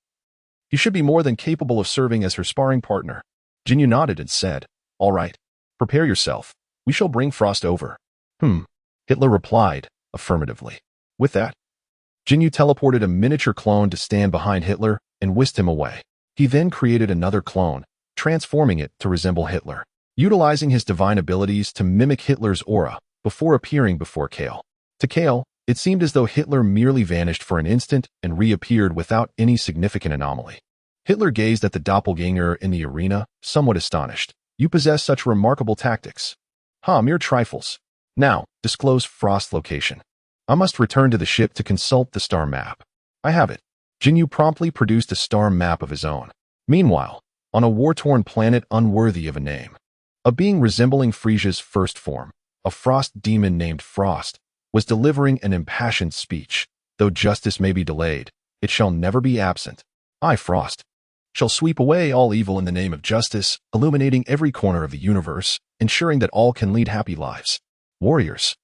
he should be more than capable of serving as her sparring partner. Ginyu nodded and said, All right. Prepare yourself. We shall bring Frost over. Hitler replied, affirmatively. With that, Ginyu teleported a miniature clone to stand behind Hitler and whisked him away. He then created another clone, transforming it to resemble Hitler, utilizing his divine abilities to mimic Hitler's aura before appearing before Kale. To Kale, it seemed as though Hitler merely vanished for an instant and reappeared without any significant anomaly. Hitler gazed at the doppelganger in the arena, somewhat astonished. You possess such remarkable tactics. Mere trifles. Now, disclose Frost's location. I must return to the ship to consult the star map. I have it. Ginyu promptly produced a star map of his own. Meanwhile, on a war-torn planet unworthy of a name, a being resembling Frisia's first form, a frost demon named Frost, was delivering an impassioned speech. Though justice may be delayed, it shall never be absent. I, Frost, shall sweep away all evil in the name of justice, illuminating every corner of the universe, ensuring that all can lead happy lives. Warriors.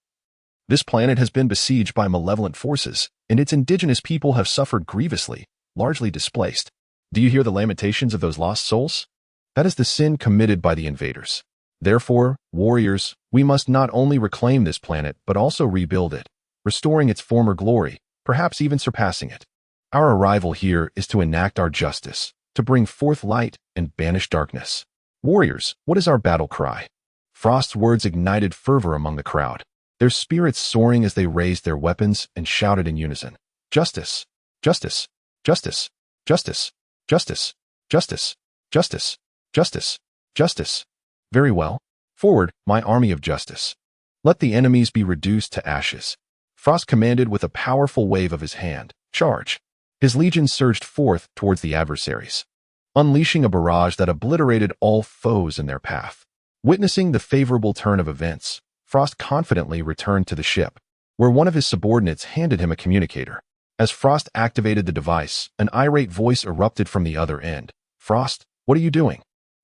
This planet has been besieged by malevolent forces, and its indigenous people have suffered grievously, largely displaced. Do you hear the lamentations of those lost souls? That is the sin committed by the invaders. Therefore, warriors, we must not only reclaim this planet but also rebuild it, restoring its former glory, perhaps even surpassing it. Our arrival here is to enact our justice, to bring forth light and banish darkness. Warriors, what is our battle cry? Frost's words ignited fervor among the crowd, their spirits soaring as they raised their weapons and shouted in unison. Justice! Justice! Justice! Justice! Justice! Justice! Justice! Justice! Justice! Very well. Forward, my army of justice. Let the enemies be reduced to ashes. Frost commanded with a powerful wave of his hand. Charge! His legions surged forth towards the adversaries, unleashing a barrage that obliterated all foes in their path. Witnessing the favorable turn of events, Frost confidently returned to the ship, where one of his subordinates handed him a communicator. As Frost activated the device, an irate voice erupted from the other end. Frost, what are you doing?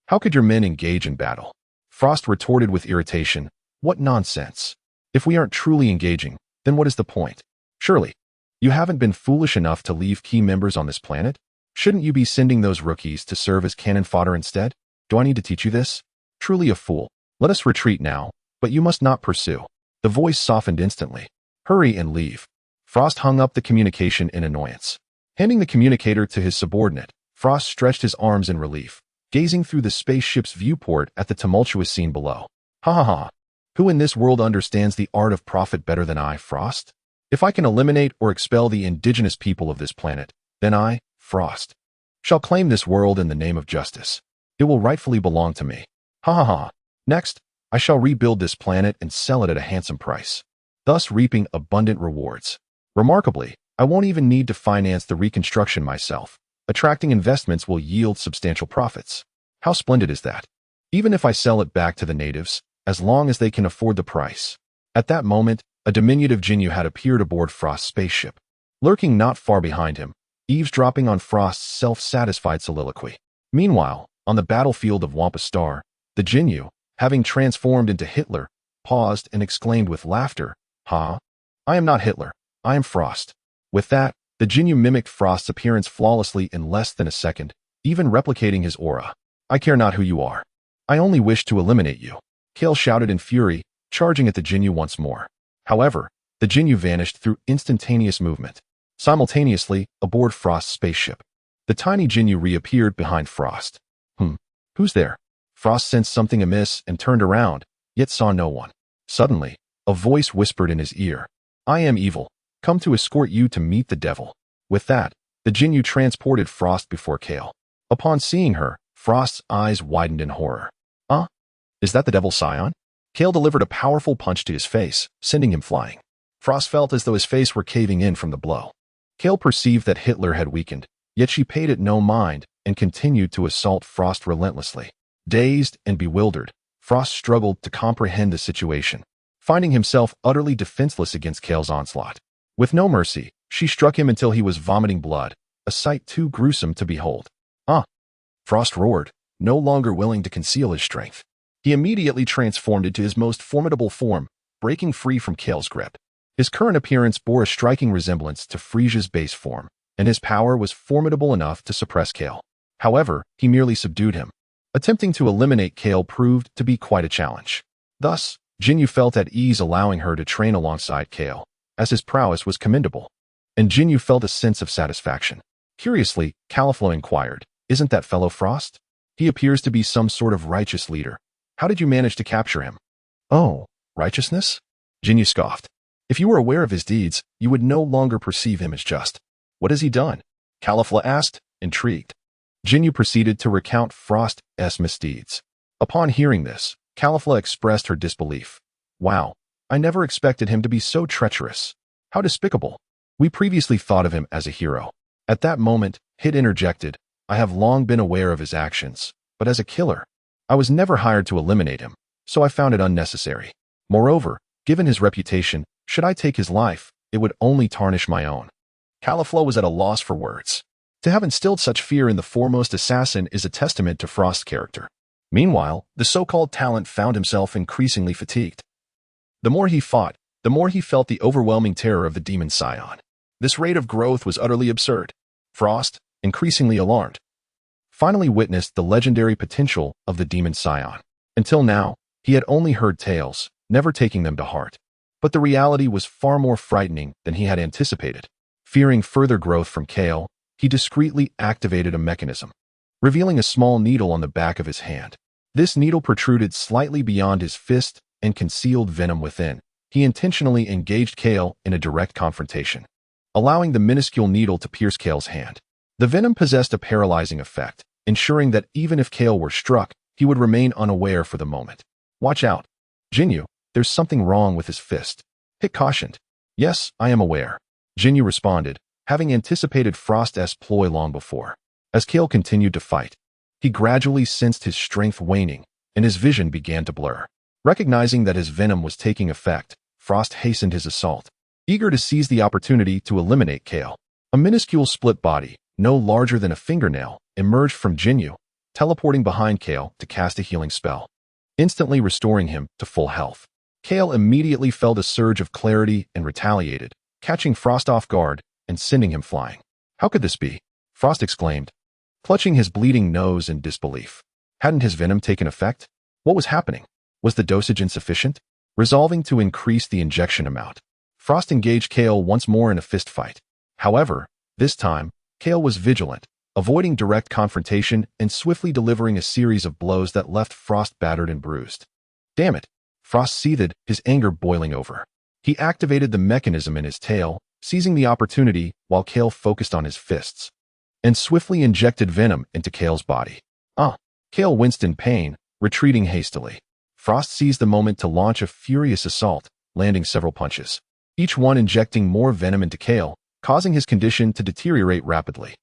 How could your men engage in battle? Frost retorted with irritation. What nonsense. If we aren't truly engaging, then what is the point? Surely, you haven't been foolish enough to leave key members on this planet? Shouldn't you be sending those rookies to serve as cannon fodder instead? Do I need to teach you this? Truly a fool. Let us retreat now, but you must not pursue. The voice softened instantly. Hurry and leave. Frost hung up the communication in annoyance. Handing the communicator to his subordinate, Frost stretched his arms in relief, gazing through the spaceship's viewport at the tumultuous scene below. Ha ha ha. Who in this world understands the art of profit better than I, Frost? If I can eliminate or expel the indigenous people of this planet, then I, Frost, shall claim this world in the name of justice. It will rightfully belong to me. Ha ha ha. Next, I shall rebuild this planet and sell it at a handsome price, thus reaping abundant rewards. Remarkably, I won't even need to finance the reconstruction myself. Attracting investments will yield substantial profits. How splendid is that? Even if I sell it back to the natives, as long as they can afford the price. At that moment, a diminutive Ginyu had appeared aboard Frost's spaceship, lurking not far behind him, eavesdropping on Frost's self-satisfied soliloquy. Meanwhile, on the battlefield of Wampa Star, the Ginyu, having transformed into Hitler, paused and exclaimed with laughter, I am not Hitler, I am Frost. With that, the Ginyu mimicked Frost's appearance flawlessly in less than a second, even replicating his aura. I care not who you are. I only wish to eliminate you. Kale shouted in fury, charging at the Ginyu once more. However, the Ginyu vanished through instantaneous movement. Simultaneously, aboard Frost's spaceship, the tiny Ginyu reappeared behind Frost. Who's there? Frost sensed something amiss and turned around, yet saw no one. Suddenly, a voice whispered in his ear. I am evil, come to escort you to meet the devil. With that, the Ginyu transported Frost before Kale. Upon seeing her, Frost's eyes widened in horror. Is that the Devil Scion? Kale delivered a powerful punch to his face, sending him flying. Frost felt as though his face were caving in from the blow. Kale perceived that Hitler had weakened, yet she paid it no mind and continued to assault Frost relentlessly. Dazed and bewildered, Frost struggled to comprehend the situation, finding himself utterly defenseless against Kale's onslaught. With no mercy, she struck him until he was vomiting blood, a sight too gruesome to behold. "Ah!" Frost roared, no longer willing to conceal his strength. He immediately transformed into his most formidable form, breaking free from Kale's grip. His current appearance bore a striking resemblance to Frisia's base form, and his power was formidable enough to suppress Kale. However, he merely subdued him. Attempting to eliminate Kale proved to be quite a challenge. Thus, Ginyu felt at ease allowing her to train alongside Kale, as his prowess was commendable. And Ginyu felt a sense of satisfaction. Curiously, Califlo inquired, "Isn't that fellow Frost? He appears to be some sort of righteous leader. How did you manage to capture him?" "Oh, righteousness?" Ginyu scoffed. "If you were aware of his deeds, you would no longer perceive him as just." "What has he done?" Califla asked, intrigued. Ginyu proceeded to recount Frost's misdeeds. Upon hearing this, Califla expressed her disbelief. "Wow, I never expected him to be so treacherous. How despicable. We previously thought of him as a hero." At that moment, Hit interjected, "I have long been aware of his actions, but as a killer, I was never hired to eliminate him, so I found it unnecessary. Moreover, given his reputation, should I take his life, it would only tarnish my own." Califlo was at a loss for words. To have instilled such fear in the foremost assassin is a testament to Frost's character. Meanwhile, the so-called talent found himself increasingly fatigued. The more he fought, the more he felt the overwhelming terror of the demon scion. This rate of growth was utterly absurd. Frost, increasingly alarmed, finally witnessed the legendary potential of the demon scion. Until now, he had only heard tales, never taking them to heart. But the reality was far more frightening than he had anticipated. Fearing further growth from Kale, he discreetly activated a mechanism, revealing a small needle on the back of his hand. This needle protruded slightly beyond his fist and concealed venom within. He intentionally engaged Kale in a direct confrontation, allowing the minuscule needle to pierce Kale's hand. The venom possessed a paralyzing effect, ensuring that even if Kale were struck, he would remain unaware for the moment. "Watch out, Ginyu, there's something wrong with his fist," Hit cautioned. "Yes, I am aware," Ginyu responded, having anticipated Frost's ploy long before. As Kale continued to fight, he gradually sensed his strength waning, and his vision began to blur. Recognizing that his venom was taking effect, Frost hastened his assault, eager to seize the opportunity to eliminate Kale. A minuscule split body, no larger than a fingernail, emerged from Ginyu, teleporting behind Kale to cast a healing spell, instantly restoring him to full health. Kale immediately felt a surge of clarity and retaliated, catching Frost off guard and sending him flying. "How could this be?" Frost exclaimed, clutching his bleeding nose in disbelief. Hadn't his venom taken effect? What was happening? Was the dosage insufficient? Resolving to increase the injection amount, Frost engaged Kale once more in a fist fight. However, this time, Kale was vigilant, avoiding direct confrontation and swiftly delivering a series of blows that left Frost battered and bruised. "Damn it!" Frost seethed, his anger boiling over. He activated the mechanism in his tail, seizing the opportunity while Kale focused on his fists, and swiftly injected venom into Kale's body. Kale winced in pain, retreating hastily. Frost seized the moment to launch a furious assault, landing several punches, each one injecting more venom into Kale, causing his condition to deteriorate rapidly.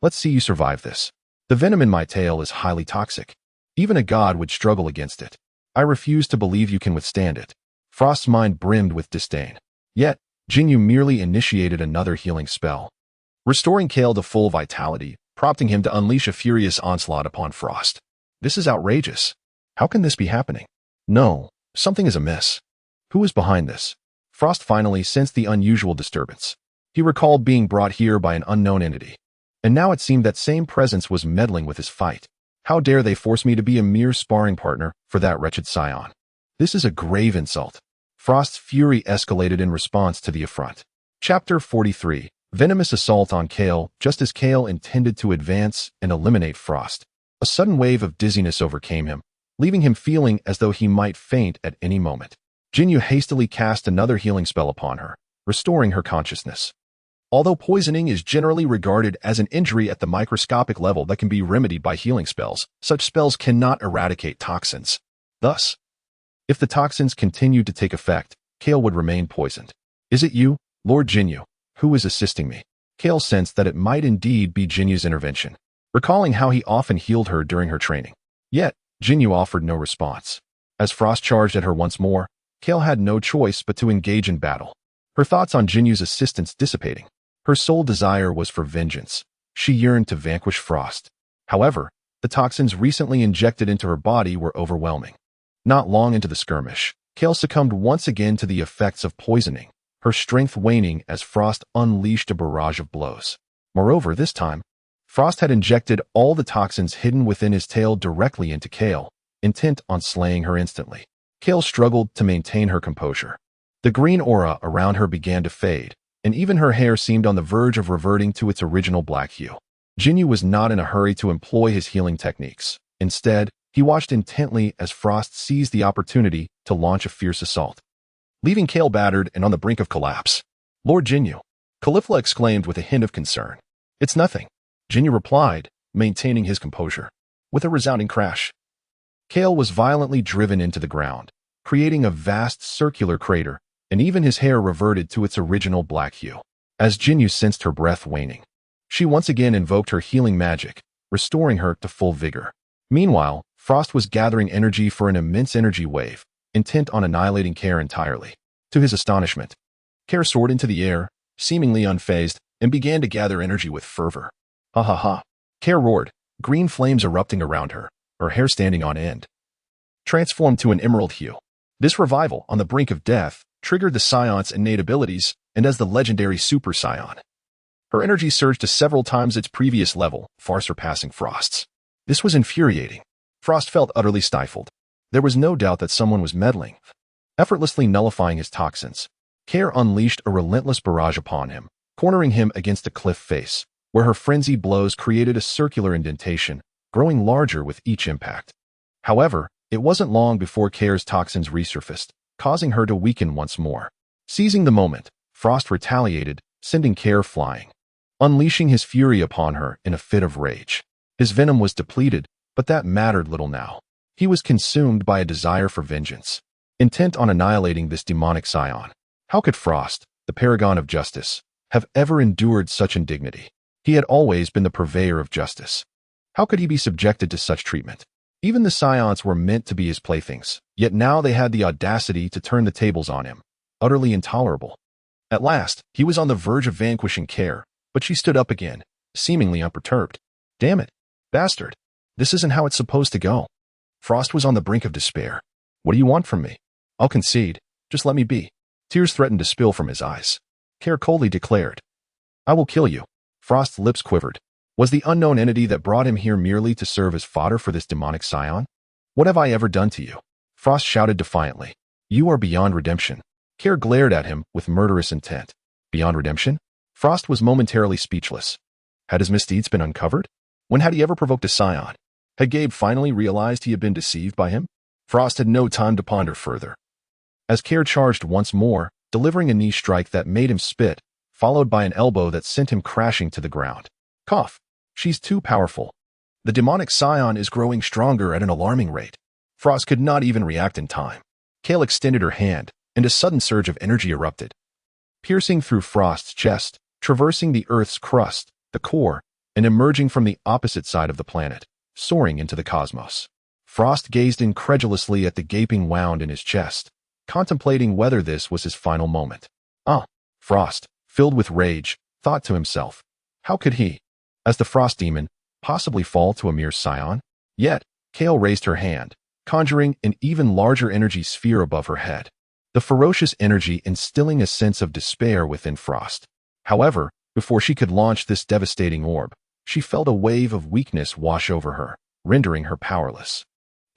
Let's see you survive this. The venom in my tail is highly toxic. Even a god would struggle against it. I refuse to believe you can withstand it." Frost's mind brimmed with disdain. Yet, Ginyu merely initiated another healing spell, restoring Kale to full vitality, prompting him to unleash a furious onslaught upon Frost. "This is outrageous. How can this be happening? No, something is amiss. Who is behind this?" Frost finally sensed the unusual disturbance. He recalled being brought here by an unknown entity, and now it seemed that same presence was meddling with his fight. "How dare they force me to be a mere sparring partner for that wretched scion? This is a grave insult." Frost's fury escalated in response to the affront. Chapter 43. Venomous Assault on Kale. Just as Kale intended to advance and eliminate Frost, a sudden wave of dizziness overcame him, leaving him feeling as though he might faint at any moment. Ginyu hastily cast another healing spell upon her, restoring her consciousness. Although poisoning is generally regarded as an injury at the microscopic level that can be remedied by healing spells, such spells cannot eradicate toxins. Thus, if the toxins continued to take effect, Kale would remain poisoned. Is it you, Lord Ginyu, who is assisting me? Kale sensed that it might indeed be Jinyu's intervention, recalling how he often healed her during her training. Yet, Ginyu offered no response. As Frost charged at her once more, Kale had no choice but to engage in battle. Her thoughts on Jinyu's assistance dissipating. Her sole desire was for vengeance. She yearned to vanquish Frost. However, the toxins recently injected into her body were overwhelming. Not long into the skirmish, Kale succumbed once again to the effects of poisoning, her strength waning as Frost unleashed a barrage of blows. Moreover, this time, Frost had injected all the toxins hidden within his tail directly into Kale, intent on slaying her instantly. Kale struggled to maintain her composure. The green aura around her began to fade, and even her hair seemed on the verge of reverting to its original black hue. Ginyu was not in a hurry to employ his healing techniques. Instead, he watched intently as Frost seized the opportunity to launch a fierce assault, leaving Kale battered and on the brink of collapse. Lord Ginyu, Caulifla exclaimed with a hint of concern. It's nothing, Ginyu replied, maintaining his composure. With a resounding crash, Kale was violently driven into the ground, creating a vast circular crater, and even his hair reverted to its original black hue. As Ginyu sensed her breath waning, she once again invoked her healing magic, restoring her to full vigor. Meanwhile, Frost was gathering energy for an immense energy wave, intent on annihilating Kale entirely. To his astonishment, Kale soared into the air, seemingly unfazed, and began to gather energy with fervor. Ha ha ha. Kale roared, green flames erupting around her, her hair standing on end, transformed to an emerald hue. This revival, on the brink of death, triggered the Scion's innate abilities, and as the legendary Super Scion, her energy surged to several times its previous level, far surpassing Frost's. This was infuriating. Frost felt utterly stifled. There was no doubt that someone was meddling, effortlessly nullifying his toxins. Kale unleashed a relentless barrage upon him, cornering him against a cliff face, where her frenzied blows created a circular indentation, growing larger with each impact. However, it wasn't long before Kale's toxins resurfaced, causing her to weaken once more. Seizing the moment, Frost retaliated, sending Kale flying, unleashing his fury upon her in a fit of rage. His venom was depleted, but that mattered little now. He was consumed by a desire for vengeance, intent on annihilating this demonic scion. How could Frost, the paragon of justice, have ever endured such indignity? He had always been the purveyor of justice. How could he be subjected to such treatment? Even the scions were meant to be his playthings, yet now they had the audacity to turn the tables on him. Utterly intolerable. At last, he was on the verge of vanquishing Kale, but she stood up again, seemingly unperturbed. Damn it, bastard. This isn't how it's supposed to go. Frost was on the brink of despair. What do you want from me? I'll concede. Just let me be. Tears threatened to spill from his eyes. Kale coldly declared, I will kill you. Frost's lips quivered. Was the unknown entity that brought him here merely to serve as fodder for this demonic scion? What have I ever done to you? Frost shouted defiantly. You are beyond redemption. Kale glared at him with murderous intent. Beyond redemption? Frost was momentarily speechless. Had his misdeeds been uncovered? When had he ever provoked a scion? Had Gabe finally realized he had been deceived by him? Frost had no time to ponder further. As Kale charged once more, delivering a knee strike that made him spit, followed by an elbow that sent him crashing to the ground. Cough. She's too powerful. The demonic scion is growing stronger at an alarming rate. Frost could not even react in time. Kale extended her hand, and a sudden surge of energy erupted, piercing through Frost's chest, traversing the Earth's crust, the core, and emerging from the opposite side of the planet, soaring into the cosmos. Frost gazed incredulously at the gaping wound in his chest, contemplating whether this was his final moment. Frost, filled with rage, thought to himself, how could he, as the Frost Demon, possibly fall to a mere scion? Yet, Kale raised her hand, conjuring an even larger energy sphere above her head, the ferocious energy instilling a sense of despair within Frost. However, before she could launch this devastating orb, she felt a wave of weakness wash over her, rendering her powerless.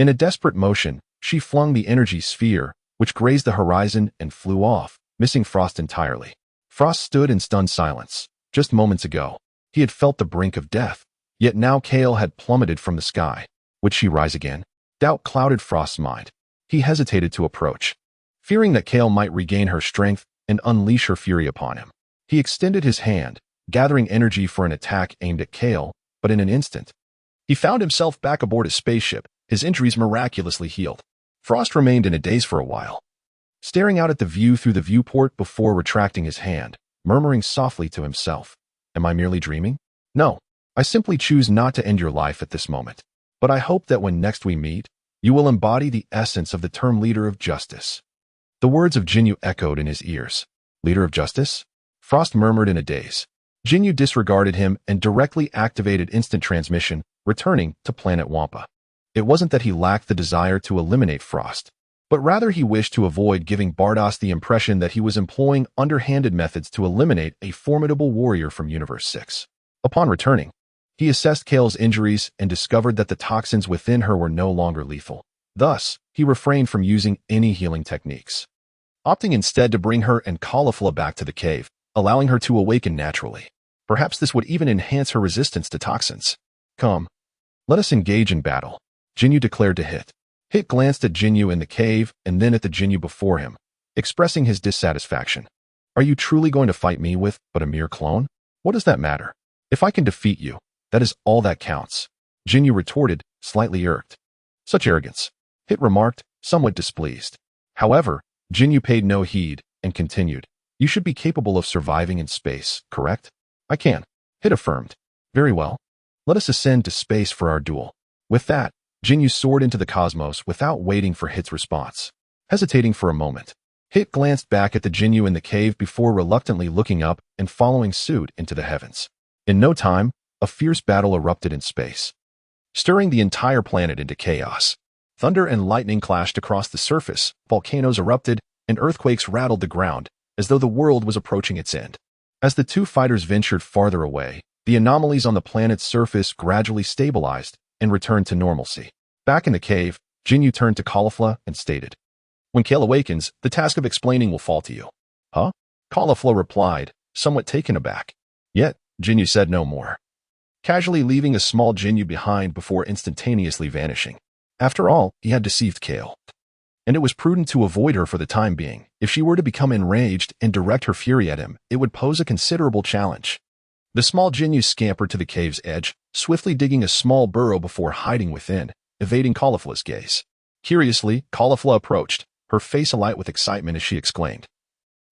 In a desperate motion, she flung the energy sphere, which grazed the horizon and flew off, missing Frost entirely. Frost stood in stunned silence. Just moments ago, he had felt the brink of death, yet now Kale had plummeted from the sky. Would she rise again? Doubt clouded Frost's mind. He hesitated to approach, fearing that Kale might regain her strength and unleash her fury upon him. He extended his hand, gathering energy for an attack aimed at Kale, but in an instant, he found himself back aboard his spaceship, his injuries miraculously healed. Frost remained in a daze for a while, staring out at the view through the viewport before retracting his hand, murmuring softly to himself, "Am I merely dreaming? No, I simply choose not to end your life at this moment. But I hope that when next we meet, you will embody the essence of the term leader of justice." The words of Ginyu echoed in his ears. Leader of justice? Frost murmured in a daze. Ginyu disregarded him and directly activated instant transmission, returning to planet Wampa. It wasn't that he lacked the desire to eliminate Frost, but rather he wished to avoid giving Bardoss the impression that he was employing underhanded methods to eliminate a formidable warrior from Universe 6. Upon returning, he assessed Kale's injuries and discovered that the toxins within her were no longer lethal. Thus, he refrained from using any healing techniques, opting instead to bring her and Caulifla back to the cave, allowing her to awaken naturally. Perhaps this would even enhance her resistance to toxins. "Come, let us engage in battle," Ginyu declared to Hit. Hit glanced at Ginyu in the cave and then at the Ginyu before him, expressing his dissatisfaction. "Are you truly going to fight me with but a mere clone? What does that matter? If I can defeat you, that is all that counts," Ginyu retorted, slightly irked. "Such arrogance," Hit remarked, somewhat displeased. However, Ginyu paid no heed and continued, "You should be capable of surviving in space, correct?" "I can," Hit affirmed. "Very well. Let us ascend to space for our duel." With that, Ginyu soared into the cosmos without waiting for Hit's response. Hesitating for a moment, Hit glanced back at the Ginyu in the cave before reluctantly looking up and following suit into the heavens. In no time, a fierce battle erupted in space, stirring the entire planet into chaos. Thunder and lightning clashed across the surface, volcanoes erupted, and earthquakes rattled the ground, as though the world was approaching its end. As the two fighters ventured farther away, the anomalies on the planet's surface gradually stabilized and returned to normalcy. Back in the cave, Ginyu turned to Caulifla and stated, "When Kale awakens, the task of explaining will fall to you." "Huh?" Caulifla replied, somewhat taken aback. Yet, Ginyu said no more, casually leaving a small Ginyu behind before instantaneously vanishing. After all, he had deceived Kale, and it was prudent to avoid her for the time being. If she were to become enraged and direct her fury at him, it would pose a considerable challenge. The small Ginyu scampered to the cave's edge, swiftly digging a small burrow before hiding within, evading Caulifla's gaze. Curiously, Caulifla approached, her face alight with excitement as she exclaimed,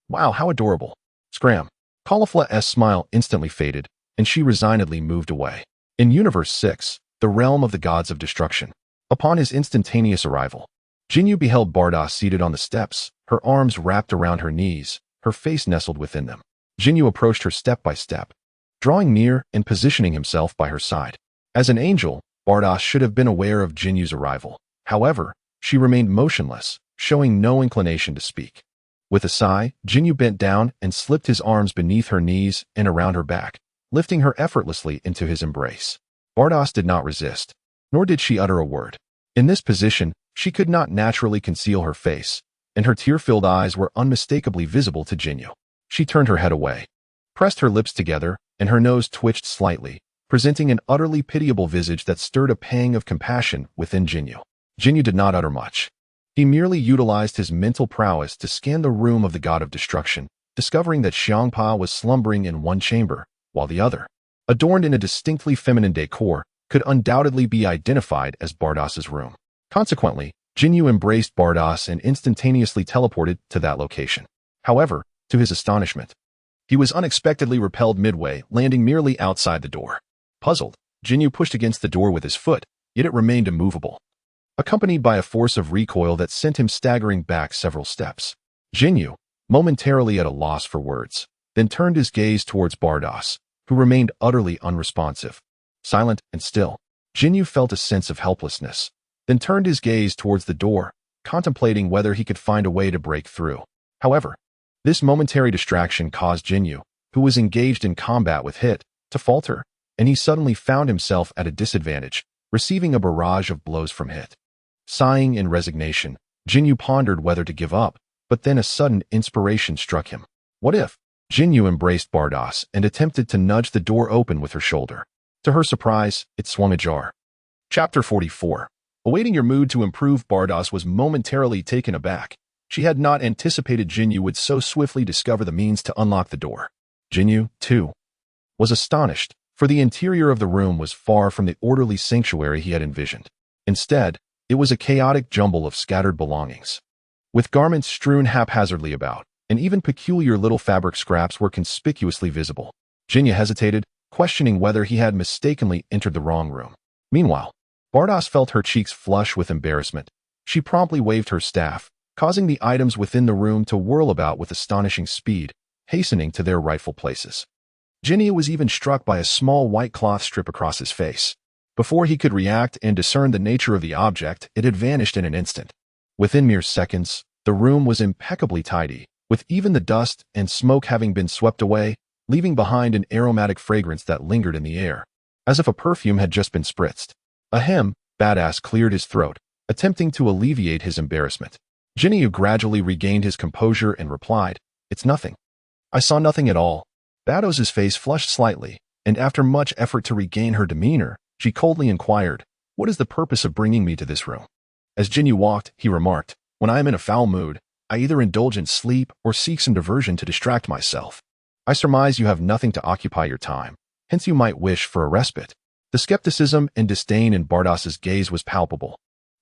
"Wow, how adorable." Scram. Caulifla's smile instantly faded, and she resignedly moved away. In Universe 6, the realm of the gods of destruction. Upon his instantaneous arrival, Ginyu beheld Bardoss seated on the steps, her arms wrapped around her knees, her face nestled within them. Ginyu approached her step by step, drawing near and positioning himself by her side. As an angel, Bardoss should have been aware of Jinyu's arrival. However, she remained motionless, showing no inclination to speak. With a sigh, Ginyu bent down and slipped his arms beneath her knees and around her back, lifting her effortlessly into his embrace. Bardoss did not resist, nor did she utter a word. In this position, she could not naturally conceal her face, and her tear-filled eyes were unmistakably visible to Ginyu. She turned her head away, pressed her lips together, and her nose twitched slightly, presenting an utterly pitiable visage that stirred a pang of compassion within Ginyu. Ginyu did not utter much. He merely utilized his mental prowess to scan the room of the god of destruction, discovering that Xiangpa was slumbering in one chamber, while the other, adorned in a distinctly feminine decor, could undoubtedly be identified as Bardoss's room. Consequently, Ginyu embraced Bardoss and instantaneously teleported to that location. However, to his astonishment, he was unexpectedly repelled midway, landing merely outside the door. Puzzled, Ginyu pushed against the door with his foot, yet it remained immovable, accompanied by a force of recoil that sent him staggering back several steps. Ginyu, momentarily at a loss for words, then turned his gaze towards Bardoss, who remained utterly unresponsive. Silent and still, Ginyu felt a sense of helplessness, then turned his gaze towards the door, contemplating whether he could find a way to break through. However, this momentary distraction caused Ginyu, who was engaged in combat with Hit, to falter, and he suddenly found himself at a disadvantage, receiving a barrage of blows from Hit. Sighing in resignation, Ginyu pondered whether to give up, but then a sudden inspiration struck him. What if? Ginyu embraced Bardoss and attempted to nudge the door open with her shoulder. To her surprise, it swung ajar. Chapter 44. Awaiting your mood to improve, Bardoss was momentarily taken aback. She had not anticipated Ginyu would so swiftly discover the means to unlock the door. Ginyu, too, was astonished, for the interior of the room was far from the orderly sanctuary he had envisioned. Instead, It was a chaotic jumble of scattered belongings, with garments strewn haphazardly about, and even peculiar little fabric scraps were conspicuously visible. Ginyu hesitated, questioning whether he had mistakenly entered the wrong room. Meanwhile, Bardos felt her cheeks flush with embarrassment. She promptly waved her staff, causing the items within the room to whirl about with astonishing speed, hastening to their rightful places. Ginyu was even struck by a small white cloth strip across his face. Before he could react and discern the nature of the object, it had vanished in an instant. Within mere seconds, the room was impeccably tidy, with even the dust and smoke having been swept away, leaving behind an aromatic fragrance that lingered in the air, as if a perfume had just been spritzed. Ahem, Badass cleared his throat, attempting to alleviate his embarrassment. Ginyu gradually regained his composure and replied, "It's nothing. I saw nothing at all." Bados's face flushed slightly, and after much effort to regain her demeanor, she coldly inquired, "What is the purpose of bringing me to this room?" As Ginyu walked, he remarked, "When I am in a foul mood, I either indulge in sleep or seek some diversion to distract myself. I surmise you have nothing to occupy your time, hence you might wish for a respite." The skepticism and disdain in Bardos's gaze was palpable.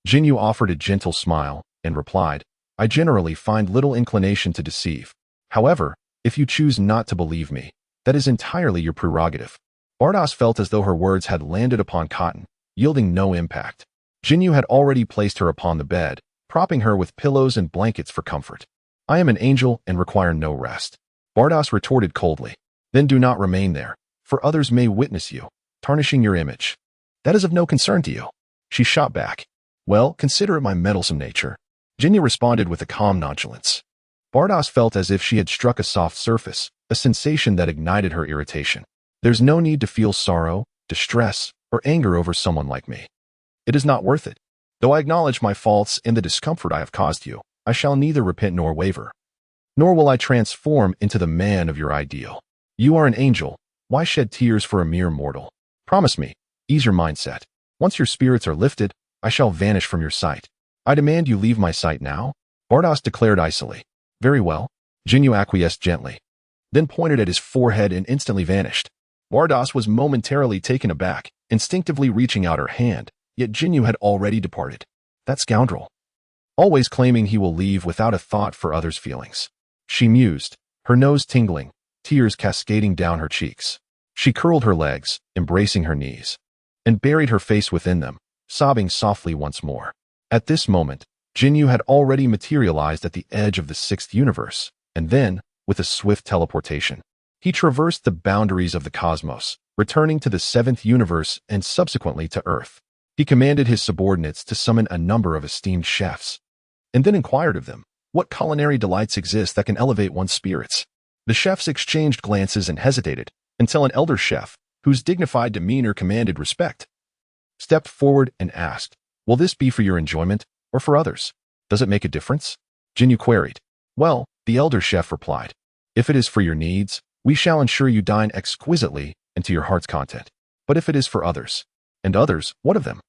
Ginyu offered a gentle smile and replied, "I generally find little inclination to deceive. However, if you choose not to believe me, that is entirely your prerogative." Bardos felt as though her words had landed upon cotton, yielding no impact. Ginyu had already placed her upon the bed, propping her with pillows and blankets for comfort. "I am an angel and require no rest," Bardos retorted coldly. "Then do not remain there, for others may witness you, tarnishing your image. That is of no concern to you." She shot back, "Well, consider it my meddlesome nature." Ginyu responded with a calm nonchalance. Bardos felt as if she had struck a soft surface, a sensation that ignited her irritation. "There's no need to feel sorrow, distress, or anger over someone like me. It is not worth it. Though I acknowledge my faults and the discomfort I have caused you, I shall neither repent nor waver. Nor will I transform into the man of your ideal. You are an angel. Why shed tears for a mere mortal? Promise me, ease your mindset. Once your spirits are lifted, I shall vanish from your sight. I demand you leave my sight now," Bardos declared icily. "Very well." Ginyu acquiesced gently, then pointed at his forehead and instantly vanished. Bardos was momentarily taken aback, instinctively reaching out her hand, yet Ginyu had already departed. That scoundrel. Always claiming he will leave without a thought for others' feelings. She mused, her nose tingling, tears cascading down her cheeks. She curled her legs, embracing her knees, and buried her face within them, sobbing softly once more. At this moment, Ginyu had already materialized at the edge of the sixth universe, and then, with a swift teleportation, he traversed the boundaries of the cosmos, returning to the seventh universe and subsequently to Earth. He commanded his subordinates to summon a number of esteemed chefs, and then inquired of them, what culinary delights exist that can elevate one's spirits. The chefs exchanged glances and hesitated, until an elder chef, whose dignified demeanor commanded respect, stepped forward and asked, "Will this be for your enjoyment, or for others? Does it make a difference?" Ginyu queried. "Well," the elder chef replied, "if it is for your needs, we shall ensure you dine exquisitely and to your heart's content. But if it is for others, and others, what of them?"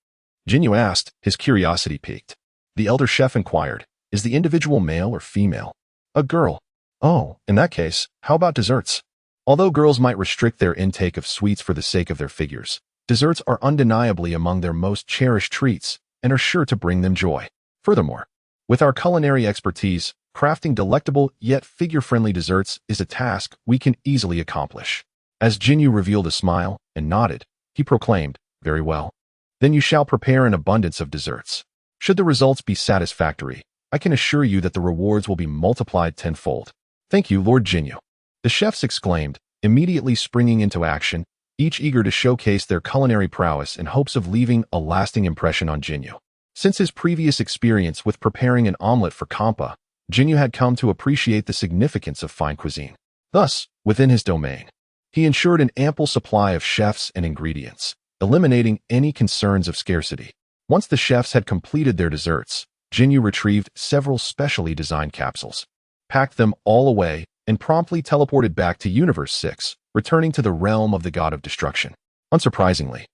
Ginyu asked, his curiosity piqued. The elder chef inquired, "Is the individual male or female?" "A girl." "Oh, in that case, how about desserts?" Although girls might restrict their intake of sweets for the sake of their figures, desserts are undeniably among their most cherished treats and are sure to bring them joy. Furthermore, with our culinary expertise, crafting delectable yet figure-friendly desserts is a task we can easily accomplish. As Ginyu revealed a smile and nodded, he proclaimed, "Very well. Then you shall prepare an abundance of desserts. Should the results be satisfactory, I can assure you that the rewards will be multiplied tenfold." "Thank you, Lord Ginyu," the chefs exclaimed, immediately springing into action, each eager to showcase their culinary prowess in hopes of leaving a lasting impression on Ginyu. Since his previous experience with preparing an omelet for Kampa, Ginyu had come to appreciate the significance of fine cuisine. Thus, within his domain, he ensured an ample supply of chefs and ingredients, eliminating any concerns of scarcity. Once the chefs had completed their desserts, Ginyu retrieved several specially designed capsules, packed them all away, and promptly teleported back to Universe 6, returning to the realm of the god of destruction. Unsurprisingly,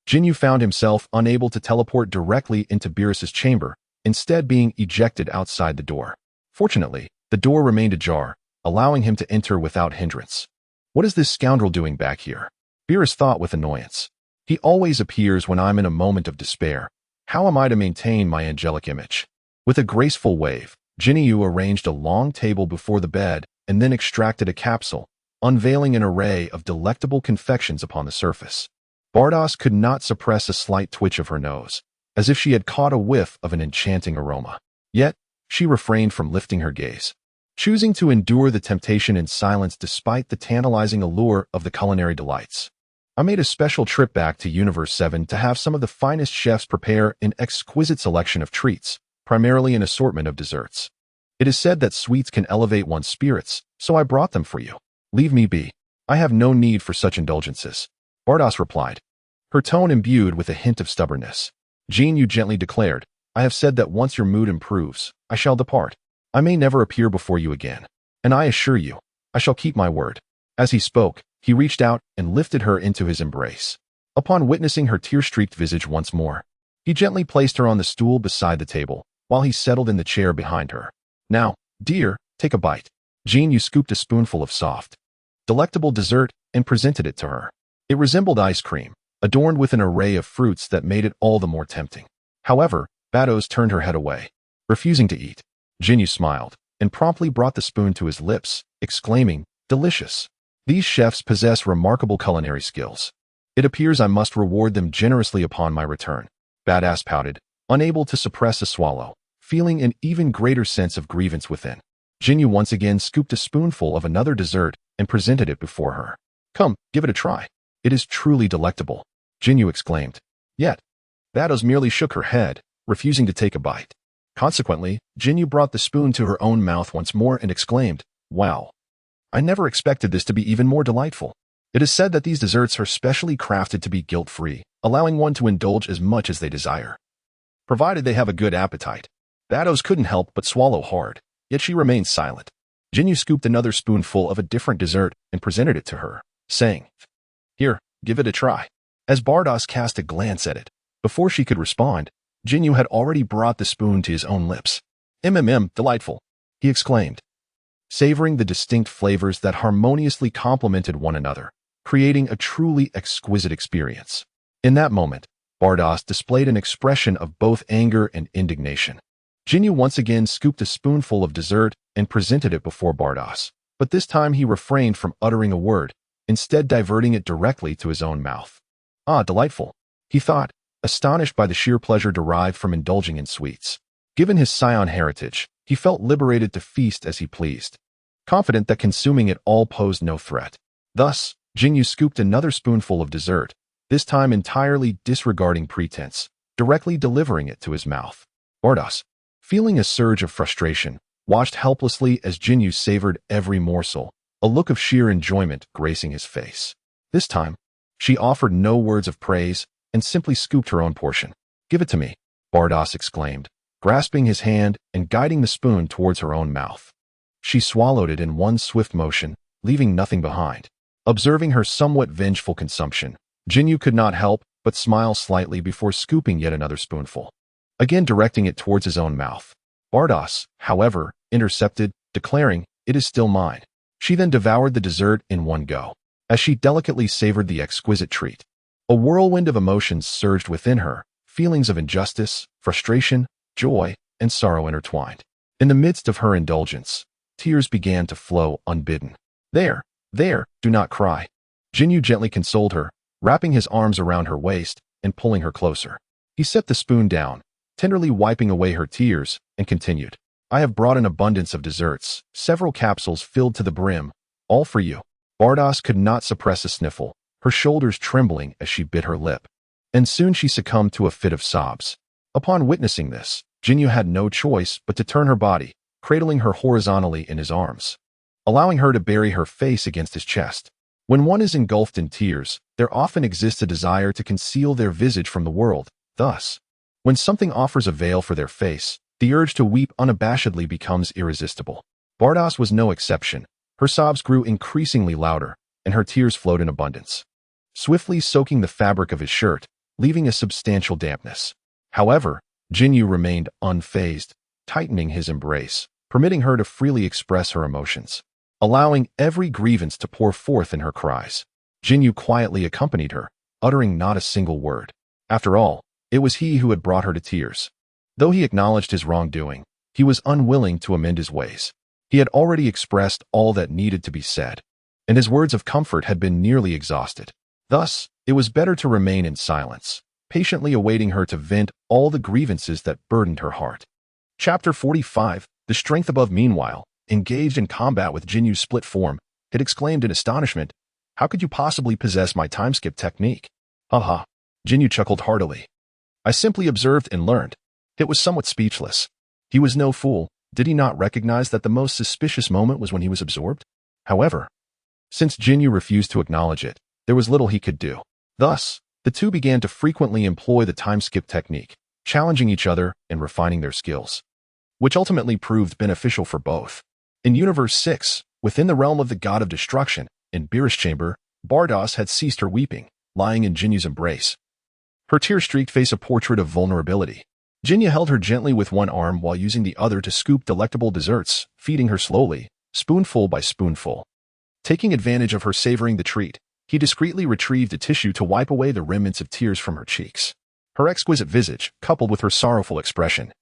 Ginyu found himself unable to teleport directly into Beerus's chamber, instead being ejected outside the door. Fortunately, the door remained ajar, allowing him to enter without hindrance. "What is this scoundrel doing back here?" Beerus thought with annoyance. "He always appears when I'm in a moment of despair. How am I to maintain my angelic image? With a graceful wave, Ginyu arranged a long table before the bed and then extracted a capsule, unveiling an array of delectable confections upon the surface. Bardos could not suppress a slight twitch of her nose, as if she had caught a whiff of an enchanting aroma. Yet, she refrained from lifting her gaze, choosing to endure the temptation in silence despite the tantalizing allure of the culinary delights. I made a special trip back to Universe 7 to have some of the finest chefs prepare an exquisite selection of treats, primarily an assortment of desserts. It is said that sweets can elevate one's spirits, so I brought them for you. Leave me be. I have no need for such indulgences, Bardos replied, her tone imbued with a hint of stubbornness. Ginyu gently declared, I have said that once your mood improves, I shall depart. I may never appear before you again, and I assure you, I shall keep my word. As he spoke, he reached out and lifted her into his embrace. Upon witnessing her tear-streaked visage once more, he gently placed her on the stool beside the table, while he settled in the chair behind her. Now, dear, take a bite. Ginyu scooped a spoonful of soft, delectable dessert and presented it to her. It resembled ice cream, adorned with an array of fruits that made it all the more tempting. However, Bardos turned her head away, refusing to eat. Ginyu smiled and promptly brought the spoon to his lips, exclaiming, delicious. These chefs possess remarkable culinary skills. It appears I must reward them generously upon my return. Badass pouted, unable to suppress a swallow, feeling an even greater sense of grievance within. Ginyu once again scooped a spoonful of another dessert and presented it before her. Come, give it a try. It is truly delectable, Ginyu exclaimed. Yet, Bardos merely shook her head, refusing to take a bite. Consequently, Ginyu brought the spoon to her own mouth once more and exclaimed, Wow! I never expected this to be even more delightful. It is said that these desserts are specially crafted to be guilt-free, allowing one to indulge as much as they desire, provided they have a good appetite. Bardos couldn't help but swallow hard, yet she remained silent. Ginyu scooped another spoonful of a different dessert and presented it to her, saying, Here, give it a try. As Bardos cast a glance at it, before she could respond, Ginyu had already brought the spoon to his own lips. Delightful, he exclaimed, savoring the distinct flavors that harmoniously complemented one another, creating a truly exquisite experience. In that moment, Bardos displayed an expression of both anger and indignation. Ginyu once again scooped a spoonful of dessert and presented it before Bardos, but this time he refrained from uttering a word, instead diverting it directly to his own mouth. Ah, delightful, he thought, astonished by the sheer pleasure derived from indulging in sweets. Given his scion heritage, he felt liberated to feast as he pleased, confident that consuming it all posed no threat. Thus, Ginyu scooped another spoonful of dessert, this time entirely disregarding pretense, directly delivering it to his mouth. Bardos, feeling a surge of frustration, watched helplessly as Ginyu savored every morsel, a look of sheer enjoyment gracing his face. This time, she offered no words of praise and simply scooped her own portion. Give it to me, Bardos exclaimed, grasping his hand and guiding the spoon towards her own mouth. She swallowed it in one swift motion, leaving nothing behind. Observing her somewhat vengeful consumption, Ginyu could not help but smile slightly before scooping yet another spoonful, again directing it towards his own mouth. Bardos, however, intercepted, declaring, It is still mine. She then devoured the dessert in one go. As she delicately savored the exquisite treat, a whirlwind of emotions surged within her, feelings of injustice, frustration, joy, and sorrow intertwined. In the midst of her indulgence, tears began to flow unbidden. There, do not cry. Ginyu gently consoled her, wrapping his arms around her waist and pulling her closer. He set the spoon down, tenderly wiping away her tears, and continued, I have brought an abundance of desserts, several capsules filled to the brim, all for you. Bardos could not suppress a sniffle, her shoulders trembling as she bit her lip. And soon she succumbed to a fit of sobs. Upon witnessing this, Ginyu had no choice but to turn her body, cradling her horizontally in his arms, allowing her to bury her face against his chest. When one is engulfed in tears, there often exists a desire to conceal their visage from the world. Thus, when something offers a veil for their face, the urge to weep unabashedly becomes irresistible. Bardos was no exception. Her sobs grew increasingly louder, and her tears flowed in abundance, swiftly soaking the fabric of his shirt, leaving a substantial dampness. However, Ginyu remained unfazed, tightening his embrace, permitting her to freely express her emotions, allowing every grievance to pour forth in her cries. Ginyu quietly accompanied her, uttering not a single word. After all, It was he who had brought her to tears. Though he acknowledged his wrongdoing, he was unwilling to amend his ways. He had already expressed all that needed to be said, and his words of comfort had been nearly exhausted. Thus, it was better to remain in silence, patiently awaiting her to vent all the grievances that burdened her heart. Chapter 45. The Strength Above. Meanwhile, engaged in combat with Ginyu's split form, it exclaimed in astonishment, "How could you possibly possess my time-skip technique?" "Haha." Ginyu chuckled heartily. "I simply observed and learned." It was somewhat speechless. He was no fool. Did he not recognize that the most suspicious moment was when he was absorbed? However, since Ginyu refused to acknowledge it, there was little he could do. Thus, the two began to frequently employ the time-skip technique, challenging each other and refining their skills, which ultimately proved beneficial for both. In Universe 6, within the realm of the God of Destruction, in Beerus' chamber, Bardoss had ceased her weeping, lying in Ginyu's embrace. Her tear-streaked face a portrait of vulnerability. Ginyu held her gently with one arm while using the other to scoop delectable desserts, feeding her slowly, spoonful by spoonful. Taking advantage of her savoring the treat, he discreetly retrieved a tissue to wipe away the remnants of tears from her cheeks. Her exquisite visage, coupled with her sorrowful expression,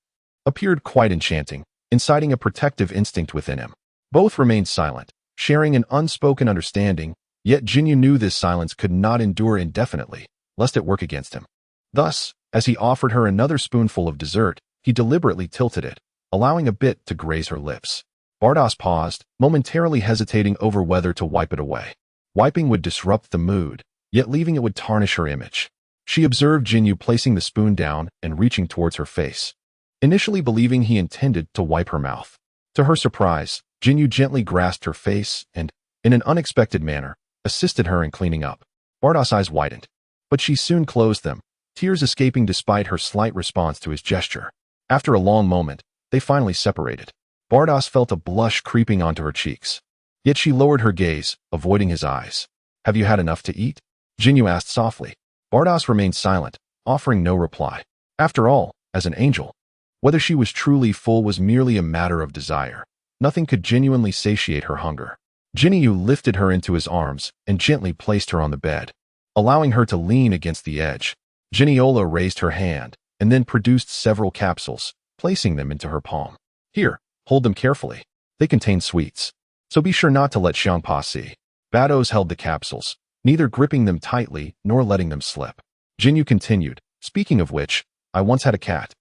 appeared quite enchanting, inciting a protective instinct within him. Both remained silent, sharing an unspoken understanding, yet Ginyu knew this silence could not endure indefinitely, lest it work against him. Thus, as he offered her another spoonful of dessert, he deliberately tilted it, allowing a bit to graze her lips. Bardoss paused, momentarily hesitating over whether to wipe it away. Wiping would disrupt the mood, yet leaving it would tarnish her image. She observed Ginyu placing the spoon down and reaching towards her face, initially believing he intended to wipe her mouth. To her surprise, Ginyu gently grasped her face and, in an unexpected manner, assisted her in cleaning up. Bardoss' eyes widened, but she soon closed them, tears escaping despite her slight response to his gesture. After a long moment, they finally separated. Bardoss felt a blush creeping onto her cheeks. Yet she lowered her gaze, avoiding his eyes. "Have you had enough to eat?" Ginyu asked softly. Bardoss remained silent, offering no reply. After all, as an angel, whether she was truly full was merely a matter of desire. Nothing could genuinely satiate her hunger. Ginyu lifted her into his arms and gently placed her on the bed, allowing her to lean against the edge. Giniola raised her hand and then produced several capsules, placing them into her palm. "Here, hold them carefully. They contain sweets, so be sure not to let Xiangpa see." Bardoss held the capsules, neither gripping them tightly nor letting them slip. Ginyu continued, "Speaking of which, I once had a cat.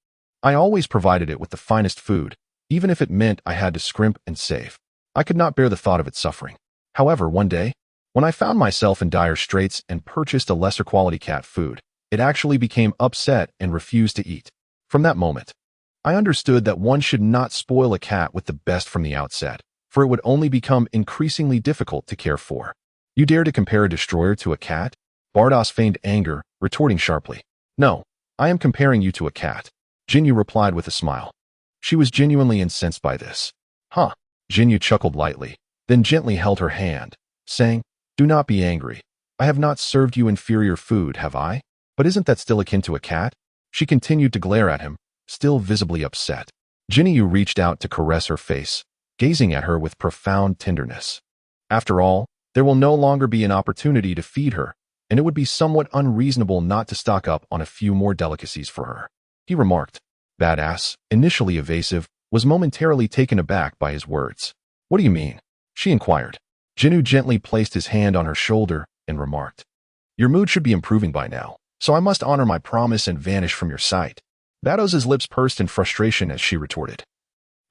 I always provided it with the finest food, even if it meant I had to scrimp and save. I could not bear the thought of it suffering. However, one day, when I found myself in dire straits and purchased a lesser quality cat food, it actually became upset and refused to eat. From that moment, I understood that one should not spoil a cat with the best from the outset, for it would only become increasingly difficult to care for." "You dare to compare a destroyer to a cat?" Bardoss feigned anger, retorting sharply. "No, I am comparing you to a cat," Ginyu replied with a smile. She was genuinely incensed by this. "Huh." Ginyu chuckled lightly, then gently held her hand, saying, "Do not be angry. I have not served you inferior food, have I? But isn't that still akin to a cat?" She continued to glare at him, still visibly upset. Ginyu reached out to caress her face, gazing at her with profound tenderness. After all, there will no longer be an opportunity to feed her, and it would be somewhat unreasonable not to stock up on a few more delicacies for her. He remarked. Badass, initially evasive, was momentarily taken aback by his words. "What do you mean?" she inquired. Ginyu gently placed his hand on her shoulder and remarked, "Your mood should be improving by now, so I must honor my promise and vanish from your sight." Bardoss' lips pursed in frustration as she retorted,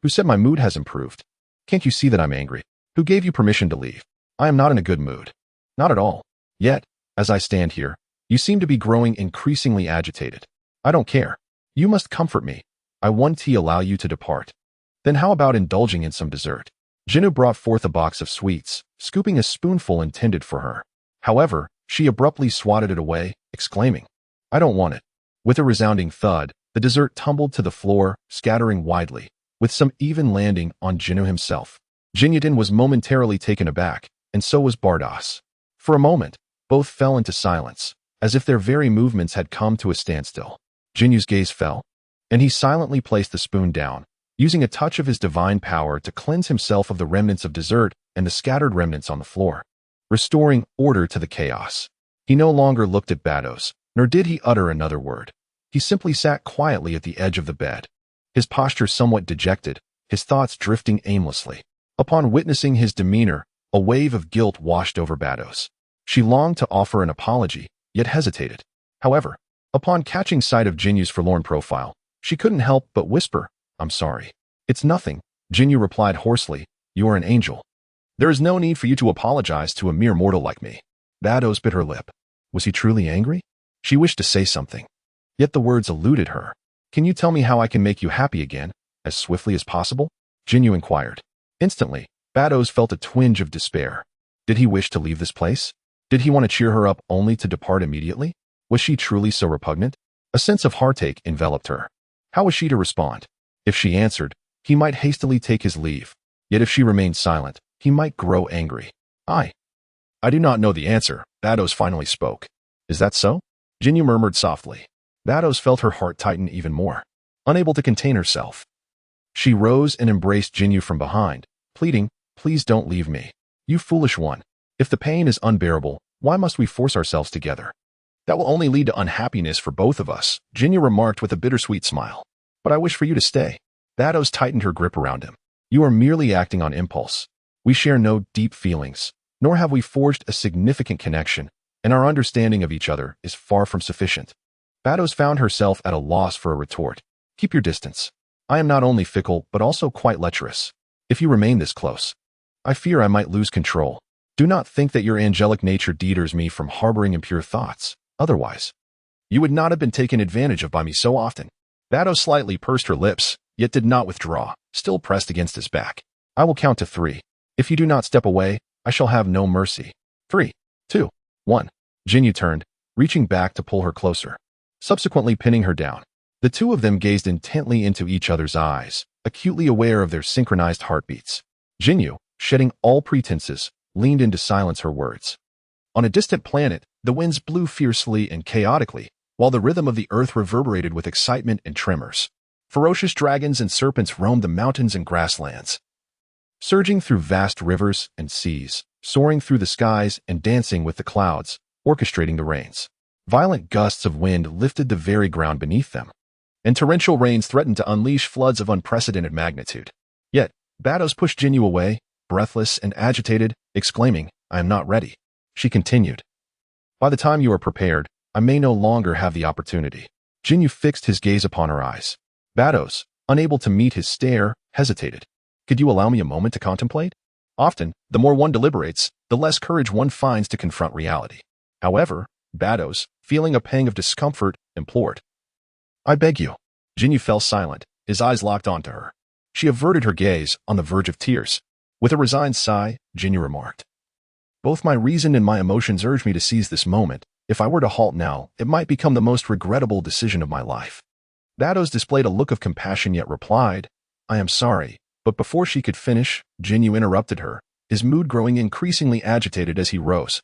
"Who said my mood has improved? Can't you see that I'm angry? Who gave you permission to leave? I am not in a good mood. Not at all. Yet, as I stand here, you seem to be growing increasingly agitated. I don't care. You must comfort me. I won't allow you to depart. Then how about indulging in some dessert?" Ginyu brought forth a box of sweets, scooping a spoonful intended for her. However, she abruptly swatted it away, exclaiming, "I don't want it." With a resounding thud, the dessert tumbled to the floor, scattering widely, with some even landing on Ginyu himself. Jinyutin was momentarily taken aback, and so was Bardoss. For a moment, both fell into silence, as if their very movements had come to a standstill. Jinyu's gaze fell, and he silently placed the spoon down, using a touch of his divine power to cleanse himself of the remnants of dessert and the scattered remnants on the floor, restoring order to the chaos. He no longer looked at Bardoss, nor did he utter another word. He simply sat quietly at the edge of the bed, his posture somewhat dejected, his thoughts drifting aimlessly. Upon witnessing his demeanor, a wave of guilt washed over Bados. She longed to offer an apology, yet hesitated. However, upon catching sight of Jinyu's forlorn profile, she couldn't help but whisper, "I'm sorry." "It's nothing," Ginyu replied hoarsely. "You are an angel. There is no need for you to apologize to a mere mortal like me." Bados bit her lip. Was he truly angry? She wished to say something, yet the words eluded her. "Can you tell me how I can make you happy again, as swiftly as possible?" Ginyu inquired. Instantly, Bados felt a twinge of despair. Did he wish to leave this place? Did he want to cheer her up only to depart immediately? Was she truly so repugnant? A sense of heartache enveloped her. How was she to respond? If she answered, he might hastily take his leave. Yet if she remained silent, he might grow angry. I do not know the answer," Bados finally spoke. "Is that so?" Ginyu murmured softly. Bados felt her heart tighten even more. Unable to contain herself, she rose and embraced Ginyu from behind, pleading, "Please don't leave me. You foolish one. If the pain is unbearable, why must we force ourselves together? That will only lead to unhappiness for both of us," Ginyu remarked with a bittersweet smile. "But I wish for you to stay." Bados tightened her grip around him. "You are merely acting on impulse. We share no deep feelings, nor have we forged a significant connection, and our understanding of each other is far from sufficient." Bados found herself at a loss for a retort. "Keep your distance. I am not only fickle, but also quite lecherous. If you remain this close, I fear I might lose control. Do not think that your angelic nature deters me from harboring impure thoughts. Otherwise, you would not have been taken advantage of by me so often." Bados slightly pursed her lips, yet did not withdraw, still pressed against his back. "I will count to 3. If you do not step away, I shall have no mercy. 3, 2, 1. Ginyu turned, reaching back to pull her closer, subsequently pinning her down. The two of them gazed intently into each other's eyes, acutely aware of their synchronized heartbeats. Ginyu, shedding all pretenses, leaned in to silence her words. On a distant planet, the winds blew fiercely and chaotically, while the rhythm of the earth reverberated with excitement and tremors. Ferocious dragons and serpents roamed the mountains and grasslands, surging through vast rivers and seas, soaring through the skies and dancing with the clouds, orchestrating the rains. Violent gusts of wind lifted the very ground beneath them, and torrential rains threatened to unleash floods of unprecedented magnitude. Yet, Bados pushed Ginyu away, breathless and agitated, exclaiming, "I am not ready." She continued, "By the time you are prepared, I may no longer have the opportunity." Ginyu fixed his gaze upon her eyes. Bados, unable to meet his stare, hesitated. "Could you allow me a moment to contemplate?" Often, the more one deliberates, the less courage one finds to confront reality. However, Bados, feeling a pang of discomfort, implored, "I beg you." Ginyu fell silent, his eyes locked onto her. She averted her gaze, on the verge of tears. With a resigned sigh, Ginyu remarked, "Both my reason and my emotions urge me to seize this moment. If I were to halt now, it might become the most regrettable decision of my life." Bados displayed a look of compassion yet replied, "I am sorry." But before she could finish, Ginyu interrupted her, his mood growing increasingly agitated as he rose.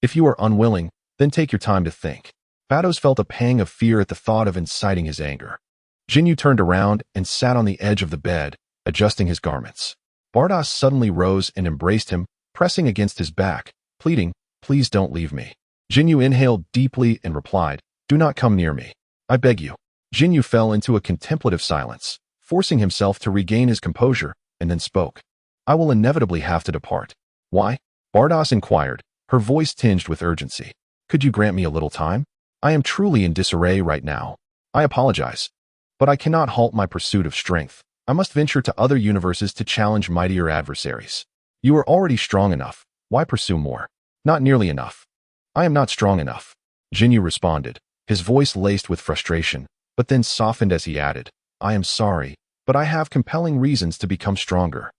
"If you are unwilling, then take your time to think." Bados felt a pang of fear at the thought of inciting his anger. Ginyu turned around and sat on the edge of the bed, adjusting his garments. Bardos suddenly rose and embraced him, pressing against his back, pleading, "Please don't leave me." Ginyu inhaled deeply and replied, "Do not come near me. I beg you." Ginyu fell into a contemplative silence, forcing himself to regain his composure, and then spoke. "I will inevitably have to depart." "Why?" Bardos inquired, her voice tinged with urgency. "Could you grant me a little time? I am truly in disarray right now. I apologize. But I cannot halt my pursuit of strength. I must venture to other universes to challenge mightier adversaries. You are already strong enough. Why pursue more?" "Not nearly enough. I am not strong enough," Ginyu responded, his voice laced with frustration, but then softened as he added, "I am sorry, but I have compelling reasons to become stronger."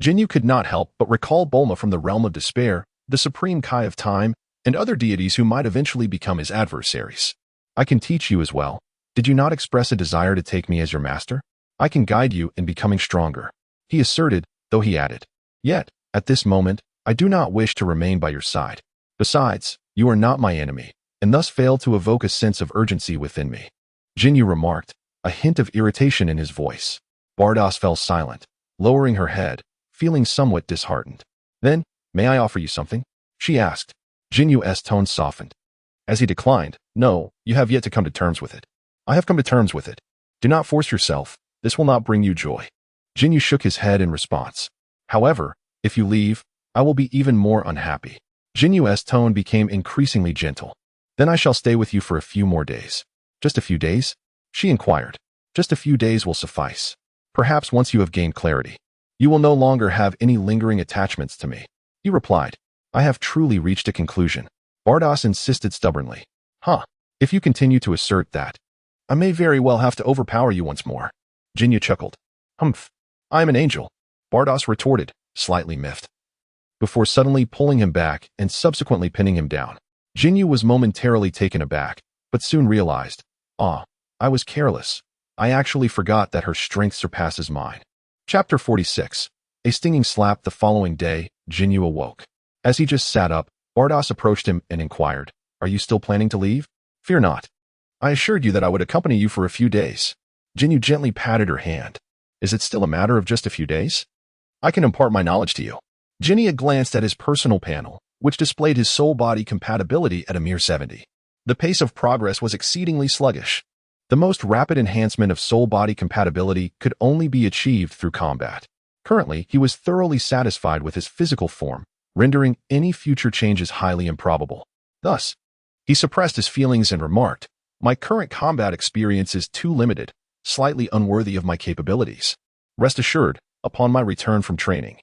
Ginyu could not help but recall Bulma from the realm of despair, the supreme Kai of time, and other deities who might eventually become his adversaries. "I can teach you as well. Did you not express a desire to take me as your master? I can guide you in becoming stronger," he asserted, though he added, "Yet, at this moment, I do not wish to remain by your side. Besides, you are not my enemy, and thus fail to evoke a sense of urgency within me." Ginyu remarked, a hint of irritation in his voice. Bardos fell silent, lowering her head, feeling somewhat disheartened. "Then, may I offer you something?" she asked. Jinyu's tone softened, as he declined, "No, you have yet to come to terms with it." I have come to terms with it. Do not force yourself. This will not bring you joy. Ginyu shook his head in response. However, if you leave, I will be even more unhappy. Jinyu's tone became increasingly gentle. Then I shall stay with you for a few more days. Just a few days? She inquired. Just a few days will suffice. Perhaps once you have gained clarity, you will no longer have any lingering attachments to me. He replied. I have truly reached a conclusion. Bardos insisted stubbornly. If you continue to assert that, I may very well have to overpower you once more. Ginyu chuckled. Humph. I am an angel, Bardos retorted, slightly miffed. Before suddenly pulling him back and subsequently pinning him down. Ginyu was momentarily taken aback, but soon realized, I was careless. I actually forgot that her strength surpasses mine. Chapter 46. A stinging slap. The following day, Ginyu awoke. As he just sat up, Bardos approached him and inquired, Are you still planning to leave? Fear not. I assured you that I would accompany you for a few days. Ginyu gently patted her hand. Is it still a matter of just a few days? I can impart my knowledge to you. Ginyu glanced at his personal panel, which displayed his soul-body compatibility at a mere 70. The pace of progress was exceedingly sluggish. The most rapid enhancement of soul-body compatibility could only be achieved through combat. Currently, he was thoroughly satisfied with his physical form, rendering any future changes highly improbable. Thus, he suppressed his feelings and remarked, My current combat experience is too limited, slightly unworthy of my capabilities. Rest assured, upon my return from training,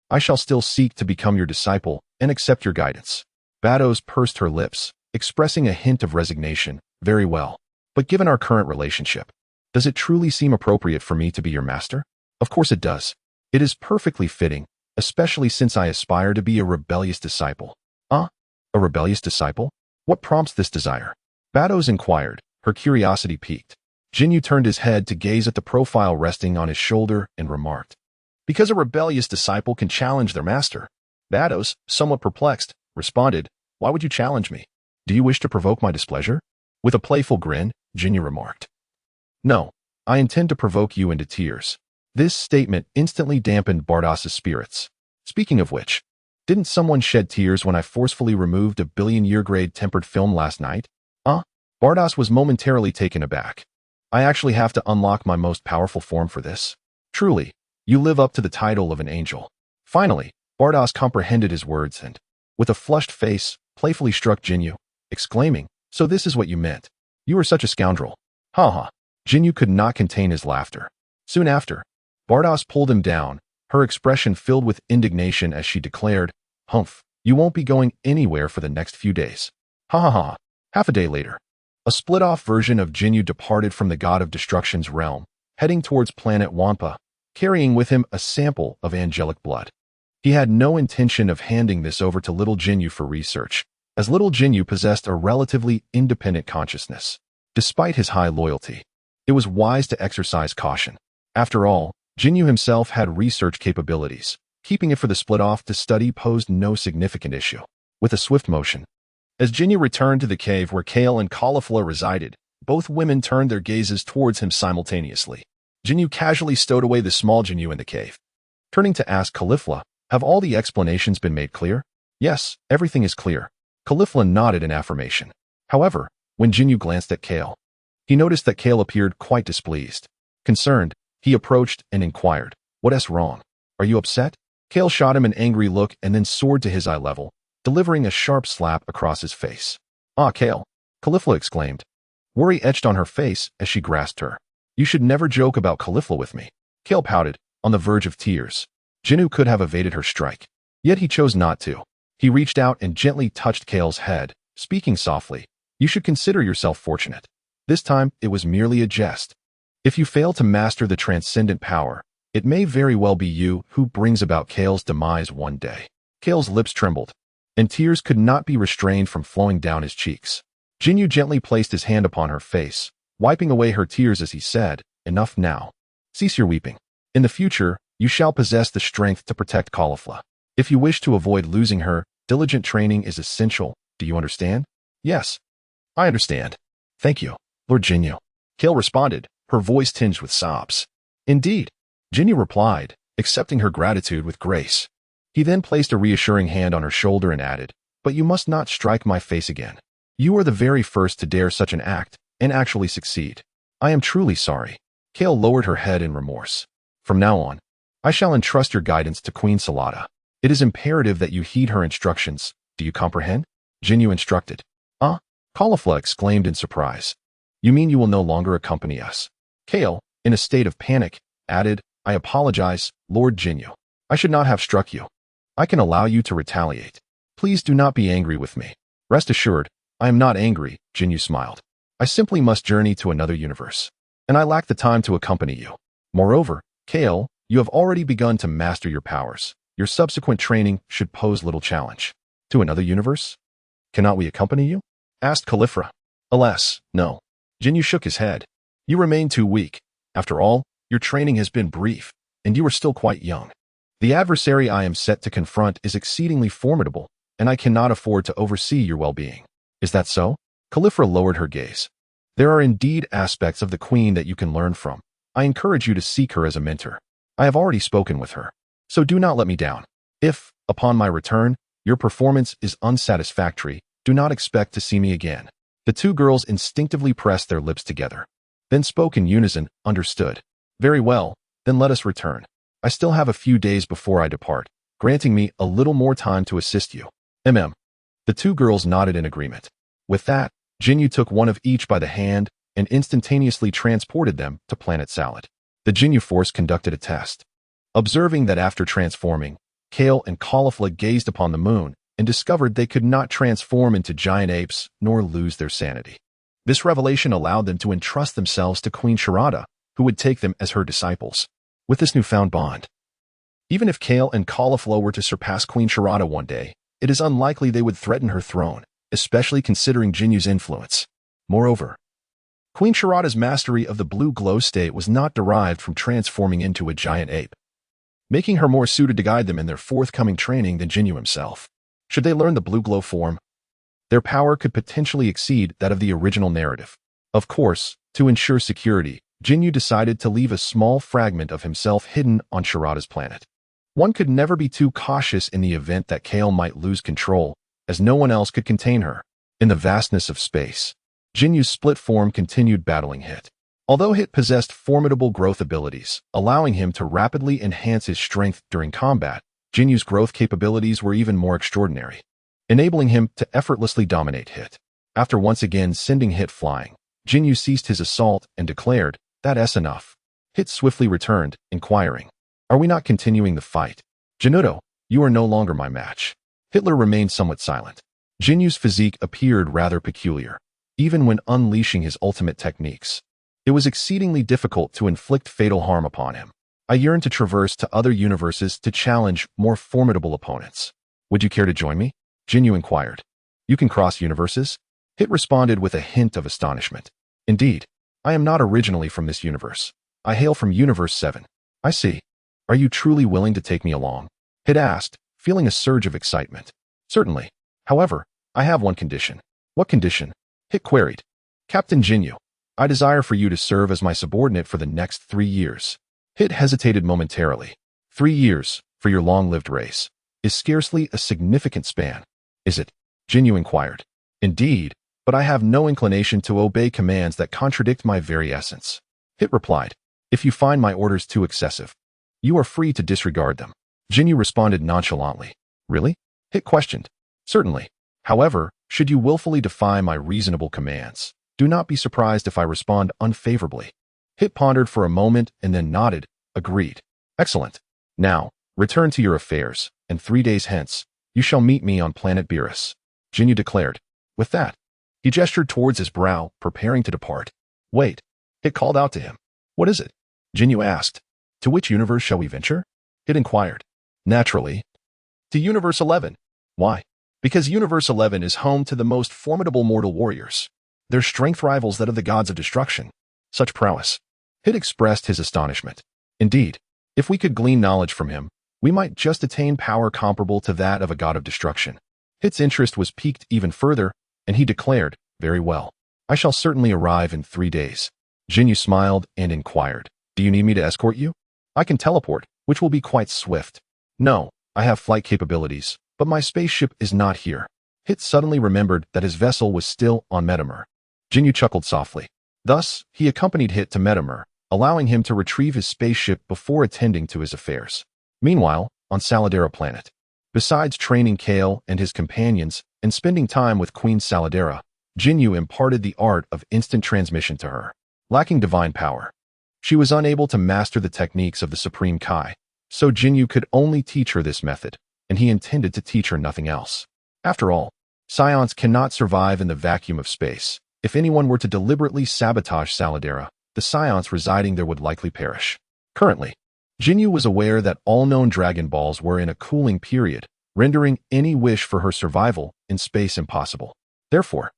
I shall still seek to become your disciple and accept your guidance. Bardos pursed her lips, expressing a hint of resignation. Very well. But given our current relationship, does it truly seem appropriate for me to be your master? Of course it does. It is perfectly fitting, especially since I aspire to be a rebellious disciple. A rebellious disciple? What prompts this desire? Bardos inquired, her curiosity piqued. Ginyu turned his head to gaze at the profile resting on his shoulder and remarked, Because a rebellious disciple can challenge their master. Bardos, somewhat perplexed, responded, Why would you challenge me? Do you wish to provoke my displeasure? With a playful grin, Ginyu remarked. No, I intend to provoke you into tears. This statement instantly dampened Bardos' spirits. Speaking of which, didn't someone shed tears when I forcefully removed a billion-year grade tempered film last night? Bardos was momentarily taken aback. I actually have to unlock my most powerful form for this. Truly, you live up to the title of an angel. Finally, Bardos comprehended his words and, with a flushed face, playfully struck Ginyu, exclaiming, So this is what you meant. You are such a scoundrel. Ginyu could not contain his laughter. Soon after, Bardos pulled him down, her expression filled with indignation as she declared, Humph, you won't be going anywhere for the next few days. Half a day later, a split-off version of Ginyu departed from the God of Destruction's realm, heading towards planet Wampa, carrying with him a sample of angelic blood. He had no intention of handing this over to little Ginyu for research, as little Ginyu possessed a relatively independent consciousness. Despite his high loyalty, it was wise to exercise caution. After all, Ginyu himself had research capabilities. Keeping it for the split-off to study posed no significant issue. With a swift motion, as Ginyu returned to the cave where Kale and Caulifla resided, both women turned their gazes towards him simultaneously. Ginyu casually stowed away the small Ginyu in the cave. Turning to ask Caulifla, Have all the explanations been made clear? Yes, everything is clear. Caulifla nodded in affirmation. However, when Ginyu glanced at Kale, he noticed that Kale appeared quite displeased. Concerned, he approached and inquired, What's wrong? Are you upset? Kale shot him an angry look and then soared to his eye level, delivering a sharp slap across his face. Kale, Caulifla exclaimed. Worry etched on her face as she grasped her. You should never joke about Caulifla with me. Kale pouted, on the verge of tears. Ginyu could have evaded her strike. Yet he chose not to. He reached out and gently touched Kale's head, speaking softly. You should consider yourself fortunate. This time, it was merely a jest. If you fail to master the transcendent power, it may very well be you who brings about Kale's demise one day. Kale's lips trembled, and tears could not be restrained from flowing down his cheeks. Ginyu gently placed his hand upon her face, wiping away her tears as he said, Enough now. Cease your weeping. In the future, you shall possess the strength to protect Caulifla. If you wish to avoid losing her, diligent training is essential. Do you understand? Yes. I understand. Thank you, Lord Ginyu. Kale responded, her voice tinged with sobs. Indeed. Ginyu replied, accepting her gratitude with grace. He then placed a reassuring hand on her shoulder and added, But you must not strike my face again. You are the very first to dare such an act, and actually succeed. I am truly sorry. Kale lowered her head in remorse. From now on, I shall entrust your guidance to Queen Salada. It is imperative that you heed her instructions. Do you comprehend? Ginyu instructed. Caulifla exclaimed in surprise. You mean you will no longer accompany us? Kale, in a state of panic, added, I apologize, Lord Ginyu. I should not have struck you. I can allow you to retaliate. Please do not be angry with me. Rest assured, I am not angry, Ginyu smiled. I simply must journey to another universe, and I lack the time to accompany you. Moreover, Kale, you have already begun to master your powers. Your subsequent training should pose little challenge. To another universe? Cannot we accompany you? Asked Caulifla. Alas, no. Ginyu shook his head. You remain too weak. After all, your training has been brief, and you are still quite young. The adversary I am set to confront is exceedingly formidable, and I cannot afford to oversee your well-being. Is that so? Caulifla lowered her gaze. There are indeed aspects of the Queen that you can learn from. I encourage you to seek her as a mentor. I have already spoken with her, so do not let me down. If, upon my return, your performance is unsatisfactory, do not expect to see me again. The two girls instinctively pressed their lips together, then spoke in unison, understood. Very well, then let us return. I still have a few days before I depart, granting me a little more time to assist you. The two girls nodded in agreement. With that, Ginyu took one of each by the hand and instantaneously transported them to Planet Salad. The Ginyu Force conducted a test. Observing that after transforming, Kale and Caulifla gazed upon the moon and discovered they could not transform into giant apes nor lose their sanity. This revelation allowed them to entrust themselves to Queen Sharada, who would take them as her disciples. With this newfound bond, even if Kale and Caulifla were to surpass Queen Sharada one day, it is unlikely they would threaten her throne, especially considering Jinyu's influence. Moreover, Queen Sharada's mastery of the blue glow state was not derived from transforming into a giant ape, making her more suited to guide them in their forthcoming training than Ginyu himself. Should they learn the blue glow form, their power could potentially exceed that of the original narrative. Of course, to ensure security, Ginyu decided to leave a small fragment of himself hidden on Sharada's planet. One could never be too cautious in the event that Kale might lose control, as no one else could contain her. In the vastness of space, Jinyu's split form continued battling Hit. Although Hit possessed formidable growth abilities, allowing him to rapidly enhance his strength during combat, Jinyu's growth capabilities were even more extraordinary, enabling him to effortlessly dominate Hit. After once again sending Hit flying, Ginyu ceased his assault and declared, "That's enough." Hit swiftly returned, inquiring, "Are we not continuing the fight?" "Genudo, you are no longer my match." Hitler remained somewhat silent. Jinyu's physique appeared rather peculiar, even when unleashing his ultimate techniques. It was exceedingly difficult to inflict fatal harm upon him. I yearned to traverse to other universes to challenge more formidable opponents. "Would you care to join me?" Ginyu inquired. "You can cross universes?" Hit responded with a hint of astonishment. "Indeed, I am not originally from this universe. I hail from Universe 7. I see. Are you truly willing to take me along?" Hit asked, feeling a surge of excitement. "Certainly. However, I have one condition." "What condition?" Hit queried. "Captain Ginyu, I desire for you to serve as my subordinate for the next 3 years. Hit hesitated momentarily. 3 years, for your long-lived race, is scarcely a significant span. Is it? Ginyu inquired. Indeed, but I have no inclination to obey commands that contradict my very essence. Hit replied. If you find my orders too excessive, you are free to disregard them. Ginyu responded nonchalantly. Really? Hit questioned. Certainly. However, should you willfully defy my reasonable commands, do not be surprised if I respond unfavorably. Hit pondered for a moment and then nodded, agreed. Excellent. Now, return to your affairs, and 3 days hence, you shall meet me on planet Beerus. Ginyu declared. With that, he gestured towards his brow, preparing to depart. Wait. Hit called out to him. What is it? Ginyu asked. To which universe shall we venture? Hit inquired. Naturally. To Universe 11. Why? Because Universe 11 is home to the most formidable mortal warriors. Their strength rivals that of the gods of destruction. Such prowess. Hit expressed his astonishment. Indeed, if we could glean knowledge from him, we might just attain power comparable to that of a god of destruction. Hit's interest was piqued even further, and he declared, Very well. I shall certainly arrive in 3 days. Ginyu smiled and inquired, Do you need me to escort you? I can teleport, which will be quite swift. No, I have flight capabilities, but my spaceship is not here. Hit suddenly remembered that his vessel was still on Metamer. Ginyu chuckled softly. Thus, he accompanied Hit to Metamer, allowing him to retrieve his spaceship before attending to his affairs. Meanwhile, on Saladera planet, besides training Kale and his companions and spending time with Queen Saladera, Ginyu imparted the art of instant transmission to her. Lacking divine power, she was unable to master the techniques of the Supreme Kai, so Ginyu could only teach her this method, and he intended to teach her nothing else. After all, scions cannot survive in the vacuum of space. If anyone were to deliberately sabotage Saladera, the scions residing there would likely perish. Currently, Ginyu was aware that all known Dragon Balls were in a cooling period, rendering any wish for her survival in space impossible. Therefore,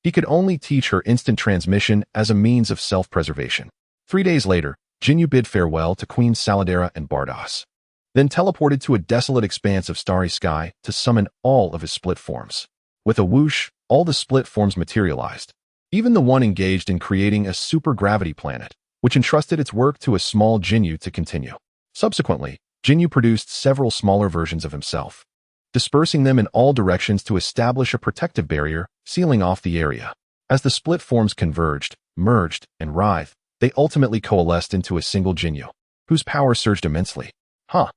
he could only teach her instant transmission as a means of self-preservation. 3 days later, Ginyu bid farewell to Queen Saladera and Bardos, then teleported to a desolate expanse of starry sky to summon all of his split forms. With a whoosh, all the split forms materialized, even the one engaged in creating a supergravity planet, which entrusted its work to a small Ginyu to continue. Subsequently, Ginyu produced several smaller versions of himself, dispersing them in all directions to establish a protective barrier, sealing off the area. As the split forms converged, merged, and writhed, they ultimately coalesced into a single Ginyu, whose power surged immensely. Huh,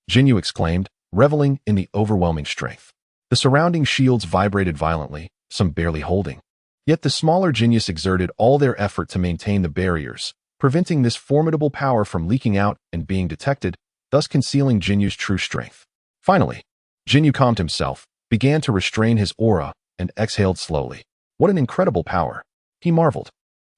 Ginyu exclaimed, reveling in the overwhelming strength. The surrounding shields vibrated violently, some barely holding. Yet the smaller Ginyus exerted all their effort to maintain the barriers, preventing this formidable power from leaking out and being detected, thus concealing Ginyu's true strength. Finally, Ginyu calmed himself, began to restrain his aura, and exhaled slowly. What an incredible power, he marveled.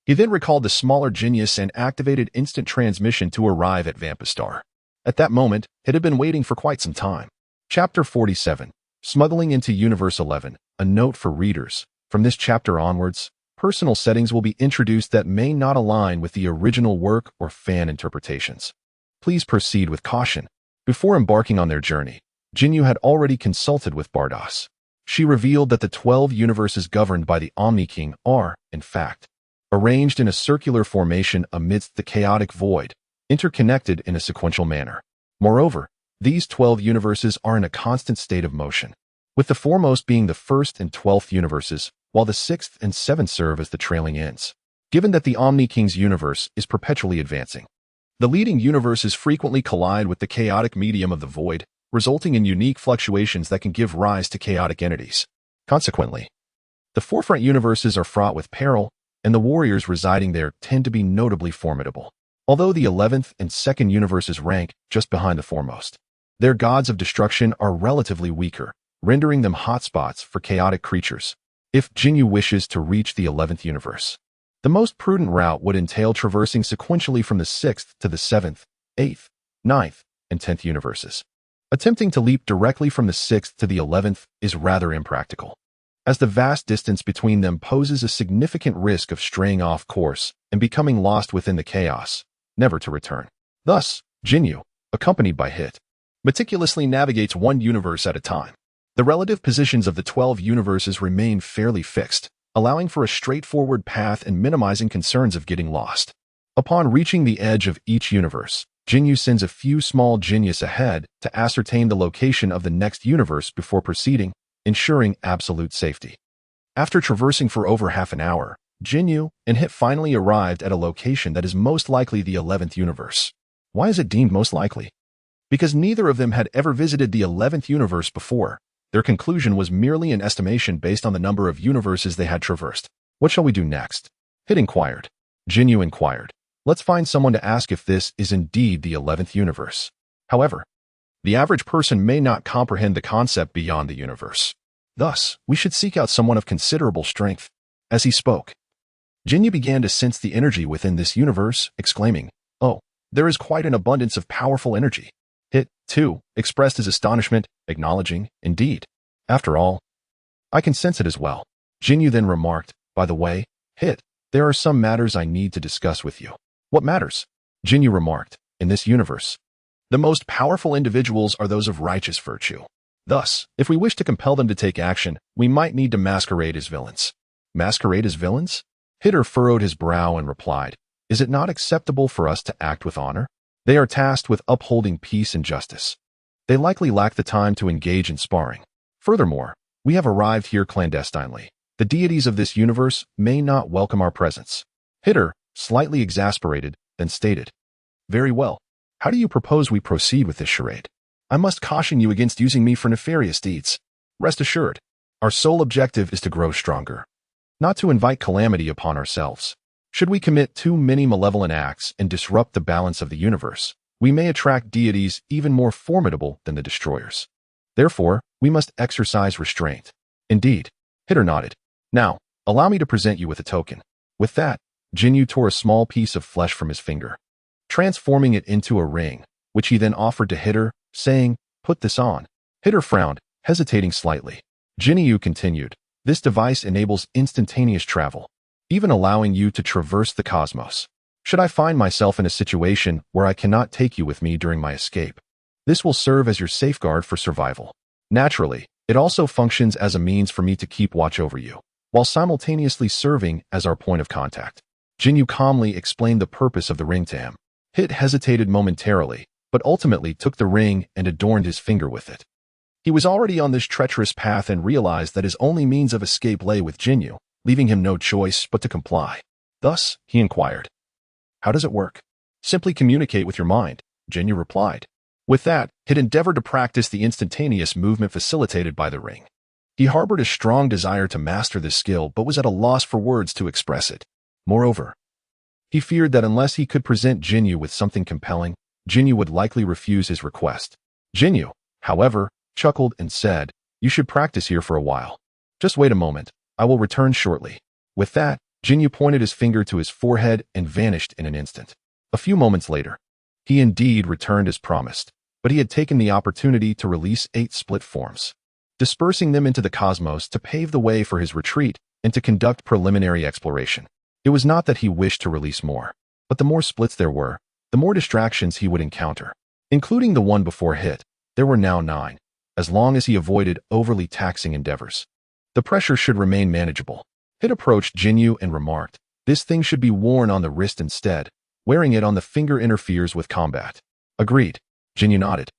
He then recalled the smaller Ginyus and activated instant transmission to arrive at Vampistar. At that moment, it had been waiting for quite some time. Chapter 47, Smuggling into Universe 11, a note for readers. From this chapter onwards, personal settings will be introduced that may not align with the original work or fan interpretations. Please proceed with caution. Before embarking on their journey, Ginyu had already consulted with Bardos. She revealed that the 12 universes governed by the Omni King are, in fact, arranged in a circular formation amidst the chaotic void, interconnected in a sequential manner. Moreover, these 12 universes are in a constant state of motion, with the foremost being the 1st and 12th universes, while the 6th and 7th serve as the trailing ends. Given that the Omni King's universe is perpetually advancing, the leading universes frequently collide with the chaotic medium of the void, resulting in unique fluctuations that can give rise to chaotic entities. Consequently, the forefront universes are fraught with peril, and the warriors residing there tend to be notably formidable. Although the 11th and 2nd universes rank just behind the foremost, their gods of destruction are relatively weaker, rendering them hotspots for chaotic creatures. If Ginyu wishes to reach the 11th universe, the most prudent route would entail traversing sequentially from the 6th to the 7th, 8th, 9th, and 10th universes. Attempting to leap directly from the 6th to the 11th is rather impractical, as the vast distance between them poses a significant risk of straying off course and becoming lost within the chaos, never to return. Thus, Ginyu, accompanied by Hit, meticulously navigates one universe at a time. The relative positions of the 12 universes remain fairly fixed, allowing for a straightforward path and minimizing concerns of getting lost. Upon reaching the edge of each universe, Ginyu sends a few small Ginyus ahead to ascertain the location of the next universe before proceeding, ensuring absolute safety. After traversing for over half an hour, Ginyu and Hit finally arrived at a location that is most likely the 11th universe. Why is it deemed most likely? Because neither of them had ever visited the 11th universe before. Their conclusion was merely an estimation based on the number of universes they had traversed. What shall we do next? Hit inquired. Ginyu inquired. Let's find someone to ask if this is indeed the 11th universe. However, the average person may not comprehend the concept beyond the universe. Thus, we should seek out someone of considerable strength. As he spoke, Ginyu began to sense the energy within this universe, exclaiming, "Oh, there is quite an abundance of powerful energy." Hit, too, expressed his astonishment, acknowledging, "Indeed. After all, I can sense it as well." Ginyu then remarked, "By the way, Hit, there are some matters I need to discuss with you." "What matters?" Ginyu remarked. "In this universe, the most powerful individuals are those of righteous virtue. Thus, if we wish to compel them to take action, we might need to masquerade as villains." "Masquerade as villains?" Hitter furrowed his brow and replied, "Is it not acceptable for us to act with honor? They are tasked with upholding peace and justice. They likely lack the time to engage in sparring. Furthermore, we have arrived here clandestinely. The deities of this universe may not welcome our presence. Hitter, slightly exasperated, then stated, "Very well. How do you propose we proceed with this charade? I must caution you against using me for nefarious deeds. Rest assured, our sole objective is to grow stronger, not to invite calamity upon ourselves. Should we commit too many malevolent acts and disrupt the balance of the universe, we may attract deities even more formidable than the destroyers. Therefore, we must exercise restraint." "Indeed." Hitter nodded. "Now, allow me to present you with a token." With that, Ginyu tore a small piece of flesh from his finger, transforming it into a ring, which he then offered to Hitter, saying, "Put this on." Hitter frowned, hesitating slightly. Ginyu continued, "This device enables instantaneous travel, even allowing you to traverse the cosmos. Should I find myself in a situation where I cannot take you with me during my escape, this will serve as your safeguard for survival. Naturally, it also functions as a means for me to keep watch over you, while simultaneously serving as our point of contact." Ginyu calmly explained the purpose of the ring to him. Hit hesitated momentarily, but ultimately took the ring and adorned his finger with it. He was already on this treacherous path and realized that his only means of escape lay with Ginyu, leaving him no choice but to comply. Thus, he inquired, "How does it work?" "Simply communicate with your mind," Ginyu replied. With that, Hit endeavored to practice the instantaneous movement facilitated by the ring. He harbored a strong desire to master this skill but was at a loss for words to express it. Moreover, he feared that unless he could present Ginyu with something compelling, Ginyu would likely refuse his request. Ginyu, however, chuckled and said, "You should practice here for a while. Just wait a moment, I will return shortly." With that, Ginyu pointed his finger to his forehead and vanished in an instant. A few moments later, he indeed returned as promised, but he had taken the opportunity to release 8 split forms, dispersing them into the cosmos to pave the way for his retreat and to conduct preliminary exploration. It was not that he wished to release more, but the more splits there were, the more distractions he would encounter. Including the one before Hit, there were now 9, as long as he avoided overly taxing endeavors. The pressure should remain manageable. Hit approached Ginyu and remarked, "This thing should be worn on the wrist instead. Wearing it on the finger interferes with combat." "Agreed." Ginyu nodded,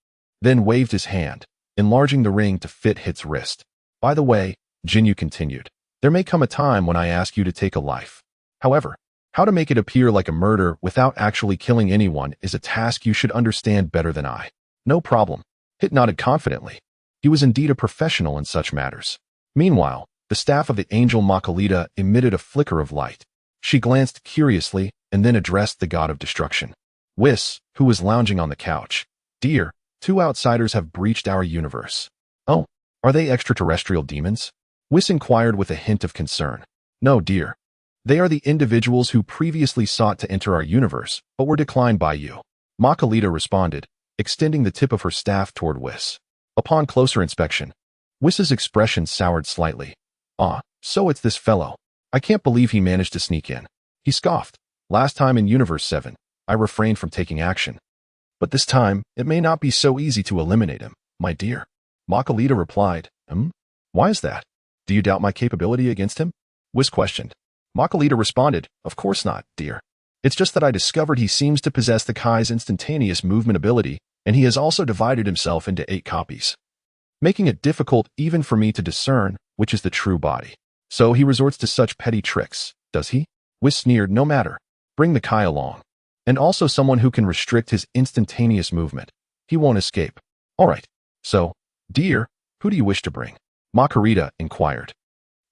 then waved his hand, enlarging the ring to fit Hit's wrist. "By the way," Ginyu continued, "there may come a time when I ask you to take a life. However, how to make it appear like a murder without actually killing anyone is a task you should understand better than I." "No problem." Hit nodded confidently. He was indeed a professional in such matters. Meanwhile, the staff of the angel Makalita emitted a flicker of light. She glanced curiously and then addressed the god of destruction, Whis, who was lounging on the couch. "Dear, 2 outsiders have breached our universe." "Oh, are they extraterrestrial demons?" Whis inquired with a hint of concern. "No, dear. They are the individuals who previously sought to enter our universe, but were declined by you," Makalita responded, extending the tip of her staff toward Whis. Upon closer inspection, Whis's expression soured slightly. "Ah, so it's this fellow. I can't believe he managed to sneak in." He scoffed. "Last time in Universe 7, I refrained from taking action. But this time, it may not be so easy to eliminate him, my dear." Makalita replied, Why is that? Do you doubt my capability against him?" Whis questioned. Makalita responded, "Of course not, dear. It's just that I discovered he seems to possess the Kai's instantaneous movement ability, and he has also divided himself into 8 copies, making it difficult even for me to discern which is the true body. So he resorts to such petty tricks, does he?" Whis sneered. "No matter. Bring the Kai along. And also someone who can restrict his instantaneous movement. He won't escape." "All right. So, dear, who do you wish to bring?" Makarita inquired.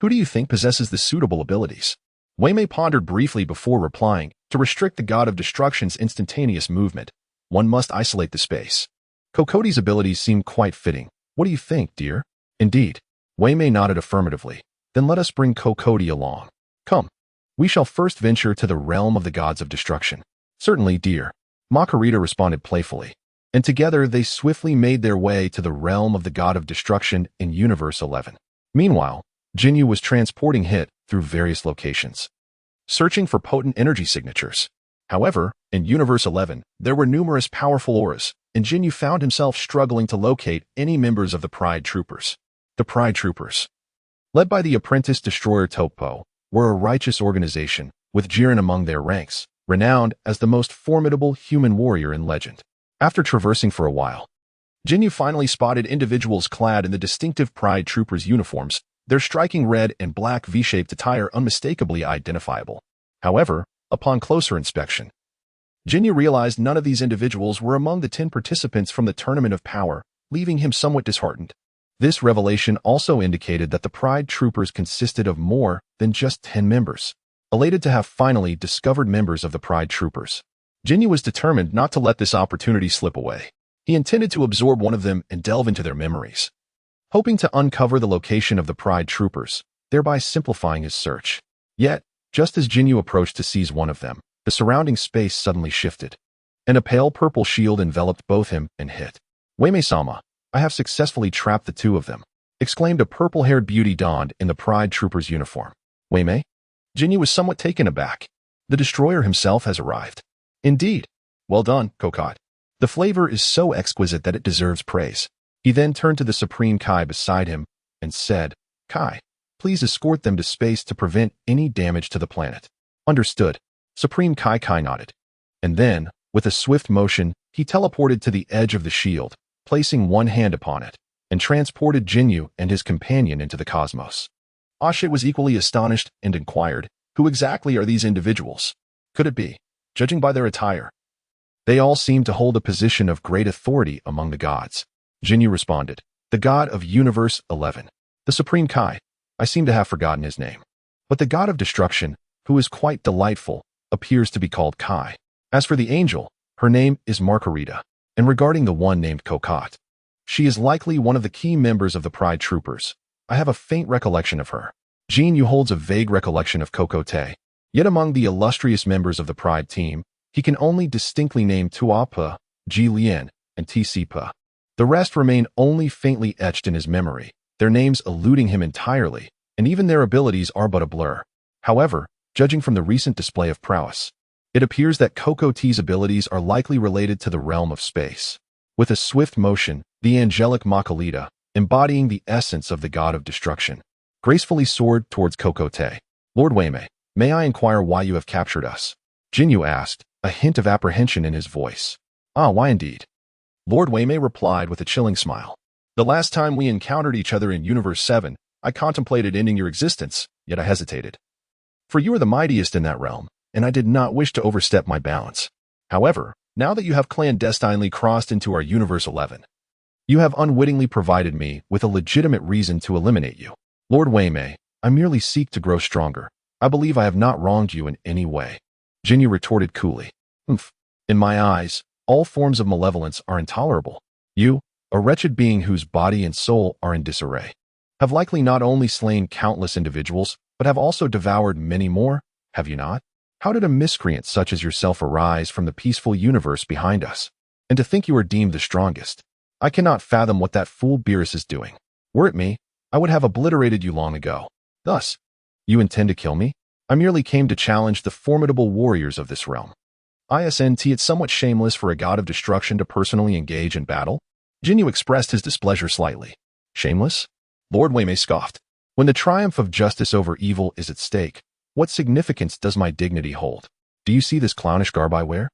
"Who do you think possesses the suitable abilities?" Waimei pondered briefly before replying, "To restrict the god of destruction's instantaneous movement, one must isolate the space. Kokode's abilities seem quite fitting. What do you think, dear?" "Indeed." Waimei nodded affirmatively. "Then let us bring Kokode along. Come. We shall first venture to the realm of the gods of destruction." "Certainly, dear," Makarita responded playfully, and together they swiftly made their way to the realm of the god of destruction in Universe 11. Meanwhile, Ginyu was transporting Hit through various locations, searching for potent energy signatures. However, in Universe 11, there were numerous powerful auras, and Ginyu found himself struggling to locate any members of the Pride Troopers. The Pride Troopers, led by the apprentice destroyer Topo, were a righteous organization, with Jiren among their ranks, renowned as the most formidable human warrior in legend. After traversing for a while, Ginyu finally spotted individuals clad in the distinctive Pride Troopers' uniforms their striking red and black V-shaped attire unmistakably identifiable. However, upon closer inspection, Ginyu realized none of these individuals were among the 10 participants from the Tournament of Power, leaving him somewhat disheartened. This revelation also indicated that the Pride Troopers consisted of more than just 10 members. Elated to have finally discovered members of the Pride Troopers, Ginyu was determined not to let this opportunity slip away. He intended to absorb one of them and delve into their memories, hoping to uncover the location of the Pride Troopers, thereby simplifying his search. Yet, just as Ginyu approached to seize one of them, the surrounding space suddenly shifted, and a pale purple shield enveloped both him and Hit. "Wei-sama, I have successfully trapped the two of them," exclaimed a purple-haired beauty donned in the Pride Trooper's uniform. "Wei-mei?" Ginyu was somewhat taken aback. "The destroyer himself has arrived." "Indeed. Well done, Cocotte. The flavor is so exquisite that it deserves praise." He then turned to the Supreme Kai beside him and said, "Kai, please escort them to space to prevent any damage to the planet." "Understood." Supreme Kai nodded. And then, with a swift motion, he teleported to the edge of the shield, placing one hand upon it, and transported Ginyu and his companion into the cosmos. Ashe was equally astonished and inquired, "Who exactly are these individuals? Could it be, judging by their attire, they all seem to hold a position of great authority among the gods?" Ginyu responded, "The god of Universe 11. The Supreme Kai. I seem to have forgotten his name. But the god of destruction, who is quite delightful, appears to be called Kai. As for the angel, her name is Margarita. And regarding the one named Cocotte, she is likely one of the key members of the Pride Troopers. I have a faint recollection of her." Ginyu holds a vague recollection of Cocotte. Yet among the illustrious members of the Pride team, he can only distinctly name Tuapa, Ji Lian, and Tcipa. The rest remain only faintly etched in his memory, their names eluding him entirely, and even their abilities are but a blur. However, judging from the recent display of prowess, it appears that Cocotte's abilities are likely related to the realm of space. With a swift motion, the angelic Makalita, embodying the essence of the god of destruction, gracefully soared towards Cocotte. "Lord Wei-mei, may I inquire why you have captured us?" Ginyu asked, a hint of apprehension in his voice. "Ah, why indeed?" Lord Wei-mei replied with a chilling smile. "The last time we encountered each other in Universe 7, I contemplated ending your existence, yet I hesitated. For you are the mightiest in that realm, and I did not wish to overstep my bounds. However, now that you have clandestinely crossed into our Universe 11, you have unwittingly provided me with a legitimate reason to eliminate you. Lord Wei-mei, I merely seek to grow stronger. I believe I have not wronged you in any way." Ginyu retorted coolly. "In my eyes, all forms of malevolence are intolerable. You, a wretched being whose body and soul are in disarray, have likely not only slain countless individuals, but have also devoured many more, have you not? How did a miscreant such as yourself arise from the peaceful universe behind us? And to think you are deemed the strongest. I cannot fathom what that fool Beerus is doing. Were it me, I would have obliterated you long ago. Thus, you intend to kill me? I merely came to challenge the formidable warriors of this realm. It's somewhat shameless for a god of destruction to personally engage in battle." Ginyu expressed his displeasure slightly. "Shameless?" Lord Wei-mei scoffed. "When the triumph of justice over evil is at stake, what significance does my dignity hold? Do you see this clownish garb I wear?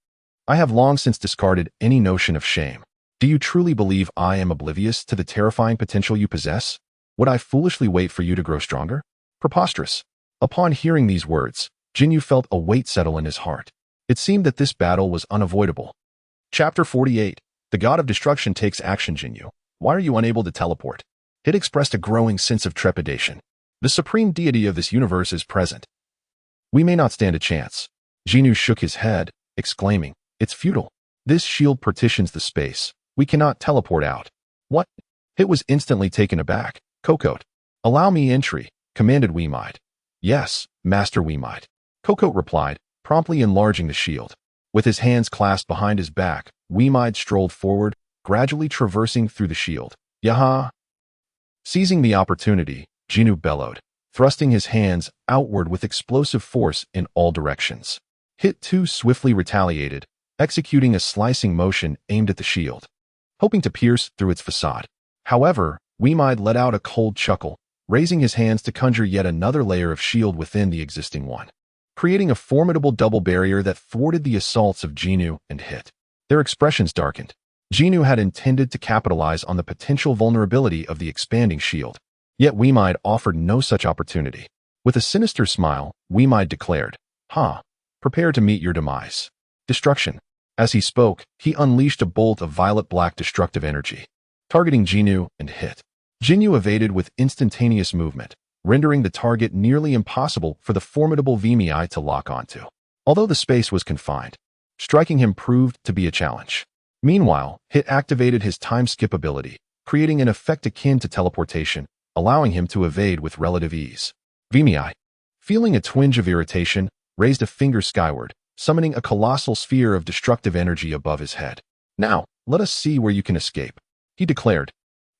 I have long since discarded any notion of shame. Do you truly believe I am oblivious to the terrifying potential you possess? Would I foolishly wait for you to grow stronger? Preposterous." Upon hearing these words, Ginyu felt a weight settle in his heart. It seemed that this battle was unavoidable. Chapter 48. The God of Destruction takes action. "Ginyu, why are you unable to teleport?" It expressed a growing sense of trepidation. "The supreme deity of this universe is present. We may not stand a chance." Ginyu shook his head, exclaiming, "It's futile. This shield partitions the space. We cannot teleport out." "What?" It was instantly taken aback. "Cocotte, allow me entry," commanded Weemight. "Yes, Master Weemight," Cocotte replied, promptly enlarging the shield. With his hands clasped behind his back, Weemight strolled forward, gradually traversing through the shield. "Yaha!" Seizing the opportunity, Ginyu bellowed, thrusting his hands outward with explosive force in all directions. Hit too swiftly retaliated, executing a slicing motion aimed at the shield, hoping to pierce through its facade. However, Weemight let out a cold chuckle, raising his hands to conjure yet another layer of shield within the existing one, creating a formidable double barrier that thwarted the assaults of Ginyu and Hit. Their expressions darkened. Ginyu had intended to capitalize on the potential vulnerability of the expanding shield, Yet Weimai offered no such opportunity. With a sinister smile, Weimai declared, prepare to meet your demise. Destruction. As he spoke, he unleashed a bolt of violet-black destructive energy, targeting Ginyu and hit. Ginyu evaded with instantaneous movement, rendering the target nearly impossible for the formidable Weimai to lock onto. Although the space was confined, striking him proved to be a challenge. Meanwhile, Hit activated his time skip ability, creating an effect akin to teleportation, allowing him to evade with relative ease. Weimai, feeling a twinge of irritation, raised a finger skyward, summoning a colossal sphere of destructive energy above his head. Now, let us see where you can escape, he declared,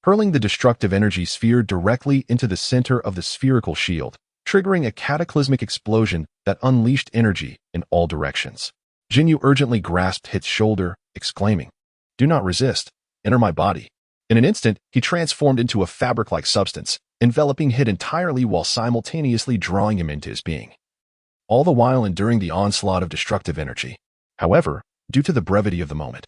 hurling the destructive energy sphere directly into the center of the spherical shield, triggering a cataclysmic explosion that unleashed energy in all directions. Ginyu urgently grasped Hit's shoulder, exclaiming, "Do not resist. Enter my body." In an instant, he transformed into a fabric-like substance, enveloping Hit entirely while simultaneously drawing him into his being, all the while enduring the onslaught of destructive energy. However, due to the brevity of the moment,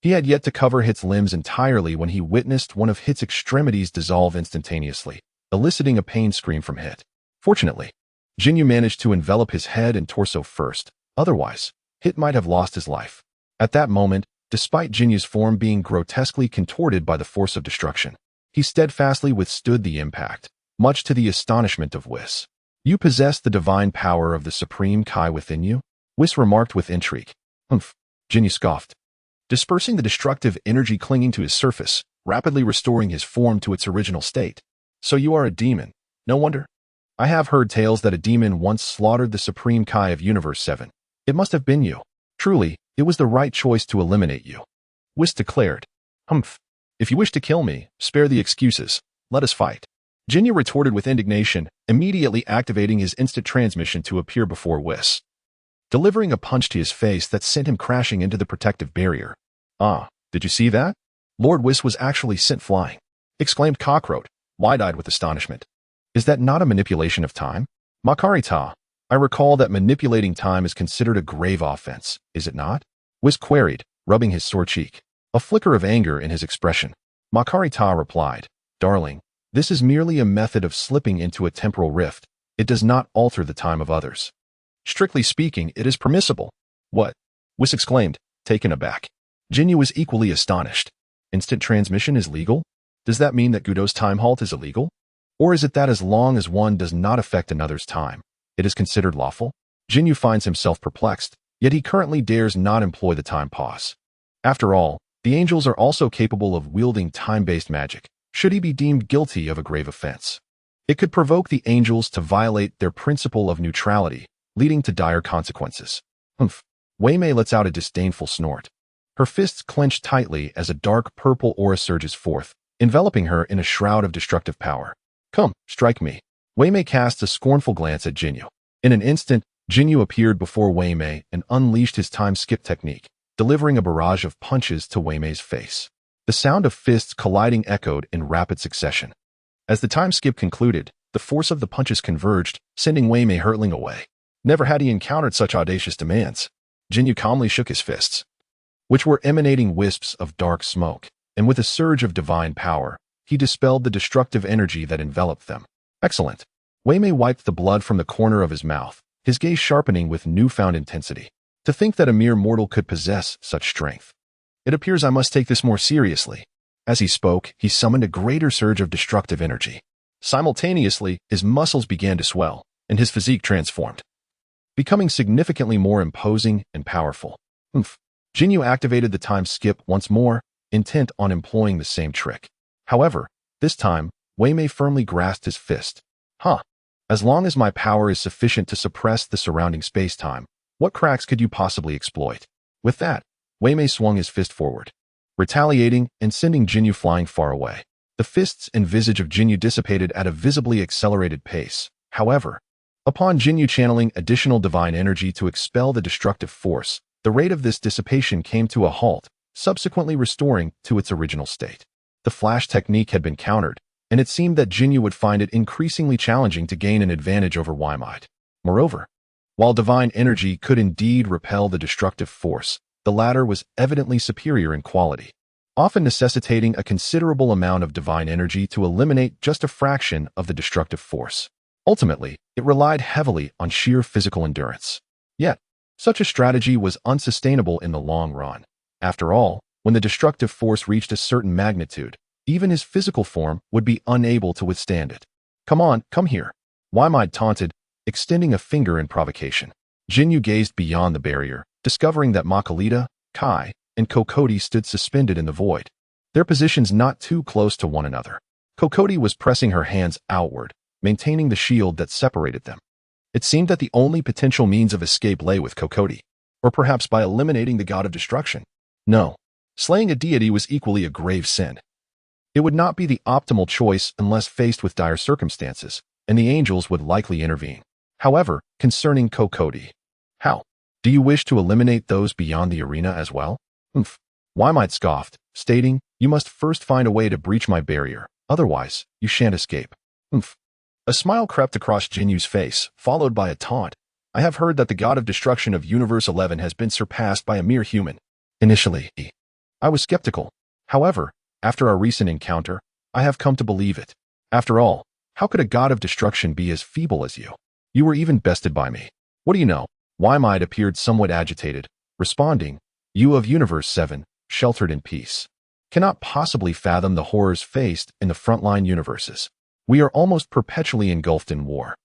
he had yet to cover Hit's limbs entirely when he witnessed one of Hit's extremities dissolve instantaneously, eliciting a pain scream from Hit. Fortunately, Ginyu managed to envelop his head and torso first, otherwise, Hit might have lost his life. At that moment, despite Jinyu's form being grotesquely contorted by the force of destruction, he steadfastly withstood the impact, much to the astonishment of Whis. "You possess the divine power of the Supreme Kai within you?" Whis remarked with intrigue. "Humph," Ginyu scoffed, dispersing the destructive energy clinging to his surface, rapidly restoring his form to its original state. "So you are a demon. No wonder. I have heard tales that a demon once slaughtered the Supreme Kai of Universe 7. It must have been you. Truly, it was the right choice to eliminate you," Whis declared. "Humph. If you wish to kill me, spare the excuses. Let us fight." Ginyu retorted with indignation, immediately activating his instant transmission to appear before Whis, delivering a punch to his face that sent him crashing into the protective barrier. Did you see that? Lord Whis was actually sent flying," exclaimed Cockroach, wide-eyed with astonishment. "Is that not a manipulation of time?" "Makarita, I recall that manipulating time is considered a grave offense, is it not?" Whis queried, rubbing his sore cheek, a flicker of anger in his expression. Makarita replied, "Darling, this is merely a method of slipping into a temporal rift. It does not alter the time of others. Strictly speaking, it is permissible." "What?" Whis exclaimed, taken aback. Ginyu was equally astonished. "Instant transmission is legal? Does that mean that Gudo's time halt is illegal? Or is it that as long as one does not affect another's time, it is considered lawful?" Ginyu finds himself perplexed, yet he currently dares not employ the time pause. After all, the angels are also capable of wielding time-based magic, should he be deemed guilty of a grave offense. It could provoke the angels to violate their principle of neutrality, leading to dire consequences. "Humph." Weimai lets out a disdainful snort. Her fists clench tightly as a dark purple aura surges forth, enveloping her in a shroud of destructive power. "Come, strike me." Weimai casts a scornful glance at Ginyu. In an instant, Ginyu appeared before Weimai and unleashed his time skip technique, delivering a barrage of punches to Weimei's face. The sound of fists colliding echoed in rapid succession. As the time skip concluded, the force of the punches converged, sending Weimai hurtling away. Never had he encountered such audacious demands. Ginyu calmly shook his fists, which were emanating wisps of dark smoke, and with a surge of divine power, he dispelled the destructive energy that enveloped them. "Excellent." Weimai wiped the blood from the corner of his mouth, his gaze sharpening with newfound intensity. "To think that a mere mortal could possess such strength. It appears I must take this more seriously." As he spoke, he summoned a greater surge of destructive energy. Simultaneously, his muscles began to swell, and his physique transformed, becoming significantly more imposing and powerful. "Humph." Ginyu activated the time skip once more, intent on employing the same trick. However, this time, Weimai firmly grasped his fist. As long as my power is sufficient to suppress the surrounding space-time, what cracks could you possibly exploit?" With that, Weimai swung his fist forward, retaliating and sending Ginyu flying far away. The fists and visage of Ginyu dissipated at a visibly accelerated pace. However, upon Ginyu channeling additional divine energy to expel the destructive force, the rate of this dissipation came to a halt, subsequently restoring to its original state. The flash technique had been countered, and it seemed that Ginyu would find it increasingly challenging to gain an advantage over Weimai. Moreover, while divine energy could indeed repel the destructive force, the latter was evidently superior in quality, often necessitating a considerable amount of divine energy to eliminate just a fraction of the destructive force. Ultimately, it relied heavily on sheer physical endurance. Yet, such a strategy was unsustainable in the long run. After all, when the destructive force reached a certain magnitude, even his physical form would be unable to withstand it. "Come on, come here," Waimai taunted, extending a finger in provocation. Ginyu gazed beyond the barrier, discovering that Makalita, Kai, and Kokoti stood suspended in the void, their positions not too close to one another. Kokoti was pressing her hands outward, maintaining the shield that separated them. It seemed that the only potential means of escape lay with Kokoti, or perhaps by eliminating the god of destruction. No, slaying a deity was equally a grave sin. It would not be the optimal choice unless faced with dire circumstances, and the angels would likely intervene. However, concerning Kokoti, how? Do you wish to eliminate those beyond the arena as well? Waimai scoffed, stating, "You must first find a way to breach my barrier, otherwise, you shan't escape." A smile crept across Jinyu's face, followed by a taunt. "I have heard that the god of destruction of Universe 11 has been surpassed by a mere human." Initially, I was skeptical. However, after our recent encounter, I have come to believe it. After all, how could a god of destruction be as feeble as you? You were even bested by me. What do you know? Waimai appeared somewhat agitated, responding, "You of Universe 7, sheltered in peace, cannot possibly fathom the horrors faced in the frontline universes. We are almost perpetually engulfed in war,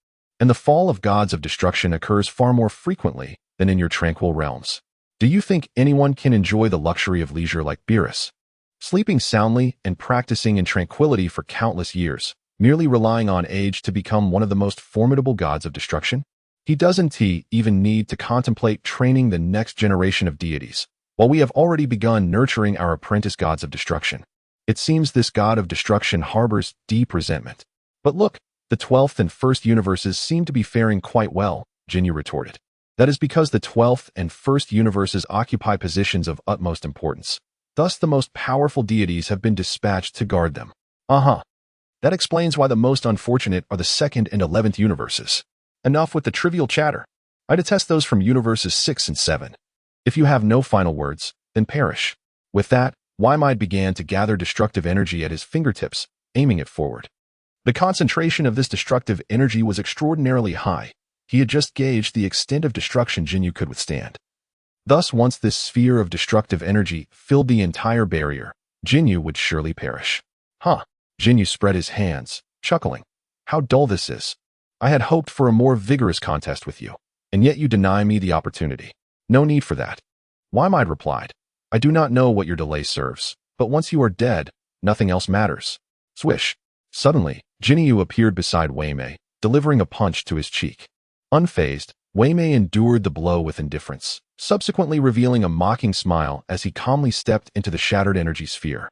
and the fall of gods of destruction occurs far more frequently than in your tranquil realms. Do you think anyone can enjoy the luxury of leisure like Beerus, sleeping soundly and practicing in tranquility for countless years, merely relying on age to become one of the most formidable gods of destruction? He doesn't even need to contemplate training the next generation of deities, while we have already begun nurturing our apprentice gods of destruction. It seems this god of destruction harbors deep resentment. But look, the 12th and 1st universes seem to be faring quite well," Ginyu retorted. "That is because the 12th and 1st universes occupy positions of utmost importance. Thus, the most powerful deities have been dispatched to guard them." That explains why the most unfortunate are the 2nd and 11th universes. Enough with the trivial chatter. I detest those from universes 6 and 7. If you have no final words, then perish. With that, Waimai began to gather destructive energy at his fingertips, aiming it forward. The concentration of this destructive energy was extraordinarily high. He had just gauged the extent of destruction Ginyu could withstand. Thus, once this sphere of destructive energy filled the entire barrier, Ginyu would surely perish. Ginyu spread his hands, chuckling. "How dull this is. I had hoped for a more vigorous contest with you, and yet you deny me the opportunity." "No need for that," Waimai replied. "I do not know what your delay serves, but once you are dead, nothing else matters." Swish. Suddenly, Ginyu appeared beside Waimai, delivering a punch to his cheek. Unfazed, Waimai endured the blow with indifference, subsequently revealing a mocking smile as he calmly stepped into the shattered energy sphere.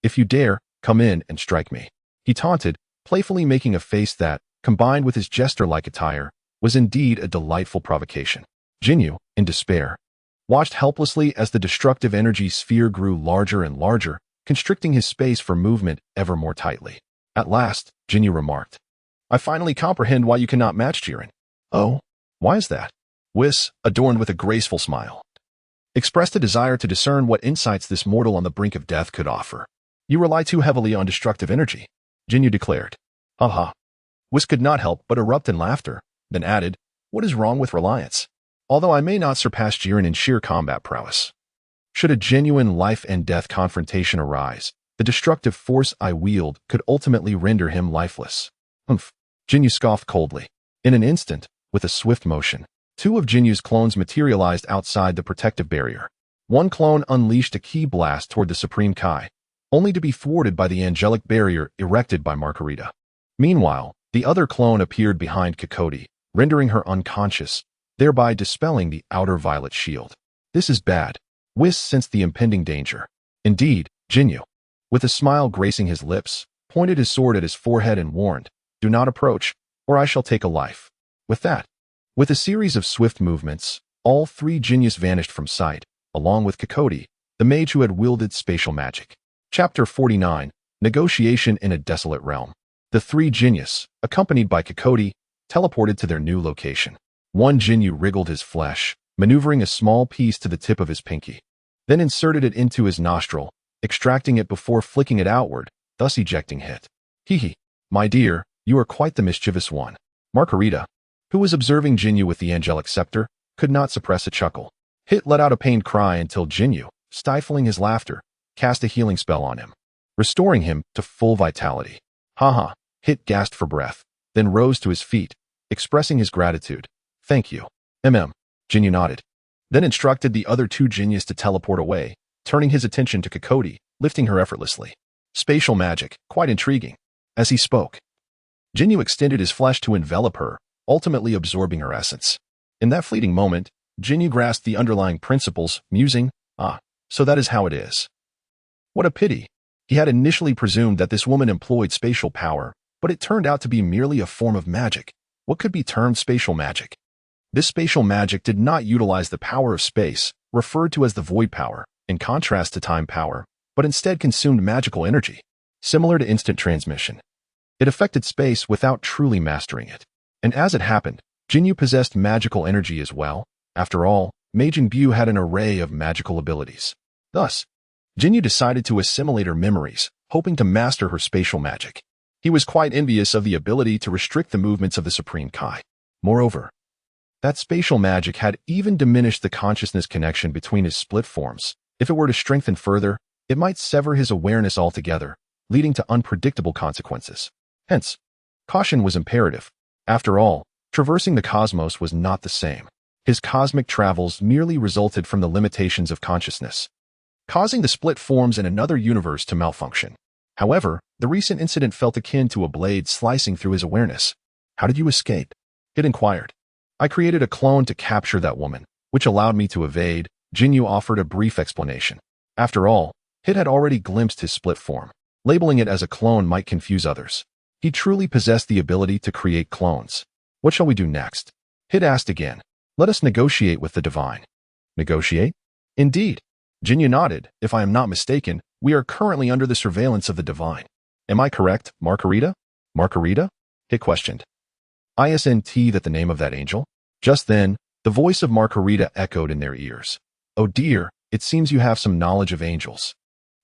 "If you dare, come in and strike me," he taunted, playfully making a face that, combined with his jester-like attire, was indeed a delightful provocation. Ginyu, in despair, watched helplessly as the destructive energy sphere grew larger and larger, constricting his space for movement ever more tightly. At last, Ginyu remarked, "I finally comprehend why you cannot match Jiren." "Oh? Why is that?" Whis, adorned with a graceful smile, expressed a desire to discern what insights this mortal on the brink of death could offer. "You rely too heavily on destructive energy," Ginyu declared. Whis could not help but erupt in laughter, then added, "What is wrong with reliance? Although I may not surpass Jiren in sheer combat prowess, should a genuine life-and-death confrontation arise, the destructive force I wield could ultimately render him lifeless." Ginyu scoffed coldly. In an instant, with a swift motion, two of Jinyu's clones materialized outside the protective barrier. One clone unleashed a ki blast toward the Supreme Kai, only to be thwarted by the angelic barrier erected by Margarita. Meanwhile, the other clone appeared behind Kokoti, rendering her unconscious, thereby dispelling the outer violet shield. "This is bad." Whis sensed the impending danger. Indeed, Ginyu, with a smile gracing his lips, pointed his sword at his forehead and warned, "Do not approach, or I shall take a life." With a series of swift movements, all three Jinyus vanished from sight, along with Kokoti, the mage who had wielded spatial magic. Chapter 49, Negotiation in a Desolate Realm. The three Jinyus, accompanied by Kokoti, teleported to their new location. One Ginyu wriggled his flesh, maneuvering a small piece to the tip of his pinky, then inserted it into his nostril, extracting it before flicking it outward, thus ejecting Hit. Hee. My dear, you are quite the mischievous one. Margarita, who was observing Ginyu with the angelic scepter, could not suppress a chuckle. Hit let out a pained cry until Ginyu, stifling his laughter, cast a healing spell on him, restoring him to full vitality. Haha, Hit gasped for breath, then rose to his feet, expressing his gratitude. Thank you. Ginyu nodded, then instructed the other two Ginyus to teleport away, turning his attention to Kokoti, lifting her effortlessly. Spatial magic, quite intriguing. As he spoke, Ginyu extended his flesh to envelop her, ultimately absorbing her essence. In that fleeting moment, Ginyu grasped the underlying principles, musing, so that is how it is. What a pity. He had initially presumed that this woman employed spatial power, but it turned out to be merely a form of magic. What could be termed spatial magic? This spatial magic did not utilize the power of space, referred to as the void power, in contrast to time power, but instead consumed magical energy, similar to instant transmission. It affected space without truly mastering it. And as it happened, Ginyu possessed magical energy as well. After all, Majin Buu had an array of magical abilities. Thus, Ginyu decided to assimilate her memories, hoping to master her spatial magic. He was quite envious of the ability to restrict the movements of the Supreme Kai. Moreover, that spatial magic had even diminished the consciousness connection between his split forms. If it were to strengthen further, it might sever his awareness altogether, leading to unpredictable consequences. Hence, caution was imperative. After all, traversing the cosmos was not the same. His cosmic travels merely resulted from the limitations of consciousness, causing the split forms in another universe to malfunction. However, the recent incident felt akin to a blade slicing through his awareness. How did you escape? Hit inquired. I created a clone to capture that woman, which allowed me to evade. Ginyu offered a brief explanation. After all, Hit had already glimpsed his split form. Labeling it as a clone might confuse others. He truly possessed the ability to create clones. What shall we do next? Hit asked again. Let us negotiate with the divine. Negotiate? Indeed. Ginyu nodded. If I am not mistaken, we are currently under the surveillance of the divine. Am I correct, Margarita? Margarita? Hit questioned. Isn't that the name of that angel? Just then, the voice of Margarita echoed in their ears. Oh dear, it seems you have some knowledge of angels.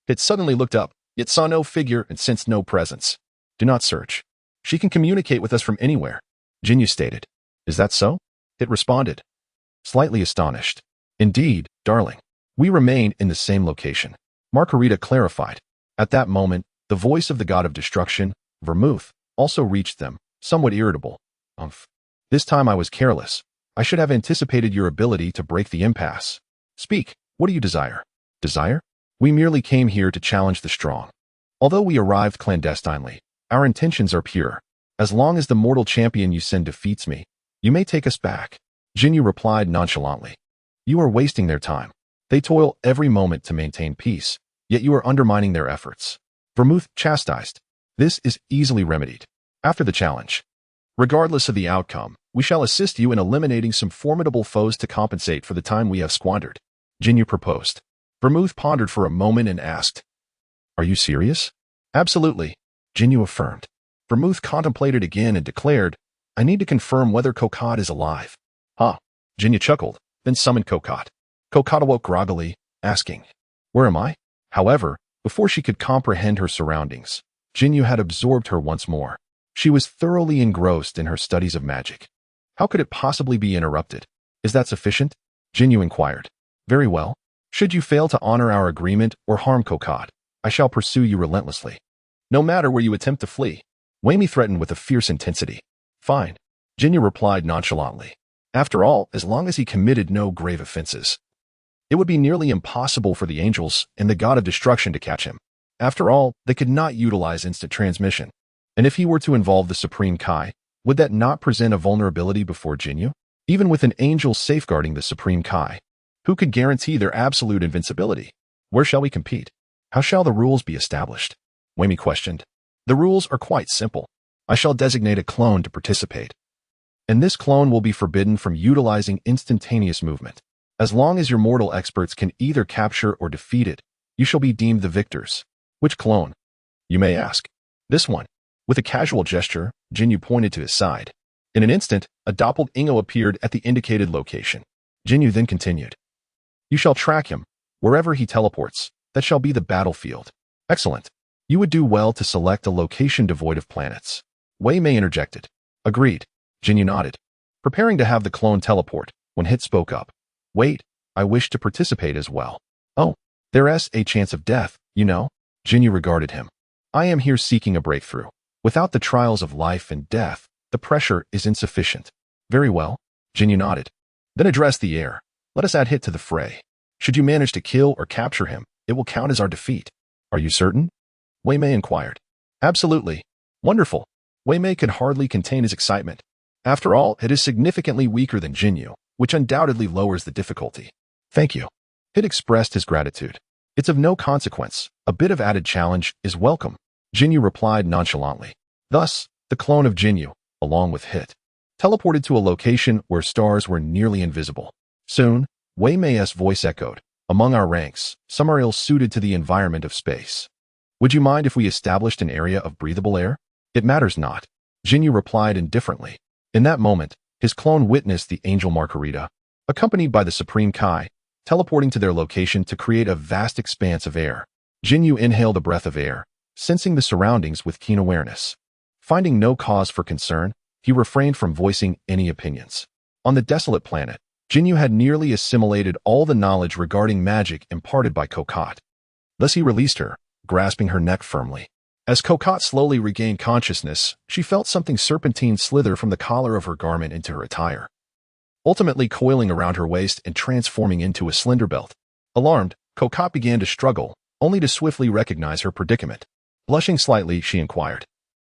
Hit suddenly looked up, yet saw no figure and sensed no presence. Do not search. She can communicate with us from anywhere, Ginyu stated. Is that so? Hit responded, slightly astonished. Indeed, darling. We remain in the same location, Margarita clarified. At that moment, the voice of the god of destruction, Vermouth, also reached them, somewhat irritable. This time I was careless. I should have anticipated your ability to break the impasse. Speak, what do you desire? Desire? We merely came here to challenge the strong. Although we arrived clandestinely, our intentions are pure. As long as the mortal champion you send defeats me, you may take us back. Ginyu replied nonchalantly. You are wasting their time. They toil every moment to maintain peace, yet you are undermining their efforts. Vermouth chastised. This is easily remedied. After the challenge, regardless of the outcome, we shall assist you in eliminating some formidable foes to compensate for the time we have squandered. Ginyu proposed. Vermouth pondered for a moment and asked, Are you serious? Absolutely, Ginyu affirmed. Vermouth contemplated again and declared, I need to confirm whether Kokot is alive. Ginyu chuckled, then summoned Kokot. Kokot awoke groggily, asking, Where am I? However, before she could comprehend her surroundings, Ginyu had absorbed her once more. She was thoroughly engrossed in her studies of magic. How could it possibly be interrupted? Is that sufficient? Ginyu inquired. Very well. Should you fail to honor our agreement or harm Kokot, I shall pursue you relentlessly. No matter where you attempt to flee. Wei threatened with a fierce intensity. Fine. Ginyu replied nonchalantly. After all, as long as he committed no grave offenses, it would be nearly impossible for the angels and the god of destruction to catch him. After all, they could not utilize instant transmission. And if he were to involve the Supreme Kai, would that not present a vulnerability before Ginyu? Even with an angel safeguarding the Supreme Kai, who could guarantee their absolute invincibility? Where shall we compete? How shall the rules be established? Wei questioned. The rules are quite simple. I shall designate a clone to participate. And this clone will be forbidden from utilizing instantaneous movement. As long as your mortal experts can either capture or defeat it, you shall be deemed the victors. Which clone? You may ask. This one. With a casual gesture, Ginyu pointed to his side. In an instant, a doppelganger appeared at the indicated location. Ginyu then continued. You shall track him, wherever he teleports, That shall be the battlefield. Excellent. You would do well to select a location devoid of planets. Wei Mei interjected. Agreed. Ginyu nodded, preparing to have the clone teleport, when Hit spoke up. Wait, I wish to participate as well. Oh, there's a chance of death, you know? Ginyu regarded him. I am here seeking a breakthrough. Without the trials of life and death, the pressure is insufficient. Very well. Ginyu nodded. Then addressed the air. Let us add Hit to the fray. Should you manage to kill or capture him, it will count as our defeat. Are you certain? Wei Mei inquired. Absolutely. Wonderful. Wei Mei could hardly contain his excitement. After all, it is significantly weaker than Ginyu, which undoubtedly lowers the difficulty. Thank you. Hit expressed his gratitude. It's of no consequence. A bit of added challenge is welcome. Ginyu replied nonchalantly. Thus, the clone of Ginyu, along with Hit, teleported to a location where stars were nearly invisible. Soon, Wei Mei's voice echoed. Among our ranks, some are ill-suited to the environment of space. Would you mind if we established an area of breathable air? It matters not. Ginyu replied indifferently. In that moment, his clone witnessed the angel Margarita, accompanied by the Supreme Kai, teleporting to their location to create a vast expanse of air. Ginyu inhaled a breath of air, sensing the surroundings with keen awareness. Finding no cause for concern, he refrained from voicing any opinions. On the desolate planet, Ginyu had nearly assimilated all the knowledge regarding magic imparted by Kokot. Thus he released her, grasping her neck firmly. As Kokot slowly regained consciousness, she felt something serpentine slither from the collar of her garment into her attire, ultimately coiling around her waist and transforming into a slender belt. Alarmed, Kokot began to struggle, only to swiftly recognize her predicament. Blushing slightly, she inquired,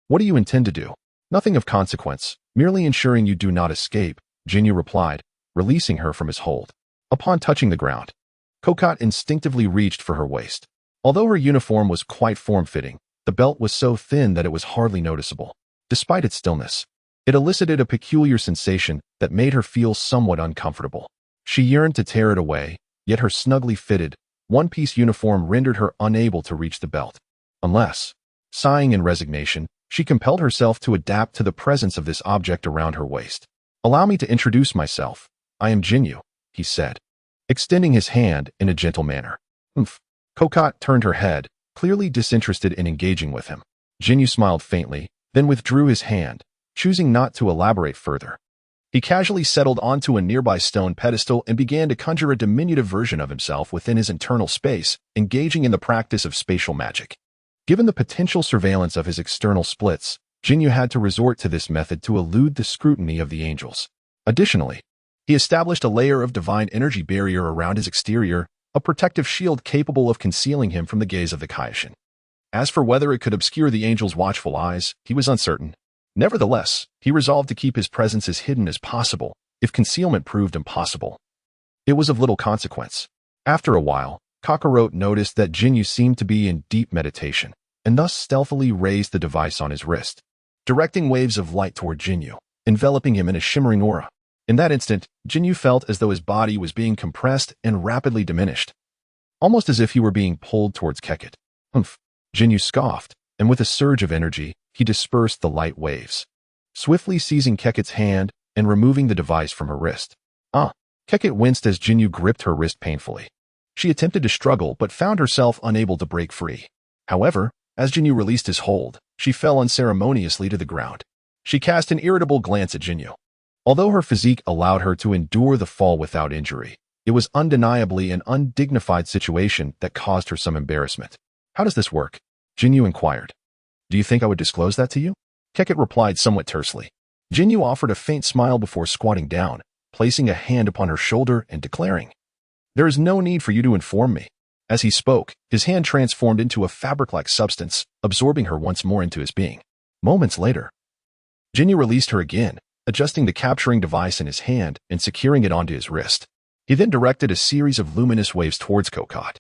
What do you intend to do? Nothing of consequence, merely ensuring you do not escape, Ginyu replied, releasing her from his hold. Upon touching the ground, Kokot instinctively reached for her waist. Although her uniform was quite form-fitting, the belt was so thin that it was hardly noticeable. Despite its stillness, it elicited a peculiar sensation that made her feel somewhat uncomfortable. She yearned to tear it away, yet her snugly fitted, one-piece uniform rendered her unable to reach the belt. Unless, sighing in resignation, she compelled herself to adapt to the presence of this object around her waist. Allow me to introduce myself. I am Ginyu, he said, extending his hand in a gentle manner. Kokot turned her head, clearly disinterested in engaging with him. Ginyu smiled faintly, then withdrew his hand, choosing not to elaborate further. He casually settled onto a nearby stone pedestal and began to conjure a diminutive version of himself within his internal space, engaging in the practice of spatial magic. Given the potential surveillance of his external splits, Ginyu had to resort to this method to elude the scrutiny of the angels. Additionally, he established a layer of divine energy barrier around his exterior, a protective shield capable of concealing him from the gaze of the Kaioshin. As for whether it could obscure the angel's watchful eyes, he was uncertain. Nevertheless, he resolved to keep his presence as hidden as possible, if concealment proved impossible. It was of little consequence. After a while, Kakarot noticed that Ginyu seemed to be in deep meditation, and thus stealthily raised the device on his wrist, directing waves of light toward Ginyu, enveloping him in a shimmering aura. In that instant, Ginyu felt as though his body was being compressed and rapidly diminished, almost as if he were being pulled towards Keket. Ginyu scoffed, and with a surge of energy, he dispersed the light waves, swiftly seizing Keket's hand and removing the device from her wrist. Keket winced as Ginyu gripped her wrist painfully. She attempted to struggle but found herself unable to break free. However, as Ginyu released his hold, she fell unceremoniously to the ground. She cast an irritable glance at Ginyu. Although her physique allowed her to endure the fall without injury, it was undeniably an undignified situation that caused her some embarrassment. How does this work? Ginyu inquired. Do you think I would disclose that to you? Keket replied somewhat tersely. Ginyu offered a faint smile before squatting down, placing a hand upon her shoulder and declaring, There is no need for you to inform me. As he spoke, his hand transformed into a fabric-like substance, absorbing her once more into his being. Moments later, Ginyu released her again, adjusting the capturing device in his hand and securing it onto his wrist. He then directed a series of luminous waves towards Kokot.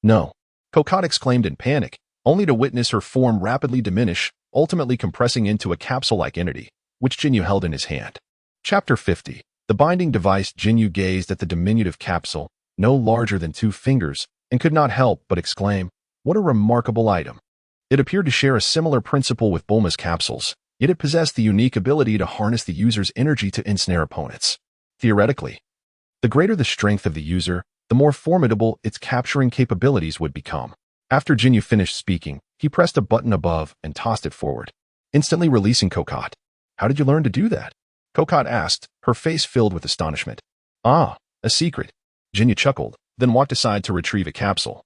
No. Kokot exclaimed in panic, only to witness her form rapidly diminish, ultimately compressing into a capsule-like entity, which Ginyu held in his hand. Chapter 50. The binding device. Ginyu gazed at the diminutive capsule, no larger than 2 fingers, and could not help but exclaim, What a remarkable item. It appeared to share a similar principle with Bulma's capsules, yet it possessed the unique ability to harness the user's energy to ensnare opponents. Theoretically, the greater the strength of the user, the more formidable its capturing capabilities would become. After Ginyu finished speaking, he pressed a button above and tossed it forward, instantly releasing Cocotte. How did you learn to do that? Cocotte asked, her face filled with astonishment. Ah, a secret. Ginyu chuckled, then walked aside to retrieve a capsule,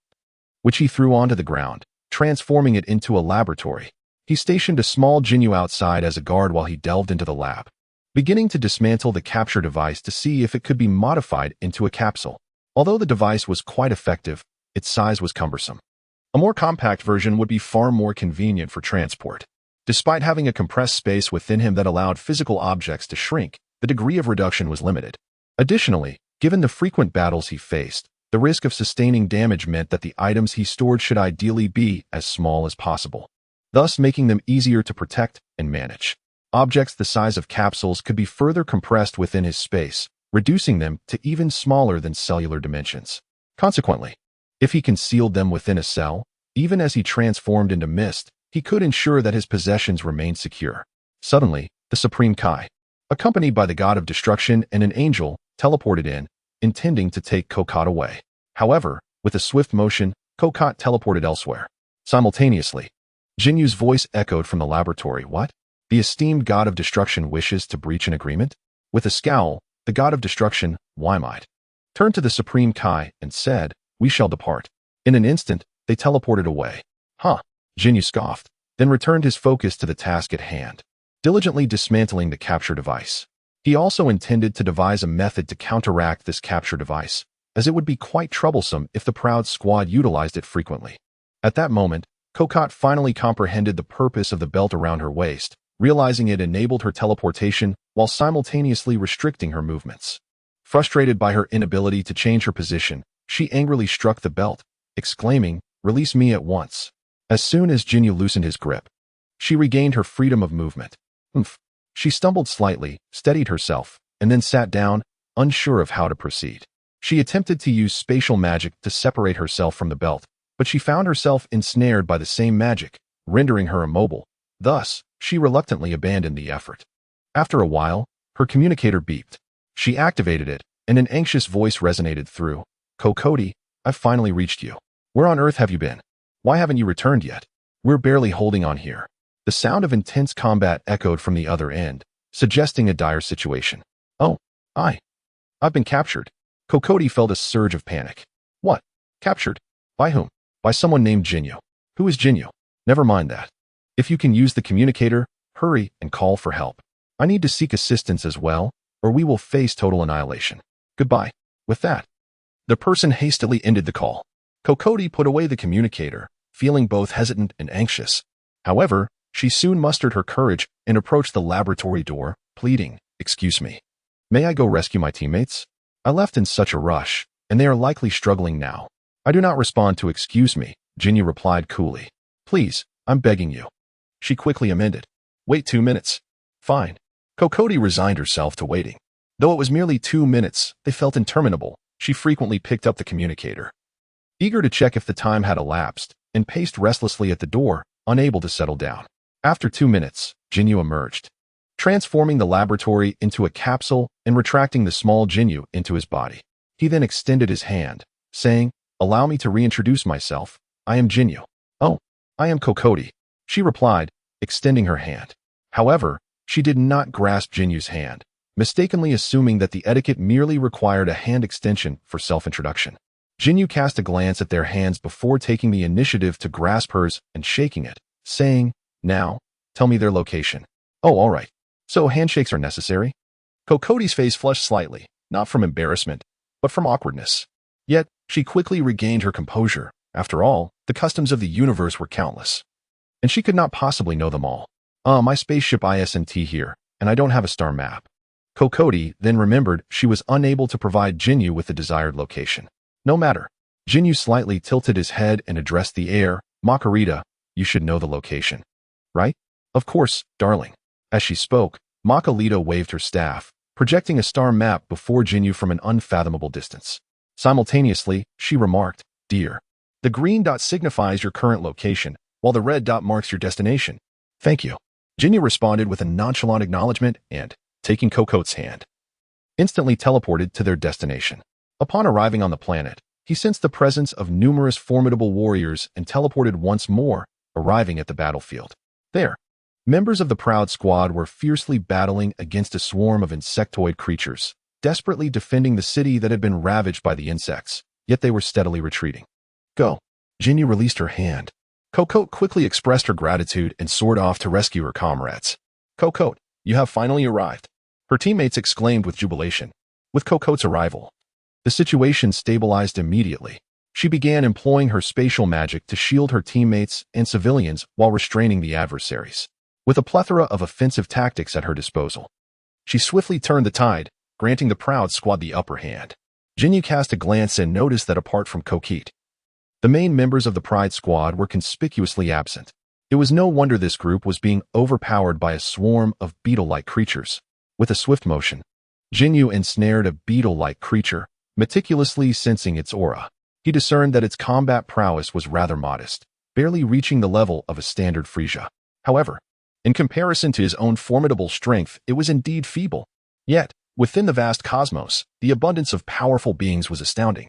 which he threw onto the ground, transforming it into a laboratory. He stationed a small Ginyu outside as a guard while he delved into the lab, beginning to dismantle the capture device to see if it could be modified into a capsule. Although the device was quite effective, its size was cumbersome. A more compact version would be far more convenient for transport. Despite having a compressed space within him that allowed physical objects to shrink, the degree of reduction was limited. Additionally, given the frequent battles he faced, the risk of sustaining damage meant that the items he stored should ideally be as small as possible, thus making them easier to protect and manage. Objects the size of capsules could be further compressed within his space, reducing them to even smaller than cellular dimensions. Consequently, if he concealed them within a cell, even as he transformed into mist, he could ensure that his possessions remained secure. Suddenly, the Supreme Kai, accompanied by the God of Destruction and an angel, teleported in, intending to take Cocotte away. However, with a swift motion, Cocotte teleported elsewhere. Simultaneously, Jinyu's voice echoed from the laboratory. What? The esteemed God of Destruction wishes to breach an agreement? With a scowl, the God of Destruction, Wymite, turned to the Supreme Kai and said, We shall depart. In an instant, they teleported away. Huh? Ginyu scoffed, then returned his focus to the task at hand, diligently dismantling the capture device. He also intended to devise a method to counteract this capture device, as it would be quite troublesome if the Proud Squad utilized it frequently. At that moment, Cocotte finally comprehended the purpose of the belt around her waist, realizing it enabled her teleportation while simultaneously restricting her movements. Frustrated by her inability to change her position, she angrily struck the belt, exclaiming, Release me at once. As soon as Ginyu loosened his grip, she regained her freedom of movement. She stumbled slightly, steadied herself, and then sat down, unsure of how to proceed. She attempted to use spatial magic to separate herself from the belt, but she found herself ensnared by the same magic, rendering her immobile. Thus, she reluctantly abandoned the effort. After a while, her communicator beeped. She activated it, and an anxious voice resonated through. Cocotte, I've finally reached you. Where on earth have you been? Why haven't you returned yet? We're barely holding on here. The sound of intense combat echoed from the other end, suggesting a dire situation. Oh, I've been captured. Cocotte felt a surge of panic. What? Captured? By whom? By someone named Ginyu. Who is Ginyu? Never mind that. If you can use the communicator, hurry and call for help. I need to seek assistance as well, or we will face total annihilation. Goodbye. With that, the person hastily ended the call. Cocotte put away the communicator, feeling both hesitant and anxious. However, she soon mustered her courage and approached the laboratory door, pleading, Excuse me. May I go rescue my teammates? I left in such a rush, and they are likely struggling now. I do not respond to excuse me, Ginyu replied coolly. Please, I'm begging you. She quickly amended. Wait 2 minutes. Fine. Cocotte resigned herself to waiting. Though it was merely 2 minutes, they felt interminable. She frequently picked up the communicator, eager to check if the time had elapsed, and paced restlessly at the door, unable to settle down. After 2 minutes, Ginyu emerged, transforming the laboratory into a capsule and retracting the small Ginyu into his body. He then extended his hand, saying, Allow me to reintroduce myself. I am Ginyu. Oh, I am Cocotte, she replied, extending her hand. However, she did not grasp Jinyu's hand, mistakenly assuming that the etiquette merely required a hand extension for self-introduction. Ginyu cast a glance at their hands before taking the initiative to grasp hers and shaking it, saying, Now, tell me their location. Oh, all right. So handshakes are necessary? Cocotte's face flushed slightly, not from embarrassment, but from awkwardness. Yet, she quickly regained her composure. After all, the customs of the universe were countless, and she could not possibly know them all. My spaceship ISNT here, and I don't have a star map. Cocotte then remembered she was unable to provide Ginyu with the desired location. No matter. Ginyu slightly tilted his head and addressed the air. Makarita, you should know the location. Right? Of course, darling. As she spoke, Makarita waved her staff, projecting a star map before Ginyu from an unfathomable distance. Simultaneously, she remarked, Dear. The green dot signifies your current location, while the red dot marks your destination. Thank you. Ginyu responded with a nonchalant acknowledgement and, taking Cocotte's hand, instantly teleported to their destination. Upon arriving on the planet, he sensed the presence of numerous formidable warriors and teleported once more, arriving at the battlefield. There, members of the Proud Squad were fiercely battling against a swarm of insectoid creatures, desperately defending the city that had been ravaged by the insects, yet they were steadily retreating. Go. Ginyu released her hand. Cocotte quickly expressed her gratitude and soared off to rescue her comrades. Cocotte, you have finally arrived. Her teammates exclaimed with jubilation. With Cocotte's arrival, the situation stabilized immediately. She began employing her spatial magic to shield her teammates and civilians while restraining the adversaries. With a plethora of offensive tactics at her disposal, she swiftly turned the tide, granting the Proud Squad the upper hand. Ginyu cast a glance and noticed that apart from Coquette, the main members of the Pride Squad were conspicuously absent. It was no wonder this group was being overpowered by a swarm of beetle-like creatures. With a swift motion, Ginyu ensnared a beetle-like creature, meticulously sensing its aura. He discerned that its combat prowess was rather modest, barely reaching the level of a standard Frisia. However, in comparison to his own formidable strength, it was indeed feeble. Yet, within the vast cosmos, the abundance of powerful beings was astounding.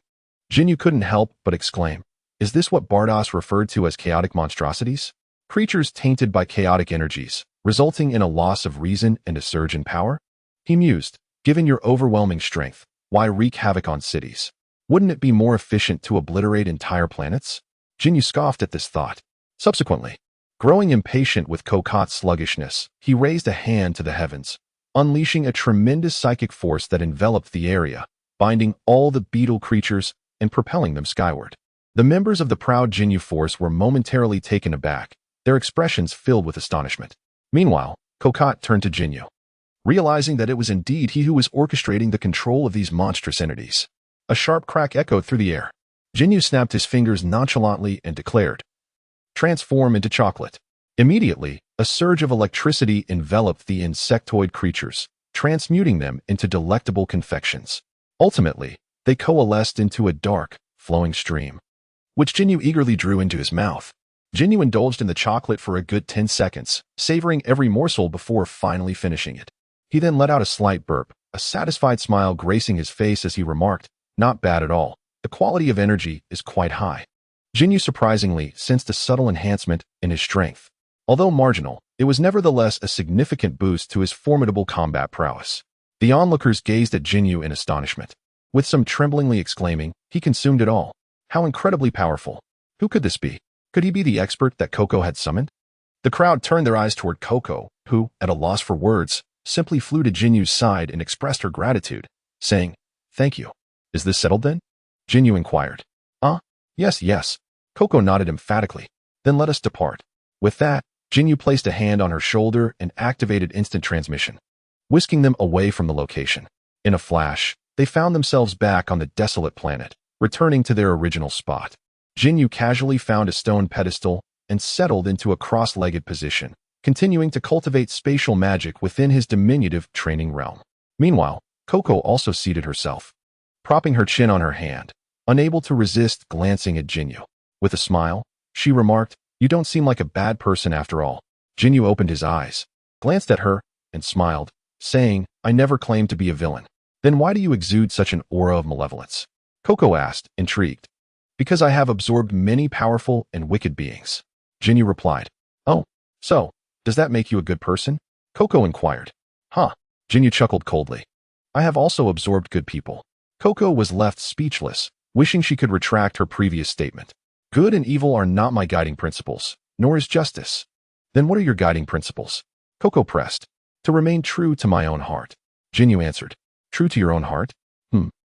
Ginyu couldn't help but exclaim, "Is this what Bardos referred to as chaotic monstrosities? Creatures tainted by chaotic energies, resulting in a loss of reason and a surge in power?" He mused, "Given your overwhelming strength, why wreak havoc on cities? Wouldn't it be more efficient to obliterate entire planets?" Ginyu scoffed at this thought. Subsequently, growing impatient with Cocotte's sluggishness, he raised a hand to the heavens, unleashing a tremendous psychic force that enveloped the area, binding all the beetle creatures and propelling them skyward. The members of the proud Ginyu force were momentarily taken aback, their expressions filled with astonishment. Meanwhile, Cocotte turned to Ginyu, realizing that it was indeed he who was orchestrating the control of these monstrous entities. A sharp crack echoed through the air. Ginyu snapped his fingers nonchalantly and declared, "Transform into chocolate." Immediately, a surge of electricity enveloped the insectoid creatures, transmuting them into delectable confections. Ultimately, they coalesced into a dark, flowing stream, which Ginyu eagerly drew into his mouth. Ginyu indulged in the chocolate for a good 10 seconds, savoring every morsel before finally finishing it. He then let out a slight burp, a satisfied smile gracing his face as he remarked, "Not bad at all. The quality of energy is quite high." Ginyu surprisingly sensed a subtle enhancement in his strength. Although marginal, it was nevertheless a significant boost to his formidable combat prowess. The onlookers gazed at Ginyu in astonishment. With some tremblingly exclaiming, "He consumed it all. How incredibly powerful. Who could this be? Could he be the expert that Coco had summoned?" The crowd turned their eyes toward Coco, who, at a loss for words, simply flew to Jinyu's side and expressed her gratitude, saying, "Thank you. Is this settled then?" Ginyu inquired. Yes. Coco nodded emphatically. "Then let us depart." With that, Ginyu placed a hand on her shoulder and activated instant transmission, whisking them away from the location. In a flash, they found themselves back on the desolate planet, returning to their original spot. Ginyu casually found a stone pedestal and settled into a cross-legged position, continuing to cultivate spatial magic within his diminutive training realm. Meanwhile, Coco also seated herself, propping her chin on her hand, unable to resist glancing at Ginyu. With a smile, she remarked, "You don't seem like a bad person after all." Ginyu opened his eyes, glanced at her, and smiled, saying, "I never claimed to be a villain." "Then why do you exude such an aura of malevolence?" Coco asked, intrigued. "Because I have absorbed many powerful and wicked beings," Ginyu replied. "Oh, so, does that make you a good person?" Coco inquired. "Huh." Ginyu chuckled coldly. "I have also absorbed good people." Coco was left speechless, wishing she could retract her previous statement. "Good and evil are not my guiding principles, nor is justice." "Then what are your guiding principles?" Coco pressed. "To remain true to my own heart," Ginyu answered. "True to your own heart?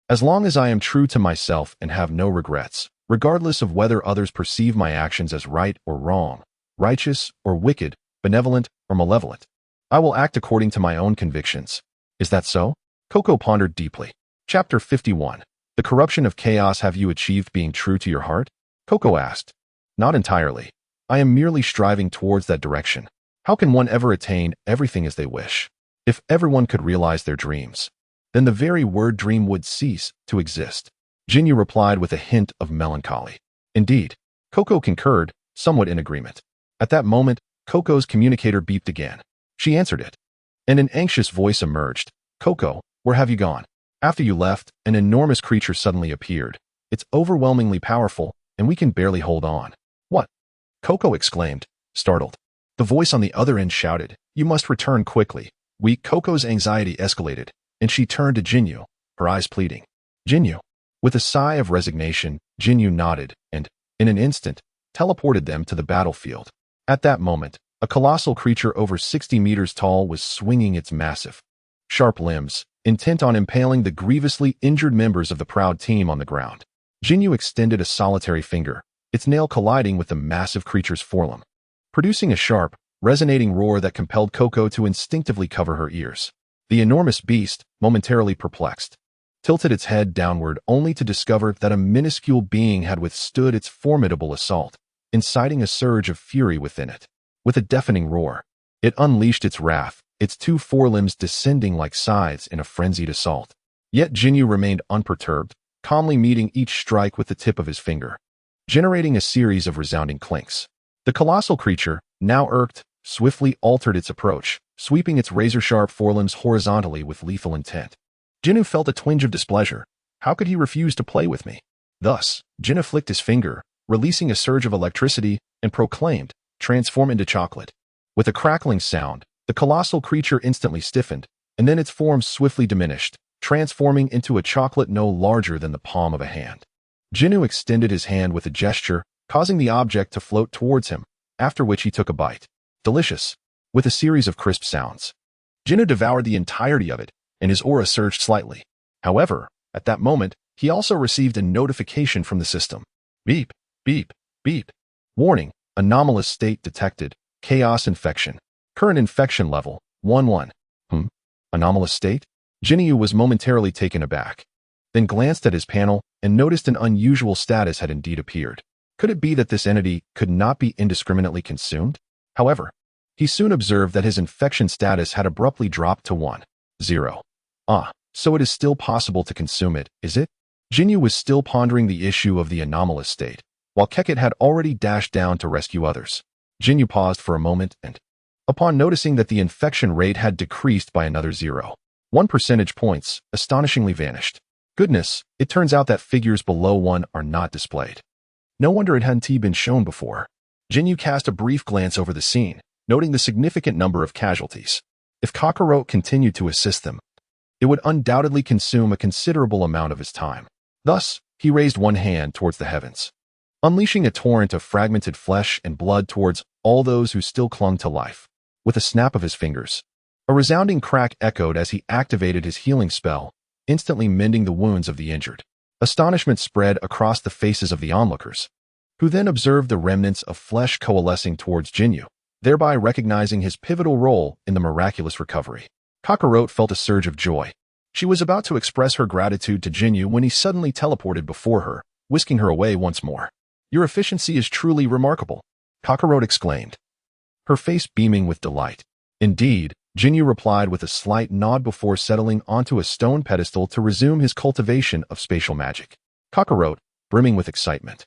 As long as I am true to myself and have no regrets, regardless of whether others perceive my actions as right or wrong, righteous or wicked, benevolent or malevolent, I will act according to my own convictions. Is that so?" Coco pondered deeply. Chapter 51. The corruption of chaos. Have you achieved being true to your heart? Coco asked. "Not entirely. I am merely striving towards that direction. How can one ever attain everything as they wish? If everyone could realize their dreams, then the very word dream would cease to exist." Ginyu replied with a hint of melancholy. "Indeed." Coco concurred, somewhat in agreement. At that moment, Coco's communicator beeped again. She answered it, and an anxious voice emerged. "Coco, where have you gone?" After you left, an enormous creature suddenly appeared. It's overwhelmingly powerful, and we can barely hold on. What? Coco exclaimed, startled. The voice on the other end shouted, "You must return quickly." Coco's anxiety escalated, and she turned to Ginyu, her eyes pleading. Ginyu. With a sigh of resignation, Ginyu nodded and, in an instant, teleported them to the battlefield. At that moment, a colossal creature over 60 meters tall was swinging its massive, sharp limbs, intent on impaling the grievously injured members of the proud team on the ground. Ginyu extended a solitary finger, its nail colliding with the massive creature's forelimb, producing a sharp, resonating roar that compelled Coco to instinctively cover her ears. The enormous beast, momentarily perplexed, tilted its head downward only to discover that a minuscule being had withstood its formidable assault, inciting a surge of fury within it. With a deafening roar, it unleashed its wrath, its two forelimbs descending like scythes in a frenzied assault. Yet Ginyu remained unperturbed, calmly meeting each strike with the tip of his finger, generating a series of resounding clinks. The colossal creature, now irked, swiftly altered its approach, sweeping its razor-sharp forelimbs horizontally with lethal intent. Ginyu felt a twinge of displeasure. How could he refuse to play with me? Thus, Ginyu flicked his finger, releasing a surge of electricity, and proclaimed, "Transform into chocolate." With a crackling sound, the colossal creature instantly stiffened, and then its form swiftly diminished, transforming into a chocolate no larger than the palm of a hand. Ginyu extended his hand with a gesture, causing the object to float towards him, after which he took a bite. Delicious. With a series of crisp sounds, Ginyu devoured the entirety of it, and his aura surged slightly. However, at that moment, he also received a notification from the system. Beep, beep, beep. Warning, anomalous state detected, chaos infection. Current infection level, 1-1. Anomalous state? Ginyu was momentarily taken aback, then glanced at his panel and noticed an unusual status had indeed appeared. Could it be that this entity could not be indiscriminately consumed? However, he soon observed that his infection status had abruptly dropped to 1-0. So it is still possible to consume it, is it? Ginyu was still pondering the issue of the anomalous state, while Keket had already dashed down to rescue others. Ginyu paused for a moment and, upon noticing that the infection rate had decreased by another 0.1 percentage points, astonishingly vanished. Goodness, it turns out that figures below 1 are not displayed. No wonder it hadn't been shown before. Ginyu cast a brief glance over the scene, noting the significant number of casualties. If Kakarot continued to assist them, it would undoubtedly consume a considerable amount of his time. Thus, he raised one hand towards the heavens, unleashing a torrent of fragmented flesh and blood towards all those who still clung to life. With a snap of his fingers, a resounding crack echoed as he activated his healing spell, instantly mending the wounds of the injured. Astonishment spread across the faces of the onlookers, who then observed the remnants of flesh coalescing towards Ginyu, thereby recognizing his pivotal role in the miraculous recovery. Kakarot felt a surge of joy. She was about to express her gratitude to Ginyu when he suddenly teleported before her, whisking her away once more. "Your efficiency is truly remarkable," Kakarot exclaimed, her face beaming with delight. "Indeed," Ginyu replied with a slight nod before settling onto a stone pedestal to resume his cultivation of spatial magic. Kakarot, brimming with excitement,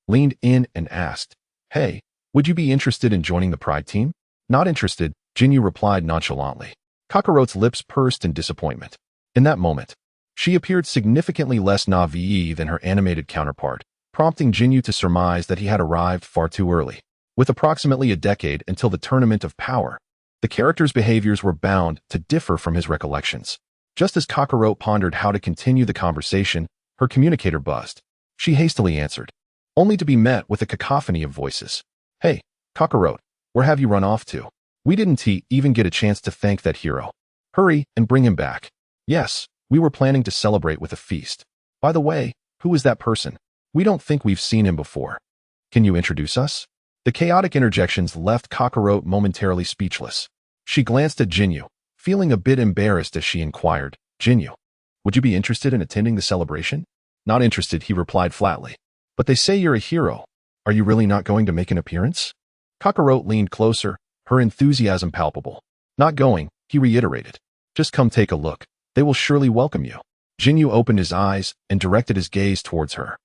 leaned in and asked, "Hey, would you be interested in joining the Pride team?" "Not interested," Ginyu replied nonchalantly. Kakarot's lips pursed in disappointment. In that moment, she appeared significantly less naive than her animated counterpart, prompting Ginyu to surmise that he had arrived far too early. With approximately a decade until the Tournament of Power, the character's behaviors were bound to differ from his recollections. Just as Kakarot pondered how to continue the conversation, her communicator buzzed. She hastily answered, only to be met with a cacophony of voices. "Hey, Kakarot, where have you run off to? We didn't even get a chance to thank that hero. Hurry and bring him back." "Yes, we were planning to celebrate with a feast. By the way, who is that person? We don't think we've seen him before. Can you introduce us?" The chaotic interjections left Kakarot momentarily speechless. She glanced at Ginyu, feeling a bit embarrassed as she inquired, "Ginyu, would you be interested in attending the celebration?" "Not interested," he replied flatly. "But they say you're a hero. Are you really not going to make an appearance?" Kakarot leaned closer, her enthusiasm palpable. "Not going," he reiterated. "Just come take a look. They will surely welcome you." Ginyu opened his eyes and directed his gaze towards her.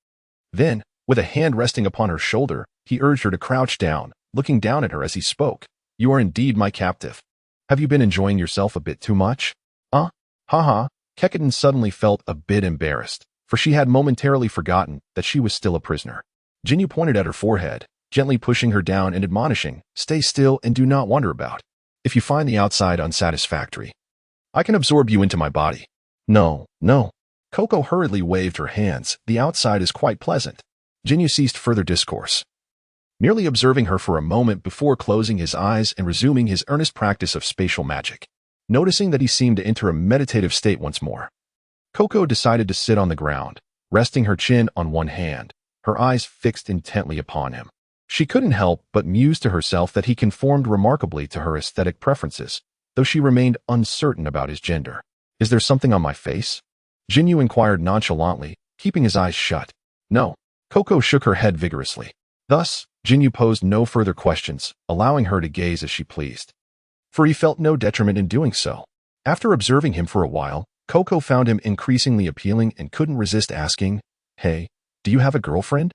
Then, with a hand resting upon her shoulder, he urged her to crouch down, looking down at her as he spoke. "You are indeed my captive. Have you been enjoying yourself a bit too much?" Haha, Kekkoten suddenly felt a bit embarrassed, for she had momentarily forgotten that she was still a prisoner. Ginyu pointed at her forehead, gently pushing her down and admonishing, "Stay still and do not wander about. If you find the outside unsatisfactory, I can absorb you into my body." "No, no." Coco hurriedly waved her hands. "The outside is quite pleasant." Ginyu ceased further discourse, merely observing her for a moment before closing his eyes and resuming his earnest practice of spatial magic. Noticing that he seemed to enter a meditative state once more, Coco decided to sit on the ground, resting her chin on one hand, her eyes fixed intently upon him. She couldn't help but muse to herself that he conformed remarkably to her aesthetic preferences, though she remained uncertain about his gender. "Is there something on my face?" Ginyu inquired nonchalantly, keeping his eyes shut. "No." Coco shook her head vigorously. Thus, Ginyu posed no further questions, allowing her to gaze as she pleased, for he felt no detriment in doing so. After observing him for a while, Coco found him increasingly appealing and couldn't resist asking, "Hey, do you have a girlfriend?"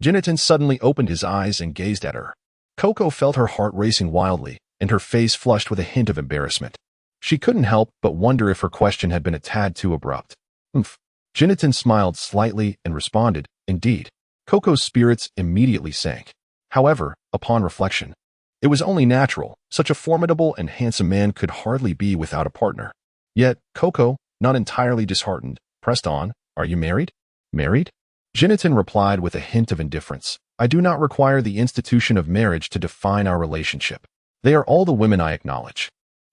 Jinatan suddenly opened his eyes and gazed at her. Coco felt her heart racing wildly, and her face flushed with a hint of embarrassment. She couldn't help but wonder if her question had been a tad too abrupt. "Oomph." Jinatan smiled slightly and responded, "Indeed." Coco's spirits immediately sank. However, upon reflection, it was only natural. Such a formidable and handsome man could hardly be without a partner. Yet, Coco, not entirely disheartened, pressed on, "Are you married?" "Married?" Jinatan replied with a hint of indifference. "I do not require the institution of marriage to define our relationship. They are all the women I acknowledge.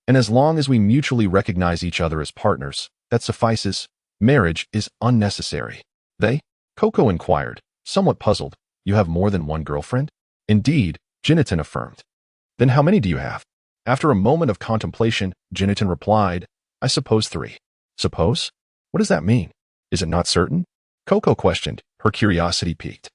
And as long as we mutually recognize each other as partners, that suffices. Marriage is unnecessary." "They?" Coco inquired, somewhat puzzled. "You have more than one girlfriend?" "Indeed," Jinatan affirmed. "Then how many do you have?" After a moment of contemplation, Jinatan replied, "I suppose 3. "Suppose? What does that mean? Is it not certain?" Coco questioned, her curiosity piqued.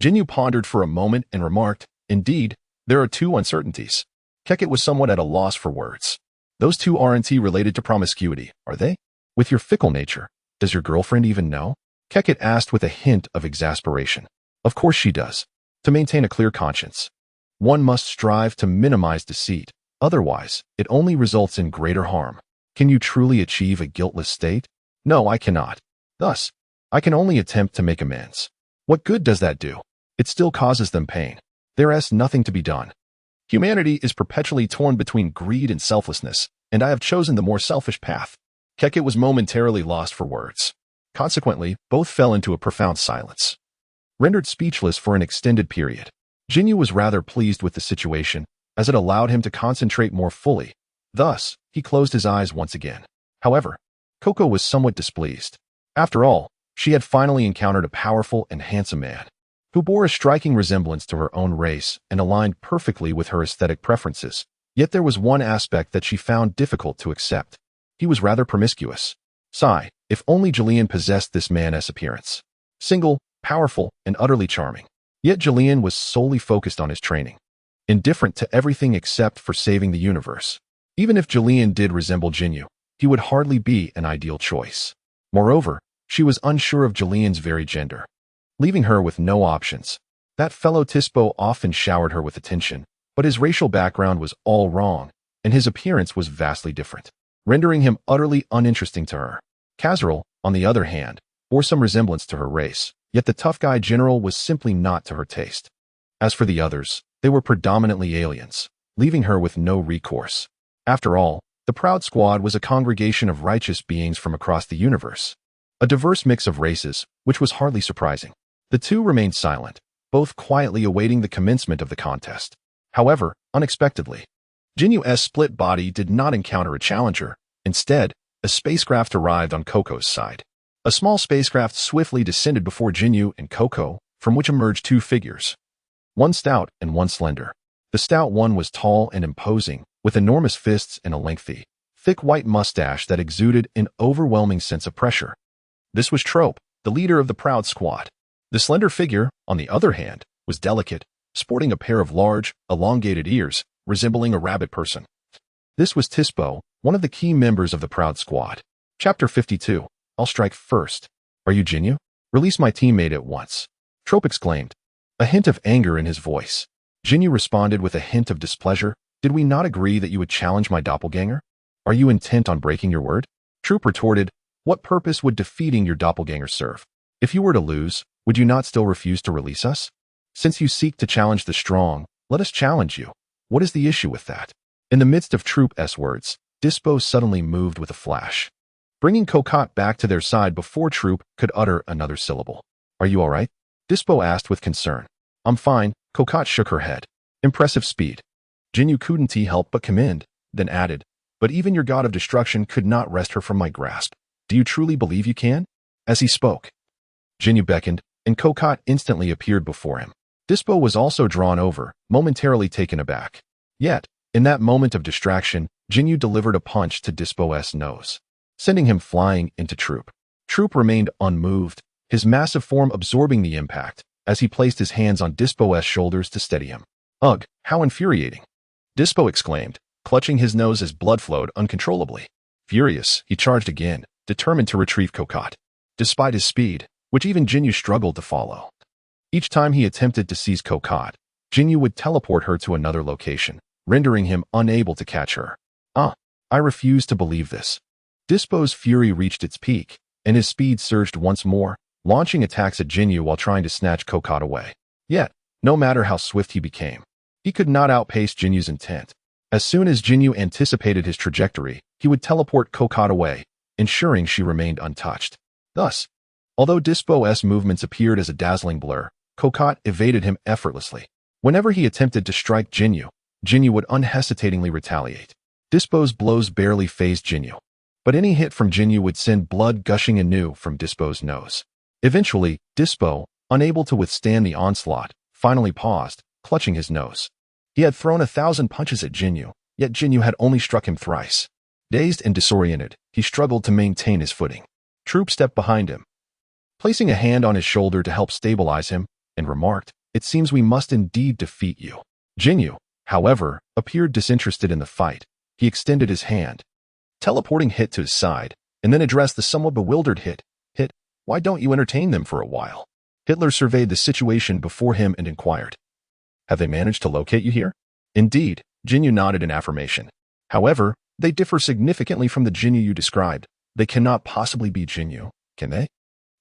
Ginyu pondered for a moment and remarked, "Indeed, there are 2 uncertainties." Kekkoten was somewhat at a loss for words. "Those 2 aren't related to promiscuity, are they? With your fickle nature, does your girlfriend even know?" Kekkoten asked with a hint of exasperation. "Of course she does. To maintain a clear conscience, one must strive to minimize deceit. Otherwise, it only results in greater harm. Can you truly achieve a guiltless state?" "No, I cannot. Thus, I can only attempt to make amends." "What good does that do? It still causes them pain. There is nothing to be done. Humanity is perpetually torn between greed and selflessness, and I have chosen the more selfish path." Kekkoten was momentarily lost for words. Consequently, both fell into a profound silence, rendered speechless for an extended period. Ginyu was rather pleased with the situation, as it allowed him to concentrate more fully. Thus, he closed his eyes once again. However, Coco was somewhat displeased. After all, she had finally encountered a powerful and handsome man, who bore a striking resemblance to her own race and aligned perfectly with her aesthetic preferences. Yet there was one aspect that she found difficult to accept. He was rather promiscuous. Sigh, if only Julian possessed this man's appearance. Single, powerful, and utterly charming. Yet Julian was solely focused on his training, indifferent to everything except for saving the universe. Even if Julian did resemble Ginyu, he would hardly be an ideal choice. Moreover, she was unsure of Julian's very gender, leaving her with no options. That fellow Tispo often showered her with attention, but his racial background was all wrong, and his appearance was vastly different, rendering him utterly uninteresting to her. Kazral, on the other hand, bore some resemblance to her race, yet the tough guy general was simply not to her taste. As for the others, they were predominantly aliens, leaving her with no recourse. After all, the Proud Squad was a congregation of righteous beings from across the universe, a diverse mix of races, which was hardly surprising. The 2 remained silent, both quietly awaiting the commencement of the contest. However, unexpectedly, Jinyu's split body did not encounter a challenger. Instead, a spacecraft arrived on Coco's side. A small spacecraft swiftly descended before Ginyu and Coco, from which emerged 2 figures, one stout and one slender. The stout one was tall and imposing, with enormous fists and a lengthy, thick white mustache that exuded an overwhelming sense of pressure. This was Trope, the leader of the Proud Squad. The slender figure, on the other hand, was delicate, sporting a pair of large, elongated ears, resembling a rabbit person. This was Tispo, one of the key members of the Proud Squad. Chapter 52. I'll strike first. "Are you Ginyu? Release my teammate at once," Trope exclaimed, a hint of anger in his voice. Ginyu responded with a hint of displeasure. "Did we not agree that you would challenge my doppelganger? Are you intent on breaking your word?" Trope retorted, What purpose would defeating your doppelganger serve? If you were to lose, would you not still refuse to release us? Since you seek to challenge the strong, let us challenge you. What is the issue with that? In the midst of Troop S words, Dispo suddenly moved with a flash, bringing Cocotte back to their side before Troop could utter another syllable. Are you all right? Dispo asked with concern. I'm fine, Cocotte shook her head. Impressive speed. Ginyu couldn't help but commend, then added, but even your god of destruction could not wrest her from my grasp. Do you truly believe you can? As he spoke, Ginyu beckoned, and Cocotte instantly appeared before him. Dispo was also drawn over, momentarily taken aback. Yet, in that moment of distraction, Ginyu delivered a punch to Dispo's nose, sending him flying into Troop. Troop remained unmoved, his massive form absorbing the impact, as he placed his hands on Dispo's shoulders to steady him. Ugh, how infuriating! Dispo exclaimed, clutching his nose as blood flowed uncontrollably. Furious, he charged again, determined to retrieve Cocotte, despite his speed, which even Ginyu struggled to follow. Each time he attempted to seize Cocotte, Ginyu would teleport her to another location, rendering him unable to catch her. I refuse to believe this. Dispo's fury reached its peak, and his speed surged once more, launching attacks at Ginyu while trying to snatch Cocotte away. Yet, no matter how swift he became, he could not outpace Jinyu's intent. As soon as Ginyu anticipated his trajectory, he would teleport Cocotte away, ensuring she remained untouched. Thus, although Dispo's movements appeared as a dazzling blur, Cocotte evaded him effortlessly. Whenever he attempted to strike Ginyu, Ginyu would unhesitatingly retaliate. Dispo's blows barely fazed Ginyu, but any hit from Ginyu would send blood gushing anew from Dispo's nose. Eventually, Dispo, unable to withstand the onslaught, finally paused, clutching his nose. He had thrown 1,000 punches at Ginyu, yet Ginyu had only struck him thrice. Dazed and disoriented, he struggled to maintain his footing. Troop stepped behind him, placing a hand on his shoulder to help stabilize him, and remarked, "It seems we must indeed defeat you." Ginyu, however, appeared disinterested in the fight. He extended his hand, teleporting Hit to his side, and then addressed the somewhat bewildered Hit. "Hit, why don't you entertain them for a while?" Hitler surveyed the situation before him and inquired, "Have they managed to locate you here?" Indeed, Ginyu nodded in affirmation. "However, they differ significantly from the Ginyu you described. They cannot possibly be Ginyu, can they?"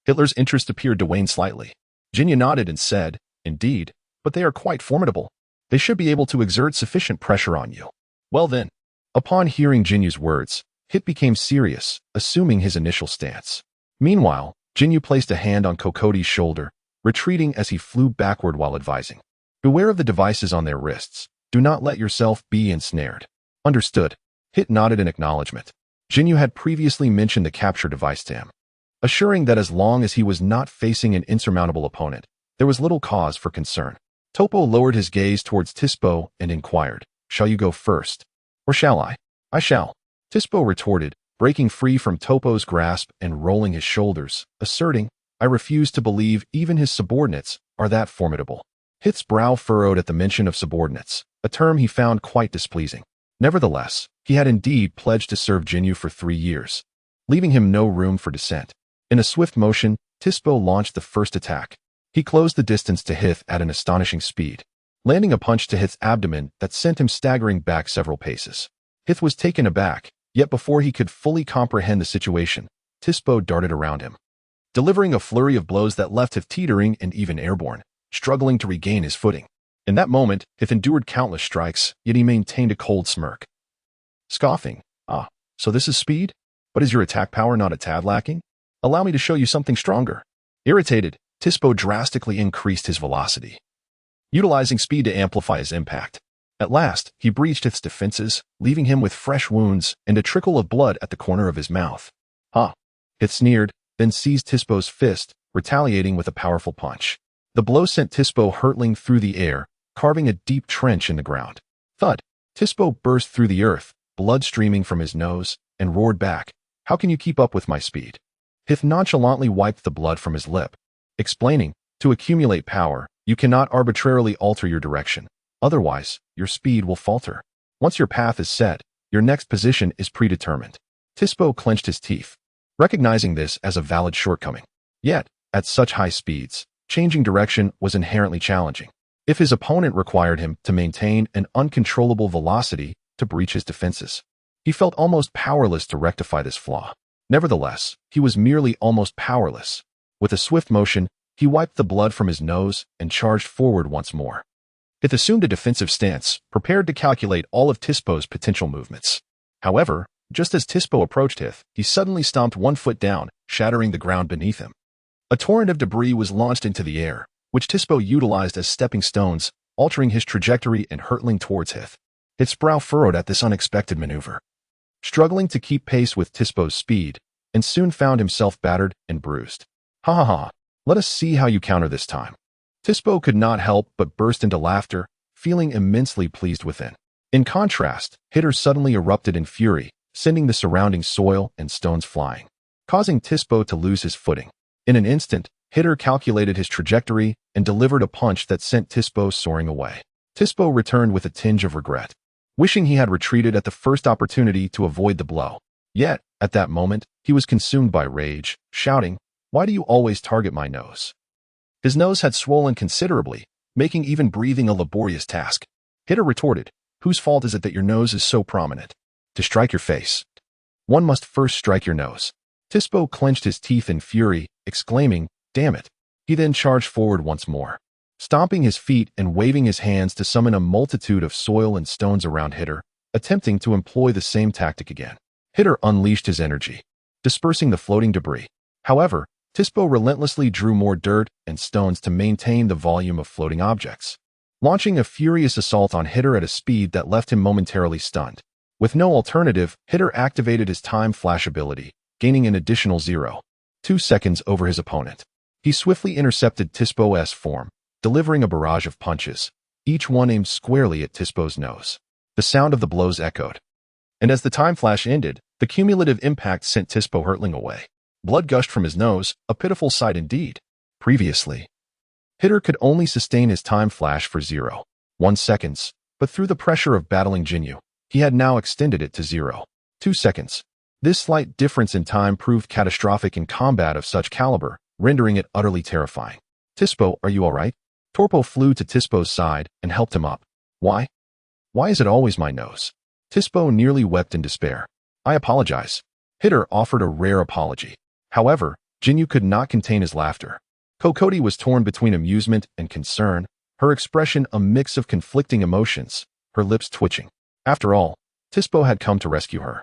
Hitler's interest appeared to wane slightly. Ginyu nodded and said, "Indeed, but they are quite formidable. They should be able to exert sufficient pressure on you." Well then. Upon hearing Jinyu's words, Hit became serious, assuming his initial stance. Meanwhile, Ginyu placed a hand on Cocotte's shoulder, retreating as he flew backward while advising, "Beware of the devices on their wrists. Do not let yourself be ensnared." Understood. Hit nodded in acknowledgement. Ginyu had previously mentioned the capture device to him, assuring that as long as he was not facing an insurmountable opponent, there was little cause for concern. Topo lowered his gaze towards Dispo and inquired, "Shall you go first? Or shall I?" "I shall," Dispo retorted, breaking free from Topo's grasp and rolling his shoulders, asserting, "I refuse to believe even his subordinates are that formidable." Hit's brow furrowed at the mention of subordinates, a term he found quite displeasing. Nevertheless, he had indeed pledged to serve Ginyu for 3 years, leaving him no room for dissent. In a swift motion, Dispo launched the first attack. He closed the distance to Hith at an astonishing speed, landing a punch to Hith's abdomen that sent him staggering back several paces. Hith was taken aback, yet before he could fully comprehend the situation, Dispo darted around him, delivering a flurry of blows that left Hith teetering and even airborne, struggling to regain his footing. In that moment, Hith endured countless strikes, yet he maintained a cold smirk, scoffing, so this is speed? But is your attack power not a tad lacking? Allow me to show you something stronger." Irritated, Dispo drastically increased his velocity, utilizing speed to amplify his impact. At last, he breached Hith's defenses, leaving him with fresh wounds and a trickle of blood at the corner of his mouth. Hith sneered, then seized Dispo's fist, retaliating with a powerful punch. The blow sent Dispo hurtling through the air, carving a deep trench in the ground. Thud! Dispo burst through the earth, blood streaming from his nose, and roared back, "How can you keep up with my speed?" Hith nonchalantly wiped the blood from his lip, explaining, "To accumulate power, you cannot arbitrarily alter your direction. Otherwise, your speed will falter. Once your path is set, your next position is predetermined." Dispo clenched his teeth, recognizing this as a valid shortcoming. Yet, at such high speeds, changing direction was inherently challenging. If his opponent required him to maintain an uncontrollable velocity to breach his defenses, he felt almost powerless to rectify this flaw. Nevertheless, he was merely almost powerless. With a swift motion, he wiped the blood from his nose and charged forward once more. Hith assumed a defensive stance, prepared to calculate all of Tispo's potential movements. However, just as Tispo approached Hith, he suddenly stomped one foot down, shattering the ground beneath him. A torrent of debris was launched into the air, which Tispo utilized as stepping stones, altering his trajectory and hurtling towards Hith. Hith's brow furrowed at this unexpected maneuver. Struggling to keep pace with Tispo's speed, and soon found himself battered and bruised. Ha ha ha, let us see how you counter this time. Tispo could not help but burst into laughter, feeling immensely pleased within. In contrast, Hitter suddenly erupted in fury, sending the surrounding soil and stones flying, causing Tispo to lose his footing. In an instant, Hitter calculated his trajectory and delivered a punch that sent Tispo soaring away. Tispo returned with a tinge of regret, wishing he had retreated at the first opportunity to avoid the blow. Yet, at that moment, he was consumed by rage, shouting, "Why do you always target my nose?" His nose had swollen considerably, making even breathing a laborious task. Hitter retorted, "Whose fault is it that your nose is so prominent? To strike your face, one must first strike your nose." Tispo clenched his teeth in fury, exclaiming, "Damn it." He then charged forward once more, stomping his feet and waving his hands to summon a multitude of soil and stones around Hitter, attempting to employ the same tactic again. Hitter unleashed his energy, dispersing the floating debris. However, Tispo relentlessly drew more dirt and stones to maintain the volume of floating objects, launching a furious assault on Hitter at a speed that left him momentarily stunned. With no alternative, Hitter activated his time flash ability, gaining an additional 0.2 seconds over his opponent. He swiftly intercepted Tispo's form, delivering a barrage of punches, each one aimed squarely at Tispo's nose. The sound of the blows echoed, and as the time flash ended, the cumulative impact sent Tispo hurtling away. Blood gushed from his nose, a pitiful sight indeed. Previously, Hitter could only sustain his time flash for 0.1 seconds, but through the pressure of battling Ginyu, he had now extended it to 0.2 seconds. This slight difference in time proved catastrophic in combat of such caliber, rendering it utterly terrifying. "Tispo, are you all right?" Torpo flew to Tispo's side and helped him up. Why is it always my nose?" Tispo nearly wept in despair. "I apologize." Hitter offered a rare apology. However, Ginyu could not contain his laughter. Kokoti was torn between amusement and concern, her expression a mix of conflicting emotions, her lips twitching. After all, Tispo had come to rescue her,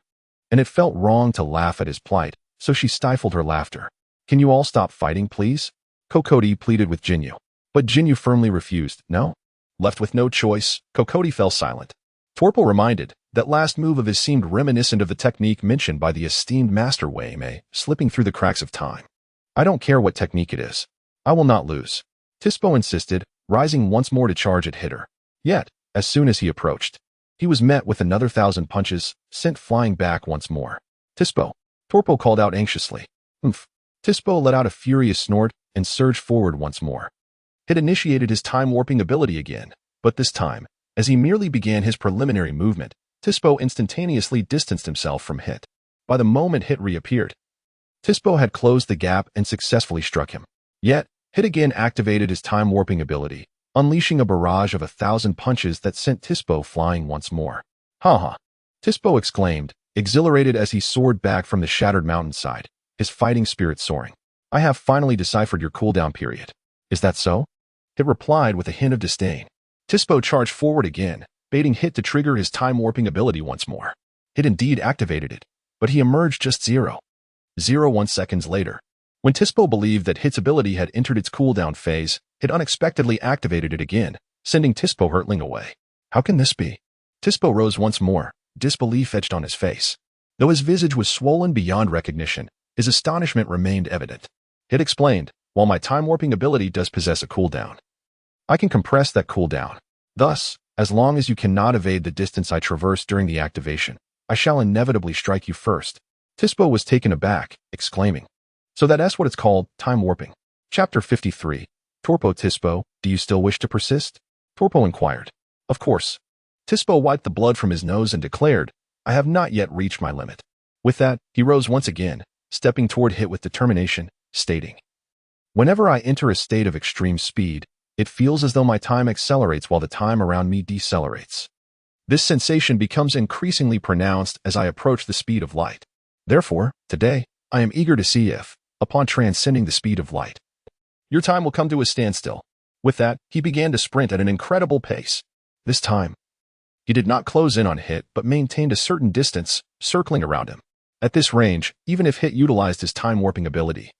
and it felt wrong to laugh at his plight, so she stifled her laughter. "Can you all stop fighting, please?" Kokoti pleaded with Ginyu. But Ginyu firmly refused. "No." Left with no choice, Kokoti fell silent. Torpo reminded that last move of his seemed reminiscent of the technique mentioned by the esteemed master Wei Mei, slipping through the cracks of time. "I don't care what technique it is. I will not lose." Tispo insisted, rising once more to charge at Hitter. Yet, as soon as he approached, he was met with another 1,000 punches, sent flying back once more. "Tispo," Torpo called out anxiously. "Oomph." Tispo let out a furious snort and surged forward once more. Hit initiated his time-warping ability again, but this time, as he merely began his preliminary movement, Tispo instantaneously distanced himself from Hit. By the moment Hit reappeared, Tispo had closed the gap and successfully struck him. Yet, Hit again activated his time-warping ability, unleashing a barrage of 1,000 punches that sent Tispo flying once more. "Ha ha!" Tispo exclaimed, exhilarated as he soared back from the shattered mountainside, his fighting spirit soaring. "I have finally deciphered your cooldown period. Is that so?" Hit replied with a hint of disdain. Tispo charged forward again, baiting Hit to trigger his time-warping ability once more. Hit indeed activated it, but he emerged just 0.01 seconds later. When Tispo believed that Hit's ability had entered its cooldown phase, Hit unexpectedly activated it again, sending Tispo hurtling away. "How can this be?" Tispo rose once more, disbelief etched on his face. Though his visage was swollen beyond recognition, his astonishment remained evident. Hit explained, "While my time-warping ability does possess a cooldown, I can compress that cooldown. Thus, as long as you cannot evade the distance I traverse during the activation, I shall inevitably strike you first." Tispo was taken aback, exclaiming, "So that's what it's called, time warping." Chapter 53. Torpo. "Tispo, do you still wish to persist?" Torpo inquired. "Of course." Tispo wiped the blood from his nose and declared, "I have not yet reached my limit." With that, he rose once again, stepping toward Hit with determination, stating, "Whenever I enter a state of extreme speed, it feels as though my time accelerates while the time around me decelerates. This sensation becomes increasingly pronounced as I approach the speed of light. Therefore, today, I am eager to see if, upon transcending the speed of light, your time will come to a standstill. With that, he began to sprint at an incredible pace. This time, he did not close in on Hit but maintained a certain distance, circling around him. At this range, even if Hit utilized his time-warping ability,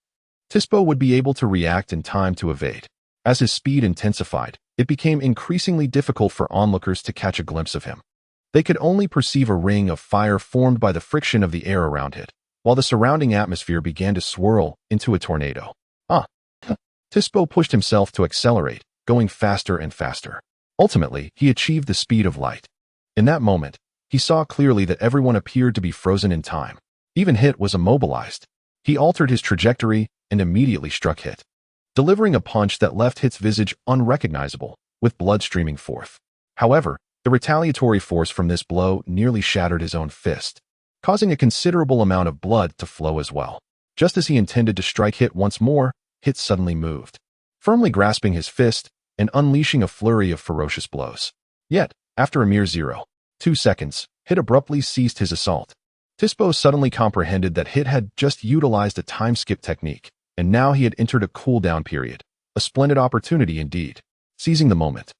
Tispo would be able to react in time to evade. As his speed intensified, it became increasingly difficult for onlookers to catch a glimpse of him. They could only perceive a ring of fire formed by the friction of the air around it, while the surrounding atmosphere began to swirl into a tornado. Tispo pushed himself to accelerate, going faster and faster. Ultimately, he achieved the speed of light. In that moment, he saw clearly that everyone appeared to be frozen in time. Even Hit was immobilized. He altered his trajectory and immediately struck Hit, delivering a punch that left Hit's visage unrecognizable, with blood streaming forth. However, the retaliatory force from this blow nearly shattered his own fist, causing a considerable amount of blood to flow as well. Just as he intended to strike Hit once more, Hit suddenly moved, firmly grasping his fist and unleashing a flurry of ferocious blows. Yet, after a mere 0.2 seconds, Hit abruptly ceased his assault. Tispo suddenly comprehended that Hit had just utilized a time-skip technique, and now he had entered a cooldown period. A splendid opportunity indeed. Seizing the moment,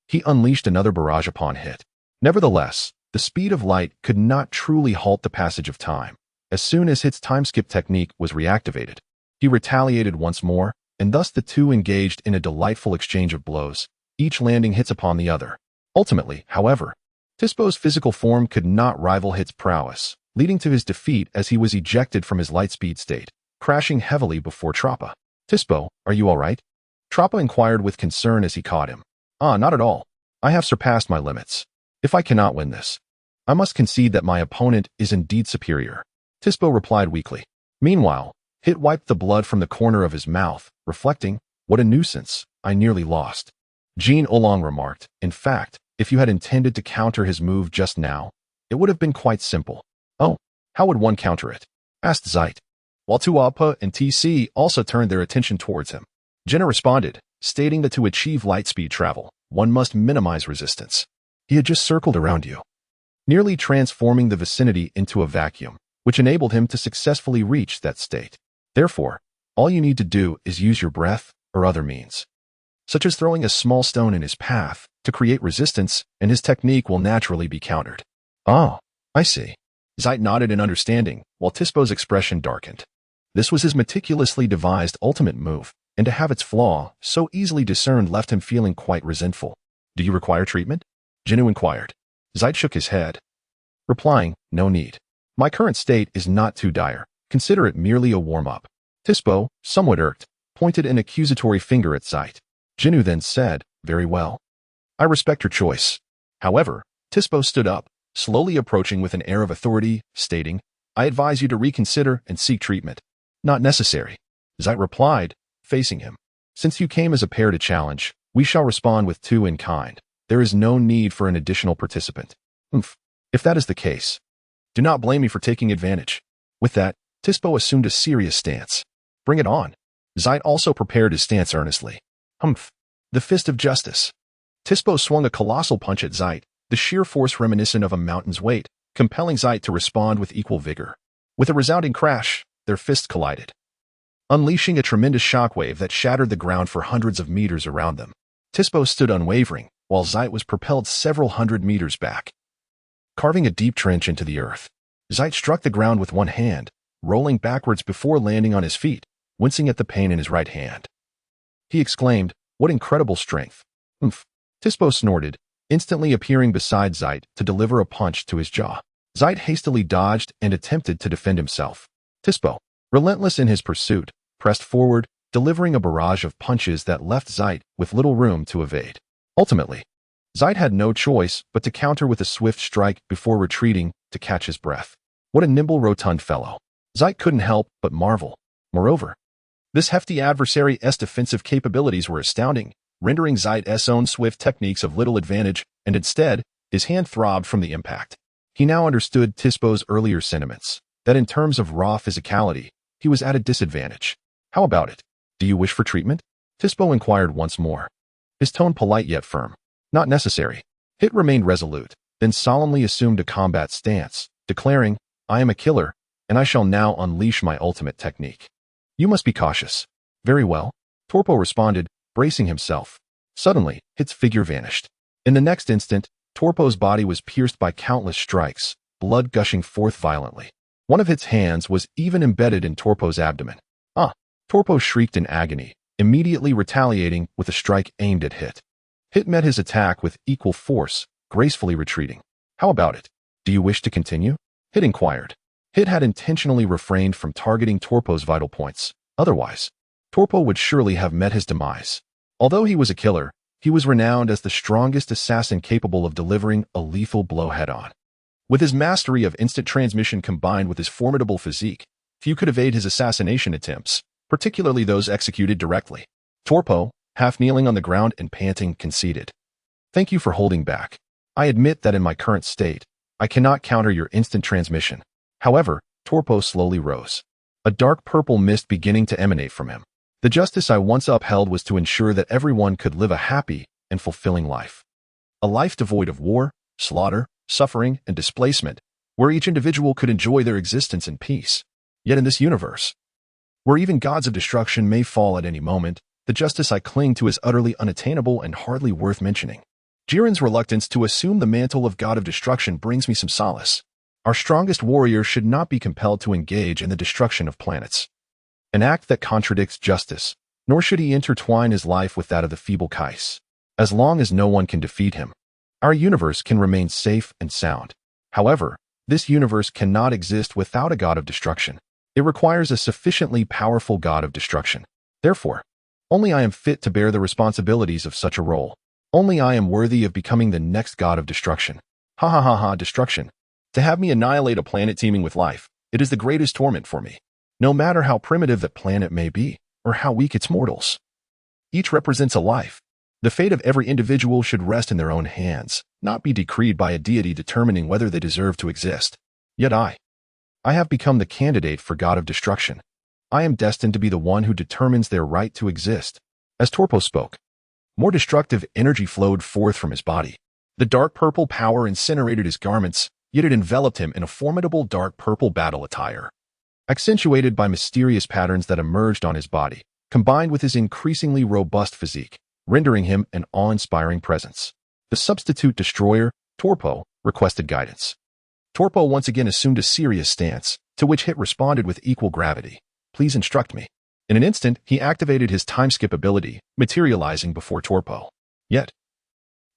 he unleashed another barrage upon Hit. Nevertheless, the speed of light could not truly halt the passage of time. As soon as Hit's time-skip technique was reactivated, he retaliated once more, and thus the two engaged in a delightful exchange of blows, each landing hits upon the other. Ultimately, however, Tispo's physical form could not rival Hit's prowess, leading to his defeat as he was ejected from his lightspeed state, crashing heavily before Trappa. "Tispo, are you all right?" Trappa inquired with concern as he caught him. Not at all. I have surpassed my limits. If I cannot win this, I must concede that my opponent is indeed superior," Tispo replied weakly. Meanwhile, Hit wiped the blood from the corner of his mouth, reflecting, "What a nuisance, I nearly lost." Jean Oolong remarked, "In fact, if you had intended to counter his move just now, it would have been quite simple." "Oh, how would one counter it?" asked Zeit, while Tuapa and TC also turned their attention towards him. Jenna responded, stating that to achieve lightspeed travel, one must minimize resistance. He had just circled around you, nearly transforming the vicinity into a vacuum, which enabled him to successfully reach that state. Therefore, all you need to do is use your breath or other means, such as throwing a small stone in his path, to create resistance, and his technique will naturally be countered. "Oh, I see." Zeit nodded in understanding, while Tispo's expression darkened. This was his meticulously devised ultimate move, and to have its flaw so easily discerned left him feeling quite resentful. "Do you require treatment?" Ginyu inquired. Zeit shook his head, replying, "No need. My current state is not too dire. Consider it merely a warm-up." Tispo, somewhat irked, pointed an accusatory finger at Zeit. Ginyu then said, "Very well. I respect your choice." However, Tispo stood up, slowly approaching with an air of authority, stating, "I advise you to reconsider and seek treatment." "Not necessary," Zeit replied, facing him. "Since you came as a pair to challenge, we shall respond with two in kind. There is no need for an additional participant." If that is the case, do not blame me for taking advantage." With that, Tispo assumed a serious stance. "Bring it on." Zeit also prepared his stance earnestly. The fist of justice. Tispo swung a colossal punch at Zeit, the sheer force reminiscent of a mountain's weight, compelling Zeit to respond with equal vigor. With a resounding crash, their fists collided, unleashing a tremendous shockwave that shattered the ground for hundreds of meters around them. Tispo stood unwavering, while Zeit was propelled several hundred meters back, carving a deep trench into the earth. Zeit struck the ground with one hand, rolling backwards before landing on his feet, wincing at the pain in his right hand. He exclaimed, "What incredible strength!" Tispo snorted, instantly appearing beside Zeit to deliver a punch to his jaw. Zeit hastily dodged and attempted to defend himself. Tispo, relentless in his pursuit, pressed forward, delivering a barrage of punches that left Zeit with little room to evade. Ultimately, Zeit had no choice but to counter with a swift strike before retreating to catch his breath. What a nimble, rotund fellow. Zeit couldn't help but marvel. Moreover, this hefty adversary's defensive capabilities were astounding, rendering Zeit's own swift techniques of little advantage, and instead, his hand throbbed from the impact. He now understood Tispo's earlier sentiments, that in terms of raw physicality, he was at a disadvantage. "How about it? Do you wish for treatment?" Tispo inquired once more, his tone polite yet firm. "Not necessary." Hit remained resolute, then solemnly assumed a combat stance, declaring, "I am a killer, and I shall now unleash my ultimate technique. You must be cautious. Very well, Torpo responded, bracing himself. Suddenly, Hit's figure vanished. In the next instant, Torpo's body was pierced by countless strikes, blood gushing forth violently. One of Hit's hands was even embedded in Torpo's abdomen. Ah! Torpo shrieked in agony, immediately retaliating with a strike aimed at Hit. Hit met his attack with equal force, gracefully retreating. How about it? Do you wish to continue? Hit inquired. Hit had intentionally refrained from targeting Torpo's vital points. Otherwise, Torpo would surely have met his demise. Although he was a killer, he was renowned as the strongest assassin capable of delivering a lethal blow head-on. With his mastery of instant transmission combined with his formidable physique, few could evade his assassination attempts, particularly those executed directly. Torpo, half kneeling on the ground and panting, conceded. Thank you for holding back. I admit that in my current state, I cannot counter your instant transmission. However, Torpo slowly rose, a dark purple mist beginning to emanate from him. The justice I once upheld was to ensure that everyone could live a happy and fulfilling life. A life devoid of war, slaughter, suffering, and displacement, where each individual could enjoy their existence in peace. Yet in this universe, where even gods of destruction may fall at any moment, the justice I cling to is utterly unattainable and hardly worth mentioning. Jiren's reluctance to assume the mantle of god of destruction brings me some solace. Our strongest warrior should not be compelled to engage in the destruction of planets, an act that contradicts justice, nor should he intertwine his life with that of the feeble Kais. As long as no one can defeat him, our universe can remain safe and sound. However, this universe cannot exist without a god of destruction. It requires a sufficiently powerful god of destruction. Therefore, only I am fit to bear the responsibilities of such a role. Only I am worthy of becoming the next god of destruction. Ha ha ha ha, destruction. To have me annihilate a planet teeming with life, it is the greatest torment for me. No matter how primitive that planet may be, or how weak its mortals. Each represents a life. The fate of every individual should rest in their own hands, not be decreed by a deity determining whether they deserve to exist. Yet I have become the candidate for god of destruction. I am destined to be the one who determines their right to exist. As Torpo spoke, more destructive energy flowed forth from his body. The dark purple power incinerated his garments, yet it enveloped him in a formidable dark purple battle attire, accentuated by mysterious patterns that emerged on his body, combined with his increasingly robust physique, rendering him an awe-inspiring presence. The substitute destroyer, Torpo, requested guidance. Torpo once again assumed a serious stance, to which Hit responded with equal gravity. Please instruct me. In an instant, he activated his time-skip ability, materializing before Torpo. Yet,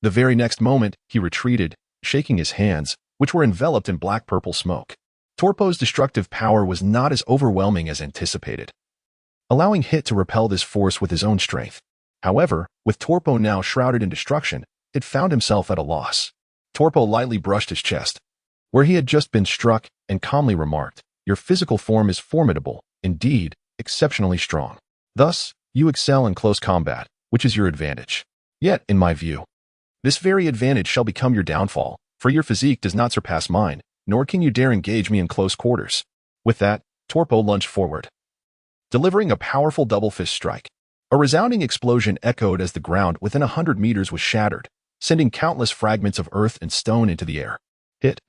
the very next moment, he retreated, shaking his hands, which were enveloped in black-purple smoke. Torpo's destructive power was not as overwhelming as anticipated, allowing Hit to repel this force with his own strength. However, with Torpo now shrouded in destruction, Hit found himself at a loss. Torpo lightly brushed his chest, where he had just been struck, and calmly remarked, "Your physical form is formidable, indeed, exceptionally strong. Thus, you excel in close combat, which is your advantage. Yet, in my view, this very advantage shall become your downfall, for your physique does not surpass mine, nor can you dare engage me in close quarters." With that, Torpo lunged forward, delivering a powerful double fist strike. A resounding explosion echoed as the ground within 100 meters was shattered, sending countless fragments of earth and stone into the air. Hit,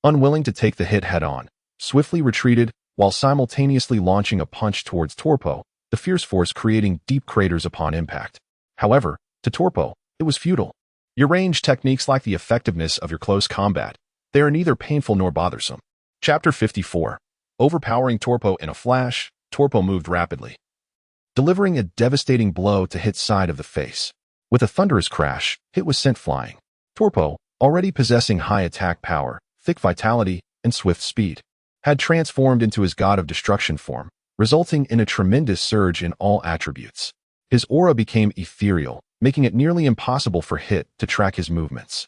unwilling to take the hit head-on, swiftly retreated while simultaneously launching a punch towards Torpo, the fierce force creating deep craters upon impact. However, to Torpo, it was futile. Your ranged techniques lack the effectiveness of your close combat. They are neither painful nor bothersome. Chapter 54. Overpowering Torpo in a flash, Torpo moved rapidly, delivering a devastating blow to Hit's side of the face. With a thunderous crash, Hit was sent flying. Torpo, already possessing high attack power, thick vitality, and swift speed, had transformed into his god of destruction form, resulting in a tremendous surge in all attributes. His aura became ethereal, making it nearly impossible for Hit to track his movements.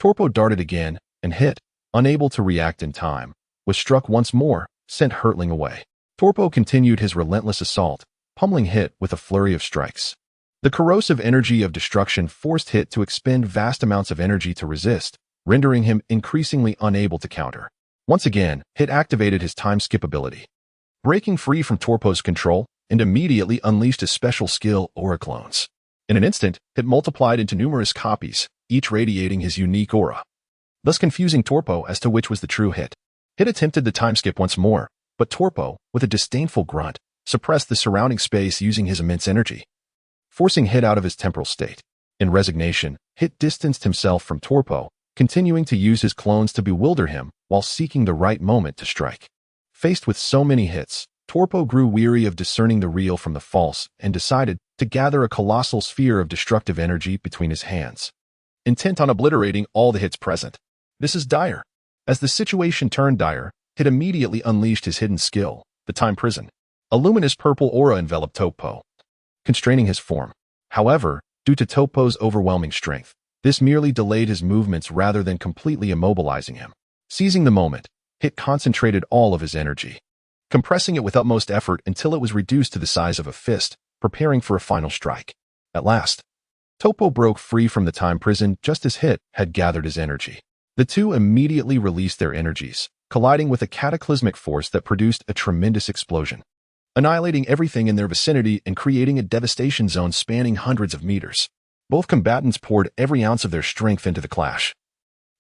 Torpo darted again, and Hit, unable to react in time, was struck once more, sent hurtling away. Torpo continued his relentless assault, pummeling Hit with a flurry of strikes. The corrosive energy of destruction forced Hit to expend vast amounts of energy to resist, rendering him increasingly unable to counter. Once again, Hit activated his time-skip ability, breaking free from Torpo's control, and immediately unleashed his special skill, Aura Clones. In an instant, Hit multiplied into numerous copies, each radiating his unique aura, thus confusing Torpo as to which was the true Hit. Hit attempted the time skip once more, but Torpo, with a disdainful grunt, suppressed the surrounding space using his immense energy, forcing Hit out of his temporal state. In resignation, Hit distanced himself from Torpo, continuing to use his clones to bewilder him while seeking the right moment to strike. Faced with so many hits, Torpo grew weary of discerning the real from the false and decided to gather a colossal sphere of destructive energy between his hands, intent on obliterating all the hits present. This is dire. As the situation turned dire, Hit immediately unleashed his hidden skill, the Time Prison. A luminous purple aura enveloped Torpo, constraining his form. However, due to Torpo's overwhelming strength, this merely delayed his movements rather than completely immobilizing him. Seizing the moment, Hit concentrated all of his energy, compressing it with utmost effort until it was reduced to the size of a fist, preparing for a final strike. At last, Torpo broke free from the time prison just as Hit had gathered his energy. The two immediately released their energies, colliding with a cataclysmic force that produced a tremendous explosion, annihilating everything in their vicinity and creating a devastation zone spanning hundreds of meters. Both combatants poured every ounce of their strength into the clash,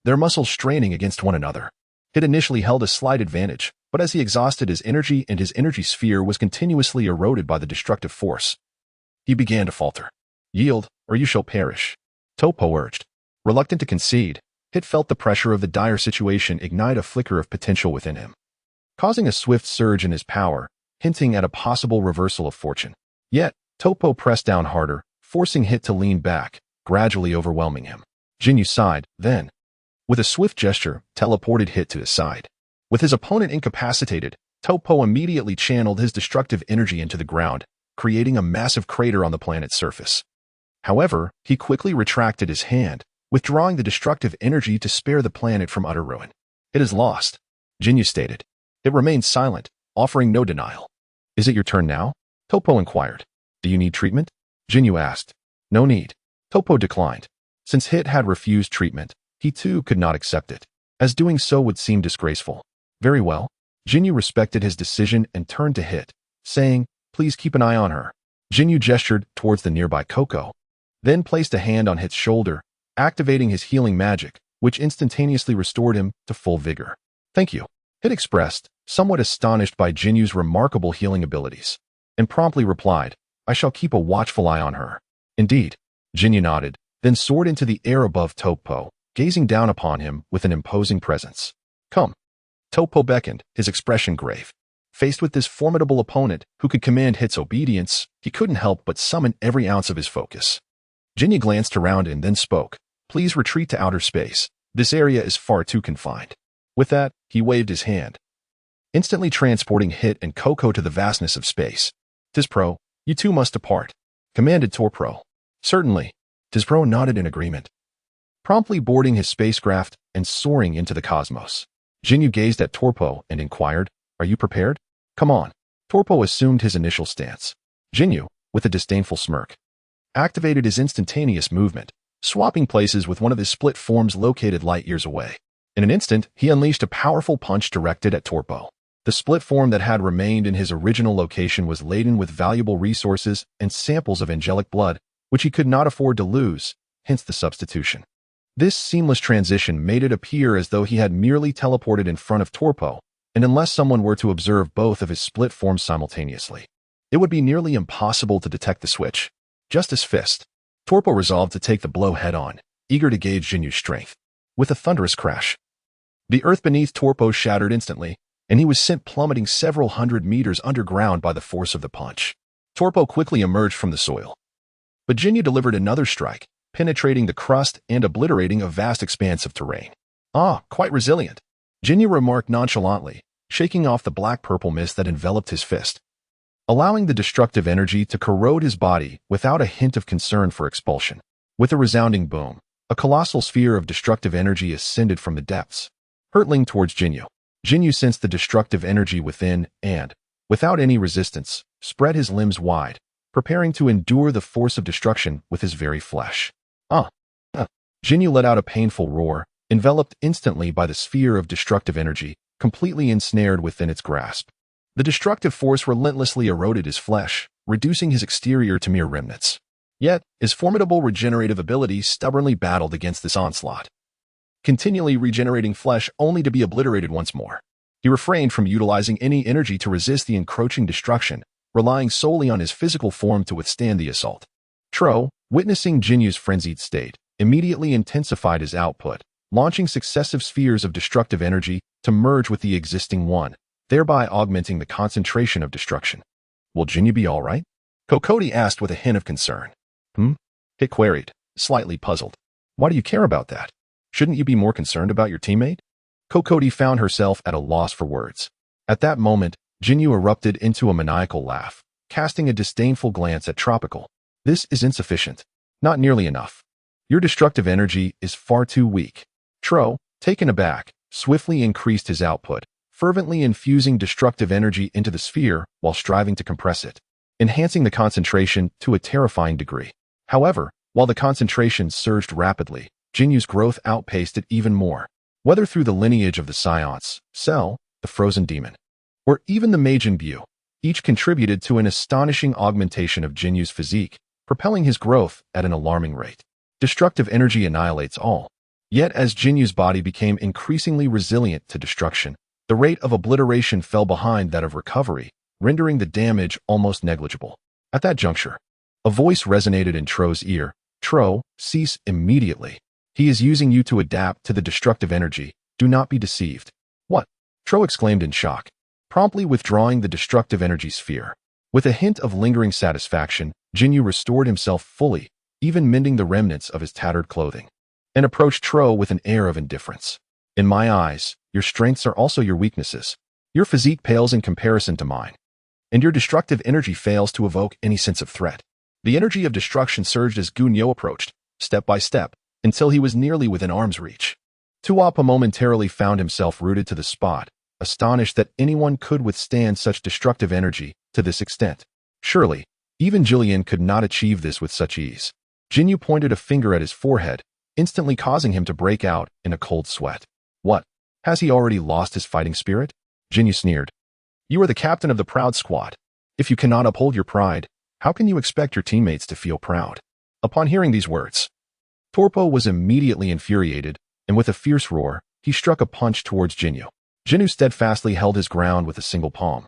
their muscles straining against one another. Hit initially held a slight advantage, but as he exhausted his energy and his energy sphere was continuously eroded by the destructive force, he began to falter. "Yield, or you shall perish," Torpo urged. Reluctant to concede, Hit felt the pressure of the dire situation ignite a flicker of potential within him, causing a swift surge in his power, hinting at a possible reversal of fortune. Yet, Torpo pressed down harder, forcing Hit to lean back, gradually overwhelming him. Ginyu sighed, then, with a swift gesture, teleported Hit to his side. With his opponent incapacitated, Torpo immediately channeled his destructive energy into the ground, creating a massive crater on the planet's surface. However, he quickly retracted his hand, withdrawing the destructive energy to spare the planet from utter ruin. "It is lost," Ginyu stated. It remained silent, offering no denial. "Is it your turn now?" Torpo inquired. "Do you need treatment?" Ginyu asked. "No need." Torpo declined. Since Hit had refused treatment, he too could not accept it, as doing so would seem disgraceful. "Very well." Ginyu respected his decision and turned to Hit, saying, "Please keep an eye on her." Ginyu gestured towards the nearby Coco, then placed a hand on Hit's shoulder, activating his healing magic, which instantaneously restored him to full vigor. "Thank you," Hit expressed, somewhat astonished by Jinyu's remarkable healing abilities, and promptly replied, "I shall keep a watchful eye on her." "Indeed," Ginyu nodded, then soared into the air above Torpo, gazing down upon him with an imposing presence. "Come." Torpo beckoned, his expression grave. Faced with this formidable opponent who could command Hit's obedience, he couldn't help but summon every ounce of his focus. Ginyu glanced around and then spoke. "Please retreat to outer space. This area is far too confined." With that, he waved his hand, instantly transporting Hit and Coco to the vastness of space. "Tispro, you two must depart," commanded Torpo. "Certainly." Tispro nodded in agreement, promptly boarding his spacecraft and soaring into the cosmos. Ginyu gazed at Torpo and inquired, "Are you prepared?" "Come on." Torpo assumed his initial stance. Ginyu, with a disdainful smirk, activated his instantaneous movement, swapping places with one of his split forms located light years away. In an instant, he unleashed a powerful punch directed at Torpo. The split form that had remained in his original location was laden with valuable resources and samples of angelic blood, which he could not afford to lose, hence the substitution. This seamless transition made it appear as though he had merely teleported in front of Torpo, and unless someone were to observe both of his split forms simultaneously, it would be nearly impossible to detect the switch. Just as fist, Torpo resolved to take the blow head-on, eager to gauge Jinyu's strength. With a thunderous crash, the earth beneath Torpo shattered instantly, and he was sent plummeting several hundred meters underground by the force of the punch. Torpo quickly emerged from the soil, but Ginyu delivered another strike, penetrating the crust and obliterating a vast expanse of terrain. "Ah, quite resilient," Ginyu remarked nonchalantly, shaking off the black-purple mist that enveloped his fist, allowing the destructive energy to corrode his body without a hint of concern for expulsion. With a resounding boom, a colossal sphere of destructive energy ascended from the depths, hurtling towards Ginyu. Ginyu sensed the destructive energy within and, without any resistance, spread his limbs wide, preparing to endure the force of destruction with his very flesh. Ginyu let out a painful roar, enveloped instantly by the sphere of destructive energy, completely ensnared within its grasp. The destructive force relentlessly eroded his flesh, reducing his exterior to mere remnants. Yet, his formidable regenerative ability stubbornly battled against this onslaught, continually regenerating flesh only to be obliterated once more. He refrained from utilizing any energy to resist the encroaching destruction, relying solely on his physical form to withstand the assault. Tro, witnessing Ginyu's frenzied state, immediately intensified his output, launching successive spheres of destructive energy to merge with the existing one, thereby augmenting the concentration of destruction. Will Ginyu be all right? Kokoti asked with a hint of concern. Hit queried, slightly puzzled. Why do you care about that? Shouldn't you be more concerned about your teammate? Kokoti found herself at a loss for words. At that moment, Ginyu erupted into a maniacal laugh, casting a disdainful glance at Tropical. This is insufficient. Not nearly enough. Your destructive energy is far too weak. Tro, taken aback, swiftly increased his output, fervently infusing destructive energy into the sphere while striving to compress it, enhancing the concentration to a terrifying degree. However, while the concentration surged rapidly, Ginyu's growth outpaced it even more. Whether through the lineage of the Science, Cell, the Frozen Demon, or even the Majin Buu, each contributed to an astonishing augmentation of Ginyu's physique, propelling his growth at an alarming rate. Destructive energy annihilates all. Yet as Ginyu's body became increasingly resilient to destruction, the rate of obliteration fell behind that of recovery, rendering the damage almost negligible. At that juncture, a voice resonated in Tro's ear. Tro, cease immediately. He is using you to adapt to the destructive energy. Do not be deceived. What? Tro exclaimed in shock, promptly withdrawing the destructive energy sphere. With a hint of lingering satisfaction, Ginyu restored himself fully, even mending the remnants of his tattered clothing, and approached Tro with an air of indifference. In my eyes, your strengths are also your weaknesses. Your physique pales in comparison to mine, and your destructive energy fails to evoke any sense of threat. The energy of destruction surged as Gunyo approached, step by step, until he was nearly within arm's reach. Tuapa momentarily found himself rooted to the spot, astonished that anyone could withstand such destructive energy to this extent. Surely, even Jillian could not achieve this with such ease. Ginyu pointed a finger at his forehead, instantly causing him to break out in a cold sweat. What? Has he already lost his fighting spirit? Ginyu sneered. You are the captain of the proud squad. If you cannot uphold your pride, how can you expect your teammates to feel proud? Upon hearing these words, Torpo was immediately infuriated, and with a fierce roar, he struck a punch towards Ginyu. Ginyu steadfastly held his ground with a single palm,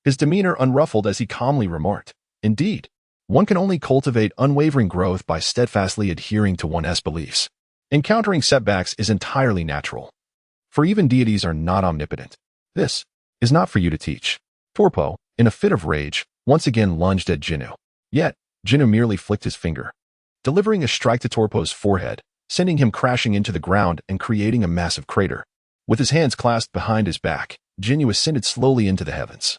his demeanor unruffled as he calmly remarked, Indeed, one can only cultivate unwavering growth by steadfastly adhering to one's beliefs. Encountering setbacks is entirely natural, for even deities are not omnipotent. This is not for you to teach. Torpo, in a fit of rage, once again lunged at Ginyu. Yet, Ginyu merely flicked his finger, delivering a strike to Torpo's forehead, sending him crashing into the ground and creating a massive crater. With his hands clasped behind his back, Ginyu ascended slowly into the heavens,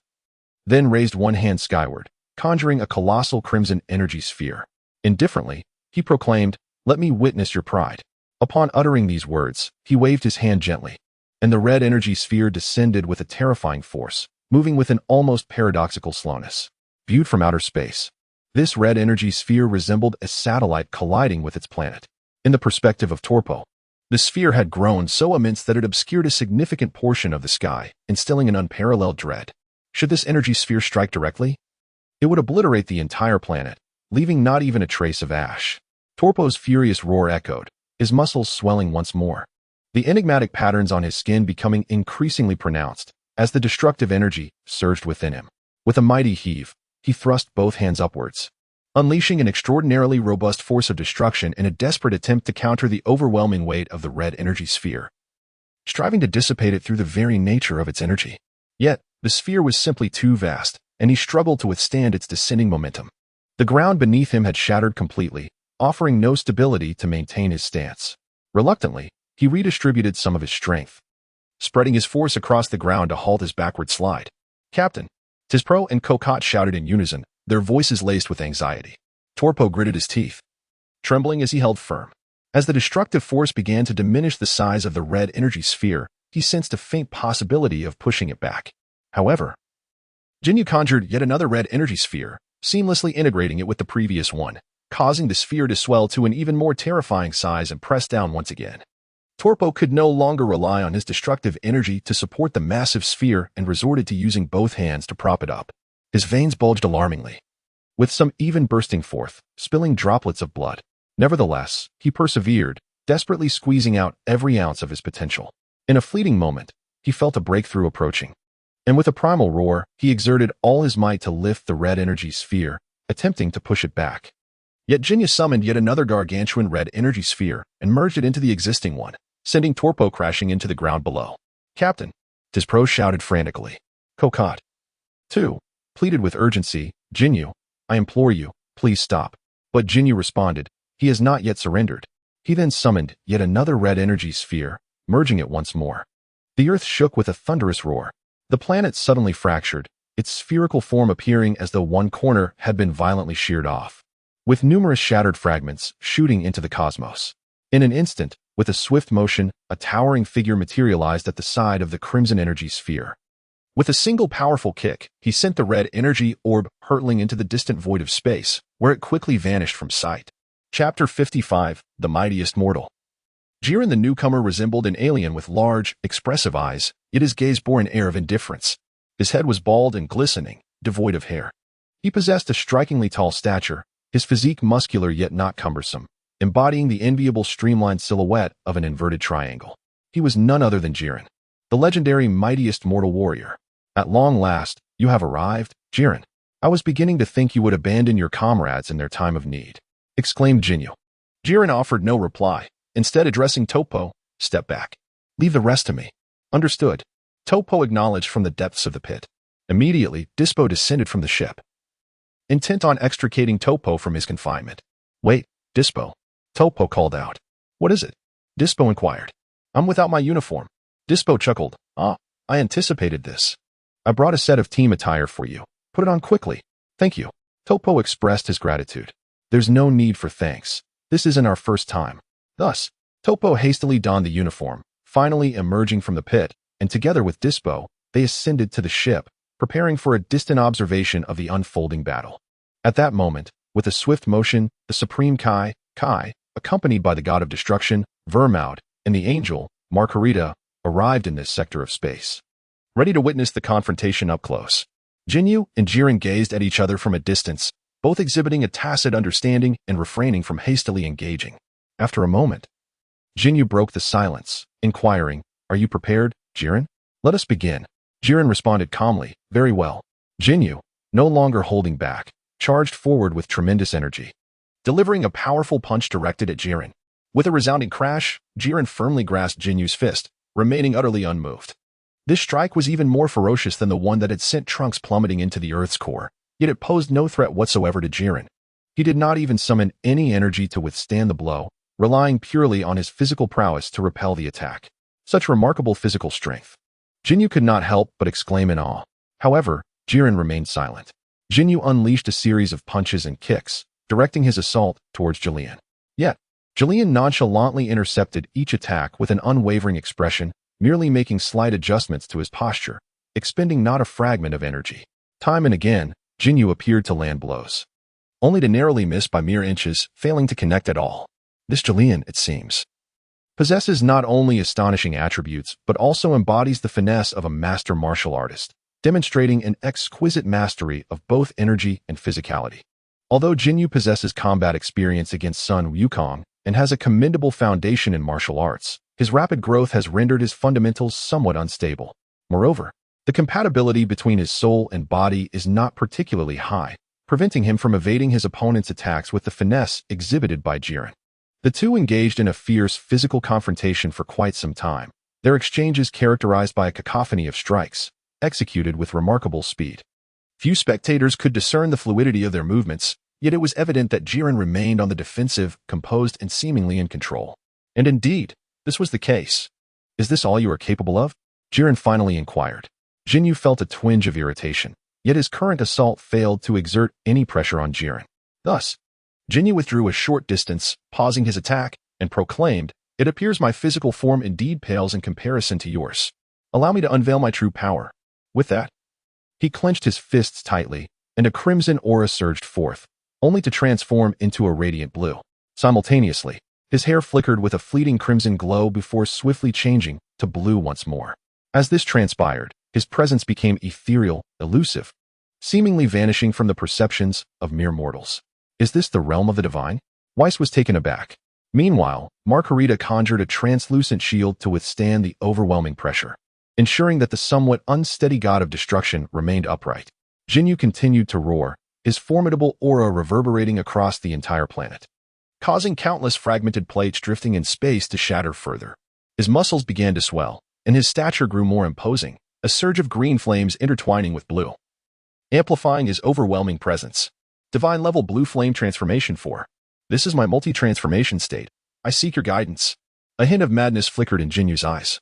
then raised one hand skyward, conjuring a colossal crimson energy sphere. Indifferently, he proclaimed, Let me witness your pride. Upon uttering these words, he waved his hand gently, and the red energy sphere descended with a terrifying force, moving with an almost paradoxical slowness. Viewed from outer space, this red energy sphere resembled a satellite colliding with its planet. In the perspective of Torpo, the sphere had grown so immense that it obscured a significant portion of the sky, instilling an unparalleled dread. Should this energy sphere strike directly, it would obliterate the entire planet, leaving not even a trace of ash. Torpo's furious roar echoed, his muscles swelling once more, the enigmatic patterns on his skin becoming increasingly pronounced as the destructive energy surged within him. With a mighty heave, he thrust both hands upwards, unleashing an extraordinarily robust force of destruction in a desperate attempt to counter the overwhelming weight of the red energy sphere, striving to dissipate it through the very nature of its energy. Yet, the sphere was simply too vast, and he struggled to withstand its descending momentum. The ground beneath him had shattered completely, offering no stability to maintain his stance. Reluctantly, he redistributed some of his strength, spreading his force across the ground to halt his backward slide. Captain! Tispro and Kokot shouted in unison, their voices laced with anxiety. Torpo gritted his teeth, trembling as he held firm. As the destructive force began to diminish the size of the red energy sphere, he sensed a faint possibility of pushing it back. However, Ginyu conjured yet another red energy sphere, seamlessly integrating it with the previous one, causing the sphere to swell to an even more terrifying size and press down once again. Torpo could no longer rely on his destructive energy to support the massive sphere and resorted to using both hands to prop it up. His veins bulged alarmingly, with some even bursting forth, spilling droplets of blood. Nevertheless, he persevered, desperately squeezing out every ounce of his potential. In a fleeting moment, he felt a breakthrough approaching. And with a primal roar, he exerted all his might to lift the red energy sphere, attempting to push it back. Yet Ginyu summoned yet another gargantuan red energy sphere and merged it into the existing one, sending Torpo crashing into the ground below. "Captain!" Dispro shouted frantically. Kokot, too, pleaded with urgency. "Ginyu, I implore you, please stop." But Ginyu responded, "He has not yet surrendered." He then summoned yet another red energy sphere, merging it once more. The earth shook with a thunderous roar. The planet suddenly fractured, its spherical form appearing as though one corner had been violently sheared off, with numerous shattered fragments shooting into the cosmos. In an instant, with a swift motion, a towering figure materialized at the side of the crimson energy sphere. With a single powerful kick, he sent the red energy orb hurtling into the distant void of space, where it quickly vanished from sight. Chapter 55, The Mightiest Mortal. Jiren the newcomer resembled an alien with large, expressive eyes, yet his gaze bore an air of indifference. His head was bald and glistening, devoid of hair. He possessed a strikingly tall stature, his physique muscular yet not cumbersome, embodying the enviable streamlined silhouette of an inverted triangle. He was none other than Jiren, the legendary mightiest mortal warrior. "At long last, you have arrived, Jiren. I was beginning to think you would abandon your comrades in their time of need," exclaimed Ginyu. Jiren offered no reply, instead addressing Topo. "Step back. Leave the rest to me." "Understood." Topo acknowledged from the depths of the pit. Immediately, Dispo descended from the ship, intent on extricating Topo from his confinement. "Wait, Dispo," Topo called out. "What is it?" Dispo inquired. "I'm without my uniform." Dispo chuckled. "Ah, I anticipated this. I brought a set of team attire for you. Put it on quickly." "Thank you." Topo expressed his gratitude. "There's no need for thanks. This isn't our first time." Thus, Topo hastily donned the uniform, finally emerging from the pit, and together with Dispo, they ascended to the ship, preparing for a distant observation of the unfolding battle. At that moment, with a swift motion, the Supreme Kai, accompanied by the God of Destruction, Vermaud, and the Angel, Margarita, arrived in this sector of space, ready to witness the confrontation up close. Ginyu and Jiren gazed at each other from a distance, both exhibiting a tacit understanding and refraining from hastily engaging. After a moment, Ginyu broke the silence, inquiring, "Are you prepared, Jiren?" "Let us begin." Jiren responded calmly, "Very well." Ginyu, no longer holding back, charged forward with tremendous energy, delivering a powerful punch directed at Jiren. With a resounding crash, Jiren firmly grasped Jinyu's fist, remaining utterly unmoved. This strike was even more ferocious than the one that had sent Trunks plummeting into the Earth's core, yet it posed no threat whatsoever to Jiren. He did not even summon any energy to withstand the blow, relying purely on his physical prowess to repel the attack. Such remarkable physical strength. Ginyu could not help but exclaim in awe. However, Jiren remained silent. Ginyu unleashed a series of punches and kicks, directing his assault towards Julian. Yet, Julian nonchalantly intercepted each attack with an unwavering expression, merely making slight adjustments to his posture, expending not a fragment of energy. Time and again, Ginyu appeared to land blows, only to narrowly miss by mere inches, failing to connect at all. This Julian, it seems, possesses not only astonishing attributes, but also embodies the finesse of a master martial artist, demonstrating an exquisite mastery of both energy and physicality. Although Ginyu possesses combat experience against Sun Wukong and has a commendable foundation in martial arts, his rapid growth has rendered his fundamentals somewhat unstable. Moreover, the compatibility between his soul and body is not particularly high, preventing him from evading his opponent's attacks with the finesse exhibited by Jiren. The two engaged in a fierce physical confrontation for quite some time, their exchanges characterized by a cacophony of strikes, executed with remarkable speed. Few spectators could discern the fluidity of their movements, yet it was evident that Jiren remained on the defensive, composed, and seemingly in control. And indeed, this was the case. "Is this all you are capable of?" Jiren finally inquired. Ginyu felt a twinge of irritation, yet his current assault failed to exert any pressure on Jiren. Thus, Ginyu withdrew a short distance, pausing his attack, and proclaimed, "It appears my physical form indeed pales in comparison to yours. Allow me to unveil my true power." With that, he clenched his fists tightly, and a crimson aura surged forth, only to transform into a radiant blue. Simultaneously, his hair flickered with a fleeting crimson glow before swiftly changing to blue once more. As this transpired, his presence became ethereal, elusive, seemingly vanishing from the perceptions of mere mortals. "Is this the realm of the divine?" Weiss was taken aback. Meanwhile, Margarita conjured a translucent shield to withstand the overwhelming pressure. ensuring that the somewhat unsteady god of destruction remained upright. Ginyu continued to roar, his formidable aura reverberating across the entire planet, causing countless fragmented plates drifting in space to shatter further. His muscles began to swell, and his stature grew more imposing, a surge of green flames intertwining with blue, amplifying his overwhelming presence. Divine-level blue flame transformation 4. This is my multi-transformation state. I seek your guidance. A hint of madness flickered in Jinyu's eyes,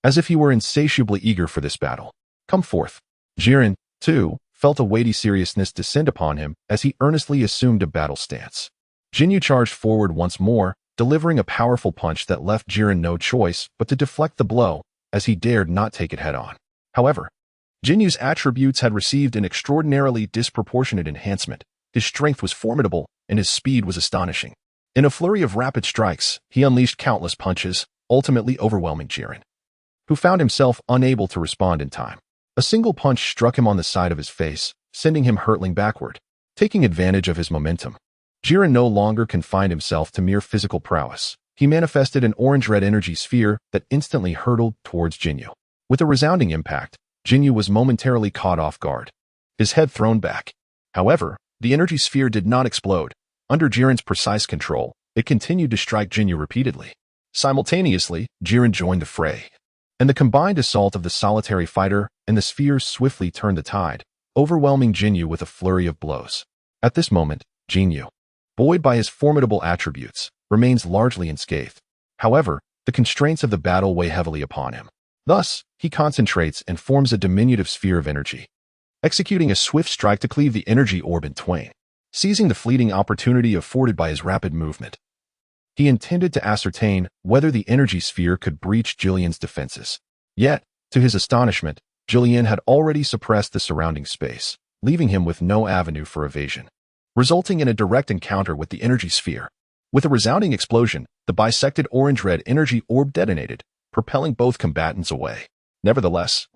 as if he were insatiably eager for this battle. Come forth. Jiren, too, felt a weighty seriousness descend upon him as he earnestly assumed a battle stance. Ginyu charged forward once more, delivering a powerful punch that left Jiren no choice but to deflect the blow, as he dared not take it head-on. However, Jinyu's attributes had received an extraordinarily disproportionate enhancement. His strength was formidable, and his speed was astonishing. In a flurry of rapid strikes, he unleashed countless punches, ultimately overwhelming Jiren, who found himself unable to respond in time. A single punch struck him on the side of his face, sending him hurtling backward. Taking advantage of his momentum, Jiren no longer confined himself to mere physical prowess. He manifested an orange-red energy sphere that instantly hurtled towards Ginyu. With a resounding impact, Ginyu was momentarily caught off guard, his head thrown back. However, the energy sphere did not explode. Under Jiren's precise control, it continued to strike Ginyu repeatedly. Simultaneously, Jiren joined the fray, and the combined assault of the solitary fighter and the spheres swiftly turned the tide, overwhelming Ginyu with a flurry of blows. At this moment, Ginyu, buoyed by his formidable attributes, remains largely unscathed. However, the constraints of the battle weigh heavily upon him. Thus, he concentrates and forms a diminutive sphere of energy, executing a swift strike to cleave the energy orb in twain. Seizing the fleeting opportunity afforded by his rapid movement, he intended to ascertain whether the energy sphere could breach Jillian's defenses. Yet, to his astonishment, Jillian had already suppressed the surrounding space, leaving him with no avenue for evasion, resulting in a direct encounter with the energy sphere. With a resounding explosion, the bisected orange-red energy orb detonated, propelling both combatants away. Nevertheless,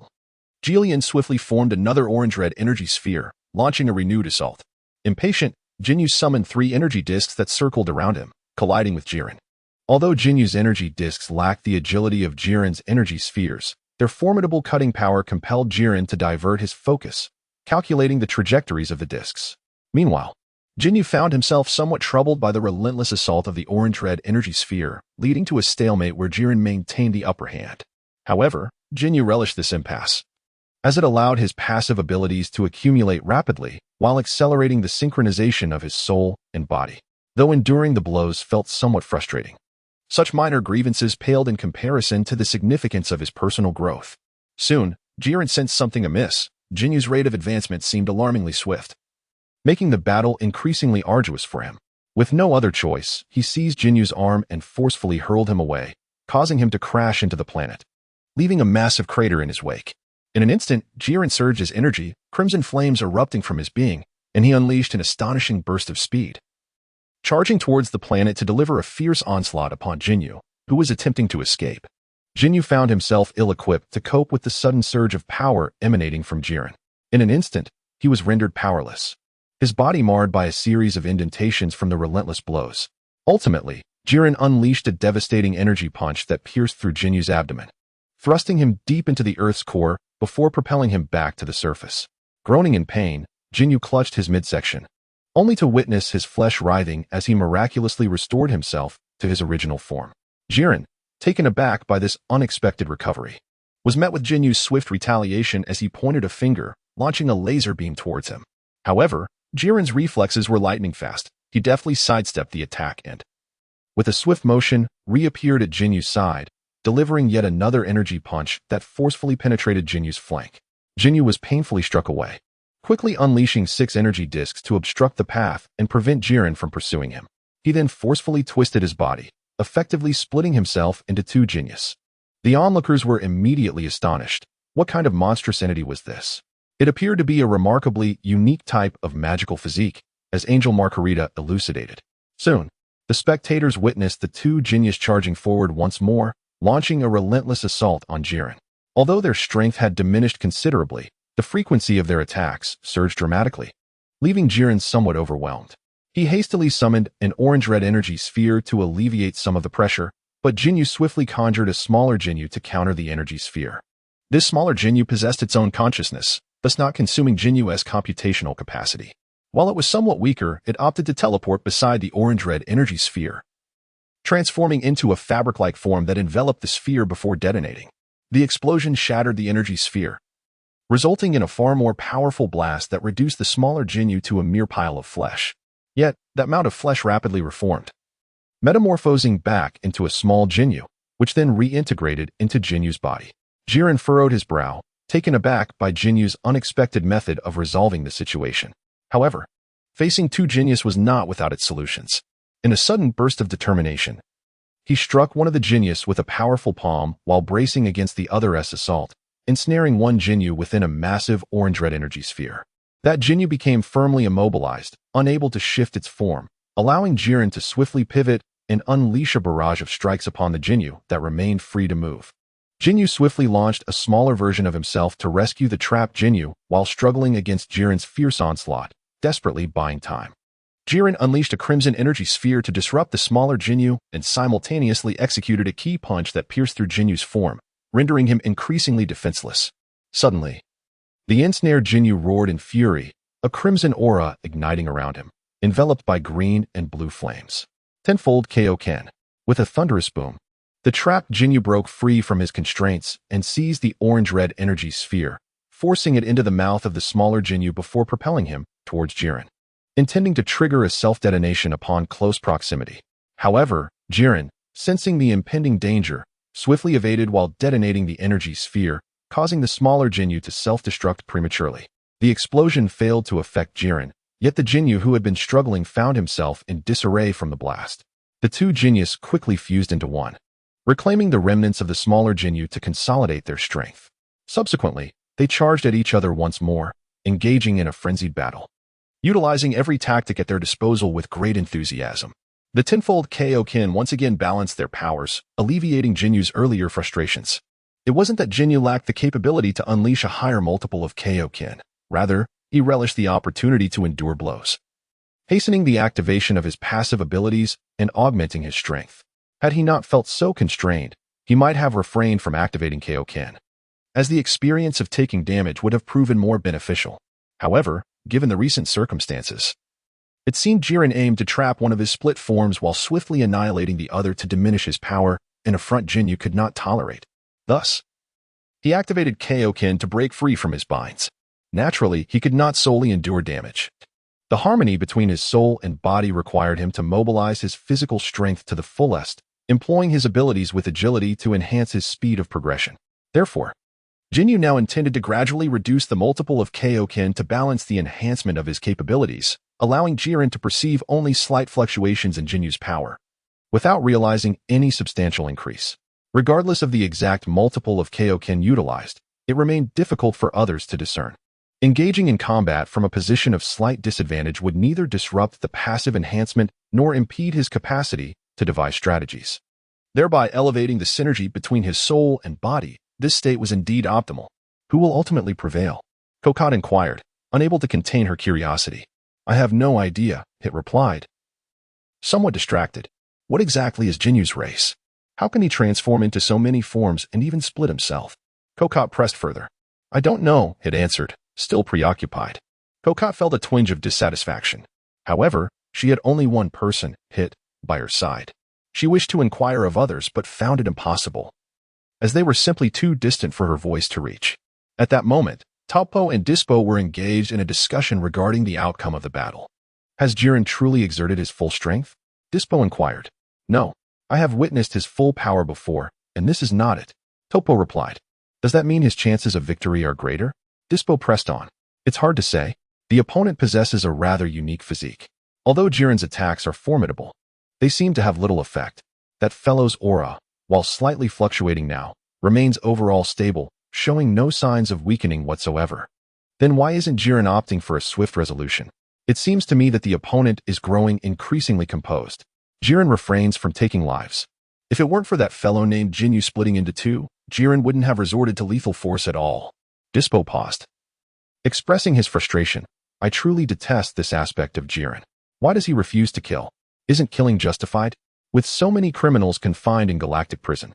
Jillian swiftly formed another orange-red energy sphere, launching a renewed assault. Impatient, Ginyu summoned 3 energy discs that circled around him, colliding with Jiren. Although Jinyu's energy discs lacked the agility of Jiren's energy spheres, their formidable cutting power compelled Jiren to divert his focus, calculating the trajectories of the discs. Meanwhile, Ginyu found himself somewhat troubled by the relentless assault of the orange-red energy sphere, leading to a stalemate where Jiren maintained the upper hand. However, Ginyu relished this impasse, as it allowed his passive abilities to accumulate rapidly while accelerating the synchronization of his soul and body. Though enduring the blows felt somewhat frustrating, such minor grievances paled in comparison to the significance of his personal growth. Soon, Jiren sensed something amiss. Jinyu's rate of advancement seemed alarmingly swift, making the battle increasingly arduous for him. With no other choice, he seized Jinyu's arm and forcefully hurled him away, causing him to crash into the planet, leaving a massive crater in his wake. In an instant, Jiren surged his energy, crimson flames erupting from his being, and he unleashed an astonishing burst of speed, charging towards the planet to deliver a fierce onslaught upon Ginyu, who was attempting to escape. Ginyu found himself ill-equipped to cope with the sudden surge of power emanating from Jiren. In an instant, he was rendered powerless, his body marred by a series of indentations from the relentless blows. Ultimately, Jiren unleashed a devastating energy punch that pierced through Jinyu's abdomen, thrusting him deep into the Earth's core before propelling him back to the surface. Groaning in pain, Ginyu clutched his midsection, only to witness his flesh writhing as he miraculously restored himself to his original form. Jiren, taken aback by this unexpected recovery, was met with Jinyu's swift retaliation as he pointed a finger, launching a laser beam towards him. However, Jiren's reflexes were lightning fast. He deftly sidestepped the attack and, with a swift motion, reappeared at Jinyu's side, delivering yet another energy punch that forcefully penetrated Jinyu's flank. Ginyu was painfully struck away, quickly unleashing 6 energy discs to obstruct the path and prevent Jiren from pursuing him. He then forcefully twisted his body, effectively splitting himself into 2 Jinyus. The onlookers were immediately astonished. What kind of monstrous entity was this? It appeared to be a remarkably unique type of magical physique, as Angel Margarita elucidated. Soon, the spectators witnessed the 2 Jinyus charging forward once more, launching a relentless assault on Jiren. Although their strength had diminished considerably, the frequency of their attacks surged dramatically, leaving Jiren somewhat overwhelmed. He hastily summoned an orange-red energy sphere to alleviate some of the pressure, but Ginyu swiftly conjured a smaller Ginyu to counter the energy sphere. This smaller Ginyu possessed its own consciousness, thus not consuming Ginyu's computational capacity. While it was somewhat weaker, it opted to teleport beside the orange-red energy sphere, transforming into a fabric-like form that enveloped the sphere before detonating. The explosion shattered the energy sphere, resulting in a far more powerful blast that reduced the smaller Ginyu to a mere pile of flesh. Yet, that mound of flesh rapidly reformed, metamorphosing back into a small Ginyu, which then reintegrated into Ginyu's body. Jiren furrowed his brow, taken aback by Ginyu's unexpected method of resolving the situation. However, facing two Ginyus was not without its solutions. In a sudden burst of determination, he struck one of the Ginyus with a powerful palm while bracing against the other's assault, ensnaring one Ginyu within a massive orange-red energy sphere. That Ginyu became firmly immobilized, unable to shift its form, allowing Jiren to swiftly pivot and unleash a barrage of strikes upon the Ginyu that remained free to move. Ginyu swiftly launched a smaller version of himself to rescue the trapped Ginyu while struggling against Jiren's fierce onslaught, desperately buying time. Jiren unleashed a crimson energy sphere to disrupt the smaller Ginyu and simultaneously executed a key punch that pierced through Jinyu's form, rendering him increasingly defenseless. Suddenly, the ensnared Ginyu roared in fury, a crimson aura igniting around him, enveloped by green and blue flames. Tenfold Kaioken. With a thunderous boom, the trapped Ginyu broke free from his constraints and seized the orange-red energy sphere, forcing it into the mouth of the smaller Ginyu before propelling him towards Jiren, intending to trigger a self-detonation upon close proximity. However, Jiren, sensing the impending danger, swiftly evaded while detonating the energy sphere, causing the smaller Ginyu to self-destruct prematurely. The explosion failed to affect Jiren, yet the Ginyu who had been struggling found himself in disarray from the blast. The two Ginyus quickly fused into one, reclaiming the remnants of the smaller Ginyu to consolidate their strength. Subsequently, they charged at each other once more, engaging in a frenzied battle, utilizing every tactic at their disposal with great enthusiasm. The tenfold Kaioken once again balanced their powers, alleviating Ginyu's earlier frustrations. It wasn't that Ginyu lacked the capability to unleash a higher multiple of Kaioken. Rather, he relished the opportunity to endure blows, hastening the activation of his passive abilities and augmenting his strength. Had he not felt so constrained, he might have refrained from activating Kaioken, as the experience of taking damage would have proven more beneficial. However, given the recent circumstances, it seemed Jiren aimed to trap one of his split forms while swiftly annihilating the other to diminish his power, an affront Ginyu could not tolerate. Thus, he activated Kaioken to break free from his binds. Naturally, he could not solely endure damage. The harmony between his soul and body required him to mobilize his physical strength to the fullest, employing his abilities with agility to enhance his speed of progression. Therefore, Ginyu now intended to gradually reduce the multiple of Kaioken to balance the enhancement of his capabilities, allowing Jiren to perceive only slight fluctuations in Ginyu's power, without realizing any substantial increase. Regardless of the exact multiple of Kaioken utilized, it remained difficult for others to discern. Engaging in combat from a position of slight disadvantage would neither disrupt the passive enhancement nor impede his capacity to devise strategies, thereby elevating the synergy between his soul and body. This state was indeed optimal. Who will ultimately prevail? Kokot inquired, unable to contain her curiosity. I have no idea, Hit replied, somewhat distracted. What exactly is Ginyu's race? How can he transform into so many forms and even split himself? Kokot pressed further. I don't know, Hit answered, still preoccupied. Kokot felt a twinge of dissatisfaction. However, she had only one person, Hit, by her side. She wished to inquire of others but found it impossible, as they were simply too distant for her voice to reach. At that moment, Taupo and Dispo were engaged in a discussion regarding the outcome of the battle. Has Jiren truly exerted his full strength? Dispo inquired. No, I have witnessed his full power before, and this is not it. Taupo replied. Does that mean his chances of victory are greater? Dispo pressed on. It's hard to say. The opponent possesses a rather unique physique. Although Jiren's attacks are formidable, they seem to have little effect. That fellow's aura, while slightly fluctuating now, remains overall stable, showing no signs of weakening whatsoever. Then why isn't Jiren opting for a swift resolution? It seems to me that the opponent is growing increasingly composed. Jiren refrains from taking lives. If it weren't for that fellow named Ginyu splitting into two, Jiren wouldn't have resorted to lethal force at all. Dispo paused, expressing his frustration. I truly detest this aspect of Jiren. Why does he refuse to kill? Isn't killing justified? With so many criminals confined in galactic prison,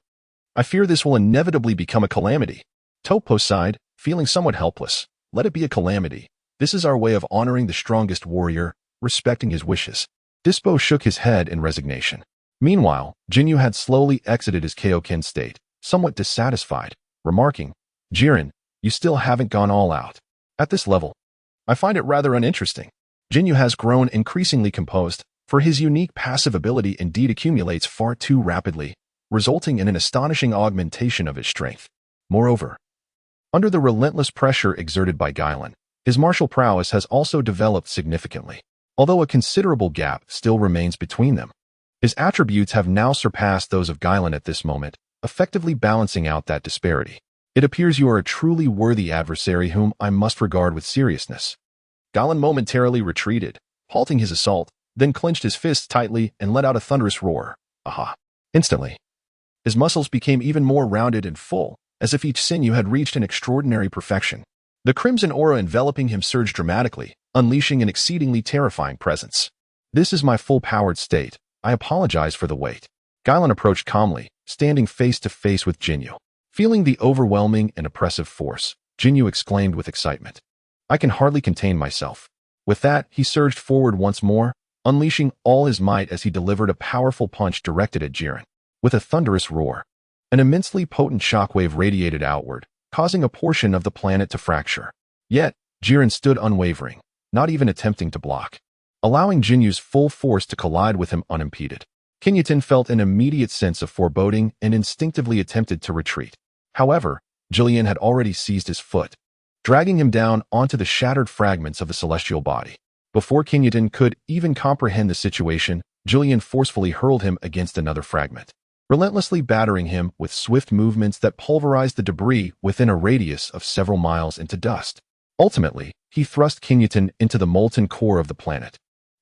I fear this will inevitably become a calamity. Topo sighed, feeling somewhat helpless. Let it be a calamity. This is our way of honoring the strongest warrior, respecting his wishes. Dispo shook his head in resignation. Meanwhile, Ginyu had slowly exited his Kaioken state, somewhat dissatisfied, remarking, Jiren, you still haven't gone all out. At this level, I find it rather uninteresting. Ginyu has grown increasingly composed, for his unique passive ability indeed accumulates far too rapidly, resulting in an astonishing augmentation of his strength. Moreover, under the relentless pressure exerted by Guilin, his martial prowess has also developed significantly, although a considerable gap still remains between them. His attributes have now surpassed those of Guilin at this moment, effectively balancing out that disparity. It appears you are a truly worthy adversary whom I must regard with seriousness. Guilin momentarily retreated, halting his assault, then clenched his fists tightly and let out a thunderous roar. Aha! Instantly, his muscles became even more rounded and full, as if each sinew had reached an extraordinary perfection. The crimson aura enveloping him surged dramatically, unleashing an exceedingly terrifying presence. This is my full-powered state. I apologize for the wait. Guilin approached calmly, standing face to face with Ginyu. Feeling the overwhelming and oppressive force, Ginyu exclaimed with excitement. I can hardly contain myself. With that, he surged forward once more, unleashing all his might as he delivered a powerful punch directed at Jiren. With a thunderous roar, an immensely potent shockwave radiated outward, causing a portion of the planet to fracture. Yet, Jiren stood unwavering, not even attempting to block, allowing Jinyu's full force to collide with him unimpeded. Kinyutin felt an immediate sense of foreboding and instinctively attempted to retreat. However, Jillian had already seized his foot, dragging him down onto the shattered fragments of the celestial body. Before Kinyutin could even comprehend the situation, Jillian forcefully hurled him against another fragment, relentlessly battering him with swift movements that pulverized the debris within a radius of several miles into dust. Ultimately, he thrust Kinyutin into the molten core of the planet,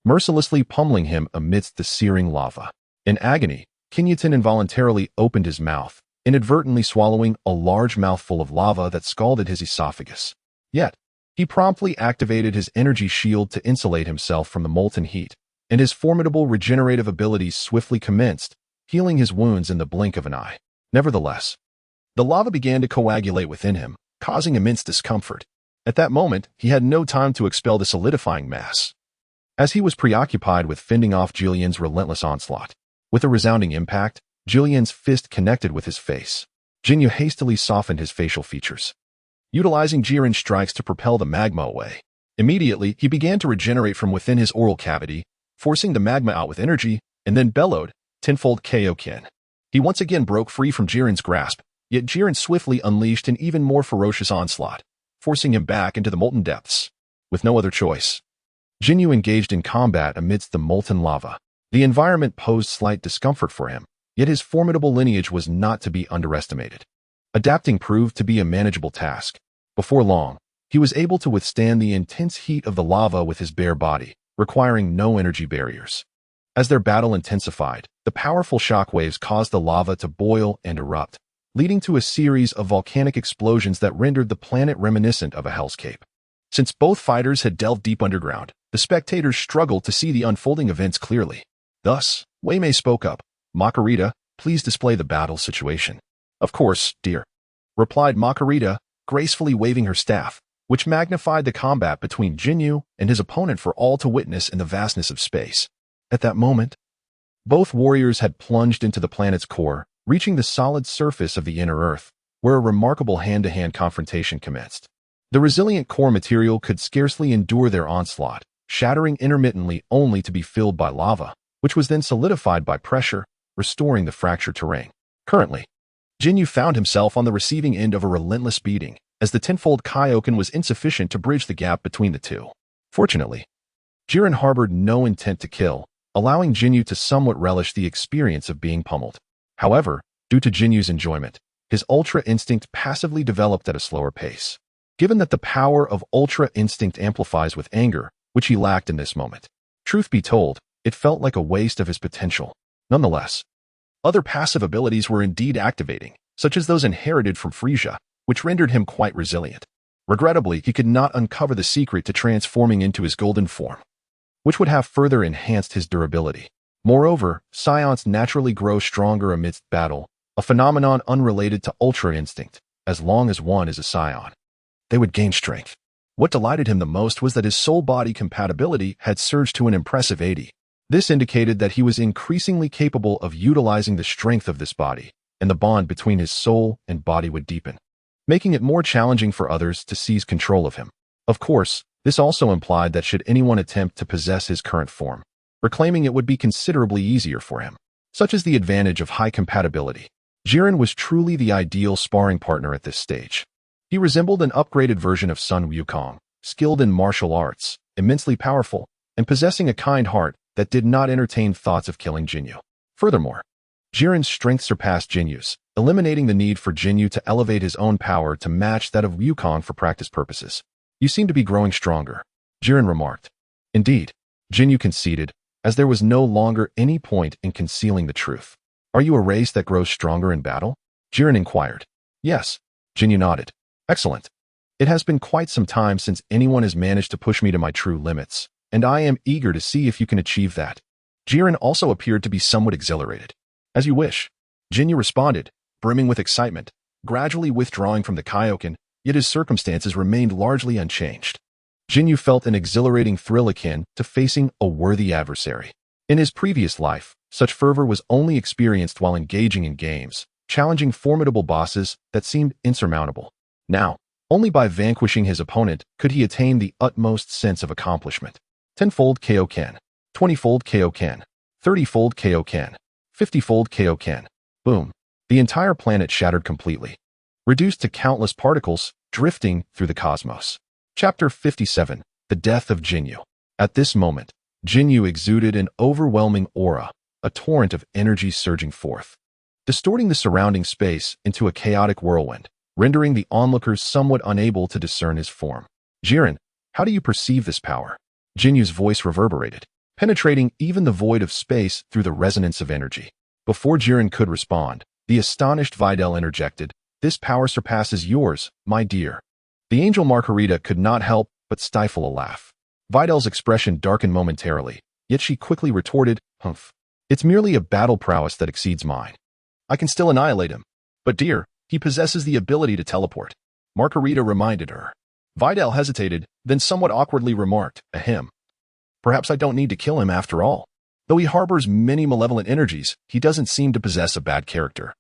mercilessly pummeling him amidst the searing lava. In agony, Kinyutin involuntarily opened his mouth, inadvertently swallowing a large mouthful of lava that scalded his esophagus. Yet, he promptly activated his energy shield to insulate himself from the molten heat, and his formidable regenerative abilities swiftly commenced, healing his wounds in the blink of an eye. Nevertheless, the lava began to coagulate within him, causing immense discomfort. At that moment, he had no time to expel the solidifying mass, as he was preoccupied with fending off Jillian's relentless onslaught. With a resounding impact, Jillian's fist connected with his face. Ginyu hastily softened his facial features, utilizing Jiren's strikes to propel the magma away. Immediately, he began to regenerate from within his oral cavity, forcing the magma out with energy, and then bellowed, tenfold Kaioken. He once again broke free from Jiren's grasp, yet Jiren swiftly unleashed an even more ferocious onslaught, forcing him back into the molten depths. With no other choice, Ginyu engaged in combat amidst the molten lava. The environment posed slight discomfort for him, yet his formidable lineage was not to be underestimated. Adapting proved to be a manageable task. Before long, he was able to withstand the intense heat of the lava with his bare body, requiring no energy barriers. As their battle intensified, the powerful shockwaves caused the lava to boil and erupt, leading to a series of volcanic explosions that rendered the planet reminiscent of a hellscape. Since both fighters had delved deep underground, the spectators struggled to see the unfolding events clearly. Thus, Wei Mei spoke up. Makarita, please display the battle situation. Of course, dear, replied Makarita, gracefully waving her staff, which magnified the combat between Ginyu and his opponent for all to witness in the vastness of space. At that moment, both warriors had plunged into the planet's core, reaching the solid surface of the inner Earth, where a remarkable hand-to-hand confrontation commenced. The resilient core material could scarcely endure their onslaught, shattering intermittently only to be filled by lava, which was then solidified by pressure, restoring the fractured terrain. Currently, Ginyu found himself on the receiving end of a relentless beating, as the tenfold Kaioken was insufficient to bridge the gap between the two. Fortunately, Jiren harbored no intent to kill, allowing Ginyu to somewhat relish the experience of being pummeled. However, due to Jinyu's enjoyment, his Ultra Instinct passively developed at a slower pace. Given that the power of Ultra Instinct amplifies with anger, which he lacked in this moment, truth be told, it felt like a waste of his potential. Nonetheless, other passive abilities were indeed activating, such as those inherited from Frisia, which rendered him quite resilient. Regrettably, he could not uncover the secret to transforming into his golden form, which would have further enhanced his durability. Moreover, Scions naturally grow stronger amidst battle, a phenomenon unrelated to Ultra Instinct, as long as one is a scion. They would gain strength. What delighted him the most was that his soul-body compatibility had surged to an impressive 80. This indicated that he was increasingly capable of utilizing the strength of this body, and the bond between his soul and body would deepen, making it more challenging for others to seize control of him. Of course, this also implied that should anyone attempt to possess his current form, reclaiming it would be considerably easier for him. Such is the advantage of high compatibility. Jiren was truly the ideal sparring partner at this stage. He resembled an upgraded version of Sun Wukong, skilled in martial arts, immensely powerful, and possessing a kind heart that did not entertain thoughts of killing Ginyu. Furthermore, Jiren's strength surpassed Jinyu's, eliminating the need for Ginyu to elevate his own power to match that of Wukong for practice purposes. You seem to be growing stronger, Jiren remarked. Indeed, Ginyu conceded, as there was no longer any point in concealing the truth. Are you a race that grows stronger in battle? Jiren inquired. Yes, Ginyu nodded. Excellent. It has been quite some time since anyone has managed to push me to my true limits, and I am eager to see if you can achieve that. Jiren also appeared to be somewhat exhilarated. As you wish, Ginyu responded, brimming with excitement, gradually withdrawing from the Kaioken, yet his circumstances remained largely unchanged. Ginyu felt an exhilarating thrill akin to facing a worthy adversary. In his previous life, such fervor was only experienced while engaging in games, challenging formidable bosses that seemed insurmountable. Now, only by vanquishing his opponent could he attain the utmost sense of accomplishment. 10-fold Kaioken, 20-fold Kaioken, 30-fold Kaioken, 50-fold Kaioken. Boom. The entire planet shattered completely, reduced to countless particles drifting through the cosmos. Chapter 57. The Death of Ginyu. At this moment, Ginyu exuded an overwhelming aura, a torrent of energy surging forth, distorting the surrounding space into a chaotic whirlwind, rendering the onlookers somewhat unable to discern his form. Jiren, how do you perceive this power? Jinyu's voice reverberated, penetrating even the void of space through the resonance of energy. Before Jiren could respond, the astonished Videl interjected, "This power surpasses yours, my dear." The angel Margarita could not help but stifle a laugh. Videl's expression darkened momentarily, yet she quickly retorted, "Humph. It's merely a battle prowess that exceeds mine. I can still annihilate him. But dear, he possesses the ability to teleport." Margarita reminded her. Videl hesitated, then somewhat awkwardly remarked, "Ahem. Perhaps I don't need to kill him after all. Though he harbors many malevolent energies, he doesn't seem to possess a bad character.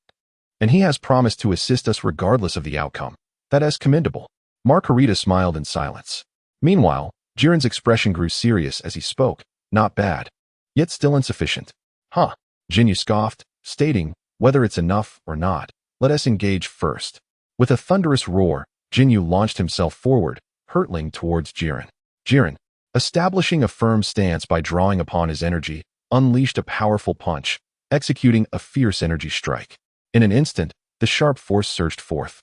And he has promised to assist us regardless of the outcome. That is commendable." Margarita smiled in silence. Meanwhile, Jiren's expression grew serious as he spoke. "Not bad. Yet still insufficient." "Huh," Ginyu scoffed, stating, "Whether it's enough or not, let us engage first." With a thunderous roar, Ginyu launched himself forward, hurtling towards Jiren. Jiren, establishing a firm stance by drawing upon his energy, unleashed a powerful punch, executing a fierce energy strike. In an instant, the sharp force surged forth,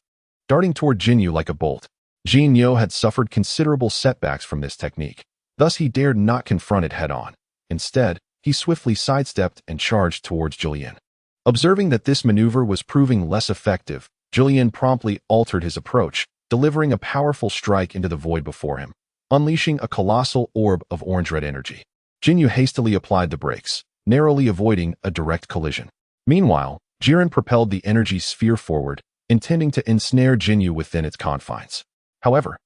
darting toward Ginyu like a bolt. Ginyu had suffered considerable setbacks from this technique, thus he dared not confront it head-on. Instead, he swiftly sidestepped and charged towards Julian. Observing that this maneuver was proving less effective, Julian promptly altered his approach, delivering a powerful strike into the void before him, unleashing a colossal orb of orange-red energy. Ginyu hastily applied the brakes, narrowly avoiding a direct collision. Meanwhile, Jiren propelled the energy sphere forward, intending to ensnare Ginyu within its confines. However,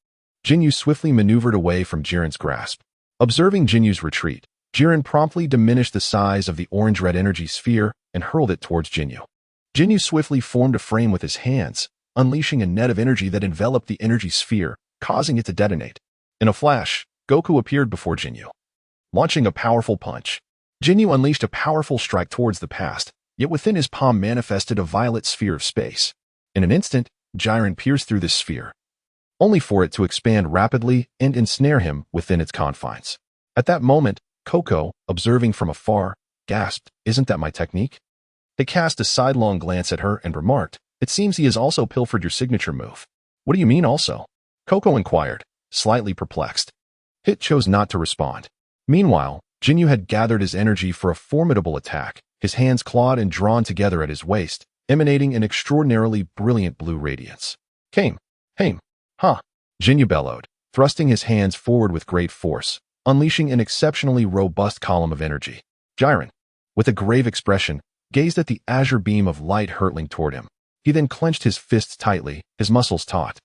Ginyu swiftly maneuvered away from Jiren's grasp. Observing Jinyu's retreat, Jiren promptly diminished the size of the orange-red energy sphere and hurled it towards Ginyu. Ginyu swiftly formed a frame with his hands, unleashing a net of energy that enveloped the energy sphere, causing it to detonate. In a flash, Goku appeared before Ginyu, launching a powerful punch. Ginyu unleashed a powerful strike towards the past, yet within his palm manifested a violet sphere of space. In an instant, Jiren pierced through this sphere, only for it to expand rapidly and ensnare him within its confines. At that moment, Coco, observing from afar, gasped, "Isn't that my technique?" They cast a sidelong glance at her and remarked, "It seems he has also pilfered your signature move." "What do you mean also?" Coco inquired, slightly perplexed. Hit chose not to respond. Meanwhile, Ginyu had gathered his energy for a formidable attack, his hands clawed and drawn together at his waist, emanating an extraordinarily brilliant blue radiance. "Came. Haim. Huh," Ginyu bellowed, thrusting his hands forward with great force, unleashing an exceptionally robust column of energy. Jiren, with a grave expression, gazed at the azure beam of light hurtling toward him. He then clenched his fists tightly, his muscles taut,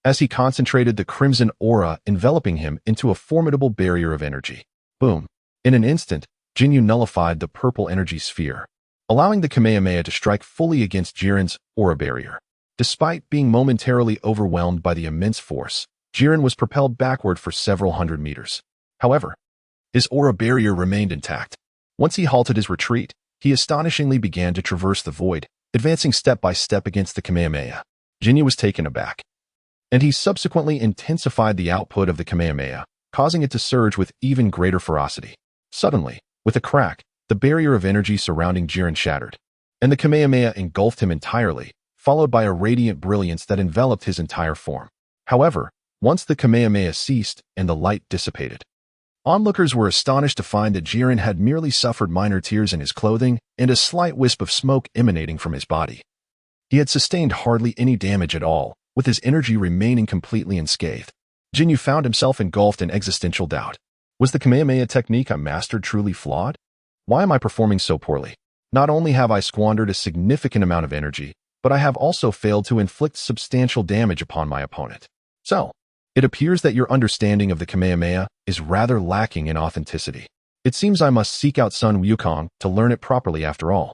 as he concentrated the crimson aura enveloping him into a formidable barrier of energy. Boom. In an instant, Ginyu nullified the purple energy sphere, allowing the Kamehameha to strike fully against Jiren's aura barrier. Despite being momentarily overwhelmed by the immense force, Jiren was propelled backward for several hundred meters. However, his aura barrier remained intact. Once he halted his retreat, he astonishingly began to traverse the void, advancing step by step against the Kamehameha. Ginyu was taken aback, and he subsequently intensified the output of the Kamehameha, causing it to surge with even greater ferocity. Suddenly, with a crack, the barrier of energy surrounding Jiren shattered, and the Kamehameha engulfed him entirely, followed by a radiant brilliance that enveloped his entire form. However, once the Kamehameha ceased and the light dissipated, onlookers were astonished to find that Jiren had merely suffered minor tears in his clothing and a slight wisp of smoke emanating from his body. He had sustained hardly any damage at all, with his energy remaining completely unscathed. Ginyu found himself engulfed in existential doubt. Was the Kamehameha technique I mastered truly flawed? Why am I performing so poorly? Not only have I squandered a significant amount of energy, but I have also failed to inflict substantial damage upon my opponent. So, it appears that your understanding of the Kamehameha is rather lacking in authenticity. It seems I must seek out Sun Wukong to learn it properly after all.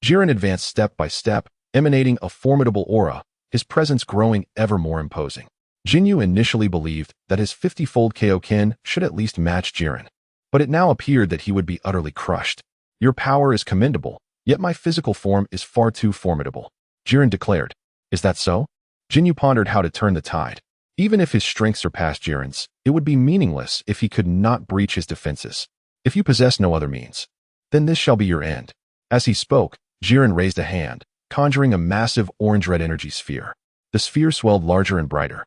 Jiren advanced step by step, emanating a formidable aura, his presence growing ever more imposing. Ginyu initially believed that his 50-fold Kaioken should at least match Jiren, but it now appeared that he would be utterly crushed. Your power is commendable, yet my physical form is far too formidable, Jiren declared. Is that so? Ginyu pondered how to turn the tide. Even if his strength surpassed Jiren's, it would be meaningless if he could not breach his defenses. If you possess no other means, then this shall be your end. As he spoke, Jiren raised a hand, conjuring a massive orange-red energy sphere. The sphere swelled larger and brighter,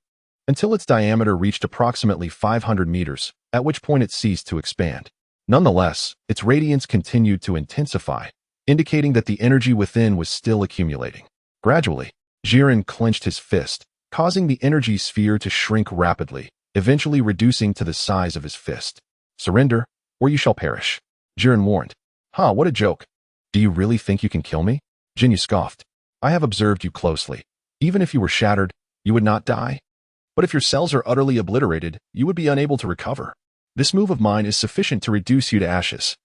until its diameter reached approximately 500 meters, at which point it ceased to expand. Nonetheless, its radiance continued to intensify, indicating that the energy within was still accumulating. Gradually, Jiren clenched his fist, causing the energy sphere to shrink rapidly, eventually reducing to the size of his fist. Surrender, or you shall perish, Jiren warned. What a joke. Do you really think you can kill me? Ginyu scoffed. I have observed you closely. Even if you were shattered, you would not die. But if your cells are utterly obliterated, you would be unable to recover. This move of mine is sufficient to reduce you to ashes.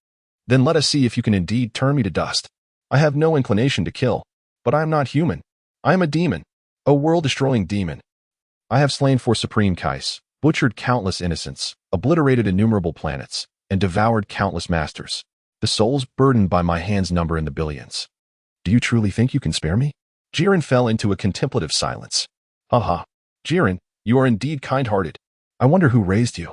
Then let us see if you can indeed turn me to dust. I have no inclination to kill, but I am not human. I am a demon, a world-destroying demon. I have slain for supreme Kais, butchered countless innocents, obliterated innumerable planets, and devoured countless masters. The souls burdened by my hands number in the billions. Do you truly think you can spare me? Jiren fell into a contemplative silence. Jiren, you are indeed kind-hearted. I wonder who raised you.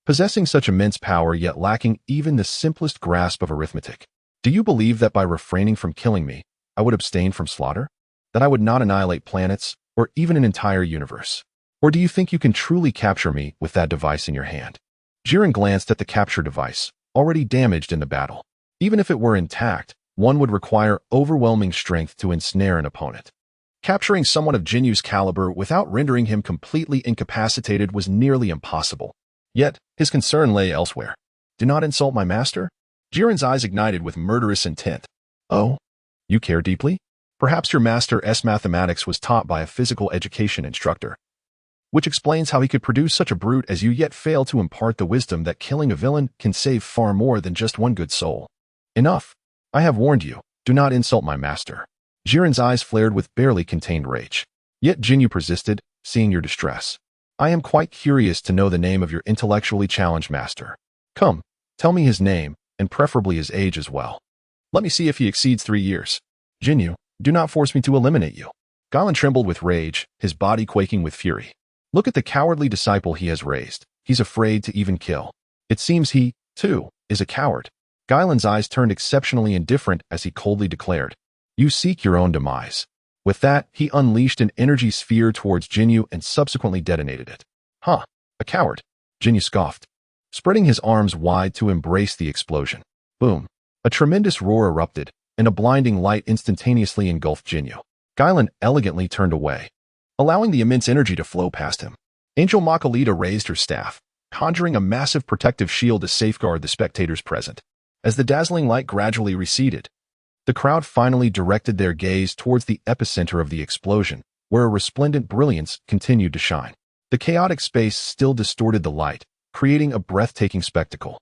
Possessing such immense power yet lacking even the simplest grasp of arithmetic, do you believe that by refraining from killing me, I would abstain from slaughter? That I would not annihilate planets, or even an entire universe? Or do you think you can truly capture me with that device in your hand? Jiren glanced at the capture device, already damaged in the battle. Even if it were intact, one would require overwhelming strength to ensnare an opponent. Capturing someone of Jinyu's caliber without rendering him completely incapacitated was nearly impossible. Yet, his concern lay elsewhere. Do not insult my master? Jiren's eyes ignited with murderous intent. Oh, you care deeply? Perhaps your master's mathematics was taught by a physical education instructor, which explains how he could produce such a brute as you yet fail to impart the wisdom that killing a villain can save far more than just one good soul. Enough. I have warned you. Do not insult my master. Jiren's eyes flared with barely contained rage. Yet Ginyu persisted, seeing your distress. I am quite curious to know the name of your intellectually challenged master. Come, tell me his name, and preferably his age as well. Let me see if he exceeds 3 years. Ginyu, do not force me to eliminate you. Galen trembled with rage, his body quaking with fury. Look at the cowardly disciple he has raised. He's afraid to even kill. It seems he, too, is a coward. Galen's eyes turned exceptionally indifferent as he coldly declared, You seek your own demise. With that, he unleashed an energy sphere towards Ginyu and subsequently detonated it. A coward, Ginyu scoffed, spreading his arms wide to embrace the explosion. Boom. A tremendous roar erupted, and a blinding light instantaneously engulfed Ginyu. Galen elegantly turned away, allowing the immense energy to flow past him. Angel Makalita raised her staff, conjuring a massive protective shield to safeguard the spectators present. As the dazzling light gradually receded, The crowd finally directed their gaze towards the epicenter of the explosion, where a resplendent brilliance continued to shine. The chaotic space still distorted the light, creating a breathtaking spectacle.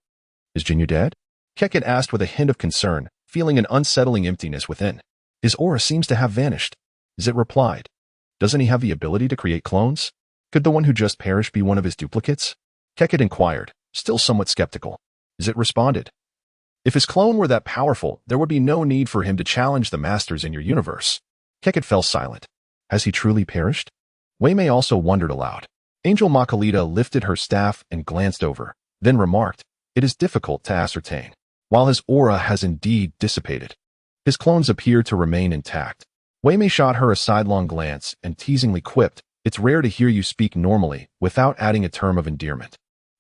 Is Ginyu dead? Keket asked with a hint of concern, feeling an unsettling emptiness within. His aura seems to have vanished. Zit replied. Doesn't he have the ability to create clones? Could the one who just perished be one of his duplicates? Keket inquired, still somewhat skeptical. Zit responded. If his clone were that powerful, there would be no need for him to challenge the masters in your universe. Keket fell silent. Has he truly perished? Wei Mei also wondered aloud. Angel Makalita lifted her staff and glanced over, then remarked, it is difficult to ascertain. While his aura has indeed dissipated, his clones appear to remain intact. Wei Mei shot her a sidelong glance and teasingly quipped, it's rare to hear you speak normally without adding a term of endearment.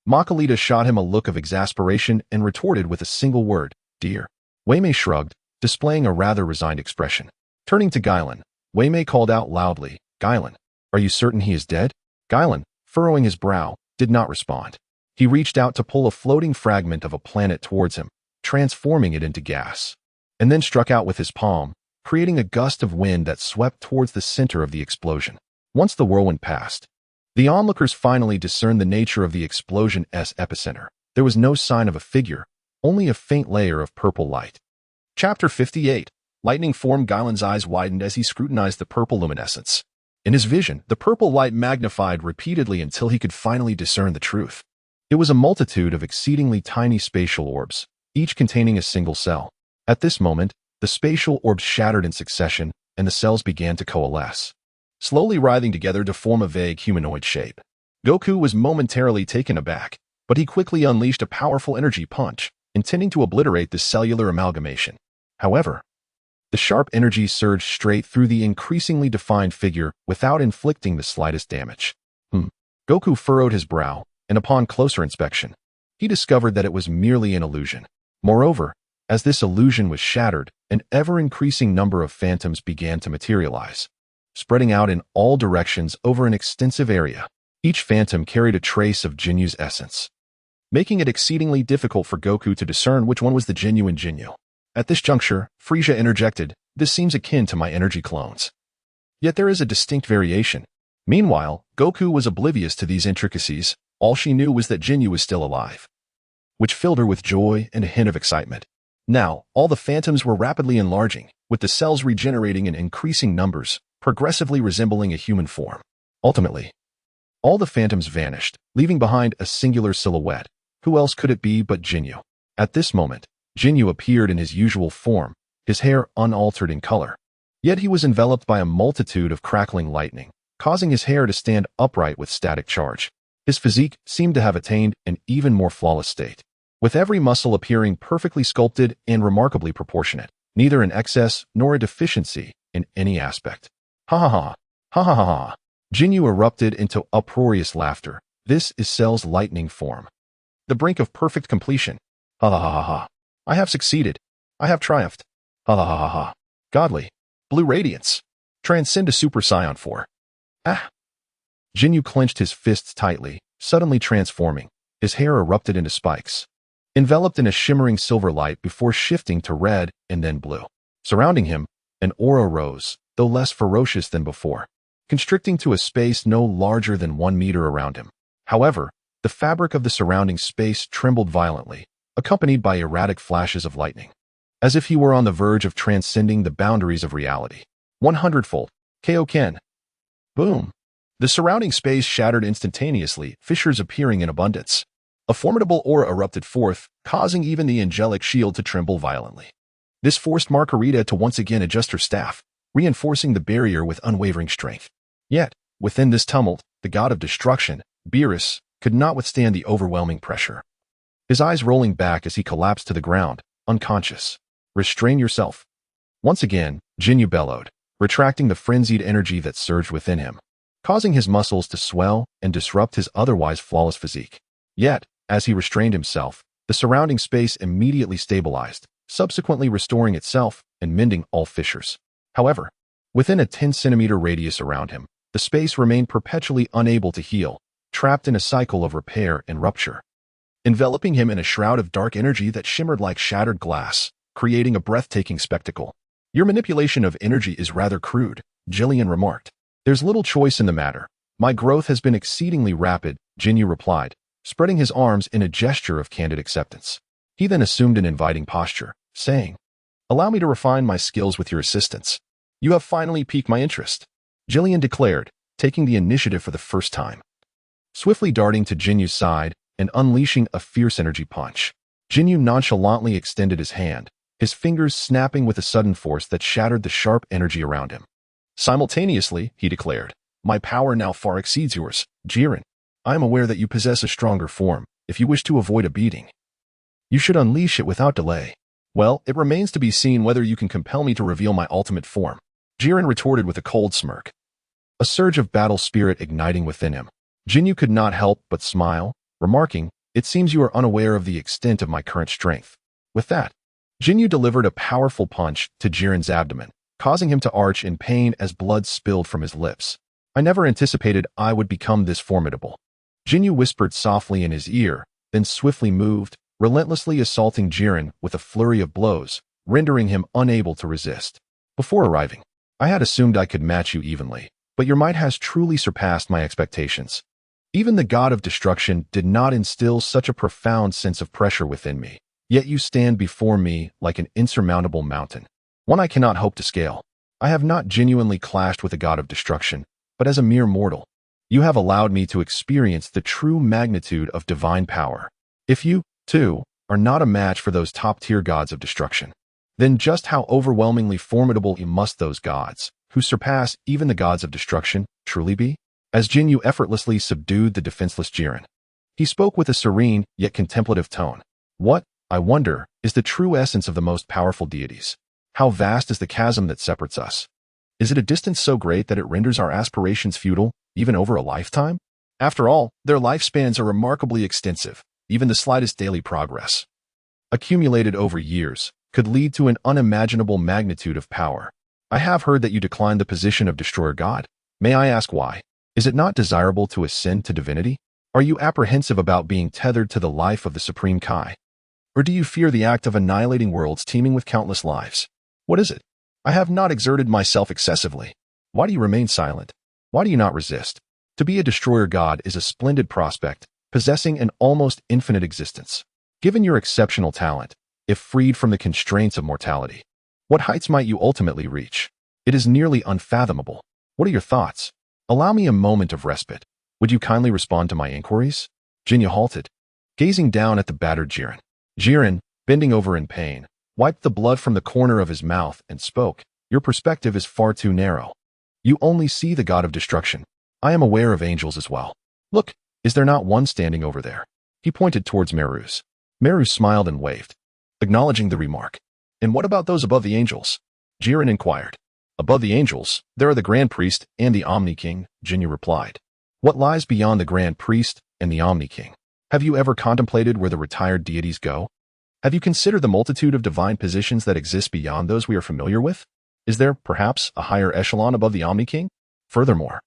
Makalita shot him a look of exasperation and retorted with a single word, dear. Wei Mei shrugged, displaying a rather resigned expression. Turning to Guilin, Wei Mei called out loudly, Guilin, are you certain he is dead? Guilin, furrowing his brow, did not respond. He reached out to pull a floating fragment of a planet towards him, transforming it into gas, and then struck out with his palm, creating a gust of wind that swept towards the center of the explosion. Once the whirlwind passed, the onlookers finally discerned the nature of the explosion's epicenter. There was no sign of a figure, only a faint layer of purple light. Chapter 58. Lightning formed. Guilin's eyes widened as he scrutinized the purple luminescence. In his vision, the purple light magnified repeatedly until he could finally discern the truth. It was a multitude of exceedingly tiny spatial orbs, each containing a single cell. At this moment, the spatial orbs shattered in succession, and the cells began to coalesce, slowly writhing together to form a vague humanoid shape. Goku was momentarily taken aback, but he quickly unleashed a powerful energy punch, intending to obliterate this cellular amalgamation. However, the sharp energy surged straight through the increasingly defined figure without inflicting the slightest damage. Goku furrowed his brow, and upon closer inspection, he discovered that it was merely an illusion. Moreover, as this illusion was shattered, an ever-increasing number of phantoms began to materialize, spreading out in all directions over an extensive area. Each phantom carried a trace of Ginyu's essence, making it exceedingly difficult for Goku to discern which one was the genuine Ginyu. At this juncture, Frieza interjected, this seems akin to my energy clones. Yet there is a distinct variation. Meanwhile, Goku was oblivious to these intricacies. All she knew was that Ginyu was still alive, which filled her with joy and a hint of excitement. Now, all the phantoms were rapidly enlarging, with the cells regenerating in increasing numbers, progressively resembling a human form. Ultimately, all the phantoms vanished, leaving behind a singular silhouette. Who else could it be but Ginyu? At this moment, Ginyu appeared in his usual form, his hair unaltered in color. Yet he was enveloped by a multitude of crackling lightning, causing his hair to stand upright with static charge. His physique seemed to have attained an even more flawless state, with every muscle appearing perfectly sculpted and remarkably proportionate, neither an excess nor a deficiency in any aspect. Ha ha ha, ha ha ha ha. Ginyu erupted into uproarious laughter. This is Cell's lightning form, the brink of perfect completion. Ha ha ha ha. I have succeeded. I have triumphed. Ha ha ha ha ha. Godly. Blue radiance. Transcend to Super Saiyan 4. Ah. Ginyu clenched his fists tightly, suddenly transforming. His hair erupted into spikes, enveloped in a shimmering silver light before shifting to red and then blue. Surrounding him, an aura rose, though less ferocious than before, constricting to a space no larger than 1 meter around him. However, the fabric of the surrounding space trembled violently, accompanied by erratic flashes of lightning, as if he were on the verge of transcending the boundaries of reality. 100-fold. Kaioken. Boom. The surrounding space shattered instantaneously, fissures appearing in abundance. A formidable aura erupted forth, causing even the angelic shield to tremble violently. This forced Margarita to once again adjust her staff, reinforcing the barrier with unwavering strength. Yet, within this tumult, the god of destruction, Beerus, could not withstand the overwhelming pressure, his eyes rolling back as he collapsed to the ground, unconscious. Restrain yourself. Once again, Ginyu bellowed, retracting the frenzied energy that surged within him, causing his muscles to swell and disrupt his otherwise flawless physique. Yet, as he restrained himself, the surrounding space immediately stabilized, subsequently restoring itself and mending all fissures. However, within a 10-centimeter radius around him, the space remained perpetually unable to heal, trapped in a cycle of repair and rupture, enveloping him in a shroud of dark energy that shimmered like shattered glass. creating a breathtaking spectacle. Your manipulation of energy is rather crude, Jillian remarked. There's little choice in the matter. My growth has been exceedingly rapid, Ginyu replied, spreading his arms in a gesture of candid acceptance. He then assumed an inviting posture, saying, "Allow me to refine my skills with your assistance. You have finally piqued my interest," Jillian declared, taking the initiative for the first time. Swiftly darting to Jinyu's side and unleashing a fierce energy punch, Ginyu nonchalantly extended his hand, his fingers snapping with a sudden force that shattered the sharp energy around him. Simultaneously, he declared, "My power now far exceeds yours, Jiren. I am aware that you possess a stronger form. If you wish to avoid a beating, you should unleash it without delay." "Well, it remains to be seen whether you can compel me to reveal my ultimate form," Jiren retorted with a cold smirk, a surge of battle spirit igniting within him. Ginyu could not help but smile, remarking, "It seems you are unaware of the extent of my current strength." With that, Ginyu delivered a powerful punch to Jiren's abdomen, causing him to arch in pain as blood spilled from his lips. "I never anticipated I would become this formidable," Ginyu whispered softly in his ear, then swiftly moved, relentlessly assaulting Jiren with a flurry of blows, rendering him unable to resist. "Before arriving, I had assumed I could match you evenly, but your might has truly surpassed my expectations. Even the god of destruction did not instill such a profound sense of pressure within me, yet you stand before me like an insurmountable mountain, one I cannot hope to scale. I have not genuinely clashed with the god of destruction, but as a mere mortal, you have allowed me to experience the true magnitude of divine power. If you, too, are not a match for those top-tier gods of destruction, then just how overwhelmingly formidable must those gods, who surpass even the gods of destruction, truly be?" As Ginyu effortlessly subdued the defenseless Jiren, he spoke with a serene yet contemplative tone. "What, I wonder, is the true essence of the most powerful deities? How vast is the chasm that separates us? Is it a distance so great that it renders our aspirations futile, even over a lifetime? After all, their lifespans are remarkably extensive. Even the slightest daily progress, accumulated over years, could lead to an unimaginable magnitude of power. I have heard that you declined the position of Destroyer God. May I ask why? Is it not desirable to ascend to divinity? Are you apprehensive about being tethered to the life of the Supreme Kai? Or do you fear the act of annihilating worlds teeming with countless lives? What is it? I have not exerted myself excessively. Why do you remain silent? Why do you not resist? To be a Destroyer God is a splendid prospect, possessing an almost infinite existence. Given your exceptional talent, if freed from the constraints of mortality, what heights might you ultimately reach? It is nearly unfathomable. What are your thoughts? Allow me a moment of respite. Would you kindly respond to my inquiries?" Ginyu halted, gazing down at the battered Jiren. Jiren, bending over in pain, wiped the blood from the corner of his mouth and spoke, "Your perspective is far too narrow. You only see the god of destruction. I am aware of angels as well. Look, is there not one standing over there?" He pointed towards Meru's. Meru smiled and waved, acknowledging the remark. "And what about those above the angels?" Jiren inquired. "Above the angels, there are the Grand Priest and the Omni King," Ginyu replied. "What lies beyond the Grand Priest and the Omni King? Have you ever contemplated where the retired deities go? Have you considered the multitude of divine positions that exist beyond those we are familiar with? Is there, perhaps, a higher echelon above the Omni King? Furthermore,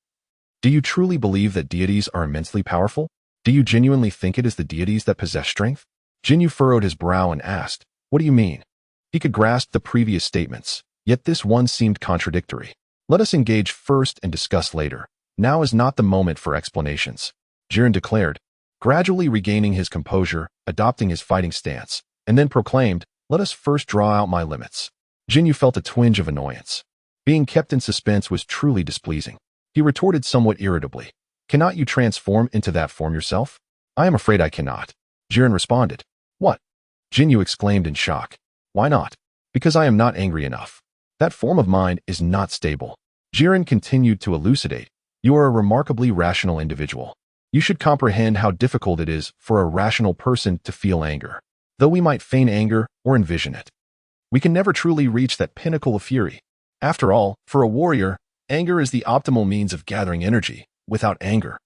do you truly believe that deities are immensely powerful? Do you genuinely think it is the deities that possess strength?" Ginyu furrowed his brow and asked, "What do you mean?" He could grasp the previous statements, yet this one seemed contradictory. "Let us engage first and discuss later. Now is not the moment for explanations," Jiren declared, gradually regaining his composure, adopting his fighting stance, and then proclaimed, "Let us first draw out my limits." Ginyu felt a twinge of annoyance. Being kept in suspense was truly displeasing. He retorted somewhat irritably, "Cannot you transform into that form yourself?" "I am afraid I cannot," Jiren responded. "What?" Ginyu exclaimed in shock. "Why not?" "Because I am not angry enough. That form of mine is not stable." Jiren continued to elucidate, "You are a remarkably rational individual. You should comprehend how difficult it is for a rational person to feel anger. Though we might feign anger or envision it, we can never truly reach that pinnacle of fury. After all, for a warrior, anger is the optimal means of gathering energy. Without anger,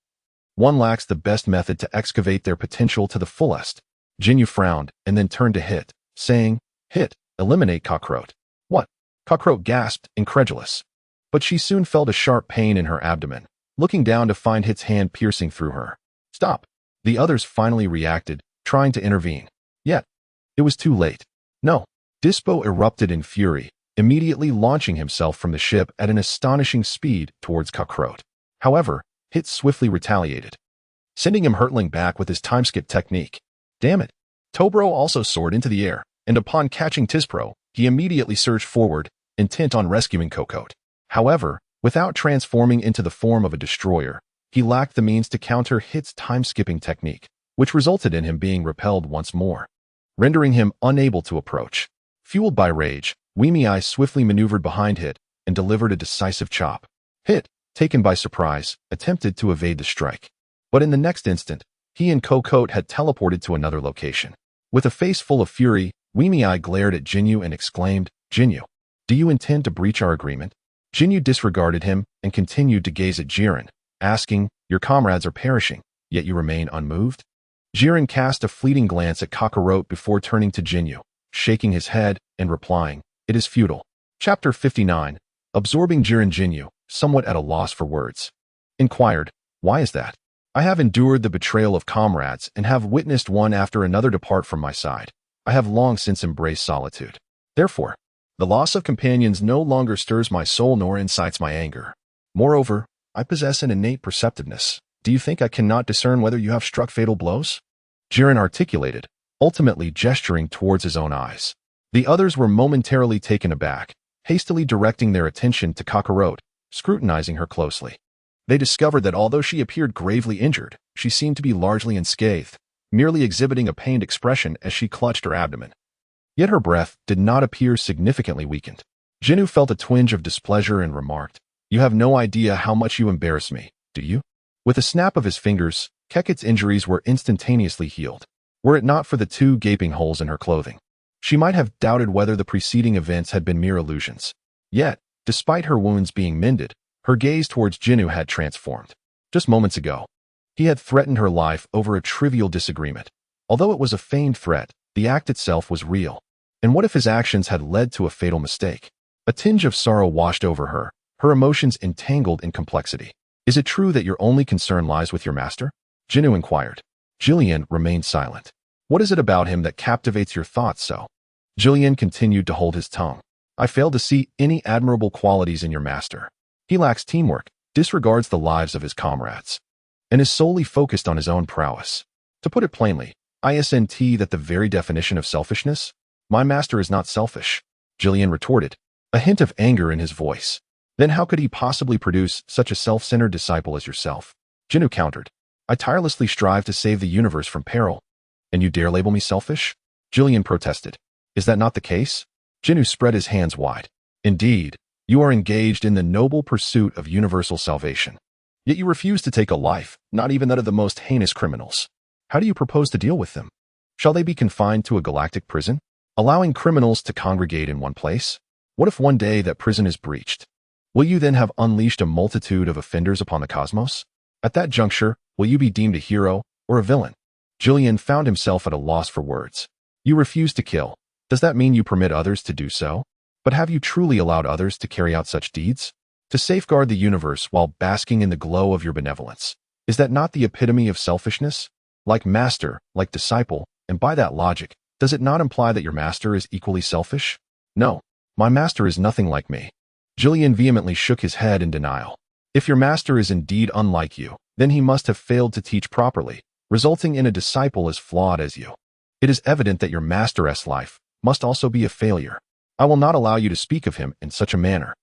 one lacks the best method to excavate their potential to the fullest." Ginyu frowned and then turned to Hit, saying, "Hit, eliminate Cockroach." "What?" Cockroach gasped, incredulous. But she soon felt a sharp pain in her abdomen, looking down to find Hit's hand piercing through her. "Stop!" The others finally reacted, trying to intervene. Yet, it was too late. "No, Dispo erupted in fury, immediately launching himself from the ship at an astonishing speed towards Kakarot. However, Hit swiftly retaliated, sending him hurtling back with his time-skip technique. Damn it! Tobro also soared into the air, and upon catching Tispro, he immediately surged forward, intent on rescuing Kokot. However, without transforming into the form of a destroyer, he lacked the means to counter Hit's time-skipping technique, which resulted in him being repelled once more, rendering him unable to approach. Fueled by rage, Weemiai swiftly maneuvered behind Hit and delivered a decisive chop. Hit, taken by surprise, attempted to evade the strike. But in the next instant, he and Kokot had teleported to another location. With a face full of fury, Weemiai glared at Ginyu and exclaimed, "Ginyu, do you intend to breach our agreement?" Ginyu disregarded him and continued to gaze at Jiren, asking, "Your comrades are perishing, yet you remain unmoved?" Jiren cast a fleeting glance at Kakarot before turning to Ginyu, shaking his head and replying, "It is futile." Chapter 59. Absorbing Ginyu, somewhat at a loss for words, inquired, "Why is that? I have endured the betrayal of comrades and have witnessed one after another depart from my side. I have long since embraced solitude. Therefore, the loss of companions no longer stirs my soul nor incites my anger. Moreover, I possess an innate perceptiveness. Do you think I cannot discern whether you have struck fatal blows?" Jiren articulated, ultimately gesturing towards his own eyes. The others were momentarily taken aback, hastily directing their attention to Kakarot, scrutinizing her closely. They discovered that although she appeared gravely injured, she seemed to be largely unscathed, merely exhibiting a pained expression as she clutched her abdomen. Yet her breath did not appear significantly weakened. Ginyu felt a twinge of displeasure and remarked, "You have no idea how much you embarrass me, do you?" With a snap of his fingers, Keket's injuries were instantaneously healed. Were it not for the 2 gaping holes in her clothing, she might have doubted whether the preceding events had been mere illusions. Yet, despite her wounds being mended, her gaze towards Ginyu had transformed. Just moments ago, he had threatened her life over a trivial disagreement. Although it was a feigned threat, the act itself was real. And what if his actions had led to a fatal mistake? A tinge of sorrow washed over her, her emotions entangled in complexity. "Is it true that your only concern lies with your master?" Ginyu inquired. Jillian remained silent. "What is it about him that captivates your thoughts so?" Jillian continued to hold his tongue. "I fail to see any admirable qualities in your master. He lacks teamwork, disregards the lives of his comrades, and is solely focused on his own prowess. To put it plainly, isn't that the very definition of selfishness?" "My master is not selfish," Jillian retorted, a hint of anger in his voice. "Then how could he possibly produce such a self-centered disciple as yourself?" Ginyu countered. "I tirelessly strive to save the universe from peril. And you dare label me selfish?" Jillian protested. "Is that not the case?" Ginyu spread his hands wide. "Indeed, you are engaged in the noble pursuit of universal salvation. Yet you refuse to take a life, not even that of the most heinous criminals. How do you propose to deal with them? Shall they be confined to a galactic prison, allowing criminals to congregate in one place? What if one day that prison is breached? Will you then have unleashed a multitude of offenders upon the cosmos? At that juncture, will you be deemed a hero or a villain?" Jillian found himself at a loss for words. "You refuse to kill. Does that mean you permit others to do so? But have you truly allowed others to carry out such deeds? To safeguard the universe while basking in the glow of your benevolence. Is that not the epitome of selfishness? Like master, like disciple, and by that logic, does it not imply that your master is equally selfish?" "No, my master is nothing like me." Jillian vehemently shook his head in denial. "If your master is indeed unlike you, then he must have failed to teach properly, resulting in a disciple as flawed as you. It is evident that your master's life must also be a failure. I will not allow you to speak of him in such a manner.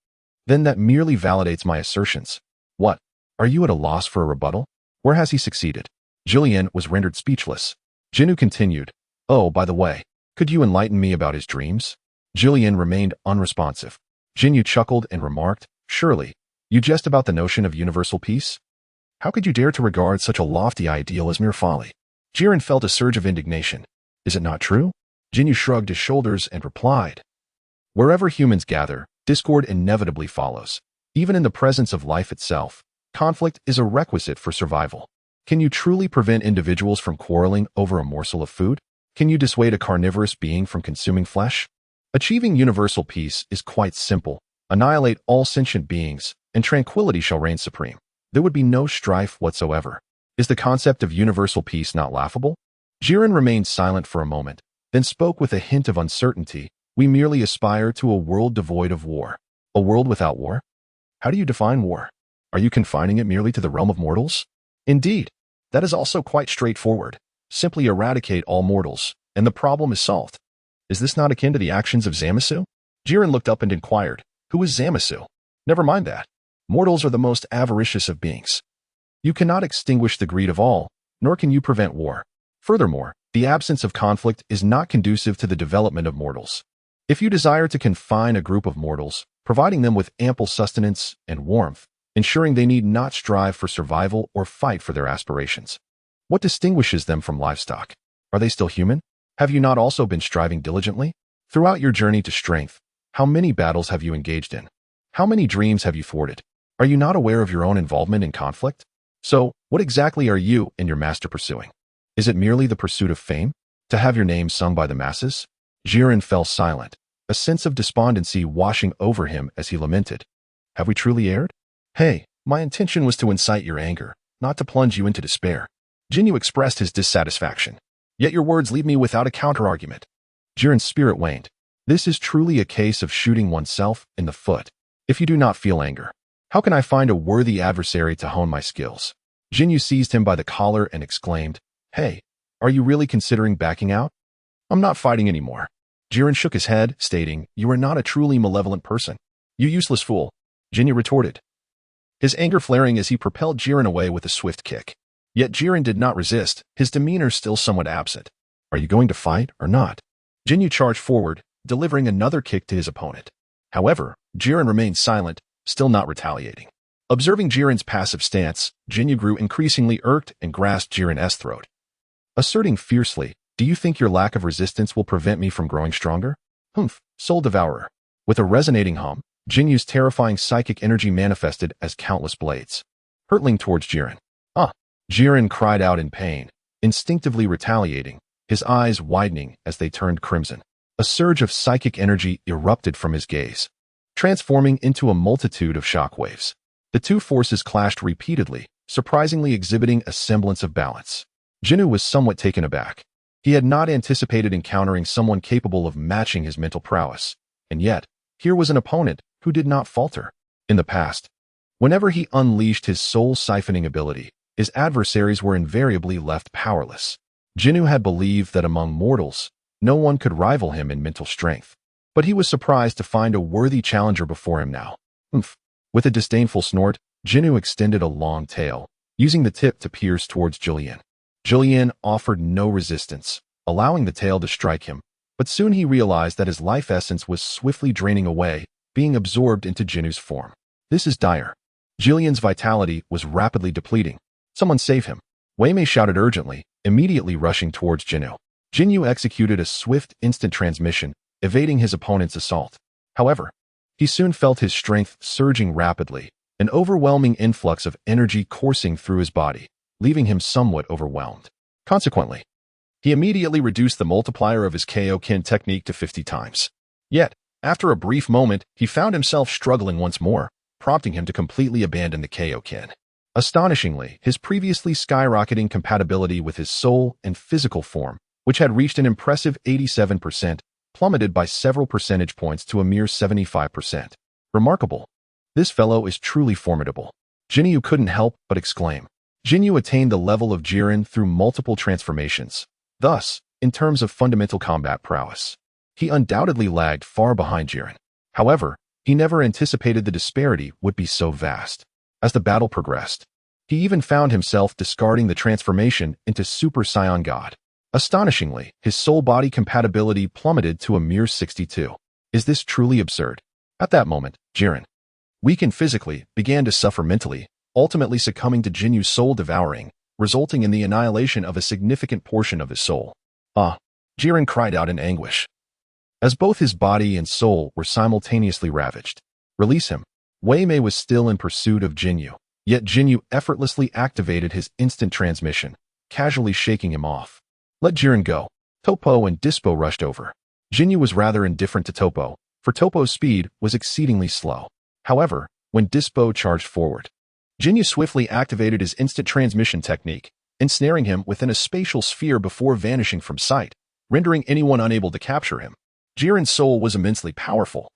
Then that merely validates my assertions. What? Are you at a loss for a rebuttal? Where has he succeeded?" Jillian was rendered speechless. Ginyu continued, "Oh, by the way, could you enlighten me about his dreams?" Jillian remained unresponsive. Ginyu chuckled and remarked, "Surely, you jest about the notion of universal peace? How could you dare to regard such a lofty ideal as mere folly?" Jiren felt a surge of indignation. "Is it not true?" Ginyu shrugged his shoulders and replied, "Wherever humans gather, discord inevitably follows. Even in the presence of life itself, conflict is a requisite for survival. Can you truly prevent individuals from quarreling over a morsel of food? Can you dissuade a carnivorous being from consuming flesh? Achieving universal peace is quite simple. Annihilate all sentient beings, and tranquility shall reign supreme. There would be no strife whatsoever. Is the concept of universal peace not laughable?" Jiren remained silent for a moment, then spoke with a hint of uncertainty, We merely aspire to a world devoid of war. A world without war? How do you define war? Are you confining it merely to the realm of mortals? Indeed, that is also quite straightforward. Simply eradicate all mortals, and the problem is solved. Is this not akin to the actions of Zamasu? Jiren looked up and inquired, who is Zamasu? Never mind that. Mortals are the most avaricious of beings. You cannot extinguish the greed of all, nor can you prevent war. Furthermore, the absence of conflict is not conducive to the development of mortals. If you desire to confine a group of mortals, providing them with ample sustenance and warmth, ensuring they need not strive for survival or fight for their aspirations. What distinguishes them from livestock? Are they still human? Have you not also been striving diligently? Throughout your journey to strength, how many battles have you engaged in? How many dreams have you thwarted? Are you not aware of your own involvement in conflict? So, what exactly are you and your master pursuing? Is it merely the pursuit of fame? To have your name sung by the masses? Jiren fell silent, a sense of despondency washing over him as he lamented. Have we truly erred? Hey, my intention was to incite your anger, not to plunge you into despair. Ginyu expressed his dissatisfaction. Yet your words leave me without a counterargument. Jiren's spirit waned. This is truly a case of shooting oneself in the foot. If you do not feel anger, how can I find a worthy adversary to hone my skills? Ginyu seized him by the collar and exclaimed, Hey, are you really considering backing out? I'm not fighting anymore. Jiren shook his head, stating, You are not a truly malevolent person. You useless fool. Ginyu retorted, his anger flaring as he propelled Jiren away with a swift kick. Yet Jiren did not resist, his demeanor still somewhat absent. Are you going to fight or not? Ginyu charged forward, delivering another kick to his opponent. However, Jiren remained silent, still not retaliating. Observing Jiren's passive stance, Ginyu grew increasingly irked and grasped Jiren's throat. Asserting fiercely, Do you think your lack of resistance will prevent me from growing stronger? Humph, soul devourer. With a resonating hum, Jinyu's terrifying psychic energy manifested as countless blades, hurtling towards Jiren. Jiren cried out in pain, instinctively retaliating, his eyes widening as they turned crimson. A surge of psychic energy erupted from his gaze, transforming into a multitude of shockwaves. The two forces clashed repeatedly, surprisingly exhibiting a semblance of balance. Ginyu was somewhat taken aback. He had not anticipated encountering someone capable of matching his mental prowess, and yet, here was an opponent who did not falter. In the past, whenever he unleashed his soul-siphoning ability, his adversaries were invariably left powerless. Ginyu had believed that among mortals, no one could rival him in mental strength, but he was surprised to find a worthy challenger before him now. With a disdainful snort, Ginyu extended a long tail, using the tip to pierce towards Julian. Julian offered no resistance, allowing the tail to strike him, but soon he realized that his life essence was swiftly draining away, being absorbed into Jinyu's form. This is dire. Julian's vitality was rapidly depleting. Someone save him. Wei Mei shouted urgently, immediately rushing towards Ginyu. Ginyu executed a swift, instant transmission, evading his opponent's assault. However, he soon felt his strength surging rapidly, an overwhelming influx of energy coursing through his body, leaving him somewhat overwhelmed. Consequently, he immediately reduced the multiplier of his Kaioken technique to 50 times. Yet, after a brief moment, he found himself struggling once more, prompting him to completely abandon the Kaioken. Astonishingly, his previously skyrocketing compatibility with his soul and physical form, which had reached an impressive 87%, plummeted by several percentage points to a mere 75%. Remarkable. This fellow is truly formidable. Ginyu couldn't help but exclaim. Ginyu attained the level of Jiren through multiple transformations. Thus, in terms of fundamental combat prowess, he undoubtedly lagged far behind Jiren. However, he never anticipated the disparity would be so vast. As the battle progressed, he even found himself discarding the transformation into Super Saiyan God. Astonishingly, his soul-body compatibility plummeted to a mere 62. Is this truly absurd? At that moment, Jiren, weakened physically, began to suffer mentally, ultimately succumbing to Jinyu's soul devouring, resulting in the annihilation of a significant portion of his soul. Jiren cried out in anguish, as both his body and soul were simultaneously ravaged. Release him. Wei Mei was still in pursuit of Ginyu, yet Ginyu effortlessly activated his instant transmission, casually shaking him off. Let Jiren go. Topo and Dispo rushed over. Ginyu was rather indifferent to Topo, for Topo's speed was exceedingly slow. However, when Dispo charged forward, Ginyu swiftly activated his instant transmission technique, ensnaring him within a spatial sphere before vanishing from sight, rendering anyone unable to capture him. Jiren's soul was immensely powerful,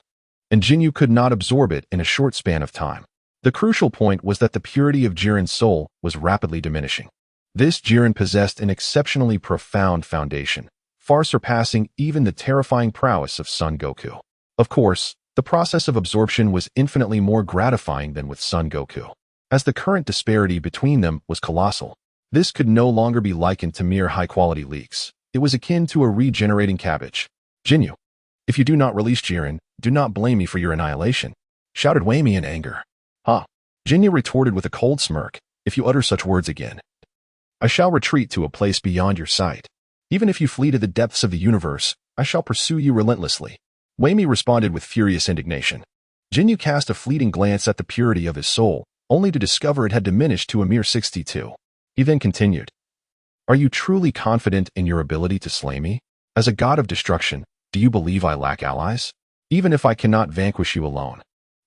and Ginyu could not absorb it in a short span of time. The crucial point was that the purity of Jiren's soul was rapidly diminishing. This Jiren possessed an exceptionally profound foundation, far surpassing even the terrifying prowess of Son Goku. Of course, the process of absorption was infinitely more gratifying than with Son Goku, as the current disparity between them was colossal. This could no longer be likened to mere high-quality leaks. It was akin to a regenerating cabbage. Ginyu, if you do not release Jiren, do not blame me for your annihilation, shouted Wei Mi in anger. Huh? Ginyu retorted with a cold smirk. If you utter such words again, I shall retreat to a place beyond your sight. Even if you flee to the depths of the universe, I shall pursue you relentlessly. Wei Mi responded with furious indignation. Ginyu cast a fleeting glance at the purity of his soul, only to discover it had diminished to a mere 62. He then continued, Are you truly confident in your ability to slay me? As a god of destruction, do you believe I lack allies? Even if I cannot vanquish you alone,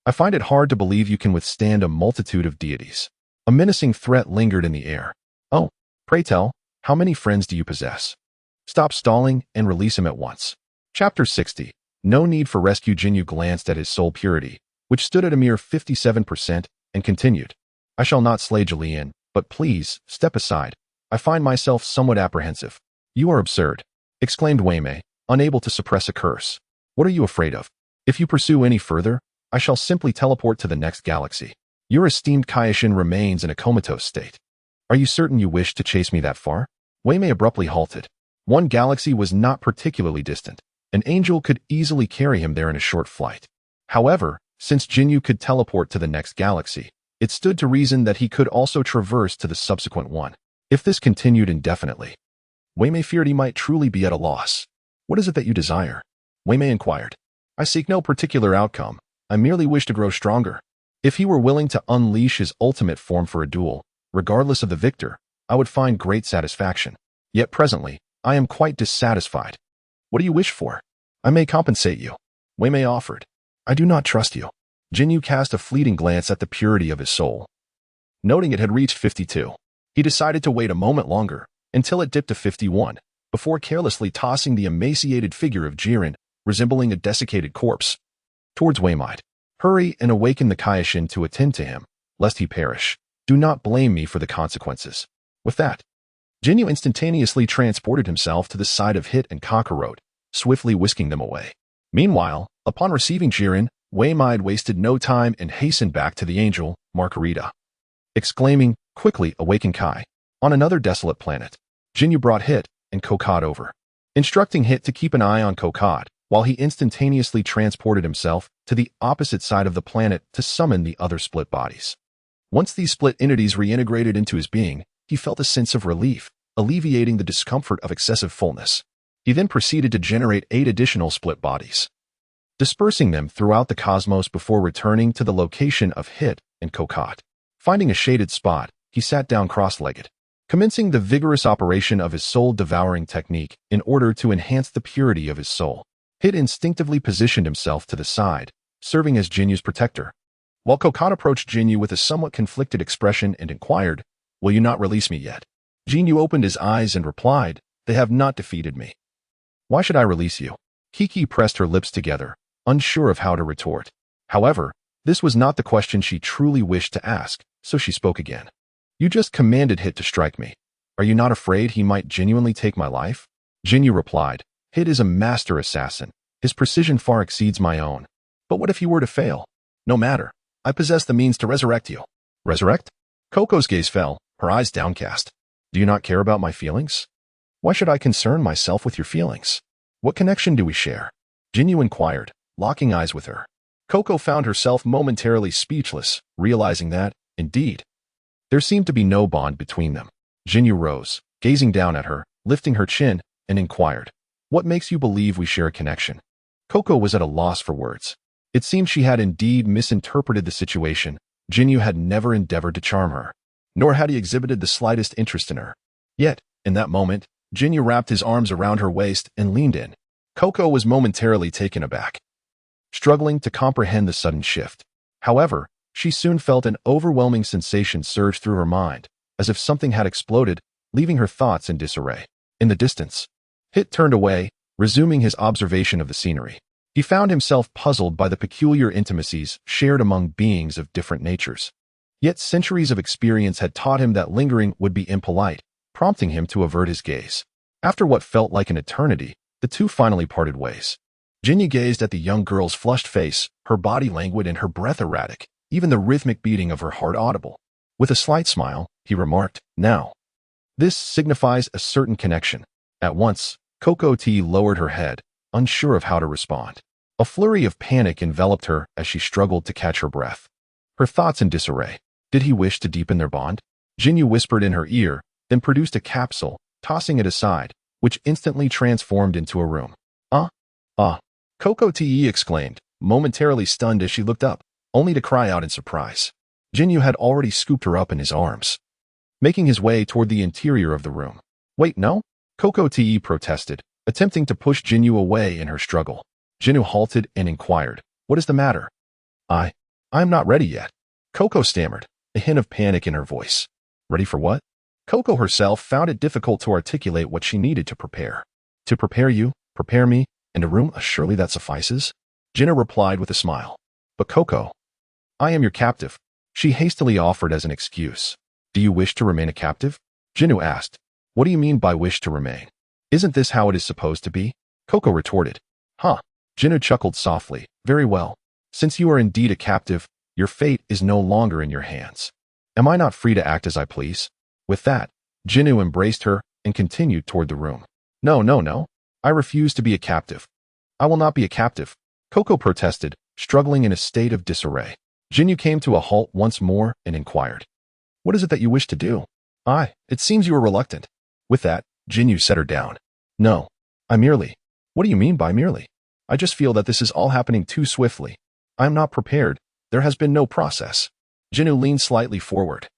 I find it hard to believe you can withstand a multitude of deities. A menacing threat lingered in the air. Oh, pray tell, how many friends do you possess? Stop stalling and release him at once. Chapter 60. No need for rescue. Ginyu glanced at his soul purity, which stood at a mere 57%, and continued, I shall not slay Julian, but please, step aside. I find myself somewhat apprehensive. You are absurd, exclaimed Wei Mi, unable to suppress a curse. What are you afraid of? If you pursue any further, I shall simply teleport to the next galaxy. Your esteemed Kaioshin remains in a comatose state. Are you certain you wish to chase me that far? Wei Mi abruptly halted. One galaxy was not particularly distant. An angel could easily carry him there in a short flight. However, since Ginyu could teleport to the next galaxy, it stood to reason that he could also traverse to the subsequent one. If this continued indefinitely, Wei Mi feared he might truly be at a loss. What is it that you desire? Wei Mi inquired. I seek no particular outcome. I merely wish to grow stronger. If he were willing to unleash his ultimate form for a duel, regardless of the victor, I would find great satisfaction. Yet presently, I am quite dissatisfied. What do you wish for? I may compensate you. Wei Mi offered. I do not trust you. Ginyu cast a fleeting glance at the purity of his soul. Noting it had reached 52, he decided to wait a moment longer, until it dipped to 51, before carelessly tossing the emaciated figure of Jiren, resembling a desiccated corpse, towards Wei Mi. Hurry and awaken the Kaioshin to attend to him, lest he perish. Do not blame me for the consequences. With that, Ginyu instantaneously transported himself to the side of Hit and Kakarot, swiftly whisking them away. Meanwhile, upon receiving Jiren, Wei Mi wasted no time and hastened back to the angel, Margarita, exclaiming, Quickly awaken Kai. On another desolate planet, Ginyu brought Hit and Kokot over, instructing Hit to keep an eye on Kokot, while he instantaneously transported himself to the opposite side of the planet to summon the other split bodies. Once these split entities reintegrated into his being, he felt a sense of relief, alleviating the discomfort of excessive fullness. He then proceeded to generate 8 additional split bodies, dispersing them throughout the cosmos before returning to the location of Hit and Kokot. Finding a shaded spot, he sat down cross-legged, commencing the vigorous operation of his soul-devouring technique in order to enhance the purity of his soul. Hit instinctively positioned himself to the side, serving as Jinyu's protector, while Kokot approached Ginyu with a somewhat conflicted expression and inquired, Will you not release me yet? Ginyu opened his eyes and replied, They have not defeated me. Why should I release you? Kiki pressed her lips together, unsure of how to retort. However, this was not the question she truly wished to ask, so she spoke again. You just commanded Hit to strike me. Are you not afraid he might genuinely take my life? Ginyu replied, Hit is a master assassin. His precision far exceeds my own. But what if he were to fail? No matter. I possess the means to resurrect you. Resurrect? Coco's gaze fell, her eyes downcast. Do you not care about my feelings? Why should I concern myself with your feelings? What connection do we share? Ginyu inquired, locking eyes with her. Coco found herself momentarily speechless, realizing that, indeed, there seemed to be no bond between them. Ginyu rose, gazing down at her, lifting her chin, and inquired, What makes you believe we share a connection? Coco was at a loss for words. It seemed she had indeed misinterpreted the situation. Ginyu had never endeavored to charm her, nor had he exhibited the slightest interest in her. Yet, in that moment, Ginyu wrapped his arms around her waist and leaned in. Coco was momentarily taken aback, struggling to comprehend the sudden shift. However, she soon felt an overwhelming sensation surge through her mind, as if something had exploded, leaving her thoughts in disarray. In the distance, Hit turned away, resuming his observation of the scenery. He found himself puzzled by the peculiar intimacies shared among beings of different natures. Yet centuries of experience had taught him that lingering would be impolite, prompting him to avert his gaze. After what felt like an eternity, the two finally parted ways. Ginyu gazed at the young girl's flushed face, her body languid and her breath erratic, even the rhythmic beating of her heart audible. With a slight smile, he remarked, "Now." This signifies a certain connection. At once, Coco T lowered her head, unsure of how to respond. A flurry of panic enveloped her as she struggled to catch her breath. Her thoughts in disarray. Did he wish to deepen their bond? Ginyu whispered in her ear, then produced a capsule, tossing it aside, which instantly transformed into a room. Coco Te exclaimed, momentarily stunned as she looked up, only to cry out in surprise. Ginyu had already scooped her up in his arms, making his way toward the interior of the room. "Wait, no?" Coco Te protested, attempting to push Ginyu away in her struggle. Ginyu halted and inquired, "What is the matter?" I'm not ready yet," Coco stammered, a hint of panic in her voice. Ready for what? Coco herself found it difficult to articulate what she needed to prepare. "To prepare you, prepare me, and a room, surely that suffices?" Ginyu replied with a smile. "But Coco, I am your captive," she hastily offered as an excuse. "Do you wish to remain a captive?" Ginyu asked. "What do you mean by wish to remain? Isn't this how it is supposed to be?" Coco retorted. "Huh." Ginyu chuckled softly. "Very well. Since you are indeed a captive, your fate is no longer in your hands. Am I not free to act as I please?" With that, Ginyu embraced her and continued toward the room. No. I refuse to be a captive. I will not be a captive," Coco protested, struggling in a state of disarray. Ginyu came to a halt once more and inquired, "What is it that you wish to do?" It seems you are reluctant." With that, Ginyu set her down. "No, I merely..." "What do you mean by merely?" "I just feel that this is all happening too swiftly. I am not prepared. There has been no process." Ginyu leaned slightly forward,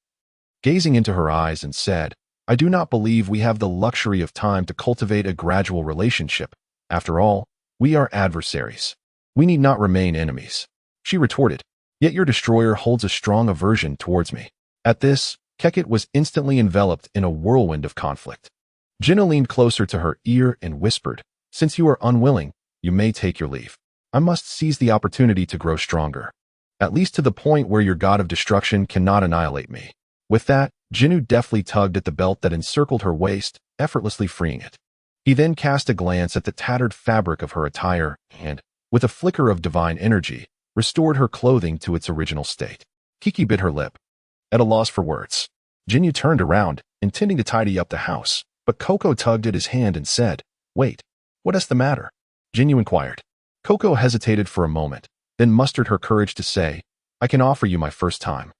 gazing into her eyes and said, "I do not believe we have the luxury of time to cultivate a gradual relationship. After all, we are adversaries. We need not remain enemies." She retorted, "Yet your destroyer holds a strong aversion towards me." At this, Keket was instantly enveloped in a whirlwind of conflict. Ginyu leaned closer to her ear and whispered, "Since you are unwilling, you may take your leave. I must seize the opportunity to grow stronger, at least to the point where your god of destruction cannot annihilate me." With that, Ginyu deftly tugged at the belt that encircled her waist, effortlessly freeing it. He then cast a glance at the tattered fabric of her attire and, with a flicker of divine energy, restored her clothing to its original state. Kiki bit her lip, at a loss for words. Ginyu turned around, intending to tidy up the house, but Coco tugged at his hand and said, "Wait, what is the matter?" Ginyu inquired. Coco hesitated for a moment, then mustered her courage to say, "I can offer you my first time.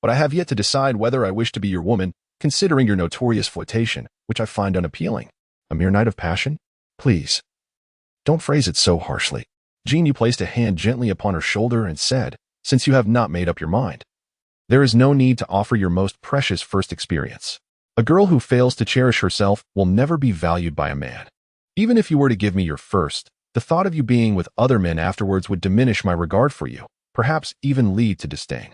But I have yet to decide whether I wish to be your woman, considering your notorious flirtation, which I find unappealing. A mere night of passion? Please, don't phrase it so harshly." Ginyu placed a hand gently upon her shoulder and said, "Since you have not made up your mind, there is no need to offer your most precious first experience. A girl who fails to cherish herself will never be valued by a man. Even if you were to give me your first, the thought of you being with other men afterwards would diminish my regard for you, perhaps even lead to disdain.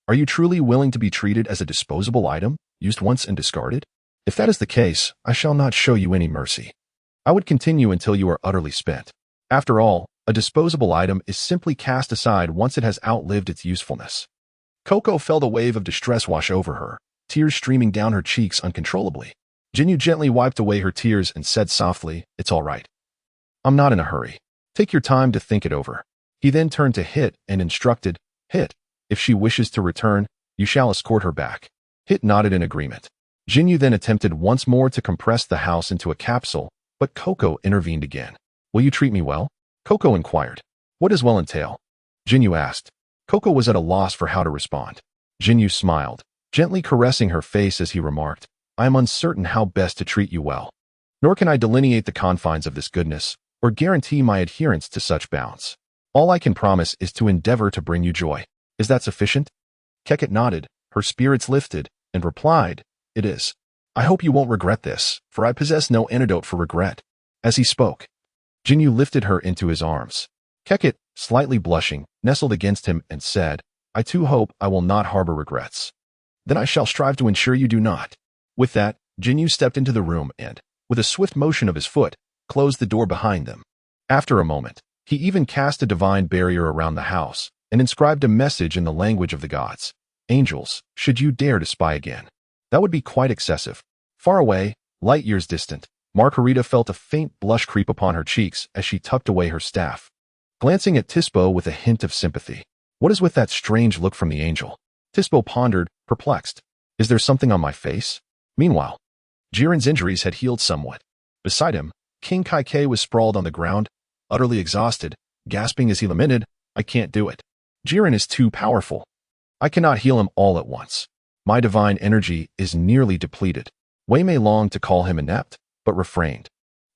Are you truly willing to be treated as a disposable item, used once and discarded? If that is the case, I shall not show you any mercy. I would continue until you are utterly spent. After all, a disposable item is simply cast aside once it has outlived its usefulness." Coco felt a wave of distress wash over her, tears streaming down her cheeks uncontrollably. Ginyu gently wiped away her tears and said softly, "It's all right. I'm not in a hurry. Take your time to think it over." He then turned to Hit and instructed, "Hit, if she wishes to return, you shall escort her back." Hit nodded in agreement. Ginyu then attempted once more to compress the house into a capsule, but Coco intervened again. "Will you treat me well?" Coco inquired. "What does well entail?" Ginyu asked. Coco was at a loss for how to respond. Ginyu smiled, gently caressing her face as he remarked, "I am uncertain how best to treat you well. Nor can I delineate the confines of this goodness, or guarantee my adherence to such bounds. All I can promise is to endeavor to bring you joy. Is that sufficient?" Keket nodded, her spirits lifted, and replied, "It is. I hope you won't regret this, for I possess no antidote for regret." As he spoke, Ginyu lifted her into his arms. Keket, slightly blushing, nestled against him and said, "I too hope I will not harbor regrets. Then I shall strive to ensure you do not." With that, Ginyu stepped into the room and, with a swift motion of his foot, closed the door behind them. After a moment, he even cast a divine barrier around the house and inscribed a message in the language of the gods. Angels, should you dare to spy again. That would be quite excessive. Far away, light years distant, Margarita felt a faint blush creep upon her cheeks as she tucked away her staff. Glancing at Tispo with a hint of sympathy. What is with that strange look from the angel? Tispo pondered, perplexed. Is there something on my face? Meanwhile, Jiren's injuries had healed somewhat. Beside him, King Kaikei was sprawled on the ground, utterly exhausted, gasping as he lamented, I can't do it. Jiren is too powerful. I cannot heal him all at once. My divine energy is nearly depleted. Wei Mei longed to call him inept, but refrained,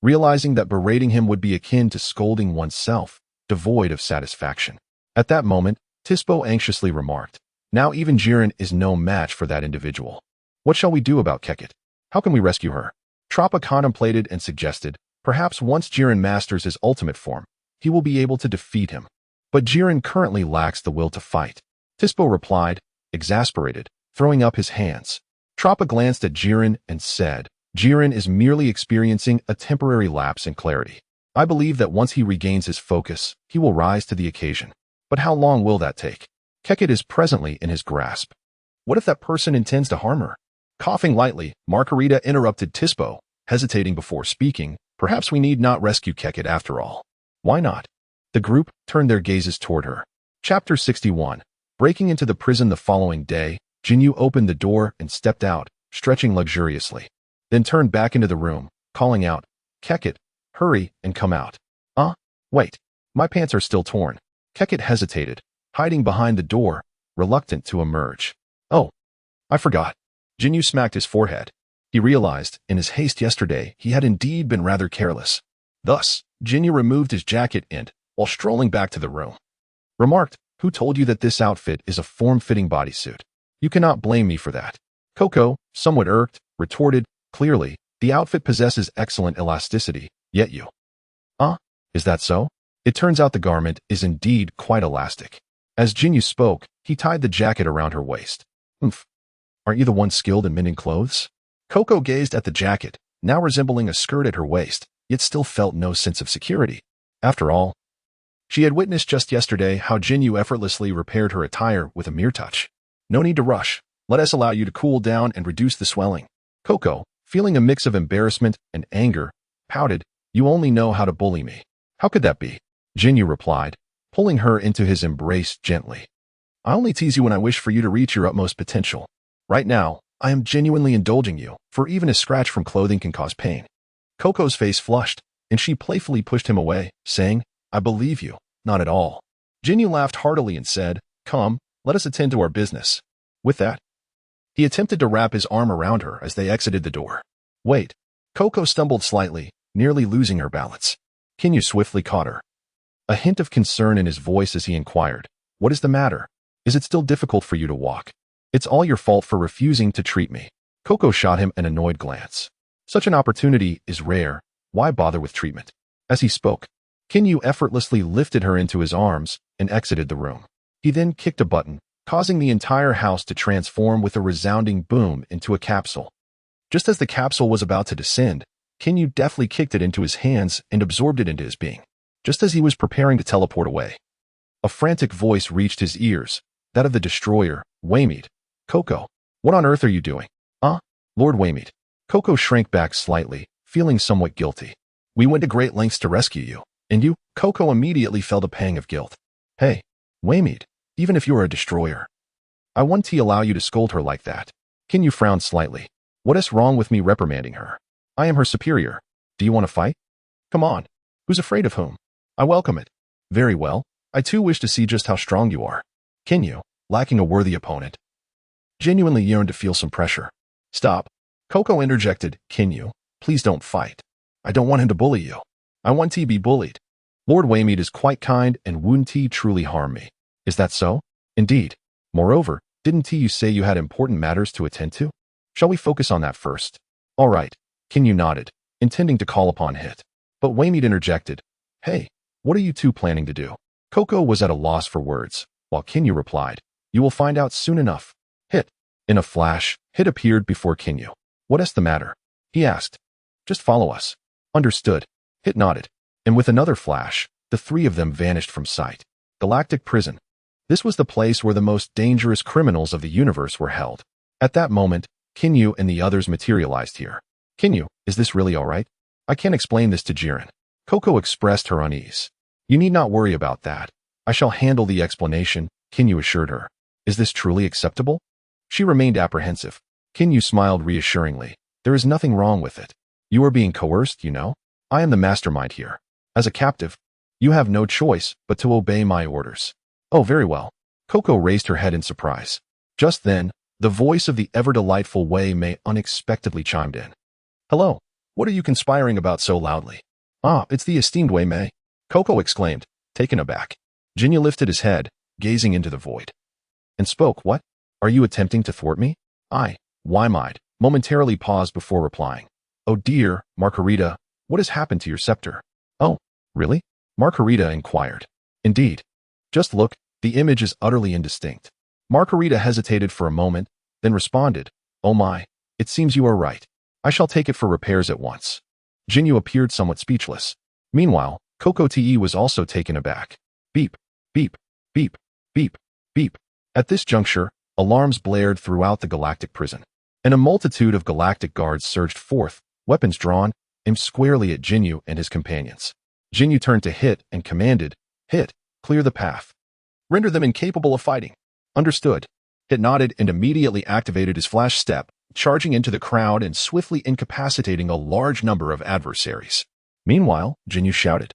realizing that berating him would be akin to scolding oneself, devoid of satisfaction. At that moment, Tispo anxiously remarked, now even Jiren is no match for that individual. What shall we do about Keket? How can we rescue her? Trappa contemplated and suggested, perhaps once Jiren masters his ultimate form, he will be able to defeat him. But Jiren currently lacks the will to fight. Tispo replied, exasperated, throwing up his hands. Trappa glanced at Jiren and said, Jiren is merely experiencing a temporary lapse in clarity. I believe that once he regains his focus, he will rise to the occasion. But how long will that take? Keket is presently in his grasp. What if that person intends to harm her? Coughing lightly, Margarita interrupted Tispo, hesitating before speaking, perhaps we need not rescue Keket after all. Why not? The group turned their gazes toward her. Chapter 61. Breaking into the prison the following day, Ginyu opened the door and stepped out, stretching luxuriously. Then turned back into the room, calling out, Keket, hurry and come out. Wait, my pants are still torn. Keket hesitated, hiding behind the door, reluctant to emerge. Oh, I forgot. Ginyu smacked his forehead. He realized, in his haste yesterday, he had indeed been rather careless. Thus, Ginyu removed his jacket and, while strolling back to the room, remarked, who told you that this outfit is a form-fitting bodysuit? You cannot blame me for that. Coco, somewhat irked, retorted, clearly, the outfit possesses excellent elasticity, yet you. Is that so? It turns out the garment is indeed quite elastic. As Ginyu spoke, he tied the jacket around her waist. Aren't you the one skilled in mending clothes? Coco gazed at the jacket, now resembling a skirt at her waist, yet still felt no sense of security. After all, she had witnessed just yesterday how Ginyu effortlessly repaired her attire with a mere touch. No need to rush. Let us allow you to cool down and reduce the swelling. Coco, feeling a mix of embarrassment and anger, pouted, you only know how to bully me. How could that be? Ginyu replied, pulling her into his embrace gently. I only tease you when I wish for you to reach your utmost potential. Right now, I am genuinely indulging you, for even a scratch from clothing can cause pain. Coco's face flushed, and she playfully pushed him away, saying, I believe you, not at all. Ginyu laughed heartily and said, come, let us attend to our business. With that, he attempted to wrap his arm around her as they exited the door. Wait. Coco stumbled slightly, nearly losing her balance. Ginyu swiftly caught her. A hint of concern in his voice as he inquired, what is the matter? Is it still difficult for you to walk? It's all your fault for refusing to treat me. Coco shot him an annoyed glance. Such an opportunity is rare. Why bother with treatment? As he spoke, Ginyu effortlessly lifted her into his arms and exited the room. He then kicked a button, causing the entire house to transform with a resounding boom into a capsule. Just as the capsule was about to descend, Ginyu deftly kicked it into his hands and absorbed it into his being. Just as he was preparing to teleport away, a frantic voice reached his ears, that of the destroyer, Waymeet. Coco, what on earth are you doing? Lord Waymeet. Coco shrank back slightly, feeling somewhat guilty. We went to great lengths to rescue you, and you? Coco immediately felt a pang of guilt. Hey, Waymeet, even if you are a destroyer, I wouldn't allow you to scold her like that. Ginyu frowned slightly. What is wrong with me reprimanding her? I am her superior. Do you want to fight? Come on. Who's afraid of whom? I welcome it. Very well. I too wish to see just how strong you are. Ginyu, lacking a worthy opponent, genuinely yearned to feel some pressure. Stop. Coco interjected, Ginyu, please don't fight. I don't want him to bully you. I want to be bullied. Lord Waymeet is quite kind and wouldn't truly harm me. Is that so? Indeed. Moreover, didn't you say you had important matters to attend to? Shall we focus on that first? All right. Ginyu nodded, intending to call upon Hit. But Waymeet interjected, hey, what are you two planning to do? Coco was at a loss for words, while Ginyu replied, you will find out soon enough. Hit. In a flash, Hit appeared before Ginyu. What is the matter? He asked. Just follow us. Understood. Hit nodded, and with another flash, the three of them vanished from sight. Galactic Prison. This was the place where the most dangerous criminals of the universe were held. At that moment, Ginyu and the others materialized here. Ginyu, is this really all right? I can't explain this to Jiren. Coco expressed her unease. You need not worry about that. I shall handle the explanation, Ginyu assured her. Is this truly acceptable? She remained apprehensive. Ginyu smiled reassuringly. There is nothing wrong with it. You are being coerced, you know. I am the mastermind here. As a captive, you have no choice but to obey my orders. Oh, very well. Coco raised her head in surprise. Just then, the voice of the ever-delightful Wei Mei unexpectedly chimed in. Hello. What are you conspiring about so loudly? Ah, it's the esteemed Wei Mei. Coco exclaimed, taken aback. Ginyu lifted his head, gazing into the void. And spoke, what? Are you attempting to thwart me? I, Wei-Mei, momentarily paused before replying. Oh dear, Margarita, what has happened to your scepter? Oh, really? Margarita inquired. Indeed. Just look, the image is utterly indistinct. Margarita hesitated for a moment, then responded, oh my, it seems you are right. I shall take it for repairs at once. Ginyu appeared somewhat speechless. Meanwhile, Coco Te was also taken aback. Beep, beep, beep, beep, beep. At this juncture, alarms blared throughout the galactic prison, and a multitude of galactic guards surged forth, weapons drawn, aimed squarely at Ginyu and his companions. Ginyu turned to Hit and commanded, Hit, clear the path. Render them incapable of fighting. Understood. Hit nodded and immediately activated his flash step, charging into the crowd and swiftly incapacitating a large number of adversaries. Meanwhile, Ginyu shouted,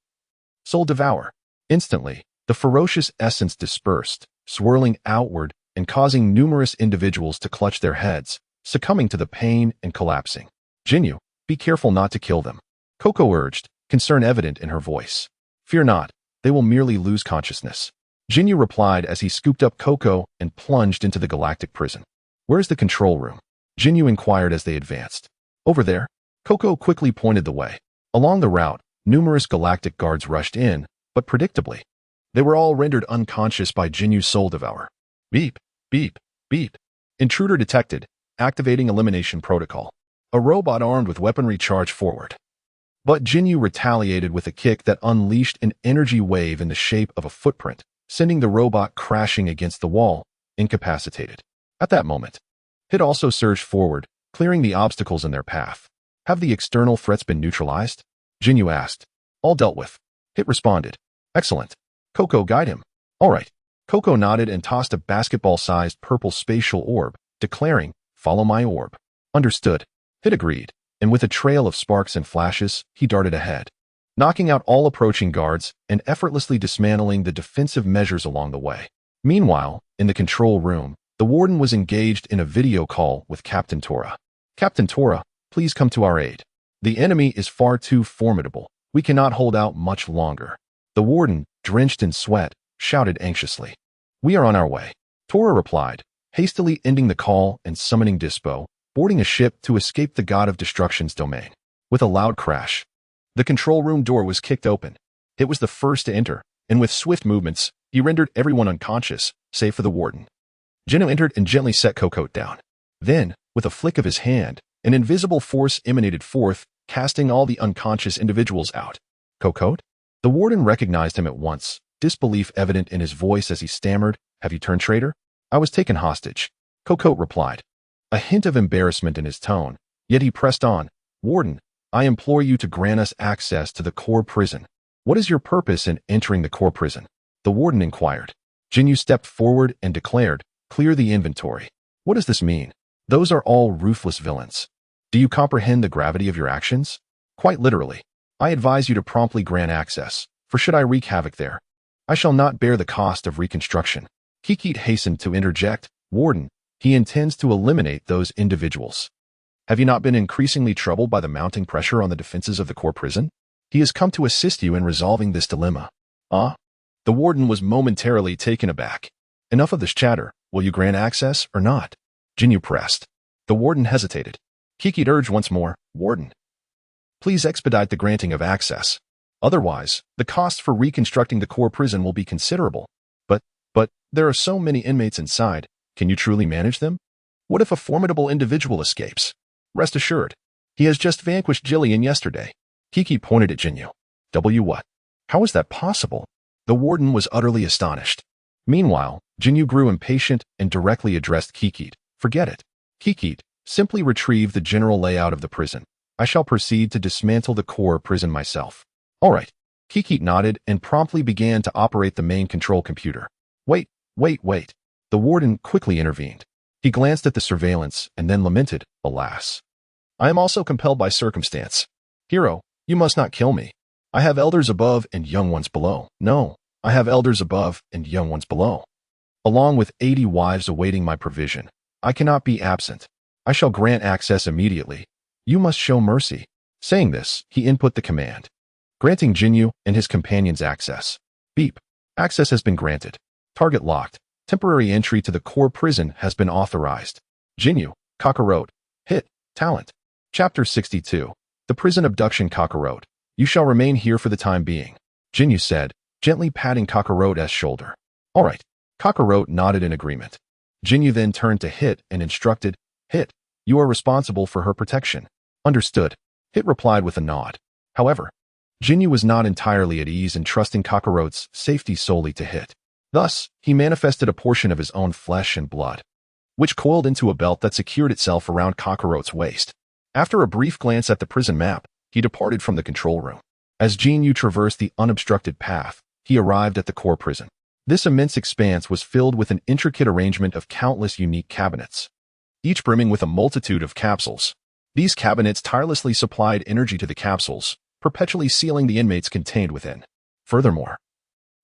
Soul Devour. Instantly, the ferocious essence dispersed, swirling outward and causing numerous individuals to clutch their heads, succumbing to the pain and collapsing. Ginyu, be careful not to kill them. Coco urged, concern evident in her voice. Fear not, they will merely lose consciousness. Ginyu replied as he scooped up Coco and plunged into the galactic prison. Where's the control room? Ginyu inquired as they advanced. Over there. Coco quickly pointed the way. Along the route, numerous galactic guards rushed in, but predictably, they were all rendered unconscious by Ginyu's Soul Devour. Beep, beep, beep. Intruder detected, activating elimination protocol. A robot armed with weaponry charged forward. But Ginyu retaliated with a kick that unleashed an energy wave in the shape of a footprint, sending the robot crashing against the wall, incapacitated. At that moment, Hit also surged forward, clearing the obstacles in their path. Have the external threats been neutralized? Ginyu asked. All dealt with. Hit responded. Excellent. Coco, guide him. All right. Coco nodded and tossed a basketball-sized purple spatial orb, declaring, follow my orb. Understood. Hit agreed, and with a trail of sparks and flashes, he darted ahead, knocking out all approaching guards and effortlessly dismantling the defensive measures along the way. Meanwhile, in the control room, the warden was engaged in a video call with Captain Tora. Captain Tora, please come to our aid. The enemy is far too formidable. We cannot hold out much longer. The warden, drenched in sweat, shouted anxiously. We are on our way. Tora replied, hastily ending the call and summoning Dispo, boarding a ship to escape the God of Destruction's domain. With a loud crash, the control room door was kicked open. It was the first to enter, and with swift movements, he rendered everyone unconscious, save for the warden. Ginyu entered and gently set Coco down. Then, with a flick of his hand, an invisible force emanated forth, casting all the unconscious individuals out. Cocotte? The warden recognized him at once, disbelief evident in his voice as he stammered, Have you turned traitor? I was taken hostage. Cocotte replied. A hint of embarrassment in his tone, yet he pressed on. Warden, I implore you to grant us access to the core prison. What is your purpose in entering the core prison? The warden inquired. Ginyu stepped forward and declared, Clear the inventory. What does this mean? Those are all ruthless villains. Do you comprehend the gravity of your actions? Quite literally. I advise you to promptly grant access, for should I wreak havoc there, I shall not bear the cost of reconstruction. Kikit hastened to interject, Warden, he intends to eliminate those individuals. Have you not been increasingly troubled by the mounting pressure on the defenses of the core prison? He has come to assist you in resolving this dilemma. Ah? The warden was momentarily taken aback. Enough of this chatter. Will you grant access or not? Ginyu pressed. The warden hesitated. Kikit urged once more, Warden, please expedite the granting of access. Otherwise, the cost for reconstructing the core prison will be considerable. But, there are so many inmates inside. Can you truly manage them? What if a formidable individual escapes? Rest assured, he has just vanquished Jillian yesterday. Kiki pointed at Ginyu. What? How is that possible? The warden was utterly astonished. Meanwhile, Ginyu grew impatient and directly addressed Kiki. Forget it. Kiki, simply retrieve the general layout of the prison. I shall proceed to dismantle the core prison myself. All right. Kiki nodded and promptly began to operate the main control computer. Wait. The warden quickly intervened. He glanced at the surveillance and then lamented, alas. I am also compelled by circumstance. Hero, you must not kill me. I have elders above and young ones below. No, I have elders above and young ones below. Along with 80 wives awaiting my provision. I cannot be absent. I shall grant access immediately. You must show mercy. Saying this, he input the command, granting Ginyu and his companions access. Beep. Access has been granted. Target locked. Temporary entry to the core prison has been authorized. Ginyu, Kakarot. Hit. Talent. Chapter 62. The Prison Abduction Kakarot. You shall remain here for the time being. Ginyu said, gently patting Kakarot's shoulder. All right. Kakarot nodded in agreement. Ginyu then turned to Hit and instructed, Hit, you are responsible for her protection. Understood. Hit replied with a nod. However, Ginyu was not entirely at ease in trusting Kakarot's safety solely to Hit. Thus, he manifested a portion of his own flesh and blood, which coiled into a belt that secured itself around Kakarot's waist. After a brief glance at the prison map, he departed from the control room. As Ginyu traversed the unobstructed path, he arrived at the core prison. This immense expanse was filled with an intricate arrangement of countless unique cabinets, each brimming with a multitude of capsules. These cabinets tirelessly supplied energy to the capsules, perpetually sealing the inmates contained within. Furthermore,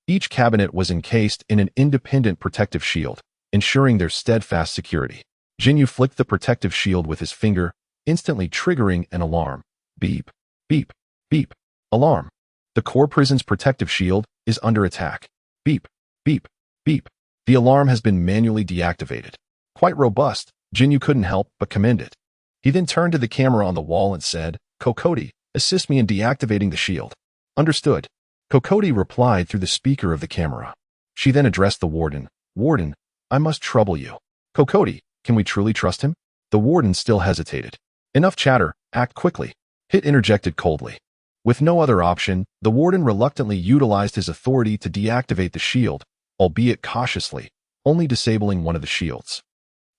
each cabinet was encased in an independent protective shield, ensuring their steadfast security. Ginyu flicked the protective shield with his finger, instantly triggering an alarm. Beep, beep, beep. Alarm. The core prison's protective shield is under attack. Beep, beep, beep. The alarm has been manually deactivated. Quite robust, Ginyu couldn't help but commend it. He then turned to the camera on the wall and said, Kokoti, assist me in deactivating the shield. Understood. Kokoti replied through the speaker of the camera. She then addressed the warden. Warden, I must trouble you. Kokoti, can we truly trust him? The warden still hesitated. Enough chatter, act quickly. Hit interjected coldly. With no other option, the warden reluctantly utilized his authority to deactivate the shield, albeit cautiously, only disabling one of the shields.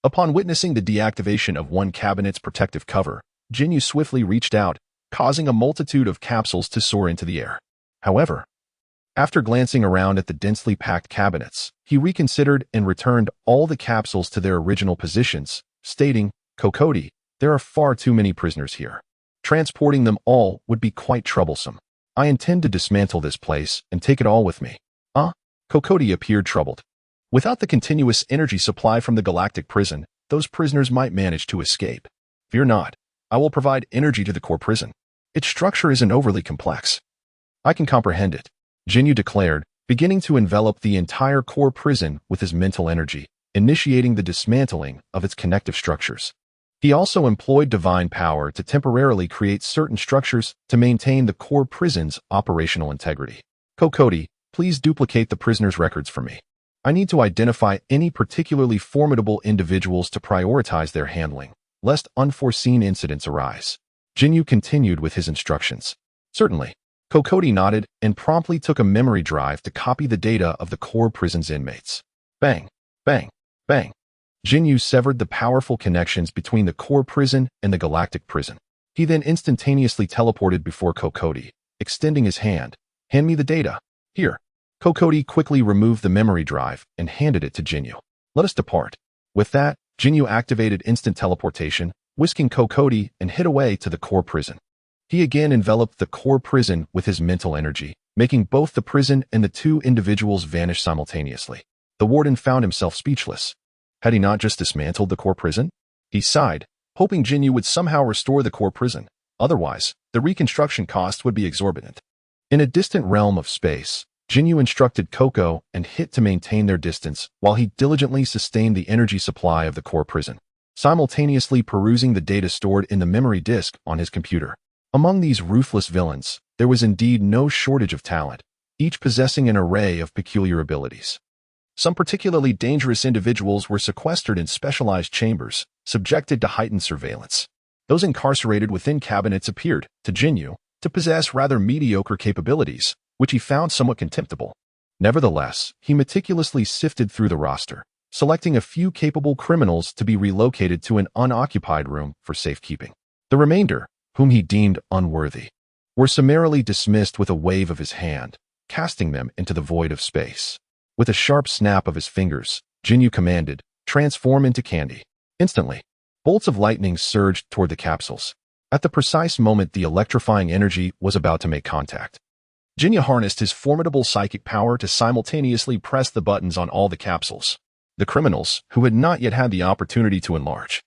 Upon witnessing the deactivation of one cabinet's protective cover, Ginyu swiftly reached out, causing a multitude of capsules to soar into the air. However, after glancing around at the densely packed cabinets, he reconsidered and returned all the capsules to their original positions, stating, Kokoti, there are far too many prisoners here. Transporting them all would be quite troublesome. I intend to dismantle this place and take it all with me. Kokoti appeared troubled. Without the continuous energy supply from the galactic prison, those prisoners might manage to escape. Fear not. I will provide energy to the core prison. Its structure isn't overly complex. I can comprehend it, Ginyu declared, beginning to envelop the entire core prison with his mental energy, initiating the dismantling of its connective structures. He also employed divine power to temporarily create certain structures to maintain the core prison's operational integrity. Kokoti, please duplicate the prisoner's records for me. I need to identify any particularly formidable individuals to prioritize their handling, lest unforeseen incidents arise. Ginyu continued with his instructions. Certainly. Kokoti nodded and promptly took a memory drive to copy the data of the core prison's inmates. Bang, bang, bang. Ginyu severed the powerful connections between the core prison and the galactic prison. He then instantaneously teleported before Kokoti, extending his hand. Hand me the data. Here. Kokoti quickly removed the memory drive and handed it to Ginyu. Let us depart. With that, Ginyu activated instant teleportation, whisking Kokoti and hid away to the core prison. He again enveloped the core prison with his mental energy, making both the prison and the two individuals vanish simultaneously. The warden found himself speechless. Had he not just dismantled the core prison? He sighed, hoping Ginyu would somehow restore the core prison. Otherwise, the reconstruction costs would be exorbitant. In a distant realm of space, Ginyu instructed Koko and Hit to maintain their distance while he diligently sustained the energy supply of the core prison, simultaneously perusing the data stored in the memory disk on his computer. Among these ruthless villains, there was indeed no shortage of talent, each possessing an array of peculiar abilities. Some particularly dangerous individuals were sequestered in specialized chambers, subjected to heightened surveillance. Those incarcerated within cabinets appeared, to Ginyu, to possess rather mediocre capabilities, which he found somewhat contemptible. Nevertheless, he meticulously sifted through the roster, selecting a few capable criminals to be relocated to an unoccupied room for safekeeping. The remainder, whom he deemed unworthy, were summarily dismissed with a wave of his hand, casting them into the void of space. With a sharp snap of his fingers, Ginyu commanded, "Transform into candy." Instantly, bolts of lightning surged toward the capsules. At the precise moment the electrifying energy was about to make contact, Ginyu harnessed his formidable psychic power to simultaneously press the buttons on all the capsules. The criminals, who had not yet had the opportunity to enlarge,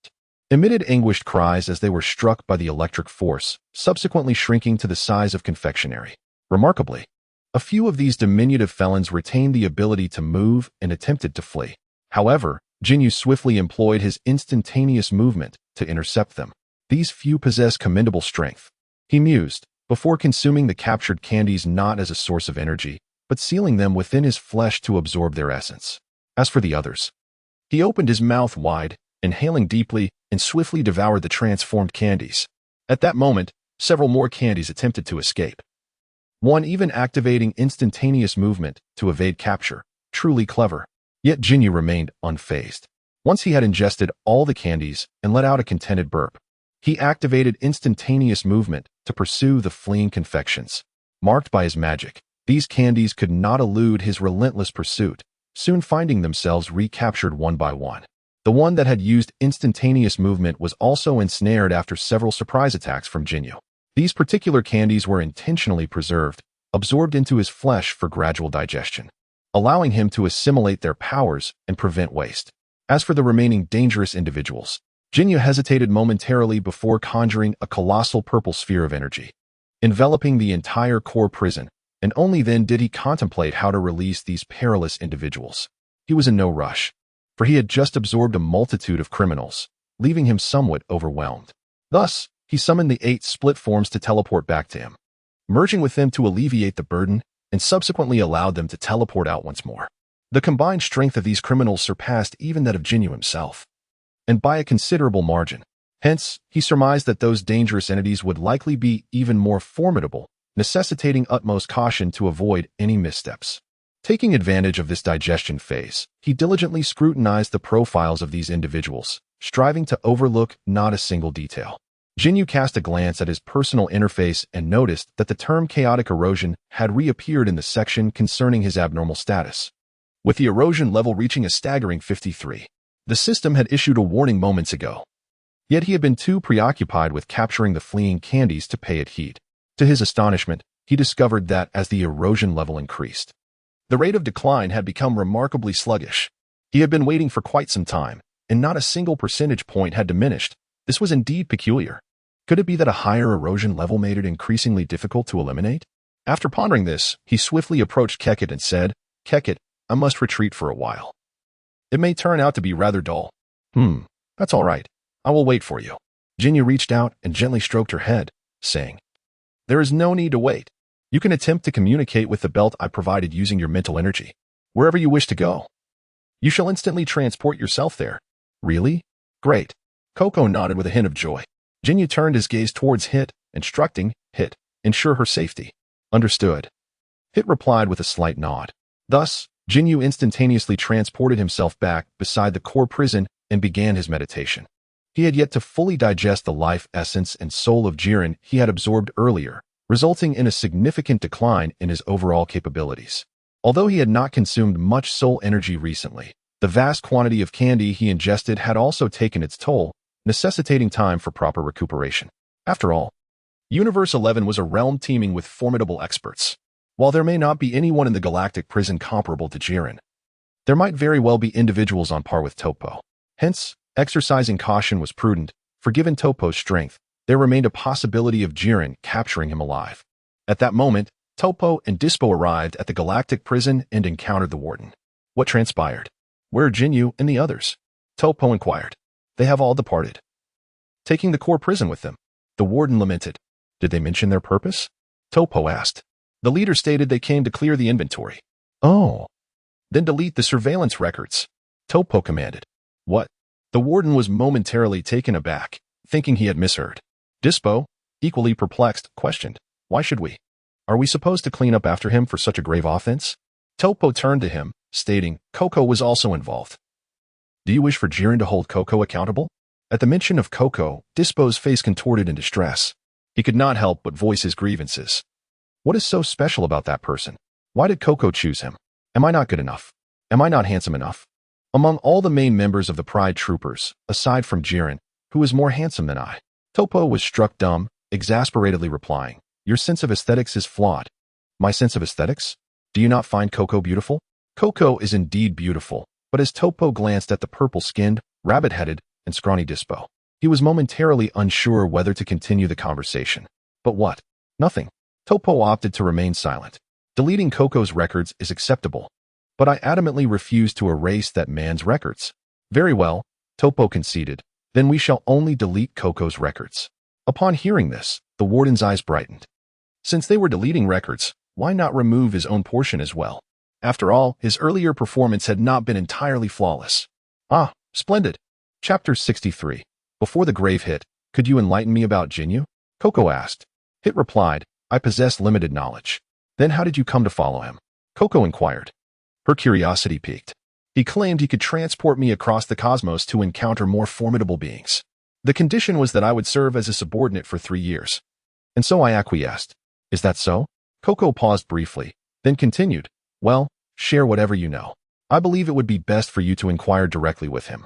emitted anguished cries as they were struck by the electric force, subsequently shrinking to the size of confectionery. Remarkably, a few of these diminutive felons retained the ability to move and attempted to flee. However, Ginyu swiftly employed his instantaneous movement to intercept them. These few possess commendable strength, he mused, before consuming the captured candies not as a source of energy, but sealing them within his flesh to absorb their essence. As for the others, he opened his mouth wide, inhaling deeply, and swiftly devoured the transformed candies. At that moment, several more candies attempted to escape, one even activating instantaneous movement to evade capture. Truly clever. Yet Ginyu remained unfazed. Once he had ingested all the candies and let out a contented burp, he activated instantaneous movement to pursue the fleeing confections. Marked by his magic, these candies could not elude his relentless pursuit, soon finding themselves recaptured one by one. The one that had used instantaneous movement was also ensnared after several surprise attacks from Ginyu. These particular candies were intentionally preserved, absorbed into his flesh for gradual digestion, allowing him to assimilate their powers and prevent waste. As for the remaining dangerous individuals, Ginyu hesitated momentarily before conjuring a colossal purple sphere of energy, enveloping the entire core prison, and only then did he contemplate how to release these perilous individuals. He was in no rush, for he had just absorbed a multitude of criminals, leaving him somewhat overwhelmed. Thus, he summoned the 8 split forms to teleport back to him, merging with them to alleviate the burden, and subsequently allowed them to teleport out once more. The combined strength of these criminals surpassed even that of Ginyu himself, and by a considerable margin. Hence, he surmised that those dangerous entities would likely be even more formidable, necessitating utmost caution to avoid any missteps. Taking advantage of this digestion phase, he diligently scrutinized the profiles of these individuals, striving to overlook not a single detail. Ginyu cast a glance at his personal interface and noticed that the term chaotic erosion had reappeared in the section concerning his abnormal status, with the erosion level reaching a staggering 53. The system had issued a warning moments ago, yet he had been too preoccupied with capturing the fleeing candies to pay it heed. To his astonishment, he discovered that as the erosion level increased, the rate of decline had become remarkably sluggish. He had been waiting for quite some time, and not a single percentage point had diminished. This was indeed peculiar. Could it be that a higher erosion level made it increasingly difficult to eliminate? After pondering this, he swiftly approached Keket and said, "Keket, I must retreat for a while. It may turn out to be rather dull." That's all right. I will wait for you." Ginyu reached out and gently stroked her head, saying, "There is no need to wait. You can attempt to communicate with the belt I provided using your mental energy, wherever you wish to go. You shall instantly transport yourself there." "Really? Great." Coco nodded with a hint of joy. Ginyu turned his gaze towards Hit, instructing Hit, "Ensure her safety." "Understood." Hit replied with a slight nod. Thus, Ginyu instantaneously transported himself back beside the core prison and began his meditation. He had yet to fully digest the life essence and soul of Jiren he had absorbed earlier, resulting in a significant decline in his overall capabilities. Although he had not consumed much soul energy recently, the vast quantity of candy he ingested had also taken its toll, necessitating time for proper recuperation. After all, Universe 11 was a realm teeming with formidable experts. While there may not be anyone in the galactic prison comparable to Jiren, there might very well be individuals on par with Topo. Hence, exercising caution was prudent, for given Topo's strength, there remained a possibility of Jiren capturing him alive. At that moment, Topo and Dispo arrived at the galactic prison and encountered the warden. What transpired? Where are Ginyu and the others? Topo inquired. They have all departed, taking the core prison with them. The warden lamented. Did they mention their purpose? Topo asked. The leader stated they came to clear the inventory. Oh. Then delete the surveillance records, Topo commanded. What? The warden was momentarily taken aback, thinking he had misheard. Dispo, equally perplexed, questioned. Why should we? Are we supposed to clean up after him for such a grave offense? Topo turned to him, stating Coco was also involved. Do you wish for Jiren to hold Coco accountable? At the mention of Coco, Dispo's face contorted in distress. He could not help but voice his grievances. What is so special about that person? Why did Coco choose him? Am I not good enough? Am I not handsome enough? Among all the main members of the Pride Troopers, aside from Jiren, who is more handsome than I? Topo was struck dumb, exasperatedly replying, Your sense of aesthetics is flawed. My sense of aesthetics? Do you not find Coco beautiful? Coco is indeed beautiful, but as Topo glanced at the purple-skinned, rabbit-headed, and scrawny Dispo, he was momentarily unsure whether to continue the conversation. But what? Nothing. Topo opted to remain silent. Deleting Coco's records is acceptable, but I adamantly refuse to erase that man's records. Very well, Topo conceded. Then we shall only delete Coco's records. Upon hearing this, the warden's eyes brightened. Since they were deleting records, why not remove his own portion as well? After all, his earlier performance had not been entirely flawless. Ah, splendid. Chapter 63. Before the grave hit, could you enlighten me about Ginyu? Coco asked. Hit replied, I possess limited knowledge. Then how did you come to follow him? Coco inquired. Her curiosity piqued. He claimed he could transport me across the cosmos to encounter more formidable beings. The condition was that I would serve as a subordinate for 3 years. And so I acquiesced. Is that so? Coco paused briefly, then continued. Well, share whatever you know. I believe it would be best for you to inquire directly with him.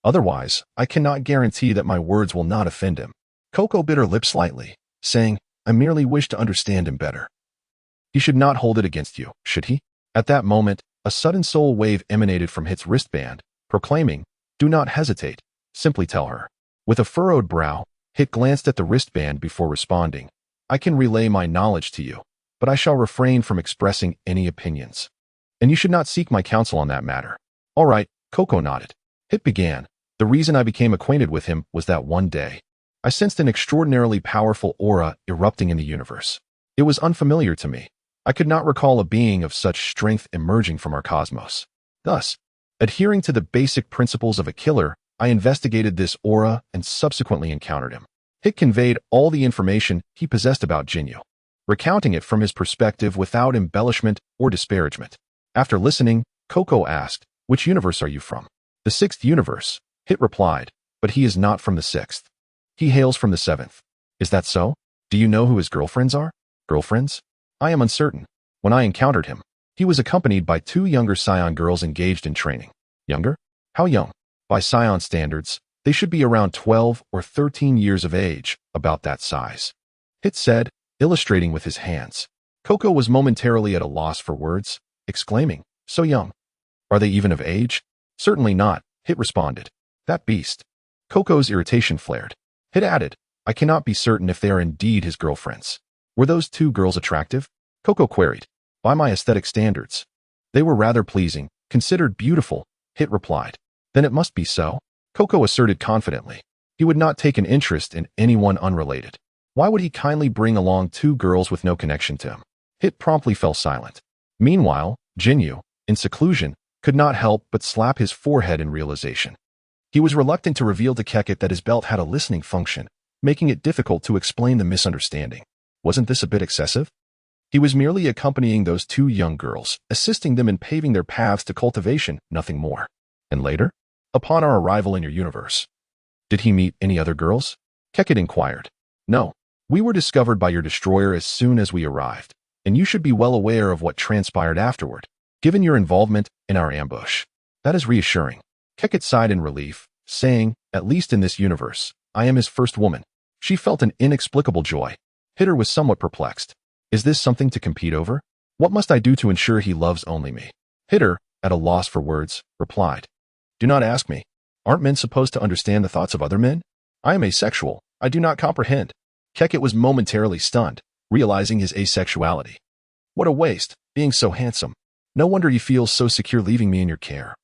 Otherwise, I cannot guarantee that my words will not offend him. Coco bit her lip slightly, saying, I merely wish to understand him better. He should not hold it against you, should he? At that moment, a sudden soul wave emanated from Hit's wristband, proclaiming, Do not hesitate, simply tell her. With a furrowed brow, Hit glanced at the wristband before responding, I can relay my knowledge to you, but I shall refrain from expressing any opinions. And you should not seek my counsel on that matter. All right, Coco nodded. Hit began. The reason I became acquainted with him was that one day, I sensed an extraordinarily powerful aura erupting in the universe. It was unfamiliar to me. I could not recall a being of such strength emerging from our cosmos. Thus, adhering to the basic principles of a killer, I investigated this aura and subsequently encountered him. Hit conveyed all the information he possessed about Ginyu, recounting it from his perspective without embellishment or disparagement. After listening, Coco asked, Which universe are you from? The 6th universe, Hit replied, but he is not from the 6th. He hails from the 7th. Is that so? Do you know who his girlfriends are? Girlfriends? I am uncertain. When I encountered him, he was accompanied by 2 younger Scion girls engaged in training. Younger? How young? By Scion standards, they should be around 12 or 13 years of age, about that size. Hit said, illustrating with his hands. Coco was momentarily at a loss for words, exclaiming, So young. Are they even of age? Certainly not, Hit responded. That beast. Coco's irritation flared. Hit added, I cannot be certain if they are indeed his girlfriends. Were those 2 girls attractive? Coco queried. By my aesthetic standards. They were rather pleasing, considered beautiful, Hit replied. Then it must be so, Coco asserted confidently. He would not take an interest in anyone unrelated. Why would he kindly bring along 2 girls with no connection to him? Hit promptly fell silent. Meanwhile, Ginyu, in seclusion, could not help but slap his forehead in realization. He was reluctant to reveal to Keket that his belt had a listening function, making it difficult to explain the misunderstanding. Wasn't this a bit excessive? He was merely accompanying those 2 young girls, assisting them in paving their paths to cultivation, nothing more. And later? Upon our arrival in your universe. Did he meet any other girls? Keket inquired. No. We were discovered by your destroyer as soon as we arrived, and you should be well aware of what transpired afterward, given your involvement in our ambush. That is reassuring. Keket sighed in relief, saying, At least in this universe, I am his first woman. She felt an inexplicable joy. Hitter was somewhat perplexed. Is this something to compete over? What must I do to ensure he loves only me? Hitter, at a loss for words, replied. Do not ask me. Aren't men supposed to understand the thoughts of other men? I am asexual. I do not comprehend. Keket was momentarily stunned, realizing his asexuality. What a waste, being so handsome. No wonder you feel so secure leaving me in your care.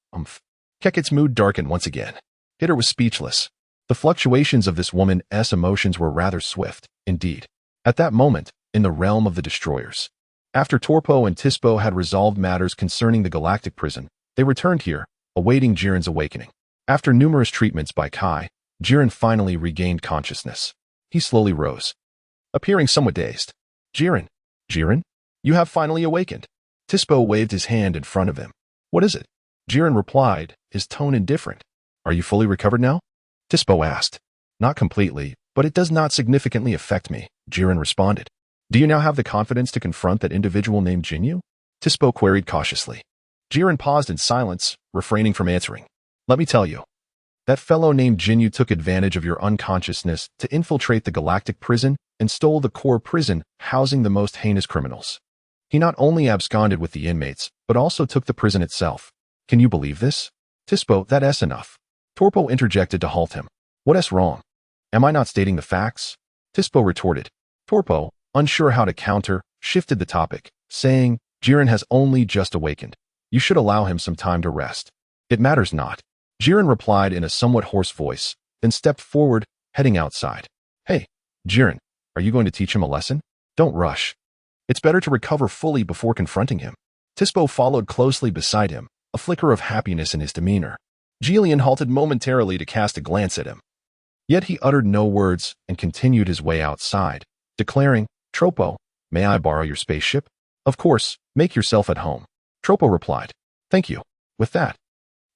Keket's mood darkened once again. Hitter was speechless. The fluctuations of this woman's emotions were rather swift, indeed. At that moment, in the realm of the destroyers. After Torpo and Tispo had resolved matters concerning the galactic prison, they returned here, awaiting Jiren's awakening. After numerous treatments by Kai, Jiren finally regained consciousness. He slowly rose, appearing somewhat dazed. Jiren. Jiren? You have finally awakened. Tispo waved his hand in front of him. What is it? Jiren replied, his tone indifferent. Are you fully recovered now? Tispo asked. Not completely, but it does not significantly affect me, Jiren responded. Do you now have the confidence to confront that individual named Ginyu? Tispo queried cautiously. Jiren paused in silence, refraining from answering. Let me tell you. That fellow named Ginyu took advantage of your unconsciousness to infiltrate the galactic prison and stole the core prison housing the most heinous criminals. He not only absconded with the inmates, but also took the prison itself. Can you believe this? Tispo, that's enough. Torpo interjected to halt him. What's wrong? Am I not stating the facts? Tispo retorted. Torpo, unsure how to counter, shifted the topic, saying, Jiren has only just awakened. You should allow him some time to rest. It matters not. Jiren replied in a somewhat hoarse voice, then stepped forward, heading outside. Hey, Jiren, are you going to teach him a lesson? Don't rush. It's better to recover fully before confronting him. Tispo followed closely beside him, a flicker of happiness in his demeanor. Jillian halted momentarily to cast a glance at him. Yet he uttered no words and continued his way outside, declaring, Tropo, may I borrow your spaceship? Of course, make yourself at home. Tropo replied. Thank you. With that,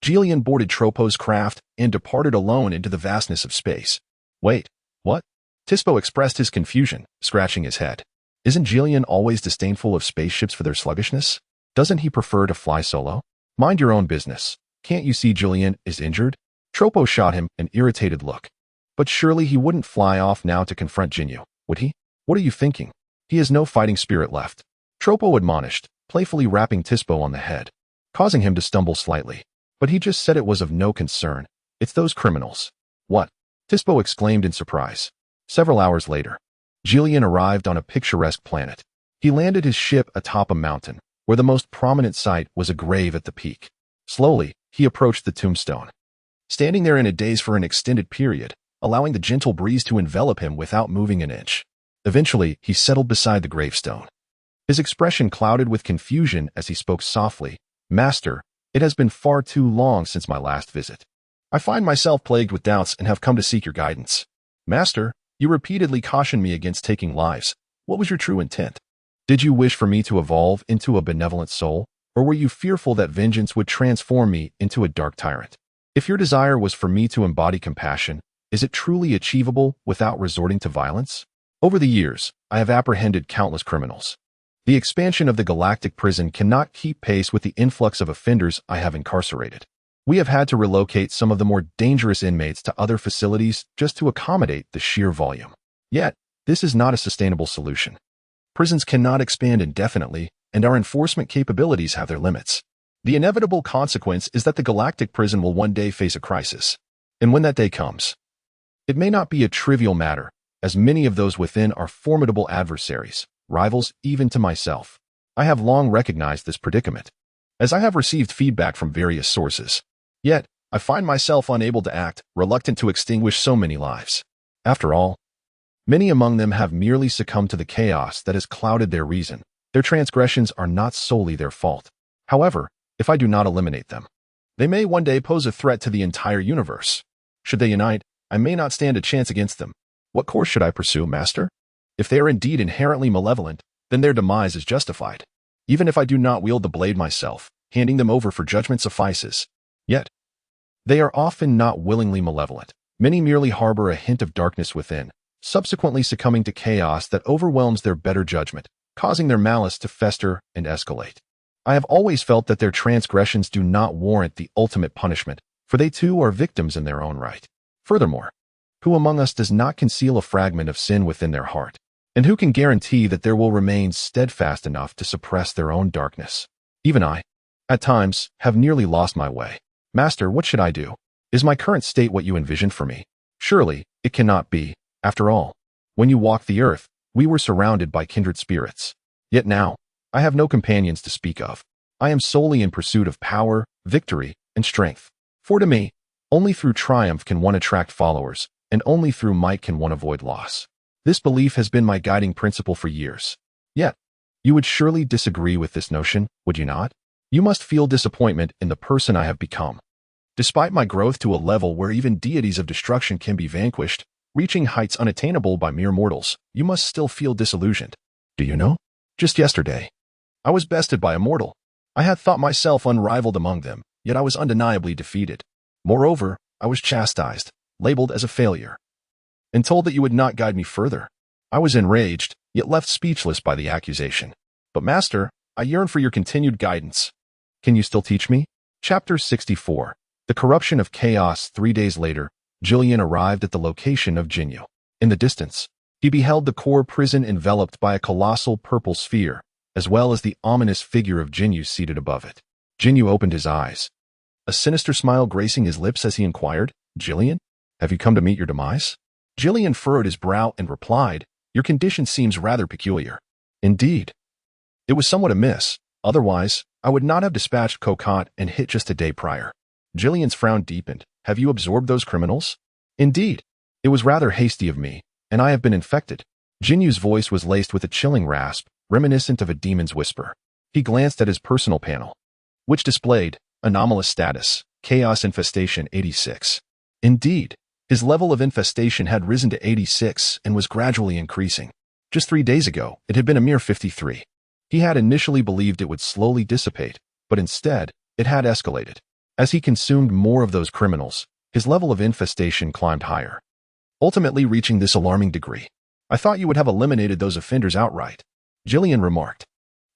Jillian boarded Tropo's craft and departed alone into the vastness of space. Wait, what? Tispo expressed his confusion, scratching his head. Isn't Jillian always disdainful of spaceships for their sluggishness? Doesn't he prefer to fly solo? Mind your own business. Can't you see Jillian is injured? Tropo shot him an irritated look. But surely he wouldn't fly off now to confront Ginyu, would he? What are you thinking? He has no fighting spirit left. Tropo admonished, playfully rapping Tispo on the head, causing him to stumble slightly. But he just said it was of no concern. It's those criminals. What? Tispo exclaimed in surprise. Several hours later, Jillian arrived on a picturesque planet. He landed his ship atop a mountain, where the most prominent sight was a grave at the peak. Slowly, he approached the tombstone, standing there in a daze for an extended period, allowing the gentle breeze to envelop him without moving an inch. Eventually, he settled beside the gravestone. His expression clouded with confusion as he spoke softly. Master, it has been far too long since my last visit. I find myself plagued with doubts and have come to seek your guidance. Master, you repeatedly cautioned me against taking lives. What was your true intent? Did you wish for me to evolve into a benevolent soul, or were you fearful that vengeance would transform me into a dark tyrant? If your desire was for me to embody compassion, is it truly achievable without resorting to violence? Over the years, I have apprehended countless criminals. The expansion of the galactic prison cannot keep pace with the influx of offenders I have incarcerated. We have had to relocate some of the more dangerous inmates to other facilities just to accommodate the sheer volume. Yet, this is not a sustainable solution. Prisons cannot expand indefinitely, and our enforcement capabilities have their limits. The inevitable consequence is that the galactic prison will one day face a crisis. And when that day comes, it may not be a trivial matter, as many of those within are formidable adversaries, rivals even to myself. I have long recognized this predicament, as I have received feedback from various sources. Yet, I find myself unable to act, reluctant to extinguish so many lives. After all, many among them have merely succumbed to the chaos that has clouded their reason. Their transgressions are not solely their fault. However, if I do not eliminate them, they may one day pose a threat to the entire universe. Should they unite, I may not stand a chance against them. What course should I pursue, Master? If they are indeed inherently malevolent, then their demise is justified. Even if I do not wield the blade myself, handing them over for judgment suffices. Yet, they are often not willingly malevolent. Many merely harbor a hint of darkness within, subsequently succumbing to chaos that overwhelms their better judgment, causing their malice to fester and escalate. I have always felt that their transgressions do not warrant the ultimate punishment, for they too are victims in their own right. Furthermore, who among us does not conceal a fragment of sin within their heart? And who can guarantee that there will remain steadfast enough to suppress their own darkness? Even I, at times, have nearly lost my way. Master, what should I do? Is my current state what you envisioned for me? Surely, it cannot be. After all, when you walked the earth, we were surrounded by kindred spirits. Yet now, I have no companions to speak of. I am solely in pursuit of power, victory, and strength. For to me, only through triumph can one attract followers, and only through might can one avoid loss. This belief has been my guiding principle for years. Yet, you would surely disagree with this notion, would you not? You must feel disappointment in the person I have become. Despite my growth to a level where even deities of destruction can be vanquished, reaching heights unattainable by mere mortals, you must still feel disillusioned. Do you know? Just yesterday, I was bested by a mortal. I had thought myself unrivaled among them, yet I was undeniably defeated. Moreover, I was chastised, labeled as a failure, and told that you would not guide me further. I was enraged, yet left speechless by the accusation. But Master, I yearn for your continued guidance. Can you still teach me? Chapter 64. The Corruption of Chaos. 3 days later, Jillian arrived at the location of Ginyu. In the distance, he beheld the core prison enveloped by a colossal purple sphere, as well as the ominous figure of Ginyu seated above it. Ginyu opened his eyes, a sinister smile gracing his lips as he inquired, Jillian, have you come to meet your demise? Jillian furrowed his brow and replied, your condition seems rather peculiar. Indeed. It was somewhat amiss. Otherwise, I would not have dispatched Cocotte and hit just a day prior. Jillian's frown deepened. Have you absorbed those criminals? Indeed. It was rather hasty of me, and I have been infected. Jinyu's voice was laced with a chilling rasp, reminiscent of a demon's whisper. He glanced at his personal panel, which displayed anomalous status, Chaos Infestation 86. Indeed, his level of infestation had risen to 86 and was gradually increasing. Just 3 days ago, it had been a mere 53. He had initially believed it would slowly dissipate, but instead, it had escalated. As he consumed more of those criminals, his level of infestation climbed higher, ultimately reaching this alarming degree. I thought you would have eliminated those offenders outright, Jillian remarked.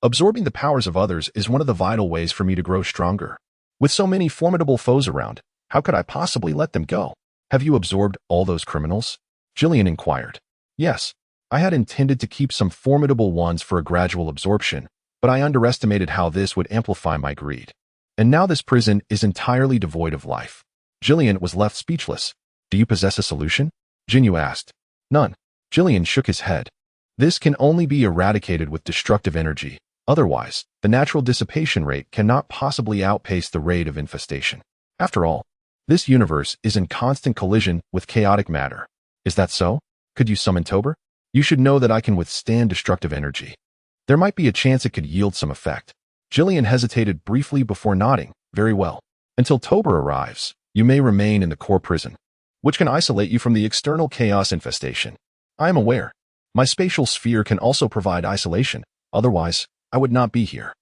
Absorbing the powers of others is one of the vital ways for me to grow stronger. With so many formidable foes around, how could I possibly let them go? Have you absorbed all those criminals? Jillian inquired. Yes, I had intended to keep some formidable ones for a gradual absorption, but I underestimated how this would amplify my greed. And now this prison is entirely devoid of life. Jillian was left speechless. Do you possess a solution? Ginyu asked. None. Jillian shook his head. This can only be eradicated with destructive energy. Otherwise, the natural dissipation rate cannot possibly outpace the rate of infestation. After all, this universe is in constant collision with chaotic matter. Is that so? Could you summon Tober? You should know that I can withstand destructive energy. There might be a chance it could yield some effect. Jillian hesitated briefly before nodding. Very well. Until Tober arrives, you may remain in the core prison, which can isolate you from the external chaos infestation. I am aware. My spatial sphere can also provide isolation. Otherwise, I would not be here.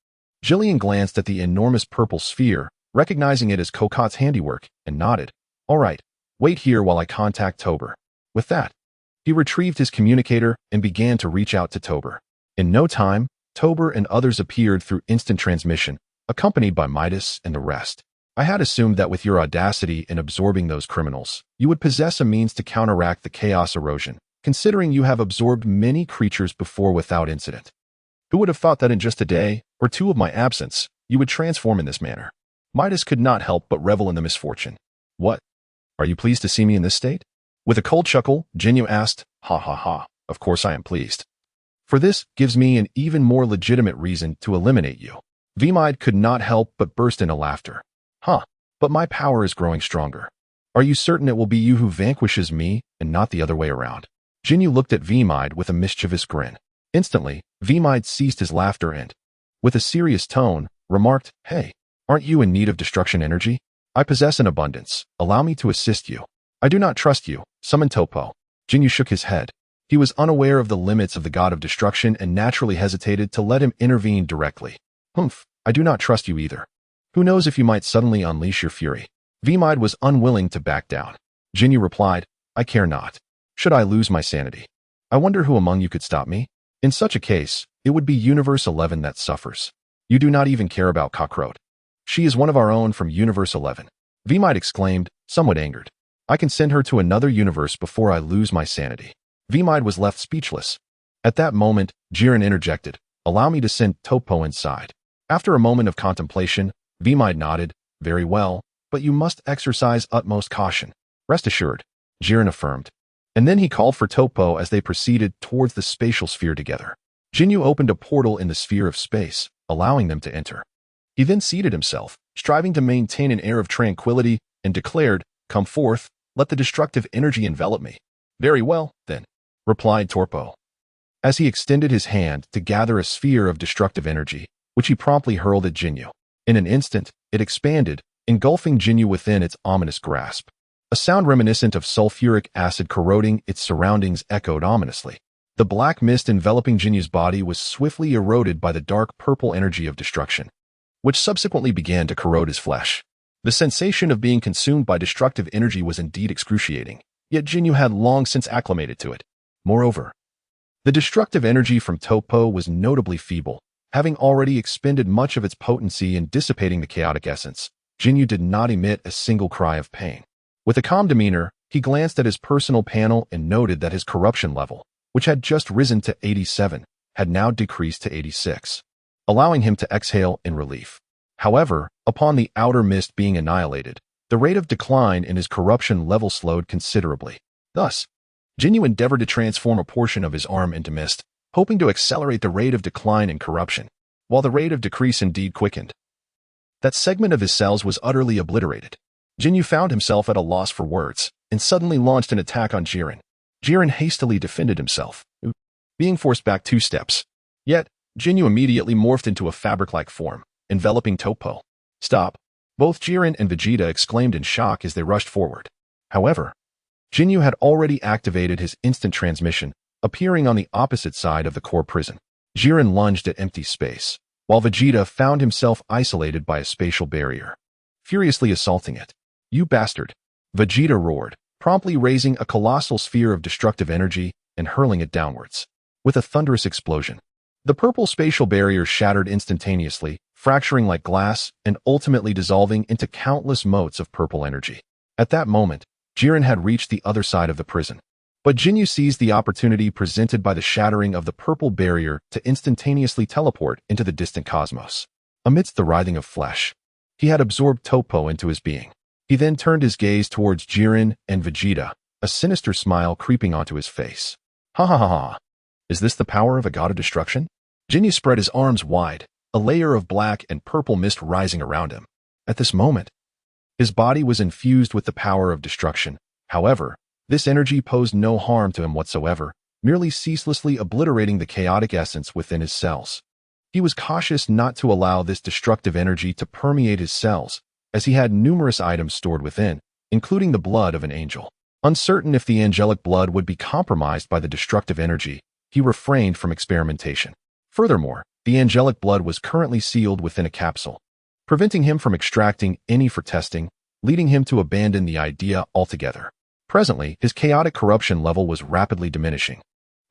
Jillian glanced at the enormous purple sphere, recognizing it as Cocotte's handiwork, and nodded. All right, wait here while I contact Tober. With that, he retrieved his communicator and began to reach out to Tober. In no time, Tober and others appeared through instant transmission, accompanied by Midas and the rest. I had assumed that with your audacity in absorbing those criminals, you would possess a means to counteract the chaos erosion, considering you have absorbed many creatures before without incident. Who would have thought that in just a day, or two of my absence, you would transform in this manner? Midas could not help but revel in the misfortune. What? Are you pleased to see me in this state? With a cold chuckle, Ginyu asked, Ha ha ha, of course I am pleased. For this gives me an even more legitimate reason to eliminate you. Vmide could not help but burst into laughter. Huh, but my power is growing stronger. Are you certain it will be you who vanquishes me and not the other way around? Ginyu looked at Vmide with a mischievous grin. Instantly, Vmide ceased his laughter and, with a serious tone, remarked, Hey, aren't you in need of destruction energy? I possess an abundance. Allow me to assist you. I do not trust you. Summon Topo. Ginyu shook his head. He was unaware of the limits of the god of destruction and naturally hesitated to let him intervene directly. Humph, I do not trust you either. Who knows if you might suddenly unleash your fury? Vmide was unwilling to back down. Ginyu replied, I care not. Should I lose my sanity? I wonder who among you could stop me? In such a case, it would be Universe 11 that suffers. You do not even care about Cockroach. She is one of our own from Universe 11. Vmide exclaimed, somewhat angered. I can send her to another universe before I lose my sanity. Vmide was left speechless. At that moment, Jiren interjected, Allow me to send Topo inside. After a moment of contemplation, Vmide nodded, Very well, but you must exercise utmost caution. Rest assured, Jiren affirmed. And then he called for Topo as they proceeded towards the spatial sphere together. Ginyu opened a portal in the sphere of space, allowing them to enter. He then seated himself, striving to maintain an air of tranquility, and declared, Come forth, let the destructive energy envelop me. Very well, then, replied Torpo, as he extended his hand to gather a sphere of destructive energy, which he promptly hurled at Ginyu. In an instant, it expanded, engulfing Ginyu within its ominous grasp. A sound reminiscent of sulfuric acid corroding its surroundings echoed ominously. The black mist enveloping Ginyu's body was swiftly eroded by the dark purple energy of destruction, which subsequently began to corrode his flesh. The sensation of being consumed by destructive energy was indeed excruciating, yet Ginyu had long since acclimated to it. Moreover, the destructive energy from Topo was notably feeble, having already expended much of its potency in dissipating the chaotic essence. Ginyu did not emit a single cry of pain. With a calm demeanor, he glanced at his personal panel and noted that his corruption level, which had just risen to 87, had now decreased to 86, allowing him to exhale in relief. However, upon the outer mist being annihilated, the rate of decline in his corruption level slowed considerably. Thus, Ginyu endeavored to transform a portion of his arm into mist, hoping to accelerate the rate of decline in corruption, while the rate of decrease indeed quickened. That segment of his cells was utterly obliterated. Ginyu found himself at a loss for words, and suddenly launched an attack on Jiren. Jiren hastily defended himself, being forced back 2 steps. Yet, Ginyu immediately morphed into a fabric-like form, enveloping Topo. Stop! Both Jiren and Vegeta exclaimed in shock as they rushed forward. However, Ginyu had already activated his instant transmission, appearing on the opposite side of the core prison. Jiren lunged at empty space, while Vegeta found himself isolated by a spatial barrier, furiously assaulting it. You bastard! Vegeta roared, promptly raising a colossal sphere of destructive energy and hurling it downwards. With a thunderous explosion, the purple spatial barrier shattered instantaneously, fracturing like glass and ultimately dissolving into countless motes of purple energy. At that moment, Jiren had reached the other side of the prison. But Ginyu seized the opportunity presented by the shattering of the purple barrier to instantaneously teleport into the distant cosmos. Amidst the writhing of flesh, he had absorbed Topo into his being. He then turned his gaze towards Jiren and Vegeta, a sinister smile creeping onto his face. Ha ha ha ha! Is this the power of a god of destruction? Ginyu spread his arms wide, a layer of black and purple mist rising around him. At this moment, his body was infused with the power of destruction. However, this energy posed no harm to him whatsoever, merely ceaselessly obliterating the chaotic essence within his cells. He was cautious not to allow this destructive energy to permeate his cells, as he had numerous items stored within, including the blood of an angel. Uncertain if the angelic blood would be compromised by the destructive energy, he refrained from experimentation. Furthermore, the angelic blood was currently sealed within a capsule, preventing him from extracting any for testing, leading him to abandon the idea altogether. Presently, his chaotic corruption level was rapidly diminishing,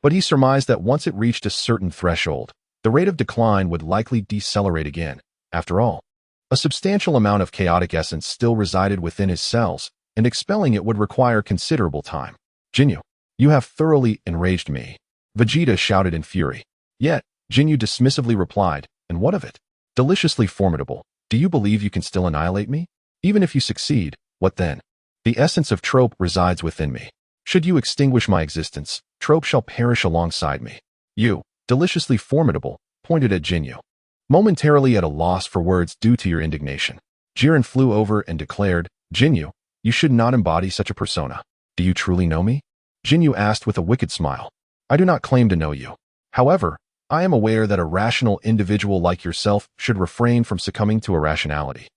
but he surmised that once it reached a certain threshold, the rate of decline would likely decelerate again. After all, a substantial amount of chaotic essence still resided within his cells, and expelling it would require considerable time. Ginyu, you have thoroughly enraged me, Vegeta shouted in fury. Yet, Ginyu dismissively replied, and what of it? Deliciously formidable. Do you believe you can still annihilate me? Even if you succeed, what then? The essence of Trope resides within me. Should you extinguish my existence, Trope shall perish alongside me. You, deliciously formidable, pointed at Ginyu. Momentarily at a loss for words due to your indignation, Jiren flew over and declared, Ginyu, you should not embody such a persona. Do you truly know me? Ginyu asked with a wicked smile. I do not claim to know you. However, I am aware that a rational individual like yourself should refrain from succumbing to irrationality.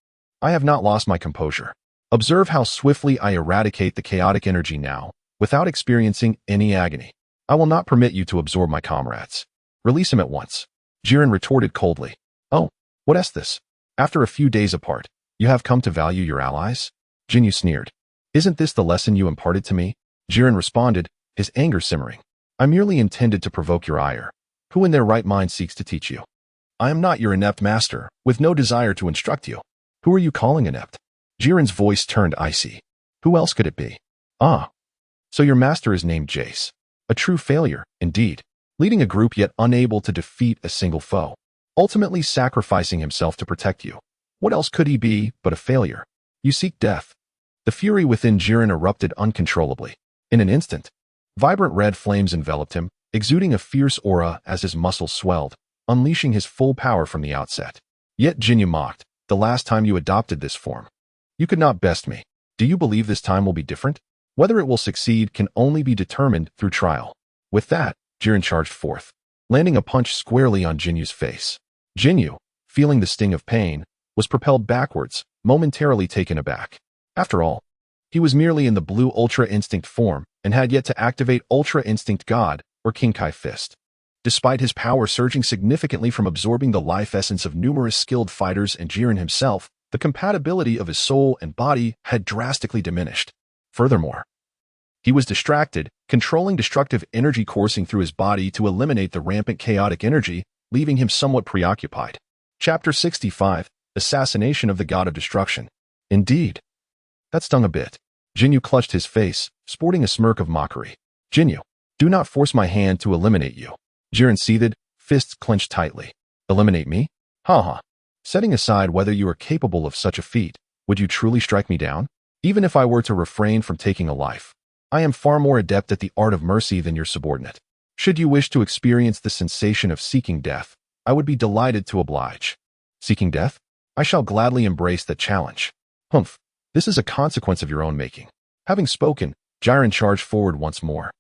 I have not lost my composure. Observe how swiftly I eradicate the chaotic energy now, without experiencing any agony. I will not permit you to absorb my comrades. Release him at once. Jiren retorted coldly. Oh, what is this? After a few days apart, you have come to value your allies? Ginyu sneered. Isn't this the lesson you imparted to me? Jiren responded, his anger simmering. I merely intended to provoke your ire. Who in their right mind seeks to teach you? I am not your inept master, with no desire to instruct you. Who are you calling inept? Jiren's voice turned icy. Who else could it be? Ah. So your master is named Jace. A true failure, indeed. Leading a group yet unable to defeat a single foe. Ultimately sacrificing himself to protect you. What else could he be but a failure? You seek death. The fury within Jiren erupted uncontrollably. In an instant, vibrant red flames enveloped him, exuding a fierce aura as his muscles swelled, unleashing his full power from the outset. Yet Ginyu mocked, the last time you adopted this form. You could not best me. Do you believe this time will be different? Whether it will succeed can only be determined through trial. With that, Jiren charged forth, landing a punch squarely on Jinyu's face. Ginyu, feeling the sting of pain, was propelled backwards, momentarily taken aback. After all, he was merely in the blue Ultra Instinct form and had yet to activate Ultra Instinct God, or Kinkai Fist. Despite his power surging significantly from absorbing the life essence of numerous skilled fighters and Jiren himself, the compatibility of his soul and body had drastically diminished. Furthermore, he was distracted, controlling destructive energy coursing through his body to eliminate the rampant chaotic energy, leaving him somewhat preoccupied. Chapter 65, Assassination of the God of Destruction. Indeed. That stung a bit. Ginyu clutched his face, sporting a smirk of mockery. Ginyu, do not force my hand to eliminate you. Jiren seethed, fists clenched tightly. Eliminate me? Ha. Setting aside whether you are capable of such a feat, would you truly strike me down? Even if I were to refrain from taking a life, I am far more adept at the art of mercy than your subordinate. Should you wish to experience the sensation of seeking death, I would be delighted to oblige. Seeking death? I shall gladly embrace that challenge. Humph, this is a consequence of your own making. Having spoken, Jiren charged forward once more,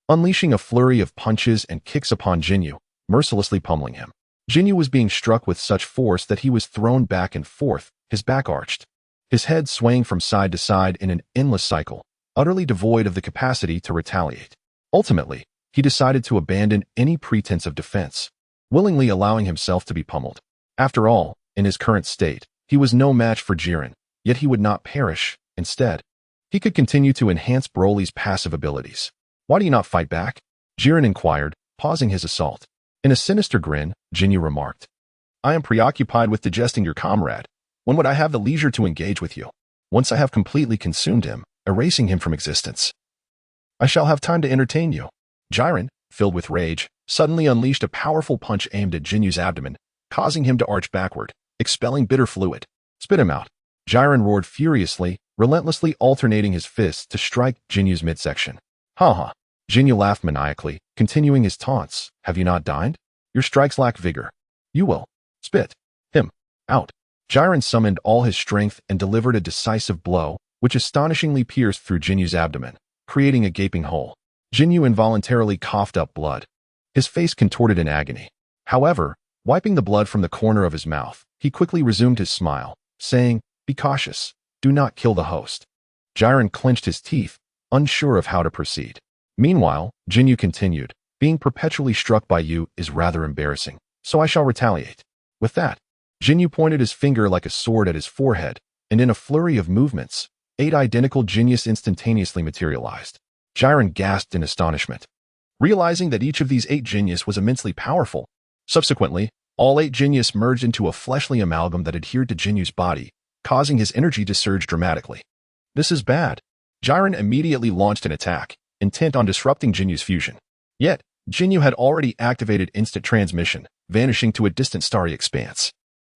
unleashing a flurry of punches and kicks upon Ginyu, mercilessly pummeling him. Ginyu was being struck with such force that he was thrown back and forth, his back arched, his head swaying from side to side in an endless cycle, utterly devoid of the capacity to retaliate. Ultimately, he decided to abandon any pretense of defense, willingly allowing himself to be pummeled. After all, in his current state, he was no match for Jiren, yet he would not perish. Instead, he could continue to enhance Broly's passive abilities. Why do you not fight back? Jiren inquired, pausing his assault. In a sinister grin, Ginyu remarked, I am preoccupied with digesting your comrade. When would I have the leisure to engage with you? Once I have completely consumed him, erasing him from existence, I shall have time to entertain you. Jiren, filled with rage, suddenly unleashed a powerful punch aimed at Jinyu's abdomen, causing him to arch backward, expelling bitter fluid. Spit him out. Jiren roared furiously, relentlessly alternating his fists to strike Jinyu's midsection. Ha. Ginyu laughed maniacally, continuing his taunts. Have you not dined? Your strikes lack vigor. You will. Spit him out. Jiren summoned all his strength and delivered a decisive blow, which astonishingly pierced through Jinyu's abdomen, creating a gaping hole. Ginyu involuntarily coughed up blood. His face contorted in agony. However, wiping the blood from the corner of his mouth, he quickly resumed his smile, saying, Be cautious. Do not kill the host. Jiren clenched his teeth, unsure of how to proceed. Meanwhile, Ginyu continued, Being perpetually struck by you is rather embarrassing, so I shall retaliate. With that, Ginyu pointed his finger like a sword at his forehead, and in a flurry of movements, 8 identical Ginyus instantaneously materialized. Jiren gasped in astonishment, realizing that each of these 8 Ginyus was immensely powerful. Subsequently, all 8 Ginyus merged into a fleshly amalgam that adhered to Ginyu's body, causing his energy to surge dramatically. This is bad. Jiren immediately launched an attack, intent on disrupting Ginyu's fusion. Yet, Ginyu had already activated instant transmission, vanishing to a distant starry expanse.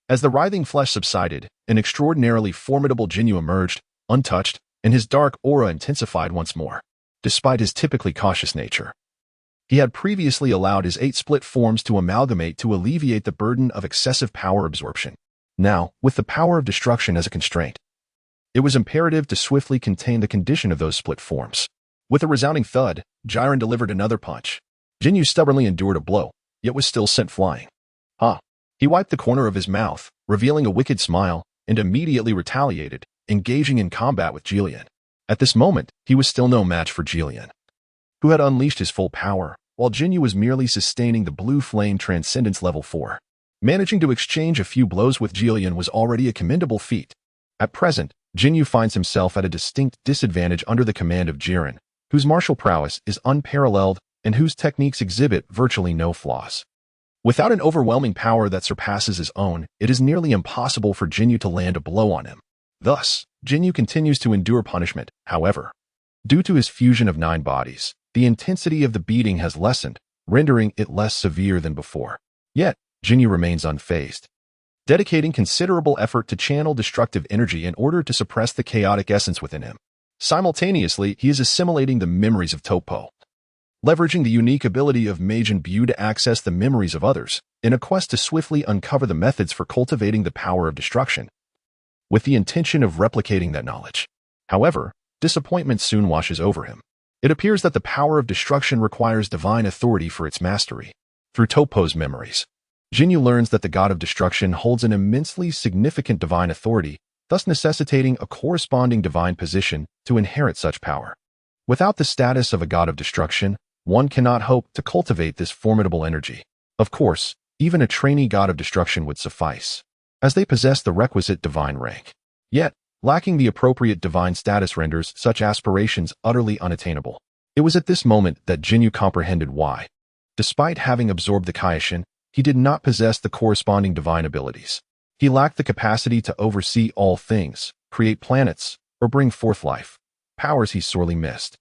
As the writhing flesh subsided, an extraordinarily formidable Ginyu emerged, untouched, and his dark aura intensified once more. Despite his typically cautious nature, he had previously allowed his 8 split forms to amalgamate to alleviate the burden of excessive power absorption. Now, with the power of destruction as a constraint, it was imperative to swiftly contain the condition of those split forms. With a resounding thud, Jiren delivered another punch. Ginyu stubbornly endured a blow, yet was still sent flying. He wiped the corner of his mouth, revealing a wicked smile, and immediately retaliated, engaging in combat with Jillian. At this moment, he was still no match for Jillian, who had unleashed his full power, while Ginyu was merely sustaining the blue flame transcendence level 4. Managing to exchange a few blows with Jillian was already a commendable feat. At present, Ginyu finds himself at a distinct disadvantage under the command of Jiren, whose martial prowess is unparalleled and whose techniques exhibit virtually no flaws. Without an overwhelming power that surpasses his own, it is nearly impossible for Ginyu to land a blow on him. Thus, Ginyu continues to endure punishment. However, due to his fusion of 9 bodies, the intensity of the beating has lessened, rendering it less severe than before. Yet, Ginyu remains unfazed, dedicating considerable effort to channel destructive energy in order to suppress the chaotic essence within him. Simultaneously, he is assimilating the memories of Toppo, leveraging the unique ability of Majin Buu to access the memories of others, in a quest to swiftly uncover the methods for cultivating the power of destruction, with the intention of replicating that knowledge. However, disappointment soon washes over him. It appears that the power of destruction requires divine authority for its mastery. Through Toppo's memories, Ginyu learns that the god of destruction holds an immensely significant divine authority, thus necessitating a corresponding divine position to inherit such power. Without the status of a god of destruction, one cannot hope to cultivate this formidable energy. Of course, even a trainee god of destruction would suffice, as they possess the requisite divine rank. Yet, lacking the appropriate divine status renders such aspirations utterly unattainable. It was at this moment that Ginyu comprehended why. Despite having absorbed the Kaioshin, he did not possess the corresponding divine abilities. He lacked the capacity to oversee all things, create planets, or bring forth life, powers he sorely missed.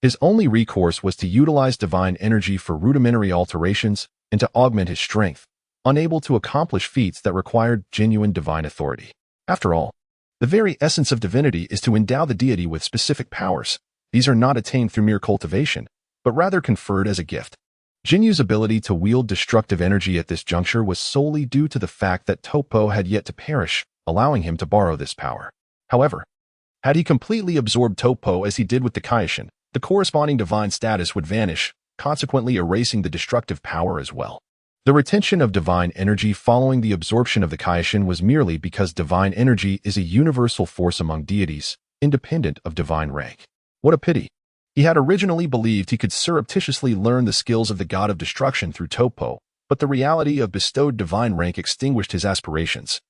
His only recourse was to utilize divine energy for rudimentary alterations and to augment his strength, unable to accomplish feats that required genuine divine authority. After all, the very essence of divinity is to endow the deity with specific powers. These are not attained through mere cultivation, but rather conferred as a gift. Jinyu's ability to wield destructive energy at this juncture was solely due to the fact that Topo had yet to perish, allowing him to borrow this power. However, had he completely absorbed Topo as he did with the Kaioshin, the corresponding divine status would vanish, consequently erasing the destructive power as well. The retention of divine energy following the absorption of the Kaioshin was merely because divine energy is a universal force among deities, independent of divine rank. What a pity! He had originally believed he could surreptitiously learn the skills of the god of destruction through Topo, but the reality of bestowed divine rank extinguished his aspirations,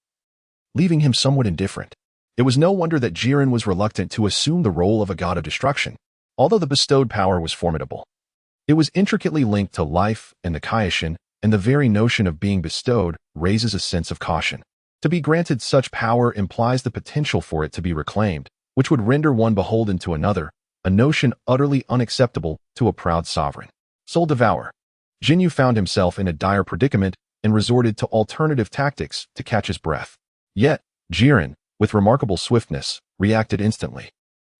leaving him somewhat indifferent. It was no wonder that Jiren was reluctant to assume the role of a god of destruction, although the bestowed power was formidable. It was intricately linked to life and the Kaioshin, and the very notion of being bestowed raises a sense of caution. To be granted such power implies the potential for it to be reclaimed, which would render one beholden to another, a notion utterly unacceptable to a proud sovereign. Soul Devour. Ginyu found himself in a dire predicament and resorted to alternative tactics to catch his breath. Yet, Jiren, with remarkable swiftness, reacted instantly,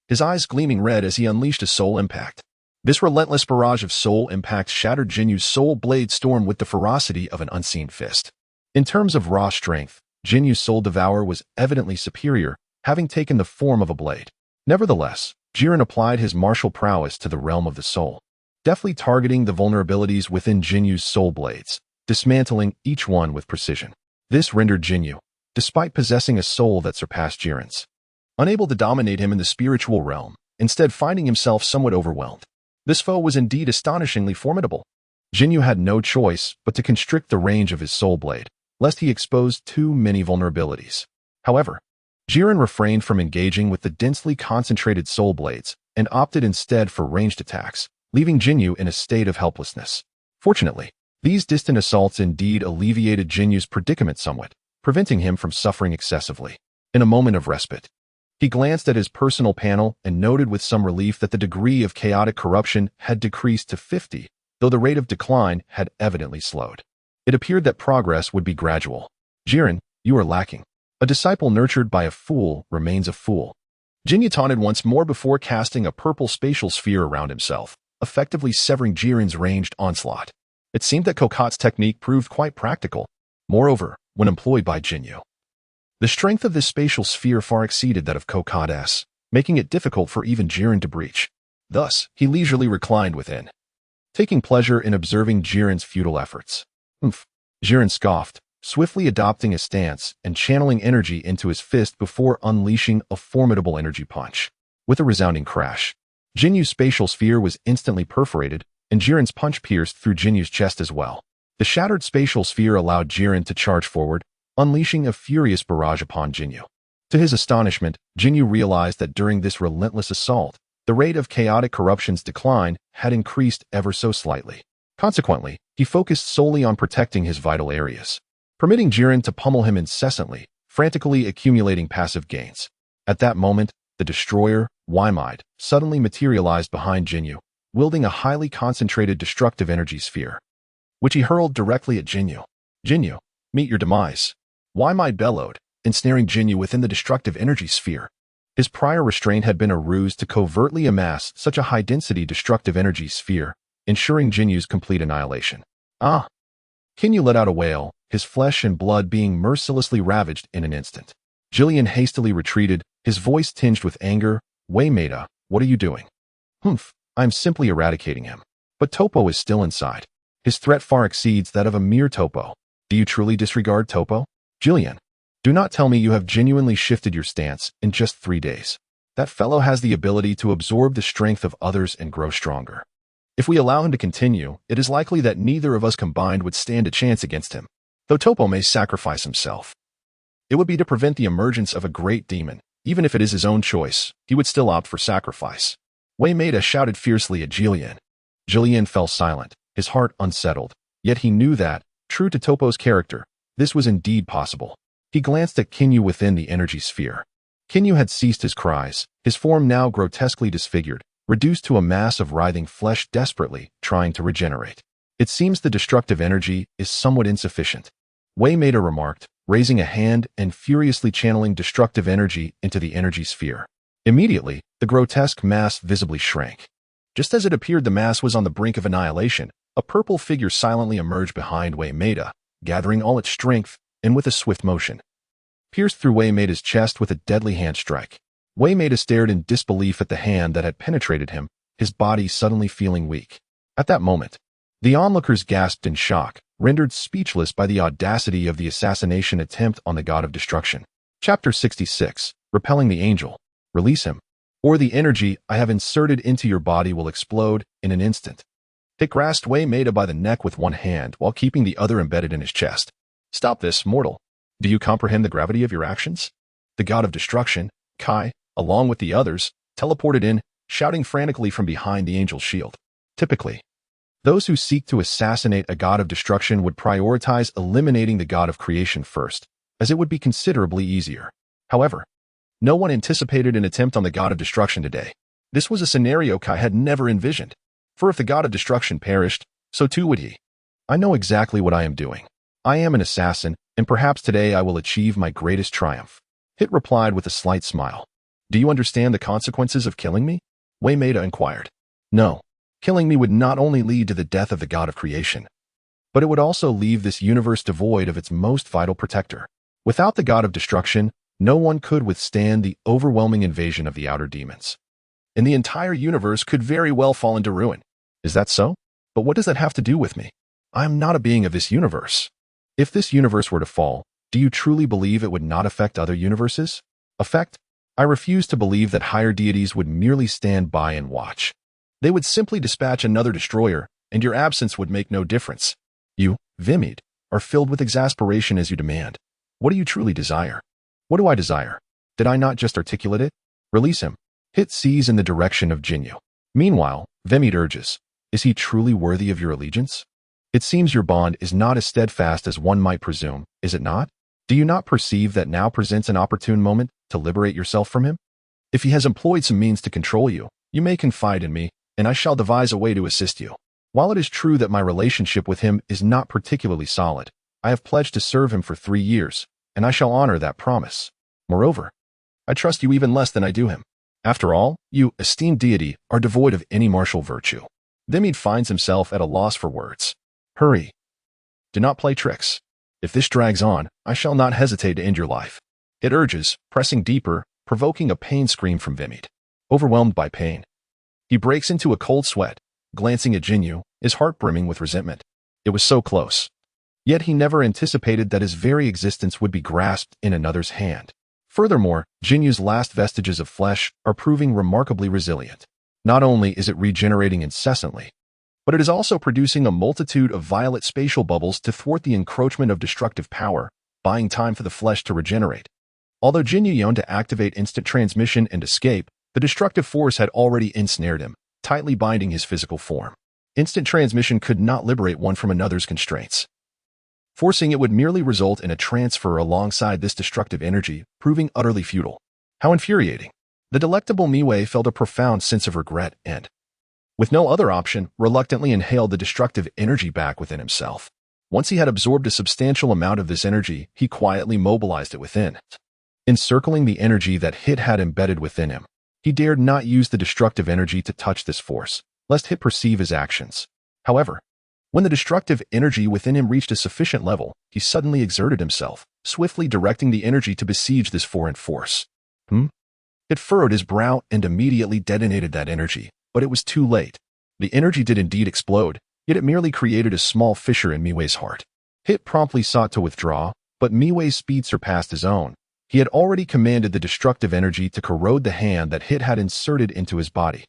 his eyes gleaming red as he unleashed a soul impact. This relentless barrage of soul impacts shattered Jinyu's soul blade storm with the ferocity of an unseen fist. In terms of raw strength, Jinyu's Soul Devour was evidently superior, having taken the form of a blade. Nevertheless, Jiren applied his martial prowess to the realm of the soul, deftly targeting the vulnerabilities within Jinyu's soul blades, dismantling each one with precision. This rendered Ginyu, despite possessing a soul that surpassed Jiren's, unable to dominate him in the spiritual realm, instead finding himself somewhat overwhelmed. This foe was indeed astonishingly formidable. Ginyu had no choice but to constrict the range of his soul blade, lest he expose too many vulnerabilities. However, Jiren refrained from engaging with the densely concentrated soul blades and opted instead for ranged attacks, leaving Ginyu in a state of helplessness. Fortunately, these distant assaults indeed alleviated Jinyu's predicament somewhat, preventing him from suffering excessively. In a moment of respite, he glanced at his personal panel and noted with some relief that the degree of chaotic corruption had decreased to 50, though the rate of decline had evidently slowed. It appeared that progress would be gradual. Jiren, you are lacking. A disciple nurtured by a fool remains a fool. Ginyu taunted once more before casting a purple spatial sphere around himself, effectively severing Jiren's ranged onslaught. It seemed that Kokot's technique proved quite practical. Moreover, when employed by Ginyu, the strength of this spatial sphere far exceeded that of Kokot's, making it difficult for even Jiren to breach. Thus, he leisurely reclined within, taking pleasure in observing Jiren's futile efforts. Jiren scoffed, swiftly adopting a stance and channeling energy into his fist before unleashing a formidable energy punch. With a resounding crash, Jinyu's spatial sphere was instantly perforated, and Jiren's punch pierced through Jinyu's chest as well. The shattered spatial sphere allowed Jiren to charge forward, unleashing a furious barrage upon Ginyu. To his astonishment, Ginyu realized that during this relentless assault, the rate of chaotic corruption's decline had increased ever so slightly. Consequently, he focused solely on protecting his vital areas, permitting Jiren to pummel him incessantly, frantically accumulating passive gains. At that moment, the destroyer, Waimide, suddenly materialized behind Ginyu, wielding a highly concentrated destructive energy sphere, which he hurled directly at Ginyu. Ginyu, meet your demise. Waimide bellowed, ensnaring Ginyu within the destructive energy sphere. His prior restraint had been a ruse to covertly amass such a high-density destructive energy sphere, ensuring Jinyu's complete annihilation. Ginyu let out a wail, his flesh and blood being mercilessly ravaged in an instant. Jillian hastily retreated, his voice tinged with anger. Waimada, what are you doing? I'm simply eradicating him. But Topo is still inside. His threat far exceeds that of a mere Topo. Do you truly disregard Topo? Jillian, do not tell me you have genuinely shifted your stance in just 3 days. That fellow has the ability to absorb the strength of others and grow stronger. If we allow him to continue, it is likely that neither of us combined would stand a chance against him. Though Topo may sacrifice himself, it would be to prevent the emergence of a great demon. Even if it is his own choice, he would still opt for sacrifice. Wei Maida shouted fiercely at Jillian. Jillian fell silent, his heart unsettled. Yet he knew that, true to Topo's character, this was indeed possible. He glanced at Ginyu within the energy sphere. Ginyu had ceased his cries, his form now grotesquely disfigured, reduced to a mass of writhing flesh desperately trying to regenerate. It seems the destructive energy is somewhat insufficient. Wei Maida remarked, raising a hand and furiously channeling destructive energy into the energy sphere. Immediately, the grotesque mass visibly shrank. Just as it appeared the mass was on the brink of annihilation, a purple figure silently emerged behind Wei Maida, gathering all its strength, and with a swift motion, pierced through Wei Maida's chest with a deadly hand strike. Wei Maida stared in disbelief at the hand that had penetrated him, his body suddenly feeling weak. At that moment, the onlookers gasped in shock, rendered speechless by the audacity of the assassination attempt on the god of destruction. Chapter 66. Repelling the angel. Release him, or the energy I have inserted into your body will explode in an instant. It grasped Wei Maida by the neck with one hand while keeping the other embedded in his chest. Stop this, mortal. Do you comprehend the gravity of your actions? The god of destruction, Kai, along with the others, teleported in, shouting frantically from behind the angel's shield. Typically, those who seek to assassinate a god of destruction would prioritize eliminating the god of creation first, as it would be considerably easier. However, no one anticipated an attempt on the god of destruction today. This was a scenario Kai had never envisioned. For if the god of destruction perished, so too would he. I know exactly what I am doing. I am an assassin, and perhaps today I will achieve my greatest triumph. Hit replied with a slight smile. Do you understand the consequences of killing me? Wei Maida inquired. No. Killing me would not only lead to the death of the god of creation, but it would also leave this universe devoid of its most vital protector. Without the god of destruction, no one could withstand the overwhelming invasion of the outer demons, and the entire universe could very well fall into ruin. Is that so? But what does that have to do with me? I am not a being of this universe. If this universe were to fall, do you truly believe it would not affect other universes? Affect? I refuse to believe that higher deities would merely stand by and watch. They would simply dispatch another destroyer, and your absence would make no difference. You, Vimid, are filled with exasperation as you demand. What do you truly desire? What do I desire? Did I not just articulate it? Release him. Hit sees in the direction of Ginyu. Meanwhile, Vimid urges, is he truly worthy of your allegiance? It seems your bond is not as steadfast as one might presume, is it not? Do you not perceive that now presents an opportune moment to liberate yourself from him? If he has employed some means to control you, you may confide in me, and I shall devise a way to assist you. While it is true that my relationship with him is not particularly solid, I have pledged to serve him for 3 years, and I shall honor that promise. Moreover, I trust you even less than I do him. After all, you, esteemed deity, are devoid of any martial virtue. Vimid finds himself at a loss for words. Hurry. Do not play tricks. If this drags on, I shall not hesitate to end your life. It urges, pressing deeper, provoking a pain scream from Vimid. Overwhelmed by pain, he breaks into a cold sweat, glancing at Ginyu, his heart brimming with resentment. It was so close. Yet he never anticipated that his very existence would be grasped in another's hand. Furthermore, Jinyu's last vestiges of flesh are proving remarkably resilient. Not only is it regenerating incessantly, but it is also producing a multitude of violet spatial bubbles to thwart the encroachment of destructive power, buying time for the flesh to regenerate. Although Ginyu yearned to activate instant transmission and escape, the destructive force had already ensnared him, tightly binding his physical form. Instant transmission could not liberate one from another's constraints. Forcing it would merely result in a transfer alongside this destructive energy, proving utterly futile. How infuriating. The delectable Miwei felt a profound sense of regret and, with no other option, reluctantly inhaled the destructive energy back within himself. Once he had absorbed a substantial amount of this energy, he quietly mobilized it within, encircling the energy that Hit had embedded within him. He dared not use the destructive energy to touch this force, lest Hit perceive his actions. However, when the destructive energy within him reached a sufficient level, he suddenly exerted himself, swiftly directing the energy to besiege this foreign force. It furrowed his brow and immediately detonated that energy, but it was too late. The energy did indeed explode, yet it merely created a small fissure in Miwei's heart. Hit promptly sought to withdraw, but Miwei's speed surpassed his own. He had already commanded the destructive energy to corrode the hand that Hit had inserted into his body.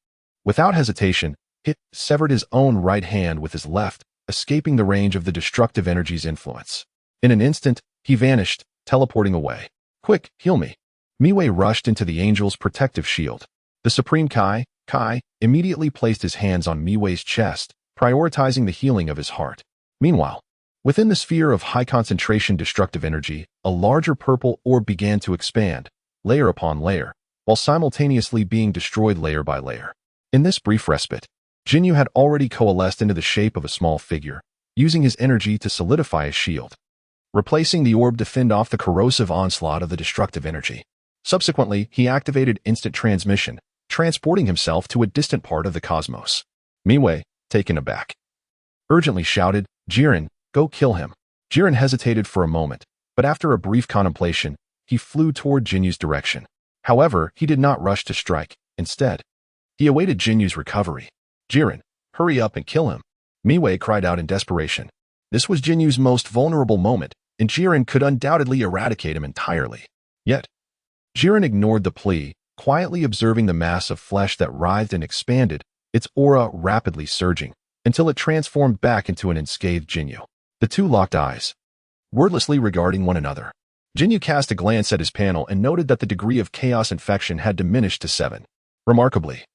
Without hesitation, It severed his own right hand with his left, escaping the range of the destructive energy's influence. In an instant, he vanished, teleporting away. Quick, heal me. Miwei rushed into the angel's protective shield. The Supreme Kai immediately placed his hands on Miwei's chest, prioritizing the healing of his heart. Meanwhile, within the sphere of high-concentration destructive energy, a larger purple orb began to expand, layer upon layer, while simultaneously being destroyed layer by layer. In this brief respite, Ginyu had already coalesced into the shape of a small figure, using his energy to solidify his shield, replacing the orb to fend off the corrosive onslaught of the destructive energy. Subsequently, he activated instant transmission, transporting himself to a distant part of the cosmos. Miwei, taken aback, urgently shouted, "Jiren, go kill him." Jiren hesitated for a moment, but after a brief contemplation, he flew toward Jinyu's direction. However, he did not rush to strike. Instead, he awaited Jinyu's recovery. "Jiren, hurry up and kill him," Miwei cried out in desperation. This was Jinyu's most vulnerable moment, and Jiren could undoubtedly eradicate him entirely. Yet, Jiren ignored the plea, quietly observing the mass of flesh that writhed and expanded, its aura rapidly surging, until it transformed back into an unscathed Ginyu. The two locked eyes, wordlessly regarding one another. Ginyu cast a glance at his panel and noted that the degree of chaos infection had diminished to 7. Remarkably,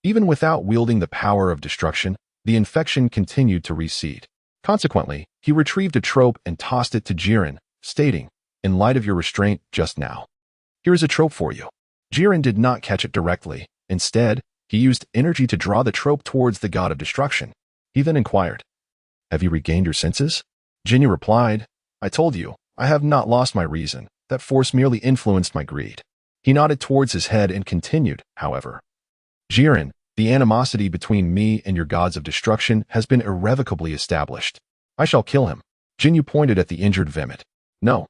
even without wielding the power of destruction, the infection continued to recede. Consequently, he retrieved a trope and tossed it to Jiren, stating, "In light of your restraint just now, here is a trope for you." Jiren did not catch it directly. Instead, he used energy to draw the trope towards the god of destruction. He then inquired, "Have you regained your senses?" Ginyu replied, "I told you, I have not lost my reason. That force merely influenced my greed." He nodded towards his head and continued, however, "Jiren, the animosity between me and your gods of destruction has been irrevocably established. I shall kill him." Ginyu pointed at the injured Vemmet. "No.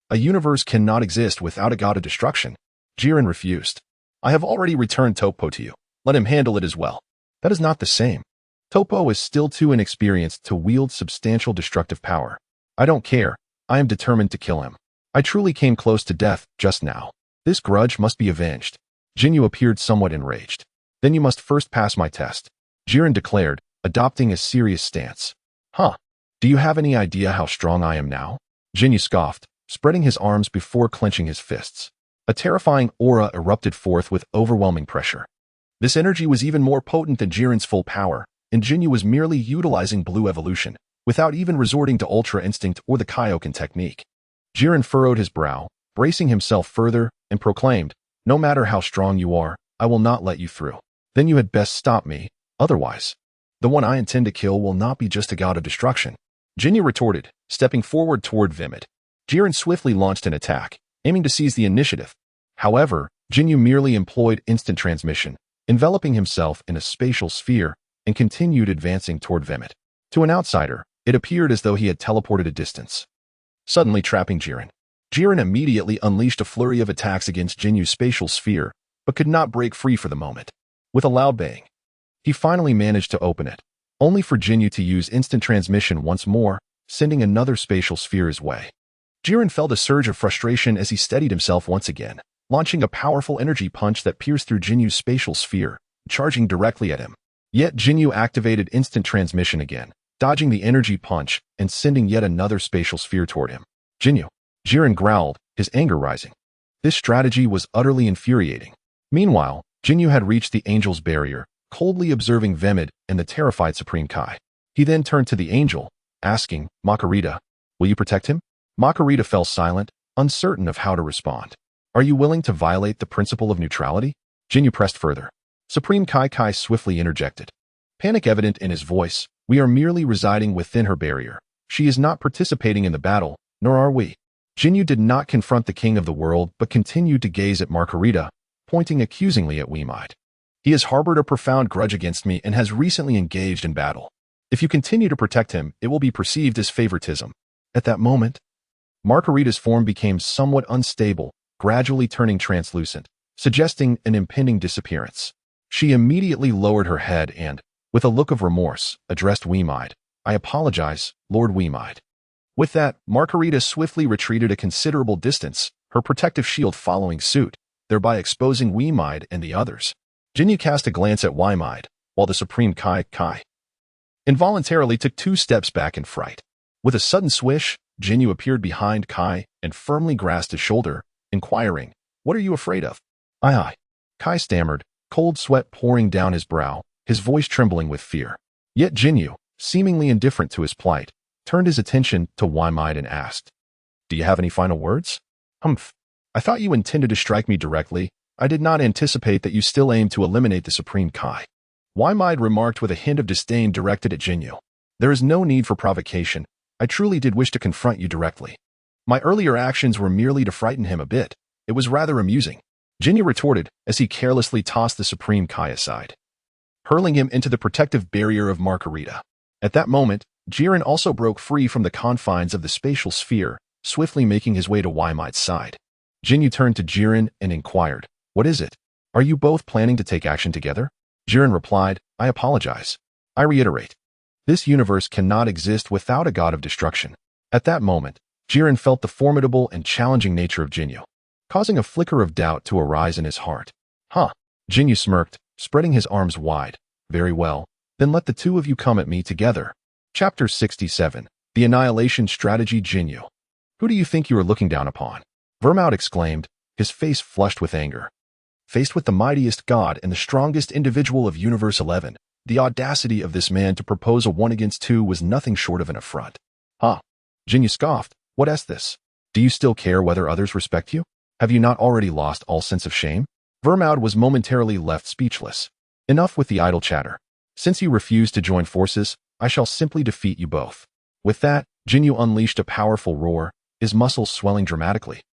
A universe cannot exist without a god of destruction." Jiren refused. "I have already returned Topo to you. Let him handle it as well." "That is not the same. Topo is still too inexperienced to wield substantial destructive power." "I don't care. I am determined to kill him. I truly came close to death just now. This grudge must be avenged." Ginyu appeared somewhat enraged. "Then you must first pass my test," Jiren declared, adopting a serious stance. "Huh? Do you have any idea how strong I am now?" Ginyu scoffed, spreading his arms before clenching his fists. A terrifying aura erupted forth with overwhelming pressure. This energy was even more potent than Jiren's full power, and Ginyu was merely utilizing blue evolution, without even resorting to Ultra Instinct or the Kaioken technique. Jiren furrowed his brow, bracing himself further, and proclaimed, "No matter how strong you are, I will not let you through." "Then you had best stop me, otherwise, the one I intend to kill will not be just a god of destruction," Ginyu retorted, stepping forward toward Vemmet. Jiren swiftly launched an attack, aiming to seize the initiative. However, Ginyu merely employed instant transmission, enveloping himself in a spatial sphere, and continued advancing toward Vemmet. To an outsider, it appeared as though he had teleported a distance, suddenly trapping Jiren. Jiren immediately unleashed a flurry of attacks against Jinyu's spatial sphere, but could not break free for the moment. With a loud bang, he finally managed to open it, only for Ginyu to use instant transmission once more, sending another spatial sphere his way. Jiren felt a surge of frustration as he steadied himself once again, launching a powerful energy punch that pierced through Jinyu's spatial sphere, charging directly at him. Yet Ginyu activated instant transmission again, dodging the energy punch and sending yet another spatial sphere toward him. "Ginyu!" Jiren growled, his anger rising. This strategy was utterly infuriating. Meanwhile, Ginyu had reached the angel's barrier, coldly observing Vemmet and the terrified Supreme Kai. He then turned to the angel, asking, "Makarita, will you protect him?" Makarita fell silent, uncertain of how to respond. "Are you willing to violate the principle of neutrality?" Ginyu pressed further. Supreme Kai swiftly interjected, panic evident in his voice, "We are merely residing within her barrier. She is not participating in the battle, nor are we." Ginyu did not confront the king of the world, but continued to gaze at Makarita, pointing accusingly at Weemite. "He has harbored a profound grudge against me and has recently engaged in battle. If you continue to protect him, it will be perceived as favoritism." At that moment, Margarita's form became somewhat unstable, gradually turning translucent, suggesting an impending disappearance. She immediately lowered her head and, with a look of remorse, addressed Weemite. "I apologize, Lord Weemite." With that, Margarita swiftly retreated a considerable distance, her protective shield following suit, thereby exposing Weemite and the others. Ginyu cast a glance at Weemite, while the Supreme Kai involuntarily took 2 steps back in fright. With a sudden swish, Ginyu appeared behind Kai and firmly grasped his shoulder, inquiring, "What are you afraid of?" "I." Kai stammered, cold sweat pouring down his brow, his voice trembling with fear. Yet Ginyu, seemingly indifferent to his plight, turned his attention to Waimai and asked, "Do you have any final words?" "Humph. I thought you intended to strike me directly. I did not anticipate that you still aim to eliminate the Supreme Kai." Waimai remarked with a hint of disdain directed at Ginyu. "There is no need for provocation. I truly did wish to confront you directly. My earlier actions were merely to frighten him a bit. It was rather amusing." Ginyu retorted as he carelessly tossed the Supreme Kai aside, hurling him into the protective barrier of Margarita. At that moment, Jiren also broke free from the confines of the spatial sphere, swiftly making his way to Waimai's side. Ginyu turned to Jiren and inquired, "What is it? Are you both planning to take action together?" Jiren replied, "I apologize. I reiterate, this universe cannot exist without a god of destruction." At that moment, Jiren felt the formidable and challenging nature of Ginyu, causing a flicker of doubt to arise in his heart. "Huh." Ginyu smirked, spreading his arms wide. "Very well, then let the 2 of you come at me together." Chapter 67. The Annihilation Strategy. Ginyu. "Who do you think you are looking down upon?" Vermoud exclaimed, his face flushed with anger. Faced with the mightiest god and the strongest individual of Universe 11, the audacity of this man to propose a 1 against 2 was nothing short of an affront. "Huh." Ginyu scoffed. "What is this? Do you still care whether others respect you? Have you not already lost all sense of shame?" Vermoud was momentarily left speechless. "Enough with the idle chatter. Since you refuse to join forces, I shall simply defeat you both." With that, Ginyu unleashed a powerful roar, his muscles swelling dramatically.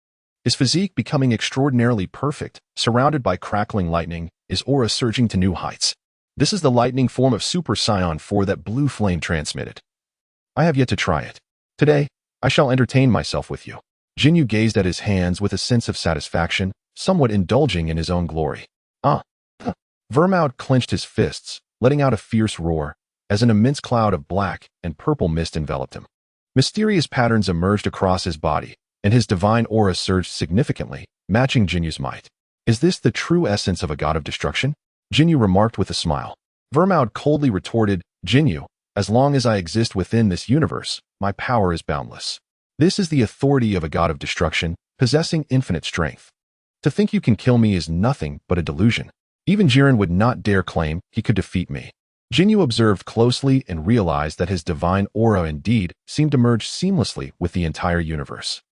His physique becoming extraordinarily perfect, surrounded by crackling lightning, his aura surging to new heights. This is the lightning form of Super Saiyan 4 that Blue Flame transmitted. I have yet to try it. Today, I shall entertain myself with you. Ginyu gazed at his hands with a sense of satisfaction, somewhat indulging in his own glory. Vermoud clenched his fists, letting out a fierce roar, as an immense cloud of black and purple mist enveloped him. Mysterious patterns emerged across his body, and his divine aura surged significantly, matching Jinyu's might. "Is this the true essence of a god of destruction?" Ginyu remarked with a smile. Vermoud coldly retorted, "Ginyu, as long as I exist within this universe, my power is boundless. This is the authority of a god of destruction, possessing infinite strength. To think you can kill me is nothing but a delusion. Even Jiren would not dare claim he could defeat me." Ginyu observed closely and realized that his divine aura indeed seemed to merge seamlessly with the entire universe.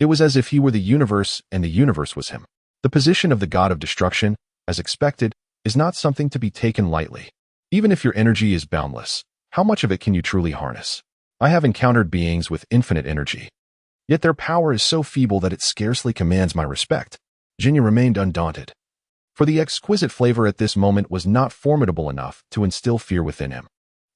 It was as if he were the universe and the universe was him. The position of the god of destruction, as expected, is not something to be taken lightly. Even if your energy is boundless, how much of it can you truly harness? I have encountered beings with infinite energy, yet their power is so feeble that it scarcely commands my respect. Ginyu remained undaunted, for the exquisite flavor at this moment was not formidable enough to instill fear within him.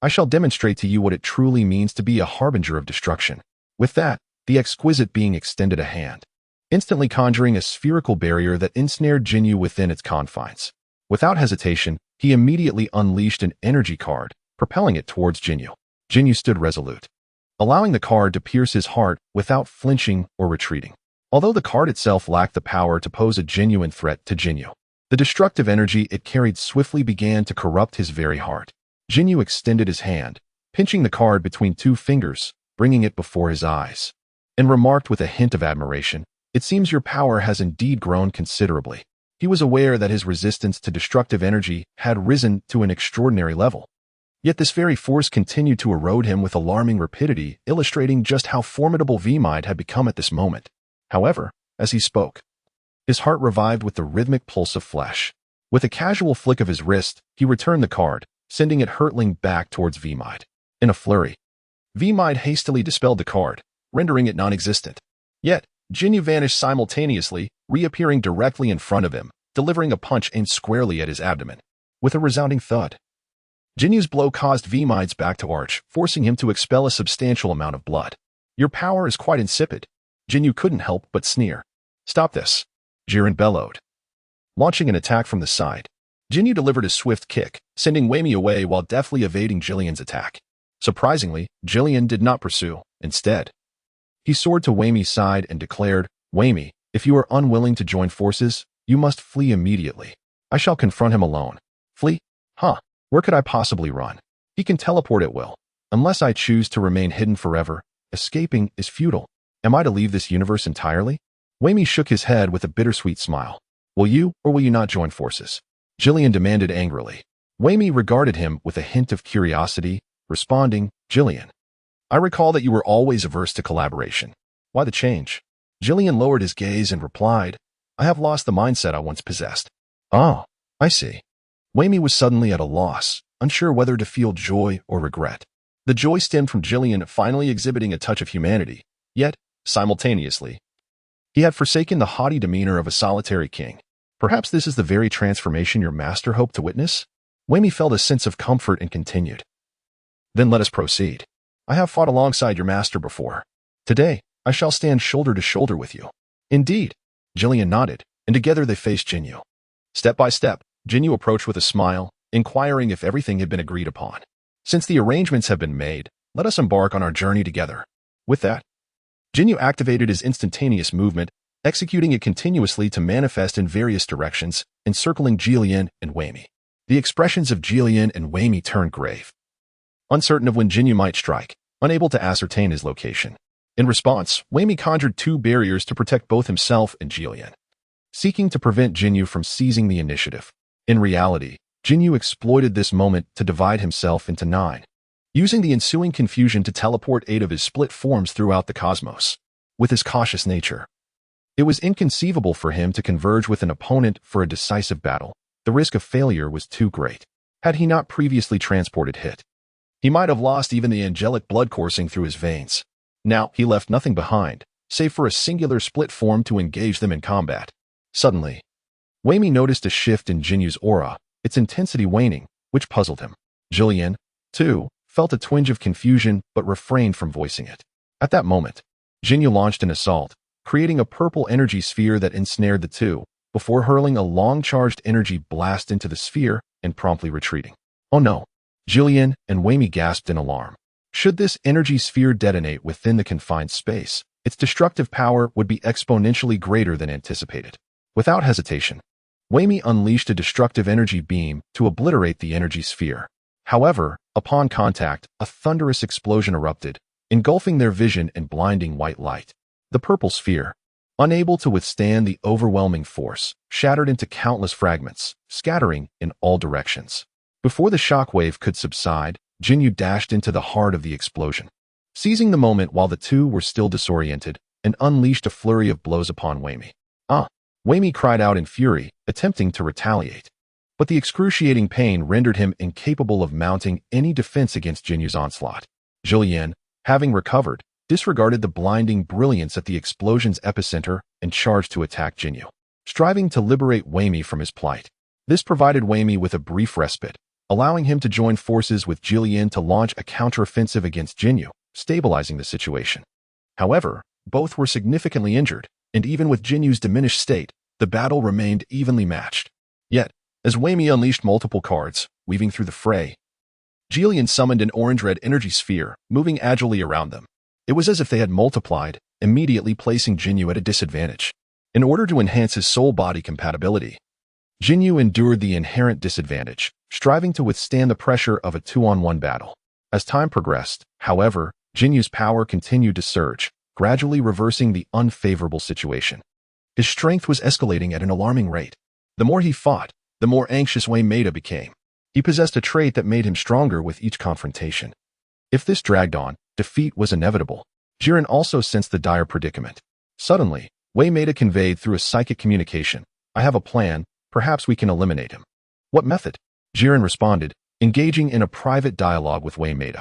"I shall demonstrate to you what it truly means to be a harbinger of destruction." With that, the exquisite being extended a hand, instantly conjuring a spherical barrier that ensnared Ginyu within its confines. Without hesitation, he immediately unleashed an energy card, propelling it towards Ginyu. Ginyu stood resolute, allowing the card to pierce his heart without flinching or retreating. Although the card itself lacked the power to pose a genuine threat to Ginyu, the destructive energy it carried swiftly began to corrupt his very heart. Ginyu extended his hand, pinching the card between 2 fingers, bringing it before his eyes, and remarked with a hint of admiration, "It seems your power has indeed grown considerably." He was aware that his resistance to destructive energy had risen to an extraordinary level. Yet this very force continued to erode him with alarming rapidity, illustrating just how formidable V-Mind had become at this moment. However, as he spoke, his heart revived with the rhythmic pulse of flesh. With a casual flick of his wrist, he returned the card, sending it hurtling back towards V-Mind. In a flurry, V-Mind hastily dispelled the card, rendering it non-existent. Yet, Ginyu vanished simultaneously, reappearing directly in front of him, delivering a punch aimed squarely at his abdomen. With a resounding thud, Jinyu's blow caused V-Mind's back to arch, forcing him to expel a substantial amount of blood. "Your power is quite insipid." Ginyu couldn't help but sneer. "Stop this," Jiren bellowed. Launching an attack from the side, Ginyu delivered a swift kick, sending Waimi away while deftly evading Jillian's attack. Surprisingly, Jillian did not pursue. Instead, he soared to Waimi's side and declared, "Waimi, if you are unwilling to join forces, you must flee immediately. I shall confront him alone." "Flee? Huh. Where could I possibly run? He can teleport at will. Unless I choose to remain hidden forever, escaping is futile. Am I to leave this universe entirely? Wei Mi shook his head with a bittersweet smile. Will you or will you not join forces? Jillian demanded angrily. Wei Mi regarded him with a hint of curiosity, responding, Jillian, I recall that you were always averse to collaboration. Why the change? Jillian lowered his gaze and replied, I have lost the mindset I once possessed. Oh, I see. Wei Mi was suddenly at a loss, unsure whether to feel joy or regret. The joy stemmed from Jillian finally exhibiting a touch of humanity, yet, simultaneously, he had forsaken the haughty demeanor of a solitary king. Perhaps this is the very transformation your master hoped to witness? Wei Mi felt a sense of comfort and continued. Then let us proceed. I have fought alongside your master before. Today, I shall stand shoulder to shoulder with you. Indeed. Jillian nodded, and together they faced Ginyu. Step by step, Ginyu approached with a smile, inquiring if everything had been agreed upon. Since the arrangements have been made, let us embark on our journey together. With that, Ginyu activated his instantaneous movement, executing it continuously to manifest in various directions, encircling Jillian and Wei Mi. The expressions of Jillian and Wei Mi turned grave, uncertain of when Ginyu might strike, unable to ascertain his location. In response, Wei Mi conjured two barriers to protect both himself and Jillian, seeking to prevent Ginyu from seizing the initiative. In reality, Ginyu exploited this moment to divide himself into 9, using the ensuing confusion to teleport 8 of his split forms throughout the cosmos. With his cautious nature, it was inconceivable for him to converge with an opponent for a decisive battle. The risk of failure was too great. Had he not previously transported Hit, he might have lost even the angelic blood coursing through his veins. Now he left nothing behind, save for a singular split form to engage them in combat. Suddenly, Wei Mi noticed a shift in Jinyu's aura, its intensity waning, which puzzled him. Jillian, too, felt a twinge of confusion but refrained from voicing it. At that moment, Ginyu launched an assault, creating a purple energy sphere that ensnared the two, before hurling a long-charged energy blast into the sphere and promptly retreating. Oh no! Jillian and Wei Mi gasped in alarm. Should this energy sphere detonate within the confined space, its destructive power would be exponentially greater than anticipated. Without hesitation, Wei Mi unleashed a destructive energy beam to obliterate the energy sphere. However, upon contact, a thunderous explosion erupted, engulfing their vision in blinding white light. The purple sphere, unable to withstand the overwhelming force, shattered into countless fragments, scattering in all directions. Before the shockwave could subside, Ginyu dashed into the heart of the explosion, seizing the moment while the two were still disoriented, and unleashed a flurry of blows upon Wei Mi. Wei Mi cried out in fury, attempting to retaliate. But the excruciating pain rendered him incapable of mounting any defense against Jinyu's onslaught. Jillian, having recovered, disregarded the blinding brilliance at the explosion's epicenter and charged to attack Ginyu, striving to liberate Wei Mi from his plight. This provided Wei Mi with a brief respite, allowing him to join forces with Jillian to launch a counteroffensive against Ginyu, stabilizing the situation. However, both were significantly injured, and even with Jinyu's diminished state, the battle remained evenly matched. Yet, as Wei Mi unleashed multiple cards, weaving through the fray, Jillian summoned an orange-red energy sphere, moving agilely around them. It was as if they had multiplied, immediately placing Ginyu at a disadvantage. In order to enhance his soul-body compatibility, Ginyu endured the inherent disadvantage, striving to withstand the pressure of a 2-on-1 battle. As time progressed, however, Jinyu's power continued to surge, gradually reversing the unfavorable situation. His strength was escalating at an alarming rate. The more he fought, the more anxious Wei Mi became. He possessed a trait that made him stronger with each confrontation. If this dragged on, defeat was inevitable. Jiren also sensed the dire predicament. Suddenly, Wei Mi conveyed through a psychic communication, I have a plan, perhaps we can eliminate him. What method? Jiren responded, engaging in a private dialogue with Wei Mi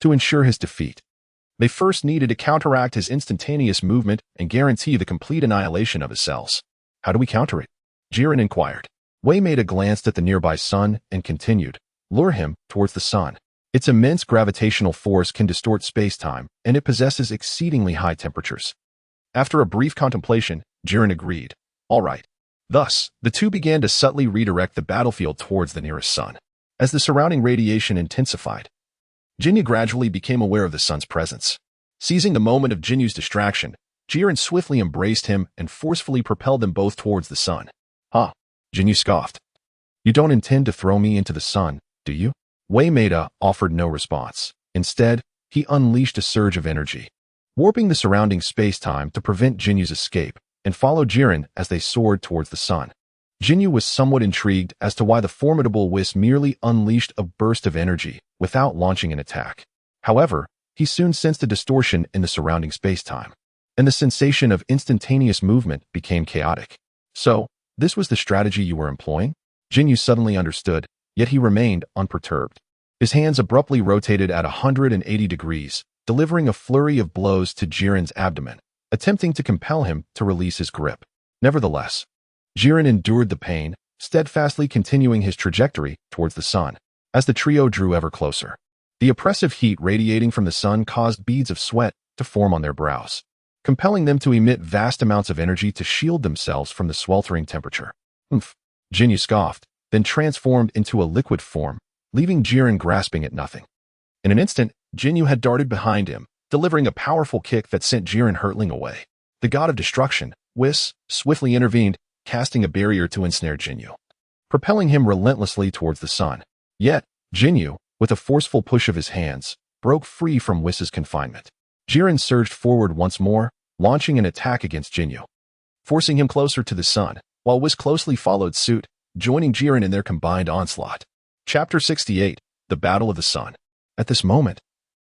to ensure his defeat. They first needed to counteract his instantaneous movement and guarantee the complete annihilation of his cells. How do we counter it? Jiren inquired. Wei Mi glanced at the nearby sun and continued, lure him towards the sun. Its immense gravitational force can distort space-time, and it possesses exceedingly high temperatures. After a brief contemplation, Jiren agreed. All right. Thus, the two began to subtly redirect the battlefield towards the nearest sun. As the surrounding radiation intensified, Ginyu gradually became aware of the sun's presence. Seizing the moment of Jinyu's distraction, Jiren swiftly embraced him and forcefully propelled them both towards the sun. Ginyu scoffed. You don't intend to throw me into the sun, do you? Waymeda offered no response. Instead, he unleashed a surge of energy, warping the surrounding space-time to prevent Ginyu's escape, and followed Jiren as they soared towards the sun. Ginyu was somewhat intrigued as to why the formidable Whis merely unleashed a burst of energy without launching an attack. However, he soon sensed a distortion in the surrounding space-time, and the sensation of instantaneous movement became chaotic. So, this was the strategy you were employing? Ginyu suddenly understood, yet he remained unperturbed. His hands abruptly rotated at 180 degrees, delivering a flurry of blows to Jiren's abdomen, attempting to compel him to release his grip. Nevertheless, Jiren endured the pain, steadfastly continuing his trajectory towards the sun. As the trio drew ever closer, the oppressive heat radiating from the sun caused beads of sweat to form on their brows, compelling them to emit vast amounts of energy to shield themselves from the sweltering temperature. Oomph! Ginyu scoffed, then transformed into a liquid form, leaving Jiren grasping at nothing. In an instant, Ginyu had darted behind him, delivering a powerful kick that sent Jiren hurtling away. The god of destruction, Whis, swiftly intervened, casting a barrier to ensnare Ginyu, propelling him relentlessly towards the sun. Yet, Ginyu, with a forceful push of his hands, broke free from Whis's confinement. Jiren surged forward once more, launching an attack against Ginyu, forcing him closer to the sun, while Whis closely followed suit, joining Jiren in their combined onslaught. Chapter 68, The Battle of the Sun. At this moment,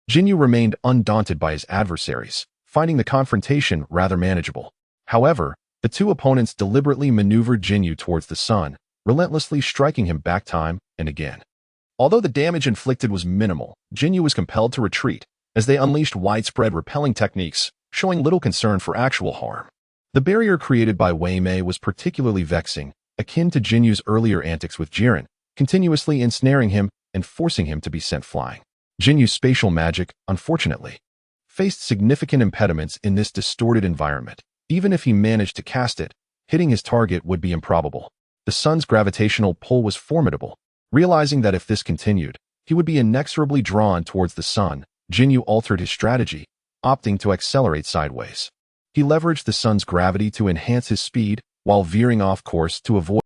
Ginyu remained undaunted by his adversaries, finding the confrontation rather manageable. However, the two opponents deliberately maneuvered Ginyu towards the sun, relentlessly striking him back time and again. Although the damage inflicted was minimal, Ginyu was compelled to retreat, as they unleashed widespread repelling techniques, showing little concern for actual harm. The barrier created by Waymei was particularly vexing, akin to Jinyu's earlier antics with Jiren, continuously ensnaring him and forcing him to be sent flying. Jinyu's spatial magic, unfortunately, faced significant impediments in this distorted environment. Even if he managed to cast it, hitting his target would be improbable. The sun's gravitational pull was formidable. Realizing that if this continued, he would be inexorably drawn towards the sun, Ginyu altered his strategy, opting to accelerate sideways. He leveraged the sun's gravity to enhance his speed, while veering off course to avoid